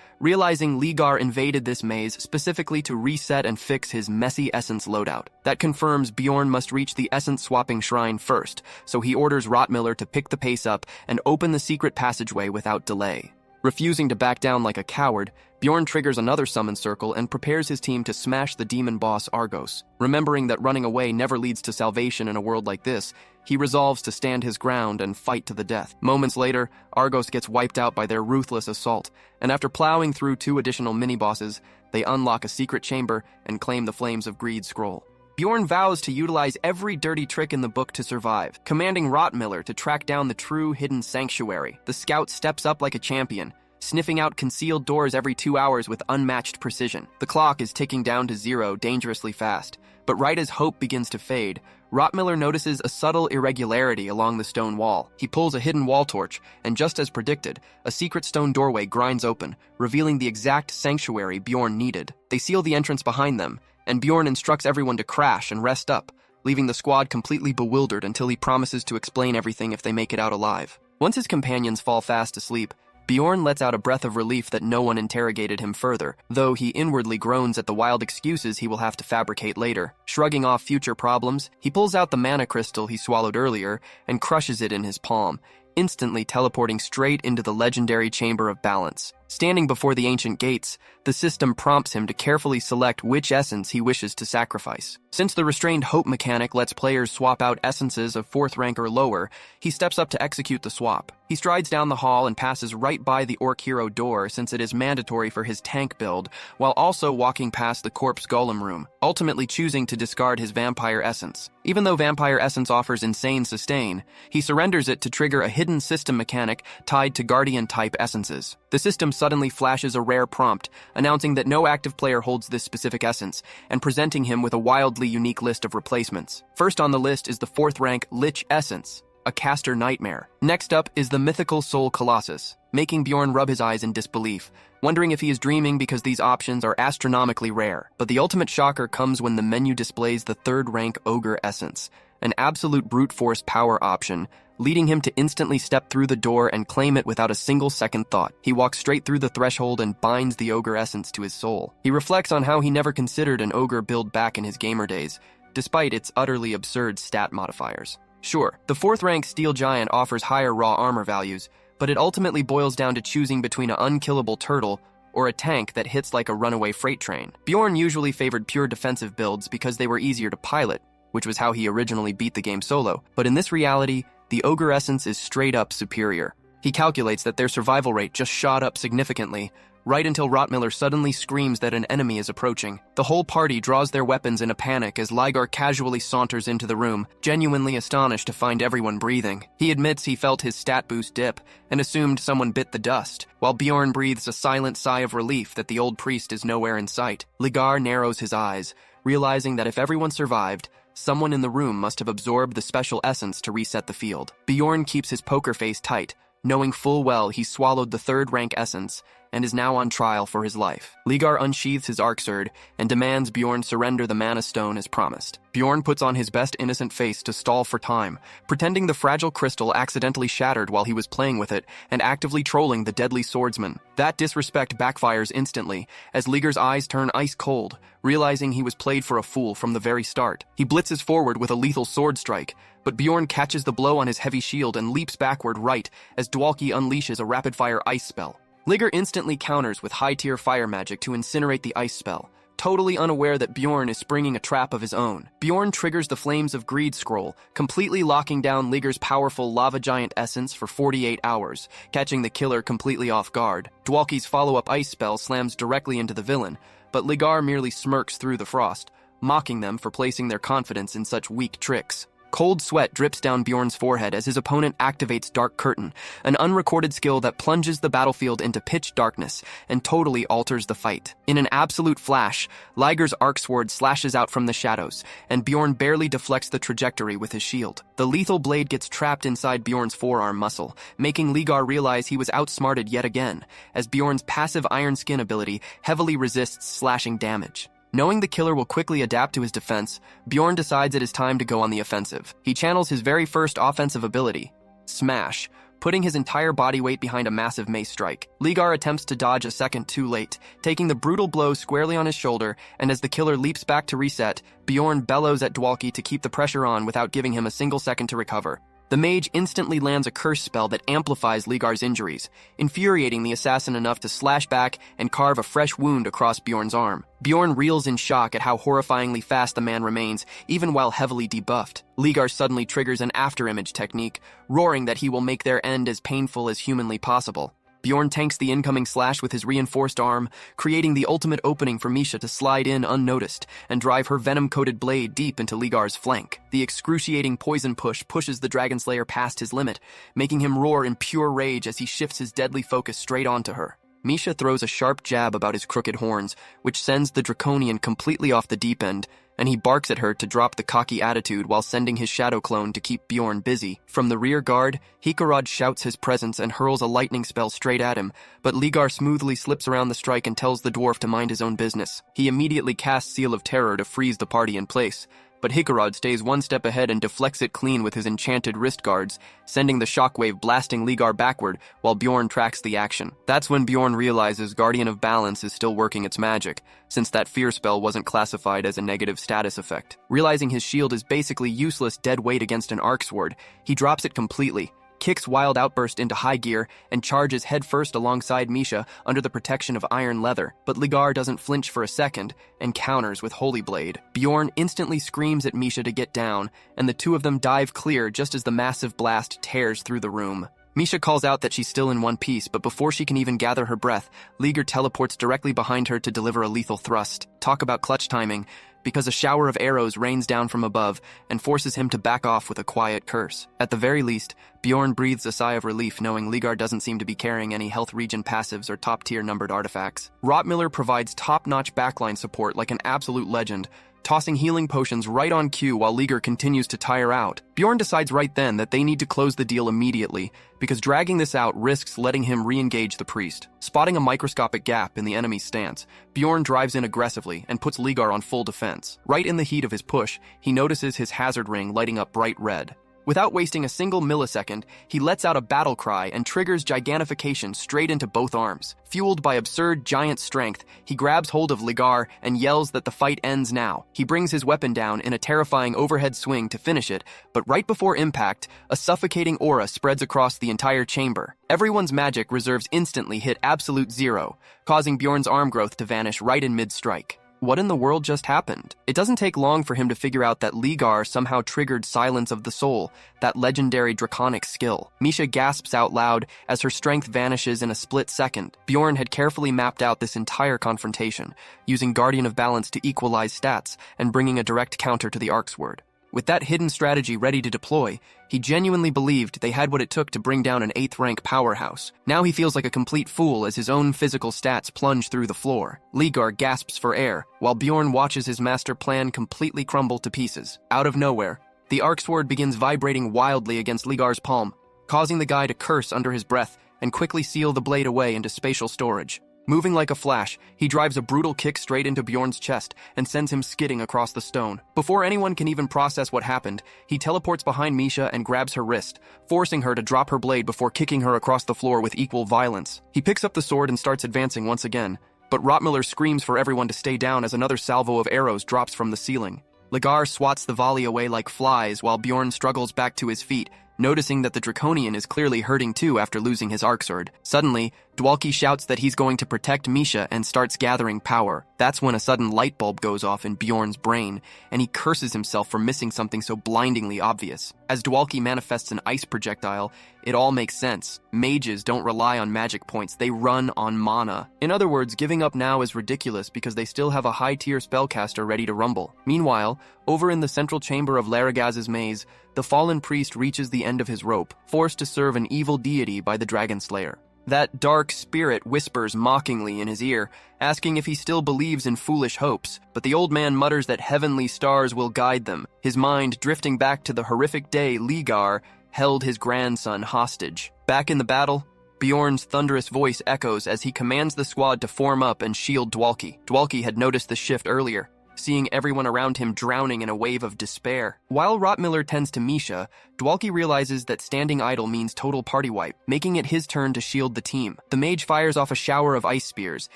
realizing Ligar invaded this maze specifically to reset and fix his messy essence loadout. That confirms Bjorn must reach the essence-swapping shrine first, so he orders Rotmiller to pick the pace up and open the secret passageway without delay. Refusing to back down like a coward, Bjorn triggers another summon circle and prepares his team to smash the demon boss Argos. Remembering that running away never leads to salvation in a world like this, he resolves to stand his ground and fight to the death. Moments later, Argos gets wiped out by their ruthless assault, and after plowing through 2 additional mini-bosses, They unlock a secret chamber and claim the Flames of Greed scroll. Bjorn vows to utilize every dirty trick in the book to survive, commanding Rottmiller to track down the true hidden sanctuary. The scout steps up like a champion, sniffing out concealed doors every 2 hours with unmatched precision. The clock is ticking down to 0 dangerously fast, but right as hope begins to fade, Rottmiller notices a subtle irregularity along the stone wall. He pulls a hidden wall torch, and just as predicted, a secret stone doorway grinds open, revealing the exact sanctuary Bjorn needed. They seal the entrance behind them, and Bjorn instructs everyone to crash and rest up, leaving the squad completely bewildered until he promises to explain everything if they make it out alive. Once his companions fall fast asleep, Bjorn lets out a breath of relief that no one interrogated him further, though he inwardly groans at the wild excuses he will have to fabricate later. Shrugging off future problems, he pulls out the mana crystal he swallowed earlier and crushes it in his palm, instantly teleporting straight into the legendary Chamber of Balance. Standing before the ancient gates, the system prompts him to carefully select which essence he wishes to sacrifice. Since the restrained hope mechanic lets players swap out essences of 4th rank or lower, he steps up to execute the swap. He strides down the hall and passes right by the Orc Hero door since it is mandatory for his tank build, while also walking past the Corpse Golem room, ultimately choosing to discard his Vampire Essence. Even though Vampire Essence offers insane sustain, he surrenders it to trigger a hidden system mechanic tied to Guardian-type essences. The system suddenly flashes a rare prompt, announcing that no active player holds this specific essence, and presenting him with a wildly unique list of replacements. First on the list is the 4th rank Lich Essence, a caster nightmare. Next up is the mythical Soul Colossus, making Bjorn rub his eyes in disbelief, wondering if he is dreaming because these options are astronomically rare. But the ultimate shocker comes when the menu displays the 3rd rank Ogre Essence, an absolute brute force power option, leading him to instantly step through the door and claim it without a single second thought. He walks straight through the threshold and binds the Ogre Essence to his soul. He reflects on how he never considered an Ogre build back in his gamer days, despite its utterly absurd stat modifiers. Sure, the 4th rank Steel Giant offers higher raw armor values, but it ultimately boils down to choosing between an unkillable turtle or a tank that hits like a runaway freight train. Bjorn usually favored pure defensive builds because they were easier to pilot, which was how he originally beat the game solo, but in this reality, the Ogre Essence is straight up superior. He calculates that their survival rate just shot up significantly, right until Rottmiller suddenly screams that an enemy is approaching. The whole party draws their weapons in a panic as Ligar casually saunters into the room, genuinely astonished to find everyone breathing. He admits he felt his stat boost dip and assumed someone bit the dust, while Bjorn breathes a silent sigh of relief that the old priest is nowhere in sight. Ligar narrows his eyes, realizing that if everyone survived, someone in the room must have absorbed the special essence to reset the field. Bjorn keeps his poker face tight, knowing full well he swallowed the 3rd rank essence and is now on trial for his life. Ligar unsheathes his arc sword and demands Bjorn surrender the mana stone as promised. Bjorn puts on his best innocent face to stall for time, pretending the fragile crystal accidentally shattered while he was playing with it and actively trolling the deadly swordsman. That disrespect backfires instantly as Ligar's eyes turn ice cold, realizing he was played for a fool from the very start. He blitzes forward with a lethal sword strike, but Bjorn catches the blow on his heavy shield and leaps backward right as Dwalki unleashes a rapid-fire ice spell. Ligar instantly counters with high-tier fire magic to incinerate the ice spell, totally unaware that Bjorn is springing a trap of his own. Bjorn triggers the Flames of Greed scroll, completely locking down Ligar's powerful Lava Giant essence for 48 hours, catching the killer completely off guard. Dwalki's follow-up ice spell slams directly into the villain, but Ligar merely smirks through the frost, mocking them for placing their confidence in such weak tricks. Cold sweat drips down Bjorn's forehead as his opponent activates Dark Curtain, an unrecorded skill that plunges the battlefield into pitch darkness and totally alters the fight. In an absolute flash, Ligar's arc sword slashes out from the shadows, and Bjorn barely deflects the trajectory with his shield. The lethal blade gets trapped inside Bjorn's forearm muscle, making Ligar realize he was outsmarted yet again, as Bjorn's passive Iron Skin ability heavily resists slashing damage. Knowing the killer will quickly adapt to his defense, Bjorn decides it is time to go on the offensive. He channels his very first offensive ability, Smash, putting his entire body weight behind a massive mace strike. Ligar attempts to dodge a second too late, taking the brutal blow squarely on his shoulder, and as the killer leaps back to reset, Bjorn bellows at Dwalki to keep the pressure on without giving him a single second to recover. The mage instantly lands a curse spell that amplifies Ligar's injuries, infuriating the assassin enough to slash back and carve a fresh wound across Bjorn's arm. Bjorn reels in shock at how horrifyingly fast the man remains, even while heavily debuffed. Ligar suddenly triggers an afterimage technique, roaring that he will make their end as painful as humanly possible. Bjorn tanks the incoming slash with his reinforced arm, creating the ultimate opening for Misha to slide in unnoticed and drive her venom-coated blade deep into Ligar's flank. The excruciating poison push pushes the Dragon Slayer past his limit, making him roar in pure rage as he shifts his deadly focus straight onto her. Misha throws a sharp jab about his crooked horns, which sends the Draconian completely off the deep end, and he barks at her to drop the cocky attitude while sending his shadow clone to keep Bjorn busy. From the rear guard, Isekai'd shouts his presence and hurls a lightning spell straight at him, but Ligar smoothly slips around the strike and tells the dwarf to mind his own business. He immediately casts Seal of Terror to freeze the party in place, but Isekai'd stays one step ahead and deflects it clean with his enchanted wrist guards, sending the shockwave blasting Ligar backward while Bjorn tracks the action. That's when Bjorn realizes Guardian of Balance is still working its magic, since that fear spell wasn't classified as a negative status effect. Realizing his shield is basically useless dead weight against an arc sword, he drops it completely, kicks Wild Outburst into high gear, and charges headfirst alongside Misha under the protection of iron leather. But Ligar doesn't flinch for a second and counters with Holy Blade. Bjorn instantly screams at Misha to get down, and the two of them dive clear just as the massive blast tears through the room. Misha calls out that she's still in one piece, but before she can even gather her breath, Ligar teleports directly behind her to deliver a lethal thrust. Talk about clutch timing, because a shower of arrows rains down from above and forces him to back off with a quiet curse. At the very least, Bjorn breathes a sigh of relief knowing Ligar doesn't seem to be carrying any health regen passives or top-tier numbered artifacts. Rotmiller provides top-notch backline support like an absolute legend, tossing healing potions right on cue while Ligar continues to tire out. Bjorn decides right then that they need to close the deal immediately, because dragging this out risks letting him re-engage the priest. Spotting a microscopic gap in the enemy's stance, Bjorn drives in aggressively and puts Ligar on full defense. Right in the heat of his push, he notices his hazard ring lighting up bright red. Without wasting a single millisecond, he lets out a battle cry and triggers gigantification straight into both arms. Fueled by absurd giant strength, he grabs hold of Ligar and yells that the fight ends now. He brings his weapon down in a terrifying overhead swing to finish it, but right before impact, a suffocating aura spreads across the entire chamber. Everyone's magic reserves instantly hit absolute zero, causing Bjorn's arm growth to vanish right in mid-strike. What in the world just happened? It doesn't take long for him to figure out that Ligar somehow triggered Silence of the Soul, that legendary draconic skill. Misha gasps out loud as her strength vanishes in a split second. Bjorn had carefully mapped out this entire confrontation, using Guardian of Balance to equalize stats and bringing a direct counter to the arc sword. With that hidden strategy ready to deploy, he genuinely believed they had what it took to bring down an 8th-rank powerhouse. Now he feels like a complete fool as his own physical stats plunge through the floor. Ligar gasps for air, while Bjorn watches his master plan completely crumble to pieces. Out of nowhere, the arc sword begins vibrating wildly against Ligar's palm, causing the guy to curse under his breath and quickly seal the blade away into spatial storage. Moving like a flash, he drives a brutal kick straight into Bjorn's chest and sends him skidding across the stone. Before anyone can even process what happened, he teleports behind Misha and grabs her wrist, forcing her to drop her blade before kicking her across the floor with equal violence. He picks up the sword and starts advancing once again, but Rotmiller screams for everyone to stay down as another salvo of arrows drops from the ceiling. Ligar swats the volley away like flies while Bjorn struggles back to his feet, noticing that the Draconian is clearly hurting too after losing his arc sword. Suddenly, Dwalki shouts that he's going to protect Misha and starts gathering power. That's when a sudden light bulb goes off in Bjorn's brain, and he curses himself for missing something so blindingly obvious. As Dwalki manifests an ice projectile, it all makes sense. Mages don't rely on magic points, they run on mana. In other words, giving up now is ridiculous because they still have a high-tier spellcaster ready to rumble. Meanwhile, over in the central chamber of Laragaz's maze, the fallen priest reaches the end of his rope, forced to serve an evil deity by the Dragon Slayer. That dark spirit whispers mockingly in his ear, asking if he still believes in foolish hopes, but the old man mutters that heavenly stars will guide them, his mind drifting back to the horrific day Ligar held his grandson hostage. Back in the battle, Bjorn's thunderous voice echoes as he commands the squad to form up and shield Dwalki. Dwalki had noticed the shift earlier, seeing everyone around him drowning in a wave of despair. While Rotmiller tends to Misha, Dwalki realizes that standing idle means total party wipe, making it his turn to shield the team. The mage fires off a shower of ice spears,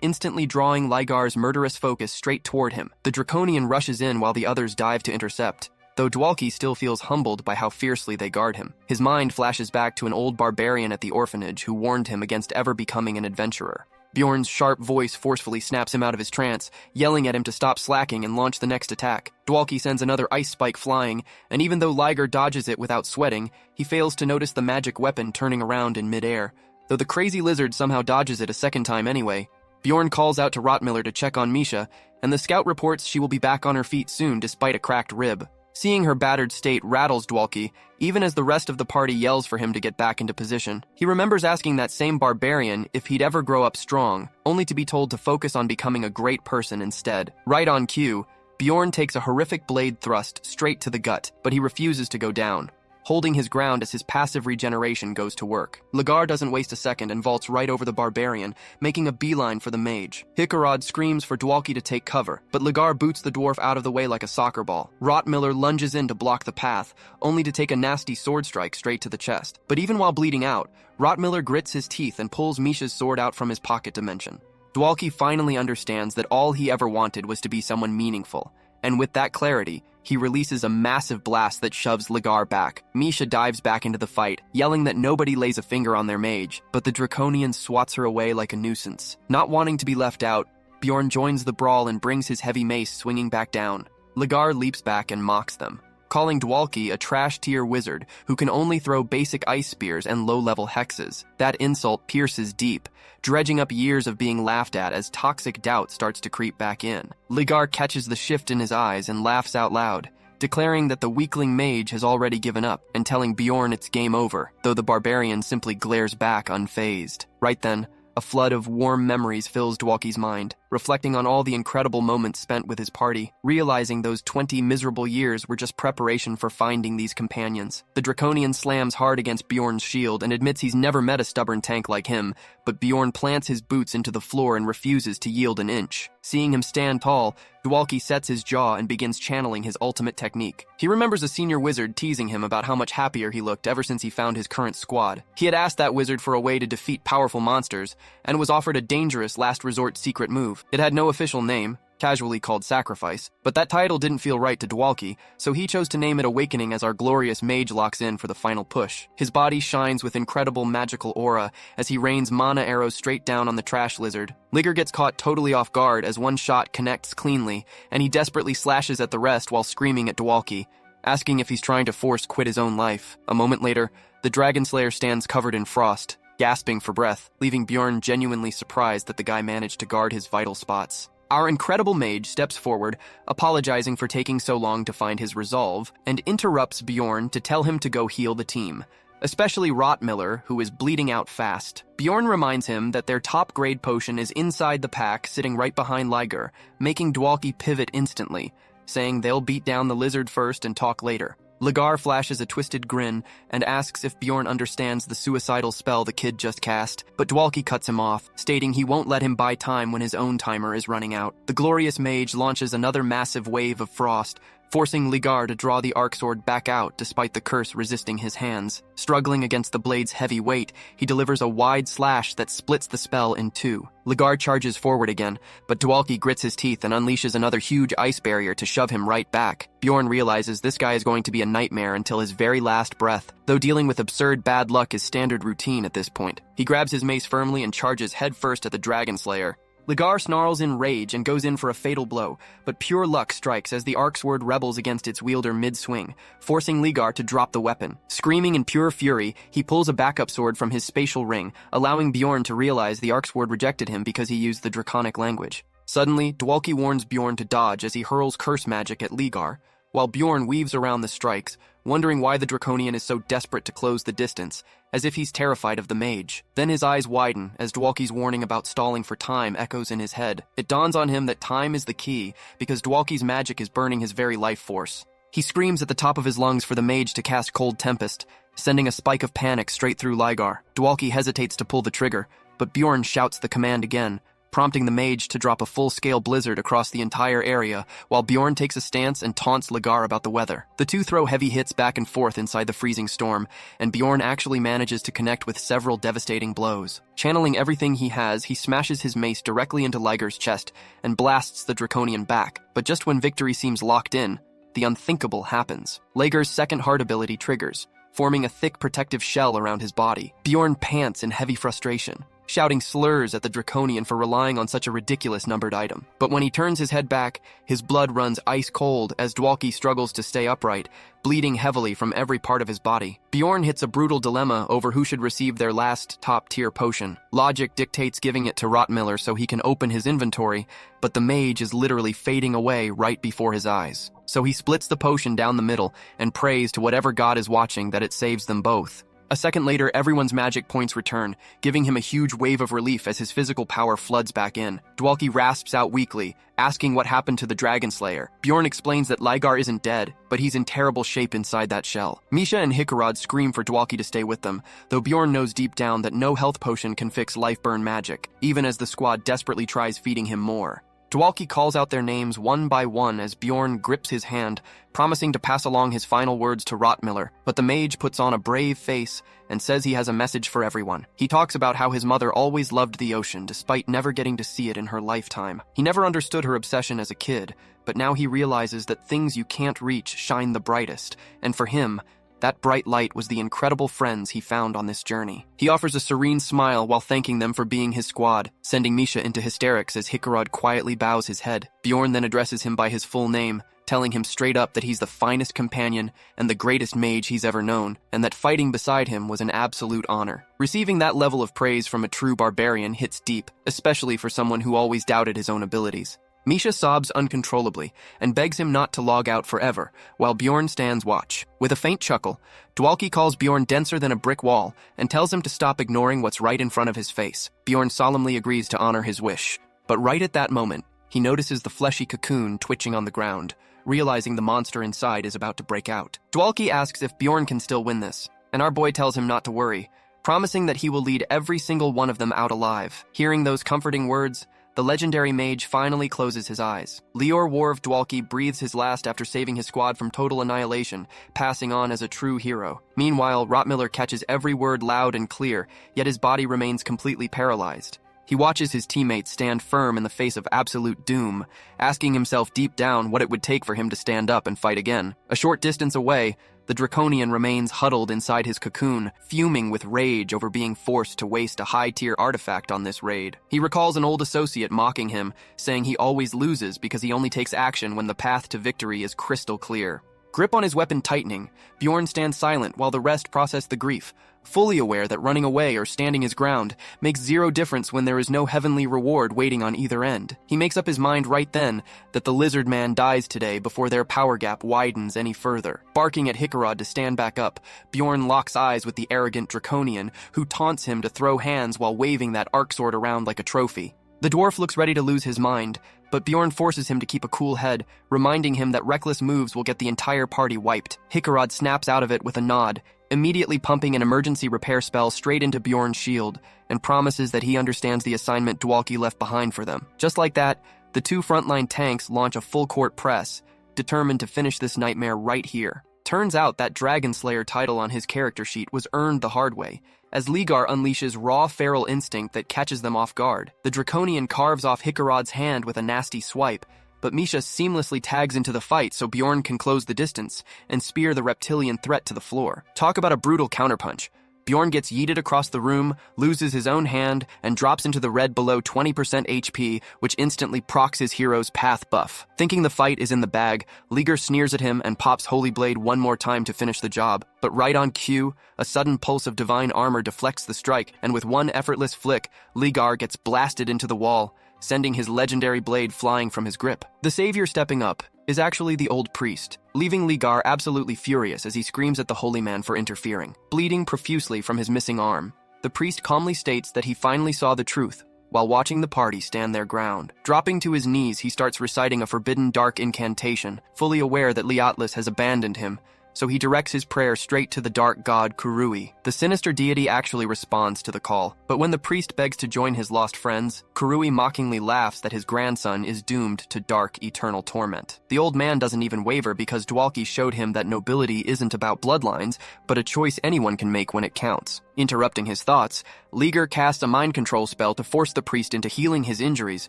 instantly drawing Ligar's murderous focus straight toward him. The Draconian rushes in while the others dive to intercept, though Dwalki still feels humbled by how fiercely they guard him. His mind flashes back to an old barbarian at the orphanage who warned him against ever becoming an adventurer. Bjorn's sharp voice forcefully snaps him out of his trance, yelling at him to stop slacking and launch the next attack. Dwalki sends another ice spike flying, and even though Ligar dodges it without sweating, he fails to notice the magic weapon turning around in midair, though the crazy lizard somehow dodges it a second time anyway. Bjorn calls out to Rotmiller to check on Misha, and the scout reports she will be back on her feet soon despite a cracked rib. Seeing her battered state rattles Dwalki, even as the rest of the party yells for him to get back into position. He remembers asking that same Barbarian if he'd ever grow up strong, only to be told to focus on becoming a great person instead. Right on cue, Bjorn takes a horrific blade thrust straight to the gut, but he refuses to go down, holding his ground as his passive regeneration goes to work. Ligar doesn't waste a second and vaults right over the Barbarian, making a beeline for the mage. Hikarad screams for Dwalki to take cover, but Ligar boots the dwarf out of the way like a soccer ball. Rotmiller lunges in to block the path, only to take a nasty sword strike straight to the chest. But even while bleeding out, Rotmiller grits his teeth and pulls Misha's sword out from his pocket dimension. Dwalki finally understands that all he ever wanted was to be someone meaningful, and with that clarity, he releases a massive blast that shoves Ligar back. Misha dives back into the fight, yelling that nobody lays a finger on their mage, but the Draconian swats her away like a nuisance. Not wanting to be left out, Bjorn joins the brawl and brings his heavy mace swinging back down. Ligar leaps back and mocks them, calling Dwalki a trash-tier wizard who can only throw basic ice spears and low-level hexes. That insult pierces deep, dredging up years of being laughed at as toxic doubt starts to creep back in. Ligar catches the shift in his eyes and laughs out loud, declaring that the weakling mage has already given up and telling Bjorn it's game over, though the Barbarian simply glares back unfazed. Right then, a flood of warm memories fills Dwalki's mind, reflecting on all the incredible moments spent with his party, realizing those 20 miserable years were just preparation for finding these companions. The Draconian slams hard against Bjorn's shield and admits he's never met a stubborn tank like him, but Bjorn plants his boots into the floor and refuses to yield an inch. Seeing him stand tall, Dwalki sets his jaw and begins channeling his ultimate technique. He remembers a senior wizard teasing him about how much happier he looked ever since he found his current squad. He had asked that wizard for a way to defeat powerful monsters, and was offered a dangerous last resort secret move. It had no official name, casually called Sacrifice, but that title didn't feel right to Dwalki, so he chose to name it Awakening as our glorious mage locks in for the final push. His body shines with incredible magical aura as he rains mana arrows straight down on the trash lizard. Ligar gets caught totally off guard as one shot connects cleanly, and he desperately slashes at the rest while screaming at Dwalki, asking if he's trying to force quit his own life. A moment later, the Dragon Slayer stands covered in frost, gasping for breath, leaving Bjorn genuinely surprised that the guy managed to guard his vital spots. Our incredible mage steps forward, apologizing for taking so long to find his resolve, and interrupts Bjorn to tell him to go heal the team, especially Rotmiller, who is bleeding out fast. Bjorn reminds him that their top-grade potion is inside the pack, sitting right behind Ligar, making Dwalki pivot instantly, saying they'll beat down the lizard first and talk later. Ligar flashes a twisted grin and asks if Bjorn understands the suicidal spell the kid just cast, but Dwalki cuts him off, stating he won't let him buy time when his own timer is running out. The glorious mage launches another massive wave of frost, forcing Ligar to draw the arc sword back out despite the curse resisting his hands. Struggling against the blade's heavy weight, he delivers a wide slash that splits the spell in two. Ligar charges forward again, but Dwalki grits his teeth and unleashes another huge ice barrier to shove him right back. Bjorn realizes this guy is going to be a nightmare until his very last breath, though dealing with absurd bad luck is standard routine at this point. He grabs his mace firmly and charges headfirst at the Dragon Slayer. Ligar snarls in rage and goes in for a fatal blow, but pure luck strikes as the arc sword rebels against its wielder mid-swing, forcing Ligar to drop the weapon. Screaming in pure fury, he pulls a backup sword from his spatial ring, allowing Bjorn to realize the arc sword rejected him because he used the draconic language. Suddenly, Dwalki warns Bjorn to dodge as he hurls curse magic at Ligar, while Bjorn weaves around the strikes, wondering why the Draconian is so desperate to close the distance, as if he's terrified of the mage. Then his eyes widen as Dwalki's warning about stalling for time echoes in his head. It dawns on him that time is the key, because Dwalki's magic is burning his very life force. He screams at the top of his lungs for the mage to cast Cold Tempest, sending a spike of panic straight through Ligar. Dwalki hesitates to pull the trigger, but Bjorn shouts the command again, prompting the mage to drop a full-scale blizzard across the entire area, while Bjorn takes a stance and taunts Ligar about the weather. The two throw heavy hits back and forth inside the freezing storm, and Bjorn actually manages to connect with several devastating blows. Channeling everything he has, he smashes his mace directly into Ligar's chest and blasts the Draconian back. But just when victory seems locked in, the unthinkable happens. Ligar's second heart ability triggers, forming a thick protective shell around his body. Bjorn pants in heavy frustration, shouting slurs at the Draconian for relying on such a ridiculous numbered item. But when he turns his head back, his blood runs ice cold as Dwalki struggles to stay upright, bleeding heavily from every part of his body. Bjorn hits a brutal dilemma over who should receive their last top-tier potion. Logic dictates giving it to Rotmiller so he can open his inventory, but the mage is literally fading away right before his eyes. So he splits the potion down the middle and prays to whatever god is watching that it saves them both. A second later, everyone's magic points return, giving him a huge wave of relief as his physical power floods back in. Dwalki rasps out weakly, asking what happened to the Dragon Slayer. Bjorn explains that Ligar isn't dead, but he's in terrible shape inside that shell. Misha and Hikarad scream for Dwalki to stay with them, though Bjorn knows deep down that no health potion can fix life burn magic, even as the squad desperately tries feeding him more. Dwalki calls out their names one by one as Bjorn grips his hand, promising to pass along his final words to Rotmiller, but the mage puts on a brave face and says he has a message for everyone. He talks about how his mother always loved the ocean despite never getting to see it in her lifetime. He never understood her obsession as a kid, but now he realizes that things you can't reach shine the brightest, and for him, that bright light was the incredible friends he found on this journey. He offers a serene smile while thanking them for being his squad, sending Misha into hysterics as Hikarad quietly bows his head. Bjorn then addresses him by his full name, telling him straight up that he's the finest companion and the greatest mage he's ever known, and that fighting beside him was an absolute honor. Receiving that level of praise from a true barbarian hits deep, especially for someone who always doubted his own abilities. Misha sobs uncontrollably and begs him not to log out forever, while Bjorn stands watch. With a faint chuckle, Dwalki calls Bjorn denser than a brick wall and tells him to stop ignoring what's right in front of his face. Bjorn solemnly agrees to honor his wish. But right at that moment, he notices the fleshy cocoon twitching on the ground, realizing the monster inside is about to break out. Dwalki asks if Bjorn can still win this, and our boy tells him not to worry, promising that he will lead every single one of them out alive. Hearing those comforting words, the legendary mage finally closes his eyes. Lior War of Dwalki breathes his last after saving his squad from total annihilation, passing on as a true hero. Meanwhile, Rotmiller catches every word loud and clear, yet his body remains completely paralyzed. He watches his teammates stand firm in the face of absolute doom, asking himself deep down what it would take for him to stand up and fight again. A short distance away, the Draconian remains huddled inside his cocoon, fuming with rage over being forced to waste a high-tier artifact on this raid. He recalls an old associate mocking him, saying he always loses because he only takes action when the path to victory is crystal clear. Grip on his weapon tightening, Bjorn stands silent while the rest process the grief, fully aware that running away or standing his ground makes zero difference when there is no heavenly reward waiting on either end. He makes up his mind right then that the lizard man dies today before their power gap widens any further. Barking at Hikarad to stand back up, Bjorn locks eyes with the arrogant Draconian, who taunts him to throw hands while waving that arc sword around like a trophy. The dwarf looks ready to lose his mind, but Bjorn forces him to keep a cool head, reminding him that reckless moves will get the entire party wiped. Hikarad snaps out of it with a nod, immediately pumping an emergency repair spell straight into Bjorn's shield, and promises that he understands the assignment Dwalki left behind for them. Just like that, the two frontline tanks launch a full-court press, determined to finish this nightmare right here. Turns out that Dragon Slayer title on his character sheet was earned the hard way, as Ligar unleashes raw feral instinct that catches them off guard. The Draconian carves off Hikarad's hand with a nasty swipe, but Misha seamlessly tags into the fight so Bjorn can close the distance and spear the reptilian threat to the floor. Talk about a brutal counterpunch. Bjorn gets yeeted across the room, loses his own hand, and drops into the red below 20% HP, which instantly procs his hero's path buff. Thinking the fight is in the bag, Ligar sneers at him and pops Holy Blade one more time to finish the job. But right on cue, a sudden pulse of divine armor deflects the strike, and with one effortless flick, Ligar gets blasted into the wall, sending his legendary blade flying from his grip. The savior stepping up is actually the old priest, leaving Ligar absolutely furious as he screams at the holy man for interfering. Bleeding profusely from his missing arm, the priest calmly states that he finally saw the truth, while watching the party stand their ground. Dropping to his knees, he starts reciting a forbidden dark incantation, fully aware that Liatlas has abandoned him, so he directs his prayer straight to the dark god Kurui. The sinister deity actually responds to the call, but when the priest begs to join his lost friends, Kurui mockingly laughs that his grandson is doomed to dark, eternal torment. The old man doesn't even waver because Dwalki showed him that nobility isn't about bloodlines, but a choice anyone can make when it counts. Interrupting his thoughts, Ligar casts a mind control spell to force the priest into healing his injuries,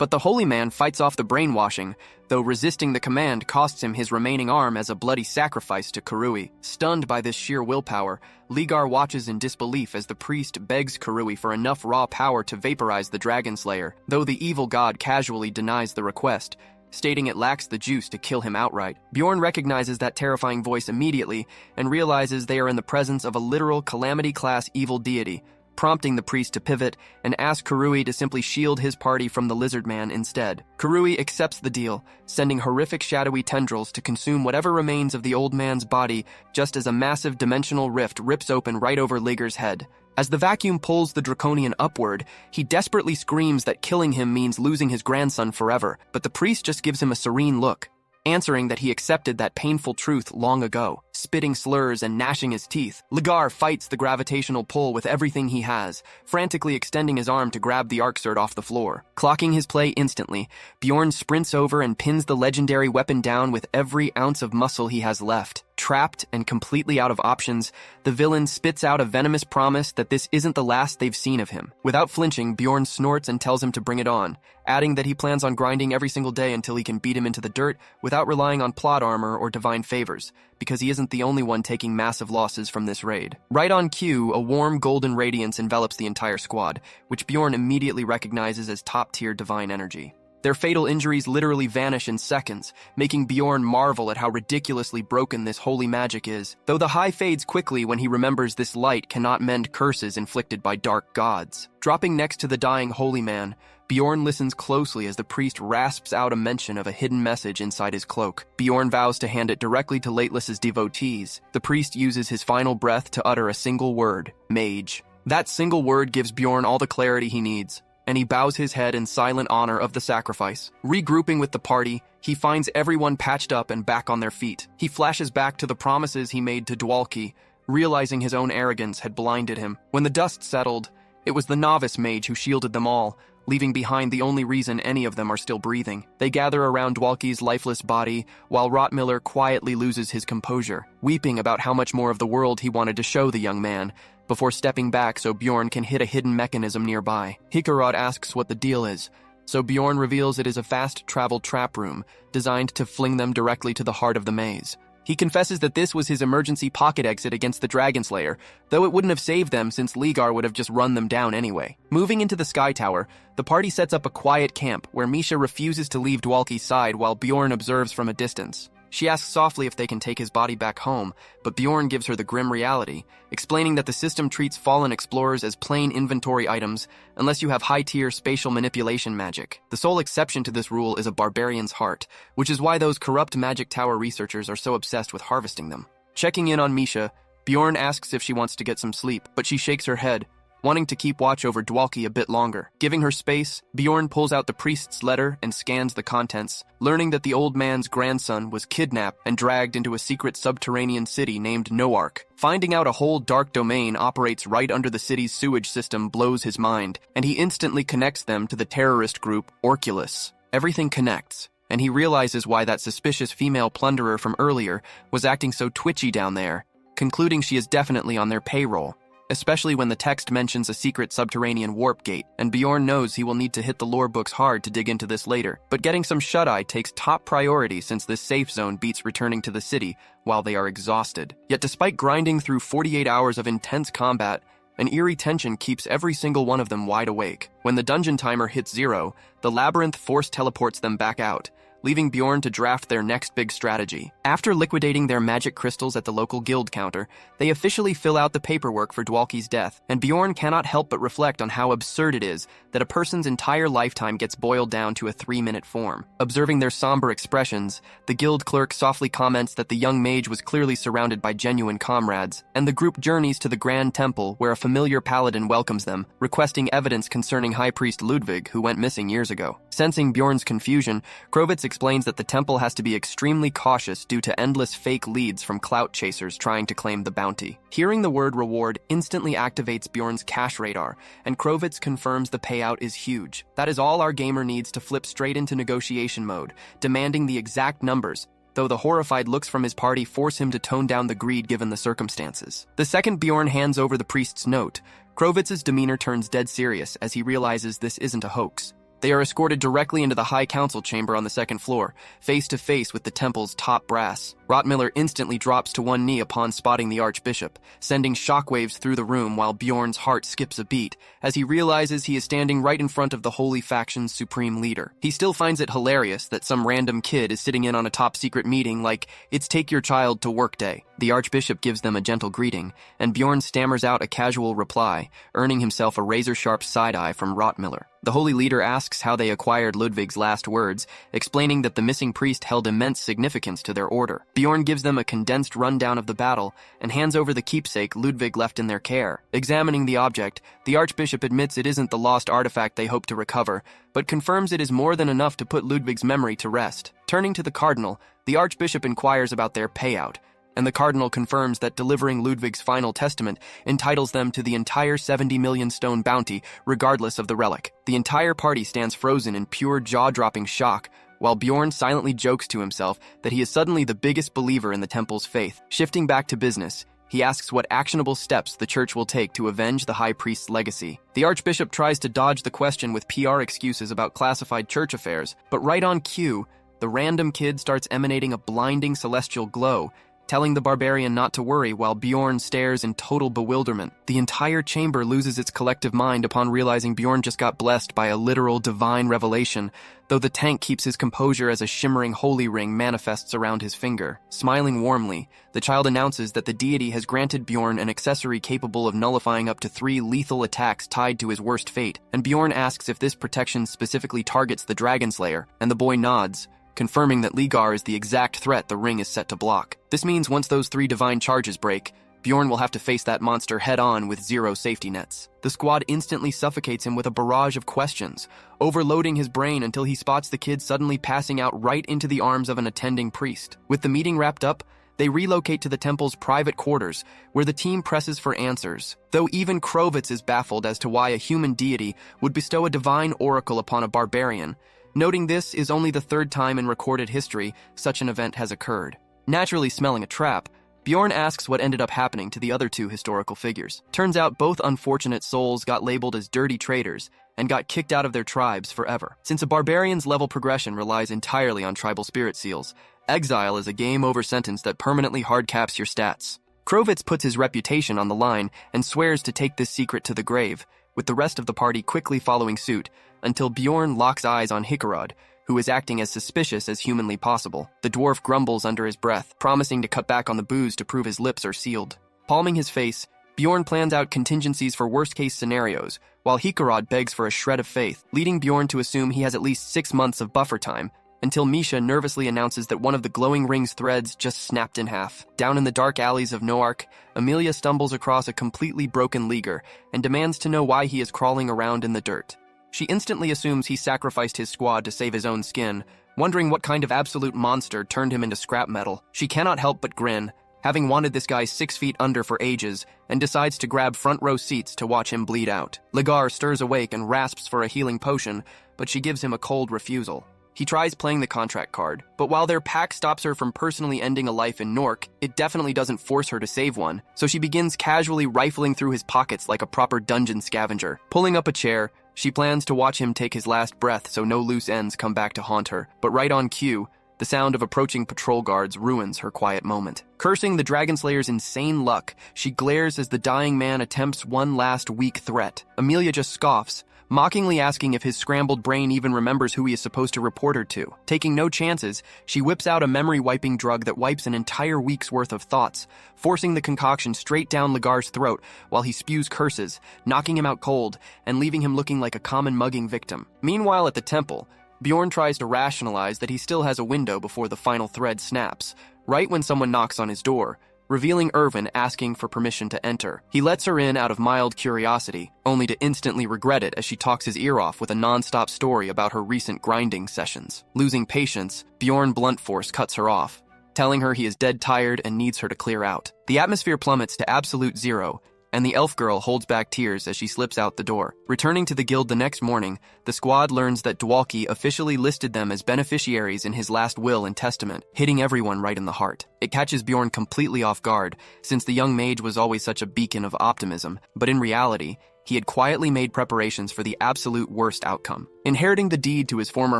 But the holy man fights off the brainwashing, though resisting the command costs him his remaining arm as a bloody sacrifice to Kurui. Stunned by this sheer willpower, Ligar watches in disbelief as the priest begs Kurui for enough raw power to vaporize the Dragon Slayer, though the evil god casually denies the request, stating it lacks the juice to kill him outright. Bjorn recognizes that terrifying voice immediately and realizes they are in the presence of a literal Calamity-class evil deity, prompting the priest to pivot and ask Kurui to simply shield his party from the lizard man instead. Kurui accepts the deal, sending horrific shadowy tendrils to consume whatever remains of the old man's body just as a massive dimensional rift rips open right over Ligar's head. As the vacuum pulls the draconian upward, he desperately screams that killing him means losing his grandson forever, but the priest just gives him a serene look, answering that he accepted that painful truth long ago. Spitting slurs and gnashing his teeth, Ligar fights the gravitational pull with everything he has, frantically extending his arm to grab the Arcsword off the floor. Clocking his play instantly, Bjorn sprints over and pins the legendary weapon down with every ounce of muscle he has left. Trapped and completely out of options, the villain spits out a venomous promise that this isn't the last they've seen of him. Without flinching, Bjorn snorts and tells him to bring it on, adding that he plans on grinding every single day until he can beat him into the dirt without relying on plot armor or divine favors, because he isn't the only one taking massive losses from this raid. Right on cue, a warm golden radiance envelops the entire squad, which Bjorn immediately recognizes as top-tier divine energy. Their fatal injuries literally vanish in seconds, making Bjorn marvel at how ridiculously broken this holy magic is, though the high fades quickly when he remembers this light cannot mend curses inflicted by dark gods. Dropping next to the dying holy man, Bjorn listens closely as the priest rasps out a mention of a hidden message inside his cloak. Bjorn vows to hand it directly to Lateless's devotees. The priest uses his final breath to utter a single word, mage. That single word gives Bjorn all the clarity he needs, and he bows his head in silent honor of the sacrifice. Regrouping with the party, he finds everyone patched up and back on their feet. He flashes back to the promises he made to Dwalki, realizing his own arrogance had blinded him. When the dust settled, it was the novice mage who shielded them all, leaving behind the only reason any of them are still breathing. They gather around Dwalki's lifeless body, while Rotmiller quietly loses his composure, weeping about how much more of the world he wanted to show the young man, before stepping back so Bjorn can hit a hidden mechanism nearby. Hikarot asks what the deal is, so Bjorn reveals it is a fast-travel trap room, designed to fling them directly to the heart of the maze. He confesses that this was his emergency pocket exit against the Dragon Slayer, though it wouldn't have saved them since Ligar would have just run them down anyway. Moving into the Sky Tower, the party sets up a quiet camp where Misha refuses to leave Dwalki's side while Bjorn observes from a distance. She asks softly if they can take his body back home, but Bjorn gives her the grim reality, explaining that the system treats fallen explorers as plain inventory items unless you have high-tier spatial manipulation magic. The sole exception to this rule is a barbarian's heart, which is why those corrupt magic tower researchers are so obsessed with harvesting them. Checking in on Misha, Bjorn asks if she wants to get some sleep, but she shakes her head, wanting to keep watch over Dwalki a bit longer. Giving her space, Bjorn pulls out the priest's letter and scans the contents, learning that the old man's grandson was kidnapped and dragged into a secret subterranean city named Noark. Finding out a whole dark domain operates right under the city's sewage system blows his mind, and he instantly connects them to the terrorist group Orculus. Everything connects, and he realizes why that suspicious female plunderer from earlier was acting so twitchy down there, concluding she is definitely on their payroll, especially when the text mentions a secret subterranean warp gate, and Bjorn knows he will need to hit the lore books hard to dig into this later. But getting some shut-eye takes top priority since this safe zone beats returning to the city while they are exhausted. Yet despite grinding through 48 hours of intense combat, an eerie tension keeps every single one of them wide awake. When the dungeon timer hits 0, the labyrinth force teleports them back out, leaving Bjorn to draft their next big strategy. After liquidating their magic crystals at the local guild counter, they officially fill out the paperwork for Dwalki's death, and Bjorn cannot help but reflect on how absurd it is that a person's entire lifetime gets boiled down to a 3-minute form. Observing their somber expressions, the guild clerk softly comments that the young mage was clearly surrounded by genuine comrades, and the group journeys to the Grand Temple where a familiar paladin welcomes them, requesting evidence concerning High Priest Ludwig, who went missing years ago. Sensing Bjorn's confusion, Krovitz explains that the temple has to be extremely cautious due to endless fake leads from clout chasers trying to claim the bounty. Hearing the word reward instantly activates Bjorn's cash radar, and Krovitz confirms the payout is huge. That is all our gamer needs to flip straight into negotiation mode, demanding the exact numbers, though the horrified looks from his party force him to tone down the greed given the circumstances. The second Bjorn hands over the priest's note, Krovitz's demeanor turns dead serious as he realizes this isn't a hoax. They are escorted directly into the High Council chamber on the second floor, face to face with the temple's top brass. Rotmiller instantly drops to one knee upon spotting the Archbishop, sending shockwaves through the room while Bjorn's heart skips a beat as he realizes he is standing right in front of the Holy Faction's supreme leader. He still finds it hilarious that some random kid is sitting in on a top-secret meeting like it's Take Your Child to Work Day. The Archbishop gives them a gentle greeting, and Bjorn stammers out a casual reply, earning himself a razor-sharp side-eye from Rotmiller. The Holy Leader asks how they acquired Ludwig's last words, explaining that the missing priest held immense significance to their order. Bjorn gives them a condensed rundown of the battle and hands over the keepsake Ludwig left in their care. Examining the object, the Archbishop admits it isn't the lost artifact they hope to recover, but confirms it is more than enough to put Ludwig's memory to rest. Turning to the Cardinal, the Archbishop inquires about their payout, and the Cardinal confirms that delivering Ludwig's final testament entitles them to the entire 70 million stone bounty, regardless of the relic. The entire party stands frozen in pure jaw-dropping shock, while Bjorn silently jokes to himself that he is suddenly the biggest believer in the temple's faith. Shifting back to business, he asks what actionable steps the church will take to avenge the High Priest's legacy. The Archbishop tries to dodge the question with PR excuses about classified church affairs, but right on cue, the random kid starts emanating a blinding celestial glow, telling the Barbarian not to worry while Bjorn stares in total bewilderment. The entire chamber loses its collective mind upon realizing Bjorn just got blessed by a literal divine revelation, though the tank keeps his composure as a shimmering holy ring manifests around his finger. Smiling warmly, the child announces that the deity has granted Bjorn an accessory capable of nullifying up to 3 lethal attacks tied to his worst fate, and Bjorn asks if this protection specifically targets the Dragon Slayer, and the boy nods, confirming that Ligar is the exact threat the ring is set to block. This means once those 3 divine charges break, Bjorn will have to face that monster head-on with 0 safety nets. The squad instantly suffocates him with a barrage of questions, overloading his brain until he spots the kid suddenly passing out right into the arms of an attending priest. With the meeting wrapped up, they relocate to the temple's private quarters, where the team presses for answers, though even Krovitz is baffled as to why a human deity would bestow a divine oracle upon a barbarian, noting this is only the 3rd time in recorded history such an event has occurred. Naturally smelling a trap, Bjorn asks what ended up happening to the other 2 historical figures. Turns out both unfortunate souls got labeled as dirty traitors and got kicked out of their tribes forever. Since a barbarian's level progression relies entirely on tribal spirit seals, exile is a game-over sentence that permanently hard-caps your stats. Krovitz puts his reputation on the line and swears to take this secret to the grave, with the rest of the party quickly following suit, until Bjorn locks eyes on Isekai'd, who is acting as suspicious as humanly possible. The dwarf grumbles under his breath, promising to cut back on the booze to prove his lips are sealed. Palming his face, Bjorn plans out contingencies for worst-case scenarios, while Isekai'd begs for a shred of faith, leading Bjorn to assume he has at least 6 months of buffer time, until Misha nervously announces that one of the glowing ring's threads just snapped in half. Down in the dark alleys of Noark, Amelia stumbles across a completely broken Ligar and demands to know why he is crawling around in the dirt. She instantly assumes he sacrificed his squad to save his own skin, wondering what kind of absolute monster turned him into scrap metal. She cannot help but grin, having wanted this guy 6 feet under for ages, and decides to grab front row seats to watch him bleed out. Ligar stirs awake and rasps for a healing potion, but she gives him a cold refusal. He tries playing the contract card, but while their pact stops her from personally ending a life in Nork, it definitely doesn't force her to save one, so she begins casually rifling through his pockets like a proper dungeon scavenger. Pulling up a chair, she plans to watch him take his last breath so no loose ends come back to haunt her, but right on cue, the sound of approaching patrol guards ruins her quiet moment. Cursing the Dragon Slayer's insane luck, she glares as the dying man attempts one last weak threat. Amelia just scoffs, mockingly asking if his scrambled brain even remembers who he is supposed to report her to. Taking no chances, she whips out a memory-wiping drug that wipes an entire week's worth of thoughts, forcing the concoction straight down Ligar's throat while he spews curses, knocking him out cold and leaving him looking like a common mugging victim. Meanwhile at the temple, Bjorn tries to rationalize that he still has a window before the final thread snaps, right when someone knocks on his door, revealing Irvin asking for permission to enter. He lets her in out of mild curiosity, only to instantly regret it as she talks his ear off with a non-stop story about her recent grinding sessions. Losing patience, Bjorn blunt force cuts her off, telling her he is dead tired and needs her to clear out. The atmosphere plummets to absolute zero, and the elf girl holds back tears as she slips out the door. Returning to the guild the next morning, the squad learns that Dwalki officially listed them as beneficiaries in his last will and testament, hitting everyone right in the heart. It catches Bjorn completely off guard, since the young mage was always such a beacon of optimism, but in reality, he had quietly made preparations for the absolute worst outcome. Inheriting the deed to his former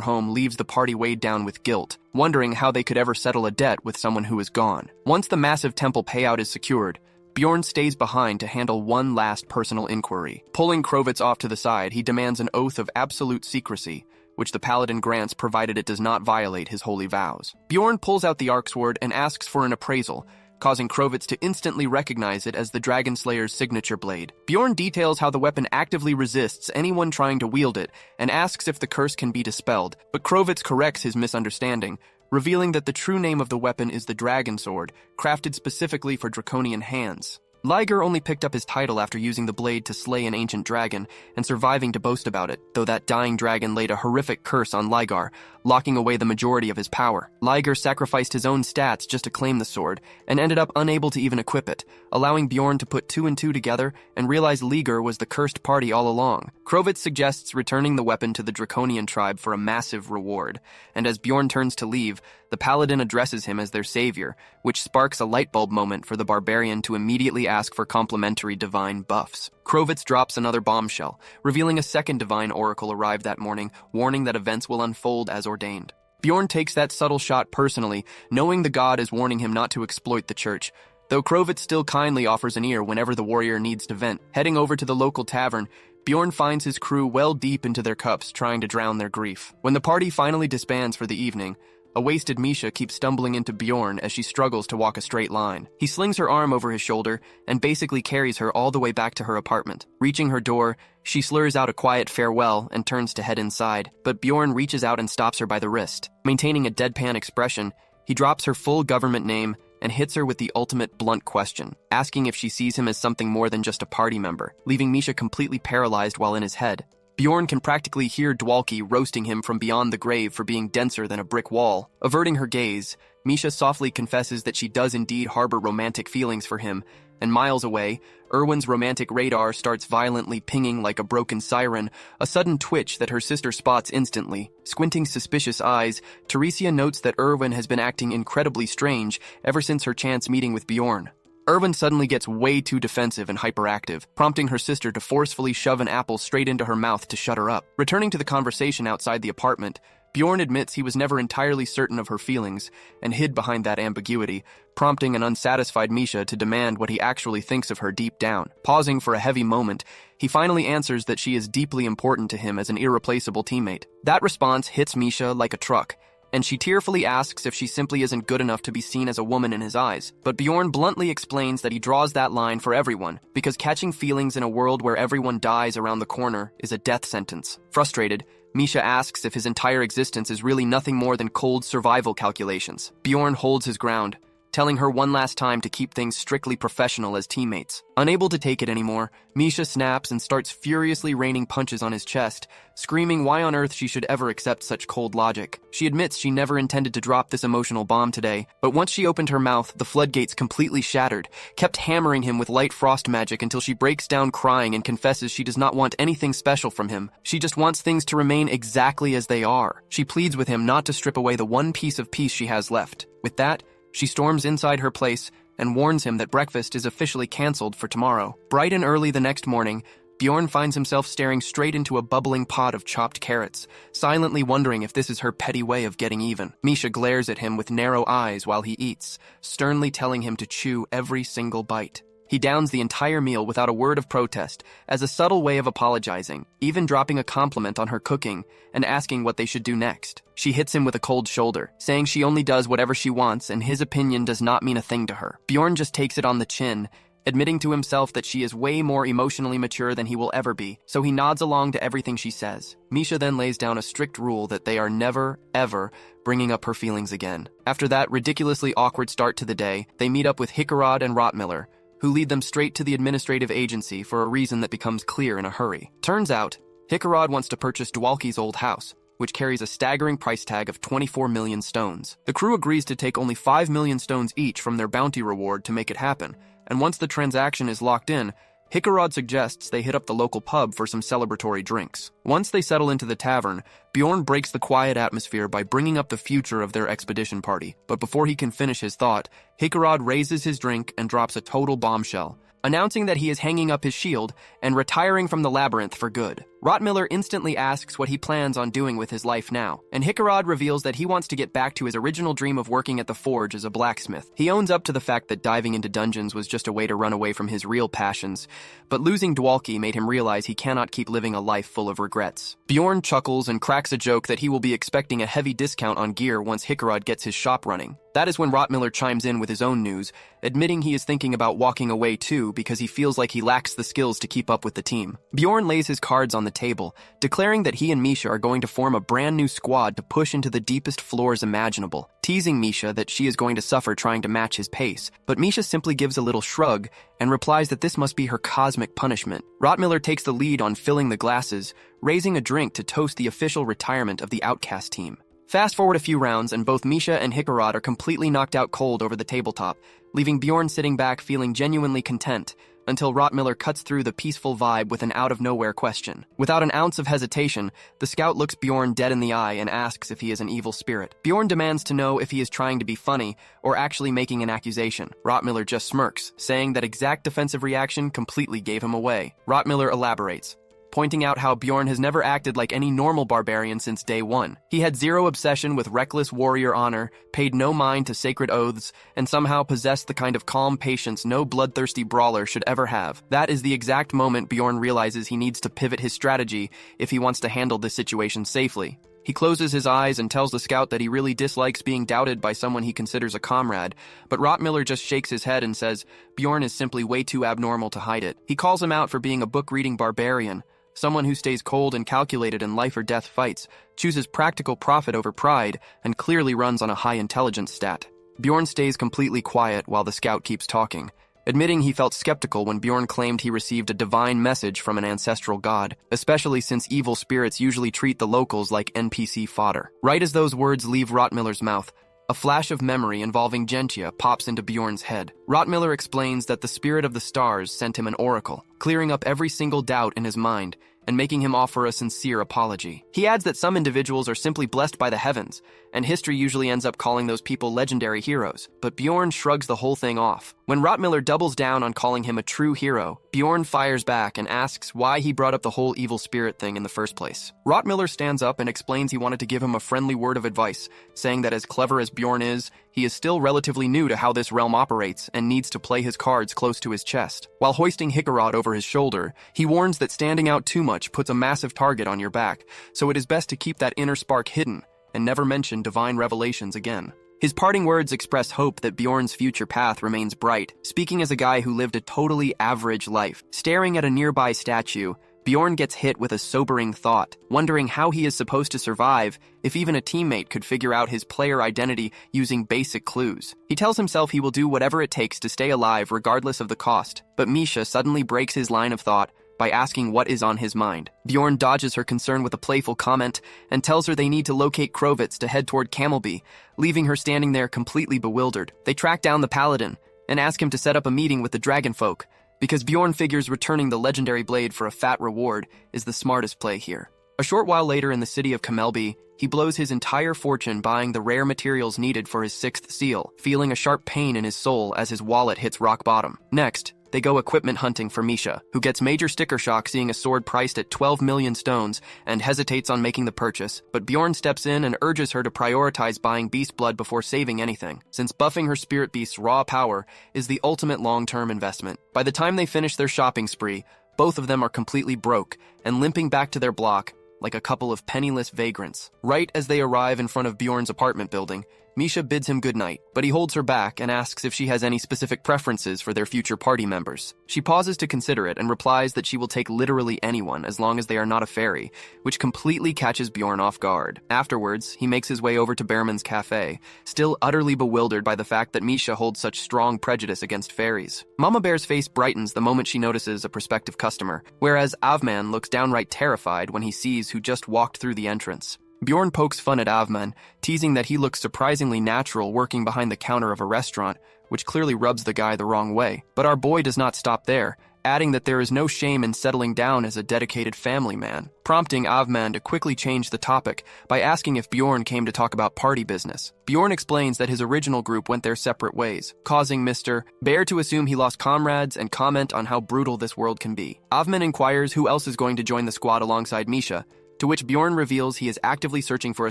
home leaves the party weighed down with guilt, wondering how they could ever settle a debt with someone who is gone. Once the massive temple payout is secured, Bjorn stays behind to handle one last personal inquiry. Pulling Krovitz off to the side, he demands an oath of absolute secrecy, which the paladin grants provided it does not violate his holy vows. Bjorn pulls out the Arcsword and asks for an appraisal, causing Krovitz to instantly recognize it as the Dragon Slayer's signature blade. Bjorn details how the weapon actively resists anyone trying to wield it and asks if the curse can be dispelled, but Krovitz corrects his misunderstanding, revealing that the true name of the weapon is the Dragon Sword, crafted specifically for draconian hands. Liger only picked up his title after using the blade to slay an ancient dragon and surviving to boast about it, though that dying dragon laid a horrific curse on Ligar, locking away the majority of his power. Liger sacrificed his own stats just to claim the sword, and ended up unable to even equip it, allowing Bjorn to put 2 and 2 together and realize Liger was the cursed party all along. Krovitz suggests returning the weapon to the Draconian tribe for a massive reward, and as Bjorn turns to leave, the paladin addresses him as their savior, which sparks a lightbulb moment for the barbarian to immediately ask for complimentary divine buffs. Krovitz drops another bombshell, revealing a second divine oracle arrived that morning, warning that events will unfold as ordained. Bjorn takes that subtle shot personally, knowing the god is warning him not to exploit the church, though Krovitz still kindly offers an ear whenever the warrior needs to vent. Heading over to the local tavern, Bjorn finds his crew well deep into their cups trying to drown their grief. When the party finally disbands for the evening, a wasted Misha keeps stumbling into Bjorn as she struggles to walk a straight line. He slings her arm over his shoulder and basically carries her all the way back to her apartment. Reaching her door, she slurs out a quiet farewell and turns to head inside, but Bjorn reaches out and stops her by the wrist. Maintaining a deadpan expression, he drops her full government name and hits her with the ultimate blunt question, asking if she sees him as something more than just a party member, leaving Misha completely paralyzed while in his head. Bjorn can practically hear Dwalki roasting him from beyond the grave for being denser than a brick wall. Averting her gaze, Misha softly confesses that she does indeed harbor romantic feelings for him, and miles away, Erwin's romantic radar starts violently pinging like a broken siren, a sudden twitch that her sister spots instantly. Squinting suspicious eyes, Teresia notes that Erwin has been acting incredibly strange ever since her chance meeting with Bjorn. Erwin suddenly gets way too defensive and hyperactive, prompting her sister to forcefully shove an apple straight into her mouth to shut her up. Returning to the conversation outside the apartment, Bjorn admits he was never entirely certain of her feelings and hid behind that ambiguity, prompting an unsatisfied Misha to demand what he actually thinks of her deep down. Pausing for a heavy moment, he finally answers that she is deeply important to him as an irreplaceable teammate. That response hits Misha like a truck, and she tearfully asks if she simply isn't good enough to be seen as a woman in his eyes. But Bjorn bluntly explains that he draws that line for everyone, because catching feelings in a world where everyone dies around the corner is a death sentence. Frustrated, Misha asks if his entire existence is really nothing more than cold survival calculations. Bjorn holds his ground, telling her one last time to keep things strictly professional as teammates. Unable to take it anymore, Misha snaps and starts furiously raining punches on his chest, screaming why on earth she should ever accept such cold logic. She admits she never intended to drop this emotional bomb today, but once she opened her mouth, the floodgates completely shattered, kept hammering him with light frost magic until she breaks down crying and confesses she does not want anything special from him. She just wants things to remain exactly as they are. She pleads with him not to strip away the one piece of peace she has left. With that, she storms inside her place and warns him that breakfast is officially canceled for tomorrow. Bright and early the next morning, Bjorn finds himself staring straight into a bubbling pot of chopped carrots, silently wondering if this is her petty way of getting even. Misha glares at him with narrow eyes while he eats, sternly telling him to chew every single bite. He downs the entire meal without a word of protest, as a subtle way of apologizing, even dropping a compliment on her cooking and asking what they should do next. She hits him with a cold shoulder, saying she only does whatever she wants and his opinion does not mean a thing to her. Bjorn just takes it on the chin, admitting to himself that she is way more emotionally mature than he will ever be, so he nods along to everything she says. Misha then lays down a strict rule that they are never, ever bringing up her feelings again. After that ridiculously awkward start to the day, they meet up with Hickarod and Rottmiller, who lead them straight to the administrative agency for a reason that becomes clear in a hurry. Turns out, Hickarod wants to purchase Dwalki's old house, which carries a staggering price tag of 24 million stones. The crew agrees to take only 5 million stones each from their bounty reward to make it happen, and once the transaction is locked in, Hickarod suggests they hit up the local pub for some celebratory drinks. Once they settle into the tavern, Bjorn breaks the quiet atmosphere by bringing up the future of their expedition party. But before he can finish his thought, Hickarod raises his drink and drops a total bombshell, announcing that he is hanging up his shield and retiring from the labyrinth for good. Rotmiller instantly asks what he plans on doing with his life now, and Isekai'd reveals that he wants to get back to his original dream of working at the forge as a blacksmith. He owns up to the fact that diving into dungeons was just a way to run away from his real passions, but losing Dwalki made him realize he cannot keep living a life full of regrets. Bjorn chuckles and cracks a joke that he will be expecting a heavy discount on gear once Isekai'd gets his shop running. That is when Rotmiller chimes in with his own news, admitting he is thinking about walking away too because he feels like he lacks the skills to keep up with the team. Bjorn lays his cards on the table, declaring that he and Misha are going to form a brand new squad to push into the deepest floors imaginable, teasing Misha that she is going to suffer trying to match his pace. But Misha simply gives a little shrug and replies that this must be her cosmic punishment. Rotmiller takes the lead on filling the glasses, raising a drink to toast the official retirement of the Outcast team. Fast forward a few rounds, and both Misha and Isekai'd are completely knocked out cold over the tabletop, leaving Bjorn sitting back feeling genuinely content, until Rotmiller cuts through the peaceful vibe with an out-of-nowhere question. Without an ounce of hesitation, the scout looks Bjorn dead in the eye and asks if he is an evil spirit. Bjorn demands to know if he is trying to be funny or actually making an accusation. Rotmiller just smirks, saying that exact defensive reaction completely gave him away. Rotmiller elaborates, pointing out how Bjorn has never acted like any normal barbarian since day one. He had zero obsession with reckless warrior honor, paid no mind to sacred oaths, and somehow possessed the kind of calm patience no bloodthirsty brawler should ever have. That is the exact moment Bjorn realizes he needs to pivot his strategy if he wants to handle this situation safely. He closes his eyes and tells the scout that he really dislikes being doubted by someone he considers a comrade, but Rotmiller just shakes his head and says Bjorn is simply way too abnormal to hide it. He calls him out for being a book-reading barbarian, someone who stays cold and calculated in life-or-death fights, chooses practical profit over pride, and clearly runs on a high intelligence stat. Bjorn stays completely quiet while the scout keeps talking, admitting he felt skeptical when Bjorn claimed he received a divine message from an ancestral god, especially since evil spirits usually treat the locals like NPC fodder. Right as those words leave Rotmiller's mouth, a flash of memory involving Gentia pops into Bjorn's head. Rotmiller explains that the spirit of the stars sent him an oracle, clearing up every single doubt in his mind and making him offer a sincere apology. He adds that some individuals are simply blessed by the heavens, and history usually ends up calling those people legendary heroes, but Bjorn shrugs the whole thing off. When Rotmiller doubles down on calling him a true hero, Bjorn fires back and asks why he brought up the whole evil spirit thing in the first place. Rotmiller stands up and explains he wanted to give him a friendly word of advice, saying that as clever as Bjorn is, he is still relatively new to how this realm operates and needs to play his cards close to his chest. While hoisting Isekai'd over his shoulder, he warns that standing out too much puts a massive target on your back, so it is best to keep that inner spark hidden and never mention divine revelations again. His parting words express hope that Bjorn's future path remains bright, speaking as a guy who lived a totally average life. Staring at a nearby statue, Bjorn gets hit with a sobering thought, wondering how he is supposed to survive if even a teammate could figure out his player identity using basic clues. He tells himself he will do whatever it takes to stay alive regardless of the cost, but Misha suddenly breaks his line of thought by asking what is on his mind. Bjorn dodges her concern with a playful comment and tells her they need to locate Krovitz to head toward Camelby, leaving her standing there completely bewildered. They track down the paladin and ask him to set up a meeting with the dragonfolk, because Bjorn figures returning the legendary blade for a fat reward is the smartest play here. A short while later in the city of Camelby, he blows his entire fortune buying the rare materials needed for his 6th seal, feeling a sharp pain in his soul as his wallet hits rock bottom. Next, they go equipment hunting for Misha, who gets major sticker shock seeing a sword priced at 12 million stones and hesitates on making the purchase, but Bjorn steps in and urges her to prioritize buying beast blood before saving anything, since buffing her spirit beast's raw power is the ultimate long-term investment. By the time they finish their shopping spree, both of them are completely broke and limping back to their block like a couple of penniless vagrants. Right as they arrive in front of Bjorn's apartment building, Misha bids him goodnight, but he holds her back and asks if she has any specific preferences for their future party members. She pauses to consider it and replies that she will take literally anyone as long as they are not a fairy, which completely catches Bjorn off guard. Afterwards, he makes his way over to Bearman's cafe, still utterly bewildered by the fact that Misha holds such strong prejudice against fairies. Mama Bear's face brightens the moment she notices a prospective customer, whereas Avman looks downright terrified when he sees who just walked through the entrance. Bjorn pokes fun at Avman, teasing that he looks surprisingly natural working behind the counter of a restaurant, which clearly rubs the guy the wrong way. But our boy does not stop there, adding that there is no shame in settling down as a dedicated family man, prompting Avman to quickly change the topic by asking if Bjorn came to talk about party business. Bjorn explains that his original group went their separate ways, causing Mr. Bear to assume he lost comrades and comment on how brutal this world can be. Avman inquires who else is going to join the squad alongside Misha, to which Bjorn reveals he is actively searching for a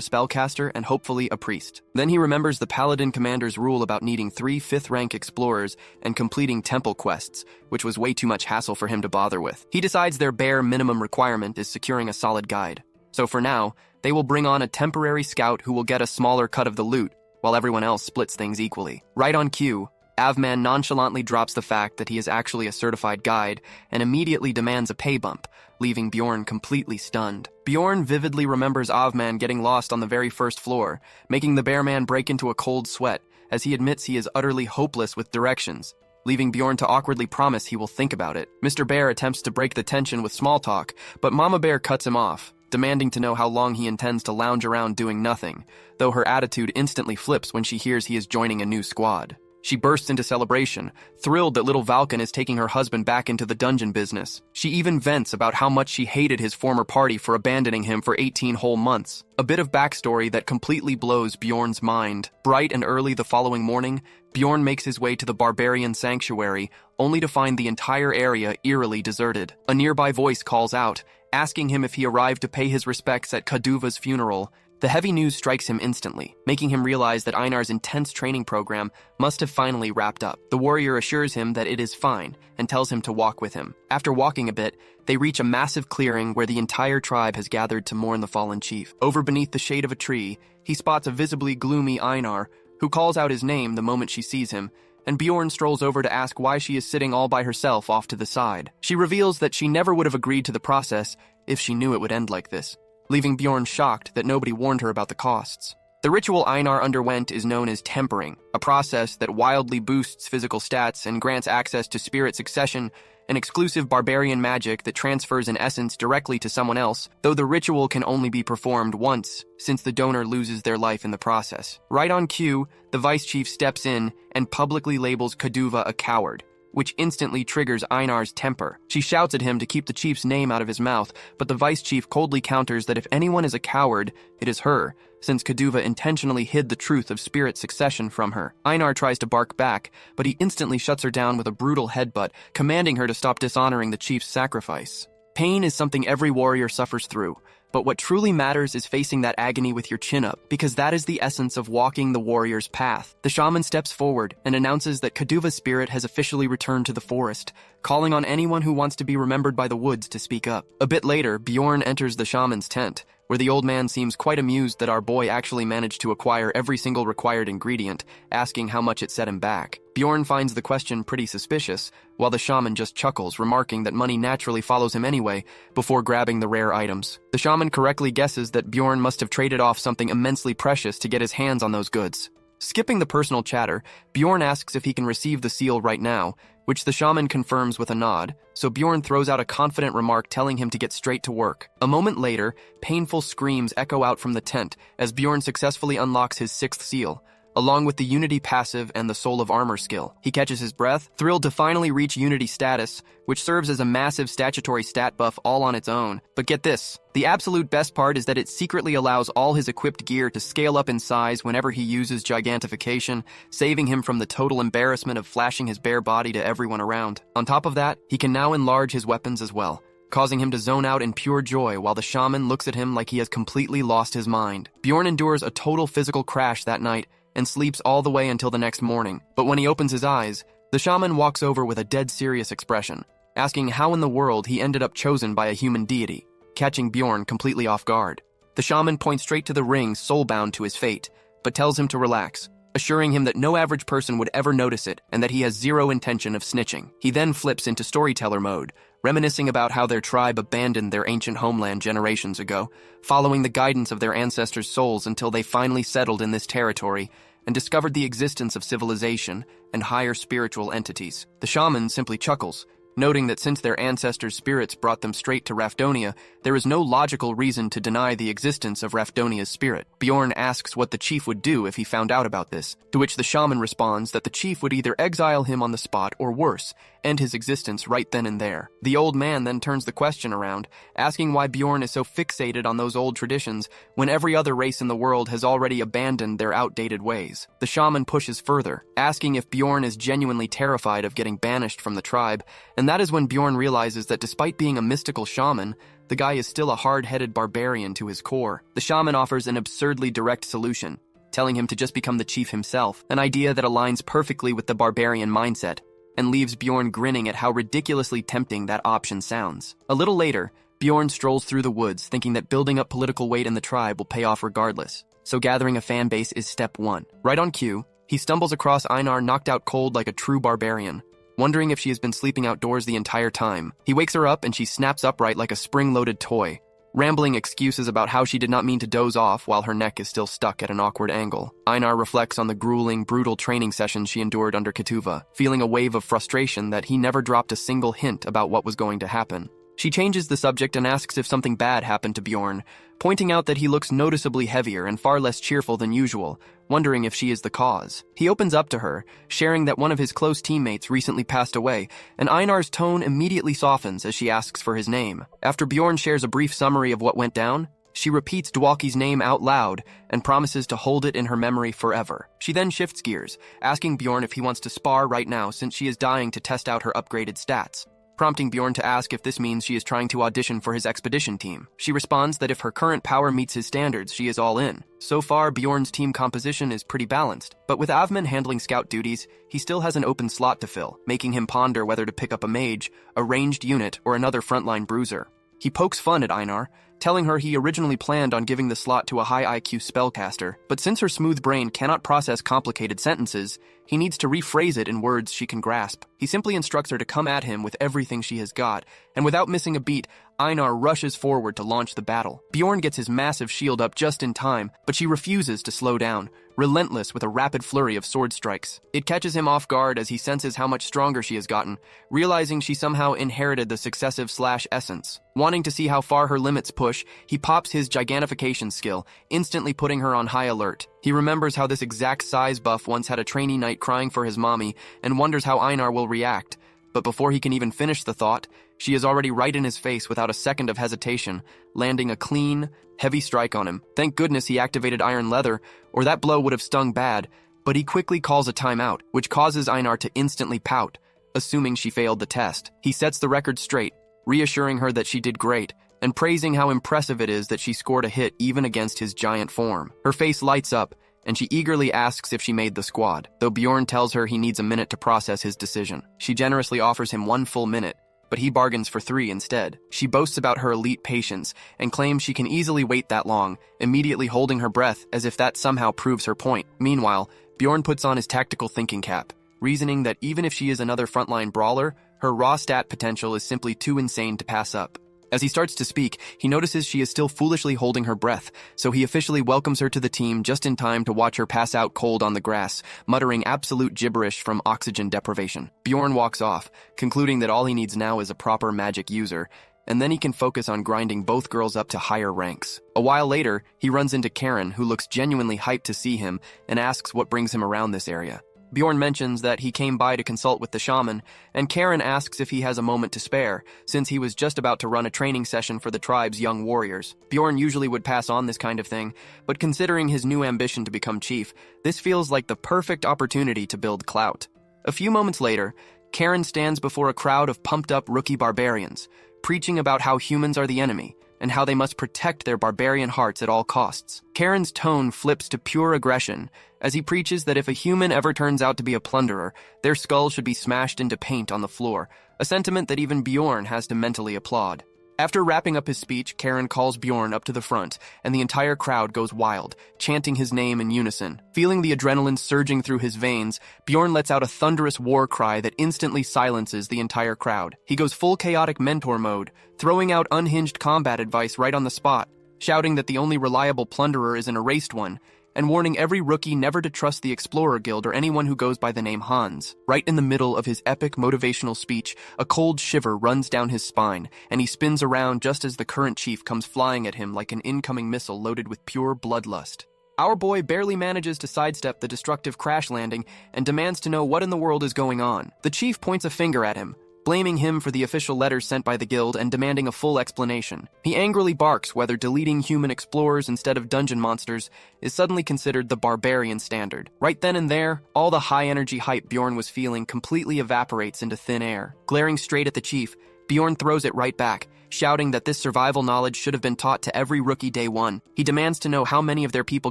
spellcaster and hopefully a priest. Then he remembers the Paladin Commander's rule about needing 3 5th-rank explorers and completing temple quests, which was way too much hassle for him to bother with. He decides their bare minimum requirement is securing a solid guide. So for now, they will bring on a temporary scout who will get a smaller cut of the loot, while everyone else splits things equally. Right on cue, Avman nonchalantly drops the fact that he is actually a certified guide and immediately demands a pay bump, leaving Bjorn completely stunned. Bjorn vividly remembers Avman getting lost on the very first floor, making the bear man break into a cold sweat as he admits he is utterly hopeless with directions, leaving Bjorn to awkwardly promise he will think about it. Mr. Bear attempts to break the tension with small talk, but Mama Bear cuts him off, demanding to know how long he intends to lounge around doing nothing, though her attitude instantly flips when she hears he is joining a new squad. She bursts into celebration, thrilled that little Valken is taking her husband back into the dungeon business. She even vents about how much she hated his former party for abandoning him for 18 whole months. A bit of backstory that completely blows Bjorn's mind. Bright and early the following morning, Bjorn makes his way to the Barbarian sanctuary, only to find the entire area eerily deserted. A nearby voice calls out, asking him if he arrived to pay his respects at Kaduva's funeral. The heavy news strikes him instantly, making him realize that Einar's intense training program must have finally wrapped up. The warrior assures him that it is fine and tells him to walk with him. After walking a bit, they reach a massive clearing where the entire tribe has gathered to mourn the fallen chief. Over beneath the shade of a tree, he spots a visibly gloomy Einar, who calls out his name the moment she sees him, and Bjorn strolls over to ask why she is sitting all by herself off to the side. She reveals that she never would have agreed to the process if she knew it would end like this, leaving Bjorn shocked that nobody warned her about the costs. The ritual Einar underwent is known as tempering, a process that wildly boosts physical stats and grants access to spirit succession, an exclusive barbarian magic that transfers an essence directly to someone else, though the ritual can only be performed once, since the donor loses their life in the process. Right on cue, the vice chief steps in and publicly labels Kaduva a coward, which instantly triggers Einar's temper. She shouts at him to keep the chief's name out of his mouth, but the vice chief coldly counters that if anyone is a coward, it is her, since Kaduva intentionally hid the truth of spirit succession from her. Einar tries to bark back, but he instantly shuts her down with a brutal headbutt, commanding her to stop dishonoring the chief's sacrifice. Pain is something every warrior suffers through, but what truly matters is facing that agony with your chin up, because that is the essence of walking the warrior's path. The shaman steps forward and announces that Kaduva's spirit has officially returned to the forest, calling on anyone who wants to be remembered by the woods to speak up. A bit later, Bjorn enters the shaman's tent, where the old man seems quite amused that our boy actually managed to acquire every single required ingredient, asking how much it set him back. Bjorn finds the question pretty suspicious, while the shaman just chuckles, remarking that money naturally follows him anyway, before grabbing the rare items. The shaman correctly guesses that Bjorn must have traded off something immensely precious to get his hands on those goods. Skipping the personal chatter, Bjorn asks if he can receive the seal right now, which the shaman confirms with a nod, so Bjorn throws out a confident remark telling him to get straight to work. A moment later, painful screams echo out from the tent as Bjorn successfully unlocks his 6th seal, along with the Unity passive and the Soul of Armor skill. He catches his breath, thrilled to finally reach Unity status, which serves as a massive statutory stat buff all on its own. But get this, the absolute best part is that it secretly allows all his equipped gear to scale up in size whenever he uses gigantification, saving him from the total embarrassment of flashing his bare body to everyone around. On top of that, he can now enlarge his weapons as well, causing him to zone out in pure joy while the shaman looks at him like he has completely lost his mind. Bjorn endures a total physical crash that night, and sleeps all the way until the next morning. But when he opens his eyes, the shaman walks over with a dead serious expression, asking how in the world he ended up chosen by a human deity, catching Bjorn completely off guard. The shaman points straight to the ring soul-bound to his fate, but tells him to relax, assuring him that no average person would ever notice it and that he has zero intention of snitching. He then flips into storyteller mode, reminiscing about how their tribe abandoned their ancient homeland generations ago, following the guidance of their ancestors' souls until they finally settled in this territory and discovered the existence of civilization and higher spiritual entities. The shaman simply chuckles, Noting that since their ancestors' spirits brought them straight to Rafdonia, there is no logical reason to deny the existence of Rafdonia's spirit. Bjorn asks what the chief would do if he found out about this, to which the shaman responds that the chief would either exile him on the spot or worse, end his existence right then and there. The old man then turns the question around, asking why Bjorn is so fixated on those old traditions when every other race in the world has already abandoned their outdated ways. The shaman pushes further, asking if Bjorn is genuinely terrified of getting banished from the tribe, and that is when Bjorn realizes that despite being a mystical shaman, the guy is still a hard-headed barbarian to his core. The shaman offers an absurdly direct solution, telling him to just become the chief himself, an idea that aligns perfectly with the barbarian mindset, and leaves Bjorn grinning at how ridiculously tempting that option sounds. A little later, Bjorn strolls through the woods thinking that building up political weight in the tribe will pay off regardless, so gathering a fan base is step one. Right on cue, he stumbles across Einar knocked out cold like a true barbarian, wondering if she has been sleeping outdoors the entire time. He wakes her up and she snaps upright like a spring-loaded toy, rambling excuses about how she did not mean to doze off while her neck is still stuck at an awkward angle. Einar reflects on the grueling, brutal training sessions she endured under Ketuva, feeling a wave of frustration that he never dropped a single hint about what was going to happen. She changes the subject and asks if something bad happened to Bjorn, pointing out that he looks noticeably heavier and far less cheerful than usual, wondering if she is the cause. He opens up to her, sharing that one of his close teammates recently passed away, and Einar's tone immediately softens as she asks for his name. After Bjorn shares a brief summary of what went down, she repeats Dwalki's name out loud and promises to hold it in her memory forever. She then shifts gears, asking Bjorn if he wants to spar right now since she is dying to test out her upgraded stats, prompting Bjorn to ask if this means she is trying to audition for his expedition team. She responds that if her current power meets his standards, she is all in. So far, Bjorn's team composition is pretty balanced, but with Avman handling scout duties, he still has an open slot to fill, making him ponder whether to pick up a mage, a ranged unit, or another frontline bruiser. He pokes fun at Einar, telling her he originally planned on giving the slot to a high IQ spellcaster, but since her smooth brain cannot process complicated sentences, he needs to rephrase it in words she can grasp. He simply instructs her to come at him with everything she has got, and without missing a beat, Einar rushes forward to launch the battle. Bjorn gets his massive shield up just in time, but she refuses to slow down, relentless with a rapid flurry of sword strikes. It catches him off guard as he senses how much stronger she has gotten, realizing she somehow inherited the successive slash essence. Wanting to see how far her limits push, he pops his gigantification skill, instantly putting her on high alert. He remembers how this exact size buff once had a trainee knight crying for his mommy, and wonders how Einar will react. But before he can even finish the thought, she is already right in his face without a second of hesitation, landing a clean, heavy strike on him. Thank goodness he activated Iron Leather, or that blow would have stung bad, but he quickly calls a timeout, which causes Einar to instantly pout, assuming she failed the test. He sets the record straight, reassuring her that she did great, and praising how impressive it is that she scored a hit even against his giant form. Her face lights up, and she eagerly asks if she made the squad, though Bjorn tells her he needs a minute to process his decision. She generously offers him 1 full minute, but he bargains for 3 instead. She boasts about her elite patience and claims she can easily wait that long, immediately holding her breath as if that somehow proves her point. Meanwhile, Bjorn puts on his tactical thinking cap, reasoning that even if she is another frontline brawler, her raw stat potential is simply too insane to pass up. As he starts to speak, he notices she is still foolishly holding her breath, so he officially welcomes her to the team just in time to watch her pass out cold on the grass, muttering absolute gibberish from oxygen deprivation. Bjorn walks off, concluding that all he needs now is a proper magic user, and then he can focus on grinding both girls up to higher ranks. A while later, he runs into Karen, who looks genuinely hyped to see him, and asks what brings him around this area. Bjorn mentions that he came by to consult with the shaman, and Karen asks if he has a moment to spare, since he was just about to run a training session for the tribe's young warriors. Bjorn usually would pass on this kind of thing, but considering his new ambition to become chief, this feels like the perfect opportunity to build clout. A few moments later, Karen stands before a crowd of pumped-up rookie barbarians, preaching about how humans are the enemy, and how they must protect their barbarian hearts at all costs. Karen's tone flips to pure aggression as he preaches that if a human ever turns out to be a plunderer, their skull should be smashed into paint on the floor, a sentiment that even Bjorn has to mentally applaud. After wrapping up his speech, Karen calls Bjorn up to the front, and the entire crowd goes wild, chanting his name in unison. Feeling the adrenaline surging through his veins, Bjorn lets out a thunderous war cry that instantly silences the entire crowd. He goes full chaotic mentor mode, throwing out unhinged combat advice right on the spot, shouting that the only reliable plunderer is an erased one, and warning every rookie never to trust the Explorer Guild or anyone who goes by the name Hans. Right in the middle of his epic motivational speech, a cold shiver runs down his spine, and he spins around just as the current chief comes flying at him like an incoming missile loaded with pure bloodlust. Our boy barely manages to sidestep the destructive crash landing and demands to know what in the world is going on. The chief points a finger at him, blaming him for the official letters sent by the guild and demanding a full explanation. He angrily barks whether deleting human explorers instead of dungeon monsters is suddenly considered the barbarian standard. Right then and there, all the high-energy hype Bjorn was feeling completely evaporates into thin air. Glaring straight at the chief, Bjorn throws it right back, shouting that this survival knowledge should have been taught to every rookie day one. He demands to know how many of their people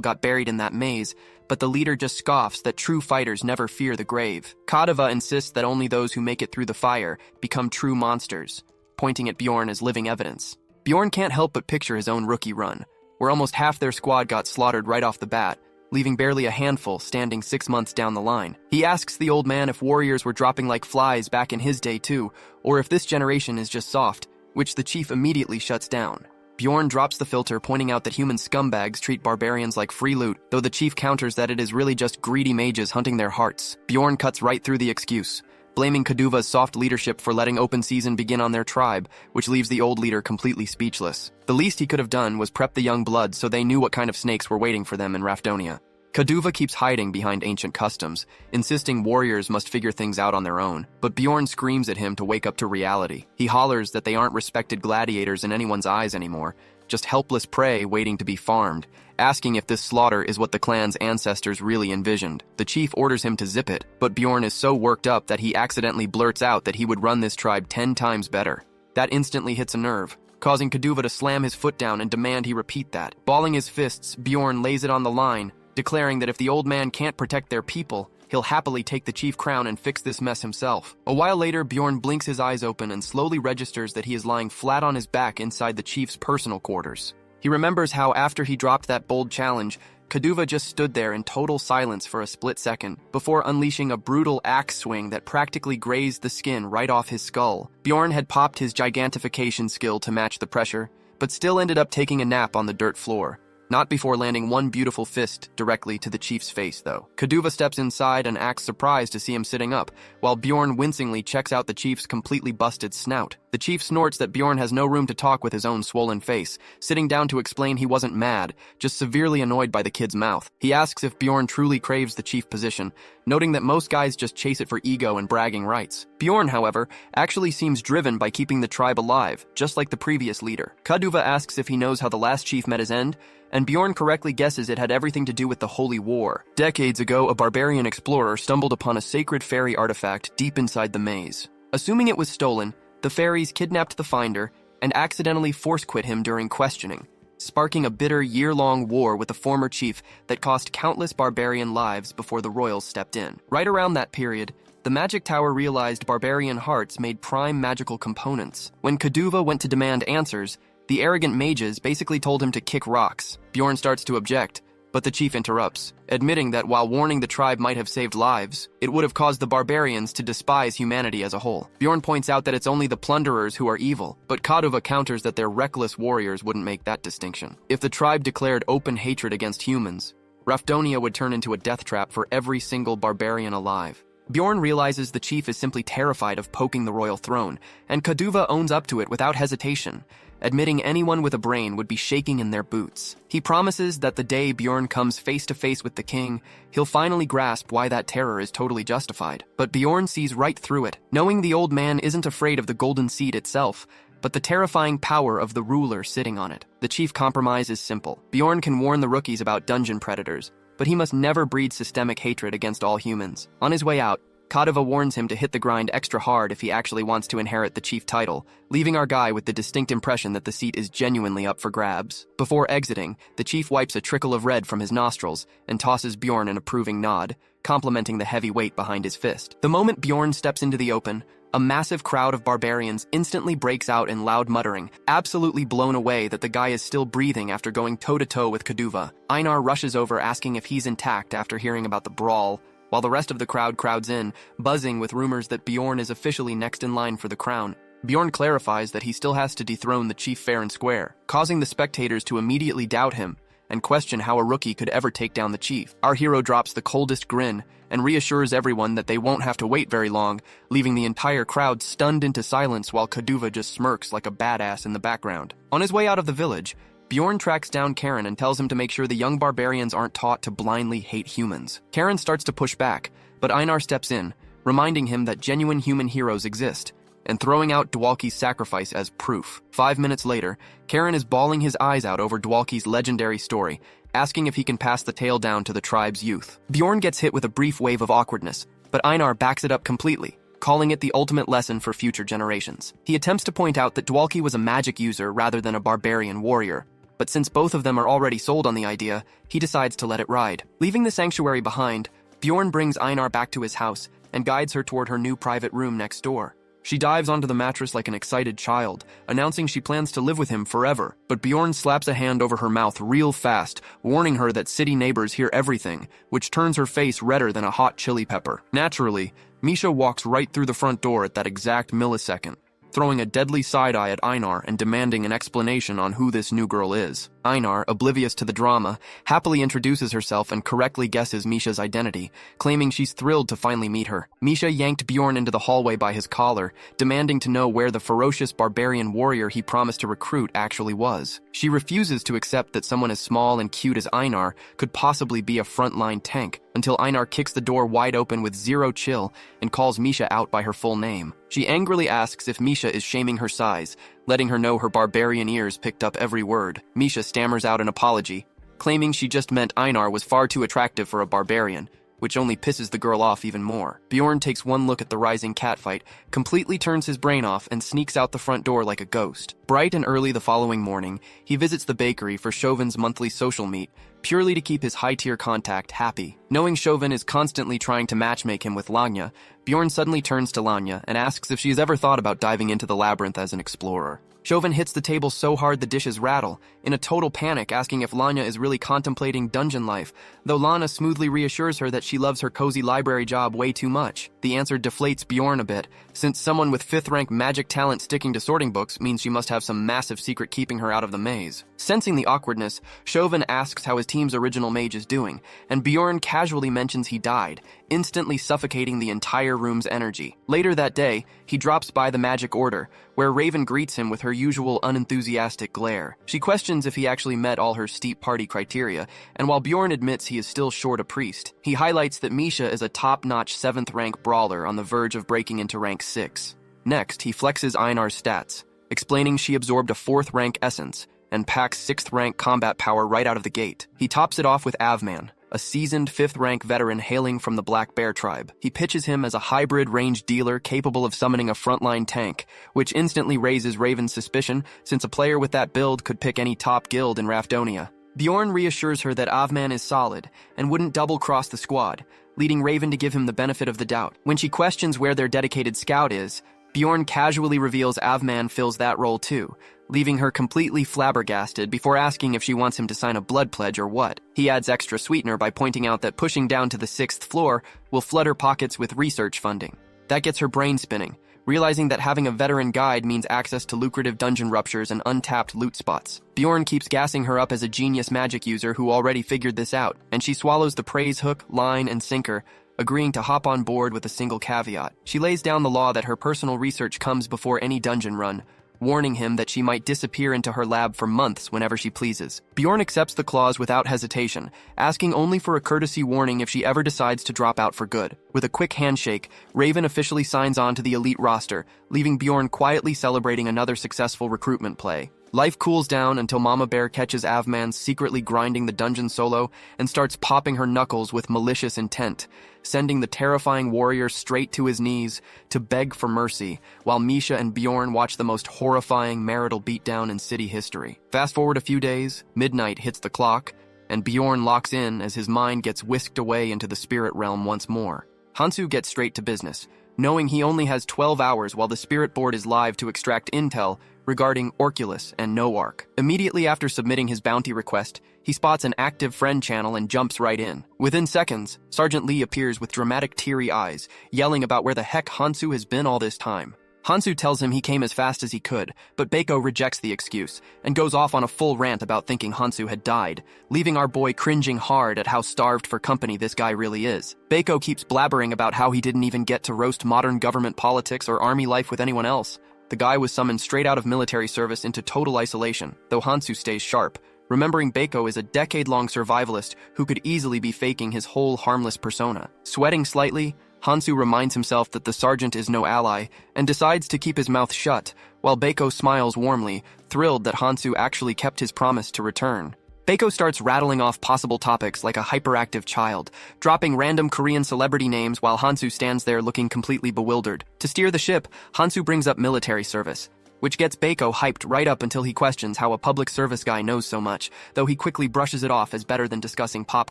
got buried in that maze, but the leader just scoffs that true fighters never fear the grave. Kadava insists that only those who make it through the fire become true monsters, pointing at Bjorn as living evidence. Bjorn can't help but picture his own rookie run, where almost half their squad got slaughtered right off the bat, leaving barely a handful standing 6 months down the line. He asks the old man if warriors were dropping like flies back in his day too, or if this generation is just soft, which the chief immediately shuts down. Bjorn drops the filter, pointing out that human scumbags treat barbarians like free loot, though the chief counters that it is really just greedy mages hunting their hearts. Bjorn cuts right through the excuse, blaming Kaduva's soft leadership for letting open season begin on their tribe, which leaves the old leader completely speechless. The least he could have done was prep the young bloods so they knew what kind of snakes were waiting for them in Rafdonia. Kaduva keeps hiding behind ancient customs, insisting warriors must figure things out on their own, but Bjorn screams at him to wake up to reality. He hollers that they aren't respected gladiators in anyone's eyes anymore, just helpless prey waiting to be farmed, asking if this slaughter is what the clan's ancestors really envisioned. The chief orders him to zip it, but Bjorn is so worked up that he accidentally blurts out that he would run this tribe 10 times better. That instantly hits a nerve, causing Kaduva to slam his foot down and demand he repeat that. Balling his fists, Bjorn lays it on the line, declaring that if the old man can't protect their people, he'll happily take the chief crown and fix this mess himself. A while later, Bjorn blinks his eyes open and slowly registers that he is lying flat on his back inside the chief's personal quarters. He remembers how after he dropped that bold challenge, Kaduva just stood there in total silence for a split second, before unleashing a brutal axe swing that practically grazed the skin right off his skull. Bjorn had popped his gigantification skill to match the pressure, but still ended up taking a nap on the dirt floor. Not before landing one beautiful fist directly to the chief's face, though. Kaduva steps inside and acts surprised to see him sitting up, while Bjorn wincingly checks out the chief's completely busted snout. The chief snorts that Bjorn has no room to talk with his own swollen face, sitting down to explain he wasn't mad, just severely annoyed by the kid's mouth. He asks if Bjorn truly craves the chief position, noting that most guys just chase it for ego and bragging rights. Bjorn, however, actually seems driven by keeping the tribe alive, just like the previous leader. Kaduva asks if he knows how the last chief met his end, and Bjorn correctly guesses it had everything to do with the Holy War. Decades ago, a barbarian explorer stumbled upon a sacred fairy artifact deep inside the maze. Assuming it was stolen, the fairies kidnapped the finder and accidentally force-quit him during questioning, sparking a bitter year-long war with the former chief that cost countless barbarian lives before the royals stepped in. Right around that period, the Magic Tower realized barbarian hearts made prime magical components. When Kaduva went to demand answers, the arrogant mages basically told him to kick rocks. Bjorn starts to object, but the chief interrupts, admitting that while warning the tribe might have saved lives, it would have caused the barbarians to despise humanity as a whole. Bjorn points out that it's only the plunderers who are evil, but Kaduva counters that their reckless warriors wouldn't make that distinction. If the tribe declared open hatred against humans, Rafdonia would turn into a death trap for every single barbarian alive. Bjorn realizes the chief is simply terrified of poking the royal throne, and Kaduva owns up to it without hesitation, admitting anyone with a brain would be shaking in their boots. He promises that the day Bjorn comes face to face with the king, he'll finally grasp why that terror is totally justified. But Bjorn sees right through it, knowing the old man isn't afraid of the golden seed itself, but the terrifying power of the ruler sitting on it. The chief compromise is simple. Bjorn can warn the rookies about dungeon predators, but he must never breed systemic hatred against all humans. On his way out, Kaduva warns him to hit the grind extra hard if he actually wants to inherit the chief title, leaving our guy with the distinct impression that the seat is genuinely up for grabs. Before exiting, the chief wipes a trickle of red from his nostrils and tosses Bjorn an approving nod, complimenting the heavy weight behind his fist. The moment Bjorn steps into the open, a massive crowd of barbarians instantly breaks out in loud muttering, absolutely blown away that the guy is still breathing after going toe-to-toe with Kaduva. Einar rushes over asking if he's intact after hearing about the brawl, while the rest of the crowd crowds in, buzzing with rumors that Bjorn is officially next in line for the crown. Bjorn clarifies that he still has to dethrone the chief fair and square, causing the spectators to immediately doubt him and question how a rookie could ever take down the chief. Our hero drops the coldest grin and reassures everyone that they won't have to wait very long, leaving the entire crowd stunned into silence while Kaduva just smirks like a badass in the background. On his way out of the village, Bjorn tracks down Karen and tells him to make sure the young barbarians aren't taught to blindly hate humans. Karen starts to push back, but Einar steps in, reminding him that genuine human heroes exist, and throwing out Dwalki's sacrifice as proof. 5 minutes later, Karen is bawling his eyes out over Dwalki's legendary story, asking if he can pass the tale down to the tribe's youth. Bjorn gets hit with a brief wave of awkwardness, but Einar backs it up completely, calling it the ultimate lesson for future generations. He attempts to point out that Dwalki was a magic user rather than a barbarian warrior, but since both of them are already sold on the idea, he decides to let it ride. Leaving the sanctuary behind, Bjorn brings Einar back to his house and guides her toward her new private room next door. She dives onto the mattress like an excited child, announcing she plans to live with him forever. But Bjorn slaps a hand over her mouth real fast, warning her that city neighbors hear everything, which turns her face redder than a hot chili pepper. Naturally, Misha walks right through the front door at that exact millisecond, throwing a deadly side-eye at Einar and demanding an explanation on who this new girl is. Einar, oblivious to the drama, happily introduces herself and correctly guesses Misha's identity, claiming she's thrilled to finally meet her. Misha yanked Bjorn into the hallway by his collar, demanding to know where the ferocious barbarian warrior he promised to recruit actually was. She refuses to accept that someone as small and cute as Einar could possibly be a frontline tank, until Einar kicks the door wide open with zero chill and calls Misha out by her full name. She angrily asks if Misha is shaming her size, letting her know her barbarian ears picked up every word. Misha stammers out an apology, claiming she just meant Einar was far too attractive for a barbarian, which only pisses the girl off even more. Bjorn takes one look at the rising catfight, completely turns his brain off, and sneaks out the front door like a ghost. Bright and early the following morning, he visits the bakery for Chauvin's monthly social meet, purely to keep his high-tier contact happy. Knowing Chauvin is constantly trying to matchmake him with Lanya, Bjorn suddenly turns to Lanya and asks if she has ever thought about diving into the labyrinth as an explorer. Chauvin hits the table so hard the dishes rattle, in a total panic asking if Lanya is really contemplating dungeon life, though Lana smoothly reassures her that she loves her cozy library job way too much. The answer deflates Bjorn a bit, since someone with 5th-rank magic talent sticking to sorting books means she must have some massive secret keeping her out of the maze. Sensing the awkwardness, Chauvin asks how his team's original mage is doing, and Bjorn casually mentions he died, instantly suffocating the entire room's energy. Later that day, he drops by the Magic Order, where Raven greets him with her usual unenthusiastic glare. She questions if he actually met all her steep party criteria, and while Bjorn admits he is still short a priest, he highlights that Misha is a top-notch 7th-rank brawler on the verge of breaking into rank 6. Next, he flexes Einar's stats, explaining she absorbed a 4th-rank essence, and packs 6th-rank combat power right out of the gate. He tops it off with Avman, a seasoned 5th-rank veteran hailing from the Black Bear tribe. He pitches him as a hybrid ranged dealer capable of summoning a frontline tank, which instantly raises Raven's suspicion, since a player with that build could pick any top guild in Rafdonia. Bjorn reassures her that Avman is solid and wouldn't double-cross the squad, leading Raven to give him the benefit of the doubt. When she questions where their dedicated scout is, Bjorn casually reveals Avman fills that role too, leaving her completely flabbergasted before asking if she wants him to sign a blood pledge or what. He adds extra sweetener by pointing out that pushing down to the 6th floor will flood her pockets with research funding. That gets her brain spinning, realizing that having a veteran guide means access to lucrative dungeon ruptures and untapped loot spots. Bjorn keeps gassing her up as a genius magic user who already figured this out, and she swallows the praise hook, line, and sinker, agreeing to hop on board with a single caveat. She lays down the law that her personal research comes before any dungeon run, warning him that she might disappear into her lab for months whenever she pleases. Bjorn accepts the clause without hesitation, asking only for a courtesy warning if she ever decides to drop out for good. With a quick handshake, Raven officially signs on to the elite roster, leaving Bjorn quietly celebrating another successful recruitment play. Life cools down until Mama Bear catches Avman secretly grinding the dungeon solo and starts popping her knuckles with malicious intent, sending the terrifying warrior straight to his knees to beg for mercy, while Misha and Bjorn watch the most horrifying marital beatdown in city history. Fast forward a few days, midnight hits the clock, and Bjorn locks in as his mind gets whisked away into the spirit realm once more. Hansu gets straight to business, knowing he only has 12 hours while the spirit board is live to extract intel regarding Orculus and Noark. Immediately after submitting his bounty request, he spots an active friend channel and jumps right in. Within seconds, Sergeant Lee appears with dramatic teary eyes, yelling about where the heck Hansu has been all this time. Hansu tells him he came as fast as he could, but Beiko rejects the excuse and goes off on a full rant about thinking Hansu had died, leaving our boy cringing hard at how starved for company this guy really is. Beiko keeps blabbering about how he didn't even get to roast modern government politics or army life with anyone else. The guy was summoned straight out of military service into total isolation, though Hansu stays sharp, remembering Beiko is a decade-long survivalist who could easily be faking his whole harmless persona. Sweating slightly, Hansu reminds himself that the sergeant is no ally and decides to keep his mouth shut, while Beiko smiles warmly, thrilled that Hansu actually kept his promise to return. Beiko starts rattling off possible topics like a hyperactive child, dropping random Korean celebrity names while Hansu stands there looking completely bewildered. To steer the ship, Hansu brings up military service, which gets Beiko hyped right up until he questions how a public service guy knows so much, though he quickly brushes it off as better than discussing pop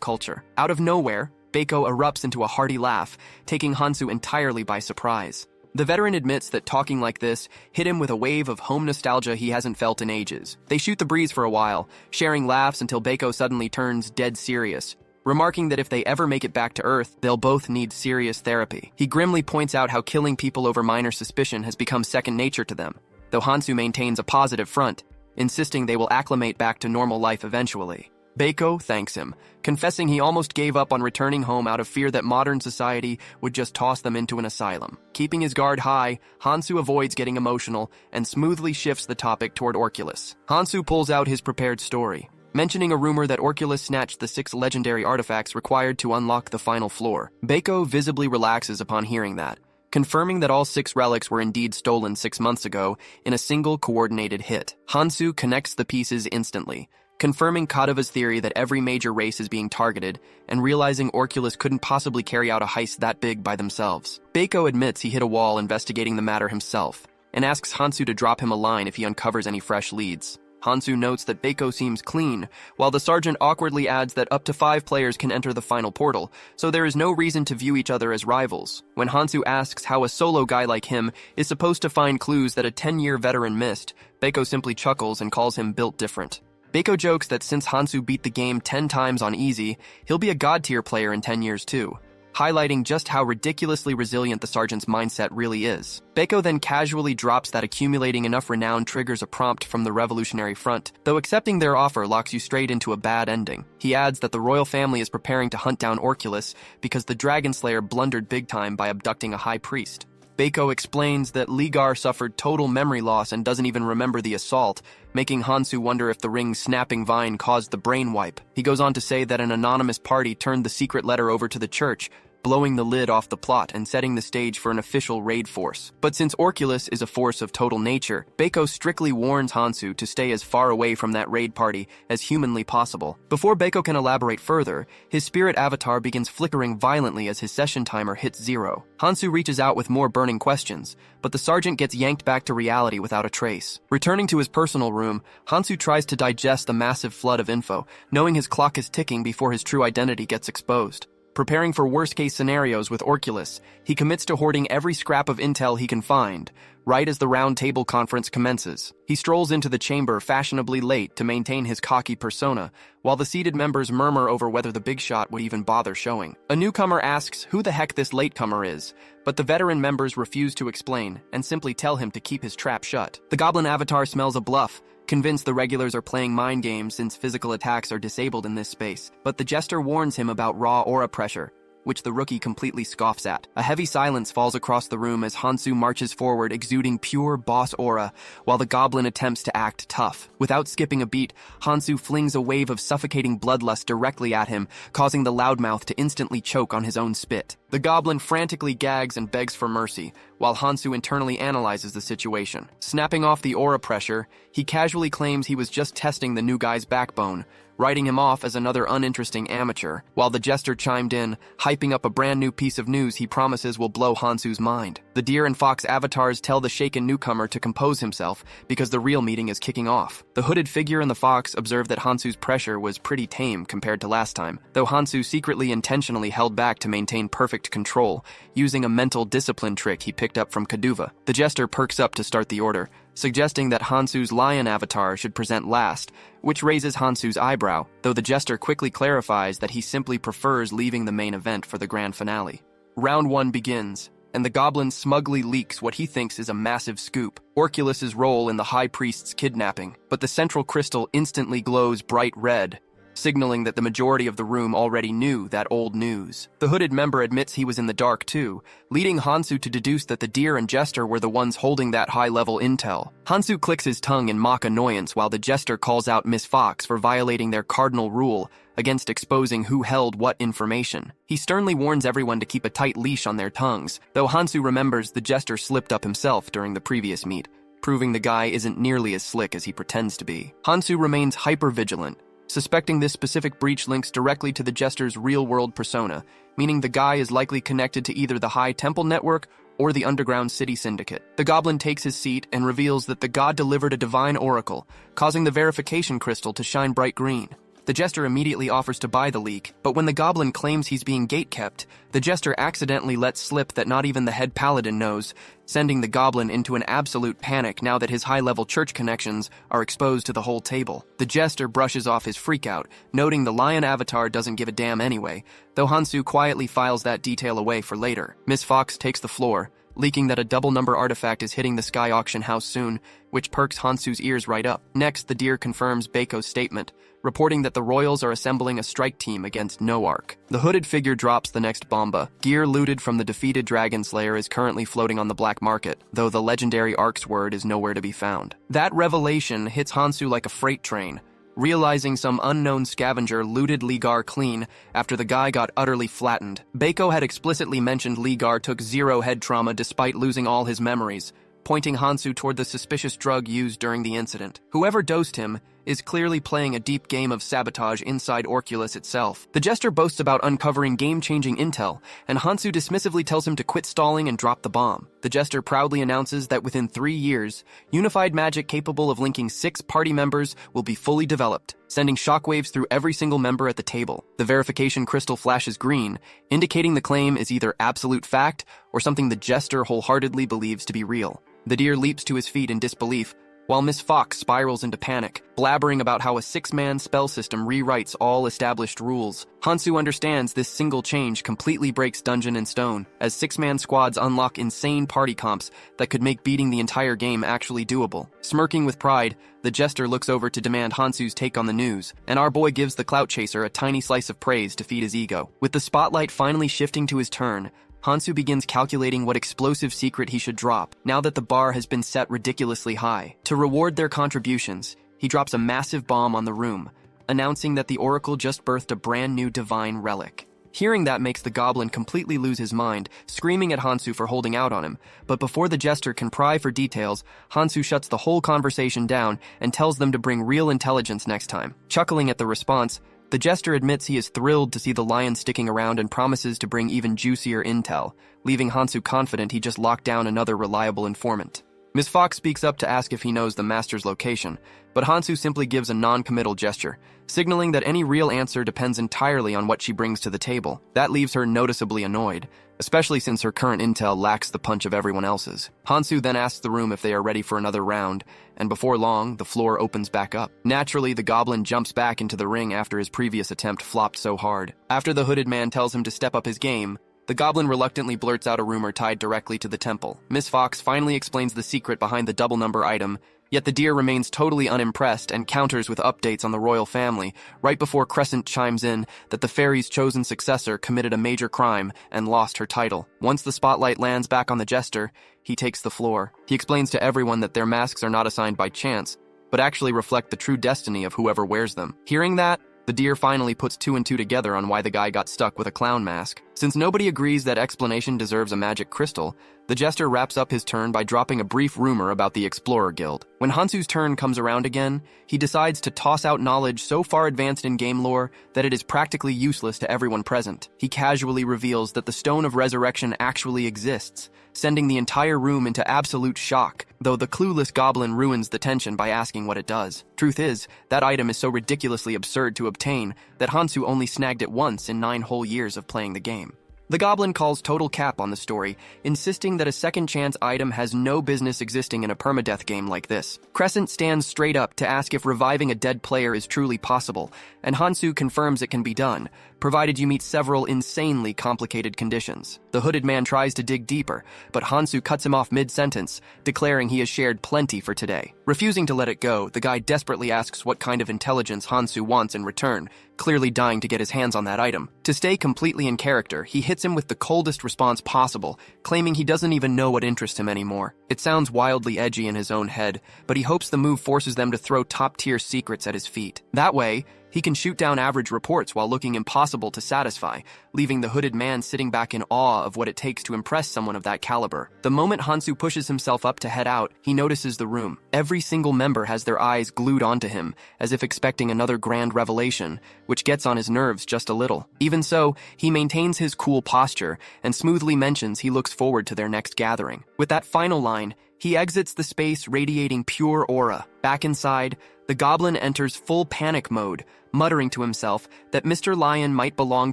culture. Out of nowhere, Beiko erupts into a hearty laugh, taking Hansu entirely by surprise. The veteran admits that talking like this hit him with a wave of home nostalgia he hasn't felt in ages. They shoot the breeze for a while, sharing laughs until Beiko suddenly turns dead serious, remarking that if they ever make it back to Earth, they'll both need serious therapy. He grimly points out how killing people over minor suspicion has become second nature to them, though Hansu maintains a positive front, insisting they will acclimate back to normal life eventually. Beiko thanks him, confessing he almost gave up on returning home out of fear that modern society would just toss them into an asylum. Keeping his guard high, Hansu avoids getting emotional and smoothly shifts the topic toward Orculus. Hansu pulls out his prepared story, mentioning a rumor that Orculus snatched the 6 legendary artifacts required to unlock the final floor. Beiko visibly relaxes upon hearing that, confirming that all 6 relics were indeed stolen 6 months ago in a single coordinated hit. Hansu connects the pieces instantly, confirming Kadava's theory that every major race is being targeted, and realizing Orculus couldn't possibly carry out a heist that big by themselves. Beiko admits he hit a wall investigating the matter himself, and asks Hansu to drop him a line if he uncovers any fresh leads. Hansu notes that Beiko seems clean, while the sergeant awkwardly adds that up to 5 players can enter the final portal, so there is no reason to view each other as rivals. When Hansu asks how a solo guy like him is supposed to find clues that a 10-year veteran missed, Beiko simply chuckles and calls him built different. Beiko jokes that since Hansu beat the game 10 times on easy, he'll be a god-tier player in 10 years too, highlighting just how ridiculously resilient the sergeant's mindset really is. Beiko then casually drops that accumulating enough renown triggers a prompt from the Revolutionary Front, though accepting their offer locks you straight into a bad ending. He adds that the royal family is preparing to hunt down Orculus because the Dragon Slayer blundered big time by abducting a high priest. Beiko explains that Ligar suffered total memory loss and doesn't even remember the assault, making Hansu wonder if the ring's snapping vine caused the brain wipe. He goes on to say that an anonymous party turned the secret letter over to the church, blowing the lid off the plot and setting the stage for an official raid force. But since Orculus is a force of total nature, Beiko strictly warns Hansu to stay as far away from that raid party as humanly possible. Before Beiko can elaborate further, his spirit avatar begins flickering violently as his session timer hits 0. Hansu reaches out with more burning questions, but the sergeant gets yanked back to reality without a trace. Returning to his personal room, Hansu tries to digest the massive flood of info, knowing his clock is ticking before his true identity gets exposed. Preparing for worst-case scenarios with Orculus, he commits to hoarding every scrap of intel he can find, right as the round table conference commences. He strolls into the chamber fashionably late to maintain his cocky persona, while the seated members murmur over whether the big shot would even bother showing. A newcomer asks who the heck this latecomer is, but the veteran members refuse to explain and simply tell him to keep his trap shut. The goblin avatar smells a bluff, convinced the regulars are playing mind games since physical attacks are disabled in this space, but the jester warns him about raw aura pressure, which the rookie completely scoffs at. A heavy silence falls across the room as Hansu marches forward, exuding pure boss aura, while the goblin attempts to act tough. Without skipping a beat, Hansu flings a wave of suffocating bloodlust directly at him, causing the loudmouth to instantly choke on his own spit. The goblin frantically gags and begs for mercy, while Hansu internally analyzes the situation. Snapping off the aura pressure, he casually claims he was just testing the new guy's backbone, writing him off as another uninteresting amateur, while the jester chimed in, hyping up a brand new piece of news he promises will blow Hansu's mind. The deer and fox avatars tell the shaken newcomer to compose himself because the real meeting is kicking off. The hooded figure and the fox observe that Hansu's pressure was pretty tame compared to last time, though Hansu secretly intentionally held back to maintain perfect control, using a mental discipline trick he picked up from Kaduva. The jester perks up to start the order, suggesting that Hansu's lion avatar should present last, which raises Hansu's eyebrow, though the jester quickly clarifies that he simply prefers leaving the main event for the grand finale. Round 1 begins, and the goblin smugly leaks what he thinks is a massive scoop: Orculus's role in the High Priest's kidnapping. But the central crystal instantly glows bright red, signaling that the majority of the room already knew that old news. The hooded member admits he was in the dark too, leading Hansu to deduce that the deer and jester were the ones holding that high-level intel. Hansu clicks his tongue in mock annoyance while the jester calls out Miss Fox for violating their cardinal rule against exposing who held what information. He sternly warns everyone to keep a tight leash on their tongues, though Hansu remembers the jester slipped up himself during the previous meet, proving the guy isn't nearly as slick as he pretends to be. Hansu remains hyper-vigilant, suspecting this specific breach links directly to the jester's real-world persona, meaning the guy is likely connected to either the High Temple Network or the Underground City Syndicate. The goblin takes his seat and reveals that the god delivered a divine oracle, causing the verification crystal to shine bright green. The jester immediately offers to buy the leak, but when the goblin claims he's being gatekept, the jester accidentally lets slip that not even the head paladin knows, sending the goblin into an absolute panic now that his high-level church connections are exposed to the whole table. The jester brushes off his freakout, noting the lion avatar doesn't give a damn anyway, though Hansu quietly files that detail away for later. Miss Fox takes the floor, leaking that a double-number artifact is hitting the Sky Auction House soon, which perks Hansu's ears right up. Next, the deer confirms Bako's statement, reporting that the royals are assembling a strike team against Noark. The hooded figure drops the next bomba. Gear looted from the defeated Dragon Slayer is currently floating on the black market, though the legendary Ark's word is nowhere to be found. That revelation hits Hansu like a freight train, realizing some unknown scavenger looted Ligar clean after the guy got utterly flattened. Bako had explicitly mentioned Ligar took 0 head trauma despite losing all his memories, pointing Hansu toward the suspicious drug used during the incident. Whoever dosed him is clearly playing a deep game of sabotage inside Orculus itself. The jester boasts about uncovering game-changing intel, and Hansu dismissively tells him to quit stalling and drop the bomb. The jester proudly announces that within 3 years, unified magic capable of linking 6 party members will be fully developed, sending shockwaves through every single member at the table. The verification crystal flashes green, indicating the claim is either absolute fact or something the jester wholeheartedly believes to be real. The deer leaps to his feet in disbelief, while Miss Fox spirals into panic, blabbering about how a 6-man spell system rewrites all established rules. Hansu understands this single change completely breaks Dungeon in Stone, as 6-man squads unlock insane party comps that could make beating the entire game actually doable. Smirking with pride, the jester looks over to demand Hansu's take on the news, and our boy gives the clout chaser a tiny slice of praise to feed his ego. With the spotlight finally shifting to his turn, Hansu begins calculating what explosive secret he should drop, now that the bar has been set ridiculously high. To reward their contributions, he drops a massive bomb on the room, announcing that the Oracle just birthed a brand new divine relic. Hearing that makes the goblin completely lose his mind, screaming at Hansu for holding out on him, but before the jester can pry for details, Hansu shuts the whole conversation down and tells them to bring real intelligence next time. Chuckling at the response, the jester admits he is thrilled to see the lion sticking around and promises to bring even juicier intel, leaving Hansu confident he just locked down another reliable informant. Miss Fox speaks up to ask if he knows the master's location, but Hansu simply gives a non-committal gesture, signaling that any real answer depends entirely on what she brings to the table. That leaves her noticeably annoyed, especially since her current intel lacks the punch of everyone else's. Hansu then asks the room if they are ready for another round, and before long, the floor opens back up. Naturally, the goblin jumps back into the ring after his previous attempt flopped so hard. After the hooded man tells him to step up his game, the goblin reluctantly blurts out a rumor tied directly to the temple. Miss Fox finally explains the secret behind the double number item, yet the deer remains totally unimpressed and counters with updates on the royal family, right before Crescent chimes in that the fairy's chosen successor committed a major crime and lost her title. Once the spotlight lands back on the jester, he takes the floor. He explains to everyone that their masks are not assigned by chance, but actually reflect the true destiny of whoever wears them. Hearing that, the deer finally puts 2 and 2 together on why the guy got stuck with a clown mask. Since nobody agrees that explanation deserves a magic crystal, the jester wraps up his turn by dropping a brief rumor about the Explorer Guild. When Hansu's turn comes around again, he decides to toss out knowledge so far advanced in game lore that it is practically useless to everyone present. He casually reveals that the Stone of Resurrection actually exists, sending the entire room into absolute shock, though the clueless goblin ruins the tension by asking what it does. Truth is, that item is so ridiculously absurd to obtain that Hansu only snagged it once in 9 whole years of playing the game. The goblin calls total cap on the story, insisting that a second chance item has no business existing in a permadeath game like this. Crescent stands straight up to ask if reviving a dead player is truly possible, and Hansu confirms it can be done, provided you meet several insanely complicated conditions. The hooded man tries to dig deeper, but Hansu cuts him off mid-sentence, declaring he has shared plenty for today. Refusing to let it go, the guy desperately asks what kind of intelligence Hansu wants in return, clearly dying to get his hands on that item. To stay completely in character, he hits him with the coldest response possible, claiming he doesn't even know what interests him anymore. It sounds wildly edgy in his own head, but he hopes the move forces them to throw top-tier secrets at his feet. That way, he can shoot down average reports while looking impossible to satisfy, leaving the hooded man sitting back in awe of what it takes to impress someone of that caliber. The moment Hansu pushes himself up to head out, he notices the room. Every single member has their eyes glued onto him, as if expecting another grand revelation, which gets on his nerves just a little. Even so, he maintains his cool posture and smoothly mentions he looks forward to their next gathering. With that final line, he exits the space radiating pure aura. Back inside, the goblin enters full panic mode, muttering to himself that Mr. Lion might belong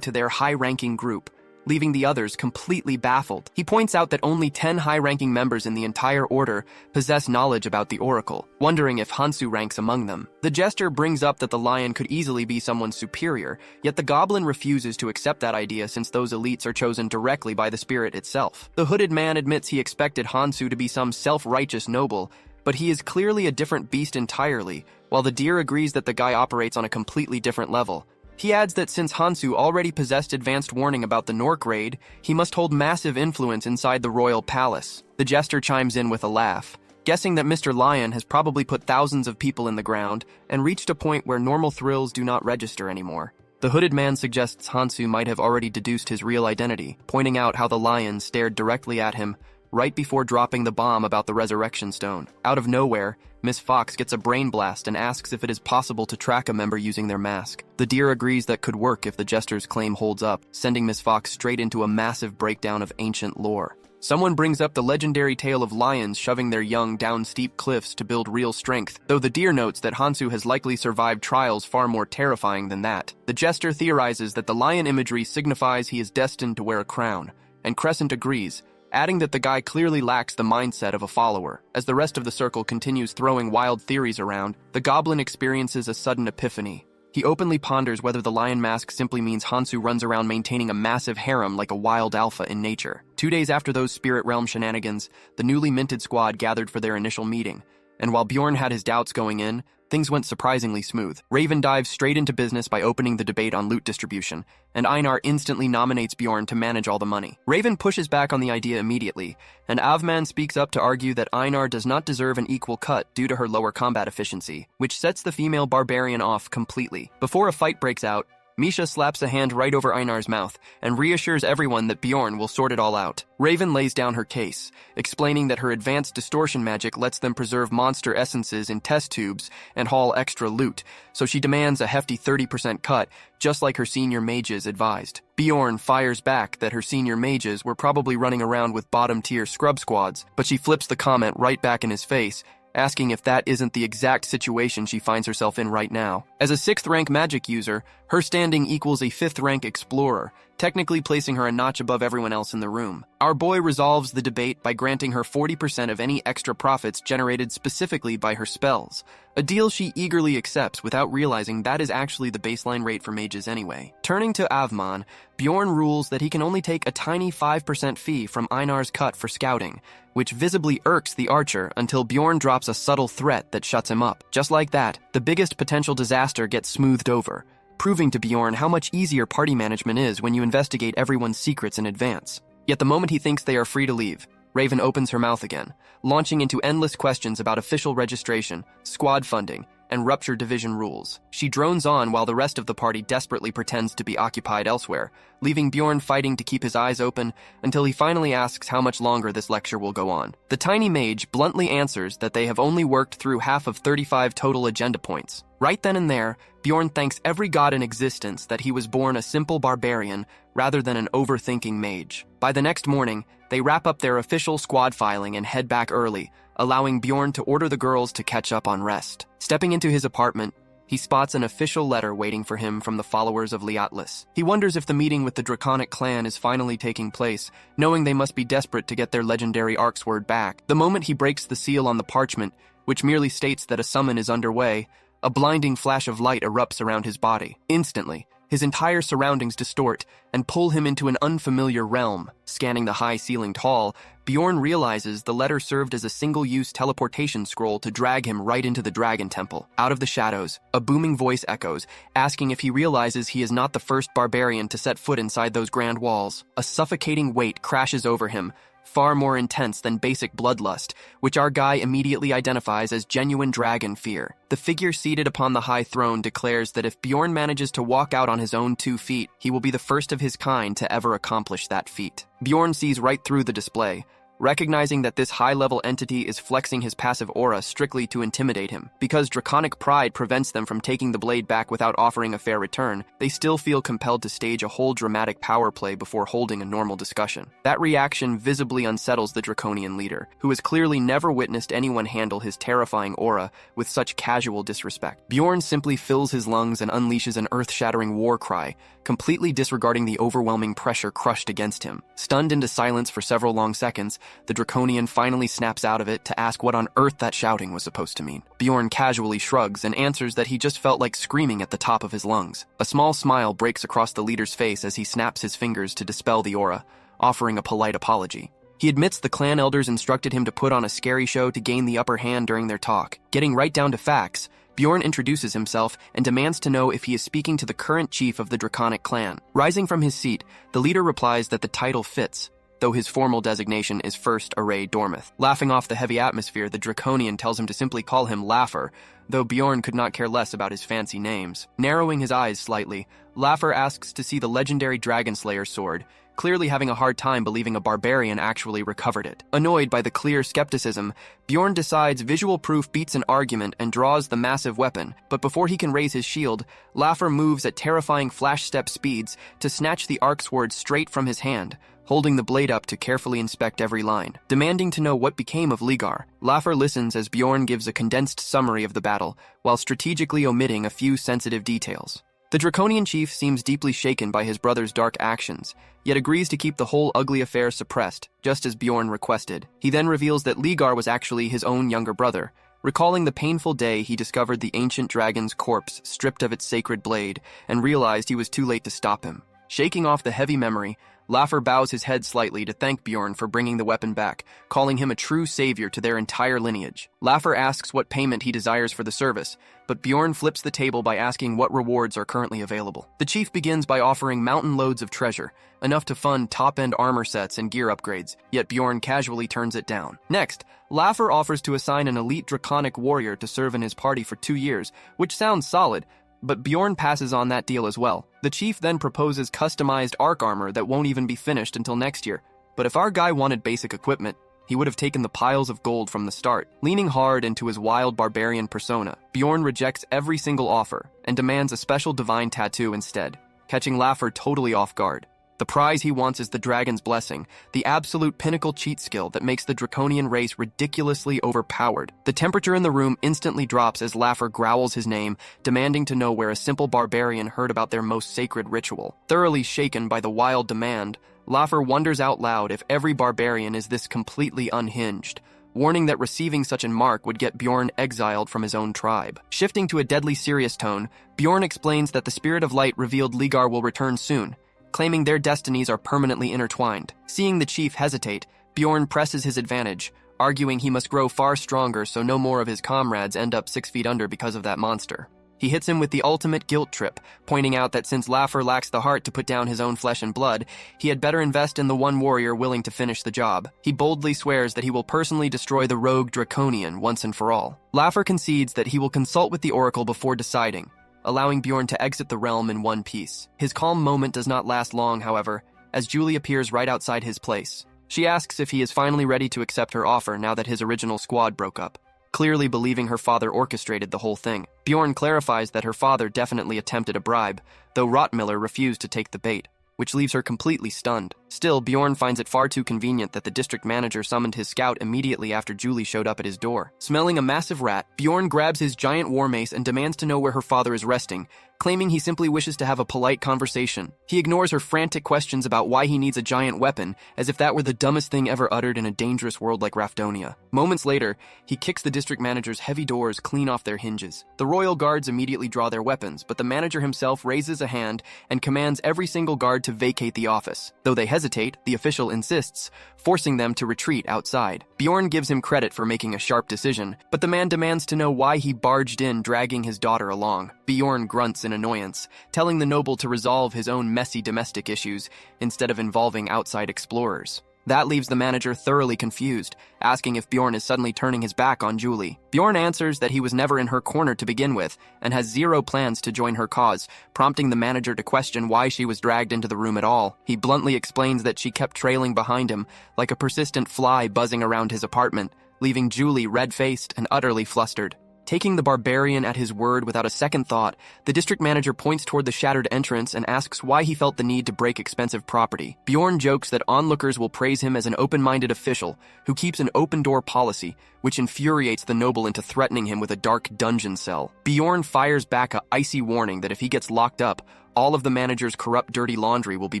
to their high-ranking group, leaving the others completely baffled. He points out that only 10 high-ranking members in the entire order possess knowledge about the Oracle, wondering if Hansu ranks among them. The jester brings up that the lion could easily be someone superior, yet the goblin refuses to accept that idea since those elites are chosen directly by the spirit itself. The hooded man admits he expected Hansu to be some self-righteous noble, but he is clearly a different beast entirely, while the deer agrees that the guy operates on a completely different level. He adds that since Hansu already possessed advanced warning about the Nork raid, he must hold massive influence inside the royal palace. The jester chimes in with a laugh, guessing that Mr. Lion has probably put thousands of people in the ground and reached a point where normal thrills do not register anymore. The hooded man suggests Hansu might have already deduced his real identity, pointing out how the lion stared directly at him right before dropping the bomb about the resurrection stone. Out of nowhere, Miss Fox gets a brain blast and asks if it is possible to track a member using their mask. The deer agrees that could work if the jester's claim holds up, sending Miss Fox straight into a massive breakdown of ancient lore. Someone brings up the legendary tale of lions shoving their young down steep cliffs to build real strength, though the deer notes that Hansu has likely survived trials far more terrifying than that. The jester theorizes that the lion imagery signifies he is destined to wear a crown, and Crescent agrees, adding that the guy clearly lacks the mindset of a follower. As the rest of the circle continues throwing wild theories around, the goblin experiences a sudden epiphany. He openly ponders whether the lion mask simply means Hansu runs around maintaining a massive harem like a wild alpha in nature. 2 days after those spirit realm shenanigans, the newly minted squad gathered for their initial meeting, and while Bjorn had his doubts going in, things went surprisingly smooth. Raven dives straight into business by opening the debate on loot distribution, and Einar instantly nominates Bjorn to manage all the money. Raven pushes back on the idea immediately, and Avman speaks up to argue that Einar does not deserve an equal cut due to her lower combat efficiency, which sets the female barbarian off completely. Before a fight breaks out, Misha slaps a hand right over Einar's mouth and reassures everyone that Bjorn will sort it all out. Raven lays down her case, explaining that her advanced distortion magic lets them preserve monster essences in test tubes and haul extra loot, so she demands a hefty 30% cut, just like her senior mages advised. Bjorn fires back that her senior mages were probably running around with bottom-tier scrub squads, but she flips the comment right back in his face, asking if that isn't the exact situation she finds herself in right now. As a 6th-rank magic user, her standing equals a 5th-rank explorer, technically placing her a notch above everyone else in the room. Our boy resolves the debate by granting her 40% of any extra profits generated specifically by her spells, a deal she eagerly accepts without realizing that is actually the baseline rate for mages anyway. Turning to Avman, Bjorn rules that he can only take a tiny 5% fee from Einar's cut for scouting, which visibly irks the archer until Bjorn drops a subtle threat that shuts him up. Just like that, the biggest potential disaster gets smoothed over, proving to Bjorn how much easier party management is when you investigate everyone's secrets in advance. Yet the moment he thinks they are free to leave, Raven opens her mouth again, launching into endless questions about official registration, squad funding, and rupture division rules. She drones on while the rest of the party desperately pretends to be occupied elsewhere, leaving Bjorn fighting to keep his eyes open until he finally asks how much longer this lecture will go on. The tiny mage bluntly answers that they have only worked through half of 35 total agenda points. Right then and there, Bjorn thanks every god in existence that he was born a simple barbarian rather than an overthinking mage. By the next morning, they wrap up their official squad filing and head back early, allowing Bjorn to order the girls to catch up on rest. Stepping into his apartment, he spots an official letter waiting for him from the followers of Liatlas. He wonders if the meeting with the Draconic clan is finally taking place, knowing they must be desperate to get their legendary Arcsword back. The moment he breaks the seal on the parchment, which merely states that a summon is underway, a blinding flash of light erupts around his body. Instantly, his entire surroundings distort and pull him into an unfamiliar realm. Scanning the high-ceilinged hall, Bjorn realizes the letter served as a single-use teleportation scroll to drag him right into the Dragon Temple. Out of the shadows, a booming voice echoes, asking if he realizes he is not the first barbarian to set foot inside those grand walls. A suffocating weight crashes over him, far more intense than basic bloodlust, which our guy immediately identifies as genuine dragon fear. The figure seated upon the high throne declares that if Bjorn manages to walk out on his own 2 feet, he will be the first of his kind to ever accomplish that feat. Bjorn sees right through the display, recognizing that this high-level entity is flexing his passive aura strictly to intimidate him. Because draconic pride prevents them from taking the blade back without offering a fair return, they still feel compelled to stage a whole dramatic power play before holding a normal discussion. That reaction visibly unsettles the draconian leader, who has clearly never witnessed anyone handle his terrifying aura with such casual disrespect. Bjorn simply fills his lungs and unleashes an earth-shattering war cry, completely disregarding the overwhelming pressure crushed against him. Stunned into silence for several long seconds, the Draconian finally snaps out of it to ask what on earth that shouting was supposed to mean. Bjorn casually shrugs and answers that he just felt like screaming at the top of his lungs. A small smile breaks across the leader's face as he snaps his fingers to dispel the aura, offering a polite apology. He admits the clan elders instructed him to put on a scary show to gain the upper hand during their talk. Getting right down to facts, Bjorn introduces himself and demands to know if he is speaking to the current chief of the Draconic clan. Rising from his seat, the leader replies that the title fits, though his formal designation is First Array Dormith. Laughing off the heavy atmosphere, the Draconian tells him to simply call him Laugher, though Bjorn could not care less about his fancy names. Narrowing his eyes slightly, Laugher asks to see the legendary Dragonslayer sword, clearly having a hard time believing a barbarian actually recovered it. Annoyed by the clear skepticism, Bjorn decides visual proof beats an argument and draws the massive weapon, but before he can raise his shield, Laugher moves at terrifying flash step speeds to snatch the Arcsword straight from his hand, holding the blade up to carefully inspect every line. Demanding to know what became of Ligar, Laugher listens as Bjorn gives a condensed summary of the battle, while strategically omitting a few sensitive details. The Draconian chief seems deeply shaken by his brother's dark actions, yet agrees to keep the whole ugly affair suppressed, just as Bjorn requested. He then reveals that Ligar was actually his own younger brother, recalling the painful day he discovered the ancient dragon's corpse stripped of its sacred blade and realized he was too late to stop him. Shaking off the heavy memory, Laugher bows his head slightly to thank Bjorn for bringing the weapon back, calling him a true savior to their entire lineage. Laugher asks what payment he desires for the service, but Bjorn flips the table by asking what rewards are currently available. The chief begins by offering mountain loads of treasure, enough to fund top-end armor sets and gear upgrades, yet Bjorn casually turns it down. Next, Laugher offers to assign an elite draconic warrior to serve in his party for 2 years, which sounds solid, but Bjorn passes on that deal as well. The chief then proposes customized arc armor that won't even be finished until next year, but if our guy wanted basic equipment, he would have taken the piles of gold from the start. Leaning hard into his wild barbarian persona, Bjorn rejects every single offer and demands a special divine tattoo instead, catching Laugher totally off guard. The prize he wants is the Dragon's Blessing, the absolute pinnacle cheat skill that makes the Draconian race ridiculously overpowered. The temperature in the room instantly drops as Laugher growls his name, demanding to know where a simple barbarian heard about their most sacred ritual. Thoroughly shaken by the wild demand, Laugher wonders out loud if every barbarian is this completely unhinged, warning that receiving such a mark would get Bjorn exiled from his own tribe. Shifting to a deadly serious tone, Bjorn explains that the Spirit of Light revealed Ligar will return soon, claiming their destinies are permanently intertwined. Seeing the chief hesitate, Bjorn presses his advantage, arguing he must grow far stronger so no more of his comrades end up 6 feet under because of that monster. He hits him with the ultimate guilt trip, pointing out that since Laugher lacks the heart to put down his own flesh and blood, he had better invest in the one warrior willing to finish the job. He boldly swears that he will personally destroy the rogue Draconian once and for all. Laugher concedes that he will consult with the Oracle before deciding, allowing Bjorn to exit the realm in one piece. His calm moment does not last long, however, as Julie appears right outside his place. She asks if he is finally ready to accept her offer now that his original squad broke up, clearly believing her father orchestrated the whole thing. Bjorn clarifies that her father definitely attempted a bribe, though Rottmiller refused to take the bait, which leaves her completely stunned. Still, Bjorn finds it far too convenient that the district manager summoned his scout immediately after Julie showed up at his door. Smelling a massive rat, Bjorn grabs his giant war mace and demands to know where her father is resting, claiming he simply wishes to have a polite conversation. He ignores her frantic questions about why he needs a giant weapon, as if that were the dumbest thing ever uttered in a dangerous world like Rafdonia. Moments later, he kicks the district manager's heavy doors clean off their hinges. The royal guards immediately draw their weapons, but the manager himself raises a hand and commands every single guard to vacate the office. Though they hesitate, the official insists, forcing them to retreat outside. Bjorn gives him credit for making a sharp decision, but the man demands to know why he barged in, dragging his daughter along. Bjorn grunts in annoyance, telling the noble to resolve his own messy domestic issues instead of involving outside explorers. That leaves the manager thoroughly confused, asking if Bjorn is suddenly turning his back on Julie. Bjorn answers that he was never in her corner to begin with, and has zero plans to join her cause, prompting the manager to question why she was dragged into the room at all. He bluntly explains that she kept trailing behind him, like a persistent fly buzzing around his apartment, leaving Julie red-faced and utterly flustered. Taking the barbarian at his word without a second thought, the district manager points toward the shattered entrance and asks why he felt the need to break expensive property. Bjorn jokes that onlookers will praise him as an open-minded official who keeps an open-door policy, which infuriates the noble into threatening him with a dark dungeon cell. Bjorn fires back a icy warning that if he gets locked up, all of the manager's corrupt dirty laundry will be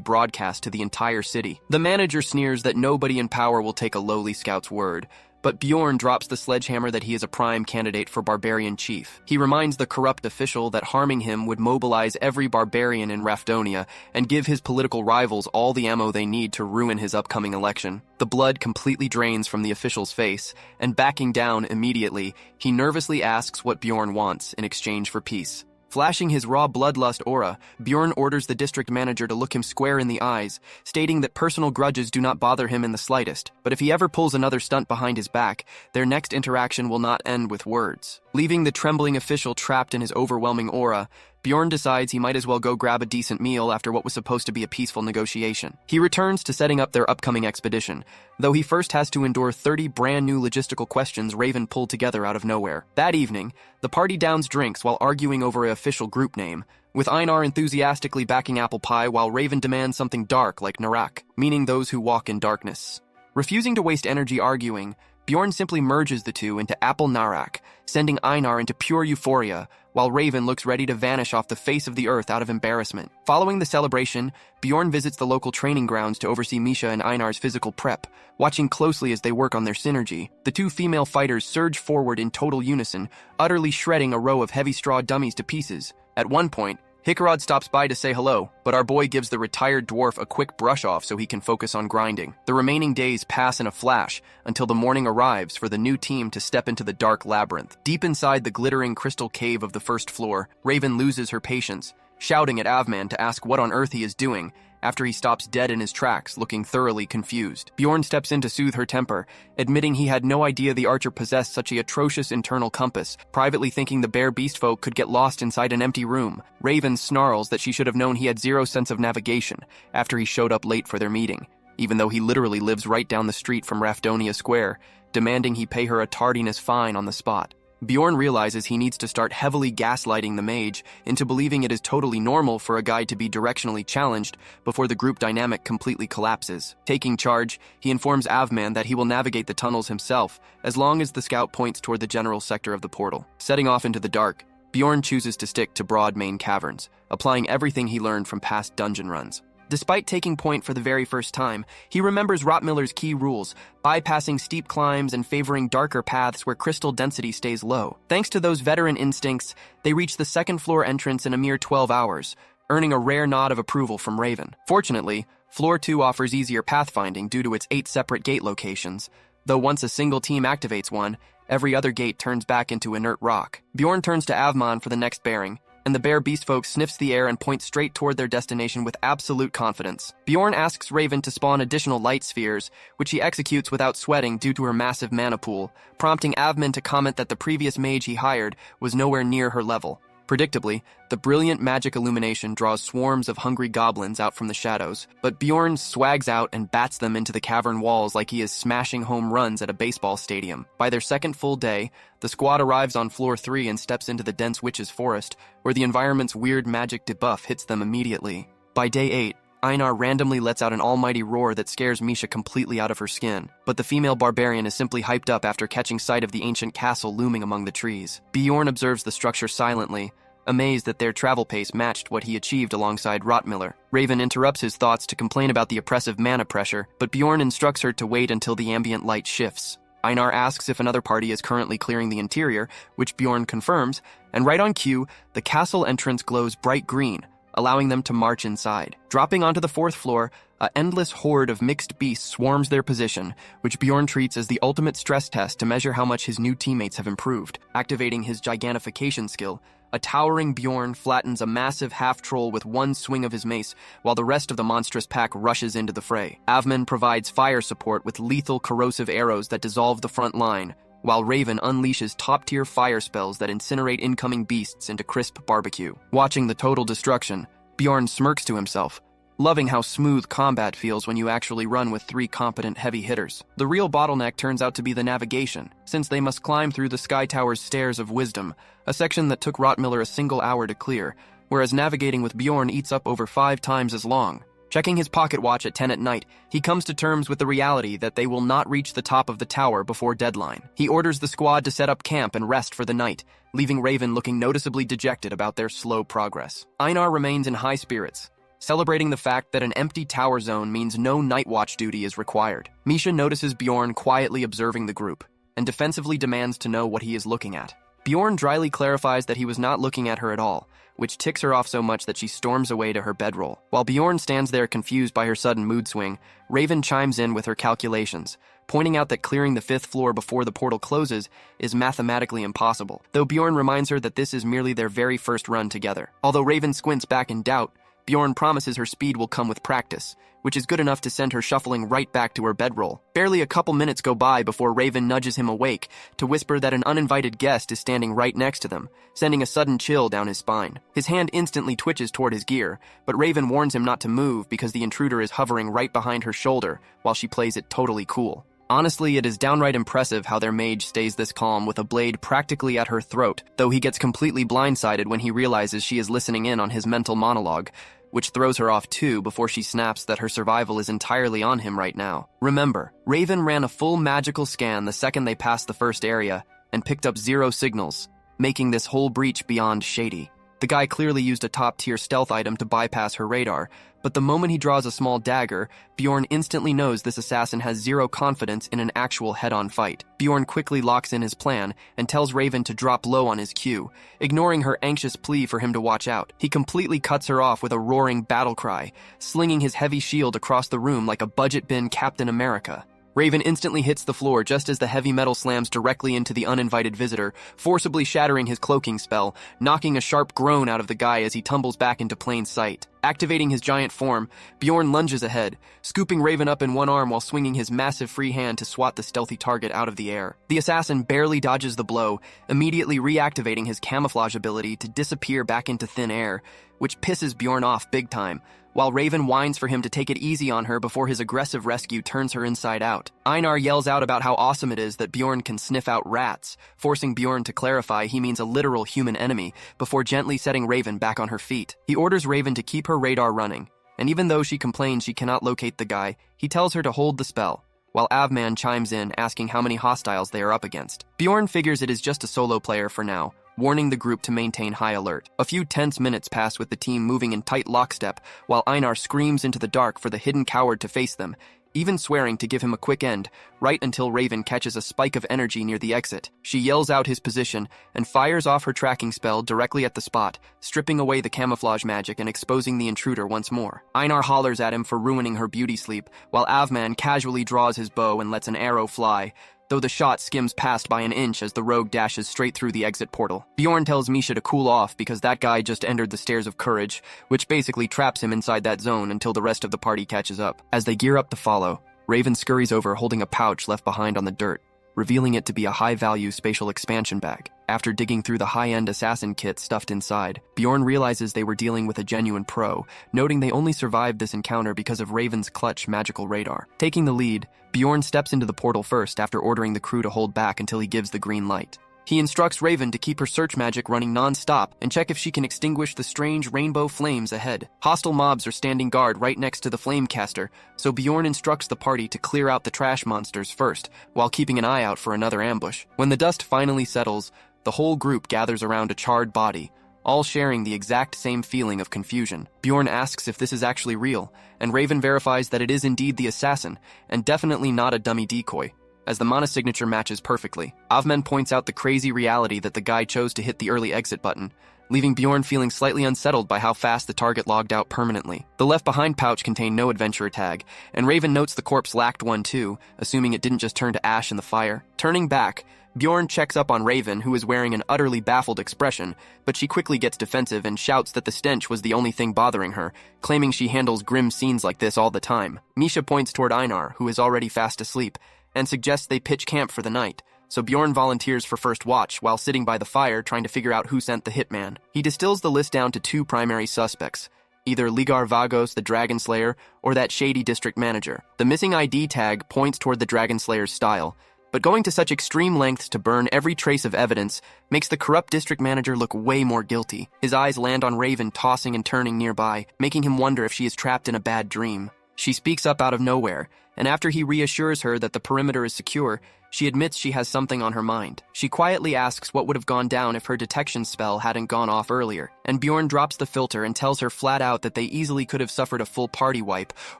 broadcast to the entire city. The manager sneers that nobody in power will take a lowly scout's word, but Bjorn drops the sledgehammer that he is a prime candidate for Barbarian Chief. He reminds the corrupt official that harming him would mobilize every barbarian in Rafdonia and give his political rivals all the ammo they need to ruin his upcoming election. The blood completely drains from the official's face, and backing down immediately, he nervously asks what Bjorn wants in exchange for peace. Flashing his raw bloodlust aura, Bjorn orders the district manager to look him square in the eyes, stating that personal grudges do not bother him in the slightest, but if he ever pulls another stunt behind his back, their next interaction will not end with words. Leaving the trembling official trapped in his overwhelming aura, Bjorn decides he might as well go grab a decent meal after what was supposed to be a peaceful negotiation. He returns to setting up their upcoming expedition, though he first has to endure 30 brand new logistical questions Raven pulled together out of nowhere. That evening, the party downs drinks while arguing over an official group name, with Einar enthusiastically backing apple pie while Raven demands something dark like Narak, meaning those who walk in darkness. Refusing to waste energy arguing, Bjorn simply merges the two into Apple Narak, sending Einar into pure euphoria, while Raven looks ready to vanish off the face of the earth out of embarrassment. Following the celebration, Bjorn visits the local training grounds to oversee Misha and Einar's physical prep, watching closely as they work on their synergy. The two female fighters surge forward in total unison, utterly shredding a row of heavy straw dummies to pieces. At one point, Hickarod stops by to say hello, but our boy gives the retired dwarf a quick brush off so he can focus on grinding. The remaining days pass in a flash until the morning arrives for the new team to step into the dark labyrinth. Deep inside the glittering crystal cave of the first floor, Raven loses her patience, shouting at Avman to ask what on earth he is doing, after he stops dead in his tracks, looking thoroughly confused. Bjorn steps in to soothe her temper, admitting he had no idea the archer possessed such an atrocious internal compass, privately thinking the bare beast folk could get lost inside an empty room. Raven snarls that she should have known he had zero sense of navigation after he showed up late for their meeting, even though he literally lives right down the street from Rafdonia Square, demanding he pay her a tardiness fine on the spot. Bjorn realizes he needs to start heavily gaslighting the mage into believing it is totally normal for a guide to be directionally challenged before the group dynamic completely collapses. Taking charge, he informs Avman that he will navigate the tunnels himself, as long as the scout points toward the general sector of the portal. Setting off into the dark, Bjorn chooses to stick to broad main caverns, applying everything he learned from past dungeon runs. Despite taking point for the very first time, he remembers Rottmiller's key rules, bypassing steep climbs and favoring darker paths where crystal density stays low. Thanks to those veteran instincts, they reach the second floor entrance in a mere 12 hours, earning a rare nod of approval from Raven. Fortunately, Floor 2 offers easier pathfinding due to its 8 separate gate locations, though once a single team activates one, every other gate turns back into inert rock. Bjorn turns to Avman for the next bearing, and the bare beast folk sniffs the air and points straight toward their destination with absolute confidence. Bjorn asks Raven to spawn additional light spheres, which he executes without sweating due to her massive mana pool, prompting Avman to comment that the previous mage he hired was nowhere near her level. Predictably, the brilliant magic illumination draws swarms of hungry goblins out from the shadows, but Bjorn swags out and bats them into the cavern walls like he is smashing home runs at a baseball stadium. By their second full day, the squad arrives on floor 3 and steps into the dense witch's forest, where the environment's weird magic debuff hits them immediately. By day 8, Einar randomly lets out an almighty roar that scares Misha completely out of her skin, but the female barbarian is simply hyped up after catching sight of the ancient castle looming among the trees. Bjorn observes the structure silently, amazed that their travel pace matched what he achieved alongside Rotmiller. Raven interrupts his thoughts to complain about the oppressive mana pressure, but Bjorn instructs her to wait until the ambient light shifts. Einar asks if another party is currently clearing the interior, which Bjorn confirms, and right on cue, the castle entrance glows bright green, allowing them to march inside. Dropping onto the 4th floor, an endless horde of mixed beasts swarms their position, which Bjorn treats as the ultimate stress test to measure how much his new teammates have improved. Activating his gigantification skill, a towering Bjorn flattens a massive half-troll with one swing of his mace, while the rest of the monstrous pack rushes into the fray. Avman provides fire support with lethal corrosive arrows that dissolve the front line, while Raven unleashes top-tier fire spells that incinerate incoming beasts into crisp barbecue. Watching the total destruction, Bjorn smirks to himself, loving how smooth combat feels when you actually run with 3 competent heavy hitters. The real bottleneck turns out to be the navigation, since they must climb through the Sky Tower's Stairs of Wisdom, a section that took Rotmiller a single hour to clear, whereas navigating with Bjorn eats up over 5 times as long. Checking his pocket watch at 10 at night, he comes to terms with the reality that they will not reach the top of the tower before deadline. He orders the squad to set up camp and rest for the night, leaving Raven looking noticeably dejected about their slow progress. Einar remains in high spirits, celebrating the fact that an empty tower zone means no night watch duty is required. Misha notices Bjorn quietly observing the group, and defensively demands to know what he is looking at. Bjorn dryly clarifies that he was not looking at her at all, which ticks her off so much that she storms away to her bedroll. While Bjorn stands there confused by her sudden mood swing, Raven chimes in with her calculations, pointing out that clearing the 5th floor before the portal closes is mathematically impossible, though Bjorn reminds her that this is merely their very first run together. Although Raven squints back in doubt, Bjorn promises her speed will come with practice, which is good enough to send her shuffling right back to her bedroll. Barely a couple minutes go by before Raven nudges him awake to whisper that an uninvited guest is standing right next to them, sending a sudden chill down his spine. His hand instantly twitches toward his gear, but Raven warns him not to move because the intruder is hovering right behind her shoulder while she plays it totally cool. Honestly, it is downright impressive how their mage stays this calm with a blade practically at her throat, though he gets completely blindsided when he realizes she is listening in on his mental monologue, which throws her off too before she snaps that her survival is entirely on him right now. Remember, Raven ran a full magical scan the second they passed the first area and picked up 0 signals, making this whole breach beyond shady. The guy clearly used a top-tier stealth item to bypass her radar, but the moment he draws a small dagger, Bjorn instantly knows this assassin has 0 confidence in an actual head-on fight. Bjorn quickly locks in his plan and tells Raven to drop low on his cue, ignoring her anxious plea for him to watch out. He completely cuts her off with a roaring battle cry, slinging his heavy shield across the room like a budget bin Captain America. Raven instantly hits the floor just as the heavy metal slams directly into the uninvited visitor, forcibly shattering his cloaking spell, knocking a sharp groan out of the guy as he tumbles back into plain sight. Activating his giant form, Bjorn lunges ahead, scooping Raven up in one arm while swinging his massive free hand to swat the stealthy target out of the air. The assassin barely dodges the blow, immediately reactivating his camouflage ability to disappear back into thin air, which pisses Bjorn off big time, while Raven whines for him to take it easy on her before his aggressive rescue turns her inside out. Einar yells out about how awesome it is that Bjorn can sniff out rats, forcing Bjorn to clarify he means a literal human enemy, before gently setting Raven back on her feet. He orders Raven to keep her radar running, and even though she complains she cannot locate the guy, he tells her to hold the spell, while Avman chimes in asking how many hostiles they are up against. Bjorn figures it is just a solo player for now, warning the group to maintain high alert. A few tense minutes pass with the team moving in tight lockstep, while Einar screams into the dark for the hidden coward to face them, even swearing to give him a quick end, right until Raven catches a spike of energy near the exit. She yells out his position and fires off her tracking spell directly at the spot, stripping away the camouflage magic and exposing the intruder once more. Einar hollers at him for ruining her beauty sleep, while Avman casually draws his bow and lets an arrow fly, though the shot skims past by an inch as the rogue dashes straight through the exit portal. Bjorn tells Misha to cool off because that guy just entered the Stairs of Courage, which basically traps him inside that zone until the rest of the party catches up. As they gear up to follow, Raven scurries over holding a pouch left behind on the dirt, revealing it to be a high-value spatial expansion bag. After digging through the high-end assassin kit stuffed inside, Bjorn realizes they were dealing with a genuine pro, noting they only survived this encounter because of Raven's clutch magical radar. Taking the lead, Bjorn steps into the portal first after ordering the crew to hold back until he gives the green light. He instructs Raven to keep her search magic running non-stop and check if she can extinguish the strange rainbow flames ahead. Hostile mobs are standing guard right next to the flame caster, so Bjorn instructs the party to clear out the trash monsters first, while keeping an eye out for another ambush. When the dust finally settles, the whole group gathers around a charred body, all sharing the exact same feeling of confusion. Bjorn asks if this is actually real, and Raven verifies that it is indeed the assassin, and definitely not a dummy decoy, as the mana signature matches perfectly. Avmen points out the crazy reality that the guy chose to hit the early exit button, leaving Bjorn feeling slightly unsettled by how fast the target logged out permanently. The Left Behind pouch contained no adventurer tag, and Raven notes the corpse lacked one too, assuming it didn't just turn to ash in the fire. Turning back, Bjorn checks up on Raven, who is wearing an utterly baffled expression, but she quickly gets defensive and shouts that the stench was the only thing bothering her, claiming she handles grim scenes like this all the time. Misha points toward Einar, who is already fast asleep, and suggests they pitch camp for the night, so Bjorn volunteers for first watch while sitting by the fire trying to figure out who sent the hitman. He distills the list down to two primary suspects, either Ligar Vagos, the Dragon Slayer, or that shady district manager. The missing ID tag points toward the Dragon Slayer's style, but going to such extreme lengths to burn every trace of evidence makes the corrupt district manager look way more guilty. His eyes land on Raven tossing and turning nearby, making him wonder if she is trapped in a bad dream. She speaks up out of nowhere, and after he reassures her that the perimeter is secure, she admits she has something on her mind. She quietly asks what would have gone down if her detection spell hadn't gone off earlier, and Bjorn drops the filter and tells her flat out that they easily could have suffered a full party wipe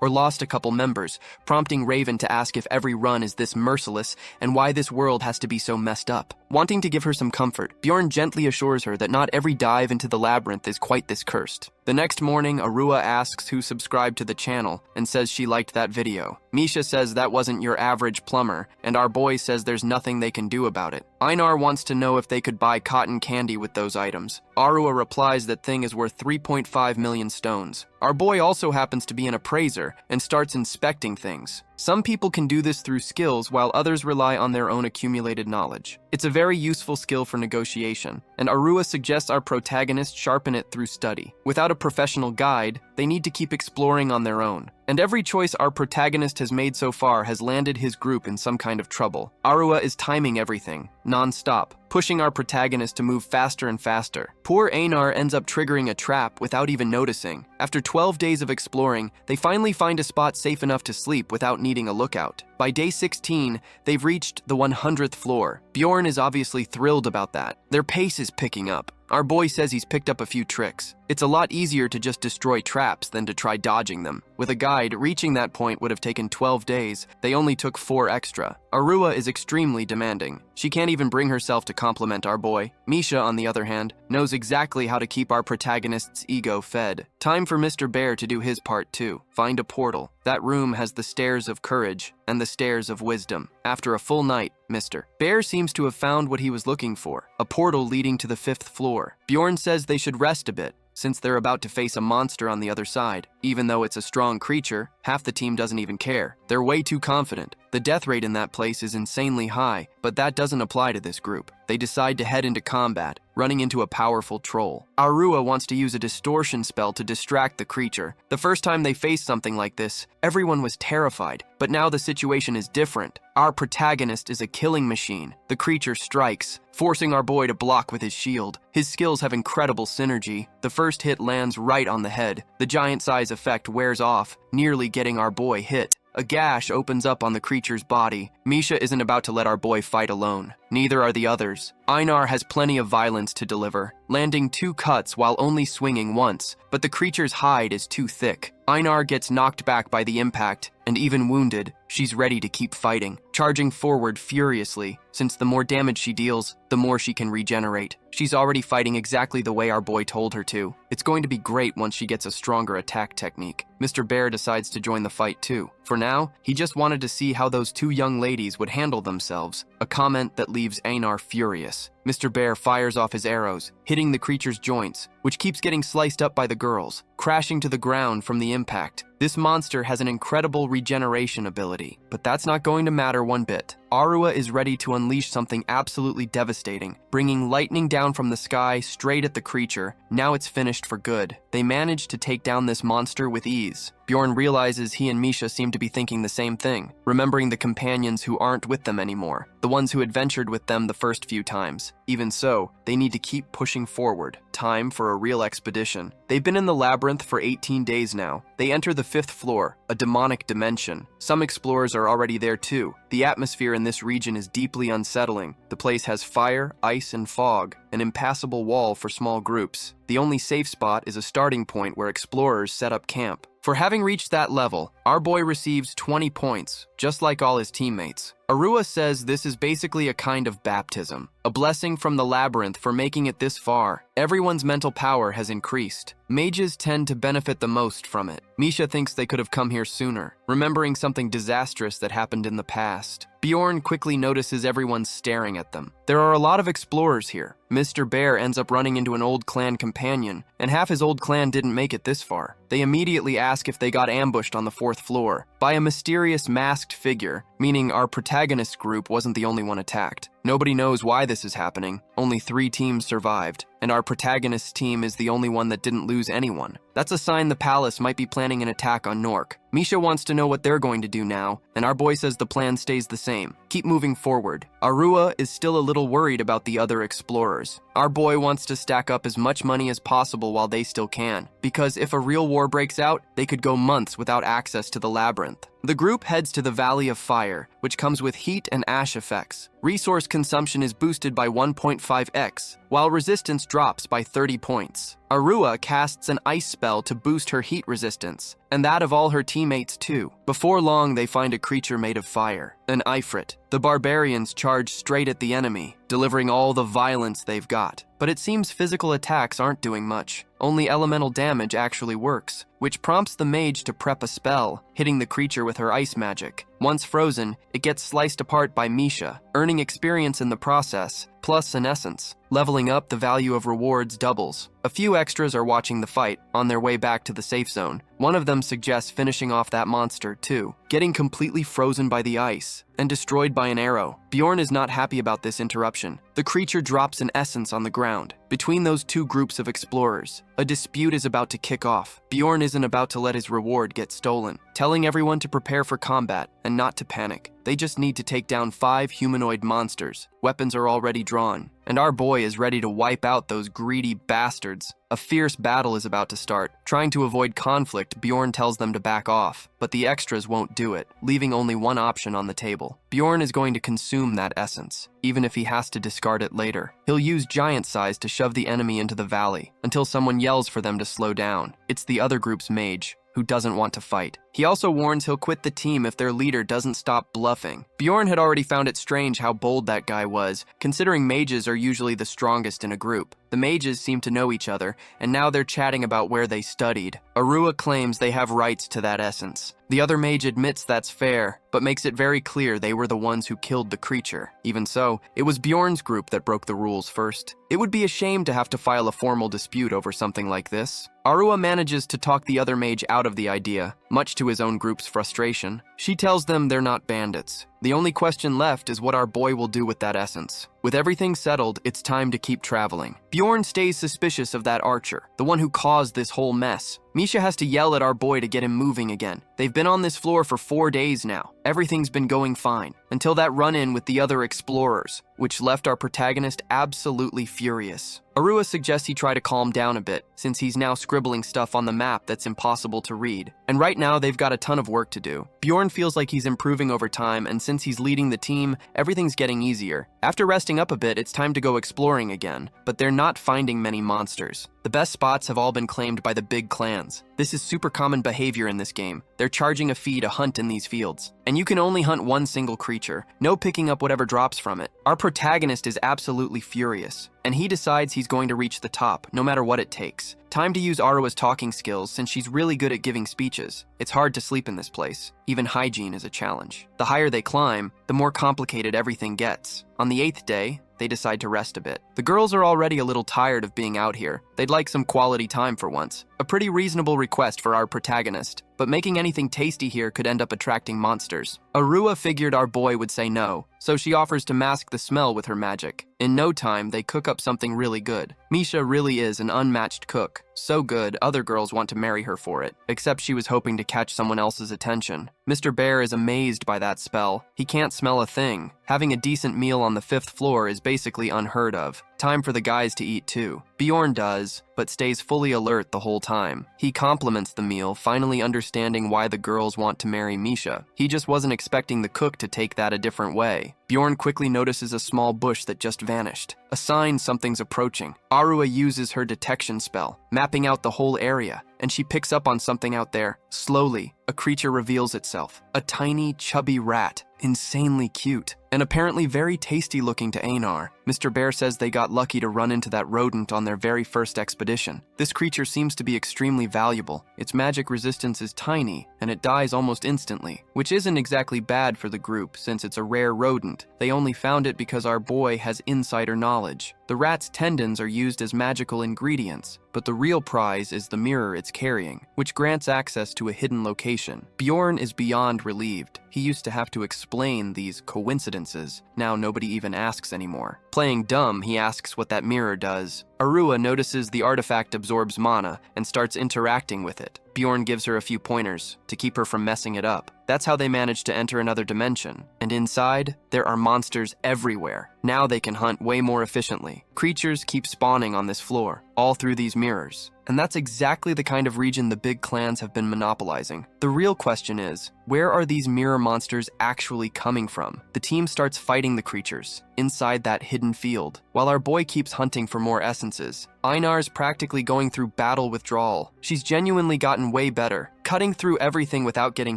or lost a couple members, prompting Raven to ask if every run is this merciless and why this world has to be so messed up. Wanting to give her some comfort, Bjorn gently assures her that not every dive into the labyrinth is quite this cursed. The next morning, Arua asks who subscribed to the channel and says she liked that video. Misha says that wasn't your average plumber, and our boy says there's nothing they can do about it. Einar wants to know if they could buy cotton candy with those items. Arua replies that thing is worth 3.5 million stones. Our boy also happens to be an appraiser and starts inspecting things. Some people can do this through skills while others rely on their own accumulated knowledge. It's a very useful skill for negotiation, and Arua suggests our protagonist sharpen it through study. Without a professional guide, they need to keep exploring on their own. And every choice our protagonist has made so far has landed his group in some kind of trouble. Arua is timing everything, non-stop, pushing our protagonist to move faster and faster. Poor Einar ends up triggering a trap without even noticing. After 12 days of exploring, they finally find a spot safe enough to sleep without needing a lookout. By day 16, they've reached the 100th floor. Bjorn is obviously thrilled about that. Their pace is picking up. Our boy says he's picked up a few tricks. It's a lot easier to just destroy traps than to try dodging them. With a guide, reaching that point would have taken 12 days. They only took 4 extra. Arua is extremely demanding. She can't even bring herself to compliment our boy. Misha, on the other hand, knows exactly how to keep our protagonist's ego fed. Time for Mr. Bear to do his part too. Find a portal. That room has the stairs of courage and the stairs of wisdom. After a full night, Mr. Bear seems to have found what he was looking for, a portal leading to the 5th floor. Bjorn says they should rest a bit, since they're about to face a monster on the other side. Even though it's a strong creature, half the team doesn't even care. They're way too confident. The death rate in that place is insanely high, but that doesn't apply to this group. They decide to head into combat, running into a powerful troll. Arua wants to use a distortion spell to distract the creature. The first time they faced something like this, everyone was terrified, but now the situation is different. Our protagonist is a killing machine. The creature strikes, forcing our boy to block with his shield. His skills have incredible synergy. The first hit lands right on the head. The giant size effect wears off, nearly getting our boy hit. A gash opens up on the creature's body. Misha isn't about to let our boy fight alone. Neither are the others. Einar has plenty of violence to deliver, landing 2 cuts while only swinging once, but the creature's hide is too thick. Einar gets knocked back by the impact, and even wounded, she's ready to keep fighting, charging forward furiously, since the more damage she deals, the more she can regenerate. She's already fighting exactly the way our boy told her to. It's going to be great once she gets a stronger attack technique. Mr. Bear decides to join the fight too. For now, he just wanted to see how those 2 young ladies would handle themselves, a comment that leaves Einar furious. Mr. Bear fires off his arrows, hitting the creature's joints, which keeps getting sliced up by the girls, crashing to the ground from the impact. This monster has an incredible regeneration ability, but that's not going to matter one bit. Arua is ready to unleash something absolutely devastating, bringing lightning down from the sky straight at the creature. Now it's finished for good. They manage to take down this monster with ease. Bjorn realizes he and Misha seem to be thinking the same thing, remembering the companions who aren't with them anymore, the ones who adventured with them the first few times. Even so, they need to keep pushing forward. Time for a real expedition. They've been in the labyrinth for 18 days now. They enter the 5th floor, a demonic dimension. Some explorers are already there too. The atmosphere in this region is deeply unsettling. The place has fire, ice, and fog, an impassable wall for small groups. The only safe spot is a starting point where explorers set up camp. For having reached that level, our boy receives 20 points, just like all his teammates. Arua says this is basically a kind of baptism, a blessing from the labyrinth for making it this far. Everyone's mental power has increased. Mages tend to benefit the most from it. Misha thinks they could have come here sooner, remembering something disastrous that happened in the past. Bjorn quickly notices everyone staring at them. There are a lot of explorers here. Mr. Bear ends up running into an old clan companion, and half his old clan didn't make it this far. They immediately ask if they got ambushed on the 4th floor by a mysterious masked figure, meaning our protagonist group wasn't the only one attacked. Nobody knows why this is happening. Only 3 teams survived, and our protagonist's team is the only one that didn't lose anyone. That's a sign the palace might be planning an attack on Nork. Misha wants to know what they're going to do now, and our boy says the plan stays the same. Keep moving forward. Arua is still a little worried about the other explorers. Our boy wants to stack up as much money as possible while they still can, because if a real war breaks out, they could go months without access to the labyrinth. The group heads to the Valley of Fire, which comes with heat and ash effects. Resource consumption is boosted by 1.5x, while resistance drops by 30 points. Arua casts an ice spell to boost her heat resistance, and that of all her teammates too. Before long, they find a creature made of fire, an Ifrit. The barbarians charge straight at the enemy, delivering all the violence they've got. But it seems physical attacks aren't doing much. Only elemental damage actually works, which prompts the mage to prep a spell, hitting the creature with her ice magic. Once frozen, it gets sliced apart by Misha, earning experience in the process, plus an essence. Leveling up, the value of rewards doubles. A few extras are watching the fight, on their way back to the safe zone. One of them suggests finishing off that monster, too, getting completely frozen by the ice and destroyed by an arrow. Bjorn is not happy about this interruption. The creature drops an essence on the ground. Between those two groups of explorers, a dispute is about to kick off. Bjorn isn't about to let his reward get stolen, telling everyone to prepare for combat and not to panic. They just need to take down 5 humanoid monsters. Weapons are already drawn, and our boy is ready to wipe out those greedy bastards. A fierce battle is about to start. Trying to avoid conflict, Bjorn tells them to back off, but the extras won't do it, leaving only one option on the table. Bjorn is going to consume that essence, even if he has to discard it later. He'll use giant size to shove the enemy into the valley, until someone yells for them to slow down. It's the other group's mage, who doesn't want to fight. He also warns he'll quit the team if their leader doesn't stop bluffing. Bjorn had already found it strange how bold that guy was, considering mages are usually the strongest in a group. The mages seem to know each other, and now they're chatting about where they studied. Arua claims they have rights to that essence. The other mage admits that's fair, but makes it very clear they were the ones who killed the creature. Even so, it was Bjorn's group that broke the rules first. It would be a shame to have to file a formal dispute over something like this. Arua manages to talk the other mage out of the idea, much to his own group's frustration. She tells them they're not bandits. The only question left is what our boy will do with that essence. With everything settled, it's time to keep traveling. Bjorn stays suspicious of that archer, the one who caused this whole mess. Misha has to yell at our boy to get him moving again. They've been on this floor for 4 days now. Everything's been going fine, until that run-in with the other explorers, which left our protagonist absolutely furious. Arua suggests he try to calm down a bit, since he's now scribbling stuff on the map that's impossible to read. And right now, they've got a ton of work to do. Bjorn feels like he's improving over time, and since he's leading the team, everything's getting easier. After resting up a bit, it's time to go exploring again, but they're not finding many monsters. The best spots have all been claimed by the big clans. This is super common behavior in this game. They're charging a fee to hunt in these fields. And you can only hunt one single creature, no picking up whatever drops from it. Our protagonist is absolutely furious, and he decides he's going to reach the top, no matter what it takes. Time to use Arua's talking skills since she's really good at giving speeches. It's hard to sleep in this place. Even hygiene is a challenge. The higher they climb, the more complicated everything gets. On the 8th day, they decide to rest a bit. The girls are already a little tired of being out here. They'd like some quality time for once. A pretty reasonable request for our protagonist. but making anything tasty here could end up attracting monsters. Arua figured our boy would say no, so she offers to mask the smell with her magic. In no time, they cook up something really good. Misha really is an unmatched cook. So good, other girls want to marry her for it, except she was hoping to catch someone else's attention. Mr. Bear is amazed by that spell. He can't smell a thing. Having a decent meal on the 5th floor is basically unheard of. Time for the guys to eat too. Bjorn does, but stays fully alert the whole time. He compliments the meal, finally understanding why the girls want to marry Misha. He just wasn't expecting the cook to take that a different way. Bjorn quickly notices a small bush that just vanished. A sign something's approaching. Arua uses her detection spell, mapping out the whole area, and she picks up on something out there. Slowly, a creature reveals itself. A tiny, chubby rat. Insanely cute, and apparently very tasty looking to Einar. Mr. Bear says they got lucky to run into that rodent on their very first expedition. This creature seems to be extremely valuable. Its magic resistance is tiny, and it dies almost instantly, which isn't exactly bad for the group since it's a rare rodent. They only found it because our boy has insider knowledge. The rat's tendons are used as magical ingredients, but the real prize is the mirror it's carrying, which grants access to a hidden location. Bjorn is beyond relieved. He used to have to explain these coincidences. Now nobody even asks anymore. Playing dumb, he asks what that mirror does. Arua notices the artifact absorbs mana and starts interacting with it. Bjorn gives her a few pointers to keep her from messing it up. That's how they manage to enter another dimension. And inside, there are monsters everywhere. Now they can hunt way more efficiently. Creatures keep spawning on this floor, all through these mirrors. And that's exactly the kind of region the big clans have been monopolizing. The real question is, where are these mirror monsters actually coming from? The team starts fighting the creatures inside that hidden field, while our boy keeps hunting for more essences. Einar's practically going through battle withdrawal. She's genuinely gotten way better, cutting through everything without getting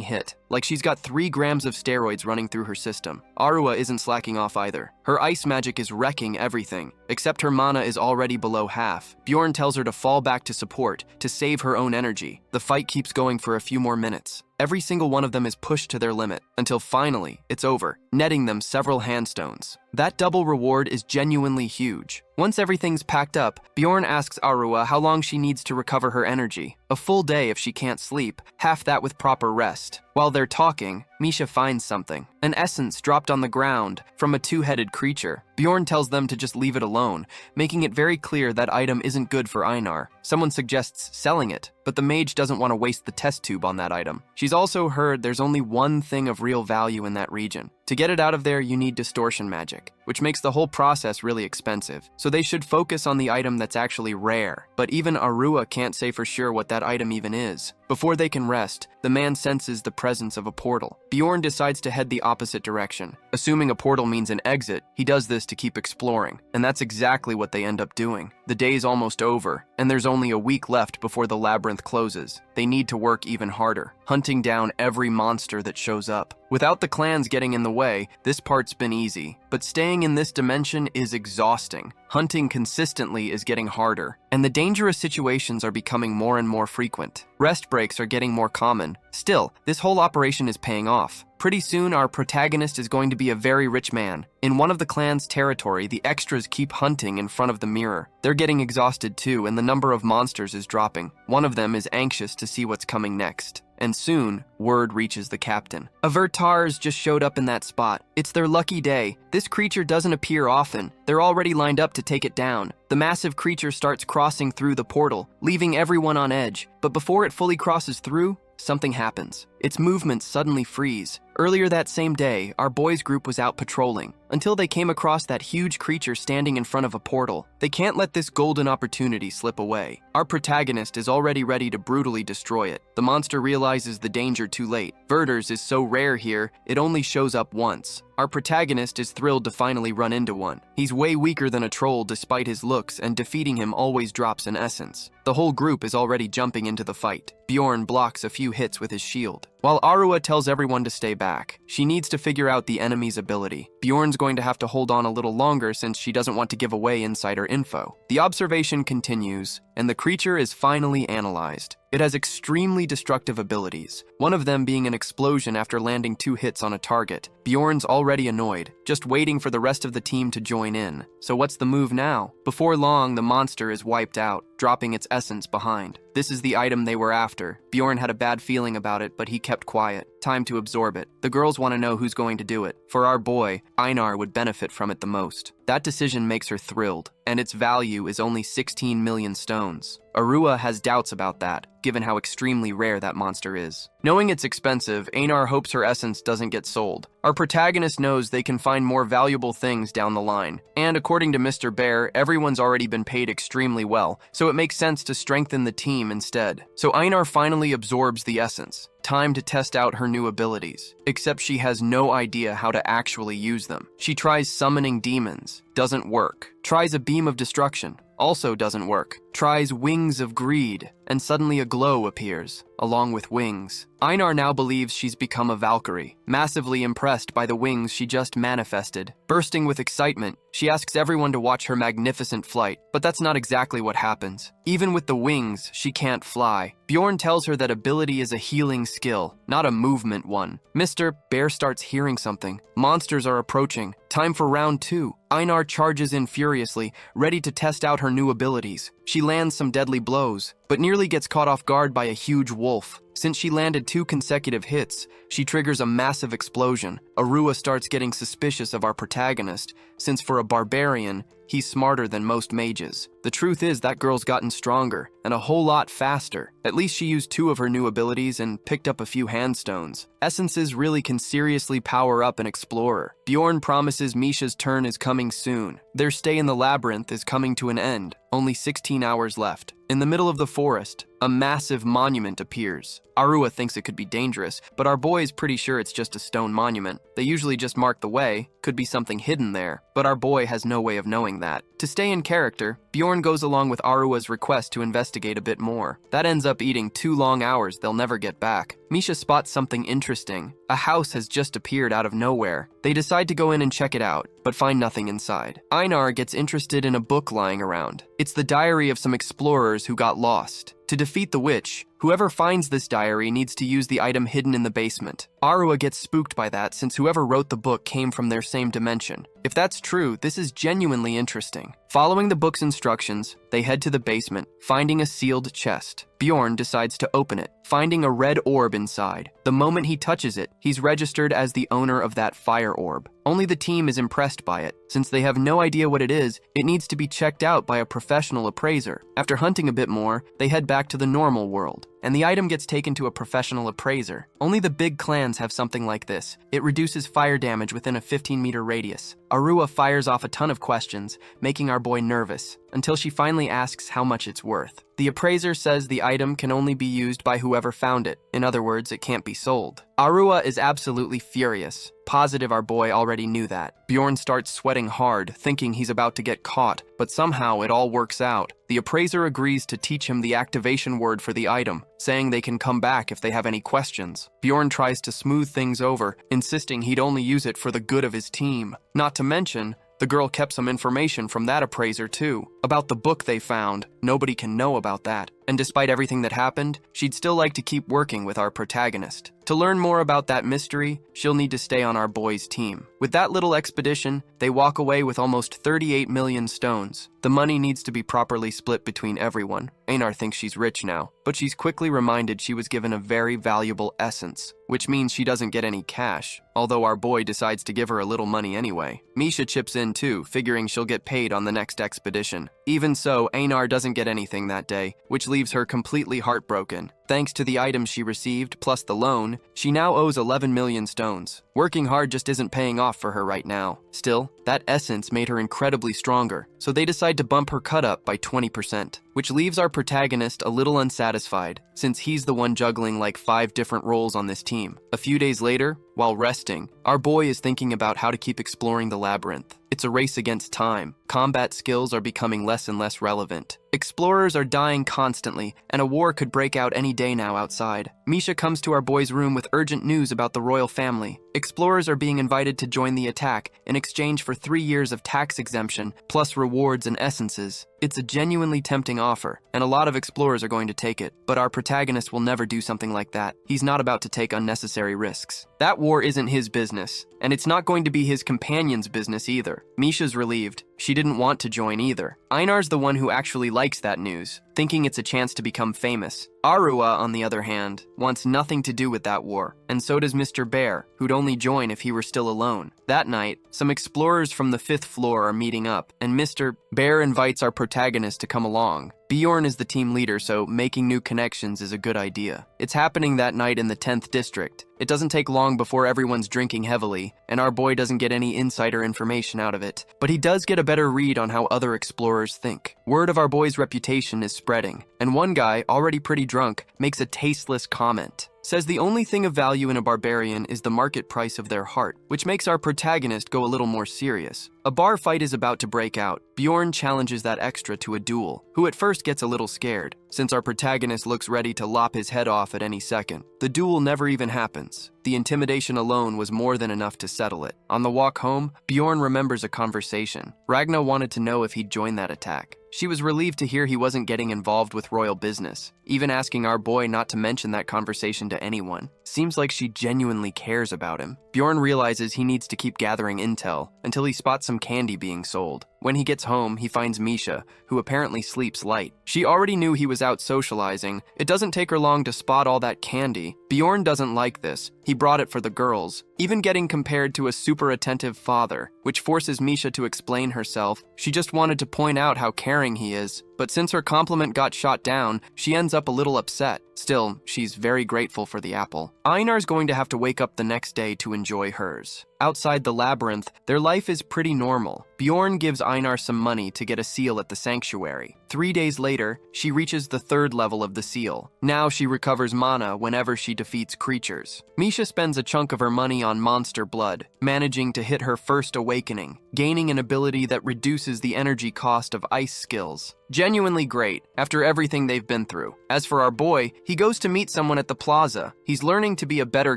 hit, like she's got 3 grams of steroids running through her system. Arua isn't slacking off either. Her ice magic is wrecking everything, except her mana is already below half. Bjorn tells her to fall back to support, to save her own energy. The fight keeps going for a few more minutes. Every single one of them is pushed to their limit, until finally, it's over, netting them several handstones. That double reward is genuinely huge. Once everything's packed up, Bjorn asks Arua how long she needs to recover her energy. A full day if she can't sleep, half that with proper rest. While they're talking, Misha finds something. An essence dropped on the ground from a 2-headed creature. Bjorn tells them to just leave it alone, making it very clear that item isn't good for Einar. Someone suggests selling it, but the mage doesn't want to waste the test tube on that item. She's also heard there's only one thing of real value in that region. To get it out of there, you need distortion magic, which makes the whole process really expensive. So they should focus on the item that's actually rare. But even Arua can't say for sure what that item even is. Before they can rest, the man senses the presence of a portal. Bjorn decides to head the opposite direction. Assuming a portal means an exit, he does this to keep exploring. And that's exactly what they end up doing. The day's almost over, and there's only a week left before the labyrinth closes. They need to work even harder, hunting down every monster that shows up. Without the clans getting in the way, this part's been easy. But staying in this dimension is exhausting. Hunting consistently is getting harder, and the dangerous situations are becoming more and more frequent. Rest breaks are getting more common. Still, this whole operation is paying off. Pretty soon, our protagonist is going to be a very rich man. In one of the clan's territory, the extras keep hunting in front of the mirror. They're getting exhausted too, and the number of monsters is dropping. One of them is anxious to see what's coming next. And soon, word reaches the captain. Avertars just showed up in that spot. It's their lucky day. This creature doesn't appear often. They're already lined up to take it down. The massive creature starts crossing through the portal, leaving everyone on edge. But before it fully crosses through, something happens. Its movements suddenly freeze. Earlier that same day, our boys' group was out patrolling, until they came across that huge creature standing in front of a portal. They can't let this golden opportunity slip away. Our protagonist is already ready to brutally destroy it. The monster realizes the danger too late. Verters is so rare here, it only shows up once. Our protagonist is thrilled to finally run into one. He's way weaker than a troll despite his looks, and defeating him always drops an essence. The whole group is already jumping into the fight. Bjorn blocks a few hits with his shield, while Arua tells everyone to stay back. She needs to figure out the enemy's ability. Bjorn's going to have to hold on a little longer since she doesn't want to give away insider info. The observation continues, and the creature is finally analyzed. It has extremely destructive abilities, one of them being an explosion after landing 2 hits on a target. Bjorn's already annoyed, just waiting for the rest of the team to join in. So what's the move now? Before long, the monster is wiped out. dropping its essence behind. This is the item they were after. Bjorn had a bad feeling about it, but he kept quiet. Time to absorb it. The girls want to know who's going to do it. For our boy, Einar would benefit from it the most. That decision makes her thrilled, and its value is only 16 million stones. Arua has doubts about that, given how extremely rare that monster is. Knowing it's expensive, Einar hopes her essence doesn't get sold. Our protagonist knows they can find more valuable things down the line. And according to Mr. Bear, everyone's already been paid extremely well, so it makes sense to strengthen the team instead. So Einar finally absorbs the essence. Time to test out her new abilities. Except she has no idea how to actually use them. She tries summoning demons. Doesn't work. Tries a beam of destruction. Also doesn't work. Tries wings of greed, and suddenly a glow appears, along with wings. Einar now believes she's become a Valkyrie, massively impressed by the wings she just manifested. Bursting with excitement, she asks everyone to watch her magnificent flight, but that's not exactly what happens. Even with the wings, she can't fly. Bjorn tells her that ability is a healing skill, not a movement one. Mr. Bear starts hearing something. Monsters are approaching. Time for round 2. Einar charges in furiously, ready to test out her new abilities. She lands some deadly blows, but nearly gets caught off guard by a huge wolf. Since she landed 2 consecutive hits, she triggers a massive explosion. Arua starts getting suspicious of our protagonist, since for a barbarian, he's smarter than most mages. The truth is that girl's gotten stronger, and a whole lot faster. At least she used 2 of her new abilities and picked up a few handstones. Essences really can seriously power up an explorer. Bjorn promises Misha's turn is coming soon. Their stay in the labyrinth is coming to an end. Only 16 hours left. In the middle of the forest, a massive monument appears. Arua thinks it could be dangerous, but our boy is pretty sure it's just a stone monument. They usually just mark the way, could be something hidden there, but our boy has no way of knowing that. To stay in character, Bjorn goes along with Arua's request to investigate a bit more. That ends up eating 2 long hours they'll never get back. Misha spots something interesting. A house has just appeared out of nowhere. They decide to go in and check it out, but find nothing inside. Einar gets interested in a book lying around. It's the diary of some explorers who got lost. To defeat the witch, whoever finds this diary needs to use the item hidden in the basement. Arua gets spooked by that since whoever wrote the book came from their same dimension. If that's true, this is genuinely interesting. Following the book's instructions, they head to the basement, finding a sealed chest. Bjorn decides to open it, finding a red orb inside. The moment he touches it, he's registered as the owner of that fire orb. Only the team is impressed by it. Since they have no idea what it is, it needs to be checked out by a professional appraiser. After hunting a bit more, they head back to the normal world, and the item gets taken to a professional appraiser. Only the big clans have something like this. It reduces fire damage within a 15-meter radius. Arua fires off a ton of questions, making our boy nervous, until she finally asks how much it's worth. The appraiser says the item can only be used by whoever found it. In other words, it can't be sold. Arua is absolutely furious. Positive our boy already knew that. Bjorn starts sweating hard, thinking he's about to get caught, but somehow it all works out. The appraiser agrees to teach him the activation word for the item, saying they can come back if they have any questions. Bjorn tries to smooth things over, insisting he'd only use it for the good of his team. Not to mention, the girl kept some information from that appraiser too, about the book they found. Nobody can know about that. And despite everything that happened, she'd still like to keep working with our protagonist. To learn more about that mystery, she'll need to stay on our boy's team. With that little expedition, they walk away with almost 38 million stones. The money needs to be properly split between everyone. Einar thinks she's rich now, but she's quickly reminded she was given a very valuable essence, which means she doesn't get any cash, although our boy decides to give her a little money anyway. Misha chips in too, figuring she'll get paid on the next expedition. Even so, Einar doesn't get anything that day, which leaves her completely heartbroken. Thanks to the items she received, plus the loan, she now owes 11 million stones. Working hard just isn't paying off for her right now. Still, that essence made her incredibly stronger, so they decide to bump her cut up by 20%, which leaves our protagonist a little unsatisfied, since he's the one juggling like 5 different roles on this team. A few days later, while resting, our boy is thinking about how to keep exploring the labyrinth. It's a race against time. Combat skills are becoming less and less relevant. Explorers are dying constantly, and a war could break out any day now outside. Misha comes to our boy's room with urgent news about the royal family. Explorers are being invited to join the attack in exchange for 3 years of tax exemption, plus rewards and essences. It's a genuinely tempting offer, and a lot of explorers are going to take it, but our protagonist will never do something like that. He's not about to take unnecessary risks. That war isn't his business, and it's not going to be his companion's business either. Misha's relieved. She didn't want to join either. Einar's the one who actually likes that news, thinking it's a chance to become famous. Arua, on the other hand, wants nothing to do with that war, and so does Mr. Bear, who'd only join if he were still alone. That night, some explorers from the 5th floor are meeting up, and Mr. Bear invites our protagonist to come along. Bjorn is the team leader, so making new connections is a good idea. It's happening that night in the 10th district. It doesn't take long before everyone's drinking heavily, and our boy doesn't get any insider information out of it. But he does get a better read on how other explorers think. Word of our boy's reputation is spreading, and one guy, already pretty drunk, makes a tasteless comment. Says the only thing of value in a barbarian is the market price of their heart, which makes our protagonist go a little more serious. A bar fight is about to break out. Bjorn challenges that extra to a duel, who at first gets a little scared, since our protagonist looks ready to lop his head off at any second. The duel never even happens. The intimidation alone was more than enough to settle it. On the walk home, Bjorn remembers a conversation. Ragna wanted to know if he'd join that attack. She was relieved to hear he wasn't getting involved with royal business, even asking our boy not to mention that conversation to anyone. Seems like she genuinely cares about him. Bjorn realizes he needs to keep gathering intel until he spots some candy being sold. When he gets home, he finds Misha, who apparently sleeps light. She already knew he was out socializing. It doesn't take her long to spot all that candy. Bjorn doesn't like this. He brought it for the girls, even getting compared to a super attentive father, which forces Misha to explain herself. She just wanted to point out how caring he is, but since her compliment got shot down, she ends up a little upset. Still, she's very grateful for the apple. Einar's going to have to wake up the next day to enjoy hers. Outside the labyrinth, their life is pretty normal. Bjorn gives Einar some money to get a seal at the sanctuary. 3 days later, she reaches the 3rd level of the seal. Now she recovers mana whenever she defeats creatures. Misha spends a chunk of her money on monster blood, managing to hit her first awakening, gaining an ability that reduces the energy cost of ice skills. Genuinely great, after everything they've been through. As for our boy, he goes to meet someone at the plaza. He's learning to be a better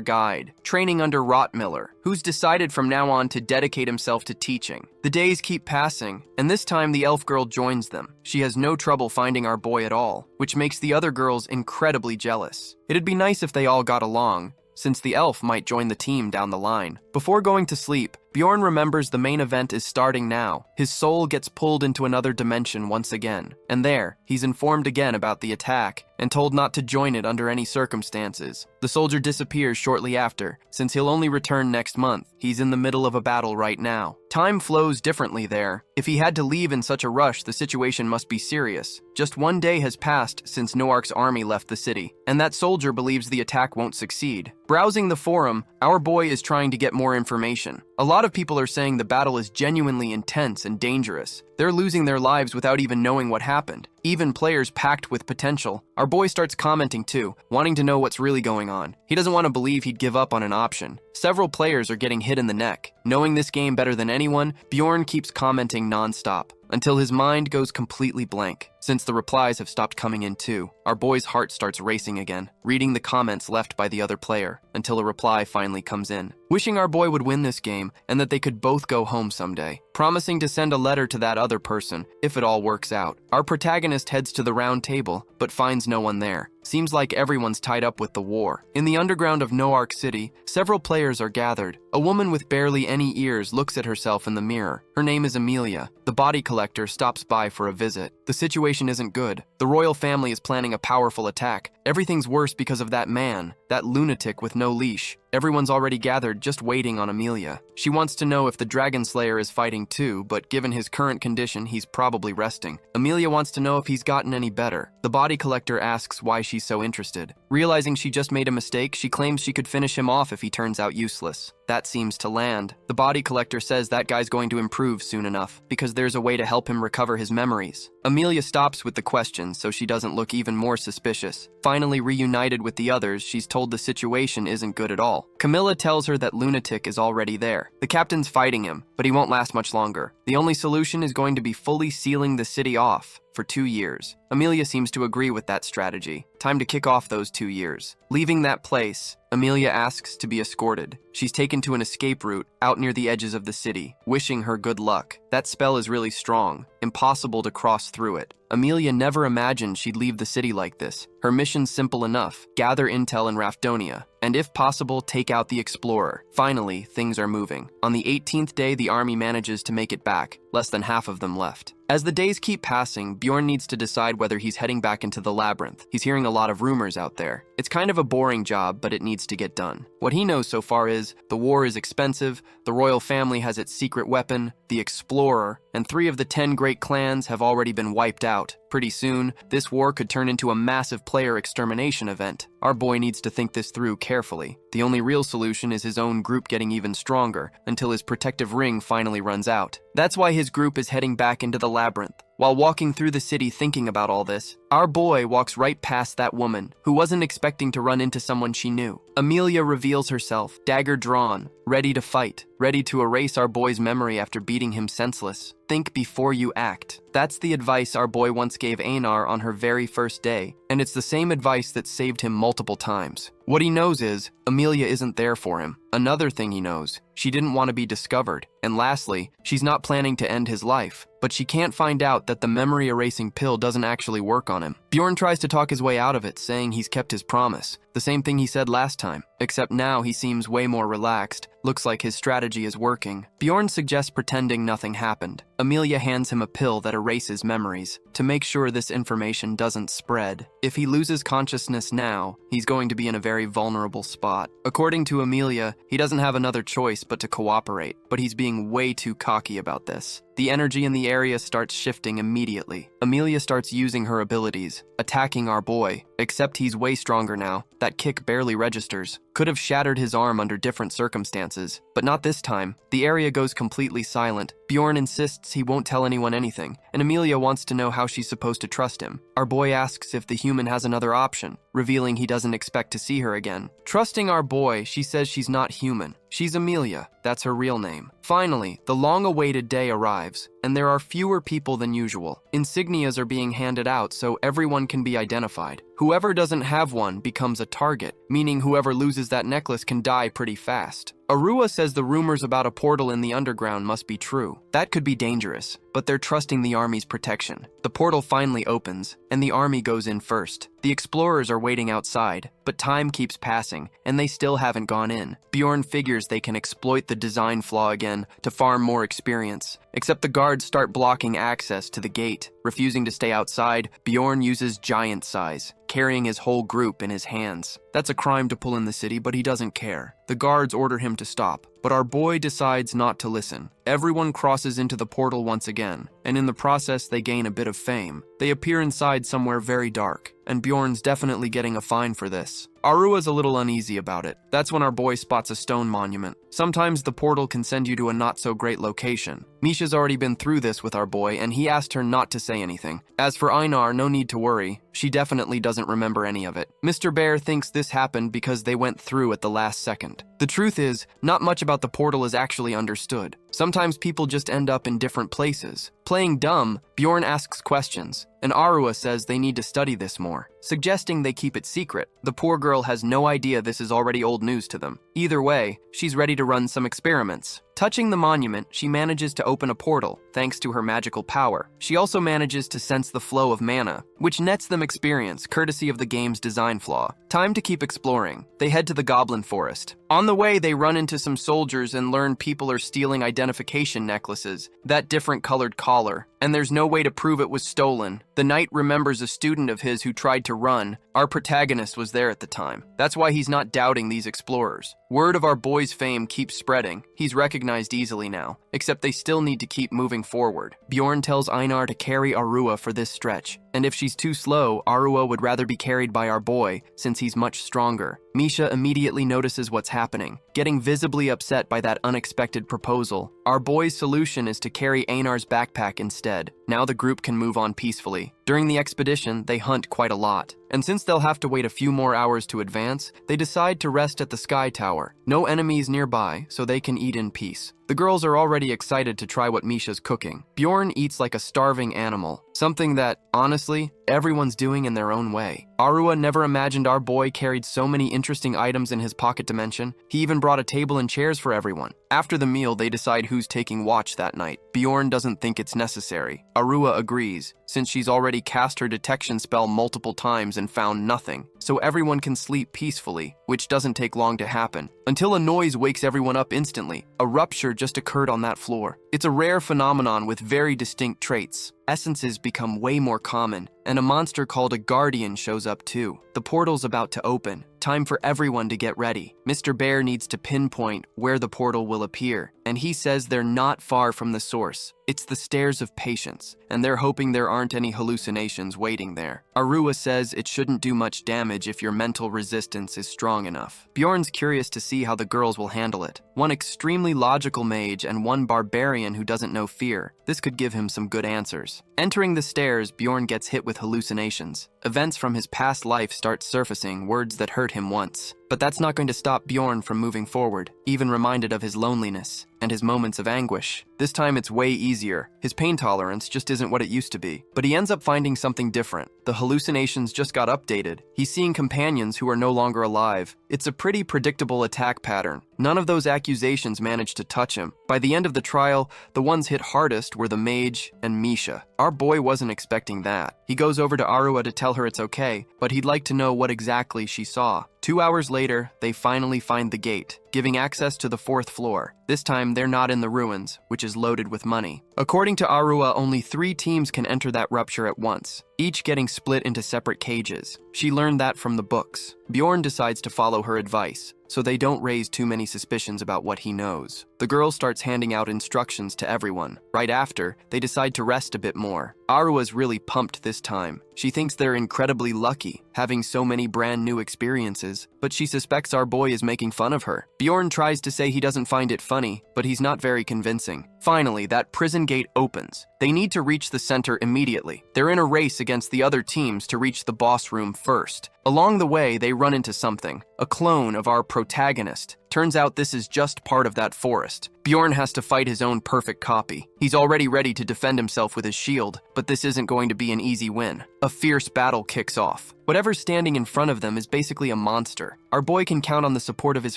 guide, training under Rottmiller, who's decided from now on to dedicate himself to teaching. The days keep passing, and this time the elf girl joins them. She has no trouble finding our boy at all, which makes the other girls incredibly jealous. It'd be nice if they all got along, since the elf might join the team down the line. Before going to sleep, Bjorn remembers the main event is starting now. His soul gets pulled into another dimension once again, and there, he's informed again about the attack and told not to join it under any circumstances. The soldier disappears shortly after, since he'll only return next month. He's in the middle of a battle right now. Time flows differently there. If he had to leave in such a rush, the situation must be serious. Just 1 day has passed since Noark's army left the city, and that soldier believes the attack won't succeed. Browsing the forum, our boy is trying to get more information. A lot of people are saying the battle is genuinely intense and dangerous. They're losing their lives without even knowing what happened. Even players packed with potential. Our boy starts commenting too, wanting to know what's really going on. He doesn't want to believe he'd give up on an option. Several players are getting hit in the neck. Knowing this game better than anyone, Bjorn keeps commenting non-stop, until his mind goes completely blank. Since the replies have stopped coming in too, our boy's heart starts racing again, reading the comments left by the other player, until a reply finally comes in. Wishing our boy would win this game, and that they could both go home someday. Promising to send a letter to that other person, if it all works out. Our protagonist heads to the round table, but finds no one there. Seems like everyone's tied up with the war. In the underground of Noark City, several players are gathered. A woman with barely any ears looks at herself in the mirror. Her name is Amelia. The body collector stops by for a visit. The situation isn't good. The royal family is planning a powerful attack. Everything's worse because of that man, that lunatic with no leash. Everyone's already gathered, just waiting on Amelia. She wants to know if the Dragon Slayer is fighting too, but given his current condition, he's probably resting. Amelia wants to know if he's gotten any better. The body collector asks why she's so interested. Realizing she just made a mistake, she claims she could finish him off if he turns out useless. That seems to land. The body collector says that guy's going to improve soon enough, because there's a way to help him recover his memories. Amelia stops with the questions so she doesn't look even more suspicious. Finally reunited with the others, she's told the situation isn't good at all. Camilla tells her that Lunatic is already there. The captain's fighting him, but he won't last much longer. The only solution is going to be fully sealing the city off. for 2 years. Amelia seems to agree with that strategy. Time to kick off those 2 years. Leaving that place, Amelia asks to be escorted. She's taken to an escape route out near the edges of the city, wishing her good luck. That spell is really strong, impossible to cross through it. Amelia never imagined she'd leave the city like this. Her mission's simple enough: gather intel in Rafdonia, and if possible, take out the Explorer. Finally, things are moving. On the 18th day, the army manages to make it back, less than half of them left. As the days keep passing, Bjorn needs to decide whether he's heading back into the labyrinth. He's hearing a lot of rumors out there. It's kind of a boring job, but it needs to get done. What he knows so far is the war is expensive, the royal family has its secret weapon, the Explorer, and 3 of the 10 great clans have already been wiped out. Pretty soon, this war could turn into a massive player extermination event. Our boy needs to think this through carefully. The only real solution is his own group getting even stronger until his protective ring finally runs out. That's why his group is heading back into the labyrinth. While walking through the city thinking about all this, our boy walks right past that woman, who wasn't expecting to run into someone she knew. Amelia reveals herself, dagger drawn, ready to fight, ready to erase our boy's memory after beating him senseless. Think before you act. That's the advice our boy once gave Einar on her very first day, and it's the same advice that saved him multiple times. What he knows is, Amelia isn't there for him. Another thing he knows, she didn't want to be discovered. And lastly, she's not planning to end his life. But she can't find out that the memory-erasing pill doesn't actually work on him. Bjorn tries to talk his way out of it, saying he's kept his promise. The same thing he said last time, except now he seems way more relaxed. Looks like his strategy is working. Bjorn suggests pretending nothing happened. Amelia hands him a pill that erases memories, to make sure this information doesn't spread. If he loses consciousness now, he's going to be in a very vulnerable spot. According to Amelia, he doesn't have another choice but to cooperate, but he's being way too cocky about this. The energy in the area starts shifting immediately. Amelia starts using her abilities, attacking our boy, except he's way stronger now. That kick barely registers. Could have shattered his arm under different circumstances, but not this time. The area goes completely silent. Bjorn insists he won't tell anyone anything, and Amelia wants to know how she's supposed to trust him. Our boy asks if the human has another option, revealing he doesn't expect to see her again. Trusting our boy, she says she's not human. She's Amelia. That's her real name. Finally, the long-awaited day arrives, and there are fewer people than usual. Insignias are being handed out so everyone can be identified. Whoever doesn't have one becomes a target, meaning whoever loses that necklace can die pretty fast. Arua says the rumors about a portal in the underground must be true. That could be dangerous, but they're trusting the army's protection. The portal finally opens, and the army goes in first. The explorers are waiting outside, but time keeps passing, and they still haven't gone in. Bjorn figures they can exploit the design flaw again to farm more experience. Except the guards start blocking access to the gate. Refusing to stay outside, Bjorn uses giant size, carrying his whole group in his hands. That's a crime to pull in the city, but he doesn't care. The guards order him to stop, but our boy decides not to listen. Everyone crosses into the portal once again, and in the process they gain a bit of fame. They appear inside somewhere very dark, and Bjorn's definitely getting a fine for this. Arua's a little uneasy about it. That's when our boy spots a stone monument. Sometimes the portal can send you to a not-so-great location. Misha's already been through this with our boy, and he asked her not to say anything. As for Einar, no need to worry. She definitely doesn't remember any of it. Mr. Bear thinks this happened because they went through at the last second. The truth is, not much about the portal is actually understood. Sometimes people just end up in different places. Playing dumb, Bjorn asks questions, and Arua says they need to study this more, suggesting they keep it secret. The poor girl has no idea this is already old news to them. Either way, she's ready to run some experiments. Touching the monument, she manages to open a portal, thanks to her magical power. She also manages to sense the flow of mana, which nets them experience, courtesy of the game's design flaw. Time to keep exploring. They head to the Goblin Forest. On the way, they run into some soldiers and learn people are stealing identification necklaces, that different colored collar, and there's no way to prove it was stolen. The knight remembers a student of his who tried to run. Our protagonist was there at the time. That's why he's not doubting these explorers. Word of our boy's fame keeps spreading. He's recognized easily now, except they still need to keep moving forward. Bjorn tells Einar to carry Arua for this stretch, and if she's too slow, Arua would rather be carried by our boy, since he's much stronger. Misha immediately notices what's happening, getting visibly upset by that unexpected proposal. Our boy's solution is to carry Einar's backpack instead. Now the group can move on peacefully. During the expedition, they hunt quite a lot, and since they'll have to wait a few more hours to advance, they decide to rest at the Sky Tower. No enemies nearby, so they can eat in peace. The girls are already excited to try what Misha's cooking. Bjorn eats like a starving animal, Something that, honestly, everyone's doing in their own way. Arua never imagined our boy carried so many interesting items in his pocket dimension. He even brought a table and chairs for everyone. After the meal, they decide who's taking watch that night. Bjorn doesn't think it's necessary. Arua agrees, since she's already cast her detection spell multiple times and found nothing, so everyone can sleep peacefully, which doesn't take long to happen. Until a noise wakes everyone up instantly. A rupture just occurred on that floor. It's a rare phenomenon with very distinct traits. Essences become way more common, and a monster called a guardian shows up too. The portal's about to open. Time for everyone to get ready. Mr. Bear needs to pinpoint where the portal will appear, and he says they're not far from the source. It's the Stairs of Patience, and they're hoping there aren't any hallucinations waiting there. Arua says it shouldn't do much damage if your mental resistance is strong enough. Bjorn's curious to see how the girls will handle it. One extremely logical mage and one barbarian who doesn't know fear. This could give him some good answers. Entering the stairs, Bjorn gets hit with hallucinations. Events from his past life start surfacing, words that hurt him once. But that's not going to stop Bjorn from moving forward, even reminded of his loneliness and his moments of anguish. This time it's way easier. His pain tolerance just isn't what it used to be. But he ends up finding something different. The hallucinations just got updated. He's seeing companions who are no longer alive. It's a pretty predictable attack pattern. None of those accusations managed to touch him. By the end of the trial, the ones hit hardest were the mage and Misha. Our boy wasn't expecting that. He goes over to Arua to tell her it's okay, but he'd like to know what exactly she saw. 2 hours later, they finally find the gate, giving access to the 4th floor. This time, they're not in the ruins, which is loaded with money. According to Arua, only 3 teams can enter that rupture at once, each getting split into separate cages. She learned that from the books. Bjorn decides to follow her advice, so they don't raise too many suspicions about what he knows. The girl starts handing out instructions to everyone. Right after, they decide to rest a bit more. Arua's really pumped this time. She thinks they're incredibly lucky, having so many brand new experiences, but she suspects our boy is making fun of her. Bjorn tries to say he doesn't find it funny, but he's not very convincing. Finally, that prison gate opens. They need to reach the center immediately. They're in a race against the other teams to reach the boss room first. Along the way, they run into something, a clone of our protagonist. Turns out this is just part of that forest. Bjorn has to fight his own perfect copy. He's already ready to defend himself with his shield, but this isn't going to be an easy win. A fierce battle kicks off. Whatever's standing in front of them is basically a monster. Our boy can count on the support of his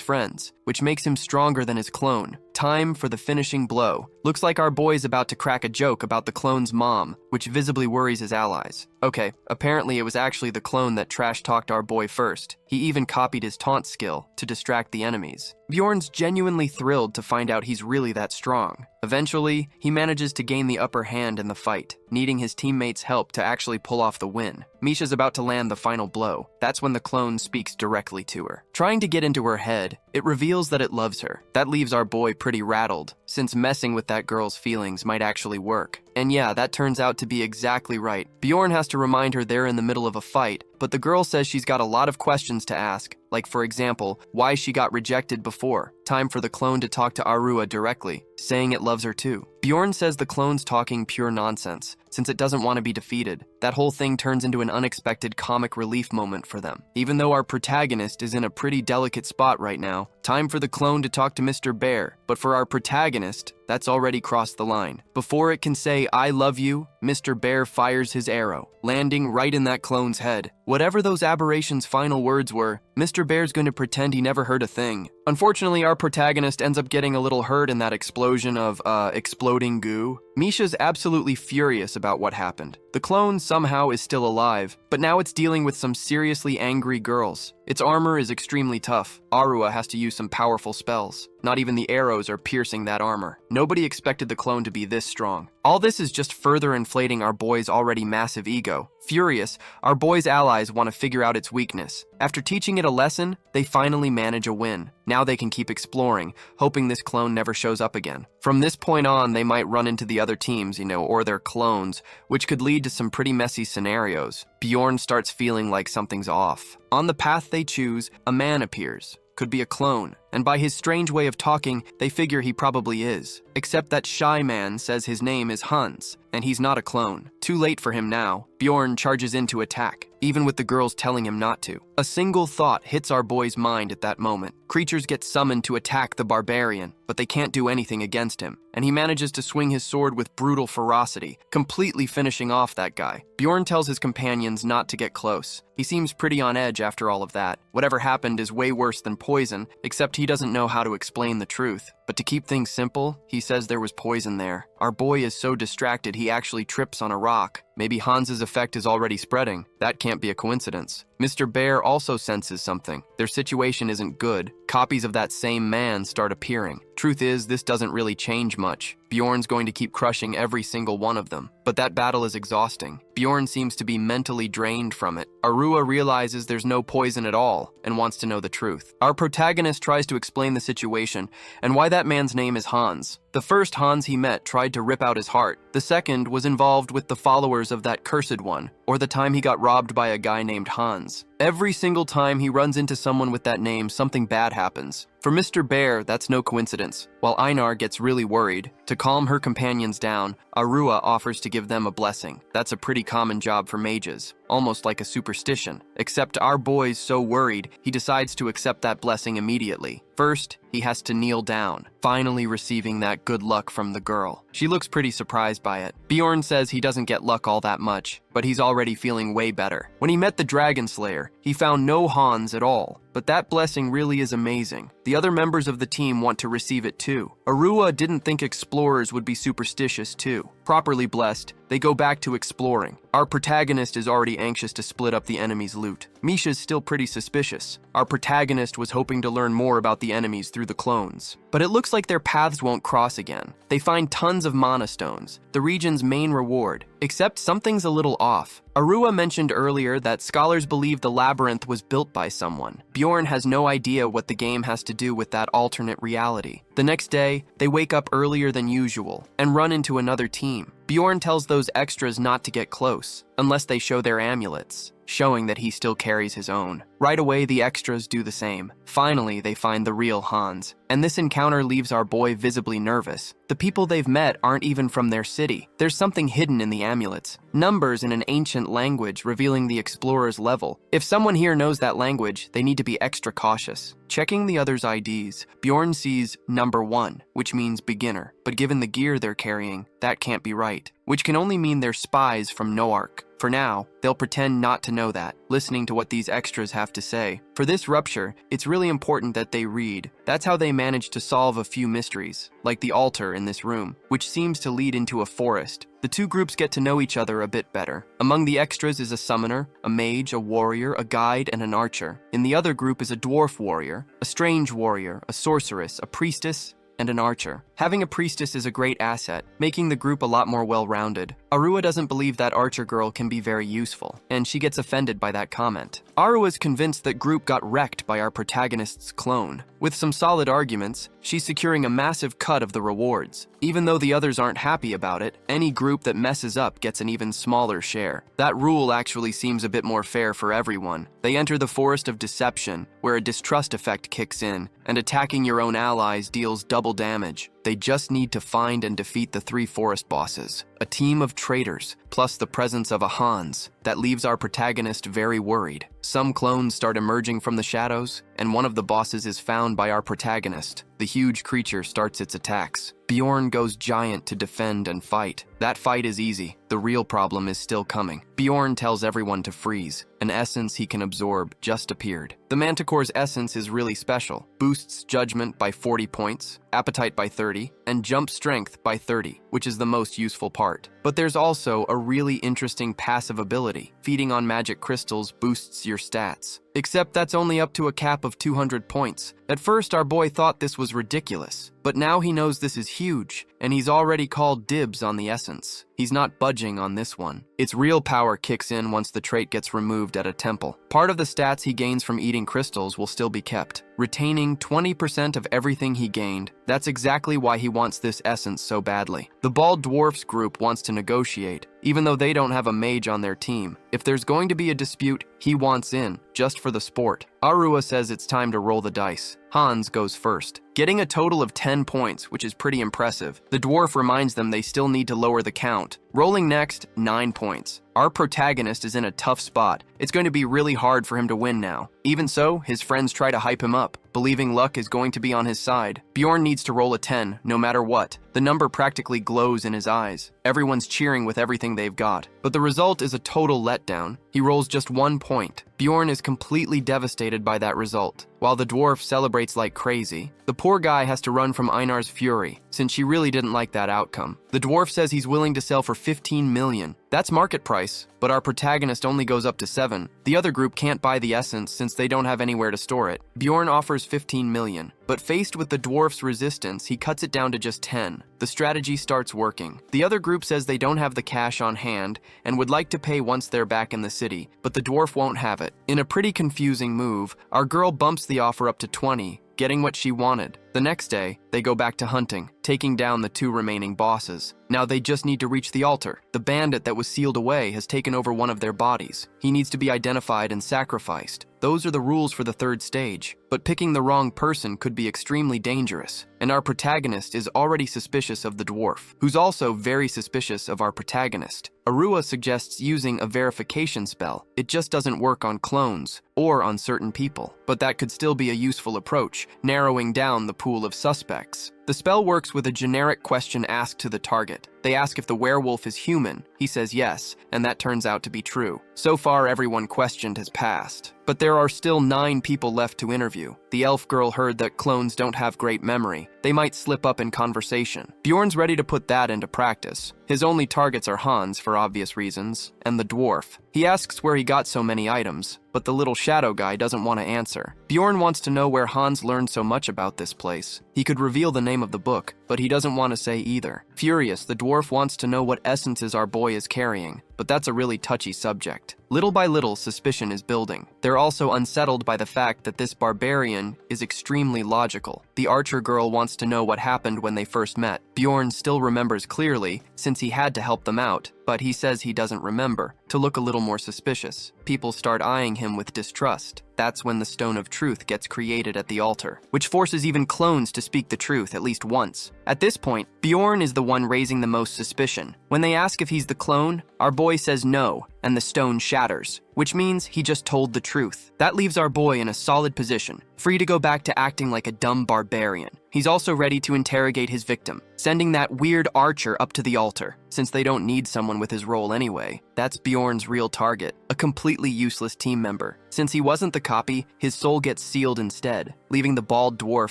friends, which makes him stronger than his clone. Time for the finishing blow. Looks like our boy's about to crack a joke about the clone's mom, which visibly worries his allies. Okay, apparently it was actually the clone that trash-talked our boy first. He even copied his taunt skill to distract the enemies. Bjorn's genuinely thrilled to find out he's really that strong. Eventually, he manages to gain the upper hand in the fight, needing his teammates' help to actually pull off the win. Misha's about to land the final blow. That's when the clone speaks directly to her. Trying to get into her head, it reveals that it loves her. That leaves our boy pretty rattled, since messing with that girl's feelings might actually work. And yeah, that turns out to be exactly right. Bjorn has to remind her they're in the middle of a fight, but the girl says she's got a lot of questions to ask, like for example, why she got rejected before. Time for the clone to talk to Arua directly, saying it loves her too. Bjorn says the clone's talking pure nonsense, since it doesn't want to be defeated. That whole thing turns into an unexpected comic relief moment for them. Even though our protagonist is in a pretty delicate spot right now, time for the clone to talk to Mr. Bear, but for our protagonist, that's already crossed the line. Before it can say, "I love you," Mr. Bear fires his arrow, landing right in that clone's head. Whatever those aberrations' final words were, Mr. Bear's going to pretend he never heard a thing. Unfortunately, our protagonist ends up getting a little hurt in that explosion of, exploding goo. Misha's absolutely furious about what happened. The clone somehow is still alive, but now it's dealing with some seriously angry girls. Its armor is extremely tough. Arua has to use some powerful spells. Not even the arrows are piercing that armor. Nobody expected the clone to be this strong. All this is just further inflating our boy's already massive ego. Furious, our boy's allies want to figure out its weakness. After teaching it a lesson, they finally manage a win. Now they can keep exploring, hoping this clone never shows up again. From this point on, they might run into the other teams, or their clones, which could lead to some pretty messy scenarios. Bjorn starts feeling like something's off. On the path they choose, a man appears. Could be a clone. and by his strange way of talking, they figure he probably is. Except that Shy Man says his name is Hans, and he's not a clone. Too late for him now. Bjorn charges in to attack, even with the girls telling him not to. A single thought hits our boy's mind at that moment. Creatures get summoned to attack the Barbarian, but they can't do anything against him, and he manages to swing his sword with brutal ferocity, completely finishing off that guy. Bjorn tells his companions not to get close. He seems pretty on edge after all of that. Whatever happened is way worse than poison, except he doesn't know how to explain the truth. But to keep things simple, he says there was poison there. Our boy is so distracted he actually trips on a rock. Maybe Hans's effect is already spreading. That can't be a coincidence. Mr. Bear also senses something. Their situation isn't good. Copies of that same man start appearing. Truth is, this doesn't really change much. Bjorn's going to keep crushing every single one of them. But that battle is exhausting. Bjorn seems to be mentally drained from it. Arua realizes there's no poison at all and wants to know the truth. Our protagonist tries to explain the situation and why that man's name is Hans. The first Hans he met tried to rip out his heart. The second was involved with the followers of that cursed one, or the time he got robbed by a guy named Hans. Every single time he runs into someone with that name, something bad happens. For Mr. Bear, that's no coincidence. While Einar gets really worried, to calm her companions down, Arua offers to give them a blessing. That's a pretty common job for mages, almost like a superstition. Except our boy's so worried, he decides to accept that blessing immediately. First, he has to kneel down, finally receiving that good luck from the girl. She looks pretty surprised by it. Bjorn says he doesn't get luck all that much, but he's already feeling way better. When he met the Dragon Slayer, he found no Hans at all. But that blessing really is amazing. The other members of the team want to receive it too. Arua didn't think explorers would be superstitious too. Properly blessed, they go back to exploring. Our protagonist is already anxious to split up the enemy's loot. Misha's still pretty suspicious. Our protagonist was hoping to learn more about the enemies through the clones. But it looks like their paths won't cross again. They find tons of mana stones, the region's main reward. Except something's a little off. Arua mentioned earlier that scholars believe the labyrinth was built by someone. Bjorn has no idea what the game has to do with that alternate reality. The next day, they wake up earlier than usual and run into another team. Bjorn tells those extras not to get close, unless they show their amulets, showing that he still carries his own. Right away, the extras do the same. Finally, they find the real Hans, and this encounter leaves our boy visibly nervous. The people they've met aren't even from their city. There's something hidden in the amulets. Numbers in an ancient language revealing the explorer's level. If someone here knows that language, they need to be extra cautious. Checking the others' IDs, Bjorn sees number 1, which means beginner. But given the gear they're carrying, that can't be right, which can only mean they're spies from Noark. For now, they'll pretend not to know that, listening to what these extras have to say. For this rupture, it's really important that they read. That's how they manage to solve a few mysteries, like the altar in this room, which seems to lead into a forest. The two groups get to know each other a bit better. Among the extras is a summoner, a mage, a warrior, a guide, and an archer. In the other group is a dwarf warrior, a strange warrior, a sorceress, a priestess, and an archer. Having a priestess is a great asset, making the group a lot more well-rounded. Arua doesn't believe that archer girl can be very useful, and she gets offended by that comment. Arua's convinced that group got wrecked by our protagonist's clone. With some solid arguments, she's securing a massive cut of the rewards. Even though the others aren't happy about it, any group that messes up gets an even smaller share. That rule actually seems a bit more fair for everyone. They enter the Forest of Deception, where a distrust effect kicks in, and attacking your own allies deals double damage. They just need to find and defeat the 3 forest bosses, a team of traitors, plus the presence of a Hans. That leaves our protagonist very worried. Some clones start emerging from the shadows, and one of the bosses is found by our protagonist. The huge creature starts its attacks. Bjorn goes giant to defend and fight. That fight is easy. The real problem is still coming. Bjorn tells everyone to freeze. An essence he can absorb just appeared. The Manticore's essence is really special. Boosts judgment by 40 points, appetite by 30, and jump strength by 30, which is the most useful part. But there's also a really interesting passive ability. Feeding on magic crystals boosts your stats. Except that's only up to a cap of 200 points. At first, our boy thought this was ridiculous, but now he knows this is huge, and he's already called dibs on the essence. He's not budging on this one. Its real power kicks in once the trait gets removed at a temple. Part of the stats he gains from eating crystals will still be kept, retaining 20% of everything he gained. That's exactly why he wants this essence so badly. The Bald Dwarfs group wants to negotiate, even though they don't have a mage on their team. If there's going to be a dispute, he wants in, just for the sport. Arua says it's time to roll the dice. Hans goes first, getting a total of 10 points, which is pretty impressive. The dwarf reminds them they still need to lower the count. Rolling next, 9 points. Our protagonist is in a tough spot. It's going to be really hard for him to win now. Even so, his friends try to hype him up, believing luck is going to be on his side. Bjorn needs to roll a 10, no matter what. The number practically glows in his eyes. Everyone's cheering with everything they've got. But the result is a total letdown. He rolls just 1 point. Bjorn is completely devastated by that result. While the dwarf celebrates like crazy, the poor guy has to run from Einar's fury, since she really didn't like that outcome. The dwarf says he's willing to sell for 15 million. That's market price, but our protagonist only goes up to 7. The other group can't buy the essence since they don't have anywhere to store it. Bjorn offers 15 million, but faced with the dwarf's resistance, he cuts it down to just 10. The strategy starts working. The other group says they don't have the cash on hand and would like to pay once they're back in the city, but the dwarf won't have it. In a pretty confusing move, our girl bumps the offer up to 20, getting what she wanted. The next day, they go back to hunting, taking down the 2 remaining bosses. Now they just need to reach the altar. The bandit that was sealed away has taken over one of their bodies. He needs to be identified and sacrificed. Those are the rules for the 3rd stage, but picking the wrong person could be extremely dangerous. And our protagonist is already suspicious of the dwarf, who's also very suspicious of our protagonist. Arua suggests using a verification spell. It just doesn't work on clones or on certain people, but that could still be a useful approach, narrowing down the pool of suspects. The spell works with a generic question asked to the target. They ask if the werewolf is human. He says yes, and that turns out to be true. So far, everyone questioned has passed. But there are still 9 people left to interview. The elf girl heard that clones don't have great memory. They might slip up in conversation. Bjorn's ready to put that into practice. His only targets are Hans, for obvious reasons, and the dwarf. He asks where he got so many items, but the little shadow guy doesn't want to answer. Bjorn wants to know where Hans learned so much about this place. He could reveal the name of the book, but he doesn't want to say either. Furious, the dwarf wants to know what essences our boy is carrying, but that's a really touchy subject. Little by little, suspicion is building. They're also unsettled by the fact that this barbarian is extremely logical. The archer girl wants to know what happened when they first met. Bjorn still remembers clearly, since he had to help them out, but he says he doesn't remember, to look a little more suspicious. People start eyeing him with distrust. That's when the Stone of Truth gets created at the altar, which forces even clones to speak the truth at least once. At this point, Bjorn is the one raising the most suspicion. When they ask if he's the clone, our boy says no, and the stone shatters, which means he just told the truth. That leaves our boy in a solid position, free to go back to acting like a dumb barbarian. He's also ready to interrogate his victim, sending that weird archer up to the altar. Since they don't need someone with his role anyway, that's Bjorn's real target, a completely useless team member. Since he wasn't the copy, his soul gets sealed instead, leaving the bald dwarf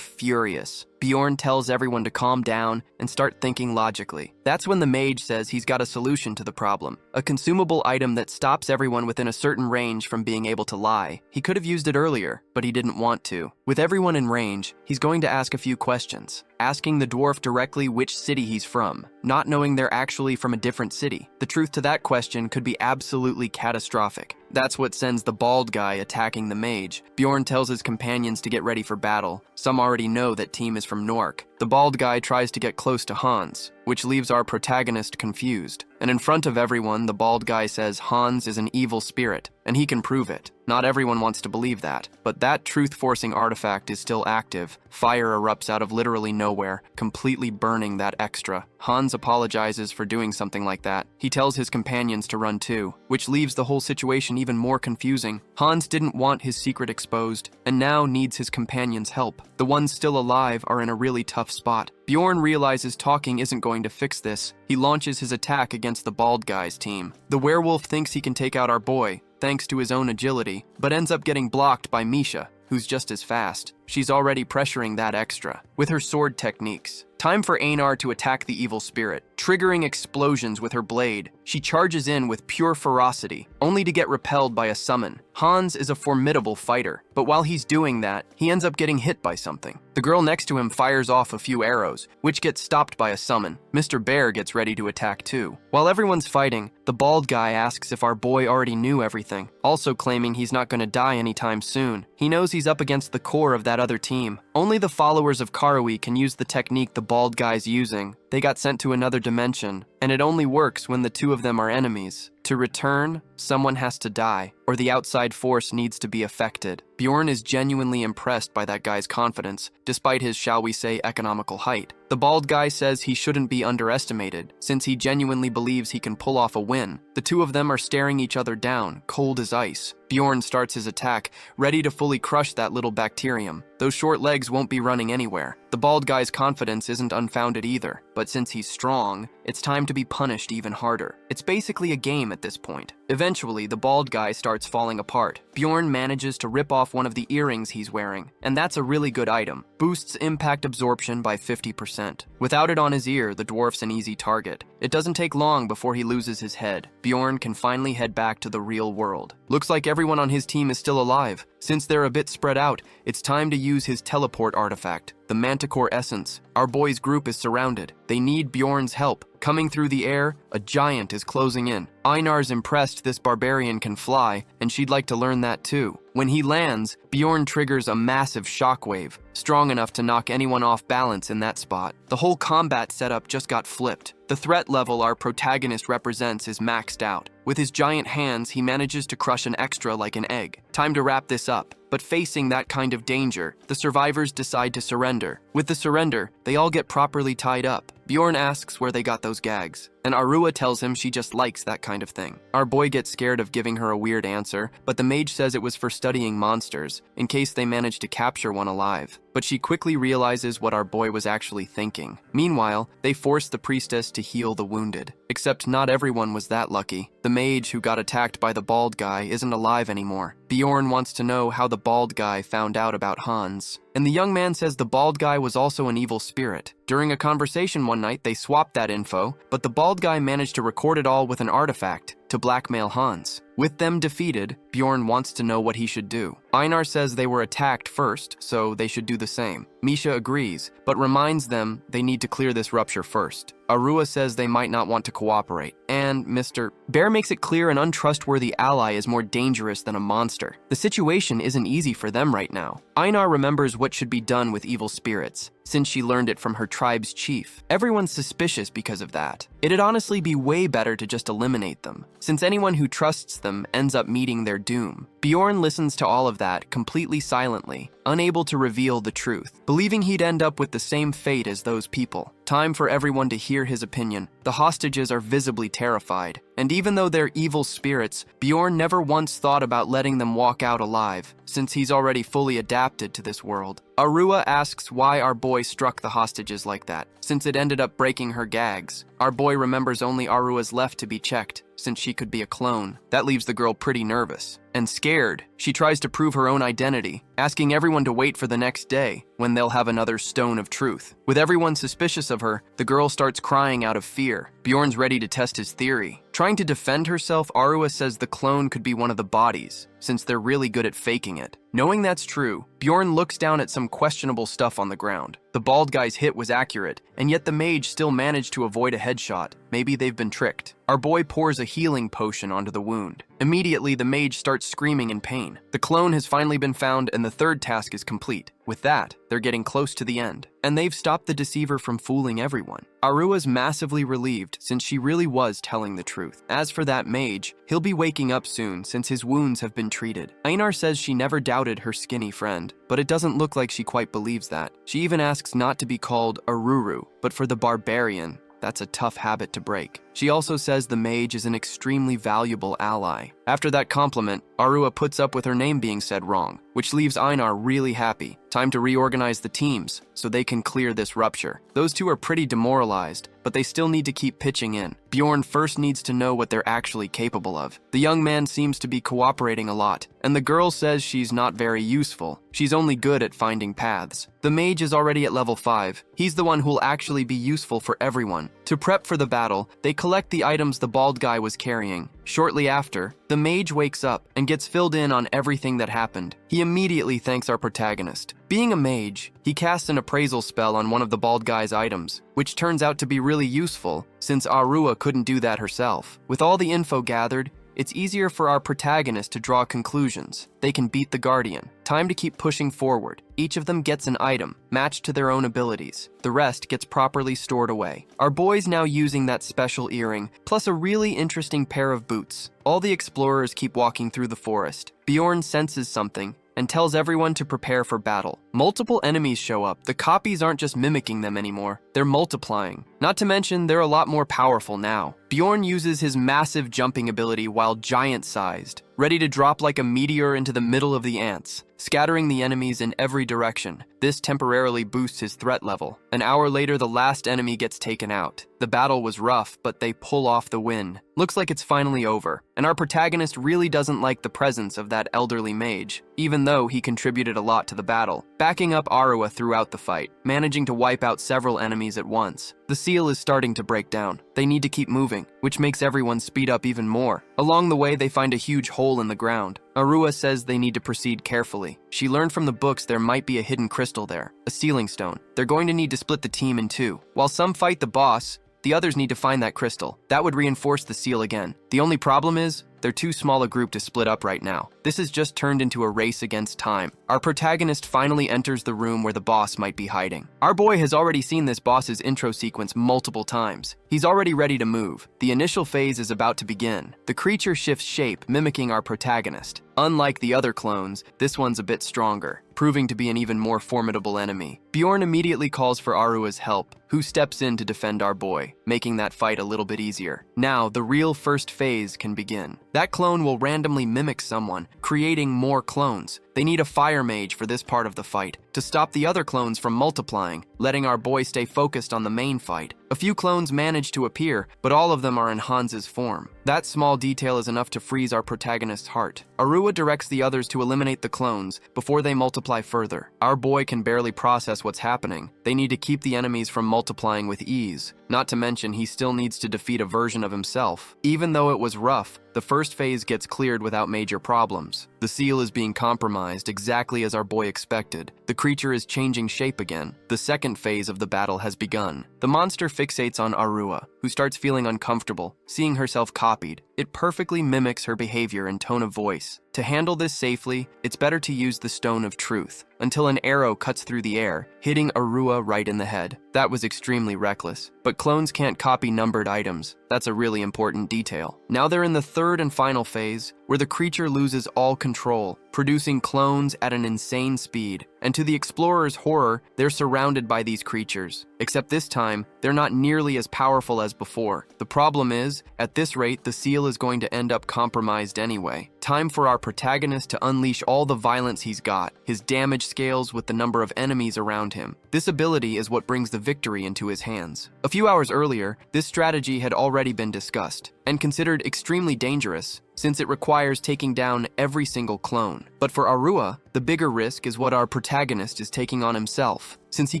furious. Bjorn tells everyone to calm down and start thinking logically. That's when the mage says he's got a solution to the problem, a consumable item that stops everyone within a certain range from being able to lie. He could have used it earlier, but he didn't want to. With everyone in range, he's going to ask a few questions, asking the dwarf directly which city he's from, not knowing they're actually from a different city. The truth to that question could be absolutely catastrophic. That's what sends the bald guy attacking the mage. Bjorn tells his companions to get ready for battle. Some already know that team is from Nork. The bald guy tries to get close to Hans, which leaves our protagonist confused. And in front of everyone, the bald guy says Hans is an evil spirit, and he can prove it. Not everyone wants to believe that, but that truth-forcing artifact is still active. Fire erupts out of literally nowhere, completely burning that extra. Hans apologizes for doing something like that. He tells his companions to run too, which leaves the whole situation even more confusing. Hans didn't want his secret exposed, and now needs his companions' help. The ones still alive are in a really tough spot. Bjorn realizes talking isn't going to fix this. He launches his attack against the bald guy's team. The werewolf thinks he can take out our boy, thanks to his own agility, but ends up getting blocked by Misha, who's just as fast. She's already pressuring that extra with her sword techniques. Time for Einar to attack the evil spirit, triggering explosions with her blade. She charges in with pure ferocity, only to get repelled by a summon. Hans is a formidable fighter, but while he's doing that, he ends up getting hit by something. The girl next to him fires off a few arrows, which gets stopped by a summon. Mr. Bear gets ready to attack too. While everyone's fighting, the bald guy asks if our boy already knew everything, also claiming he's not going to die anytime soon. He knows he's up against the core of that other team. Only the followers of Karui can use the technique the bald guy's using. They got sent to another dimension, and it only works when the two of them are enemies. To return, someone has to die, or the outside force needs to be affected. Bjorn is genuinely impressed by that guy's confidence, despite his, shall we say, economical height. The bald guy says he shouldn't be underestimated, since he genuinely believes he can pull off a win. The two of them are staring each other down, cold as ice. Bjorn starts his attack, ready to fully crush that little bacterium. Those short legs won't be running anywhere. The bald guy's confidence isn't unfounded either, but since he's strong, it's time to be punished even harder. It's basically a game at this point. Eventually, the bald guy starts falling apart. Bjorn manages to rip off one of the earrings he's wearing, and that's a really good item. Boosts impact absorption by 50%. Without it on his ear, the dwarf's an easy target. It doesn't take long before he loses his head. Bjorn can finally head back to the real world. Looks like everyone on his team is still alive. Since they're a bit spread out, it's time to use his teleport artifact, the Manticore Essence. Our boys' group is surrounded. They need Bjorn's help. Coming through the air, a giant is closing in. Einar's impressed this barbarian can fly, and she'd like to learn that too. When he lands, Bjorn triggers a massive shockwave, strong enough to knock anyone off balance in that spot. The whole combat setup just got flipped. The threat level our protagonist represents is maxed out. With his giant hands, he manages to crush an extra like an egg. Time to wrap this up. But facing that kind of danger, the survivors decide to surrender. With the surrender, they all get properly tied up. Bjorn asks where they got those gags, and Arua tells him she just likes that kind of thing. Our boy gets scared of giving her a weird answer, but the mage says it was for studying monsters, in case they manage to capture one alive. But she quickly realizes what our boy was actually thinking. Meanwhile, they force the priestess to heal the wounded. Except not everyone was that lucky. The mage who got attacked by the bald guy isn't alive anymore. Bjorn wants to know how the bald guy found out about Hans. And the young man says the bald guy was also an evil spirit. During a conversation one night, they swapped that info, but the bald guy managed to record it all with an artifact to blackmail Hans. With them defeated, Bjorn wants to know what he should do. Einar says they were attacked first, so they should do the same. Misha agrees, but reminds them they need to clear this rupture first. Arua says they might not want to cooperate, and Mr. Bear makes it clear an untrustworthy ally is more dangerous than a monster. The situation isn't easy for them right now. Einar remembers what should be done with evil spirits, since she learned it from her tribe's chief. Everyone's suspicious because of that. It'd honestly be way better to just eliminate them, since anyone who trusts them ends up meeting their doom. Bjorn listens to all of that completely silently, unable to reveal the truth, believing he'd end up with the same fate as those people. Time for everyone to hear his opinion. The hostages are visibly terrified, and even though they're evil spirits, Bjorn never once thought about letting them walk out alive, since he's already fully adapted to this world. Arua asks why our boy struck the hostages like that, since it ended up breaking her gags. Our boy remembers only Arua's left to be checked, since she could be a clone. That leaves the girl pretty nervous. And scared, she tries to prove her own identity, asking everyone to wait for the next day, when they'll have another stone of truth. With everyone suspicious of her, the girl starts crying out of fear. Bjorn's ready to test his theory. Trying to defend herself, Arua says the clone could be one of the bodies, since they're really good at faking it. Knowing that's true, Bjorn looks down at some questionable stuff on the ground. The bald guy's hit was accurate, and yet the mage still managed to avoid a headshot. Maybe they've been tricked. Our boy pours a healing potion onto the wound. Immediately, the mage starts screaming in pain. The clone has finally been found, and the third task is complete. With that, they're getting close to the end, and they've stopped the deceiver from fooling everyone. Arua's massively relieved, since she really was telling the truth. As for that mage, he'll be waking up soon, since his wounds have been treated. Einar says she never doubted her skinny friend, but it doesn't look like she quite believes that. She even asks not to be called Aruru, but for the Barbarian. That's a tough habit to break. She also says the mage is an extremely valuable ally. After that compliment, Arua puts up with her name being said wrong, which leaves Einar really happy. Time to reorganize the teams, so they can clear this rupture. Those two are pretty demoralized, but they still need to keep pitching in. Bjorn first needs to know what they're actually capable of. The young man seems to be cooperating a lot, and the girl says she's not very useful. She's only good at finding paths. The mage is already at level 5. He's the one who'll actually be useful for everyone. To prep for the battle, they collect the items the bald guy was carrying. Shortly after, the mage wakes up and gets filled in on everything that happened. He immediately thanks our protagonist. Being a mage, he casts an appraisal spell on one of the bald guy's items, which turns out to be really useful, since Arua couldn't do that herself. With all the info gathered, it's easier for our protagonist to draw conclusions. They can beat the Guardian. Time to keep pushing forward. Each of them gets an item, matched to their own abilities. The rest gets properly stored away. Our boy's now using that special earring, plus a really interesting pair of boots. All the explorers keep walking through the forest. Bjorn senses something and tells everyone to prepare for battle. Multiple enemies show up. The copies aren't just mimicking them anymore, they're multiplying. Not to mention, they're a lot more powerful now. Bjorn uses his massive jumping ability while giant-sized, ready to drop like a meteor into the middle of the ants, scattering the enemies in every direction. This temporarily boosts his threat level. An hour later, the last enemy gets taken out. The battle was rough, but they pull off the win. Looks like it's finally over, and our protagonist really doesn't like the presence of that elderly mage, even though he contributed a lot to the battle, backing up Arua throughout the fight, managing to wipe out several enemies at once. The seal is starting to break down. They need to keep moving, which makes everyone speed up even more. Along the way, they find a huge hole in the ground. Arua says they need to proceed carefully. She learned from the books there might be a hidden crystal there, a sealing stone. They're going to need to split the team in two. While some fight the boss, the others need to find that crystal. That would reinforce the seal again. The only problem is, they're too small a group to split up right now. This has just turned into a race against time. Our protagonist finally enters the room where the boss might be hiding. Our boy has already seen this boss's intro sequence multiple times. He's already ready to move. The initial phase is about to begin. The creature shifts shape, mimicking our protagonist. Unlike the other clones, this one's a bit stronger, proving to be an even more formidable enemy. Bjorn immediately calls for Arua's help, who steps in to defend our boy, making that fight a little bit easier. Now, the real first phase can begin. That clone will randomly mimic someone, creating more clones. They need a fire mage for this part of the fight, to stop the other clones from multiplying, letting our boy stay focused on the main fight. A few clones manage to appear, but all of them are in Hans's form. That small detail is enough to freeze our protagonist's heart. Arua directs the others to eliminate the clones before they multiply further. Our boy can barely process what's happening. They need to keep the enemies from multiplying with ease. Not to mention, he still needs to defeat a version of himself. Even though it was rough, the first phase gets cleared without major problems. The seal is being compromised exactly as our boy expected. The creature is changing shape again. The second phase of the battle has begun. The monster fixates on Arua, who starts feeling uncomfortable, seeing herself copied. It perfectly mimics her behavior and tone of voice. To handle this safely, it's better to use the Stone of Truth, until an arrow cuts through the air, hitting Arua right in the head. That was extremely reckless. But clones can't copy numbered items. That's a really important detail. Now they're in the third and final phase, where the creature loses all control, producing clones at an insane speed. And to the explorer's horror, they're surrounded by these creatures. Except this time, they're not nearly as powerful as before. The problem is, at this rate, the seal is going to end up compromised anyway. Time for our protagonist to unleash all the violence he's got. His damage scales with the number of enemies around him. This ability is what brings the victory into his hands. A few hours earlier, this strategy had already been discussed, and considered extremely dangerous, since it requires taking down every single clone. But for Arua, the bigger risk is what our protagonist is taking on himself, since he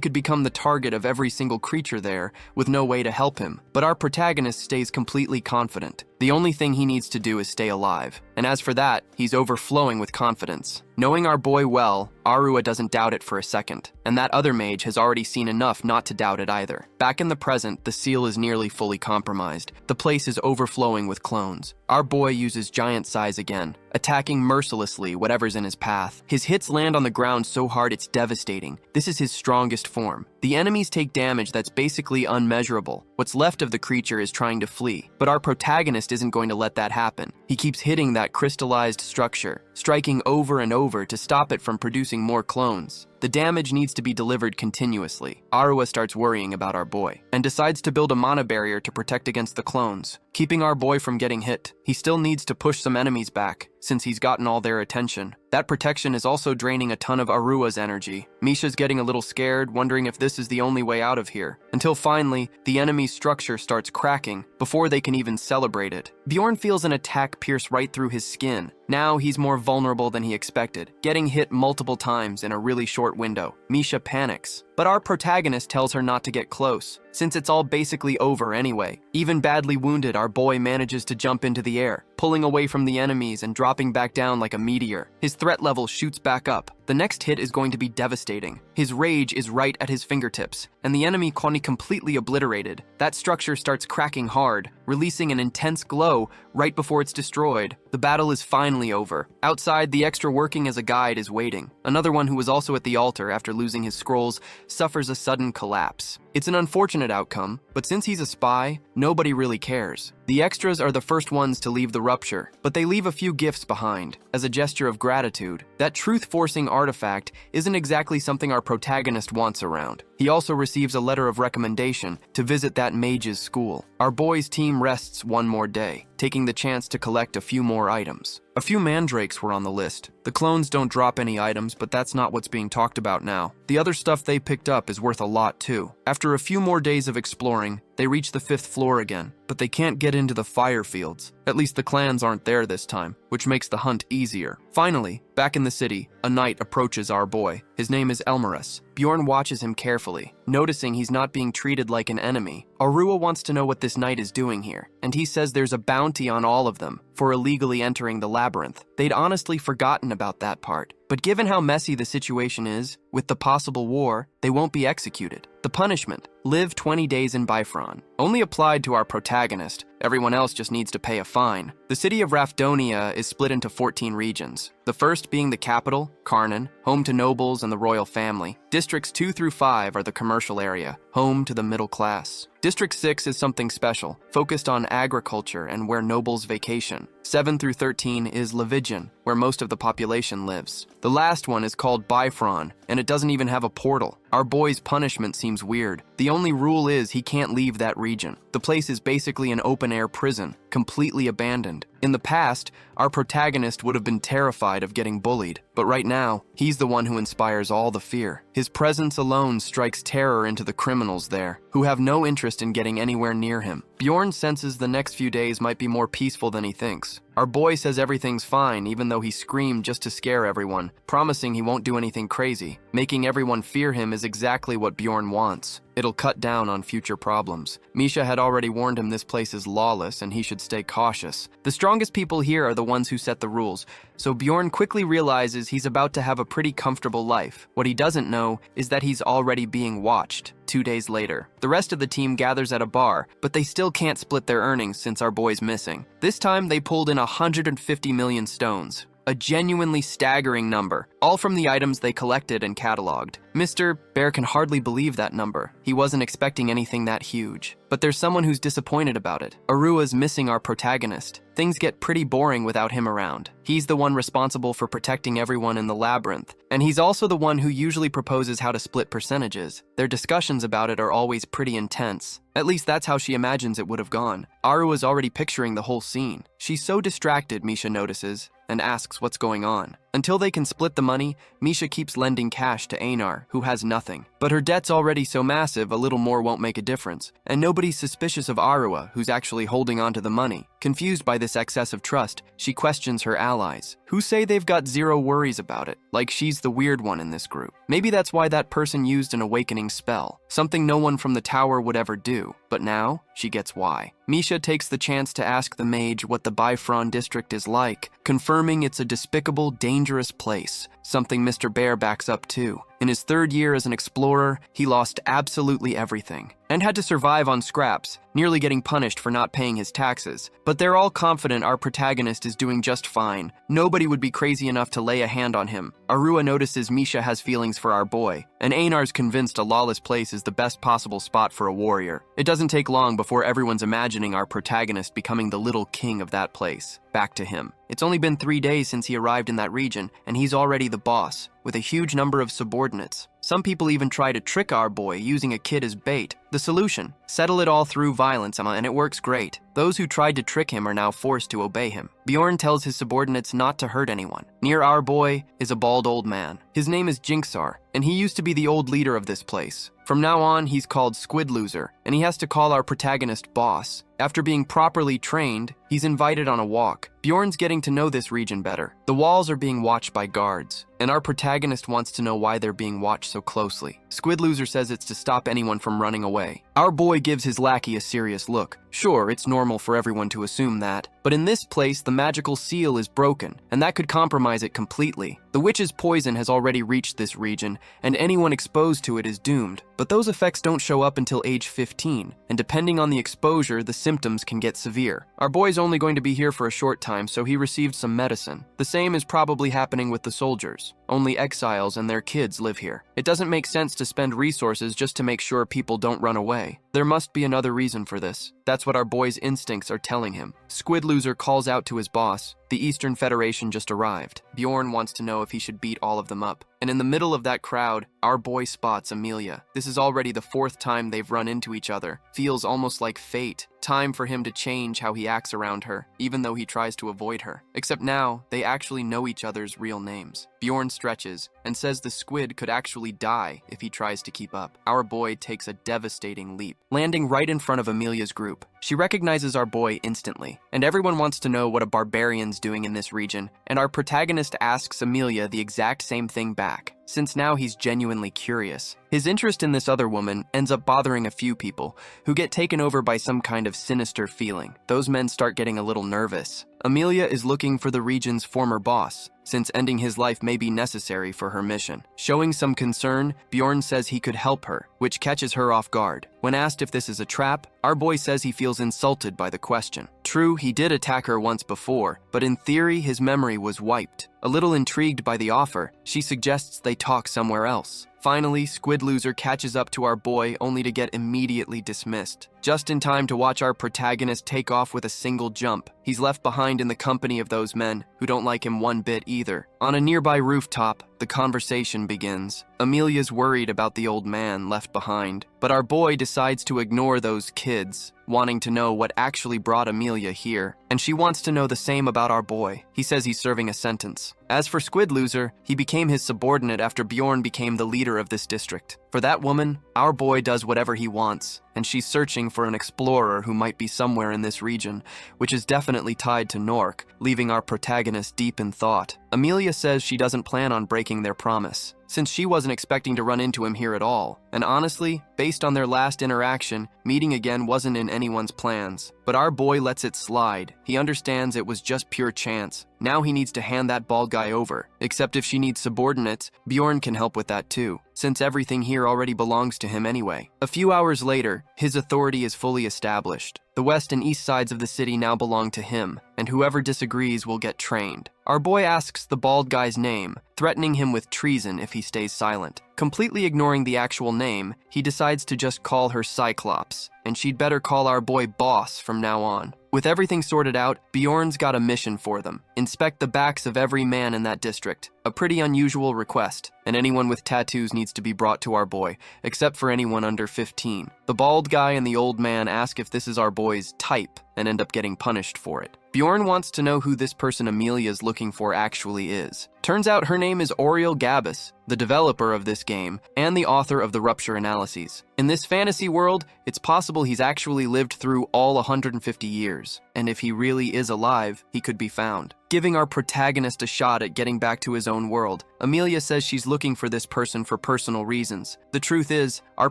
could become the target of every single creature there with no way to help him. But our protagonist stays completely confident. The only thing he needs to do is stay alive. And as for that, he's overflowing with confidence. Knowing our boy well, Arua doesn't doubt it for a second, and that other mage has already seen enough not to doubt it either. Back in the present, the seal is nearly fully compromised. The place is overflowing with clones. Our boy uses giant size again, attacking mercilessly whatever's in his path. His hits land on the ground so hard it's devastating. This is his strongest form. The enemies take damage that's basically unmeasurable. What's left of the creature is trying to flee, but our protagonist isn't going to let that happen. He keeps hitting that crystallized structure, striking over and over to stop it from producing more clones. The damage needs to be delivered continuously. Arua starts worrying about our boy, and decides to build a mana barrier to protect against the clones, keeping our boy from getting hit. He still needs to push some enemies back, since he's gotten all their attention. That protection is also draining a ton of Arua's energy. Misha's getting a little scared, wondering if this is the only way out of here, until finally, the enemy's structure starts cracking, before they can even celebrate it. Bjorn feels an attack pierce right through his skin. Now he's more vulnerable than he expected, getting hit multiple times in a really short window. Misha panics, but our protagonist tells her not to get close, since it's all basically over anyway. Even badly wounded, our boy manages to jump into the air, pulling away from the enemies and dropping back down like a meteor. His threat level shoots back up. The next hit is going to be devastating. His rage is right at his fingertips, and the enemy Koni completely obliterated. That structure starts cracking hard, releasing an intense glow right before it's destroyed. The battle is finally over. Outside, the extra working as a guide is waiting. Another one who was also at the altar after losing his scrolls suffers a sudden collapse. It's an unfortunate outcome, but since he's a spy, nobody really cares. The extras are the first ones to leave the rupture, but they leave a few gifts behind, as a gesture of gratitude. That truth-forcing artifact isn't exactly something our protagonist wants around. He also receives a letter of recommendation to visit that mage's school. Our boy's team rests one more day, taking the chance to collect a few more items. A few mandrakes were on the list. The clones don't drop any items, but that's not what's being talked about now. The other stuff they picked up is worth a lot too. After a few more days of exploring, they reach the 5th floor again, but they can't get into the fire fields. At least the clans aren't there this time, which makes the hunt easier. Finally, back in the city, a knight approaches our boy. His name is Elmarus. Bjorn watches him carefully, noticing he's not being treated like an enemy. Arua wants to know what this knight is doing here, and he says there's a bounty on all of them for illegally entering the labyrinth. They'd honestly forgotten about that part. But given how messy the situation is, with the possible war, they won't be executed. The punishment, live 20 days in Bifron, only applied to our protagonist. Everyone else just needs to pay a fine. The city of Rafdonia is split into 14 regions. The first being the capital, Karnan, home to nobles and the royal family. Districts 2 through 5 are the commercial area, home to the middle class. District 6 is something special, focused on agriculture and where nobles vacation. 7 through 13 is Levigian, where most of the population lives. The last one is called Bifron, and it doesn't even have a portal. Our boy's punishment seems weird. The only rule is he can't leave that region. The place is basically an open-air prison, completely abandoned. In the past, our protagonist would have been terrified of getting bullied, but right now, he's the one who inspires all the fear. His presence alone strikes terror into the criminals there, who have no interest in getting anywhere near him. Bjorn senses the next few days might be more peaceful than he thinks. Our boy says everything's fine, even though he screamed just to scare everyone, promising he won't do anything crazy. Making everyone fear him is exactly what Bjorn wants. It'll cut down on future problems. Misha had already warned him this place is lawless and he should stay cautious. The strongest people here are the ones who set the rules, so Bjorn quickly realizes he's about to have a pretty comfortable life. What he doesn't know is that he's already being watched. 2 days later, the rest of the team gathers at a bar, but they still can't split their earnings since our boy's missing. This time, they pulled in 150 million stones. A genuinely staggering number, all from the items they collected and cataloged. Mr. Bear can hardly believe that number. He wasn't expecting anything that huge. But there's someone who's disappointed about it. Arua's missing our protagonist. Things get pretty boring without him around. He's the one responsible for protecting everyone in the labyrinth, and he's also the one who usually proposes how to split percentages. Their discussions about it are always pretty intense. At least that's how she imagines it would have gone. Arua's already picturing the whole scene. She's so distracted, Misha notices, and asks what's going on. Until they can split the money, Misha keeps lending cash to Einar, who has nothing. But her debt's already so massive, a little more won't make a difference. And nobody's suspicious of Arua, who's actually holding on to the money. Confused by this excess of trust, she questions her allies, who say they've got zero worries about it, like she's the weird one in this group. Maybe that's why that person used an awakening spell, something no one from the tower would ever do. But now, she gets why. Misha takes the chance to ask the mage what the Bifron district is like, confirming it's a despicable, dangerous place, something Mr. Bear backs up too. In his 3rd year as an explorer, he lost absolutely everything, and had to survive on scraps, nearly getting punished for not paying his taxes. But they're all confident our protagonist is doing just fine. Nobody would be crazy enough to lay a hand on him. Arua notices Misha has feelings for our boy, and Einar's convinced a lawless place is the best possible spot for a warrior. It doesn't take long before everyone's imagining our protagonist becoming the little king of that place. Back to him. It's only been 3 days since he arrived in that region, and he's already the boss, with a huge number of subordinates. Some people even try to trick our boy using a kid as bait. The solution? Settle it all through violence, and it works great. Those who tried to trick him are now forced to obey him. Bjorn tells his subordinates not to hurt anyone. Near our boy is a bald old man. His name is Jinxar, and he used to be the old leader of this place. From now on, he's called Squid Loser, and he has to call our protagonist boss. After being properly trained, he's invited on a walk. Bjorn's getting to know this region better. The walls are being watched by guards, and our protagonist wants to know why they're being watched so closely. Squid Loser says it's to stop anyone from running away. Our boy gives his lackey a serious look. Sure, it's normal for everyone to assume that, But in this place, the magical seal is broken, and that could compromise it completely. The witch's poison has already reached this region, and anyone exposed to it is doomed. But those effects don't show up until age 15, and depending on the exposure, the symptoms can get severe. Our boy's only going to be here for a short time, so he received some medicine. The same is probably happening with the soldiers. Only exiles and their kids live here. It doesn't make sense to spend resources just to make sure people don't run away. There must be another reason for this. That's what our boy's instincts are telling him. Squid Loser calls out to his boss. The Eastern Federation just arrived. Bjorn wants to know if he should beat all of them up. And in the middle of that crowd, our boy spots Amelia. This is already the 4th time they've run into each other. Feels almost like fate. Time for him to change how he acts around her, even though he tries to avoid her. Except now, they actually know each other's real names. Bjorn stretches and says the squid could actually die if he tries to keep up. Our boy takes a devastating leap, landing right in front of Amelia's group. She recognizes our boy instantly, and everyone wants to know what a barbarian's doing in this region, and our protagonist asks Amelia the exact same thing back, since now he's genuinely curious. His interest in this other woman ends up bothering a few people, who get taken over by some kind of sinister feeling. Those men start getting a little nervous. Amelia is looking for the region's former boss, since ending his life may be necessary for her mission. Showing some concern, Bjorn says he could help her, which catches her off guard. When asked if this is a trap, our boy says he feels insulted by the question. True, he did attack her once before, but in theory, his memory was wiped. A little intrigued by the offer, she suggests they talk somewhere else. Finally, Squid Loser catches up to our boy only to get immediately dismissed. Just in time to watch our protagonist take off with a single jump. He's left behind in the company of those men, who don't like him one bit either. On a nearby rooftop, the conversation begins. Amelia's worried about the old man left behind, but our boy decides to ignore those kids, wanting to know what actually brought Amelia here, and she wants to know the same about our boy. He says he's serving a sentence. As for Squid Loser, he became his subordinate after Bjorn became the leader of this district. For that woman, our boy does whatever he wants, and she's searching for an explorer who might be somewhere in this region, which is definitely tied to Nork, leaving our protagonist deep in thought. Amelia says she doesn't plan on breaking their promise, since she wasn't expecting to run into him here at all. And honestly, based on their last interaction, meeting again wasn't in anyone's plans. But our boy lets it slide. He understands it was just pure chance. Now he needs to hand that bald guy over. Except if she needs subordinates, Bjorn can help with that too, since everything here already belongs to him anyway. A few hours later, his authority is fully established. The west and east sides of the city now belong to him, and whoever disagrees will get trained. Our boy asks the bald guy's name, threatening him with treason if he stays silent. Completely ignoring the actual name, he decides to just call her Cyclops, and she'd better call our boy Boss from now on. With everything sorted out, Bjorn's got a mission for them. Inspect the backs of every man in that district. A pretty unusual request, and anyone with tattoos needs to be brought to our boy, except for anyone under 15. The bald guy and the old man ask if this is our boy's type, and end up getting punished for it. Bjorn wants to know who this person Amelia's looking for actually is. Turns out her name is Oriel Gabus, the developer of this game, and the author of the Rupture Analyses. In this fantasy world, it's possible he's actually lived through all 150 years, and if he really is alive, he could be found. Giving our protagonist a shot at getting back to his own world, Amelia says she's looking for this person for personal reasons. The truth is, our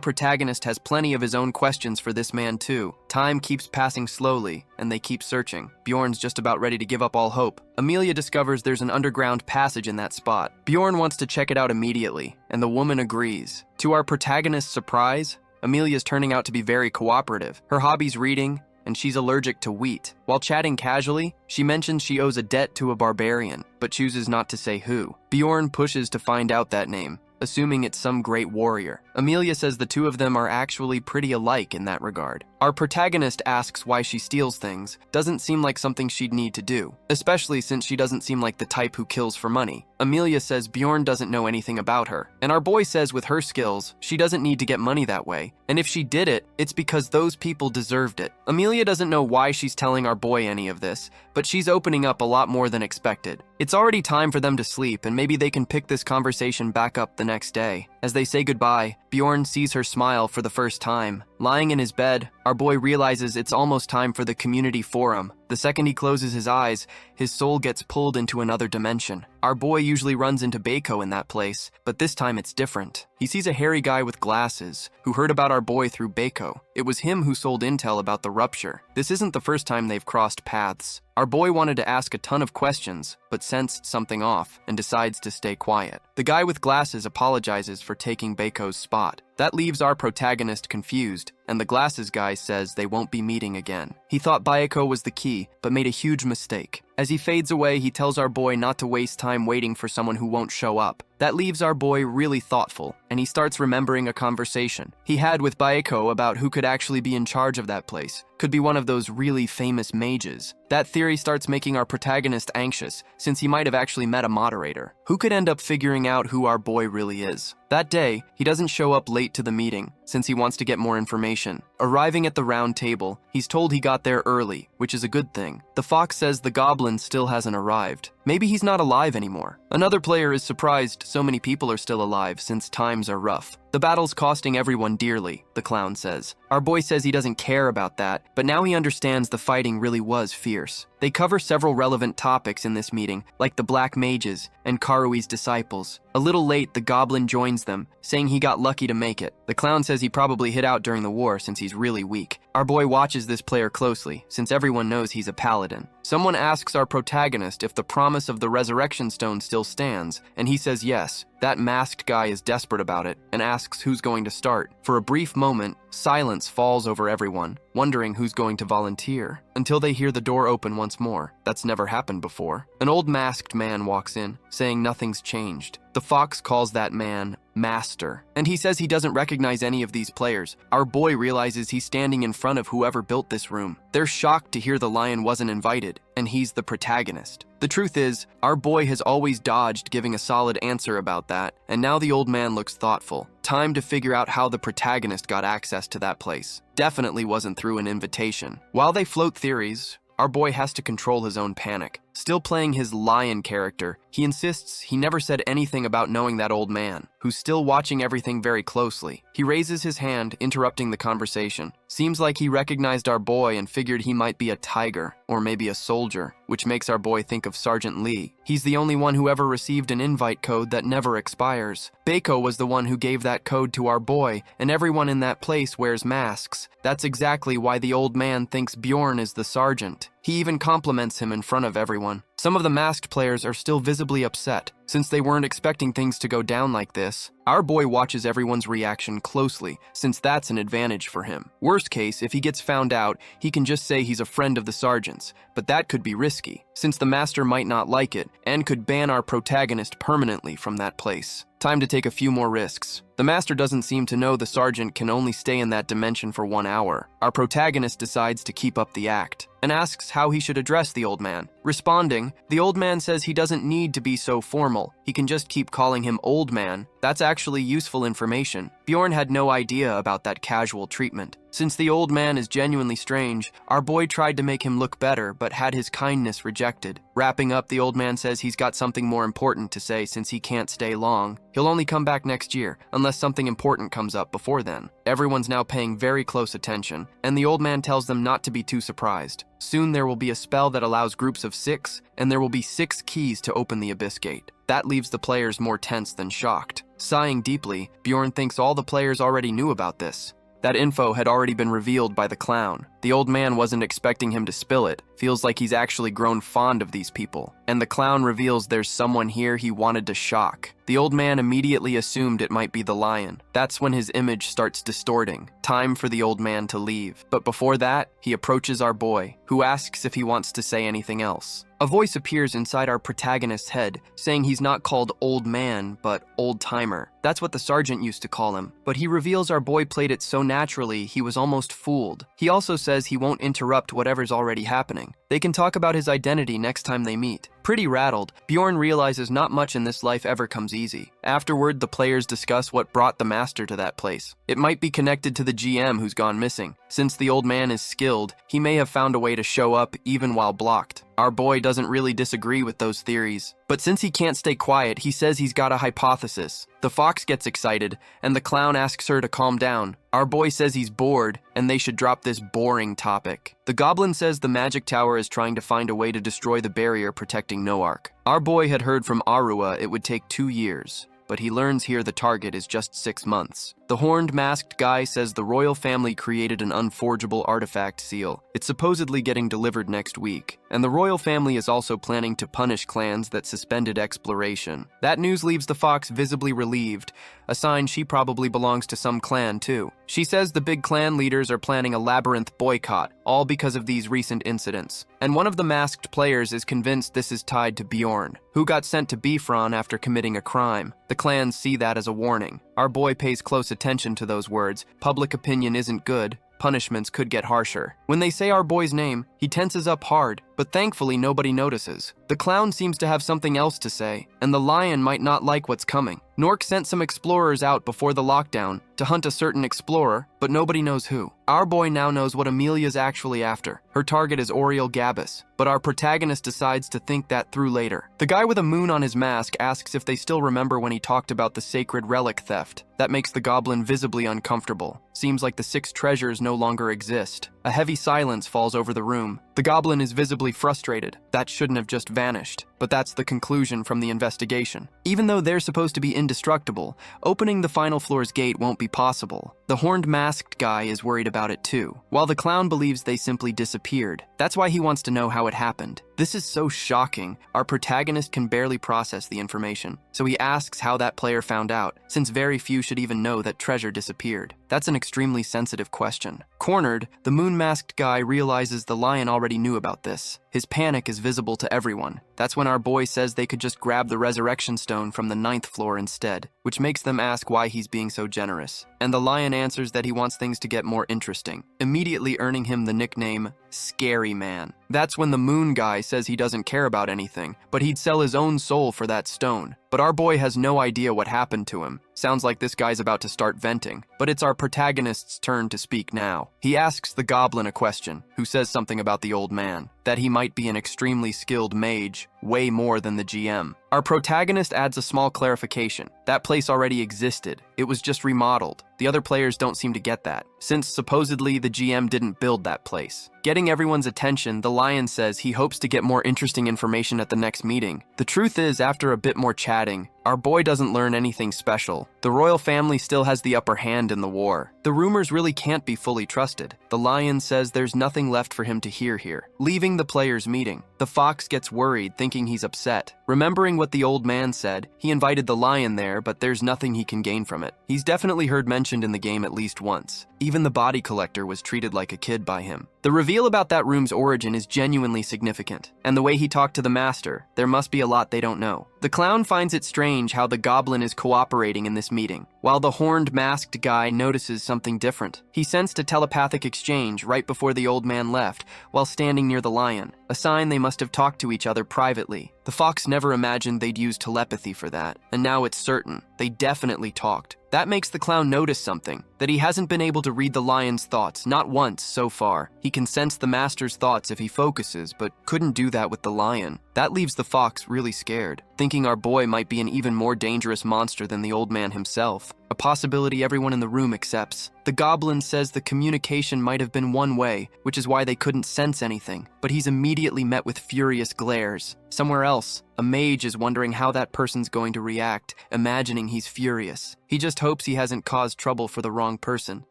protagonist has plenty of his own questions for this man too. Time keeps passing slowly, and they keep searching. Bjorn's just about ready to give up all hope. Amelia discovers there's an underground passage in that spot. Bjorn wants to check it out immediately, and the woman agrees. To our protagonist's surprise, Amelia's turning out to be very cooperative. Her hobby's reading, and she's allergic to wheat. While chatting casually, she mentions she owes a debt to a barbarian, but chooses not to say who. Bjorn pushes to find out that name, assuming it's some great warrior. Amelia says the two of them are actually pretty alike in that regard. Our protagonist asks why she steals things. Doesn't seem like something she'd need to do, especially since she doesn't seem like the type who kills for money. Amelia says Bjorn doesn't know anything about her, and our boy says with her skills, she doesn't need to get money that way, and if she did it, it's because those people deserved it. Amelia doesn't know why she's telling our boy any of this, but she's opening up a lot more than expected. It's already time for them to sleep, and maybe they can pick this conversation back up the next day. As they say goodbye, Bjorn sees her smile for the first time. Lying in his bed, our boy realizes it's almost time for the community forum. The second he closes his eyes, his soul gets pulled into another dimension. Our boy usually runs into Beiko in that place, but this time it's different. He sees a hairy guy with glasses who heard about our boy through Beiko. It was him who sold intel about the rupture. This isn't the first time they've crossed paths. Our boy wanted to ask a ton of questions, but sensed something off and decides to stay quiet. The guy with glasses apologizes for taking Beiko's spot. That leaves our protagonist confused, and the glasses guy says they won't be meeting again. He thought Beiko was the key, but made a huge mistake. As he fades away, he tells our boy not to waste time waiting for someone who won't show up. That leaves our boy really thoughtful, and he starts remembering a conversation he had with Beiko about who could actually be in charge of that place. Could be one of those really famous mages. That theory starts making our protagonist anxious, since he might have actually met a moderator, who could end up figuring out who our boy really is. That day, he doesn't show up late to the meeting, since he wants to get more information. Arriving at the round table, he's told he got there early, which is a good thing. The fox says the goblin still hasn't arrived. Maybe he's not alive anymore. Another player is surprised so many people are still alive since times are rough. The battle's costing everyone dearly, the clown says. Our boy says he doesn't care about that, but now he understands the fighting really was fierce. They cover several relevant topics in this meeting, like the Black Mages and Karui's disciples. A little late, the goblin joins them, saying he got lucky to make it. The clown says he probably hid out during the war since he's really weak. Our boy watches this player closely, since everyone knows he's a paladin. Someone asks our protagonist if the promise of the resurrection stone still stands, and he says yes. That masked guy is desperate about it and asks who's going to start. For a brief moment, silence falls over everyone, wondering who's going to volunteer, until they hear the door open once more. That's never happened before. An old masked man walks in, saying nothing's changed. The fox calls that man Master, and he says he doesn't recognize any of these players. Our boy realizes he's standing in front of whoever built this room. They're shocked to hear the lion wasn't invited, and he's the protagonist. The truth is, our boy has always dodged giving a solid answer about that, and now the old man looks thoughtful. Time to figure out how the protagonist got access to that place. Definitely wasn't through an invitation. While they float theories, our boy has to control his own panic. Still playing his lion character, he insists he never said anything about knowing that old man, who's still watching everything very closely. He raises his hand, interrupting the conversation. Seems like he recognized our boy and figured he might be a tiger, or maybe a soldier, which makes our boy think of Sergeant Lee. He's the only one who ever received an invite code that never expires. Beiko was the one who gave that code to our boy, and everyone in that place wears masks. That's exactly why the old man thinks Bjorn is the sergeant. He even compliments him in front of everyone. Some of the masked players are still visibly upset, since they weren't expecting things to go down like this. Our boy watches everyone's reaction closely, since that's an advantage for him. Worst case, if he gets found out, he can just say he's a friend of the sergeant's, but that could be risky, since the master might not like it, and could ban our protagonist permanently from that place. Time to take a few more risks. The master doesn't seem to know the sergeant can only stay in that dimension for 1 hour. Our protagonist decides to keep up the act, and asks how he should address the old man. Responding, the old man says he doesn't need to be so formal. He can just keep calling him old man. That's actually useful information. Bjorn had no idea about that casual treatment. Since the old man is genuinely strange, our boy tried to make him look better, but had his kindness rejected. Wrapping up, the old man says he's got something more important to say since he can't stay long. He'll only come back next year, unless something important comes up before then. Everyone's now paying very close attention, and the old man tells them not to be too surprised. Soon there will be a spell that allows groups of 6, and there will be 6 keys to open the Abyss Gate. That leaves the players more tense than shocked. Sighing deeply, Bjorn thinks all the players already knew about this. That info had already been revealed by the clown. The old man wasn't expecting him to spill it. Feels like he's actually grown fond of these people. And the clown reveals there's someone here he wanted to shock. The old man immediately assumed it might be the lion. That's when his image starts distorting. Time for the old man to leave. But before that, he approaches our boy, who asks if he wants to say anything else. A voice appears inside our protagonist's head, saying he's not called old man, but old timer. That's what the sergeant used to call him. But he reveals our boy played it so naturally, he was almost fooled. He also says he won't interrupt whatever's already happening. They can talk about his identity next time they meet. Pretty rattled, Bjorn realizes not much in this life ever comes easy. Afterward, the players discuss what brought the master to that place. It might be connected to the GM who's gone missing. Since the old man is skilled, he may have found a way to show up even while blocked. Our boy doesn't really disagree with those theories. But since he can't stay quiet, he says he's got a hypothesis. The fox gets excited, and the clown asks her to calm down. Our boy says he's bored, and they should drop this boring topic. The goblin says the magic tower is trying to find a way to destroy the barrier protecting Noark. Our boy had heard from Arua it would take 2 years, but he learns here the target is just 6 months. The horned masked guy says the royal family created an unforgeable artifact seal. It's supposedly getting delivered next week, and the royal family is also planning to punish clans that suspended exploration. That news leaves the fox visibly relieved, a sign she probably belongs to some clan too. She says the big clan leaders are planning a labyrinth boycott, all because of these recent incidents. And one of the masked players is convinced this is tied to Bjorn, who got sent to Bifron after committing a crime. The clans see that as a warning. Our boy pays close attention to those words. Public opinion isn't good. Punishments could get harsher. When they say our boy's name, he tenses up hard, but thankfully nobody notices. The clown seems to have something else to say, and the lion might not like what's coming. Nork sent some explorers out before the lockdown to hunt a certain explorer, but nobody knows who. Our boy now knows what Amelia's actually after. Her target is Oriel Gabus, but our protagonist decides to think that through later. The guy with a moon on his mask asks if they still remember when he talked about the sacred relic theft. That makes the goblin visibly uncomfortable. Seems like the 6 treasures no longer exist. A heavy silence falls over the room. The goblin is visibly frustrated. That shouldn't have just vanished. But that's the conclusion from the investigation. Even though they're supposed to be indestructible, opening the final floor's gate won't be possible. The horned masked guy is worried about it too, while the clown believes they simply disappeared. That's why he wants to know how it happened. This is so shocking. Our protagonist can barely process the information, so he asks how that player found out, since very few should even know that treasure disappeared. That's an extremely sensitive question. Cornered, the moon-masked guy realizes the lion already knew about this. His panic is visible to everyone. That's when our boy says they could just grab the resurrection stone from the 9th floor instead, which makes them ask why he's being so generous. And the lion answers that he wants things to get more interesting, immediately earning him the nickname Scary Man. That's when the moon guy says he doesn't care about anything, but he'd sell his own soul for that stone. But our boy has no idea what happened to him. Sounds like this guy's about to start venting, but it's our protagonist's turn to speak now. He asks the goblin a question, who says something about the old man, that he might be an extremely skilled mage, way more than the GM. Our protagonist adds a small clarification. That place already existed. It was just remodeled. The other players don't seem to get that, since supposedly the GM didn't build that place. Getting everyone's attention, the lion says he hopes to get more interesting information at the next meeting. The truth is, after a bit more chatting, our boy doesn't learn anything special. The royal family still has the upper hand in the war. The rumors really can't be fully trusted. The lion says there's nothing left for him to hear here, leaving the players' meeting. The fox gets worried, thinking he's upset. Remembering what the old man said, he invited the lion there, but there's nothing he can gain from it. He's definitely heard mentioned in the game at least once. Even the body collector was treated like a kid by him. The reveal about that room's origin is genuinely significant, and the way he talked to the master, there must be a lot they don't know. The clown finds it strange how the goblin is cooperating in this meeting, while the horned masked guy notices something different. He sensed a telepathic exchange right before the old man left, while standing near the lion, a sign they must have talked to each other privately. The fox never imagined they'd use telepathy for that, and now it's certain. They definitely talked. That makes the clown notice something, that he hasn't been able to read the lion's thoughts, not once so far. He can sense the master's thoughts if he focuses, but couldn't do that with the lion. That leaves the fox really scared, thinking our boy might be an even more dangerous monster than the old man himself, a possibility everyone in the room accepts. The goblin says the communication might have been one way, which is why they couldn't sense anything, but he's immediately met with furious glares. Somewhere else, a mage is wondering how that person's going to react, imagining he's furious. He just hopes he hasn't caused trouble for the wrong person.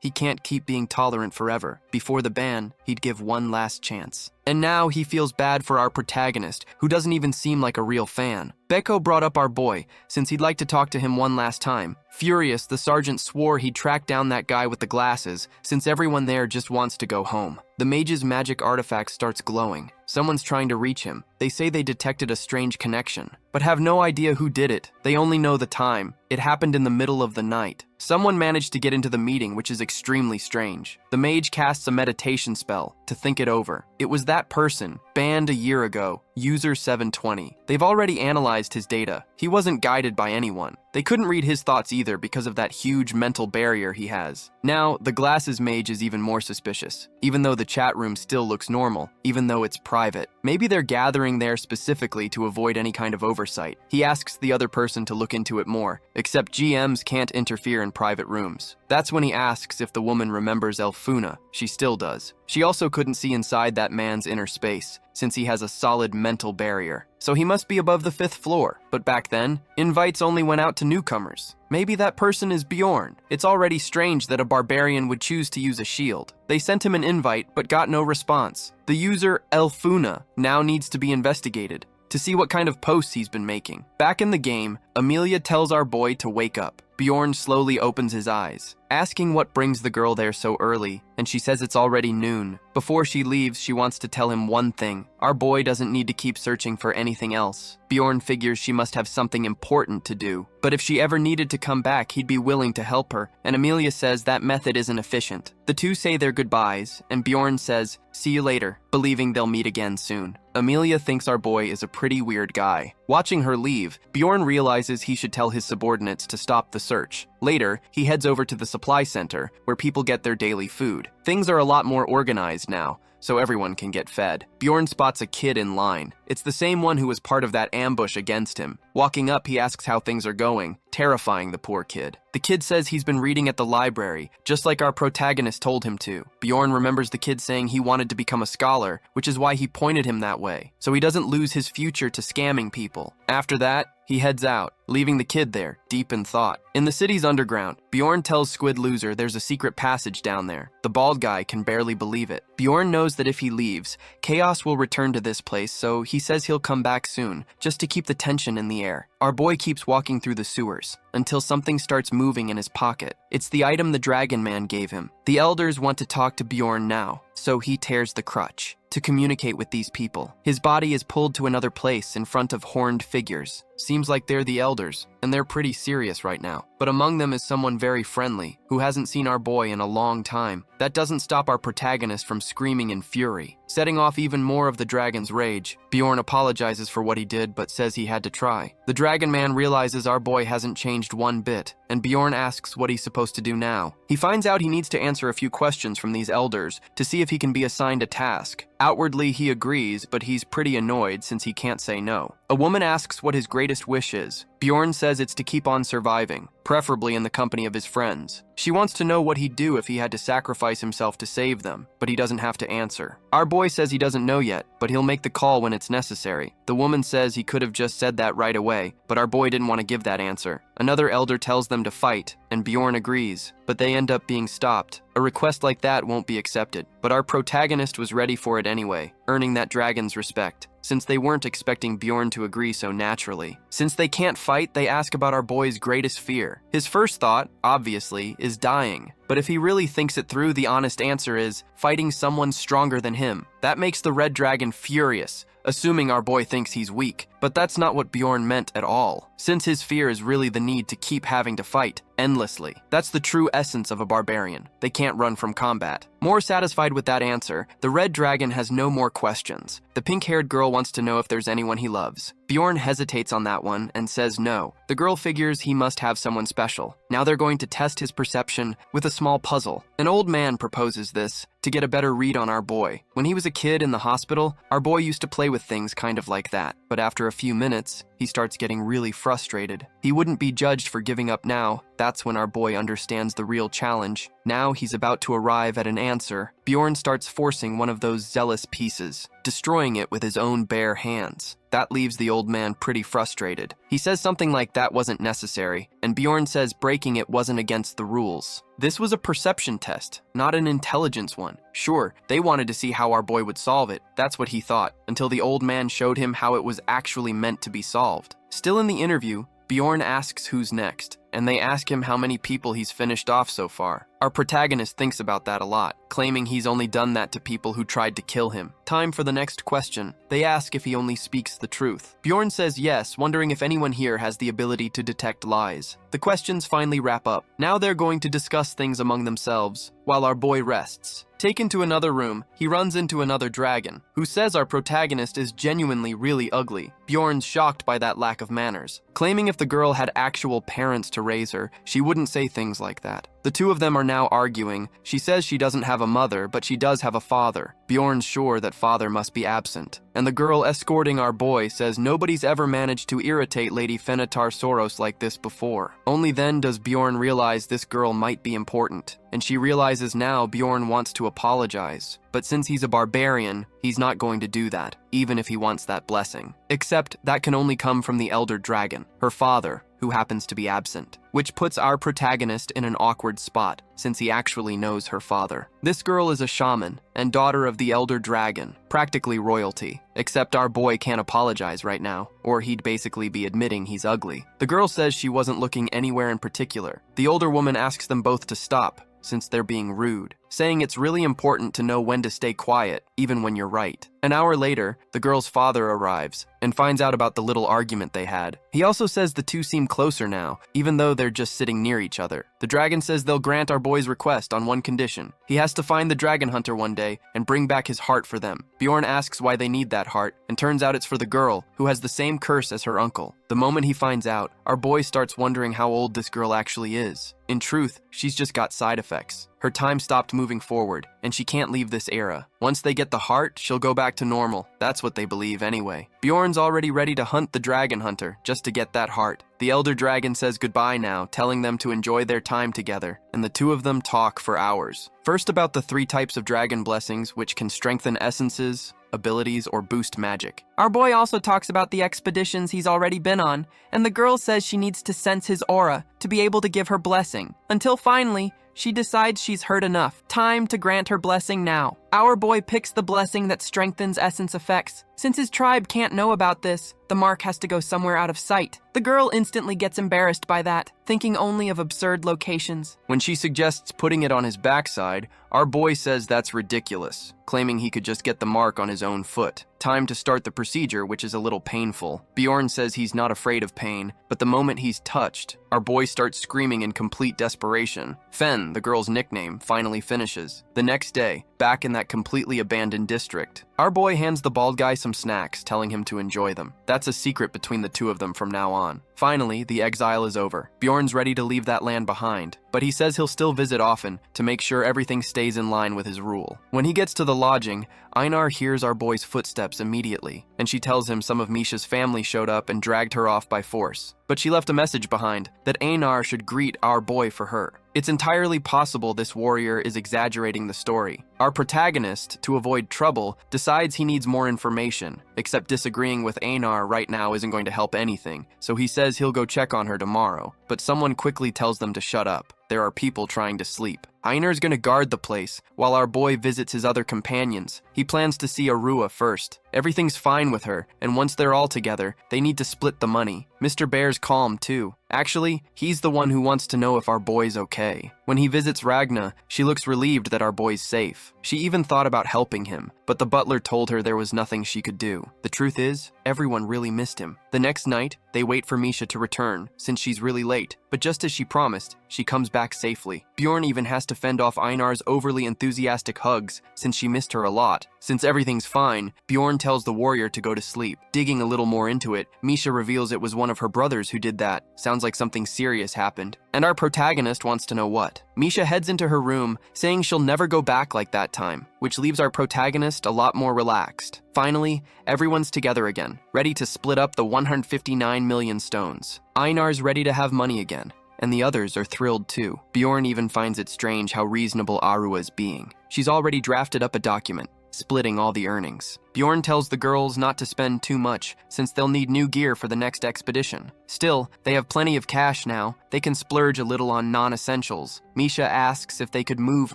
He can't keep being tolerant forever. Before the ban, he'd give one last chance. And now he feels bad for our protagonist, who doesn't even seem like a real fan. Beko brought up our boy, since he'd like to talk to him one last time. Furious, the sergeant swore he'd track down that guy with the glasses, since everyone there just wants to go home. The mage's magic artifact starts glowing. Someone's trying to reach him. They say they detected a strange connection, but have no idea who did it. They only know the time. It happened in the middle of the night. Someone managed to get into the meeting, which is extremely strange. The mage casts a meditation spell to think it over. It was that person, banned a year ago, user 720. They've already analyzed his data. He wasn't guided by anyone. They couldn't read his thoughts either because of that huge mental barrier he has. Now, the glasses mage is even more suspicious, even though the chat room still looks normal, even though it's private. Maybe they're gathering there specifically to avoid any kind of oversight. He asks the other person to look into it more, except GMs can't interfere in private rooms. That's when he asks if the woman remembers Elfuna. She still does. She also couldn't see inside that man's inner space, since he has a solid mental barrier. So he must be above the 5th floor. But back then, invites only went out to newcomers. Maybe that person is Bjorn. It's already strange that a barbarian would choose to use a shield. They sent him an invite, but got no response. The user Elfuna now needs to be investigated to see what kind of posts he's been making. Back in the game, Amelia tells our boy to wake up. Bjorn slowly opens his eyes, asking what brings the girl there so early, and she says it's already noon. Before she leaves, she wants to tell him one thing. Our boy doesn't need to keep searching for anything else. Bjorn figures she must have something important to do, but if she ever needed to come back, he'd be willing to help her, and Amelia says that method isn't efficient. The two say their goodbyes, and Bjorn says, "See you later," believing they'll meet again soon. Amelia thinks our boy is a pretty weird guy. Watching her leave, Bjorn realizes he should tell his subordinates to stop the search. Later, he heads over to the supply center, where people get their daily food. Things are a lot more organized now, so everyone can get fed. Bjorn spots a kid in line. It's the same one who was part of that ambush against him. Walking up, he asks how things are going, terrifying the poor kid. The kid says he's been reading at the library, just like our protagonist told him to. Bjorn remembers the kid saying he wanted to become a scholar, which is why he pointed him that way, so he doesn't lose his future to scamming people. After that, he heads out, leaving the kid there, deep in thought. In the city's underground, Bjorn tells Squid Loser there's a secret passage down there. The bald guy can barely believe it. Bjorn knows that if he leaves, chaos will return to this place, so he says he'll come back soon, just to keep the tension in the air. Our boy keeps walking through the sewers, until something starts moving in his pocket. It's the item the Dragon Man gave him. The elders want to talk to Bjorn now, so he tears the crutch to communicate with these people. His body is pulled to another place in front of horned figures. Seems like they're the elders, and they're pretty serious right now. But among them is someone very friendly, who hasn't seen our boy in a long time. That doesn't stop our protagonist from screaming in fury, setting off even more of the dragon's rage. Bjorn apologizes for what he did, but says he had to try. The Dragon Man realizes our boy hasn't changed one bit, and Bjorn asks what he's supposed to do now. He finds out he needs to answer a few questions from these elders to see if he can be assigned a task. Outwardly, he agrees, but he's pretty annoyed since he can't say no. A woman asks what his greatest wish is. Bjorn says it's to keep on surviving, preferably in the company of his friends. She wants to know what he'd do if he had to sacrifice himself to save them, but he doesn't have to answer. Our boy says he doesn't know yet, but he'll make the call when it's necessary. The woman says he could have just said that right away, but our boy didn't want to give that answer. Another elder tells them to fight, and Bjorn agrees, but they end up being stopped. A request like that won't be accepted, but our protagonist was ready for it anyway, earning that dragon's respect, since they weren't expecting Bjorn to agree so naturally. Since they can't fight, they ask about our boy's greatest fear. His first thought, obviously, is dying. But if he really thinks it through, the honest answer is fighting someone stronger than him. That makes the red dragon furious, assuming our boy thinks he's weak. But that's not what Bjorn meant at all, since his fear is really the need to keep having to fight endlessly. That's the true essence of a barbarian. They can't run from combat. More satisfied with that answer, the red dragon has no more questions. The pink-haired girl wants to know if there's anyone he loves. Bjorn hesitates on that one and says no. The girl figures he must have someone special. Now they're going to test his perception with a small puzzle. An old man proposes this to get a better read on our boy. When he was a kid in the hospital, our boy used to play with things kind of like that. But after a few minutes, he starts getting really frustrated. He wouldn't be judged for giving up now. That's when our boy understands the real challenge. Now he's about to arrive at an answer. Bjorn starts forcing one of those zealous pieces, destroying it with his own bare hands. That leaves the old man pretty frustrated. He says something like that wasn't necessary, and Bjorn says breaking it wasn't against the rules. This was a perception test, not an intelligence one. Sure, they wanted to see how our boy would solve it. That's what he thought, until the old man showed him how it was actually meant to be solved. Still in the interview, Bjorn asks who's next, and they ask him how many people he's finished off so far. Our protagonist thinks about that a lot, claiming he's only done that to people who tried to kill him. Time for the next question. They ask if he only speaks the truth. Bjorn says yes, wondering if anyone here has the ability to detect lies. The questions finally wrap up. Now they're going to discuss things among themselves, while our boy rests. Taken to another room, he runs into another dragon, who says our protagonist is genuinely really ugly. Bjorn's shocked by that lack of manners, claiming if the girl had actual parents to raise her, she wouldn't say things like that. The two of them are now arguing. She says she doesn't have a mother, but she does have a father. Bjorn's sure that father must be absent. And the girl escorting our boy says nobody's ever managed to irritate Lady Fenatar Soros like this before. Only then does Bjorn realize this girl might be important. And she realizes now Bjorn wants to apologize. But since he's a barbarian, he's not going to do that, even if he wants that blessing. Except that can only come from the elder dragon, her father, who happens to be absent, which puts our protagonist in an awkward spot, since he actually knows her father. This girl is a shaman, and daughter of the elder dragon, practically royalty, except our boy can't apologize right now, or he'd basically be admitting he's ugly. The girl says she wasn't looking anywhere in particular. The older woman asks them both to stop, since they're being rude, saying it's really important to know when to stay quiet, even when you're right. An hour later, the girl's father arrives and finds out about the little argument they had. He also says the two seem closer now, even though they're just sitting near each other. The dragon says they'll grant our boy's request on one condition. He has to find the dragon hunter one day and bring back his heart for them. Bjorn asks why they need that heart, and turns out it's for the girl, who has the same curse as her uncle. The moment he finds out, our boy starts wondering how old this girl actually is. In truth, she's just got side effects. Her time stopped moving forward, and she can't leave this era. Once they get the heart, she'll go back to normal. That's what they believe anyway. Bjorn's already ready to hunt the dragon hunter, just to get that heart. The elder dragon says goodbye now, telling them to enjoy their time together, and the two of them talk for hours. First about the 3 types of dragon blessings, which can strengthen essences, abilities, or boost magic. Our boy also talks about the expeditions he's already been on, and the girl says she needs to sense his aura to be able to give her blessing. Until finally, she decides she's heard enough. Time to grant her blessing now. Our boy picks the blessing that strengthens essence effects. Since his tribe can't know about this, the mark has to go somewhere out of sight. The girl instantly gets embarrassed by that, thinking only of absurd locations. When she suggests putting it on his backside, our boy says that's ridiculous, claiming he could just get the mark on his own foot. Time to start the procedure, which is a little painful. Bjorn says he's not afraid of pain, but the moment he's touched, our boy starts screaming in complete desperation. Fen, the girl's nickname, finally finishes. The next day, back in that completely abandoned district, our boy hands the bald guy some snacks, telling him to enjoy them. That's a secret between the two of them from now on. Finally, the exile is over. Bjorn's ready to leave that land behind, but he says he'll still visit often to make sure everything stays in line with his rule. When he gets to the lodging, Einar hears our boy's footsteps immediately, and she tells him some of Misha's family showed up and dragged her off by force. But she left a message behind that Einar should greet our boy for her. It's entirely possible this warrior is exaggerating the story. Our protagonist, to avoid trouble, decides he needs more information, except disagreeing with Einar right now isn't going to help anything, so he says he'll go check on her tomorrow. But someone quickly tells them to shut up. There are people trying to sleep. Einar's gonna guard the place, while our boy visits his other companions. He plans to see Arua first. Everything's fine with her, and once they're all together, they need to split the money. Mr. Bear's calm, too. Actually, he's the one who wants to know if our boy's okay. When he visits Ragna, she looks relieved that our boy's safe. She even thought about helping him, but the butler told her there was nothing she could do. The truth is, everyone really missed him. The next night, they wait for Misha to return, since she's really late, but just as she promised, she comes back safely. Bjorn even has to fend off Einar's overly enthusiastic hugs, since she missed her a lot. Since everything's fine, Bjorn tells the warrior to go to sleep. Digging a little more into it, Misha reveals it was one of her brothers who did that. Sounds like something serious happened. And our protagonist wants to know what. Misha heads into her room, saying she'll never go back like that time, which leaves our protagonist a lot more relaxed. Finally, everyone's together again, ready to split up the 159 million stones. Einar's ready to have money again, and the others are thrilled too. Bjorn even finds it strange how reasonable Arua's being. She's already drafted up a document, splitting all the earnings. Bjorn tells the girls not to spend too much, since they'll need new gear for the next expedition. Still, they have plenty of cash now. They can splurge a little on non-essentials. Misha asks if they could move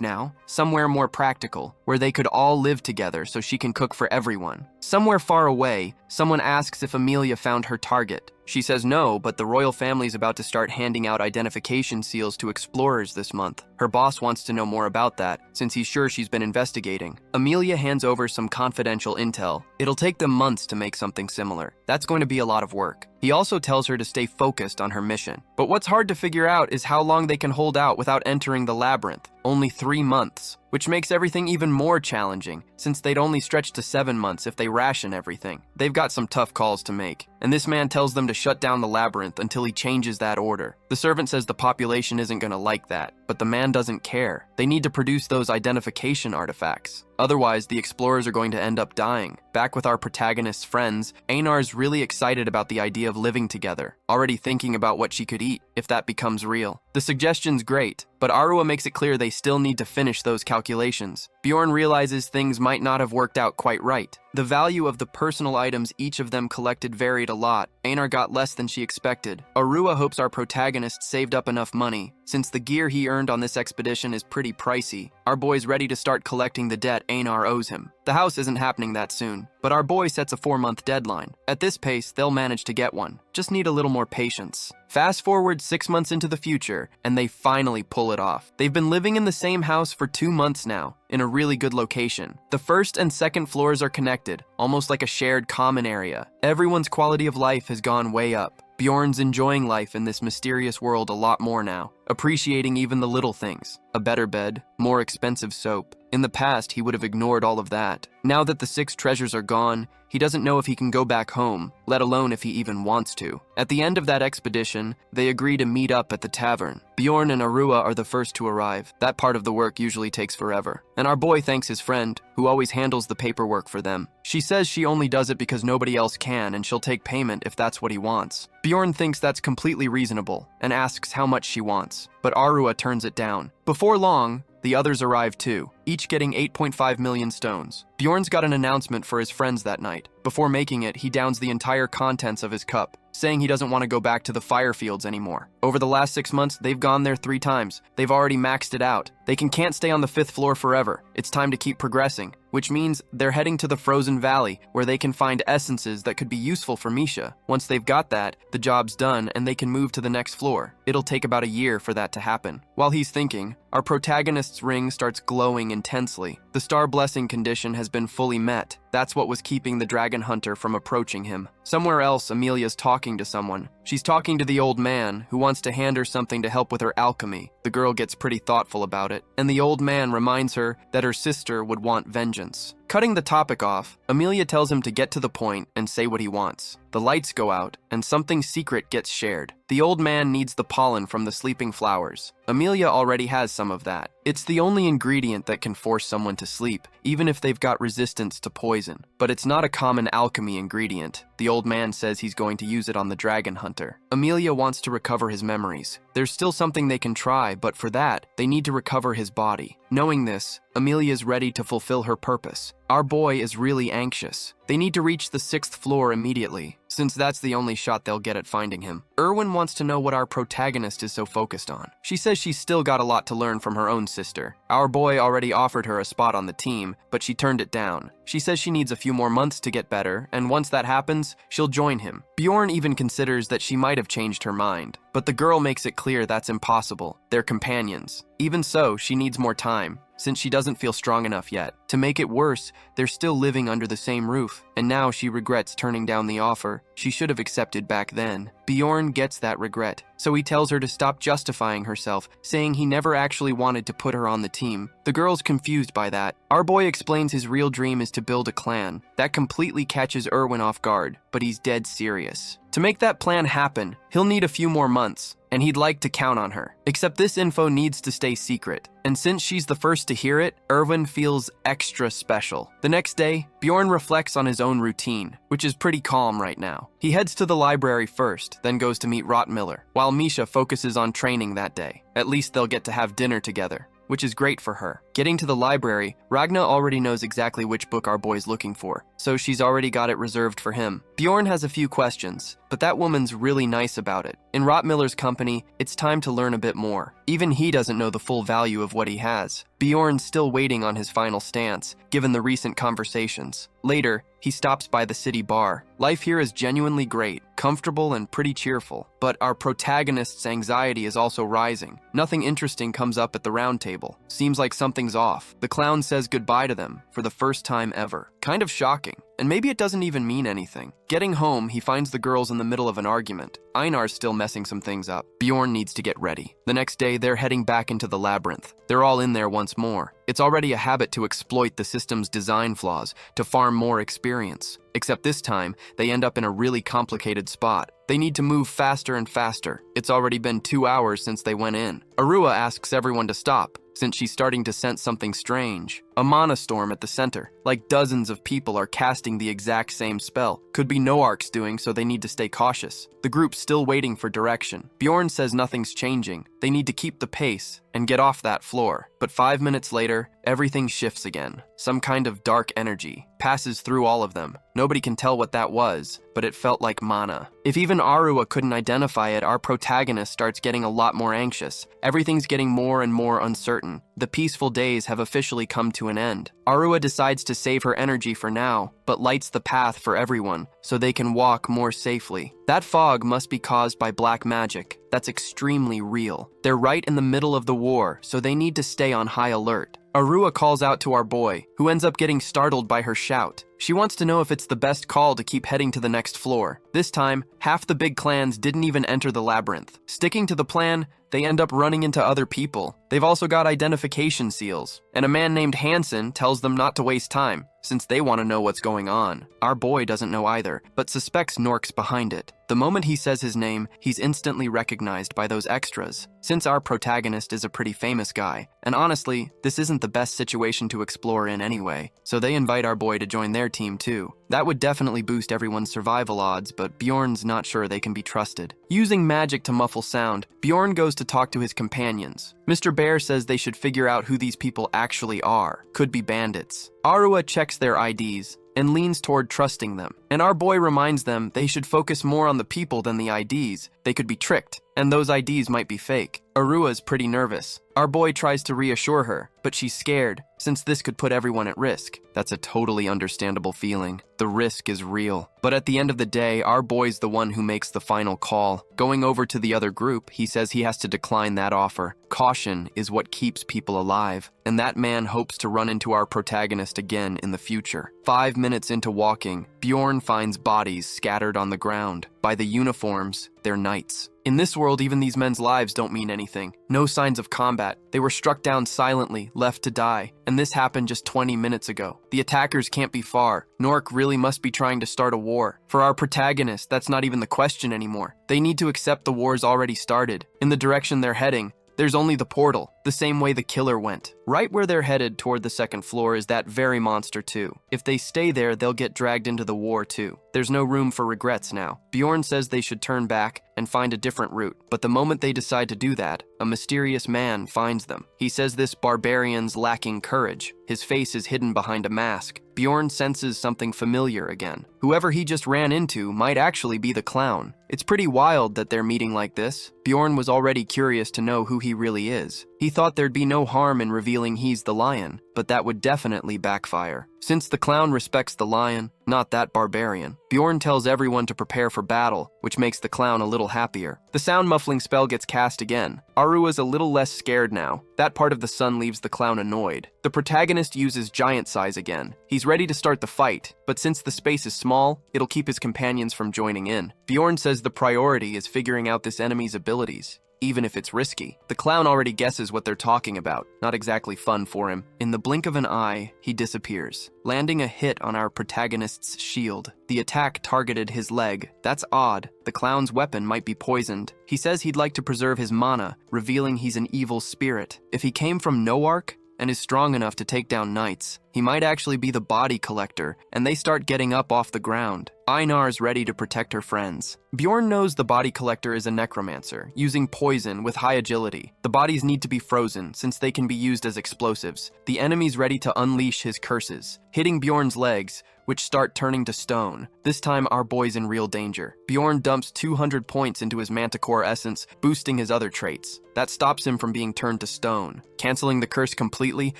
now, somewhere more practical, where they could all live together so she can cook for everyone. Somewhere far away, someone asks if Amelia found her target. She says no, but the royal family's about to start handing out identification seals to explorers this month. Her boss wants to know more about that, since he's sure she's been investigating. Amelia hands over some confidential intel. It'll take them months to make something similar. That's going to be a lot of work. He also tells her to stay focused on her mission. But what's hard to figure out is how long they can hold out without entering the labyrinth. Only 3 months, which makes everything even more challenging, since they'd only stretch to 7 months if they ration everything. They've got some tough calls to make, and this man tells them to shut down the labyrinth until he changes that order. The servant says the population isn't gonna like that, but the man doesn't care. They need to produce those identification artifacts. Otherwise, the explorers are going to end up dying. Back with our protagonist's friends, Einar's really excited about the idea of living together, already thinking about what she could eat if that becomes real. The suggestion's great, but Arua makes it clear they still need to finish those calculations. Bjorn realizes things might not have worked out quite right. The value of the personal items each of them collected varied a lot. Einar got less than she expected. Arua hopes our protagonist saved up enough money, since the gear he earned on this expedition is pretty pricey. Our boy's ready to start collecting the debt Einar owes him. The house isn't happening that soon, but our boy sets a 4-month deadline. At this pace, they'll manage to get one. Just need a little more patience. Fast forward 6 months into the future, and they finally pull it off. They've been living in the same house for 2 months now, in a really good location. The first and second floors are connected, almost like a shared common area. Everyone's quality of life has gone way up. Bjorn's enjoying life in this mysterious world a lot more now, appreciating even the little things. A better bed, more expensive soap. In the past, he would have ignored all of that. Now that the 6 treasures are gone, he doesn't know if he can go back home, let alone if he even wants to. At the end of that expedition, they agree to meet up at the tavern. Bjorn and Arua are the first to arrive. That part of the work usually takes forever. And our boy thanks his friend, who always handles the paperwork for them. She says she only does it because nobody else can, and she'll take payment if that's what he wants. Bjorn thinks that's completely reasonable, and asks how much she wants, but Arua turns it down. Before long, the others arrive too, each getting 8.5 million stones. Bjorn's got an announcement for his friends that night. Before making it, he downs the entire contents of his cup, saying he doesn't want to go back to the fire fields anymore. Over the last 6 months, they've gone there 3 times. They've already maxed it out. They can't stay on the 5th floor forever. It's time to keep progressing, which means they're heading to the Frozen Valley, where they can find essences that could be useful for Misha. Once they've got that, the job's done and they can move to the next floor. It'll take about a year for that to happen. While he's thinking, our protagonist's ring starts glowing intensely. The star blessing condition has been fully met. That's what was keeping the dragon hunter from approaching him. Somewhere else, Amelia's talking to someone. She's talking to the old man, who wants to hand her something to help with her alchemy. The girl gets pretty thoughtful about it, and the old man reminds her that her sister would want vengeance. Cutting the topic off, Amelia tells him to get to the point and say what he wants. The lights go out, and something secret gets shared. The old man needs the pollen from the sleeping flowers. Amelia already has some of that. It's the only ingredient that can force someone to sleep, even if they've got resistance to poison. But it's not a common alchemy ingredient. The old man says he's going to use it on the dragon hunter. Amelia wants to recover his memories. There's still something they can try, but for that, they need to recover his body. Knowing this, Amelia's ready to fulfill her purpose. Our boy is really anxious. They need to reach the 6th floor immediately, since that's the only shot they'll get at finding him. Erwin wants to know what our protagonist is so focused on. She says she's still got a lot to learn from her own sister. Our boy already offered her a spot on the team, but she turned it down. She says she needs a few more months to get better, and once that happens, she'll join him. Bjorn even considers that she might have changed her mind, but the girl makes it clear that's impossible. They're companions. Even so, she needs more time, since she doesn't feel strong enough yet. To make it worse, they're still living under the same roof, and now she regrets turning down the offer she should have accepted back then. Bjorn gets that regret, so he tells her to stop justifying herself, saying he never actually wanted to put her on the team. The girl's confused by that. Our boy explains his real dream is to build a clan. That completely catches Erwin off guard, but he's dead serious. To make that plan happen, he'll need a few more months, and he'd like to count on her. Except this info needs to stay secret, and since she's the first to hear it, Erwin feels extra special. The next day, Bjorn reflects on his own routine, which is pretty calm right now. He heads to the library first, then goes to meet Rottmiller, while Misha focuses on training that day. At least they'll get to have dinner together, which is great for her. Getting to the library, Ragna already knows exactly which book our boy's looking for, so she's already got it reserved for him. Bjorn has a few questions, but that woman's really nice about it. In Rottmiller's company, it's time to learn a bit more. Even he doesn't know the full value of what he has. Bjorn's still waiting on his final stance, given the recent conversations. Later, he stops by the city bar. Life here is genuinely great, comfortable and pretty cheerful, but our protagonist's anxiety is also rising. Nothing interesting comes up at the round table. Seems like something's off. The clown says goodbye to them for the first time ever. Kind of shocking. And maybe it doesn't even mean anything. Getting home, he finds the girls in the middle of an argument. Einar's still messing some things up. Bjorn needs to get ready. The next day, they're heading back into the labyrinth. They're all in there once more. It's already a habit to exploit the system's design flaws to farm more experience. Except this time, they end up in a really complicated spot. They need to move faster and faster. It's already been 2 hours since they went in. Arua asks everyone to stop, since she's starting to sense something strange. A mana storm at the center. Like dozens of people are casting the exact same spell. Could be Noark's doing, so they need to stay cautious. The group's still waiting for direction. Bjorn says nothing's changing. They need to keep the pace and get off that floor. But 5 minutes later, everything shifts again. Some kind of dark energy passes through all of them. Nobody can tell what that was, but it felt like mana. If even Arua couldn't identify it, our protagonist starts getting a lot more anxious. Everything's getting more and more uncertain. The peaceful days have officially come to an end. Arua decides to save her energy for now, but lights the path for everyone so they can walk more safely. That fog must be caused by black magic. That's extremely real. They're right in the middle of the war, so they need to stay on high alert. Arua calls out to our boy, who ends up getting startled by her shout. She wants to know if it's the best call to keep heading to the next floor. This time, half the big clans didn't even enter the labyrinth. Sticking to the plan, they end up running into other people. They've also got identification seals, and a man named Hansen tells them not to waste time, since they want to know what's going on. Our boy doesn't know either, but suspects Nork's behind it. The moment he says his name, he's instantly recognized by those extras, since our protagonist is a pretty famous guy. And honestly, this isn't the best situation to explore in anyway, so they invite our boy to join their team too. That would definitely boost everyone's survival odds, but Bjorn's not sure they can be trusted. Using magic to muffle sound, Bjorn goes to talk to his companions. Mr. Bear says they should figure out who these people actually are. Could be bandits. Arua checks their IDs and leans toward trusting them. And our boy reminds them they should focus more on the people than the IDs. They could be tricked, and those IDs might be fake. Arua's pretty nervous. Our boy tries to reassure her, but she's scared, since this could put everyone at risk. That's a totally understandable feeling. The risk is real. But at the end of the day, our boy's the one who makes the final call. Going over to the other group, he says he has to decline that offer. Caution is what keeps people alive, and that man hopes to run into our protagonist again in the future. 5 minutes into walking, Bjorn finds bodies scattered on the ground. By the uniforms, they're knights. In this world, even these men's lives don't mean anything. No signs of combat. They were struck down silently, left to die. And this happened just 20 minutes ago. The attackers can't be far. Nork really must be trying to start a war. For our protagonist, that's not even the question anymore. They need to accept the war's already started. In the direction they're heading, there's only the portal, the same way the killer went. Right where they're headed toward the second floor is that very monster too. If they stay there, they'll get dragged into the war too. There's no room for regrets now. Bjorn says they should turn back and find a different route. But the moment they decide to do that, a mysterious man finds them. He says this barbarian's lacking courage. His face is hidden behind a mask. Bjorn senses something familiar again. Whoever he just ran into might actually be the clown. It's pretty wild that they're meeting like this. Bjorn was already curious to know who he really is. He thought there'd be no harm in revealing he's the lion, but that would definitely backfire. Since the clown respects the lion, not that barbarian, Bjorn tells everyone to prepare for battle, which makes the clown a little happier. The sound muffling spell gets cast again. Arua's a little less scared now. That part of the sun leaves the clown annoyed. The protagonist uses giant size again. He's ready to start the fight, but since the space is small, it'll keep his companions from joining in. Bjorn says the priority is figuring out this enemy's abilities, even if it's risky. The clown already guesses what they're talking about. Not exactly fun for him. In the blink of an eye, he disappears, landing a hit on our protagonist's shield. The attack targeted his leg. That's odd. The clown's weapon might be poisoned. He says he'd like to preserve his mana, revealing he's an evil spirit. If he came from Noark, and is strong enough to take down knights. He might actually be the body collector, and they start getting up off the ground. Einar's ready to protect her friends. Bjorn knows the body collector is a necromancer, using poison with high agility. The bodies need to be frozen, since they can be used as explosives. The enemy's ready to unleash his curses, hitting Bjorn's legs, which start turning to stone. This time, our boy's in real danger. Bjorn dumps 200 points into his manticore essence, boosting his other traits. That stops him from being turned to stone, canceling the curse completely,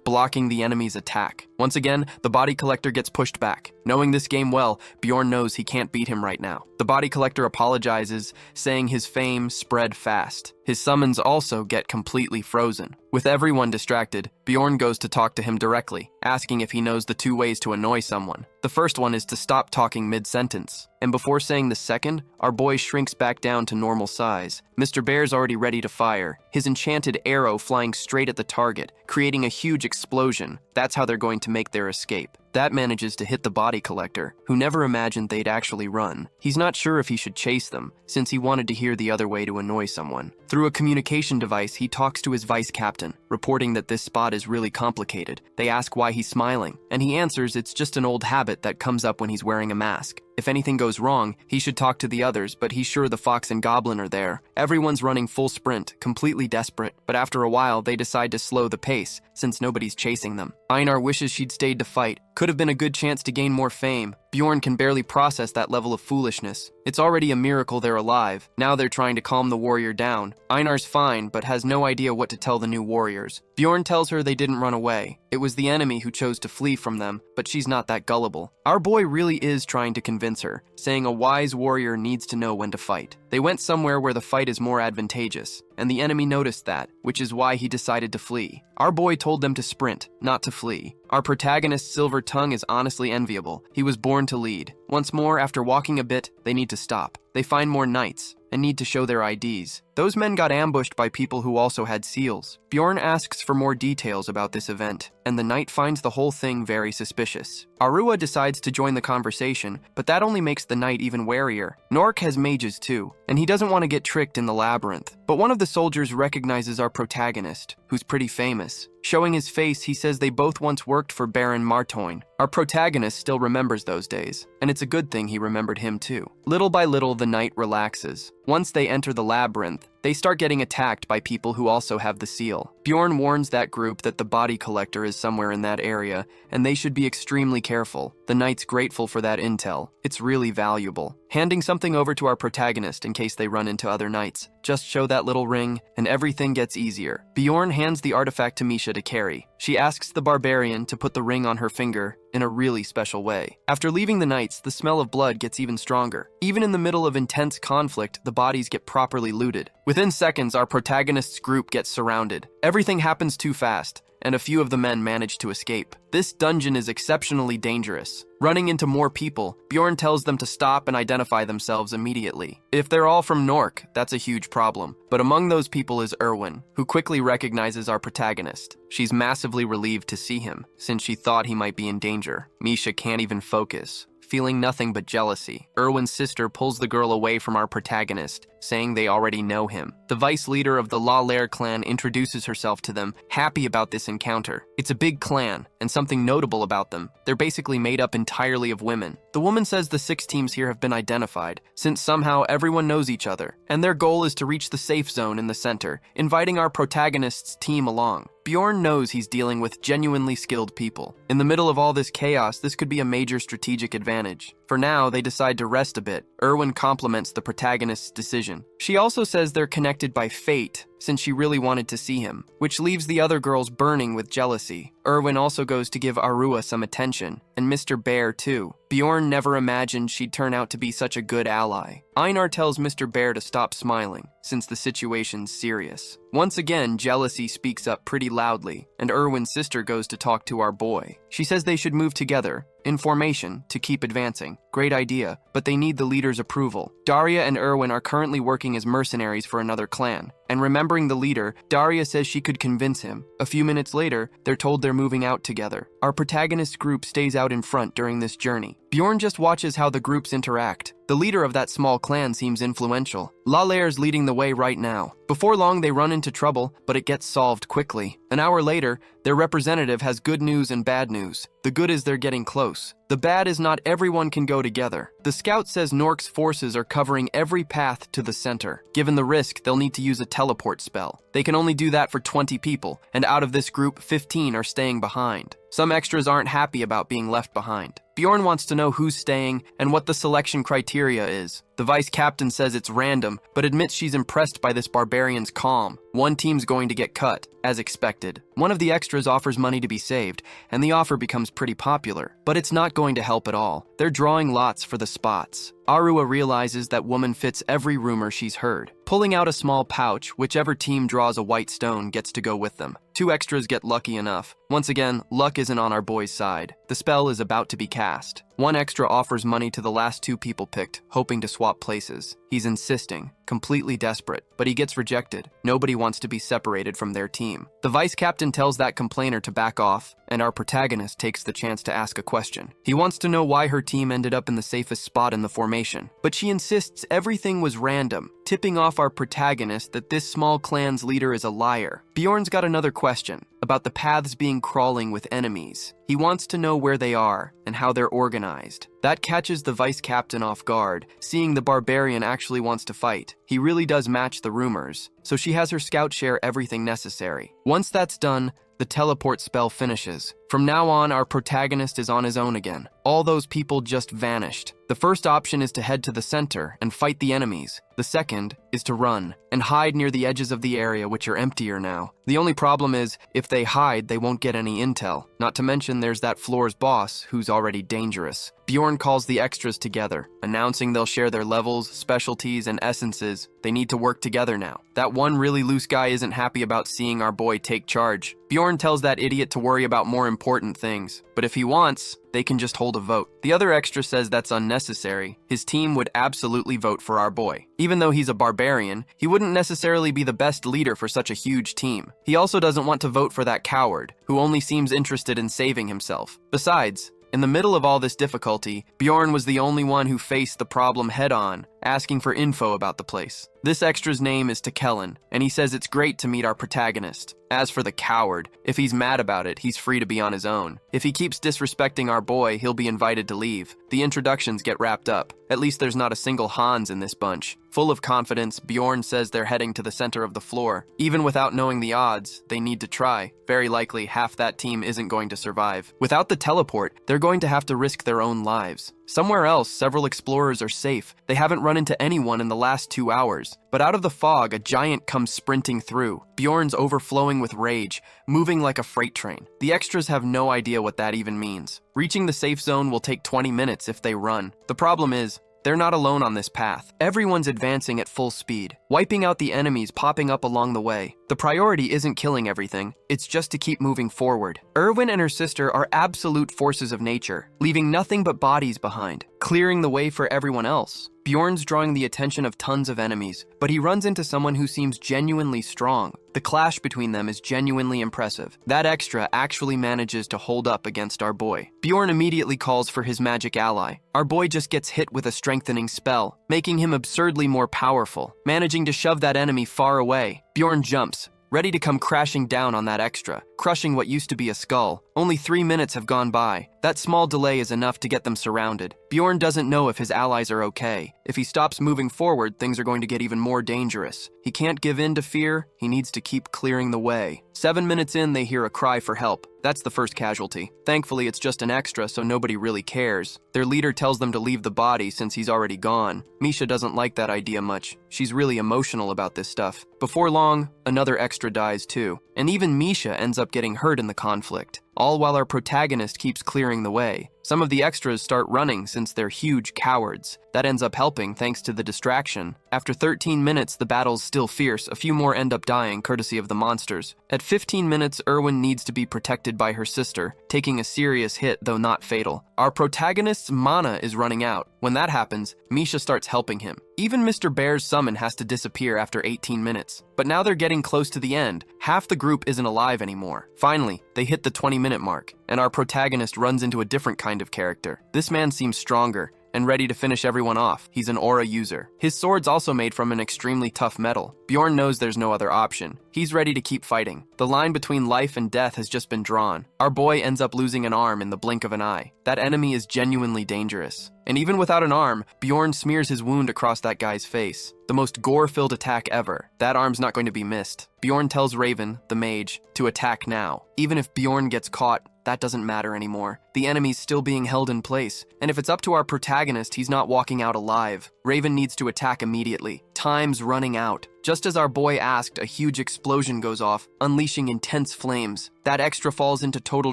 blocking the enemy's attack. Once again, the body collector gets pushed back. Knowing this game well, Bjorn knows he can't beat him right now. The body collector apologizes, saying his fame spread fast. His summons also get completely frozen. With everyone distracted, Bjorn goes to talk to him directly, asking if he knows the 2 ways to annoy someone. The first one is to stop talking mid-sentence. And before saying the second, our boy shrinks back down to normal size. Mr. Bear's already ready to fire, his enchanted arrow flying straight at the target, creating a huge explosion. That's how they're going to make their escape. That manages to hit the body collector, who never imagined they'd actually run. He's not sure if he should chase them, since he wanted to hear the other way to annoy someone. Through a communication device, he talks to his vice captain, reporting that this spot is really complicated. They ask why he's smiling, and he answers it's just an old habit that comes up when he's wearing a mask. If anything goes wrong, he should talk to the others, but he's sure the fox and goblin are there. Everyone's running full sprint, completely desperate, but after a while, they decide to slow the pace, since nobody's chasing them. Einar wishes she'd stayed to fight. Could have been a good chance to gain more fame. Bjorn can barely process that level of foolishness. It's already a miracle they're alive. Now they're trying to calm the warrior down. Einar's fine, but has no idea what to tell the new warriors. Bjorn tells her they didn't run away. It was the enemy who chose to flee from them, but she's not that gullible. Our boy really is trying to convince her, saying a wise warrior needs to know when to fight. They went somewhere where the fight is more advantageous, and the enemy noticed that, which is why he decided to flee. Our boy told them to sprint, not to flee. Our protagonist's silver tongue is honestly enviable. He was born to lead. Once more, after walking a bit, they need to stop. They find more knights and need to show their IDs. Those men got ambushed by people who also had seals. Bjorn asks for more details about this event, and the knight finds the whole thing very suspicious. Arua decides to join the conversation, but that only makes the knight even warier. Nork has mages too, and he doesn't want to get tricked in the labyrinth. But one of the soldiers recognizes our protagonist, who's pretty famous. Showing his face, he says they both once worked for Baron Martoin. Our protagonist still remembers those days, and it's a good thing he remembered him too. Little by little, the knight relaxes. Once they enter the labyrinth, they start getting attacked by people who also have the seal. Bjorn warns that group that the body collector is somewhere in that area, and they should be extremely careful. The knight's grateful for that intel. It's really valuable. Handing something over to our protagonist in case they run into other knights. Just show that little ring, and everything gets easier. Bjorn hands the artifact to Misha to carry. She asks the barbarian to put the ring on her finger in a really special way. After leaving the knights, the smell of blood gets even stronger. Even in the middle of intense conflict, the bodies get properly looted. Within seconds, our protagonist's group gets surrounded. Everything happens too fast, and a few of the men manage to escape. This dungeon is exceptionally dangerous. Running into more people, Bjorn tells them to stop and identify themselves immediately. If they're all from Nork, that's a huge problem. But among those people is Erwin, who quickly recognizes our protagonist. She's massively relieved to see him, since she thought he might be in danger. Misha can't even focus. Feeling nothing but jealousy, Erwin's sister pulls the girl away from our protagonist, saying they already know him. The vice leader of the La Lair clan introduces herself to them, happy about this encounter. It's a big clan, and something notable about them. They're basically made up entirely of women. The woman says the 6 teams here have been identified, since somehow everyone knows each other, and their goal is to reach the safe zone in the center, inviting our protagonist's team along. Bjorn knows he's dealing with genuinely skilled people. In the middle of all this chaos, this could be a major strategic advantage. For now, they decide to rest a bit. Erwin compliments the protagonist's decision. She also says they're connected by fate, since she really wanted to see him, which leaves the other girls burning with jealousy. Erwin also goes to give Arua some attention, and Mr. Bear too. Bjorn never imagined she'd turn out to be such a good ally. Einar tells Mr. Bear to stop smiling, since the situation's serious. Once again, jealousy speaks up pretty loudly, and Erwin's sister goes to talk to our boy. She says they should move together, in formation, to keep advancing. Great idea, but they need the leader's approval. Daria and Erwin are currently working as mercenaries for another clan, and remembering the leader, Daria says she could convince him. A few minutes later, they're told they're moving out together. Our protagonist group stays out in front during this journey. Bjorn just watches how the groups interact. The leader of that small clan seems influential. Lalaire's leading the way right now. Before long, they run into trouble, but it gets solved quickly. An hour later, their representative has good news and bad news. The good is they're getting close. The bad is not everyone can go together. The scout says Nork's forces are covering every path to the center. Given the risk, they'll need to use a teleport spell. They can only do that for 20 people, and out of this group, 15 are staying behind. Some extras aren't happy about being left behind. Bjorn wants to know who's staying and what the selection criteria is. The vice captain says it's random, but admits she's impressed by this barbarian's calm. One team's going to get cut, as expected. One of the extras offers money to be saved, and the offer becomes pretty popular. But it's not going to help at all. They're drawing lots for the spots. Arua realizes that woman fits every rumor she's heard. Pulling out a small pouch, whichever team draws a white stone gets to go with them. 2 extras get lucky enough. Once again, luck isn't on our boy's side. The spell is about to be cast. 1 extra offers money to the last 2 people picked, hoping to swap places. He's insisting, completely desperate, but he gets rejected. Nobody wants to be separated from their team. The vice captain tells that complainer to back off, and our protagonist takes the chance to ask a question. He wants to know why her team ended up in the safest spot in the formation, but she insists everything was random, tipping off our protagonist that this small clan's leader is a liar. Bjorn's got another question about the paths being crawling with enemies. He wants to know where they are and how they're organized. That catches the vice captain off guard, seeing the barbarian actually wants to fight. He really does match the rumors, so she has her scout share everything necessary. Once that's done, the teleport spell finishes. From now on, our protagonist is on his own again. All those people just vanished. The first option is to head to the center and fight the enemies. The second is to run and hide near the edges of the area, which are emptier now. The only problem is, if they hide, they won't get any intel. Not to mention there's that floor's boss, who's already dangerous. Bjorn calls the extras together, announcing they'll share their levels, specialties, and essences. They need to work together now. That one really loose guy isn't happy about seeing our boy take charge. Bjorn tells that idiot to worry about more important things, but if he wants, they can just hold a vote. The other extra says that's unnecessary. His team would absolutely vote for our boy. Even though he's a barbarian, he wouldn't necessarily be the best leader for such a huge team. He also doesn't want to vote for that coward, who only seems interested in saving himself. Besides, in the middle of all this difficulty, Bjorn was the only one who faced the problem head-on, asking for info about the place. This extra's name is Tekellen, and he says it's great to meet our protagonist. As for the coward, if he's mad about it, he's free to be on his own. If he keeps disrespecting our boy, he'll be invited to leave. The introductions get wrapped up. At least there's not a single Hans in this bunch. Full of confidence, Bjorn says they're heading to the center of the floor. Even without knowing the odds, they need to try. Very likely, half that team isn't going to survive. Without the teleport, they're going to have to risk their own lives. Somewhere else, several explorers are safe. They haven't run into anyone in the last 2 hours. But out of the fog, a giant comes sprinting through. Bjorn's overflowing with rage, moving like a freight train. The extras have no idea what that even means. Reaching the safe zone will take 20 minutes if they run. The problem is, they're not alone on this path. Everyone's advancing at full speed, wiping out the enemies popping up along the way. The priority isn't killing everything, it's just to keep moving forward. Erwin and her sister are absolute forces of nature, leaving nothing but bodies behind, clearing the way for everyone else. Bjorn's drawing the attention of tons of enemies, but he runs into someone who seems genuinely strong. The clash between them is genuinely impressive. That extra actually manages to hold up against our boy. Bjorn immediately calls for his magic ally. Our boy just gets hit with a strengthening spell, making him absurdly more powerful, managing to shove that enemy far away. Bjorn jumps, ready to come crashing down on that extra, crushing what used to be a skull. Only 3 minutes have gone by. That small delay is enough to get them surrounded. Bjorn doesn't know if his allies are okay. If he stops moving forward, things are going to get even more dangerous. He can't give in to fear, he needs to keep clearing the way. 7 minutes in, they hear a cry for help. That's the first casualty. Thankfully, it's just an extra, so nobody really cares. Their leader tells them to leave the body since he's already gone. Misha doesn't like that idea much. She's really emotional about this stuff. Before long, another extra dies too. And even Misha ends up getting hurt in the conflict, all while our protagonist keeps clearing the way. Some of the extras start running since they're huge cowards. That ends up helping thanks to the distraction. After 13 minutes, the battle's still fierce. A few more end up dying courtesy of the monsters. At 15 minutes, Erwin needs to be protected by her sister, taking a serious hit though not fatal. Our protagonist's mana is running out. When that happens, Misha starts helping him. Even Mr. Bear's summon has to disappear after 18 minutes. But now they're getting close to the end. Half the group isn't alive anymore. Finally, they hit the 20-minute mark, and our protagonist runs into a different kind of character. This man seems stronger, and ready to finish everyone off. He's an aura user. His sword's also made from an extremely tough metal. Bjorn knows there's no other option. He's ready to keep fighting. The line between life and death has just been drawn. Our boy ends up losing an arm in the blink of an eye. That enemy is genuinely dangerous. And even without an arm, Bjorn smears his wound across that guy's face. The most gore-filled attack ever. That arm's not going to be missed. Bjorn tells Raven, the mage, to attack now. Even if Bjorn gets caught, that doesn't matter anymore. The enemy's still being held in place, and if it's up to our protagonist, he's not walking out alive. Raven needs to attack immediately. Time's running out. Just as our boy asked, a huge explosion goes off, unleashing intense flames. That extra falls into total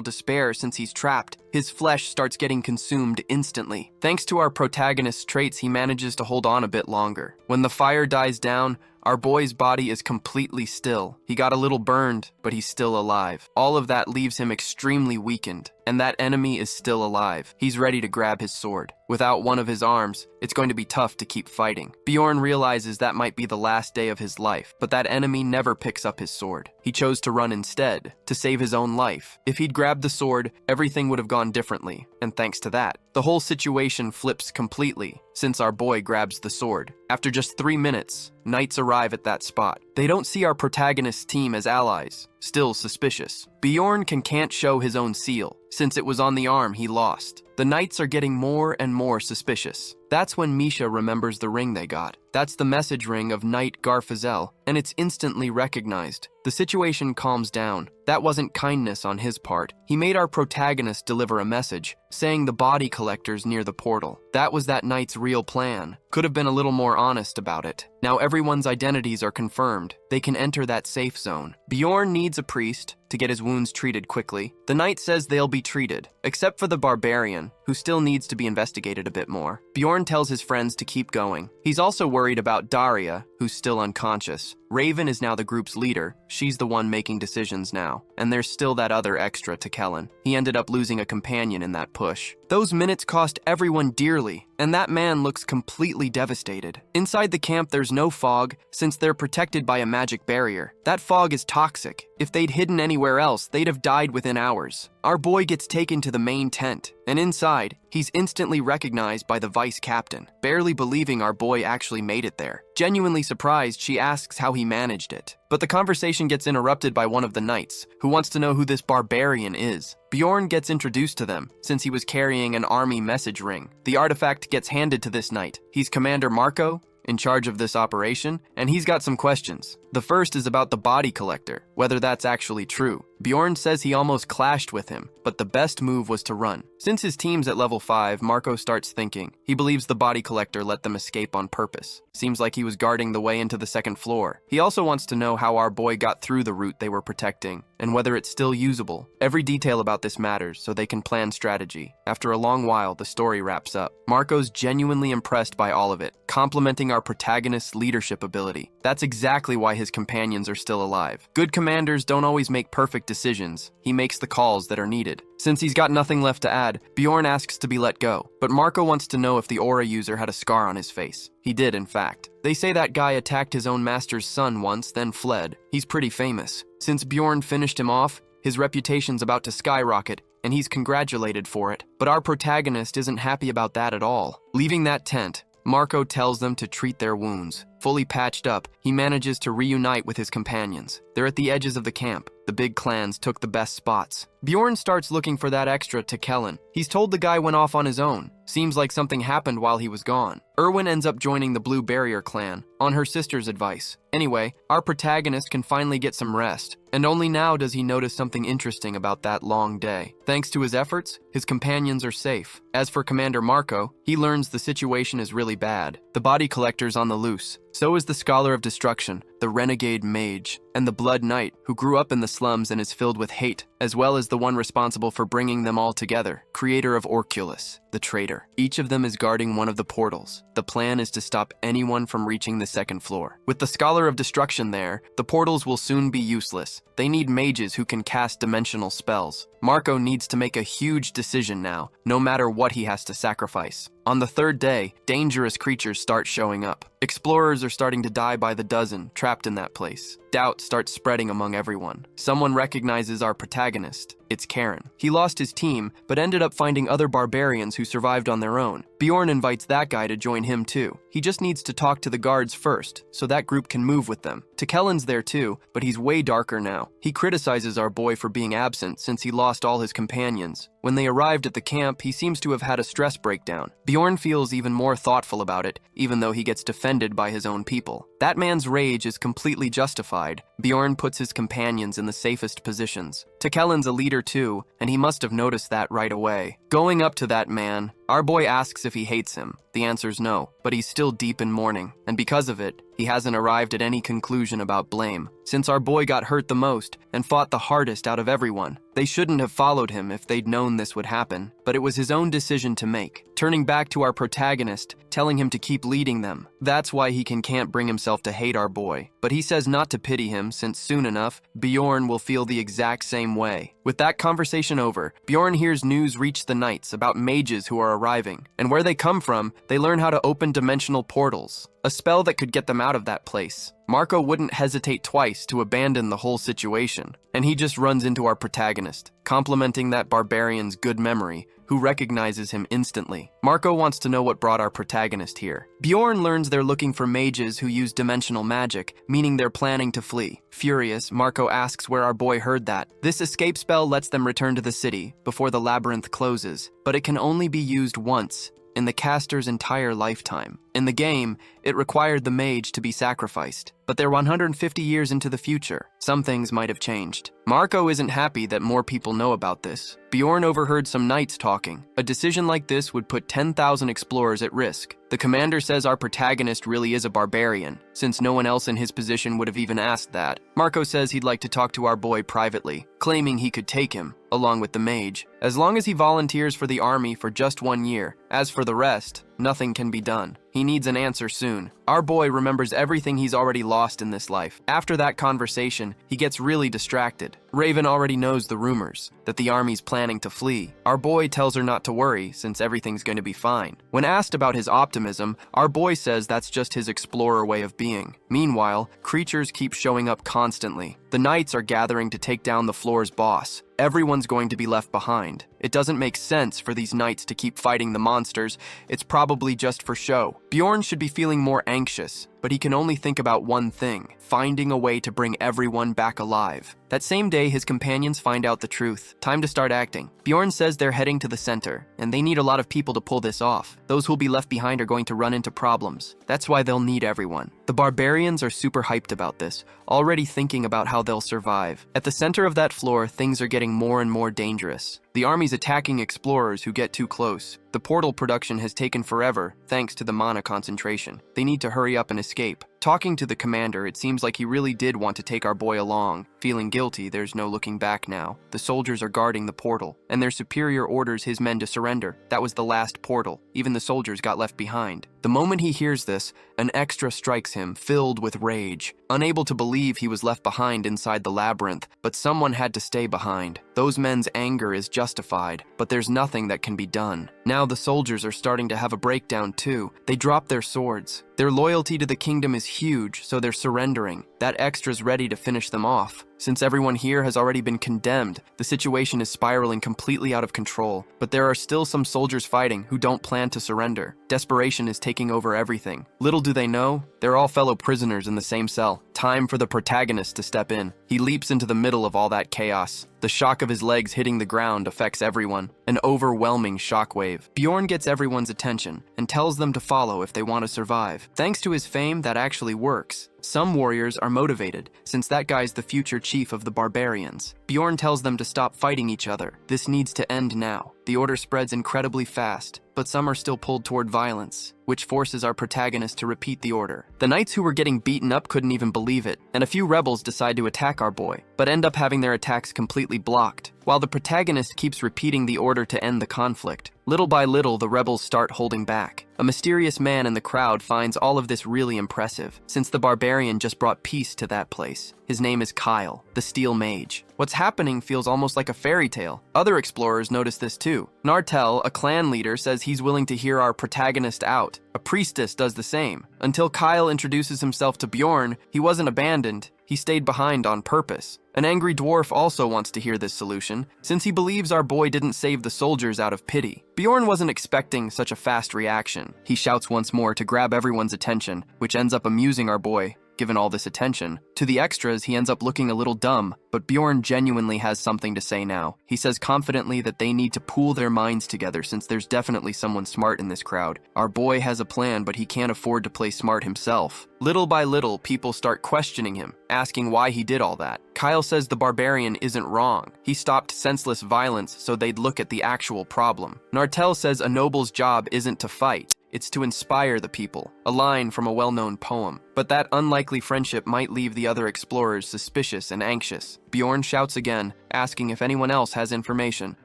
despair since he's trapped. His flesh starts getting consumed instantly. Thanks to our protagonist's traits, he manages to hold on a bit longer. When the fire dies down, our boy's body is completely still. He got a little burned, but he's still alive. All of that leaves him extremely weakened, and that enemy is still alive. He's ready to grab his sword. Without one of his arms, it's going to be tough to keep fighting. Bjorn realizes that might be the last day of his life, but that enemy never picks up his sword. He chose to run instead, to save his own life. If he'd grabbed the sword, everything would have gone differently, and thanks to that, the whole situation flips completely, since our boy grabs the sword. After just 3 minutes, knights arrive at that spot. They don't see our protagonist's team as allies, still suspicious. Bjorn can't show his own seal, since it was on the arm he lost. The knights are getting more and more suspicious. That's when Misha remembers the ring they got. That's the message ring of Knight Garfazel, and it's instantly recognized. The situation calms down. That wasn't kindness on his part. He made our protagonist deliver a message, saying the body collector's near the portal. That was that knight's real plan. Could have been a little more honest about it. Now everyone's identities are confirmed. They can enter that safe zone. Bjorn needs a priest to get his wounds treated quickly. The knight says they'll be treated, except for the Barbarian, who still needs to be investigated a bit more. Bjorn tells his friends to keep going. He's also worried about Daria, who's still unconscious. Raven is now the group's leader. She's the one making decisions now. And there's still that other extra to Kellen. He ended up losing a companion in that push. Those minutes cost everyone dearly, and that man looks completely devastated. Inside the camp, there's no fog, since they're protected by a magic barrier. That fog is toxic. If they'd hidden anywhere else, they'd have died within hours. Our boy gets taken to the main tent, and inside, he's instantly recognized by the vice captain. Barely believing our boy actually made it there. Genuinely surprised, she asks how he managed it. But the conversation gets interrupted by one of the knights, who wants to know who this Barbarian is. Bjorn gets introduced to them, since he was carrying an army message ring. The artifact gets handed to this knight. He's Commander Marco, in charge of this operation, and he's got some questions. The first is about the body collector, whether that's actually true. Bjorn says he almost clashed with him, but the best move was to run. Since his team's at level 5, Marco starts thinking. He believes the body collector let them escape on purpose. Seems like he was guarding the way into the second floor. He also wants to know how our boy got through the route they were protecting, and whether it's still usable. Every detail about this matters, so they can plan strategy. After a long while, the story wraps up. Marco's genuinely impressed by all of it, complimenting our protagonist's leadership ability. That's exactly why his companions are still alive. Good commanders don't always make perfect decisions. He makes the calls that are needed. Since he's got nothing left to add, Bjorn asks to be let go. But Marco wants to know if the aura user had a scar on his face. He did, in fact. They say that guy attacked his own master's son once, then fled. He's pretty famous. Since Bjorn finished him off, his reputation's about to skyrocket, and he's congratulated for it. But our protagonist isn't happy about that at all. Leaving that tent, Marco tells them to treat their wounds. Fully patched up, he manages to reunite with his companions. They're at the edges of the camp. The big clans took the best spots. Bjorn starts looking for that extra to Kellen. He's told the guy went off on his own. Seems like something happened while he was gone. Erwin ends up joining the Blue Barrier clan, on her sister's advice. Anyway, our protagonist can finally get some rest, and only now does he notice something interesting about that long day. Thanks to his efforts, his companions are safe. As for Commander Marco, he learns the situation is really bad. The body collector's on the loose. So is the Scholar of Destruction, the renegade mage, and the Blood Knight, who grew up in the slums and is filled with hate, as well as the one responsible for bringing them all together, creator of Orculus, the traitor. Each of them is guarding one of the portals. The plan is to stop anyone from reaching the second floor. With the Scholar of Destruction there, the portals will soon be useless. They need mages who can cast dimensional spells. Marco needs to make a huge decision now, no matter what he has to sacrifice. On the third day, dangerous creatures start showing up. Explorers are starting to die by the dozen, trapped in that place. Doubt starts spreading among everyone. Someone recognizes our protagonist. It's Karen. He lost his team, but ended up finding other barbarians who survived on their own. Bjorn invites that guy to join him too. He just needs to talk to the guards first, so that group can move with them. Kellen's there too, but he's way darker now. He criticizes our boy for being absent since he lost all his companions. When they arrived at the camp, he seems to have had a stress breakdown. Bjorn feels even more thoughtful about it, even though he gets defended by his own people. That man's rage is completely justified. Bjorn puts his companions in the safest positions. Kellen's a leader too, and he must have noticed that right away. Going up to that man, our boy asks if he hates him. The answer's no, but he's still deep in mourning, and because of it, he hasn't arrived at any conclusion about blame. Since our boy got hurt the most and fought the hardest out of everyone, they shouldn't have followed him if they'd known this would happen, but it was his own decision to make. Turning back to our protagonist, telling him to keep leading them. That's why he can't bring himself to hate our boy, but he says not to pity him since soon enough, Bjorn will feel the exact same way. With that conversation over, Bjorn hears news reach the knights about mages who are arriving, and where they come from, they learn how to open dimensional portals, a spell that could get them out of that place. Marco wouldn't hesitate twice to abandon the whole situation, and he just runs into our protagonist, complimenting that barbarian's good memory, who recognizes him instantly. Marco wants to know what brought our protagonist here. Bjorn learns they're looking for mages who use dimensional magic, meaning they're planning to flee. Furious, Marco asks where our boy heard that. This escape spell lets them return to the city before the labyrinth closes, but it can only be used once in the caster's entire lifetime. In the game, it required the mage to be sacrificed, but they're 150 years into the future. Some things might have changed. Marco isn't happy that more people know about this. Bjorn overheard some knights talking. A decision like this would put 10,000 explorers at risk. The commander says our protagonist really is a barbarian, since no one else in his position would have even asked that. Marco says he'd like to talk to our boy privately, claiming he could take him, along with the mage, as long as he volunteers for the army for just 1 year. As for the rest, nothing can be done. He needs an answer soon. Our boy remembers everything he's already lost in this life. After that conversation, he gets really distracted. Raven already knows the rumors, that the army's planning to flee. Our boy tells her not to worry, since everything's going to be fine. When asked about his optimism, our boy says that's just his explorer way of being. Meanwhile, creatures keep showing up constantly. The knights are gathering to take down the floor's boss. Everyone's going to be left behind. It doesn't make sense for these knights to keep fighting the monsters. It's probably just for show. Bjorn should be feeling more anxious, but he can only think about one thing: finding a way to bring everyone back alive. That same day, his companions find out the truth. Time to start acting. Bjorn says they're heading to the center, and they need a lot of people to pull this off. Those who'll be left behind are going to run into problems. That's why they'll need everyone. The barbarians are super hyped about this, already thinking about how they'll survive. At the center of that floor, things are getting more and more dangerous. The army's attacking explorers who get too close. The portal production has taken forever, thanks to the mana concentration. They need to hurry up and escape. Talking to the commander, it seems like he really did want to take our boy along. Feeling guilty, there's no looking back now. The soldiers are guarding the portal, and their superior orders his men to surrender. That was the last portal. Even the soldiers got left behind. The moment he hears this, an extra strikes him, filled with rage. Unable to believe he was left behind inside the labyrinth, but someone had to stay behind. Those men's anger is justified, but there's nothing that can be done. Now the soldiers are starting to have a breakdown too. They drop their swords. Their loyalty to the kingdom is huge, so they're surrendering. That extra's ready to finish them off. Since everyone here has already been condemned, the situation is spiraling completely out of control, but there are still some soldiers fighting who don't plan to surrender. Desperation is taking over everything. Little do they know, they're all fellow prisoners in the same cell. Time for the protagonist to step in. He leaps into the middle of all that chaos. The shock of his legs hitting the ground affects everyone, an overwhelming shockwave. Bjorn gets everyone's attention and tells them to follow if they want to survive. Thanks to his fame, that actually works. Some warriors are motivated, since that guy's the future chief of the barbarians. Bjorn tells them to stop fighting each other. This needs to end now. The order spreads incredibly fast, but some are still pulled toward violence, which forces our protagonist to repeat the order. The knights who were getting beaten up couldn't even believe it, and a few rebels decide to attack our boy, but end up having their attacks completely blocked. While the protagonist keeps repeating the order to end the conflict, little by little the rebels start holding back. A mysterious man in the crowd finds all of this really impressive, since the barbarian just brought peace to that place. His name is Kyle, the Steel Mage. What's happening feels almost like a fairy tale. Other explorers notice this too. Nartel, a clan leader, says he's willing to hear our protagonist out, exist. A priestess does the same. Until Kyle introduces himself to Bjorn, he wasn't abandoned. He stayed behind on purpose. An angry dwarf also wants to hear this solution, since he believes our boy didn't save the soldiers out of pity. Bjorn wasn't expecting such a fast reaction. He shouts once more to grab everyone's attention, which ends up amusing our boy. Given all this attention. To the extras, he ends up looking a little dumb, but Bjorn genuinely has something to say now. He says confidently that they need to pool their minds together since there's definitely someone smart in this crowd. Our boy has a plan, but he can't afford to play smart himself. Little by little, people start questioning him, asking why he did all that. Kyle says the barbarian isn't wrong. He stopped senseless violence so they'd look at the actual problem. Nartel says a noble's job isn't to fight. It's to inspire the people, a line from a well-known poem. But that unlikely friendship might leave the other explorers suspicious and anxious. Bjorn shouts again, asking if anyone else has information,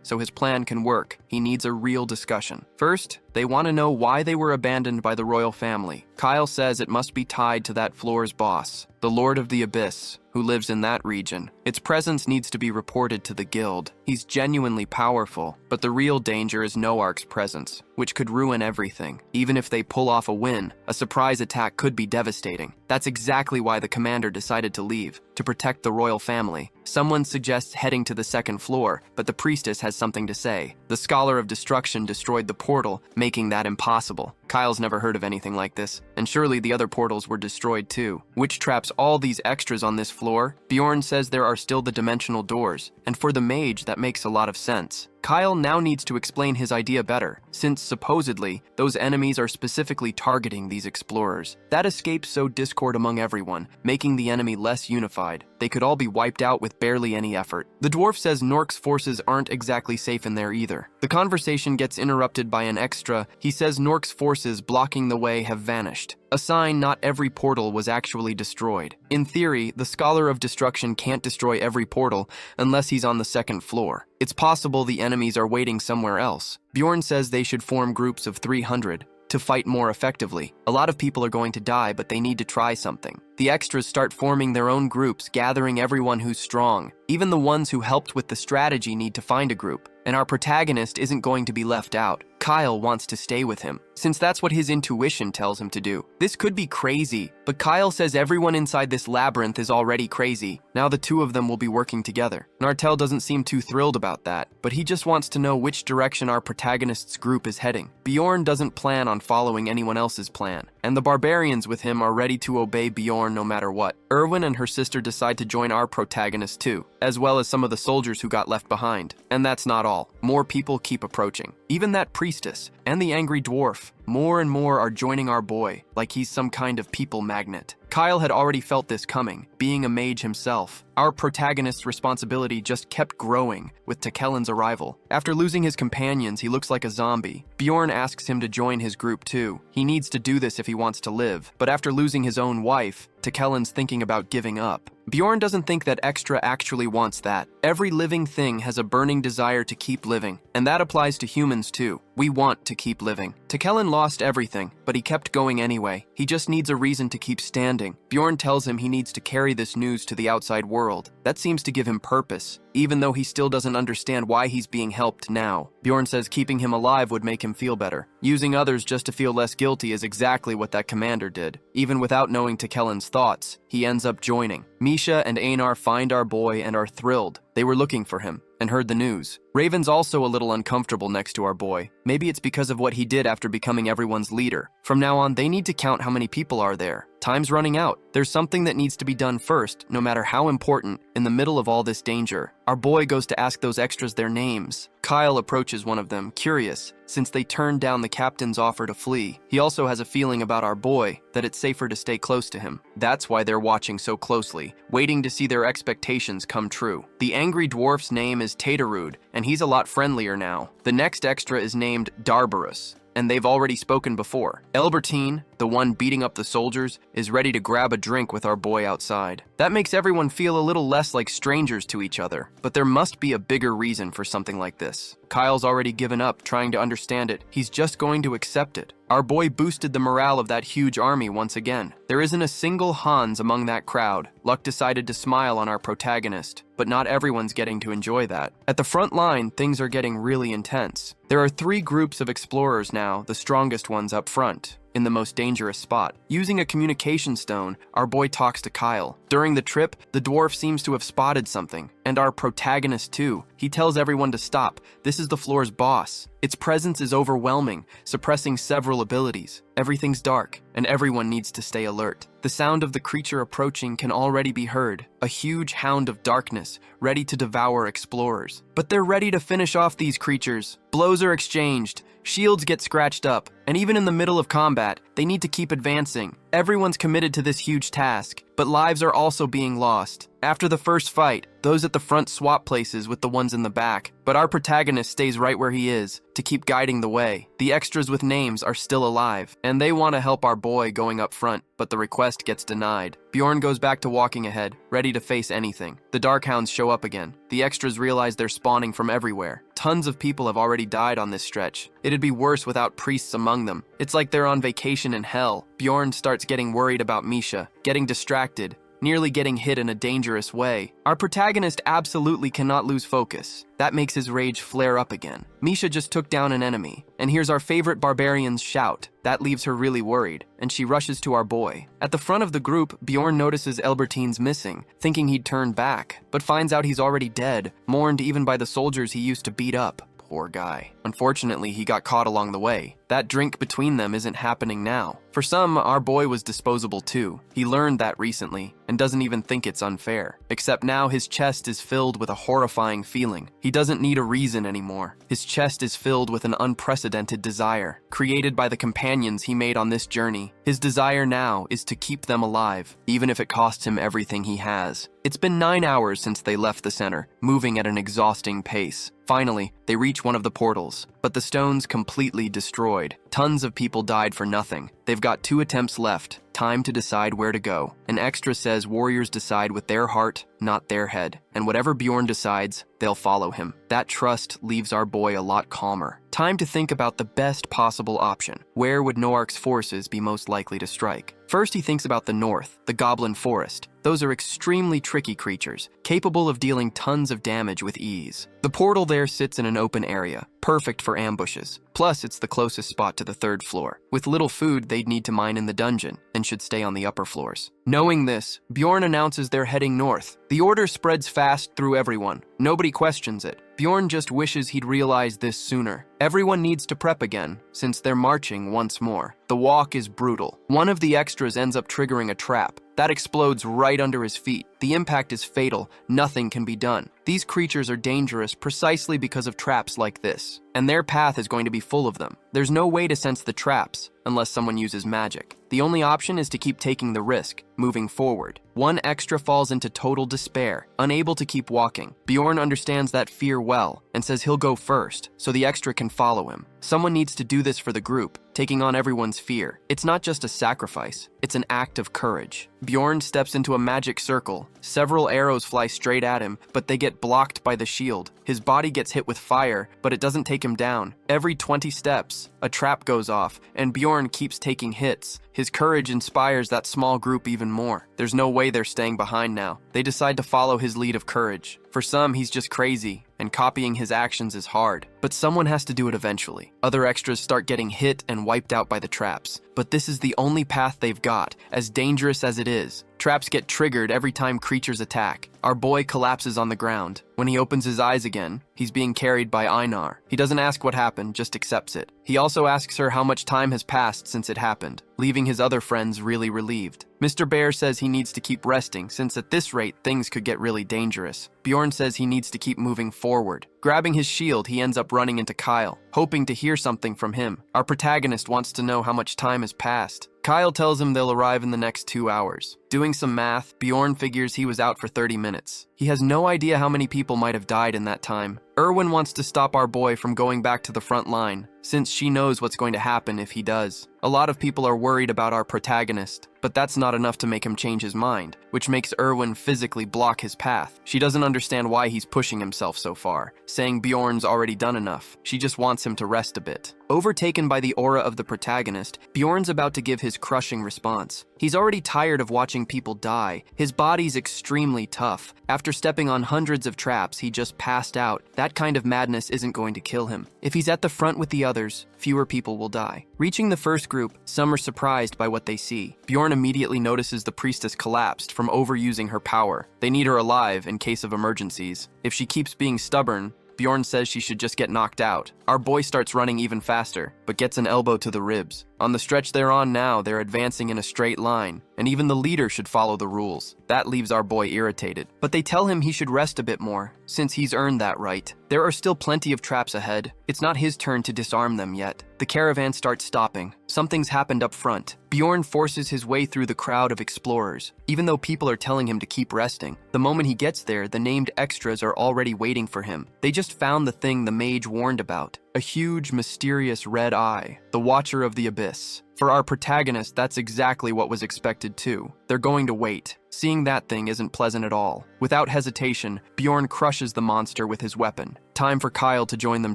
so his plan can work. He needs a real discussion. First, they want to know why they were abandoned by the royal family. Kyle says it must be tied to that floor's boss, the Lord of the Abyss, who lives in that region. Its presence needs to be reported to the guild. He's genuinely powerful, but the real danger is Noark's presence, which could ruin everything. Even if they pull off a win, a surprise attack could be devastating. That's exactly why the commander decided to leave, to protect the royal family. Someone suggests heading to the second floor, but the priestess has something to say. The Scholar of Destruction destroyed the portal, making that impossible. Kyle's never heard of anything like this, and surely the other portals were destroyed too. Which traps all these extras on this floor? Bjorn says there are still the dimensional doors, and for the mage that makes a lot of sense. Kyle now needs to explain his idea better, since supposedly, those enemies are specifically targeting these explorers. That escape sowed discord among everyone, making the enemy less unified. They could all be wiped out with barely any effort. The dwarf says Nork's forces aren't exactly safe in there either. The conversation gets interrupted by an extra. He says Nork's forces blocking the way have vanished. A sign not every portal was actually destroyed. In theory, the Scholar of Destruction can't destroy every portal unless he's on the second floor. It's possible the enemies are waiting somewhere else. Bjorn says they should form groups of 300 to fight more effectively. A lot of people are going to die, but they need to try something. The extras start forming their own groups, gathering everyone who's strong. Even the ones who helped with the strategy need to find a group, and our protagonist isn't going to be left out. Kyle wants to stay with him, since that's what his intuition tells him to do. This could be crazy, but Kyle says everyone inside this labyrinth is already crazy. Now the two of them will be working together. Nartel doesn't seem too thrilled about that, but he just wants to know which direction our protagonist's group is heading. Bjorn doesn't plan on following anyone else's plan, and the barbarians with him are ready to obey Bjorn no matter what. Erwin and her sister decide to join our protagonist too, as well as some of the soldiers who got left behind. And that's not all. More people keep approaching. Even that priestess and the angry dwarf. More and more are joining our boy, like he's some kind of people magnet. Kyle had already felt this coming, being a mage himself. Our protagonist's responsibility just kept growing with Tekellen's arrival. After losing his companions, he looks like a zombie. Bjorn asks him to join his group too. He needs to do this if he wants to live, but after losing his own wife, Tekellen's thinking about giving up. Bjorn doesn't think that Extra actually wants that. Every living thing has a burning desire to keep living, and that applies to humans too. We want to keep living. Tekellen lost everything, but he kept going anyway. He just needs a reason to keep standing. Bjorn tells him he needs to carry this news to the outside world. That seems to give him purpose, even though he still doesn't understand why he's being helped now. Bjorn says keeping him alive would make him feel better. Using others just to feel less guilty is exactly what that commander did. Even without knowing Tekellen's thoughts, he ends up joining. Misha and Einar find our boy and are thrilled. They were looking for him and heard the news. Raven's also a little uncomfortable next to our boy. Maybe it's because of what he did after becoming everyone's leader. From now on, they need to count how many people are there. Time's running out. There's something that needs to be done first, no matter how important, in the middle of all this danger. Our boy goes to ask those extras their names. Kyle approaches one of them, curious, since they turned down the captain's offer to flee. He also has a feeling about our boy, that it's safer to stay close to him. That's why they're watching so closely, waiting to see their expectations come true. The angry dwarf's name is Taterud, and he's a lot friendlier now. The next extra is named Darbarus, and they've already spoken before. Elbertine, the one beating up the soldiers, is ready to grab a drink with our boy outside. That makes everyone feel a little less like strangers to each other, but there must be a bigger reason for something like this. Kyle's already given up trying to understand it. He's just going to accept it. Our boy boosted the morale of that huge army once again. There isn't a single Hans among that crowd. Luck decided to smile on our protagonist, but not everyone's getting to enjoy that. At the front line, things are getting really intense. There are 3 groups of explorers now, the strongest ones up front, in the most dangerous spot. Using a communication stone, our boy talks to Kyle. During the trip, the dwarf seems to have spotted something, and our protagonist too. He tells everyone to stop. This is the floor's boss. Its presence is overwhelming, suppressing several abilities. Everything's dark, and everyone needs to stay alert. The sound of the creature approaching can already be heard, a huge hound of darkness, ready to devour explorers. But they're ready to finish off these creatures. Blows are exchanged, shields get scratched up, and even in the middle of combat, they need to keep advancing. Everyone's committed to this huge task, but lives are also being lost. After the first fight, those at the front swap places with the ones in the back, but our protagonist stays right where he is, to keep guiding the way. The extras with names are still alive, and they want to help our boy going up front, but the request gets denied. Bjorn goes back to walking ahead, ready to face anything. The Darkhounds show up again. The extras realize they're spawning from everywhere. Tons of people have already died on this stretch. It'd be worse without priests among them. It's like they're on vacation in hell. Bjorn starts getting worried about Misha, getting distracted, nearly getting hit in a dangerous way. Our protagonist absolutely cannot lose focus. That makes his rage flare up again. Misha just took down an enemy, and here's our favorite Barbarian's shout. That leaves her really worried, and she rushes to our boy. At the front of the group, Bjorn notices Elbertine's missing, thinking he'd turn back, but finds out he's already dead, mourned even by the soldiers he used to beat up. Poor guy. Unfortunately, he got caught along the way. That drink between them isn't happening now. For some, our boy was disposable too. He learned that recently, and doesn't even think it's unfair. Except now his chest is filled with a horrifying feeling. He doesn't need a reason anymore. His chest is filled with an unprecedented desire, created by the companions he made on this journey. His desire now is to keep them alive, even if it costs him everything he has. It's been 9 hours since they left the center, moving at an exhausting pace. Finally, they reach one of the portals, but the stone's completely destroyed. Tons of people died for nothing. They've got 2 attempts left. Time to decide where to go. An extra says warriors decide with their heart, not their head. And whatever Bjorn decides, they'll follow him. That trust leaves our boy a lot calmer. Time to think about the best possible option. Where would Noark's forces be most likely to strike? First, he thinks about the north, the Goblin Forest. Those are extremely tricky creatures, capable of dealing tons of damage with ease. The portal there sits in an open area, perfect for ambushes. Plus, it's the closest spot to the 3rd floor. With little food, they'd need to mine in the dungeon, and should stay on the upper floors. Knowing this, Bjorn announces they're heading north. The order spreads fast through everyone. Nobody questions it. Bjorn just wishes he'd realized this sooner. Everyone needs to prep again, since they're marching once more. The walk is brutal. One of the extras ends up triggering a trap. That explodes right under his feet. The impact is fatal. Nothing can be done. These creatures are dangerous precisely because of traps like this, and their path is going to be full of them. There's no way to sense the traps, unless someone uses magic. The only option is to keep taking the risk, moving forward. One extra falls into total despair, unable to keep walking. Bjorn understands that fear well, and says he'll go first, so the extra can follow him. Someone needs to do this for the group, taking on everyone's fear. It's not just a sacrifice, it's an act of courage. Bjorn steps into a magic circle. Several arrows fly straight at him, but they get blocked by the shield. His body gets hit with fire, but it doesn't take him down. Every 20 steps, a trap goes off, and Bjorn keeps taking hits. His courage inspires that small group even more. There's no way they're staying behind now. They decide to follow his lead of courage. For some, he's just crazy, and copying his actions is hard. But someone has to do it eventually. Other extras start getting hit and wiped out by the traps. But this is the only path they've got, as dangerous as it is. Traps get triggered every time creatures attack. Our boy collapses on the ground. When he opens his eyes again, he's being carried by Einar. He doesn't ask what happened, just accepts it. He also asks her how much time has passed since it happened, leaving his other friends really relieved. Mr. Bear says he needs to keep resting, since at this rate, things could get really dangerous. Bjorn says he needs to keep moving forward. Grabbing his shield, he ends up running into Kyle, hoping to hear something from him. Our protagonist wants to know how much time has passed. Kyle tells him they'll arrive in the next 2 hours. Doing some math, Bjorn figures he was out for 30 minutes. He has no idea how many people might have died in that time. Erwin wants to stop our boy from going back to the front line, since she knows what's going to happen if he does. A lot of people are worried about our protagonist, but that's not enough to make him change his mind, which makes Erwin physically block his path. She doesn't understand why he's pushing himself so far, saying Bjorn's already done enough. She just wants him to rest a bit. Overtaken by the aura of the protagonist, Bjorn's about to give his crushing response. He's already tired of watching people die. His body's extremely tough. After stepping on hundreds of traps, he just passed out. That kind of madness isn't going to kill him. If he's at the front with the others, fewer people will die. Reaching the first group, some are surprised by what they see. Bjorn immediately notices the priestess collapsed from overusing her power. They need her alive in case of emergencies. If she keeps being stubborn, Bjorn says she should just get knocked out. Our boy starts running even faster, but gets an elbow to the ribs. On the stretch they're on now, they're advancing in a straight line, and even the leader should follow the rules. That leaves our boy irritated. But they tell him he should rest a bit more, since he's earned that right. There are still plenty of traps ahead. It's not his turn to disarm them yet. The caravan starts stopping. Something's happened up front. Bjorn forces his way through the crowd of explorers. Even though people are telling him to keep resting, the moment he gets there, the named extras are already waiting for him. They just found the thing the mage warned about. A huge, mysterious red eye, the Watcher of the Abyss. For our protagonist, that's exactly what was expected too. They're going to wait. Seeing that thing isn't pleasant at all. Without hesitation, Bjorn crushes the monster with his weapon. Time for Kyle to join them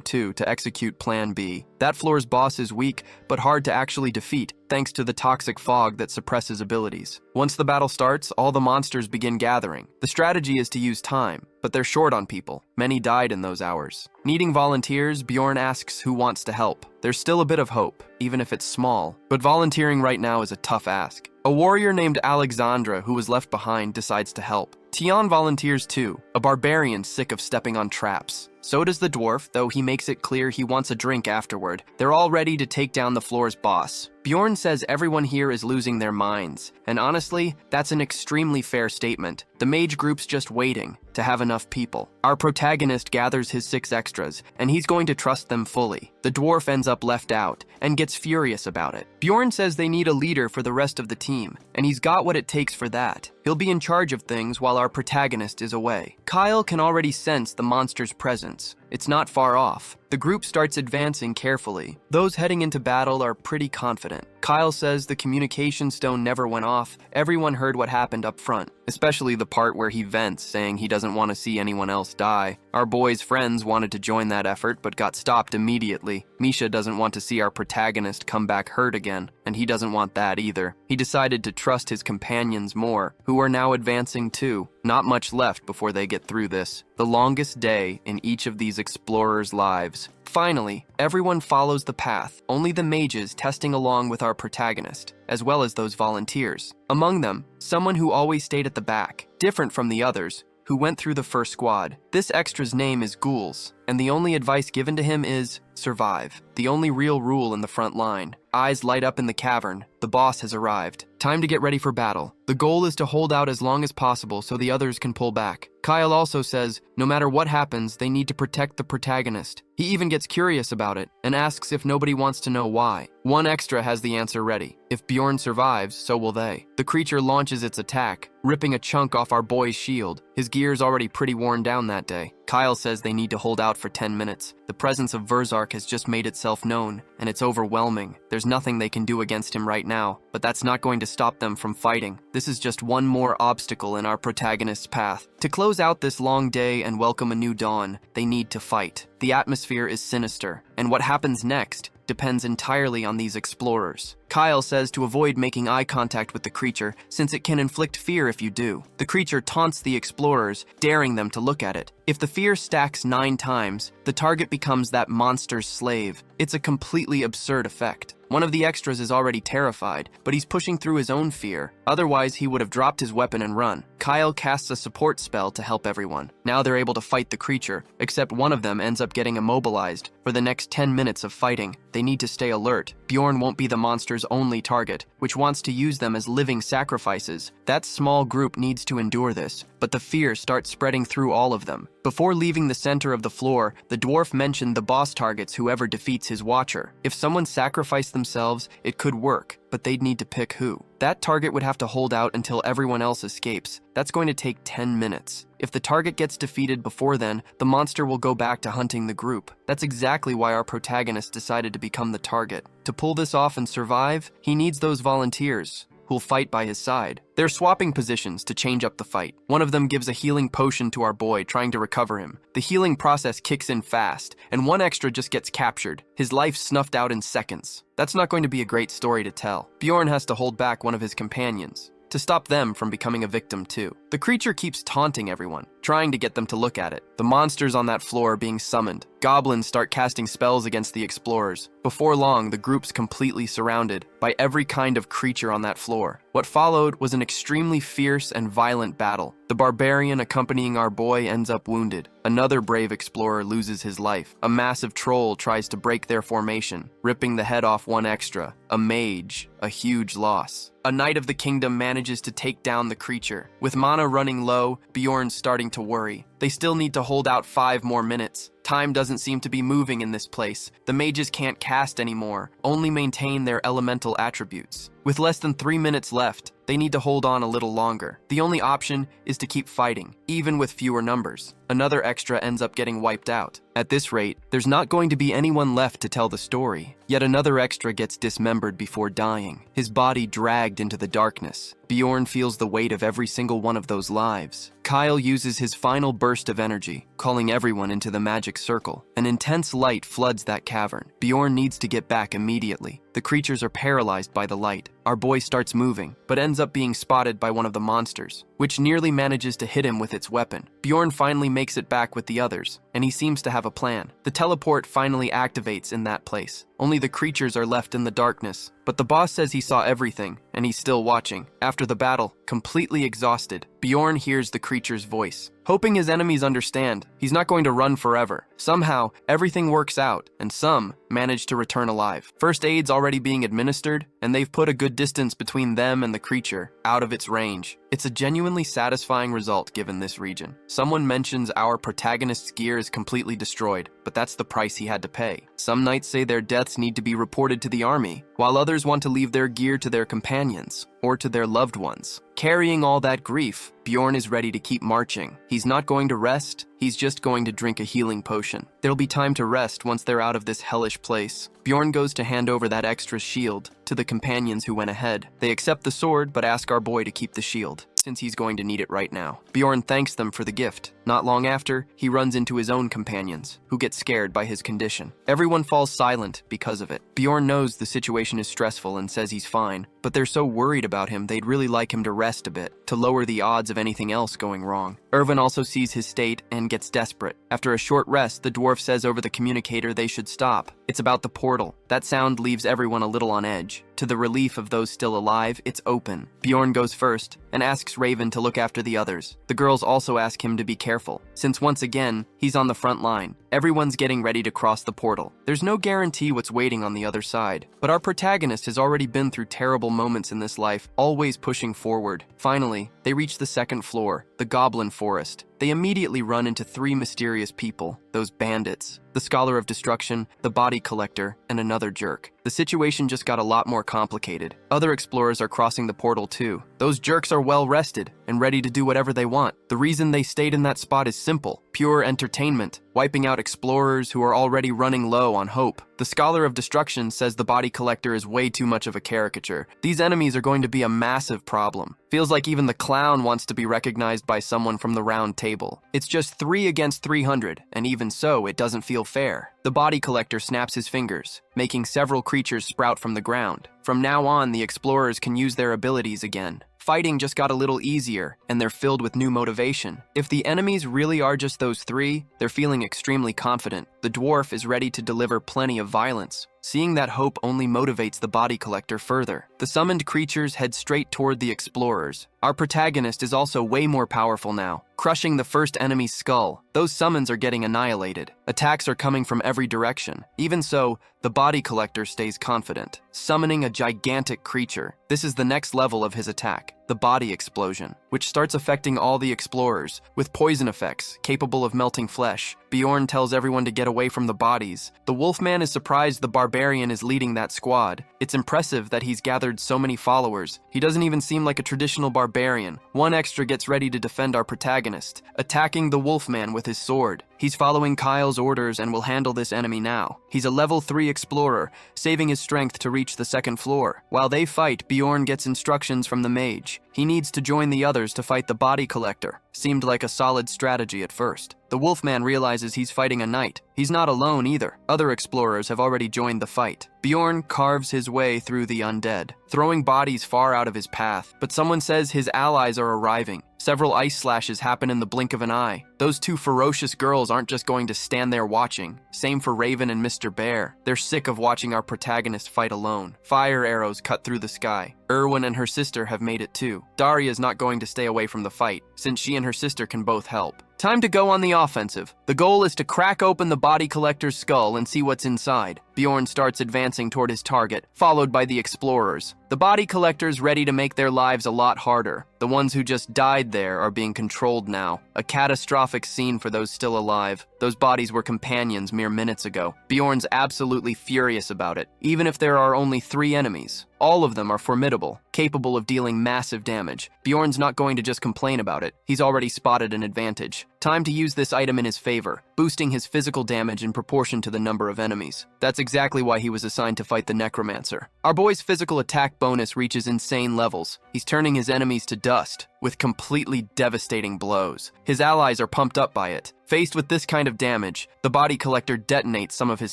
too, to execute Plan B. That floor's boss is weak, but hard to actually defeat, thanks to the toxic fog that suppresses abilities. Once the battle starts, all the monsters begin gathering. The strategy is to use time, but they're short on people. Many died in those hours. Needing volunteers, Bjorn asks who wants to help. There's still a bit of hope, even if it's small, but volunteering right now is a tough ask. A warrior named Alexandra, who was left behind, decides to help. Tion volunteers too, a barbarian sick of stepping on traps. So does the dwarf, though he makes it clear he wants a drink afterward. They're all ready to take down the floor's boss. Bjorn says everyone here is losing their minds, and honestly, that's an extremely fair statement. The mage group's just waiting to have enough people. Our protagonist gathers his 6 extras, and he's going to trust them fully. The dwarf ends up left out, and gets furious about it. Bjorn says they need a leader for the rest of the team, and he's got what it takes for that. He'll be in charge of things while our protagonist is away. Kyle can already sense the monster's presence. It's not far off. The group starts advancing carefully. Those heading into battle are pretty confident. Kyle says the communication stone never went off. Everyone heard what happened up front, especially the part where he vents, saying he doesn't want to see anyone else die. Our boy's friends wanted to join that effort, but got stopped immediately. Misha doesn't want to see our protagonist come back hurt again, and he doesn't want that either. He decided to trust his companions more, who are now advancing too. Not much left before they get through this. The longest day in each of these explorers' lives. Finally, everyone follows the path, only the mages testing along with our protagonist, as well as those volunteers. Among them, someone who always stayed at the back, different from the others, who went through the first squad. This extra's name is Ghouls, and the only advice given to him is survive. The only real rule in the front line. Eyes light up in the cavern. The boss has arrived. Time to get ready for battle. The goal is to hold out as long as possible so the others can pull back. Kyle also says, no matter what happens, they need to protect the protagonist. He even gets curious about it and asks if nobody wants to know why. One extra has the answer ready. If Bjorn survives, so will they. The creature launches its attack, ripping a chunk off our boy's shield. His gear's already pretty worn down that day. Kyle says they need to hold out for 10 minutes. The presence of Verzark has just made itself known, and it's overwhelming. There's nothing they can do against him right now, but that's not going to stop them from fighting. This is just one more obstacle in our protagonist's path. To close out this long day and welcome a new dawn, they need to fight. The atmosphere is sinister, and what happens next depends entirely on these explorers. Kyle says to avoid making eye contact with the creature, since it can inflict fear if you do. The creature taunts the explorers, daring them to look at it. If the fear stacks 9 times, the target becomes that monster's slave. It's a completely absurd effect. One of the extras is already terrified, but he's pushing through his own fear. Otherwise, he would have dropped his weapon and run. Kyle casts a support spell to help everyone. Now they're able to fight the creature, except one of them ends up getting immobilized. For the next 10 minutes of fighting, they need to stay alert. Bjorn won't be the monster's only target, which wants to use them as living sacrifices. That small group needs to endure this, but the fear starts spreading through all of them. Before leaving the center of the floor, the dwarf mentioned the boss targets whoever defeats his watcher. If someone sacrificed themselves, it could work. but they'd need to pick who. That target would have to hold out until everyone else escapes. That's going to take 10 minutes. If the target gets defeated before then, the monster will go back to hunting the group. That's exactly why our protagonist decided to become the target. To pull this off and survive, he needs those volunteers who'll fight by his side. They're swapping positions to change up the fight. One of them gives a healing potion to our boy, trying to recover him. The healing process kicks in fast, and one extra just gets captured. His life snuffed out in seconds. That's not going to be a great story to tell. Bjorn has to hold back one of his companions to stop them from becoming a victim too. The creature keeps taunting everyone, trying to get them to look at it. The monsters on that floor are being summoned. Goblins start casting spells against the explorers. Before long, the group's completely surrounded by every kind of creature on that floor. What followed was an extremely fierce and violent battle. The barbarian accompanying our boy ends up wounded. Another brave explorer loses his life. A massive troll tries to break their formation, ripping the head off one extra. A mage, a huge loss. A knight of the kingdom manages to take down the creature. With mana running low, Bjorn's starting to worry. They still need to hold out 5 more minutes. Time doesn't seem to be moving in this place. The mages can't cast anymore, only maintain their elemental attributes. With less than 3 minutes left, they need to hold on a little longer. The only option is to keep fighting, even with fewer numbers. Another extra ends up getting wiped out. At this rate, there's not going to be anyone left to tell the story. Yet another extra gets dismembered before dying, his body dragged into the darkness. Bjorn feels the weight of every single one of those lives. Kyle uses his final burst of energy, calling everyone into the magic circle. An intense light floods that cavern. Bjorn needs to get back immediately. The creatures are paralyzed by the light. Our boy starts moving, but ends up being spotted by one of the monsters, which nearly manages to hit him with its weapon. Bjorn finally makes it back with the others, and he seems to have a plan. The teleport finally activates in that place. Only the creatures are left in the darkness, but the boss says he saw everything, and he's still watching. After the battle, completely exhausted, Bjorn hears the creature's voice. Hoping his enemies understand, he's not going to run forever. Somehow, everything works out, and some manage to return alive. First aid's already being administered, and they've put a good distance between them and the creature, out of its range. It's a genuinely satisfying result given this region. Someone mentions our protagonist's gear is completely destroyed, but that's the price he had to pay. Some knights say their deaths need to be reported to the army, while others want to leave their gear to their companions, or to their loved ones. Carrying all that grief, Bjorn is ready to keep marching. He's not going to rest, he's just going to drink a healing potion. There'll be time to rest once they're out of this hellish place. Bjorn goes to hand over that extra shield to the companions who went ahead. They accept the sword, but ask our boy to keep the shield, since he's going to need it right now. Bjorn thanks them for the gift. Not long after, he runs into his own companions, who get scared by his condition. Everyone falls silent because of it. Bjorn knows the situation is stressful and says he's fine, but they're so worried about him they'd really like him to rest a bit, to lower the odds of anything else going wrong. Irvin also sees his state and gets desperate. After a short rest, the dwarf says over the communicator they should stop. It's about the portal. That sound leaves everyone a little on edge. To the relief of those still alive, it's open. Bjorn goes first and asks Raven to look after the others. The girls also ask him to be careful, since once again, he's on the front line. Everyone's getting ready to cross the portal. There's no guarantee what's waiting on the other side, but our protagonist has already been through terrible moments in this life, always pushing forward. Finally, they reach the second floor, the Goblin Forest. They immediately run into 3 mysterious people, those bandits. The Scholar of Destruction, the Body Collector, and another jerk. The situation just got a lot more complicated. Other explorers are crossing the portal too. Those jerks are well rested and ready to do whatever they want. The reason they stayed in that spot is simple: pure entertainment, wiping out explorers who are already running low on hope. The Scholar of Destruction says the Body Collector is way too much of a caricature. These enemies are going to be a massive problem. Feels like even the clown wants to be recognized by someone from the round table. It's just 3 against 300, and even so, it doesn't feel fair. The Body Collector snaps his fingers, making several creatures sprout from the ground. From now on, the explorers can use their abilities again. Fighting just got a little easier, and they're filled with new motivation. If the enemies really are just those 3, they're feeling extremely confident. The dwarf is ready to deliver plenty of violence. Seeing that hope only motivates the Body Collector further. The summoned creatures head straight toward the explorers. Our protagonist is also way more powerful now, crushing the first enemy's skull. Those summons are getting annihilated. Attacks are coming from every direction. Even so, the Body Collector stays confident, summoning a gigantic creature. This is the next level of his attack. the body explosion, which starts affecting all the explorers, with poison effects capable of melting flesh. Bjorn tells everyone to get away from the bodies. The Wolfman is surprised the Barbarian is leading that squad. It's impressive that he's gathered so many followers. He doesn't even seem like a traditional barbarian. One extra gets ready to defend our protagonist, attacking the Wolfman with his sword. He's following Kyle's orders and will handle this enemy now. He's a level 3 explorer, saving his strength to reach the second floor. While they fight, Bjorn gets instructions from the mage. He needs to join the others to fight the body collector. Seemed like a solid strategy at first. The Wolfman realizes he's fighting a knight. He's not alone either. Other explorers have already joined the fight. Bjorn carves his way through the undead, throwing bodies far out of his path. But someone says his allies are arriving. Several ice slashes happen in the blink of an eye. Those two ferocious girls aren't just going to stand there watching. Same for Raven and Mr. Bear. They're sick of watching our protagonist fight alone. Fire arrows cut through the sky. Erwin and her sister have made it too. Daria's not going to stay away from the fight, since she and her sister can both help. Time to go on the offensive. The goal is to crack open the body collector's skull and see what's inside. Bjorn starts advancing toward his target, followed by the explorers. The body collector's ready to make their lives a lot harder. The ones who just died there are being controlled now. A catastrophic scene for those still alive. Those bodies were companions mere minutes ago. Bjorn's absolutely furious about it, even if there are only 3 enemies. All of them are formidable, capable of dealing massive damage. Bjorn's not going to just complain about it. He's already spotted an advantage. Time to use this item in his favor, boosting his physical damage in proportion to the number of enemies. That's exactly why he was assigned to fight the Necromancer. Our boy's physical attack bonus reaches insane levels. He's turning his enemies to dust with completely devastating blows. His allies are pumped up by it. Faced with this kind of damage, the body collector detonates some of his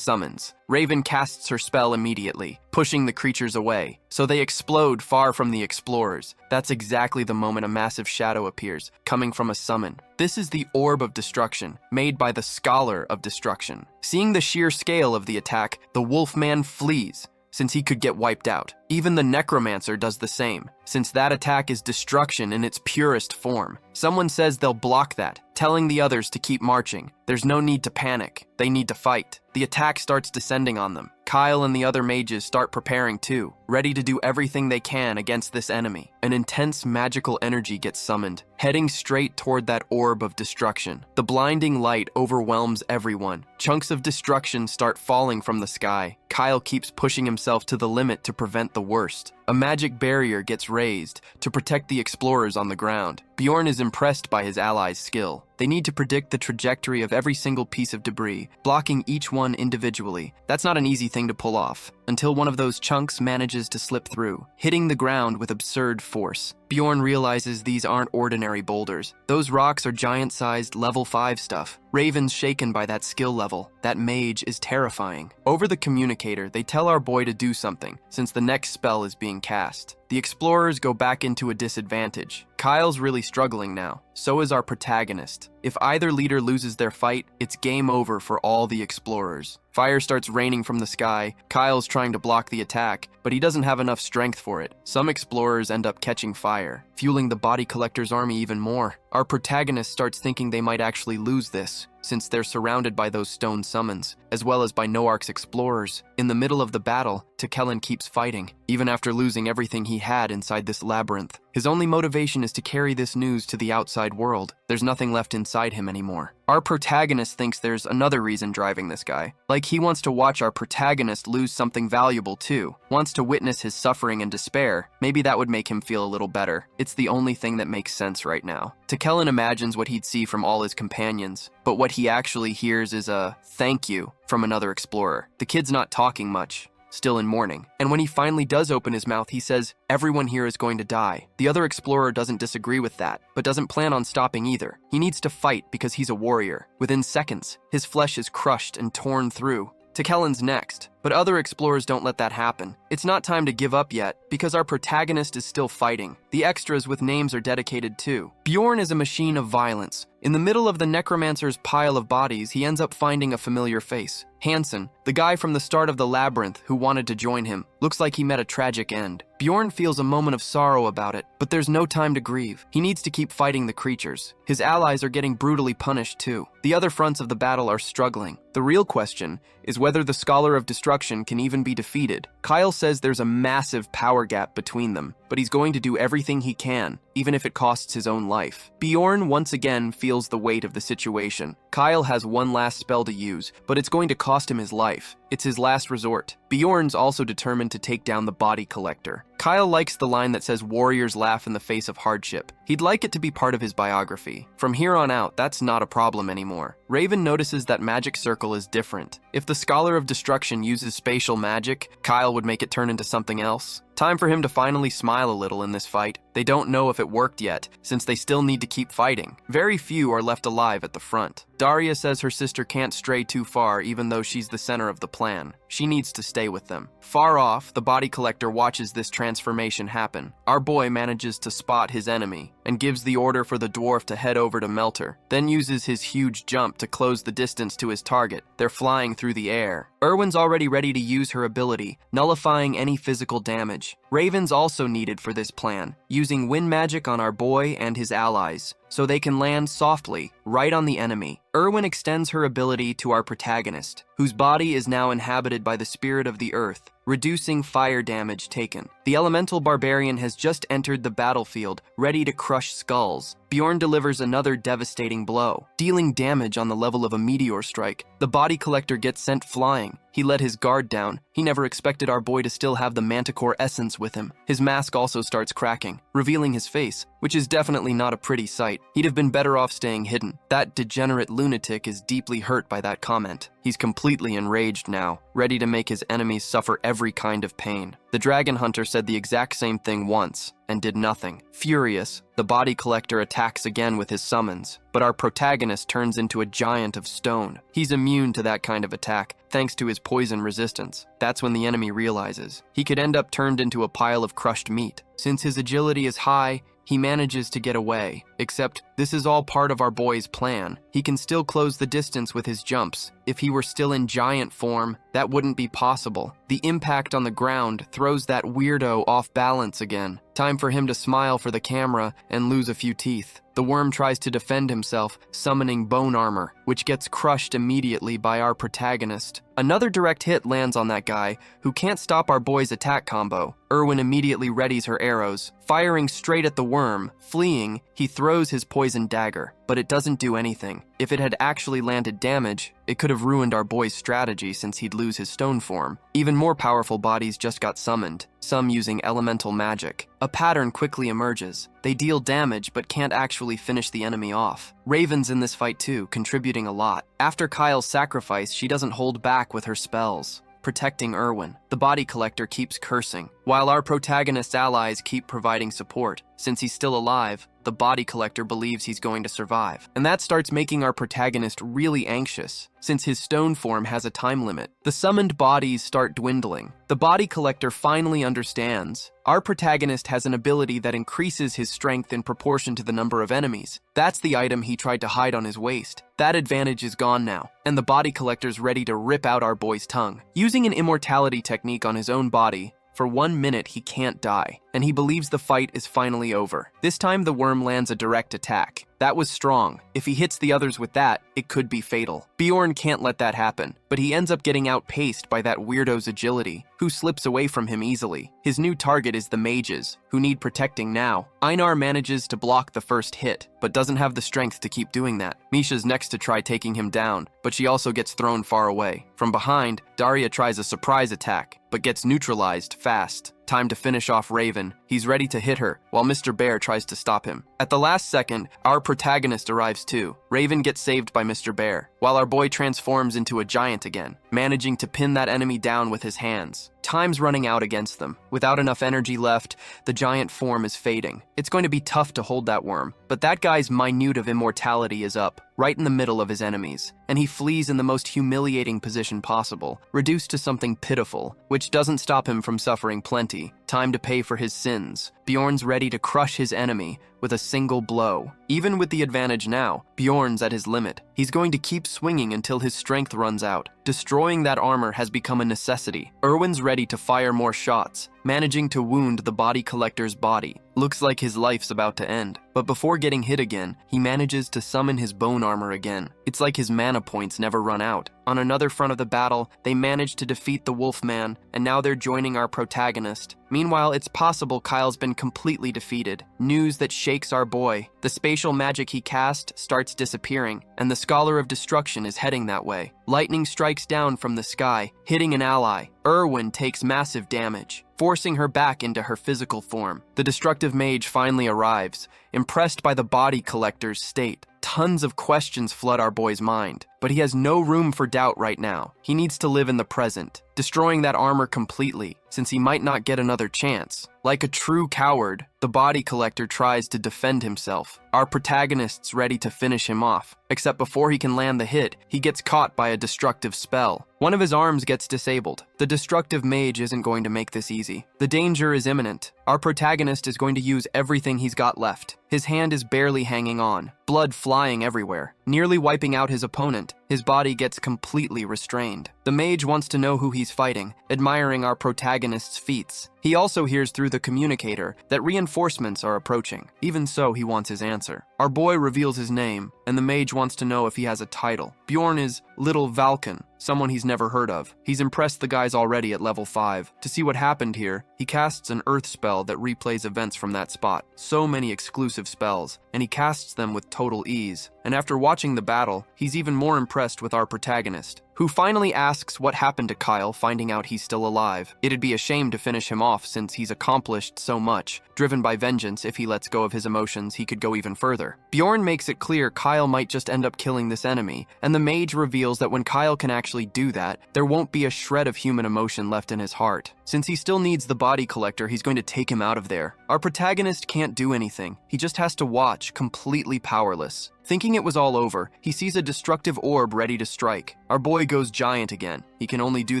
summons. Raven casts her spell immediately, pushing the creatures away, so they explode far from the explorers. That's exactly the moment a massive shadow appears, coming from a summon. This is the Orb of Destruction, made by the Scholar of Destruction. Seeing the sheer scale of the attack, the Wolfman flees, since he could get wiped out. Even the Necromancer does the same, since that attack is destruction in its purest form. Someone says they'll block that, telling the others to keep marching. There's no need to panic. They need to fight. The attack starts descending on them. Kyle and the other mages start preparing too, ready to do everything they can against this enemy. An intense magical energy gets summoned, heading straight toward that orb of destruction. The blinding light overwhelms everyone. Chunks of destruction start falling from the sky. Kyle keeps pushing himself to the limit to prevent the worst. A magic barrier gets raised to protect the explorers on the ground. Bjorn is impressed by his allies' skill. They need to predict the trajectory of every single piece of debris, blocking each one individually. That's not an easy thing to pull off, until one of those chunks manages to slip through, hitting the ground with absurd force. Bjorn realizes these aren't ordinary boulders. Those rocks are giant-sized level 5 stuff. Raven's shaken by that skill level. That mage is terrifying. Over the communicator, they tell our boy to do something, since the next spell is being cast. The explorers go back into a disadvantage. Kyle's really struggling now. So is our protagonist. If either leader loses their fight, it's game over for all the explorers. Fire starts raining from the sky. Kyle's trying to block the attack, but he doesn't have enough strength for it. Some explorers end up catching fire, fueling the body collector's army even more. Our protagonist starts thinking they might actually lose this, since they're surrounded by those stone summons, as well as by Noark's explorers. In the middle of the battle, Tekellen keeps fighting, even after losing everything he had inside this labyrinth. His only motivation is to carry this news to the outside world. There's nothing left inside him anymore. Our protagonist thinks there's another reason driving this guy. Like he wants to watch our protagonist lose something valuable too. Wants to witness his suffering and despair. Maybe that would make him feel a little better. It's the only thing that makes sense right now. Tekellen imagines what he'd see from all his companions, but what he actually hears is a thank you from another explorer. The kid's not talking much, still in mourning. And when he finally does open his mouth, he says, "Everyone here is going to die." The other explorer doesn't disagree with that, but doesn't plan on stopping either. He needs to fight because he's a warrior. Within seconds, his flesh is crushed and torn through. Tekellen's next, but other explorers don't let that happen. It's not time to give up yet, because our protagonist is still fighting. The extras with names are dedicated too. Bjorn is a machine of violence. In the middle of the Necromancer's pile of bodies, he ends up finding a familiar face. Hansen, the guy from the start of the labyrinth who wanted to join him, looks like he met a tragic end. Bjorn feels a moment of sorrow about it, but there's no time to grieve. He needs to keep fighting the creatures. His allies are getting brutally punished too. The other fronts of the battle are struggling. The real question is whether the Scholar of Destruction can even be defeated. Kyle says there's a massive power gap between them, but he's going to do everything he can, even if it costs his own life. Bjorn once again feels the weight of the situation. Kyle has one last spell to use, but it's going to cost him his life. It's his last resort. Bjorn's also determined to take down the body collector. Kyle likes the line that says warriors laugh in the face of hardship. He'd like it to be part of his biography. From here on out, that's not a problem anymore. Raven notices that Magic Circle is different. If the Scholar of Destruction uses spatial magic, Kyle would make it turn into something else. Time for him to finally smile a little in this fight. They don't know if it worked yet, since they still need to keep fighting. Very few are left alive at the front. Daria says her sister can't stray too far even though she's the center of the plan. She needs to stay with them. Far off, the body collector watches this transformation happen. Our boy manages to spot his enemy and gives the order for the dwarf to head over to Melter, then uses his huge jump to close the distance to his target. They're flying through the air. Erwin's already ready to use her ability, nullifying any physical damage. Raven's also needed for this plan, using wind magic on our boy and his allies, so they can land softly, right on the enemy. Erwin extends her ability to our protagonist, whose body is now inhabited by the spirit of the earth, reducing fire damage taken. The elemental barbarian has just entered the battlefield, ready to crush skulls. Bjorn delivers another devastating blow, dealing damage on the level of a meteor strike. The body collector gets sent flying. He let his guard down. He never expected our boy to still have the manticore essence with him. His mask also starts cracking, revealing his face, which is definitely not a pretty sight. He'd have been better off staying hidden. That degenerate lunatic is deeply hurt by that comment. He's completely enraged now, ready to make his enemies suffer every kind of pain. The dragon hunter said the exact same thing once, and did nothing. Furious, the body collector attacks again with his summons, but our protagonist turns into a giant of stone. He's immune to that kind of attack, thanks to his poison resistance. That's when the enemy realizes he could end up turned into a pile of crushed meat. Since his agility is high, he manages to get away, except this is all part of our boy's plan. He can still close the distance with his jumps. If he were still in giant form, that wouldn't be possible. The impact on the ground throws that weirdo off balance again. Time for him to smile for the camera and lose a few teeth. The worm tries to defend himself, summoning bone armor, which gets crushed immediately by our protagonist. Another direct hit lands on that guy, who can't stop our boy's attack combo. Erwin immediately readies her arrows. Firing straight at the worm, fleeing, he throws his poison dagger, but it doesn't do anything. If it had actually landed damage, it could have ruined our boy's strategy since he'd lose his stone form. Even more powerful bodies just got summoned, some using elemental magic. A pattern quickly emerges. They deal damage but can't actually finish the enemy off. Raven's in this fight too, contributing a lot. After Kyle's sacrifice, she doesn't hold back with her spells, protecting Erwin. The body collector keeps cursing, while our protagonist's allies keep providing support. Since he's still alive, the body collector believes he's going to survive. And that starts making our protagonist really anxious, since his stone form has a time limit. The summoned bodies start dwindling. The body collector finally understands. Our protagonist has an ability that increases his strength in proportion to the number of enemies. That's the item he tried to hide on his waist. That advantage is gone now, and the body collector's ready to rip out our boy's tongue. Using an immortality technique on his own body, for 1 minute he can't die, and he believes the fight is finally over. This time the worm lands a direct attack. That was strong. If he hits the others with that, it could be fatal. Bjorn can't let that happen, but he ends up getting outpaced by that weirdo's agility, who slips away from him easily. His new target is the mages, who need protecting now. Einar manages to block the first hit, but doesn't have the strength to keep doing that. Misha's next to try taking him down, but she also gets thrown far away. From behind, Daria tries a surprise attack, but gets neutralized fast. Time to finish off Raven. He's ready to hit her, while Mr. Bear tries to stop him. At the last second, our protagonist arrives too. Raven gets saved by Mr. Bear, while our boy transforms into a giant again, managing to pin that enemy down with his hands. Time's running out against them. Without enough energy left, the giant form is fading. It's going to be tough to hold that worm, but that guy's minute of immortality is up, right in the middle of his enemies, and he flees in the most humiliating position possible, reduced to something pitiful, which doesn't stop him from suffering plenty. Time to pay for his sins. Bjorn's ready to crush his enemy with a single blow. Even with the advantage now, Bjorn's at his limit. He's going to keep swinging until his strength runs out. Destroying that armor has become a necessity. Erwin's ready to fire more shots, managing to wound the body collector's body. Looks like his life's about to end. But before getting hit again, he manages to summon his bone armor again. It's like his mana points never run out. On another front of the battle, they manage to defeat the Wolfman, and now they're joining our protagonist. Meanwhile, it's possible Kyle's been completely defeated. News that shakes our boy. The spatial magic he cast starts disappearing, and the Scholar of Destruction is heading that way. Lightning strikes down from the sky, hitting an ally. Erwin takes massive damage, forcing her back into her physical form. The destructive mage finally arrives, impressed by the body collector's state. Tons of questions flood our boy's mind, but he has no room for doubt right now. He needs to live in the present, destroying that armor completely, since he might not get another chance. Like a true coward, the body collector tries to defend himself. Our protagonist's ready to finish him off, except before he can land the hit, he gets caught by a destructive spell. One of his arms gets disabled. The destructive mage isn't going to make this easy. The danger is imminent. Our protagonist is going to use everything he's got left. His hand is barely hanging on, blood flying everywhere, nearly wiping out his opponent. His body gets completely restrained. The mage wants to know who he's fighting, admiring our protagonist's feats. He also hears through the communicator that reinforcements are approaching. Even so, he wants his answer. Our boy reveals his name, and the mage wants to know if he has a title. Bjorn is Little Valken, someone he's never heard of. He's impressed the guys already at level 5. To see what happened here, he casts an earth spell that replays events from that spot. So many exclusive spells, and he casts them with total ease. And after watching the battle, he's even more impressed with our protagonist, who finally asks what happened to Kyle, finding out he's still alive. It'd be a shame to finish him off since he's accomplished so much. Driven by vengeance, if he lets go of his emotions, he could go even further. Bjorn makes it clear Kyle might just end up killing this enemy, and the mage reveals that when Kyle can actually do that, there won't be a shred of human emotion left in his heart. Since he still needs the body collector, he's going to take him out of there. Our protagonist can't do anything. He just has to watch, completely powerless. Thinking it was all over, he sees a destructive orb ready to strike. Our boy goes giant again. He can only do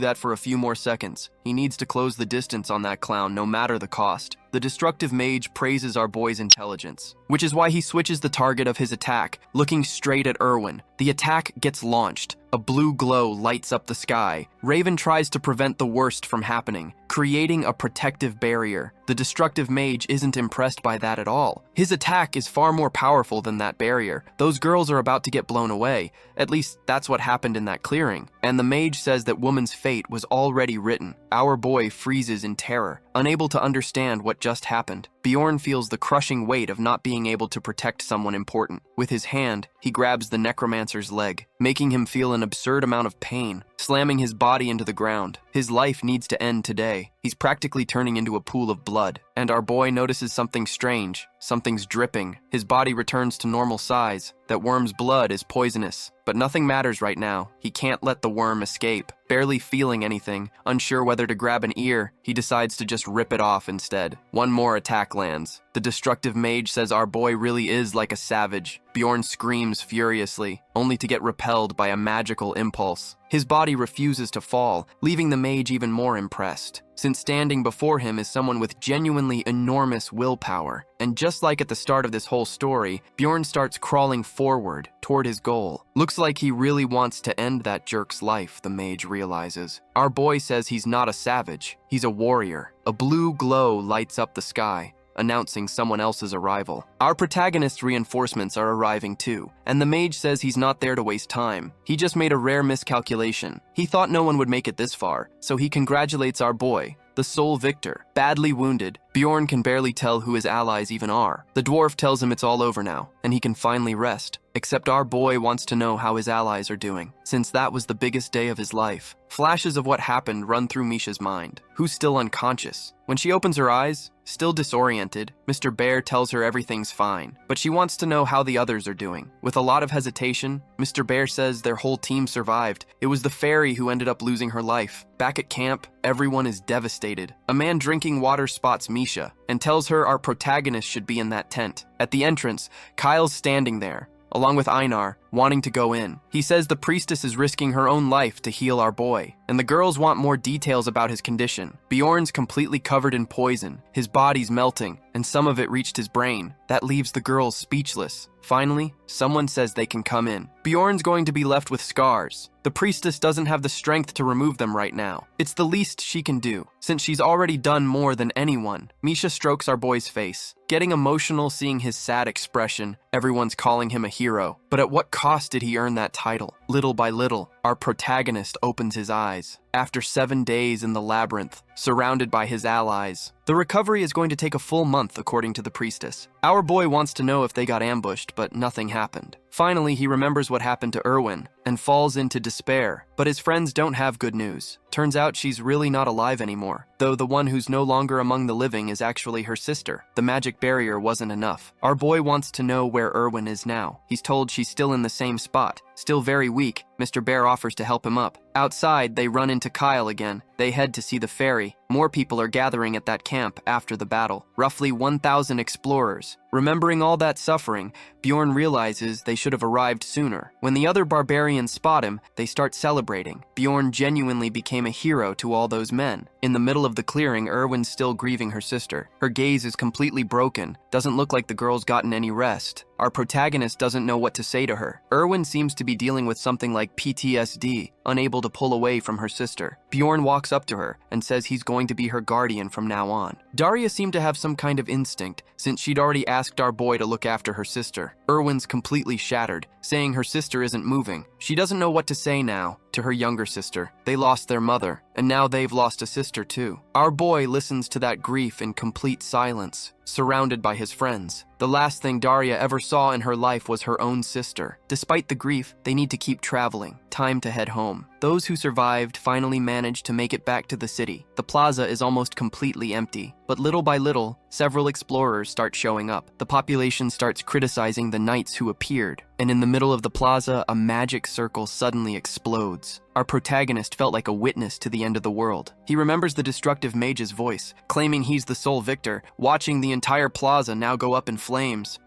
that for a few more seconds. He needs to close the distance on that clown no matter the cost. The destructive mage praises our boy's intelligence, which is why he switches the target of his attack, looking straight at Erwin. The attack gets launched. A blue glow lights up the sky. Raven tries to prevent the worst from happening, creating a protective barrier. The destructive mage isn't impressed by that at all. His attack is far more powerful than that barrier. Those girls are about to get blown away. At least that's what happened in that clearing. And the mage says that woman's fate was already written. Our boy freezes in terror, unable to understand what just happened. Bjorn feels the crushing weight of not being able to protect someone important. With his hand, he grabs the necromancer's leg, making him feel an absurd amount of pain, slamming his body into the ground. His life needs to end today. He's practically turning into a pool of blood. And our boy notices something strange. Something's dripping. His body returns to normal size. That worm's blood is poisonous. But nothing matters right now. He can't let the worm escape. Barely feeling anything, unsure whether to grab an ear, he decides to just rip it off instead. One more attack lands. The destructive mage says our boy really is like a savage. Bjorn screams furiously, only to get repelled by a magical impulse. His body refuses to fall, leaving the mage even more impressed, since standing before him is someone with genuinely enormous willpower. And just like at the start of this whole story, Bjorn starts crawling forward toward his goal. Looks like he really wants to end that jerk's life, the mage realizes. Our boy says he's not a savage, he's a warrior. A blue glow lights up the sky, announcing someone else's arrival. Our protagonist's reinforcements are arriving too, and the mage says he's not there to waste time. He just made a rare miscalculation. He thought no one would make it this far, so he congratulates our boy, the sole victor. Badly wounded, Bjorn can barely tell who his allies even are. The dwarf tells him it's all over now, and he can finally rest. Except our boy wants to know how his allies are doing, since that was the biggest day of his life. Flashes of what happened run through Misha's mind, who's still unconscious. When she opens her eyes, still disoriented, Mr. Bear tells her everything's fine, but she wants to know how the others are doing. With a lot of hesitation, Mr. Bear says their whole team survived. It was the fairy who ended up losing her life. Back at camp, everyone is devastated. A man drinking water spots Misha and tells her our protagonist should be in that tent. At the entrance, Kyle's standing there, along with Einar, wanting to go in. He says the priestess is risking her own life to heal our boy, and the girls want more details about his condition. Bjorn's completely covered in poison, his body's melting, and some of it reached his brain. That leaves the girls speechless. Finally, someone says they can come in. Bjorn's going to be left with scars. The priestess doesn't have the strength to remove them right now. It's the least she can do, since she's already done more than anyone. Misha strokes our boy's face, getting emotional seeing his sad expression. Everyone's calling him a hero. But at what cost did he earn that title? Little by little, our protagonist opens his eyes. After 7 days in the labyrinth, surrounded by his allies. The recovery is going to take a full month, according to the priestess. Our boy wants to know if they got ambushed, but nothing happened. Finally, he remembers what happened to Erwin and falls into despair, but his friends don't have good news. Turns out she's really not alive anymore, though the one who's no longer among the living is actually her sister. The magic barrier wasn't enough. Our boy wants to know where Erwin is now. He's told she's still in the same spot, still very weak. Mr. Bear offers to help him up. Outside, they run into Kyle again. They head to see the ferry. More people are gathering at that camp after the battle. Roughly 1,000 explorers. Remembering all that suffering, Bjorn realizes they should have arrived sooner. When the other barbarians spot him, they start celebrating. Bjorn genuinely became a hero to all those men. In the middle of the clearing, Erwin's still grieving her sister. Her gaze is completely broken. Doesn't look like the girl's gotten any rest. Our protagonist doesn't know what to say to her. Erwin seems to be dealing with something like PTSD, unable to pull away from her sister. Bjorn walks up to her and says he's going to be her guardian from now on. Daria seemed to have some kind of instinct, since she'd already asked our boy to look after her sister. Erwin's completely shattered, saying her sister isn't moving. She doesn't know what to say now to her younger sister. They lost their mother, and now they've lost a sister too. Our boy listens to that grief in complete silence, surrounded by his friends. The last thing Daria ever saw in her life was her own sister. Despite the grief, they need to keep traveling. Time to head home. Those who survived finally managed to make it back to the city. The plaza is almost completely empty, but little by little, several explorers start showing up. The population starts criticizing the knights who appeared, and in the middle of the plaza, a magic circle suddenly explodes. Our protagonist felt like a witness to the end of the world. He remembers the destructive mage's voice, claiming he's the sole victor, watching the entire plaza now go up in flames.